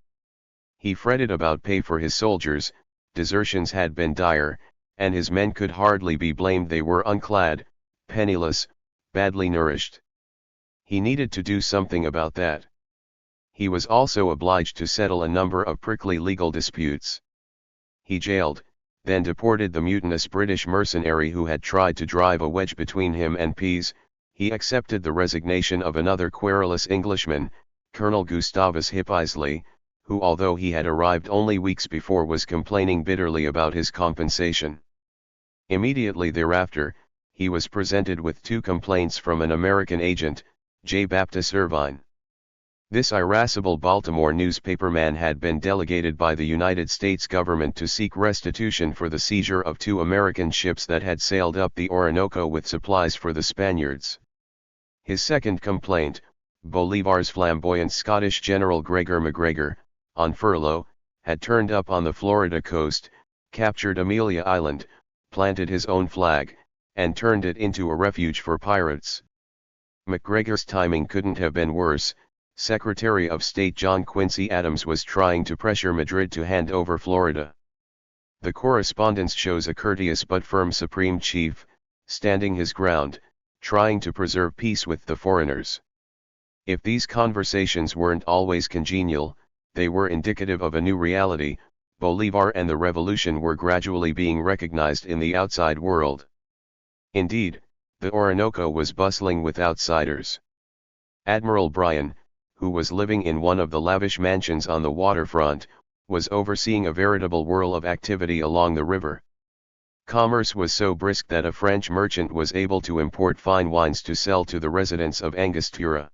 He fretted about pay for his soldiers. Desertions had been dire, and his men could hardly be blamed. They were unclad, penniless, badly nourished. He needed to do something about that. He was also obliged to settle a number of prickly legal disputes. He jailed, then deported the mutinous British mercenary who had tried to drive a wedge between him and peace. He accepted the resignation of another querulous Englishman, Colonel Gustavus Hippisley, who although he had arrived only weeks before was complaining bitterly about his compensation. Immediately thereafter, he was presented with 2 complaints from an American agent, J. Baptist Irvine. This irascible Baltimore newspaperman had been delegated by the United States government to seek restitution for the seizure of 2 American ships that had sailed up the Orinoco with supplies for the Spaniards. His second complaint, Bolivar's flamboyant Scottish General Gregor MacGregor, on furlough, had turned up on the Florida coast, captured Amelia Island, planted his own flag, and turned it into a refuge for pirates. MacGregor's timing couldn't have been worse. Secretary of State John Quincy Adams was trying to pressure Madrid to hand over Florida. The correspondence shows a courteous but firm Supreme Chief, standing his ground, trying to preserve peace with the foreigners. If these conversations weren't always congenial, they were indicative of a new reality. Bolivar and the revolution were gradually being recognized in the outside world. Indeed, the Orinoco was bustling with outsiders. Admiral Bryan, who was living in one of the lavish mansions on the waterfront, was overseeing a veritable whirl of activity along the river. Commerce was so brisk that a French merchant was able to import fine wines to sell to the residents of Angostura.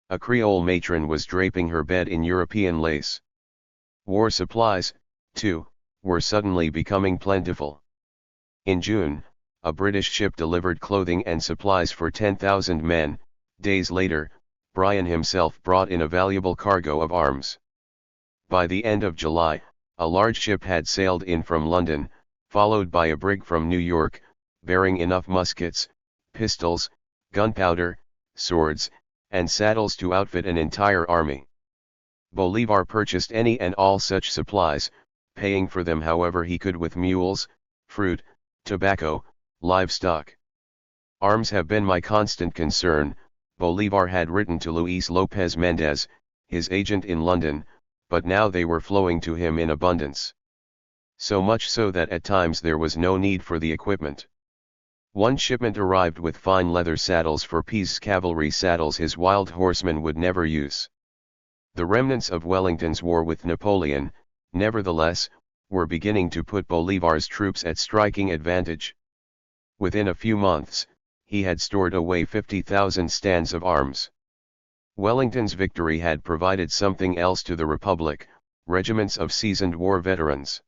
A Creole matron was draping her bed in European lace. War supplies, too, were suddenly becoming plentiful. In June, a British ship delivered clothing and supplies for 10,000 men. Days later, Bryan himself brought in a valuable cargo of arms. By the end of July, a large ship had sailed in from London, followed by a brig from New York, bearing enough muskets, pistols, gunpowder, swords, and saddles to outfit an entire army. Bolivar purchased any and all such supplies, paying for them however he could with mules, fruit, tobacco, livestock. Arms have been my constant concern, Bolivar had written to Luis Lopez Mendez, his agent in London, but now they were flowing to him in abundance. So much so that at times there was no need for the equipment. One shipment arrived with fine leather saddles for Pease's cavalry, saddles his wild horsemen would never use. The remnants of Wellington's war with Napoleon, nevertheless, were beginning to put Bolivar's troops at striking advantage. Within a few months, he had stored away 50,000 stands of arms. Wellington's victory had provided something else to the Republic, regiments of seasoned war veterans.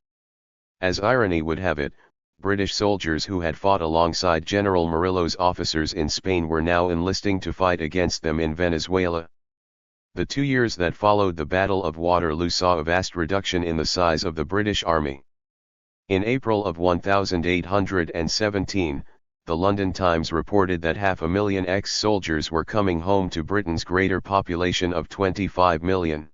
As irony would have it, British soldiers who had fought alongside General Morillo's officers in Spain were now enlisting to fight against them in Venezuela. The 2 years that followed the Battle of Waterloo saw a vast reduction in the size of the British Army. In April of 1817, the London Times reported that 500,000 ex-soldiers were coming home to Britain's greater population of 25 million.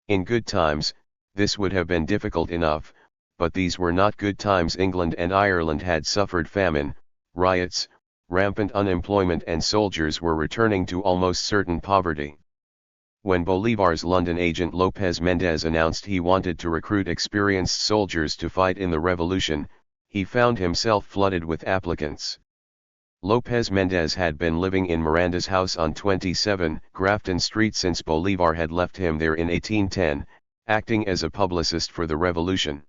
In good times, this would have been difficult enough, but these were not good times. England and Ireland had suffered famine, riots, rampant unemployment, and soldiers were returning to almost certain poverty. When Bolivar's London agent Lopez Mendez announced he wanted to recruit experienced soldiers to fight in the revolution, he found himself flooded with applicants. Lopez Mendez had been living in Miranda's house on 27 Grafton Street since Bolivar had left him there in 1810, acting as a publicist for the revolution.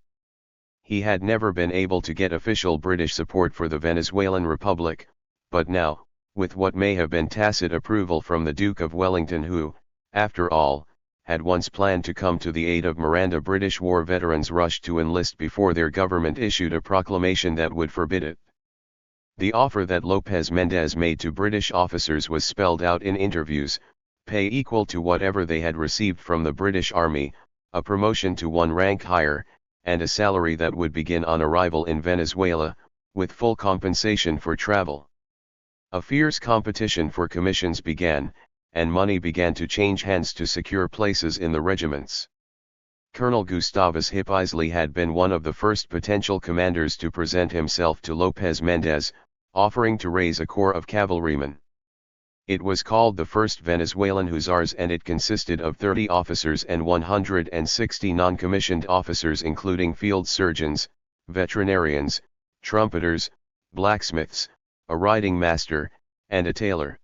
He had never been able to get official British support for the Venezuelan Republic, but now, with what may have been tacit approval from the Duke of Wellington, who, after all, had once planned to come to the aid of Miranda, British war veterans rushed to enlist before their government issued a proclamation that would forbid it. The offer that Lopez Mendez made to British officers was spelled out in interviews: pay equal to whatever they had received from the British Army, a promotion to one rank higher, and a salary that would begin on arrival in Venezuela, with full compensation for travel. A fierce competition for commissions began, and money began to change hands to secure places in the regiments. Colonel Gustavus Hippisley had been one of the first potential commanders to present himself to Lopez Mendez, offering to raise a corps of cavalrymen. It was called the 1st Venezuelan Hussars, and it consisted of 30 officers and 160 non-commissioned officers, including field surgeons, veterinarians, trumpeters, blacksmiths, a riding master, and a tailor.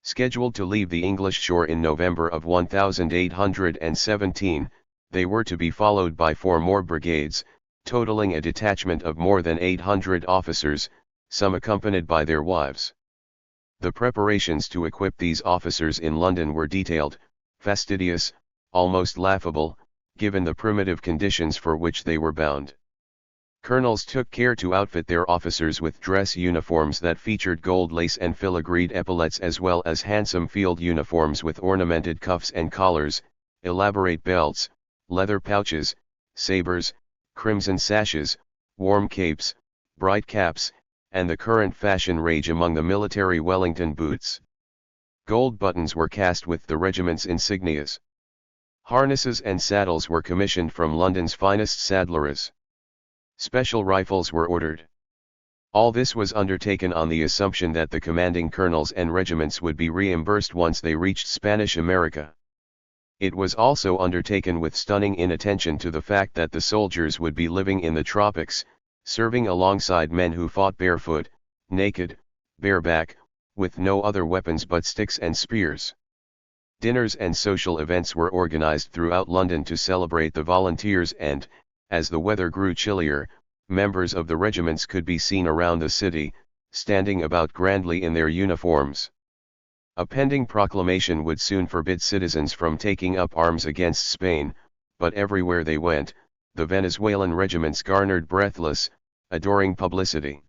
Scheduled to leave the English shore in November of 1817, they were to be followed by 4 more brigades, totaling a detachment of more than 800 officers, some accompanied by their wives. The preparations to equip these officers in London were detailed, fastidious, almost laughable, given the primitive conditions for which they were bound. Colonels took care to outfit their officers with dress uniforms that featured gold lace and filigreed epaulets, as well as handsome field uniforms with ornamented cuffs and collars, elaborate belts, leather pouches, sabers, crimson sashes, warm capes, bright caps, and the current fashion rage among the military Wellington boots. Gold buttons were cast with the regiment's insignias. Harnesses and saddles were commissioned from London's finest saddleries. Special rifles were ordered. All this was undertaken on the assumption that the commanding colonels and regiments would be reimbursed once they reached Spanish America. It was also undertaken with stunning inattention to the fact that the soldiers would be living in the tropics, serving alongside men who fought barefoot, naked, bareback, with no other weapons but sticks and spears. Dinners and social events were organized throughout London to celebrate the volunteers, and, as the weather grew chillier, members of the regiments could be seen around the city, standing about grandly in their uniforms. A pending proclamation would soon forbid citizens from taking up arms against Spain, but everywhere they went, the Venezuelan regiments garnered breathless, adoring publicity.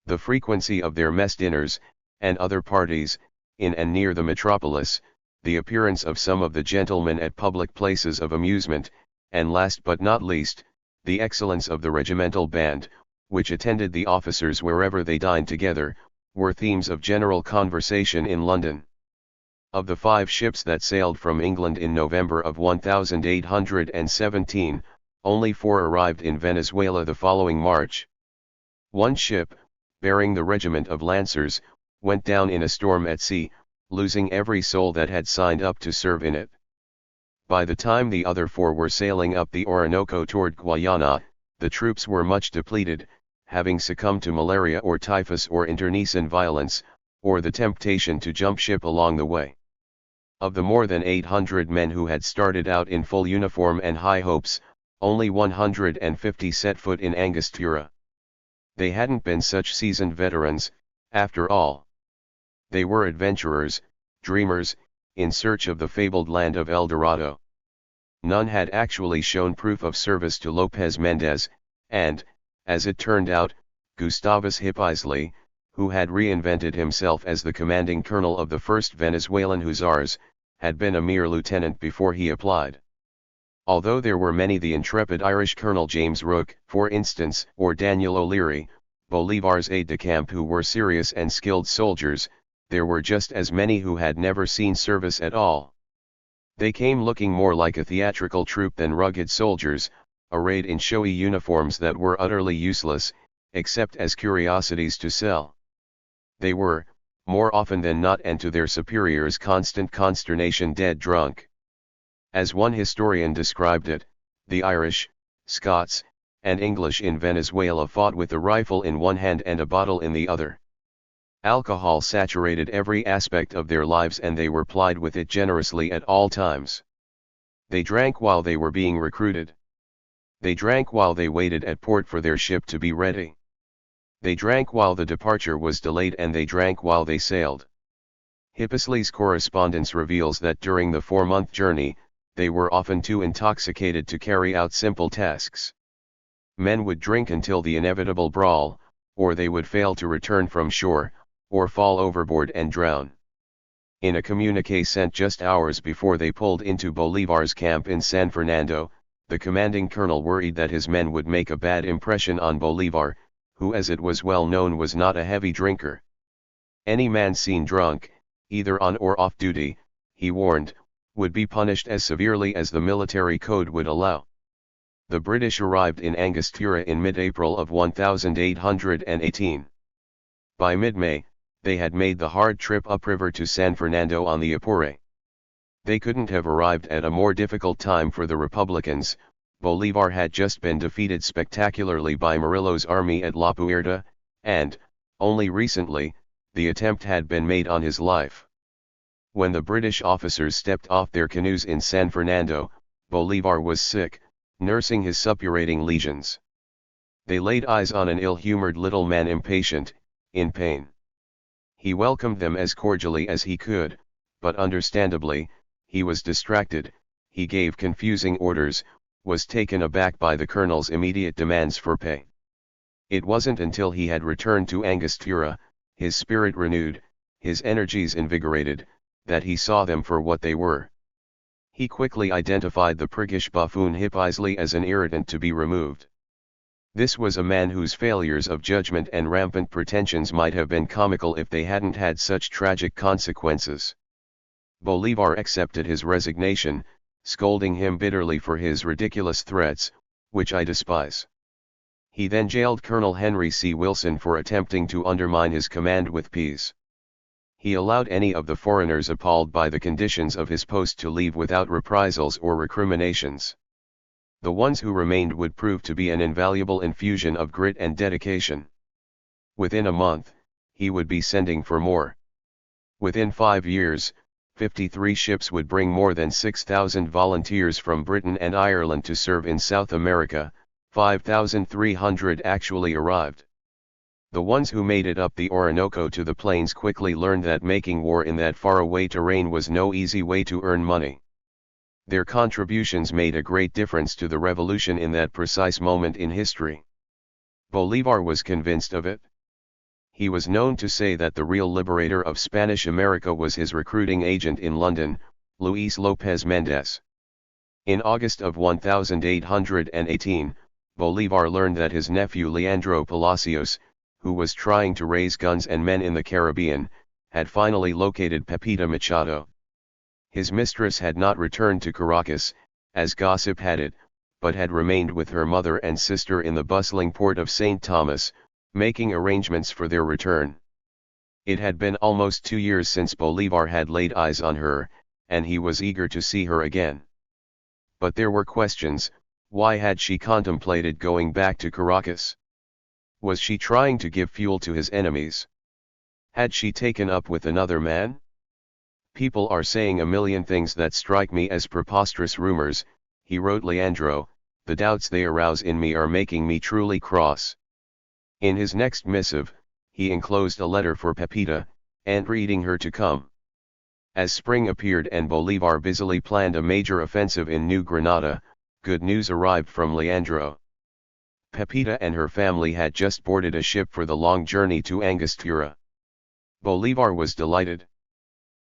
The frequency of their mess dinners, and other parties, in and near the metropolis, the appearance of some of the gentlemen at public places of amusement, and last but not least, the excellence of the regimental band, which attended the officers wherever they dined together, were themes of general conversation in London. Of the 5 ships that sailed from England in November of 1817, only 4 arrived in Venezuela the following March. 1 ship, bearing the regiment of Lancers, went down in a storm at sea, losing every soul that had signed up to serve in it. By the time the other 4 were sailing up the Orinoco toward Guayana, the troops were much depleted, having succumbed to malaria or typhus or internecine violence, or the temptation to jump ship along the way. Of the more than 800 men who had started out in full uniform and high hopes, only 150 set foot in Angostura. They hadn't been such seasoned veterans, after all. They were adventurers, dreamers, in search of the fabled land of El Dorado. None had actually shown proof of service to Lopez Mendez, and, as it turned out, Gustavus Hippisley, who had reinvented himself as the commanding colonel of the 1st Venezuelan Hussars, had been a mere lieutenant before he applied. Although there were many, the intrepid Irish Colonel James Rooke, for instance, or Daniel O'Leary, Bolivar's aide-de-camp, who were serious and skilled soldiers, there were just as many who had never seen service at all. They came looking more like a theatrical troupe than rugged soldiers, arrayed in showy uniforms that were utterly useless, except as curiosities to sell. They were, more often than not, and to their superiors' constant consternation, dead drunk. As one historian described it, the Irish, Scots, and English in Venezuela fought with a rifle in one hand and a bottle in the other. Alcohol saturated every aspect of their lives, and they were plied with it generously at all times. They drank while they were being recruited. They drank while they waited at port for their ship to be ready. They drank while the departure was delayed, and they drank while they sailed. Hippisley's correspondence reveals that during the 4-month journey, they were often too intoxicated to carry out simple tasks. Men would drink until the inevitable brawl, or they would fail to return from shore, or fall overboard and drown. In a communique sent just hours before they pulled into Bolivar's camp in San Fernando, the commanding colonel worried that his men would make a bad impression on Bolivar, who, as it was well known, was not a heavy drinker. Any man seen drunk, either on or off duty, he warned, would be punished as severely as the military code would allow. The British arrived in Angostura in mid-April of 1818. By mid-May, they had made the hard trip upriver to San Fernando on the Apure. They couldn't have arrived at a more difficult time for the Republicans. Bolivar had just been defeated spectacularly by Murillo's army at La Puerta, and, only recently, the attempt had been made on his life. When the British officers stepped off their canoes in San Fernando, Bolivar was sick, nursing his suppurating lesions. They laid eyes on an ill-humored little man impatient, in pain. He welcomed them as cordially as he could, but understandably, he was distracted. He gave confusing orders, was taken aback by the colonel's immediate demands for pay. It wasn't until he had returned to Angostura, his spirit renewed, his energies invigorated, that he saw them for what they were. He quickly identified the priggish buffoon Hip Isley as an irritant to be removed. This was a man whose failures of judgment and rampant pretensions might have been comical if they hadn't had such tragic consequences. Bolivar accepted his resignation, scolding him bitterly for his ridiculous threats, which I despise. He then jailed Colonel Henry C. Wilson for attempting to undermine his command with peace. He allowed any of the foreigners appalled by the conditions of his post to leave without reprisals or recriminations. The ones who remained would prove to be an invaluable infusion of grit and dedication. Within a month, he would be sending for more. Within 5 years, 53 ships would bring more than 6,000 volunteers from Britain and Ireland to serve in South America. 5,300 actually arrived. The ones who made it up the Orinoco to the plains quickly learned that making war in that faraway terrain was no easy way to earn money. Their contributions made a great difference to the revolution in that precise moment in history. Bolivar was convinced of it. He was known to say that the real liberator of Spanish America was his recruiting agent in London, Luis López Méndez. In August of 1818, Bolivar learned that his nephew Leandro Palacios, who was trying to raise guns and men in the Caribbean, had finally located Pepita Machado. His mistress had not returned to Caracas, as gossip had it, but had remained with her mother and sister in the bustling port of St. Thomas, making arrangements for their return. It had been almost 2 years since Bolivar had laid eyes on her, and he was eager to see her again. But there were questions. Why had she contemplated going back to Caracas? Was she trying to give fuel to his enemies? Had she taken up with another man? People are saying a million things that strike me as preposterous rumors, he wrote Leandro. The doubts they arouse in me are making me truly cross. In his next missive, he enclosed a letter for Pepita, entreating her to come. As spring appeared and Bolivar busily planned a major offensive in New Granada, good news arrived from Leandro. Pepita and her family had just boarded a ship for the long journey to Angostura. Bolivar was delighted.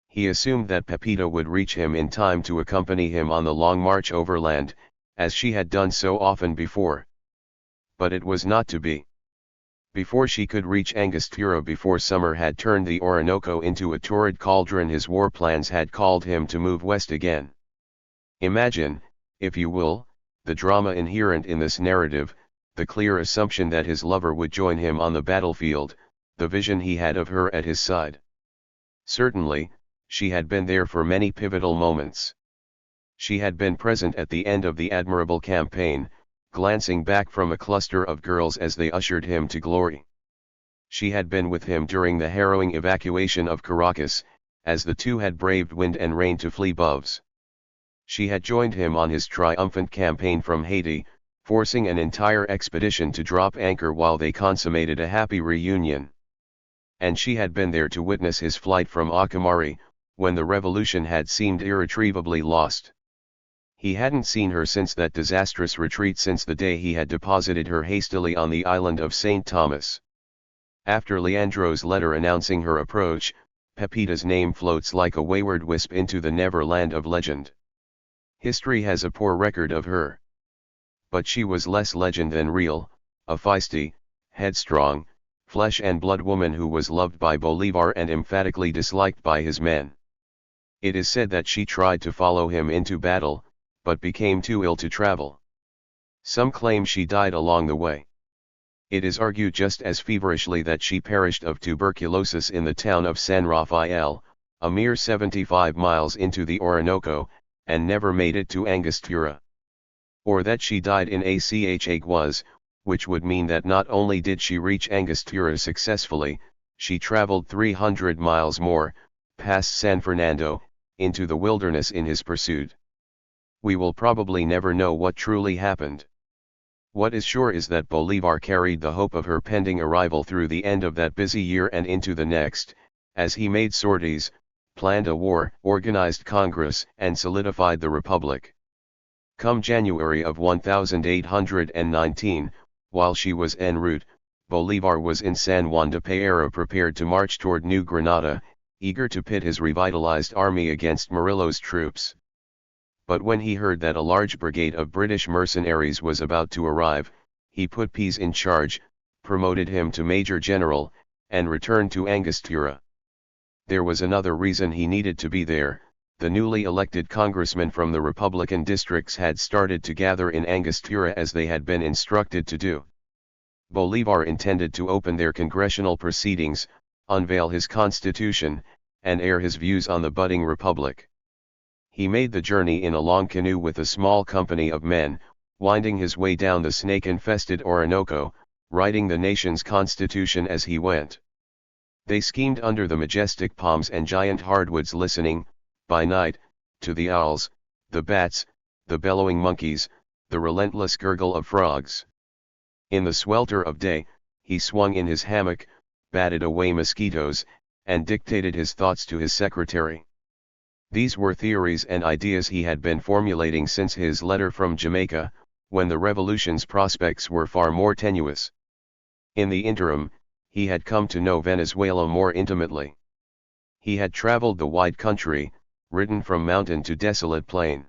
He assumed that Pepita would reach him in time to accompany him on the long march overland, as she had done so often before. But it was not to be. Before she could reach Angostura before summer had turned the Orinoco into a torrid cauldron, his war plans had called him to move west again. Imagine, if you will, the drama inherent in this narrative, the clear assumption that his lover would join him on the battlefield, the vision he had of her at his side. Certainly, she had been there for many pivotal moments. She had been present at the end of the admirable campaign, glancing back from a cluster of girls as they ushered him to glory. She had been with him during the harrowing evacuation of Caracas, as the two had braved wind and rain to flee Boves. She had joined him on his triumphant campaign from Haiti, forcing an entire expedition to drop anchor while they consummated a happy reunion. And she had been there to witness his flight from Ocumare, when the revolution had seemed irretrievably lost. He hadn't seen her since that disastrous retreat, since the day he had deposited her hastily on the island of St. Thomas. After Leandro's letter announcing her approach, Pepita's name floats like a wayward wisp into the neverland of legend. History has a poor record of her. But she was less legend than real, a feisty, headstrong, flesh and blood woman who was loved by Bolivar and emphatically disliked by his men. It is said that she tried to follow him into battle, but became too ill to travel. Some claim she died along the way. It is argued just as feverishly that she perished of tuberculosis in the town of San Rafael, a mere 75 miles into the Orinoco, and never made it to Angostura. Or that she died in Acaguas, which would mean that not only did she reach Angostura successfully, she traveled 300 miles more, past San Fernando, into the wilderness in his pursuit. We will probably never know what truly happened. What is sure is that Bolivar carried the hope of her pending arrival through the end of that busy year and into the next, as he made sorties, planned a war, organized Congress, and solidified the Republic. Come January of 1819, while she was en route, Bolivar was in San Juan de Pereira prepared to march toward New Granada, eager to pit his revitalized army against Morillo's troops. But when he heard that a large brigade of British mercenaries was about to arrive, he put Pease in charge, promoted him to Major General, and returned to Angostura. There was another reason he needed to be there. The newly elected congressmen from the Republican districts had started to gather in Angostura as they had been instructed to do. Bolivar intended to open their congressional proceedings, unveil his constitution, and air his views on the budding republic. He made the journey in a long canoe with a small company of men, winding his way down the snake-infested Orinoco, writing the nation's constitution as he went. They schemed under the majestic palms and giant hardwoods, listening, by night, to the owls, the bats, the bellowing monkeys, the relentless gurgle of frogs. In the swelter of day, he swung in his hammock, batted away mosquitoes, and dictated his thoughts to his secretary. These were theories and ideas he had been formulating since his letter from Jamaica, when the revolution's prospects were far more tenuous. In the interim, he had come to know Venezuela more intimately. He had traveled the wide country, ridden from mountain to desolate plain.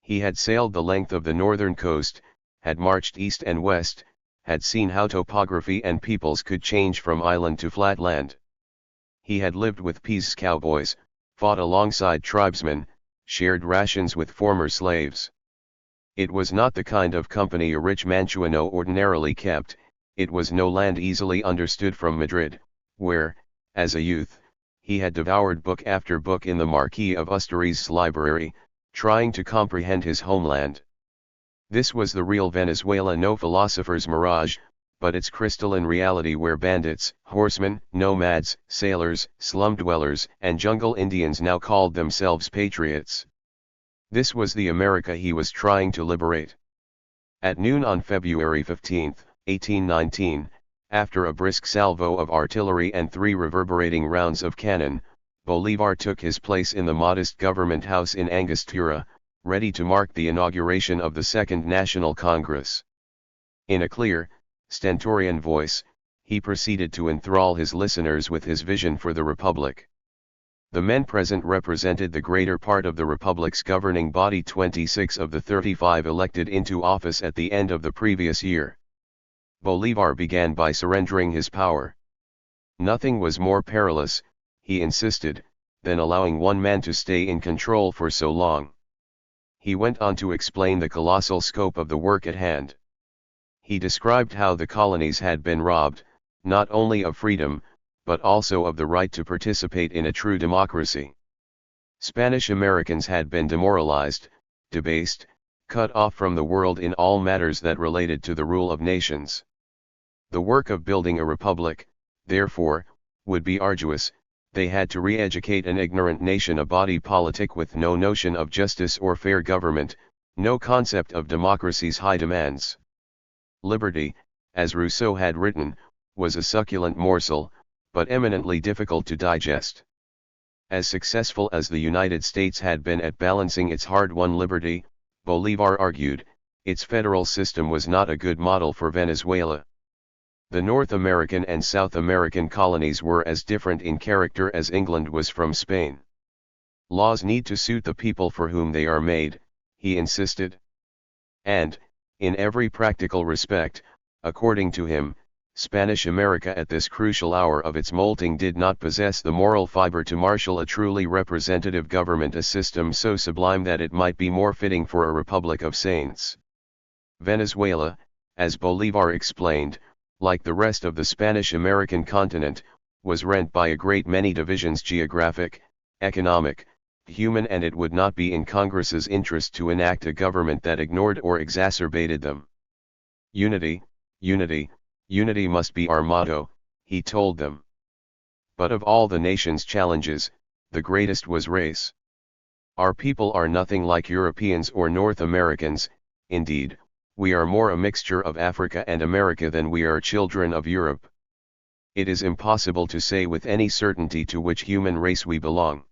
He had sailed the length of the northern coast, had marched east and west, had seen how topography and peoples could change from island to flatland. He had lived with Pease's cowboys, fought alongside tribesmen, shared rations with former slaves. It was not the kind of company a rich Manchuano ordinarily kept. It was no land easily understood from Madrid, where, as a youth, he had devoured book after book in the Marquis of Ustery's library, trying to comprehend his homeland. This was the real Venezuela, no philosopher's mirage, but its crystalline reality, where bandits, horsemen, nomads, sailors, slum dwellers, and jungle Indians now called themselves patriots. This was the America he was trying to liberate. At noon on February 15, 1819, after a brisk salvo of artillery and 3 reverberating rounds of cannon, Bolivar took his place in the modest government house in Angostura, ready to mark the inauguration of the Second National Congress. In a clear, stentorian voice, he proceeded to enthrall his listeners with his vision for the Republic. The men present represented the greater part of the Republic's governing body, 26 of the 35 elected into office at the end of the previous year. Bolivar began by surrendering his power. Nothing was more perilous, he insisted, than allowing one man to stay in control for so long. He went on to explain the colossal scope of the work at hand. He described how the colonies had been robbed, not only of freedom, but also of the right to participate in a true democracy. Spanish Americans had been demoralized, debased, cut off from the world in all matters that related to the rule of nations. The work of building a republic, therefore, would be arduous. They had to re-educate an ignorant nation, a body politic with no notion of justice or fair government, no concept of democracy's high demands. Liberty, as Rousseau had written, was a succulent morsel, but eminently difficult to digest. As successful as the United States had been at balancing its hard-won liberty, Bolivar argued, its federal system was not a good model for Venezuela. The North American and South American colonies were as different in character as England was from Spain. Laws need to suit the people for whom they are made, he insisted. And, in every practical respect, according to him, Spanish America at this crucial hour of its molting did not possess the moral fiber to marshal a truly representative government, a system so sublime that it might be more fitting for a republic of saints. Venezuela, as Bolivar explained, like the rest of the Spanish-American continent, was rent by a great many divisions: geographic, economic, human, and it would not be in Congress's interest to enact a government that ignored or exacerbated them. Unity, unity, unity must be our motto, he told them. But of all the nation's challenges, the greatest was race. Our people are nothing like Europeans or North Americans. Indeed, we are more a mixture of Africa and America than we are children of Europe. It is impossible to say with any certainty to which human race we belong.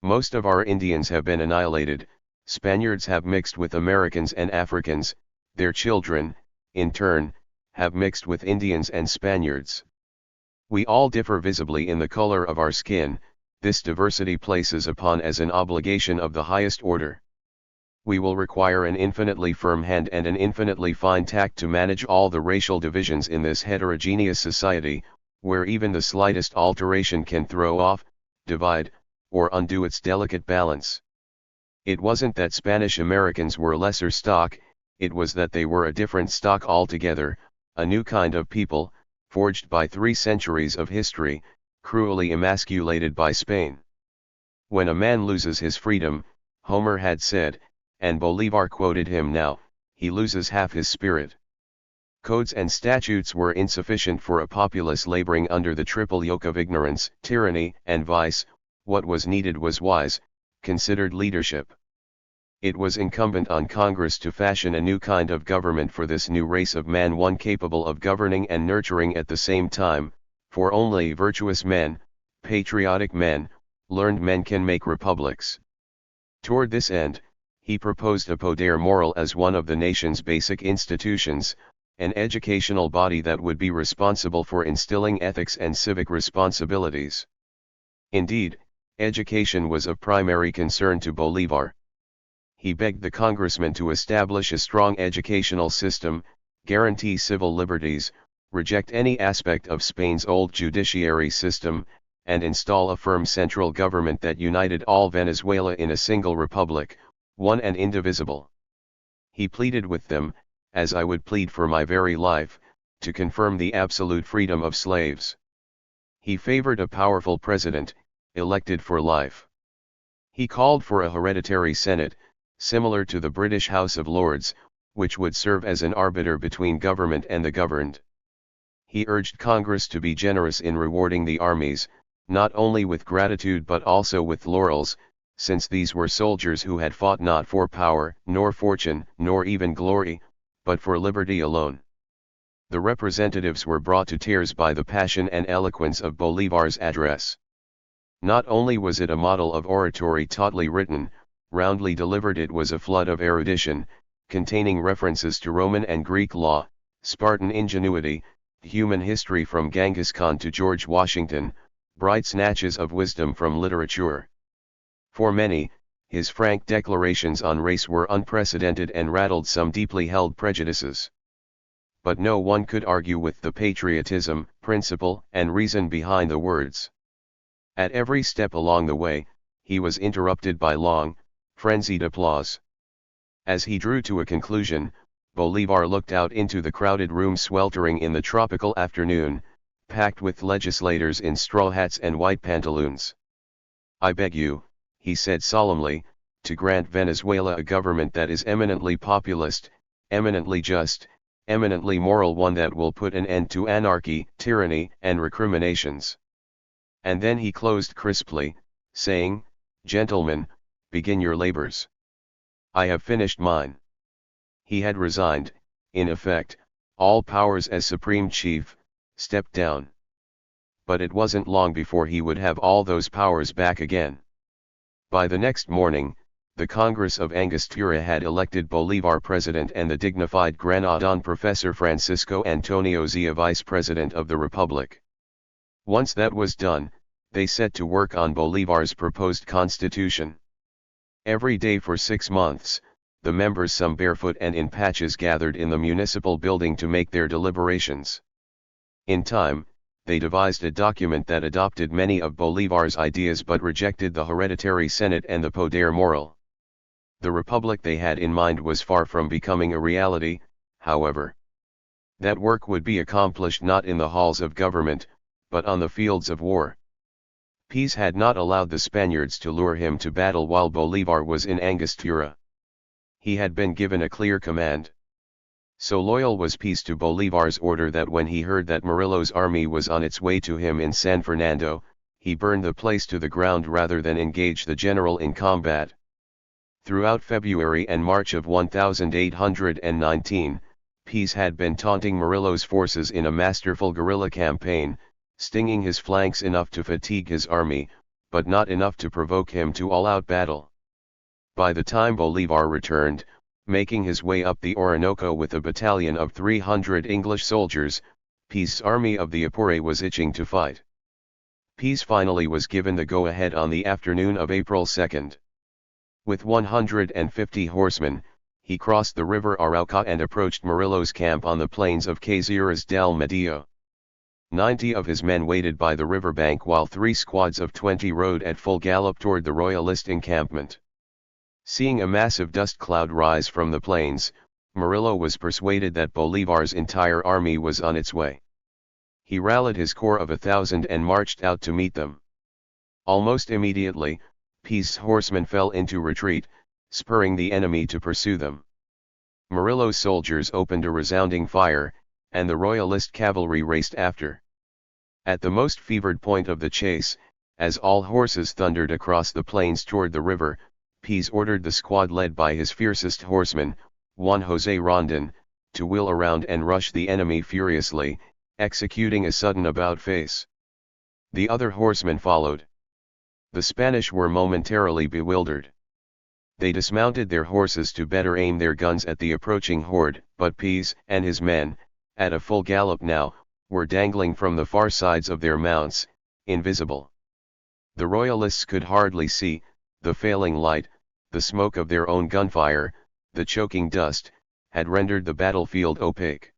Most of our Indians have been annihilated, Spaniards have mixed with Americans and Africans, their children, in turn, have mixed with Indians and Spaniards. We all differ visibly in the color of our skin. This diversity places upon us an obligation of the highest order. We will require an infinitely firm hand and an infinitely fine tact to manage all the racial divisions in this heterogeneous society, where even the slightest alteration can throw off, divide, or undo its delicate balance. It wasn't that Spanish Americans were lesser stock, it was that they were a different stock altogether, a new kind of people, forged by 3 centuries of history, cruelly emasculated by Spain. When a man loses his freedom, Homer had said, and Bolivar quoted him now, he loses half his spirit. Codes and statutes were insufficient for a populace laboring under the triple yoke of ignorance, tyranny, and vice. What was needed was wise, considered leadership. It was incumbent on Congress to fashion a new kind of government for this new race of man, one capable of governing and nurturing at the same time, for only virtuous men, patriotic men, learned men can make republics. Toward this end, he proposed a poder moral as one of the nation's basic institutions, an educational body that would be responsible for instilling ethics and civic responsibilities. Indeed, education was of primary concern to Bolivar. He begged the congressman to establish a strong educational system, guarantee civil liberties, reject any aspect of Spain's old judiciary system, and install a firm central government that united all Venezuela in a single republic, one and indivisible. He pleaded with them, as I would plead for my very life, to confirm the absolute freedom of slaves. He favored a powerful president, elected for life. He called for a hereditary Senate, similar to the British House of Lords, which would serve as an arbiter between government and the governed. He urged Congress to be generous in rewarding the armies, not only with gratitude but also with laurels, since these were soldiers who had fought not for power, nor fortune, nor even glory, but for liberty alone. The representatives were brought to tears by the passion and eloquence of Bolivar's address. Not only was it a model of oratory tautly written, roundly delivered, it was a flood of erudition, containing references to Roman and Greek law, Spartan ingenuity, human history from Genghis Khan to George Washington, bright snatches of wisdom from literature. For many, his frank declarations on race were unprecedented and rattled some deeply held prejudices. But no one could argue with the patriotism, principle, and reason behind the words. At every step along the way, he was interrupted by long, frenzied applause. As he drew to a conclusion, Bolivar looked out into the crowded room sweltering in the tropical afternoon, packed with legislators in straw hats and white pantaloons. I beg you, he said solemnly, to grant Venezuela a government that is eminently populist, eminently just, eminently moral, one that will put an end to anarchy, tyranny, and recriminations. And then he closed crisply, saying, Gentlemen, begin your labors. I have finished mine. He had resigned, in effect, all powers as supreme chief, stepped down. But it wasn't long before he would have all those powers back again. By the next morning, the Congress of Angostura had elected Bolivar president and the dignified Granadan Professor Francisco Antonio Zia vice president of the Republic. Once that was done, they set to work on Bolivar's proposed constitution. Every day for 6 months, the members, some barefoot and in patches, gathered in the municipal building to make their deliberations. In time, they devised a document that adopted many of Bolivar's ideas but rejected the hereditary Senate and the poder moral. The republic they had in mind was far from becoming a reality, however. That work would be accomplished not in the halls of government, but on the fields of war. Peace had not allowed the Spaniards to lure him to battle while Bolivar was in Angostura. He had been given a clear command. So loyal was Peace to Bolivar's order that when he heard that Morillo's army was on its way to him in San Fernando, he burned the place to the ground rather than engage the general in combat. Throughout February and March of 1819, Peace had been taunting Morillo's forces in a masterful guerrilla campaign, stinging his flanks enough to fatigue his army, but not enough to provoke him to all-out battle. By the time Bolivar returned, making his way up the Orinoco with a battalion of 300 English soldiers, Peace's army of the Apure was itching to fight. Peace finally was given the go-ahead on the afternoon of April 2. With 150 horsemen, he crossed the river Arauca and approached Morillo's camp on the plains of Caseras del Medio. 90 of his men waited by the riverbank while 3 squads of 20 rode at full gallop toward the royalist encampment. Seeing a massive dust cloud rise from the plains, Morillo was persuaded that Bolivar's entire army was on its way. He rallied his corps of 1,000 and marched out to meet them. Almost immediately, Peace's horsemen fell into retreat, spurring the enemy to pursue them. Morillo's soldiers opened a resounding fire, and the royalist cavalry raced after. At the most fevered point of the chase, as all horses thundered across the plains toward the river, Peace ordered the squad led by his fiercest horseman, Juan José Rondon, to wheel around and rush the enemy furiously, executing a sudden about-face. The other horsemen followed. The Spanish were momentarily bewildered. They dismounted their horses to better aim their guns at the approaching horde, but Peace and his men, at a full gallop now, were dangling from the far sides of their mounts, invisible. The royalists could hardly see, the failing light, the smoke of their own gunfire, the choking dust, had rendered the battlefield opaque.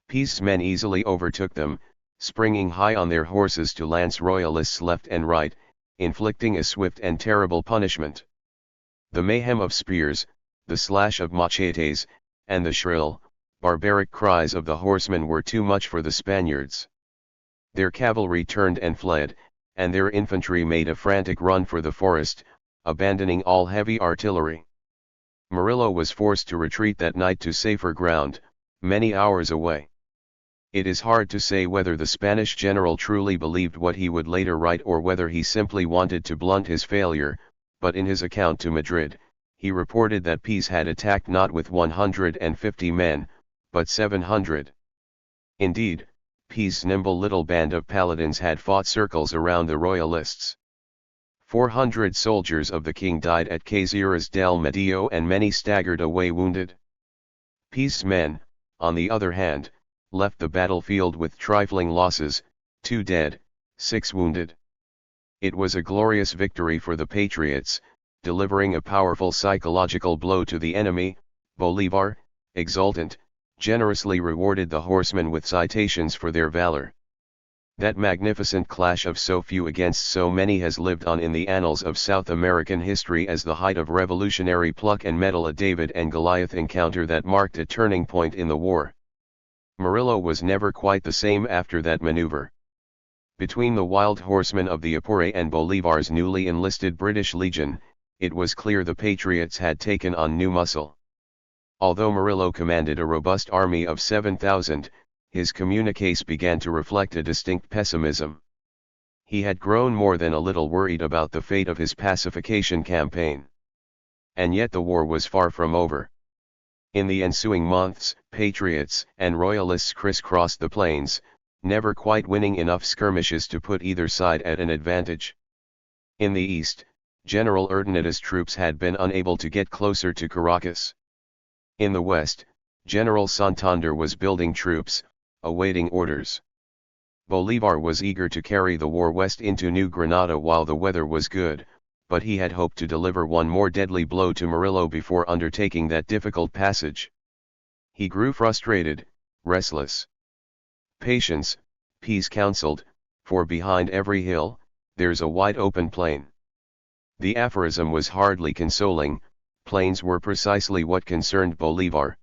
Peace's men easily overtook them, springing high on their horses to lance royalists left and right, inflicting a swift and terrible punishment. The mayhem of spears, the slash of machetes, and the shrill, barbaric cries of the horsemen were too much for the Spaniards. Their cavalry turned and fled, and their infantry made a frantic run for the forest, abandoning all heavy artillery. Morillo was forced to retreat that night to safer ground, many hours away. It is hard to say whether the Spanish general truly believed what he would later write or whether he simply wanted to blunt his failure, but in his account to Madrid, he reported that Peace had attacked not with 150 men, but 700. Indeed, Peace's nimble little band of paladins had fought circles around the royalists. 400 soldiers of the king died at Caseras del Medio and many staggered away wounded. Peace's men, on the other hand, left the battlefield with trifling losses, 2 dead, 6 wounded. It was a glorious victory for the patriots, delivering a powerful psychological blow to the enemy. Bolivar, exultant, generously rewarded the horsemen with citations for their valor. That magnificent clash of so few against so many has lived on in the annals of South American history as the height of revolutionary pluck and mettle, a David and Goliath encounter that marked a turning point in the war. Morillo was never quite the same after that maneuver. Between the wild horsemen of the Apure and Bolivar's newly enlisted British Legion, it was clear the patriots had taken on new muscle. Although Morillo commanded a robust army of 7,000, his communiques began to reflect a distinct pessimism. He had grown more than a little worried about the fate of his pacification campaign. And yet the war was far from over. In the ensuing months, patriots and royalists crisscrossed the plains, never quite winning enough skirmishes to put either side at an advantage. In the east, General Urdaneta's troops had been unable to get closer to Caracas. In the west, General Santander was building troops, awaiting orders. Bolivar was eager to carry the war west into New Granada while the weather was good, but he had hoped to deliver one more deadly blow to Morillo before undertaking that difficult passage. He grew frustrated, restless. Patience, Peace counseled, for behind every hill, there's a wide open plain. The aphorism was hardly consoling. Plains were precisely what concerned Bolivar.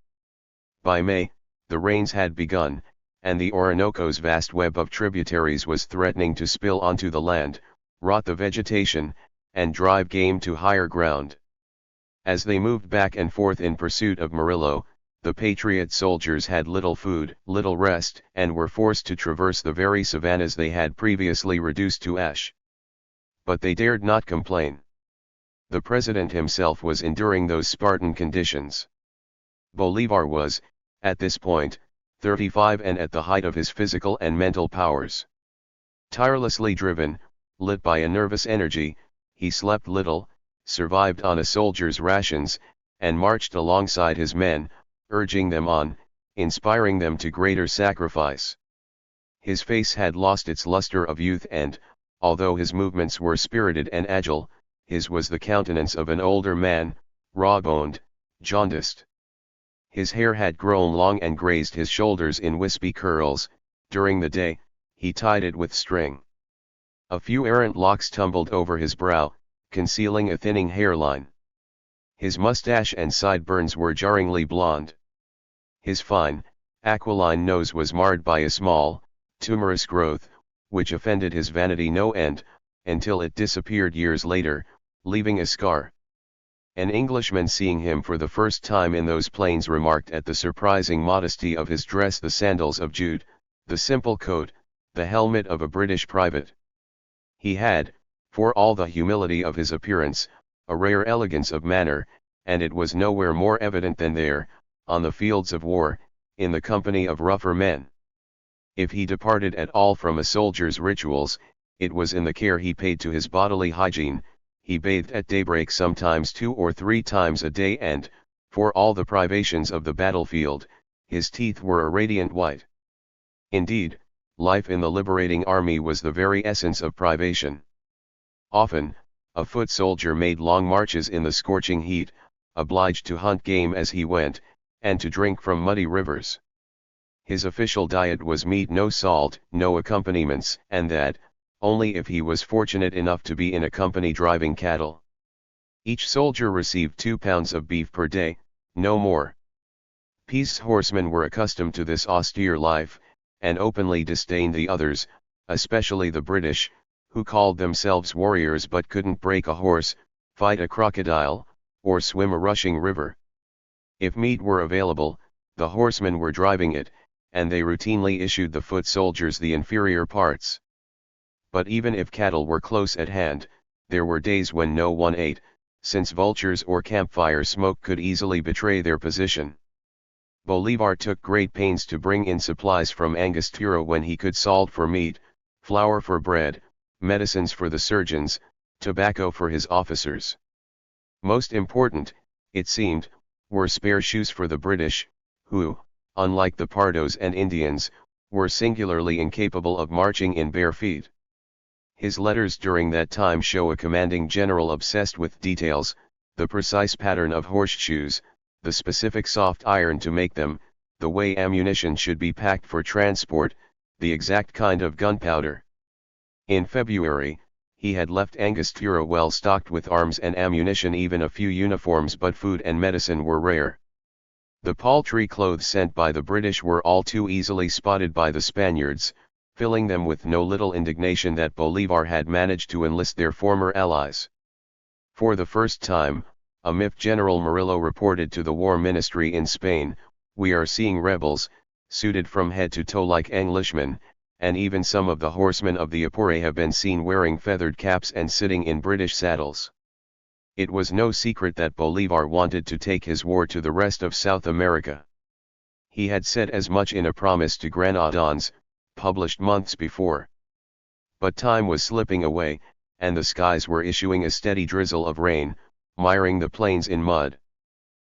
By May, the rains had begun, and the Orinoco's vast web of tributaries was threatening to spill onto the land, rot the vegetation, and drive game to higher ground. As they moved back and forth in pursuit of Murillo, the Patriot soldiers had little food, little rest, and were forced to traverse the very savannas they had previously reduced to ash. But they dared not complain. The president himself was enduring those Spartan conditions. Bolivar was, at this point, 35 and at the height of his physical and mental powers. Tirelessly driven, lit by a nervous energy, he slept little, survived on a soldier's rations, and marched alongside his men, urging them on, inspiring them to greater sacrifice. His face had lost its luster of youth and, although his movements were spirited and agile, his was the countenance of an older man, raw-boned, jaundiced. His hair had grown long and grazed his shoulders in wispy curls. During the day, he tied it with string. A few errant locks tumbled over his brow, concealing a thinning hairline. His mustache and sideburns were jarringly blonde. His fine, aquiline nose was marred by a small, tumorous growth, which offended his vanity no end, until it disappeared years later, leaving a scar. An Englishman seeing him for the first time in those plains remarked at the surprising modesty of his dress, the sandals of Jude, the simple coat, the helmet of a British private. He had, for all the humility of his appearance, a rare elegance of manner, and it was nowhere more evident than there, on the fields of war, in the company of rougher men. If he departed at all from a soldier's rituals, it was in the care he paid to his bodily hygiene. He bathed at daybreak sometimes 2 or 3 times a day and, for all the privations of the battlefield, his teeth were a radiant white. Indeed, life in the liberating army was the very essence of privation. Often, a foot soldier made long marches in the scorching heat, obliged to hunt game as he went, and to drink from muddy rivers. His official diet was meat, no salt, no accompaniments, and that, only if he was fortunate enough to be in a company driving cattle. Each soldier received 2 pounds of beef per day, no more. Peace horsemen were accustomed to this austere life, and openly disdained the others, especially the British, who called themselves warriors but couldn't break a horse, fight a crocodile, or swim a rushing river. If meat were available, the horsemen were driving it, and they routinely issued the foot soldiers the inferior parts. But even if cattle were close at hand, there were days when no one ate, since vultures or campfire smoke could easily betray their position. Bolivar took great pains to bring in supplies from Angostura when he could: salt for meat, flour for bread, medicines for the surgeons, tobacco for his officers. Most important, it seemed, were spare shoes for the British, who, unlike the Pardos and Indians, were singularly incapable of marching in bare feet. His letters during that time show a commanding general obsessed with details, the precise pattern of horseshoes, the specific soft iron to make them, the way ammunition should be packed for transport, the exact kind of gunpowder. In February, he had left Angostura well stocked with arms and ammunition, even a few uniforms, but food and medicine were rare. The paltry clothes sent by the British were all too easily spotted by the Spaniards, filling them with no little indignation that Bolivar had managed to enlist their former allies. For the first time, a MIF General Murillo reported to the War Ministry in Spain, "We are seeing rebels, suited from head to toe like Englishmen, and even some of the horsemen of the Apure have been seen wearing feathered caps and sitting in British saddles." It was no secret that Bolivar wanted to take his war to the rest of South America. He had said as much in a promise to Granadans, published months before. But time was slipping away, and the skies were issuing a steady drizzle of rain, miring the plains in mud.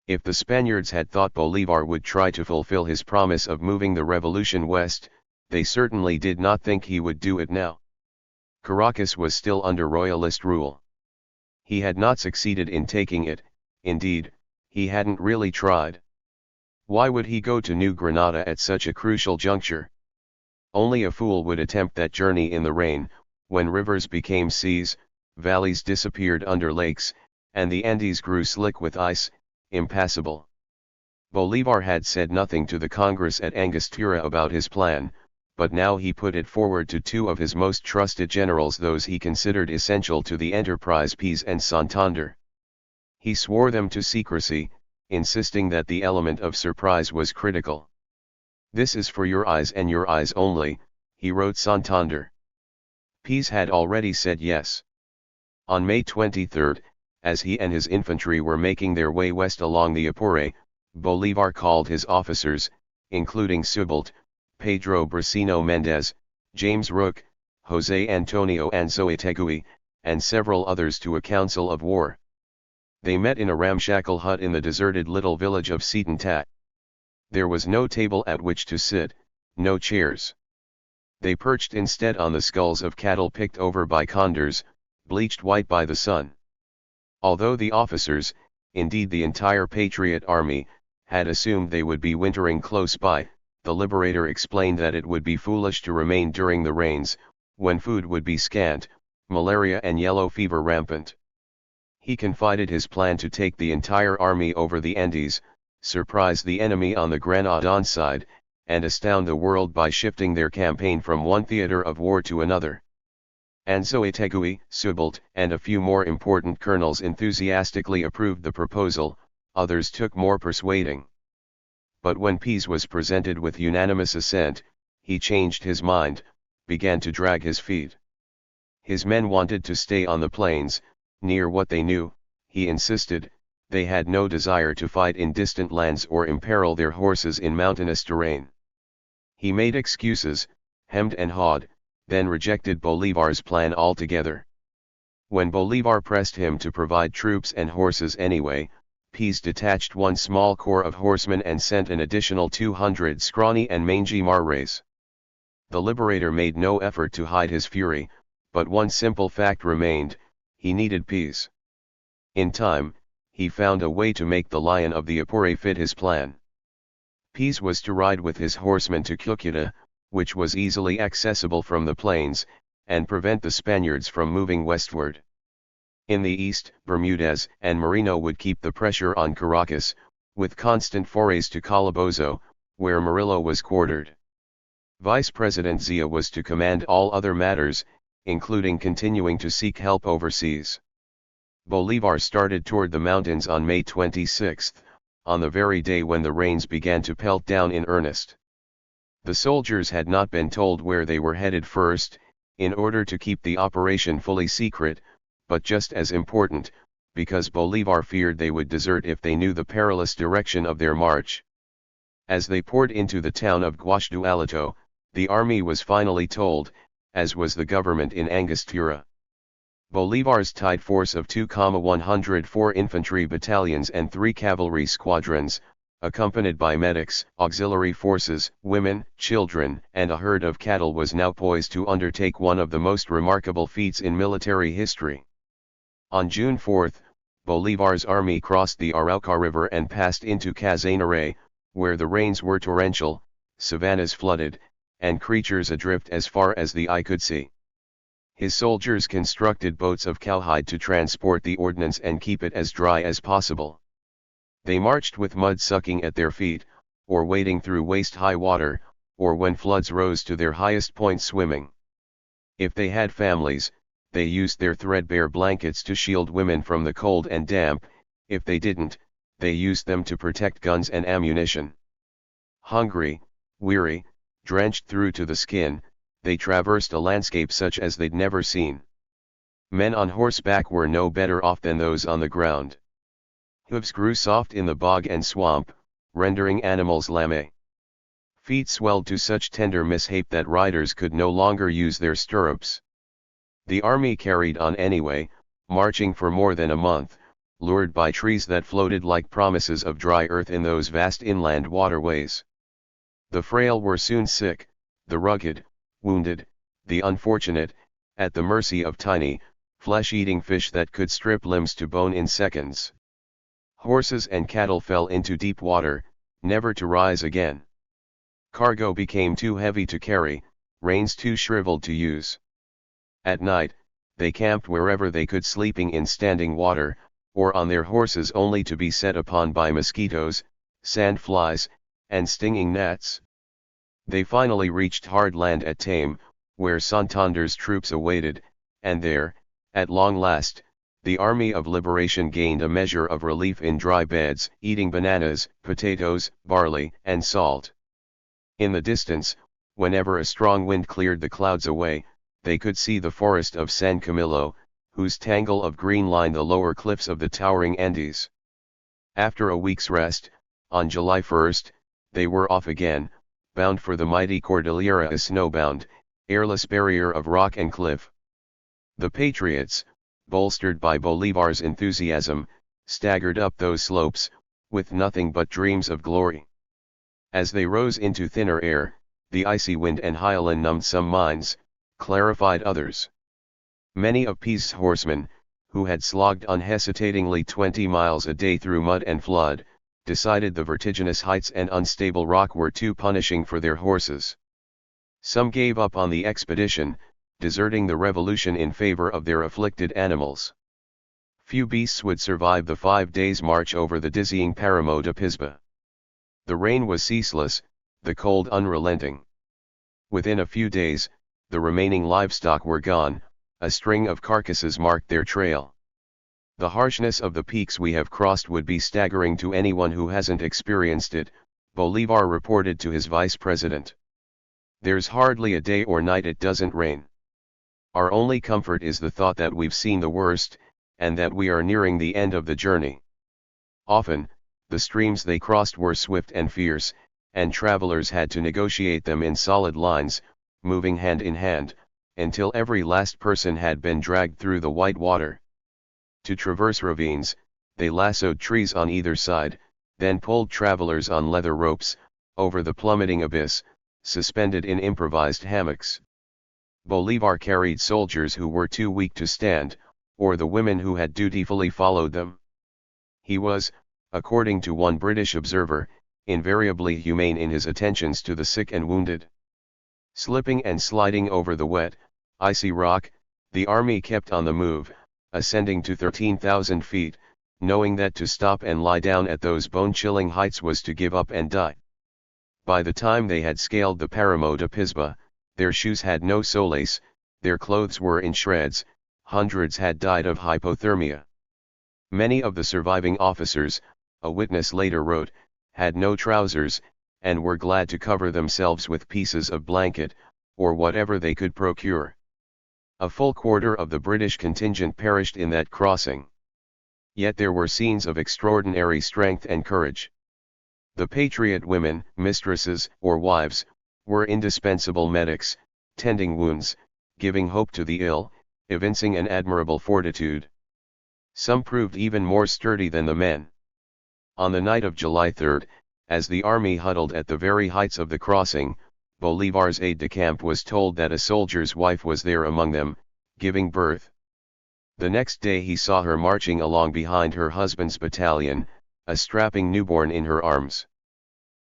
If the Spaniards had thought Bolivar would try to fulfill his promise of moving the revolution west, they certainly did not think he would do it now. Caracas was still under royalist rule. He had not succeeded in taking it, indeed, he hadn't really tried. Why would he go to New Granada at such a crucial juncture? Only a fool would attempt that journey in the rain, when rivers became seas, valleys disappeared under lakes, and the Andes grew slick with ice, impassable. Bolivar had said nothing to the Congress at Angostura about his plan, but now he put it forward to two of his most trusted generals, those he considered essential to the enterprise, Pease and Santander. He swore them to secrecy, insisting that the element of surprise was critical. "This is for your eyes and your eyes only," he wrote Santander. Pease had already said yes. On May 23, as he and his infantry were making their way west along the Apure, Bolivar called his officers, including Subalt, Pedro Bracino Mendez, James Rook, José Antonio Anzoátegui, and several others to a council of war. They met in a ramshackle hut in the deserted little village of Seatontat. There was no table at which to sit, no chairs. They perched instead on the skulls of cattle picked over by condors, bleached white by the sun. Although the officers, indeed the entire Patriot Army, had assumed they would be wintering close by, the Liberator explained that it would be foolish to remain during the rains, when food would be scant, malaria and yellow fever rampant. He confided his plan to take the entire army over the Andes, surprise the enemy on the Granadan side, and astound the world by shifting their campaign from one theater of war to another. Anzoátegui, Subalt, and a few more important colonels enthusiastically approved the proposal, others took more persuading. But when Pease was presented with unanimous assent, he changed his mind, began to drag his feet. His men wanted to stay on the plains, near what they knew, he insisted. They had no desire to fight in distant lands or imperil their horses in mountainous terrain. He made excuses, hemmed and hawed, then rejected Bolivar's plan altogether. When Bolivar pressed him to provide troops and horses anyway, Pease detached one small corps of horsemen and sent an additional 200 scrawny and mangy Marais. The Liberator made no effort to hide his fury, but one simple fact remained: he needed Pease. In time, he found a way to make the Lion of the Apure fit his plan. Pease was to ride with his horsemen to Cúcuta, which was easily accessible from the plains, and prevent the Spaniards from moving westward. In the east, Bermudez and Moreno would keep the pressure on Caracas, with constant forays to Calabozo, where Murillo was quartered. Vice President Zia was to command all other matters, including continuing to seek help overseas. Bolivar started toward the mountains on May 26, on the very day when the rains began to pelt down in earnest. The soldiers had not been told where they were headed first, in order to keep the operation fully secret, but just as important, because Bolivar feared they would desert if they knew the perilous direction of their march. As they poured into the town of Guasdualito, the army was finally told, as was the government in Angostura. Bolivar's tight force of 2,104 infantry battalions and 3 cavalry squadrons, accompanied by medics, auxiliary forces, women, children, and a herd of cattle, was now poised to undertake one of the most remarkable feats in military history. On June 4, Bolivar's army crossed the Arauca River and passed into Casanare, where the rains were torrential, savannas flooded, and creatures adrift as far as the eye could see. His soldiers constructed boats of cowhide to transport the ordnance and keep it as dry as possible. They marched with mud sucking at their feet, or wading through waist-high water, or when floods rose to their highest point swimming. If they had families, they used their threadbare blankets to shield women from the cold and damp. If they didn't, they used them to protect guns and ammunition. Hungry, weary, drenched through to the skin, they traversed a landscape such as they'd never seen. Men on horseback were no better off than those on the ground. Hooves grew soft in the bog and swamp, rendering animals lame. Feet swelled to such tender misshape that riders could no longer use their stirrups. The army carried on anyway, marching for more than a month, lured by trees that floated like promises of dry earth in those vast inland waterways. The frail were soon sick, the rugged, wounded, the unfortunate, at the mercy of tiny, flesh-eating fish that could strip limbs to bone in seconds. Horses and cattle fell into deep water, never to rise again. Cargo became too heavy to carry, reins too shriveled to use. At night, they camped wherever they could, sleeping in standing water, or on their horses only to be set upon by mosquitoes, sandflies, and stinging gnats. They finally reached hard land at Tame, where Santander's troops awaited, and there, at long last, the Army of Liberation gained a measure of relief in dry beds, eating bananas, potatoes, barley, and salt. In the distance, whenever a strong wind cleared the clouds away, they could see the forest of San Camilo, whose tangle of green lined the lower cliffs of the towering Andes. After a week's rest, on July 1st, they were off again, bound for the mighty Cordillera, a snowbound, airless barrier of rock and cliff. The patriots, bolstered by Bolivar's enthusiasm, staggered up those slopes, with nothing but dreams of glory. As they rose into thinner air, the icy wind and hyaline numbed some minds, clarified others. Many of Peace's horsemen, who had slogged unhesitatingly 20 miles a day through mud and flood, decided the vertiginous heights and unstable rock were too punishing for their horses. Some gave up on the expedition, deserting the revolution in favor of their afflicted animals. Few beasts would survive the 5 days' march over the dizzying Paramo de Pisba. The rain was ceaseless, the cold unrelenting. Within a few days, the remaining livestock were gone, a string of carcasses marked their trail. The harshness of the peaks we have crossed would be staggering to anyone who hasn't experienced it, Bolivar reported to his vice president. There's hardly a day or night it doesn't rain. Our only comfort is the thought that we've seen the worst, and that we are nearing the end of the journey. Often, the streams they crossed were swift and fierce, and travelers had to negotiate them in solid lines, moving hand in hand, until every last person had been dragged through the white water. To traverse ravines, they lassoed trees on either side, then pulled travelers on leather ropes, over the plummeting abyss, suspended in improvised hammocks. Bolivar carried soldiers who were too weak to stand, or the women who had dutifully followed them. He was, according to one British observer, invariably humane in his attentions to the sick and wounded. Slipping and sliding over the wet, icy rock, the army kept on the move, ascending to 13,000 feet, knowing that to stop and lie down at those bone-chilling heights was to give up and die. By the time they had scaled the Paramo de Pisba, their shoes had no soles, their clothes were in shreds, hundreds had died of hypothermia. Many of the surviving officers, a witness later wrote, had no trousers, and were glad to cover themselves with pieces of blanket, or whatever they could procure. A full quarter of the British contingent perished in that crossing. Yet there were scenes of extraordinary strength and courage. The patriot women, mistresses, or wives, were indispensable medics, tending wounds, giving hope to the ill, evincing an admirable fortitude. Some proved even more sturdy than the men. On the night of July 3, as the army huddled at the very heights of the crossing, Bolivar's aide-de-camp was told that a soldier's wife was there among them, giving birth. The next day he saw her marching along behind her husband's battalion, a strapping newborn in her arms.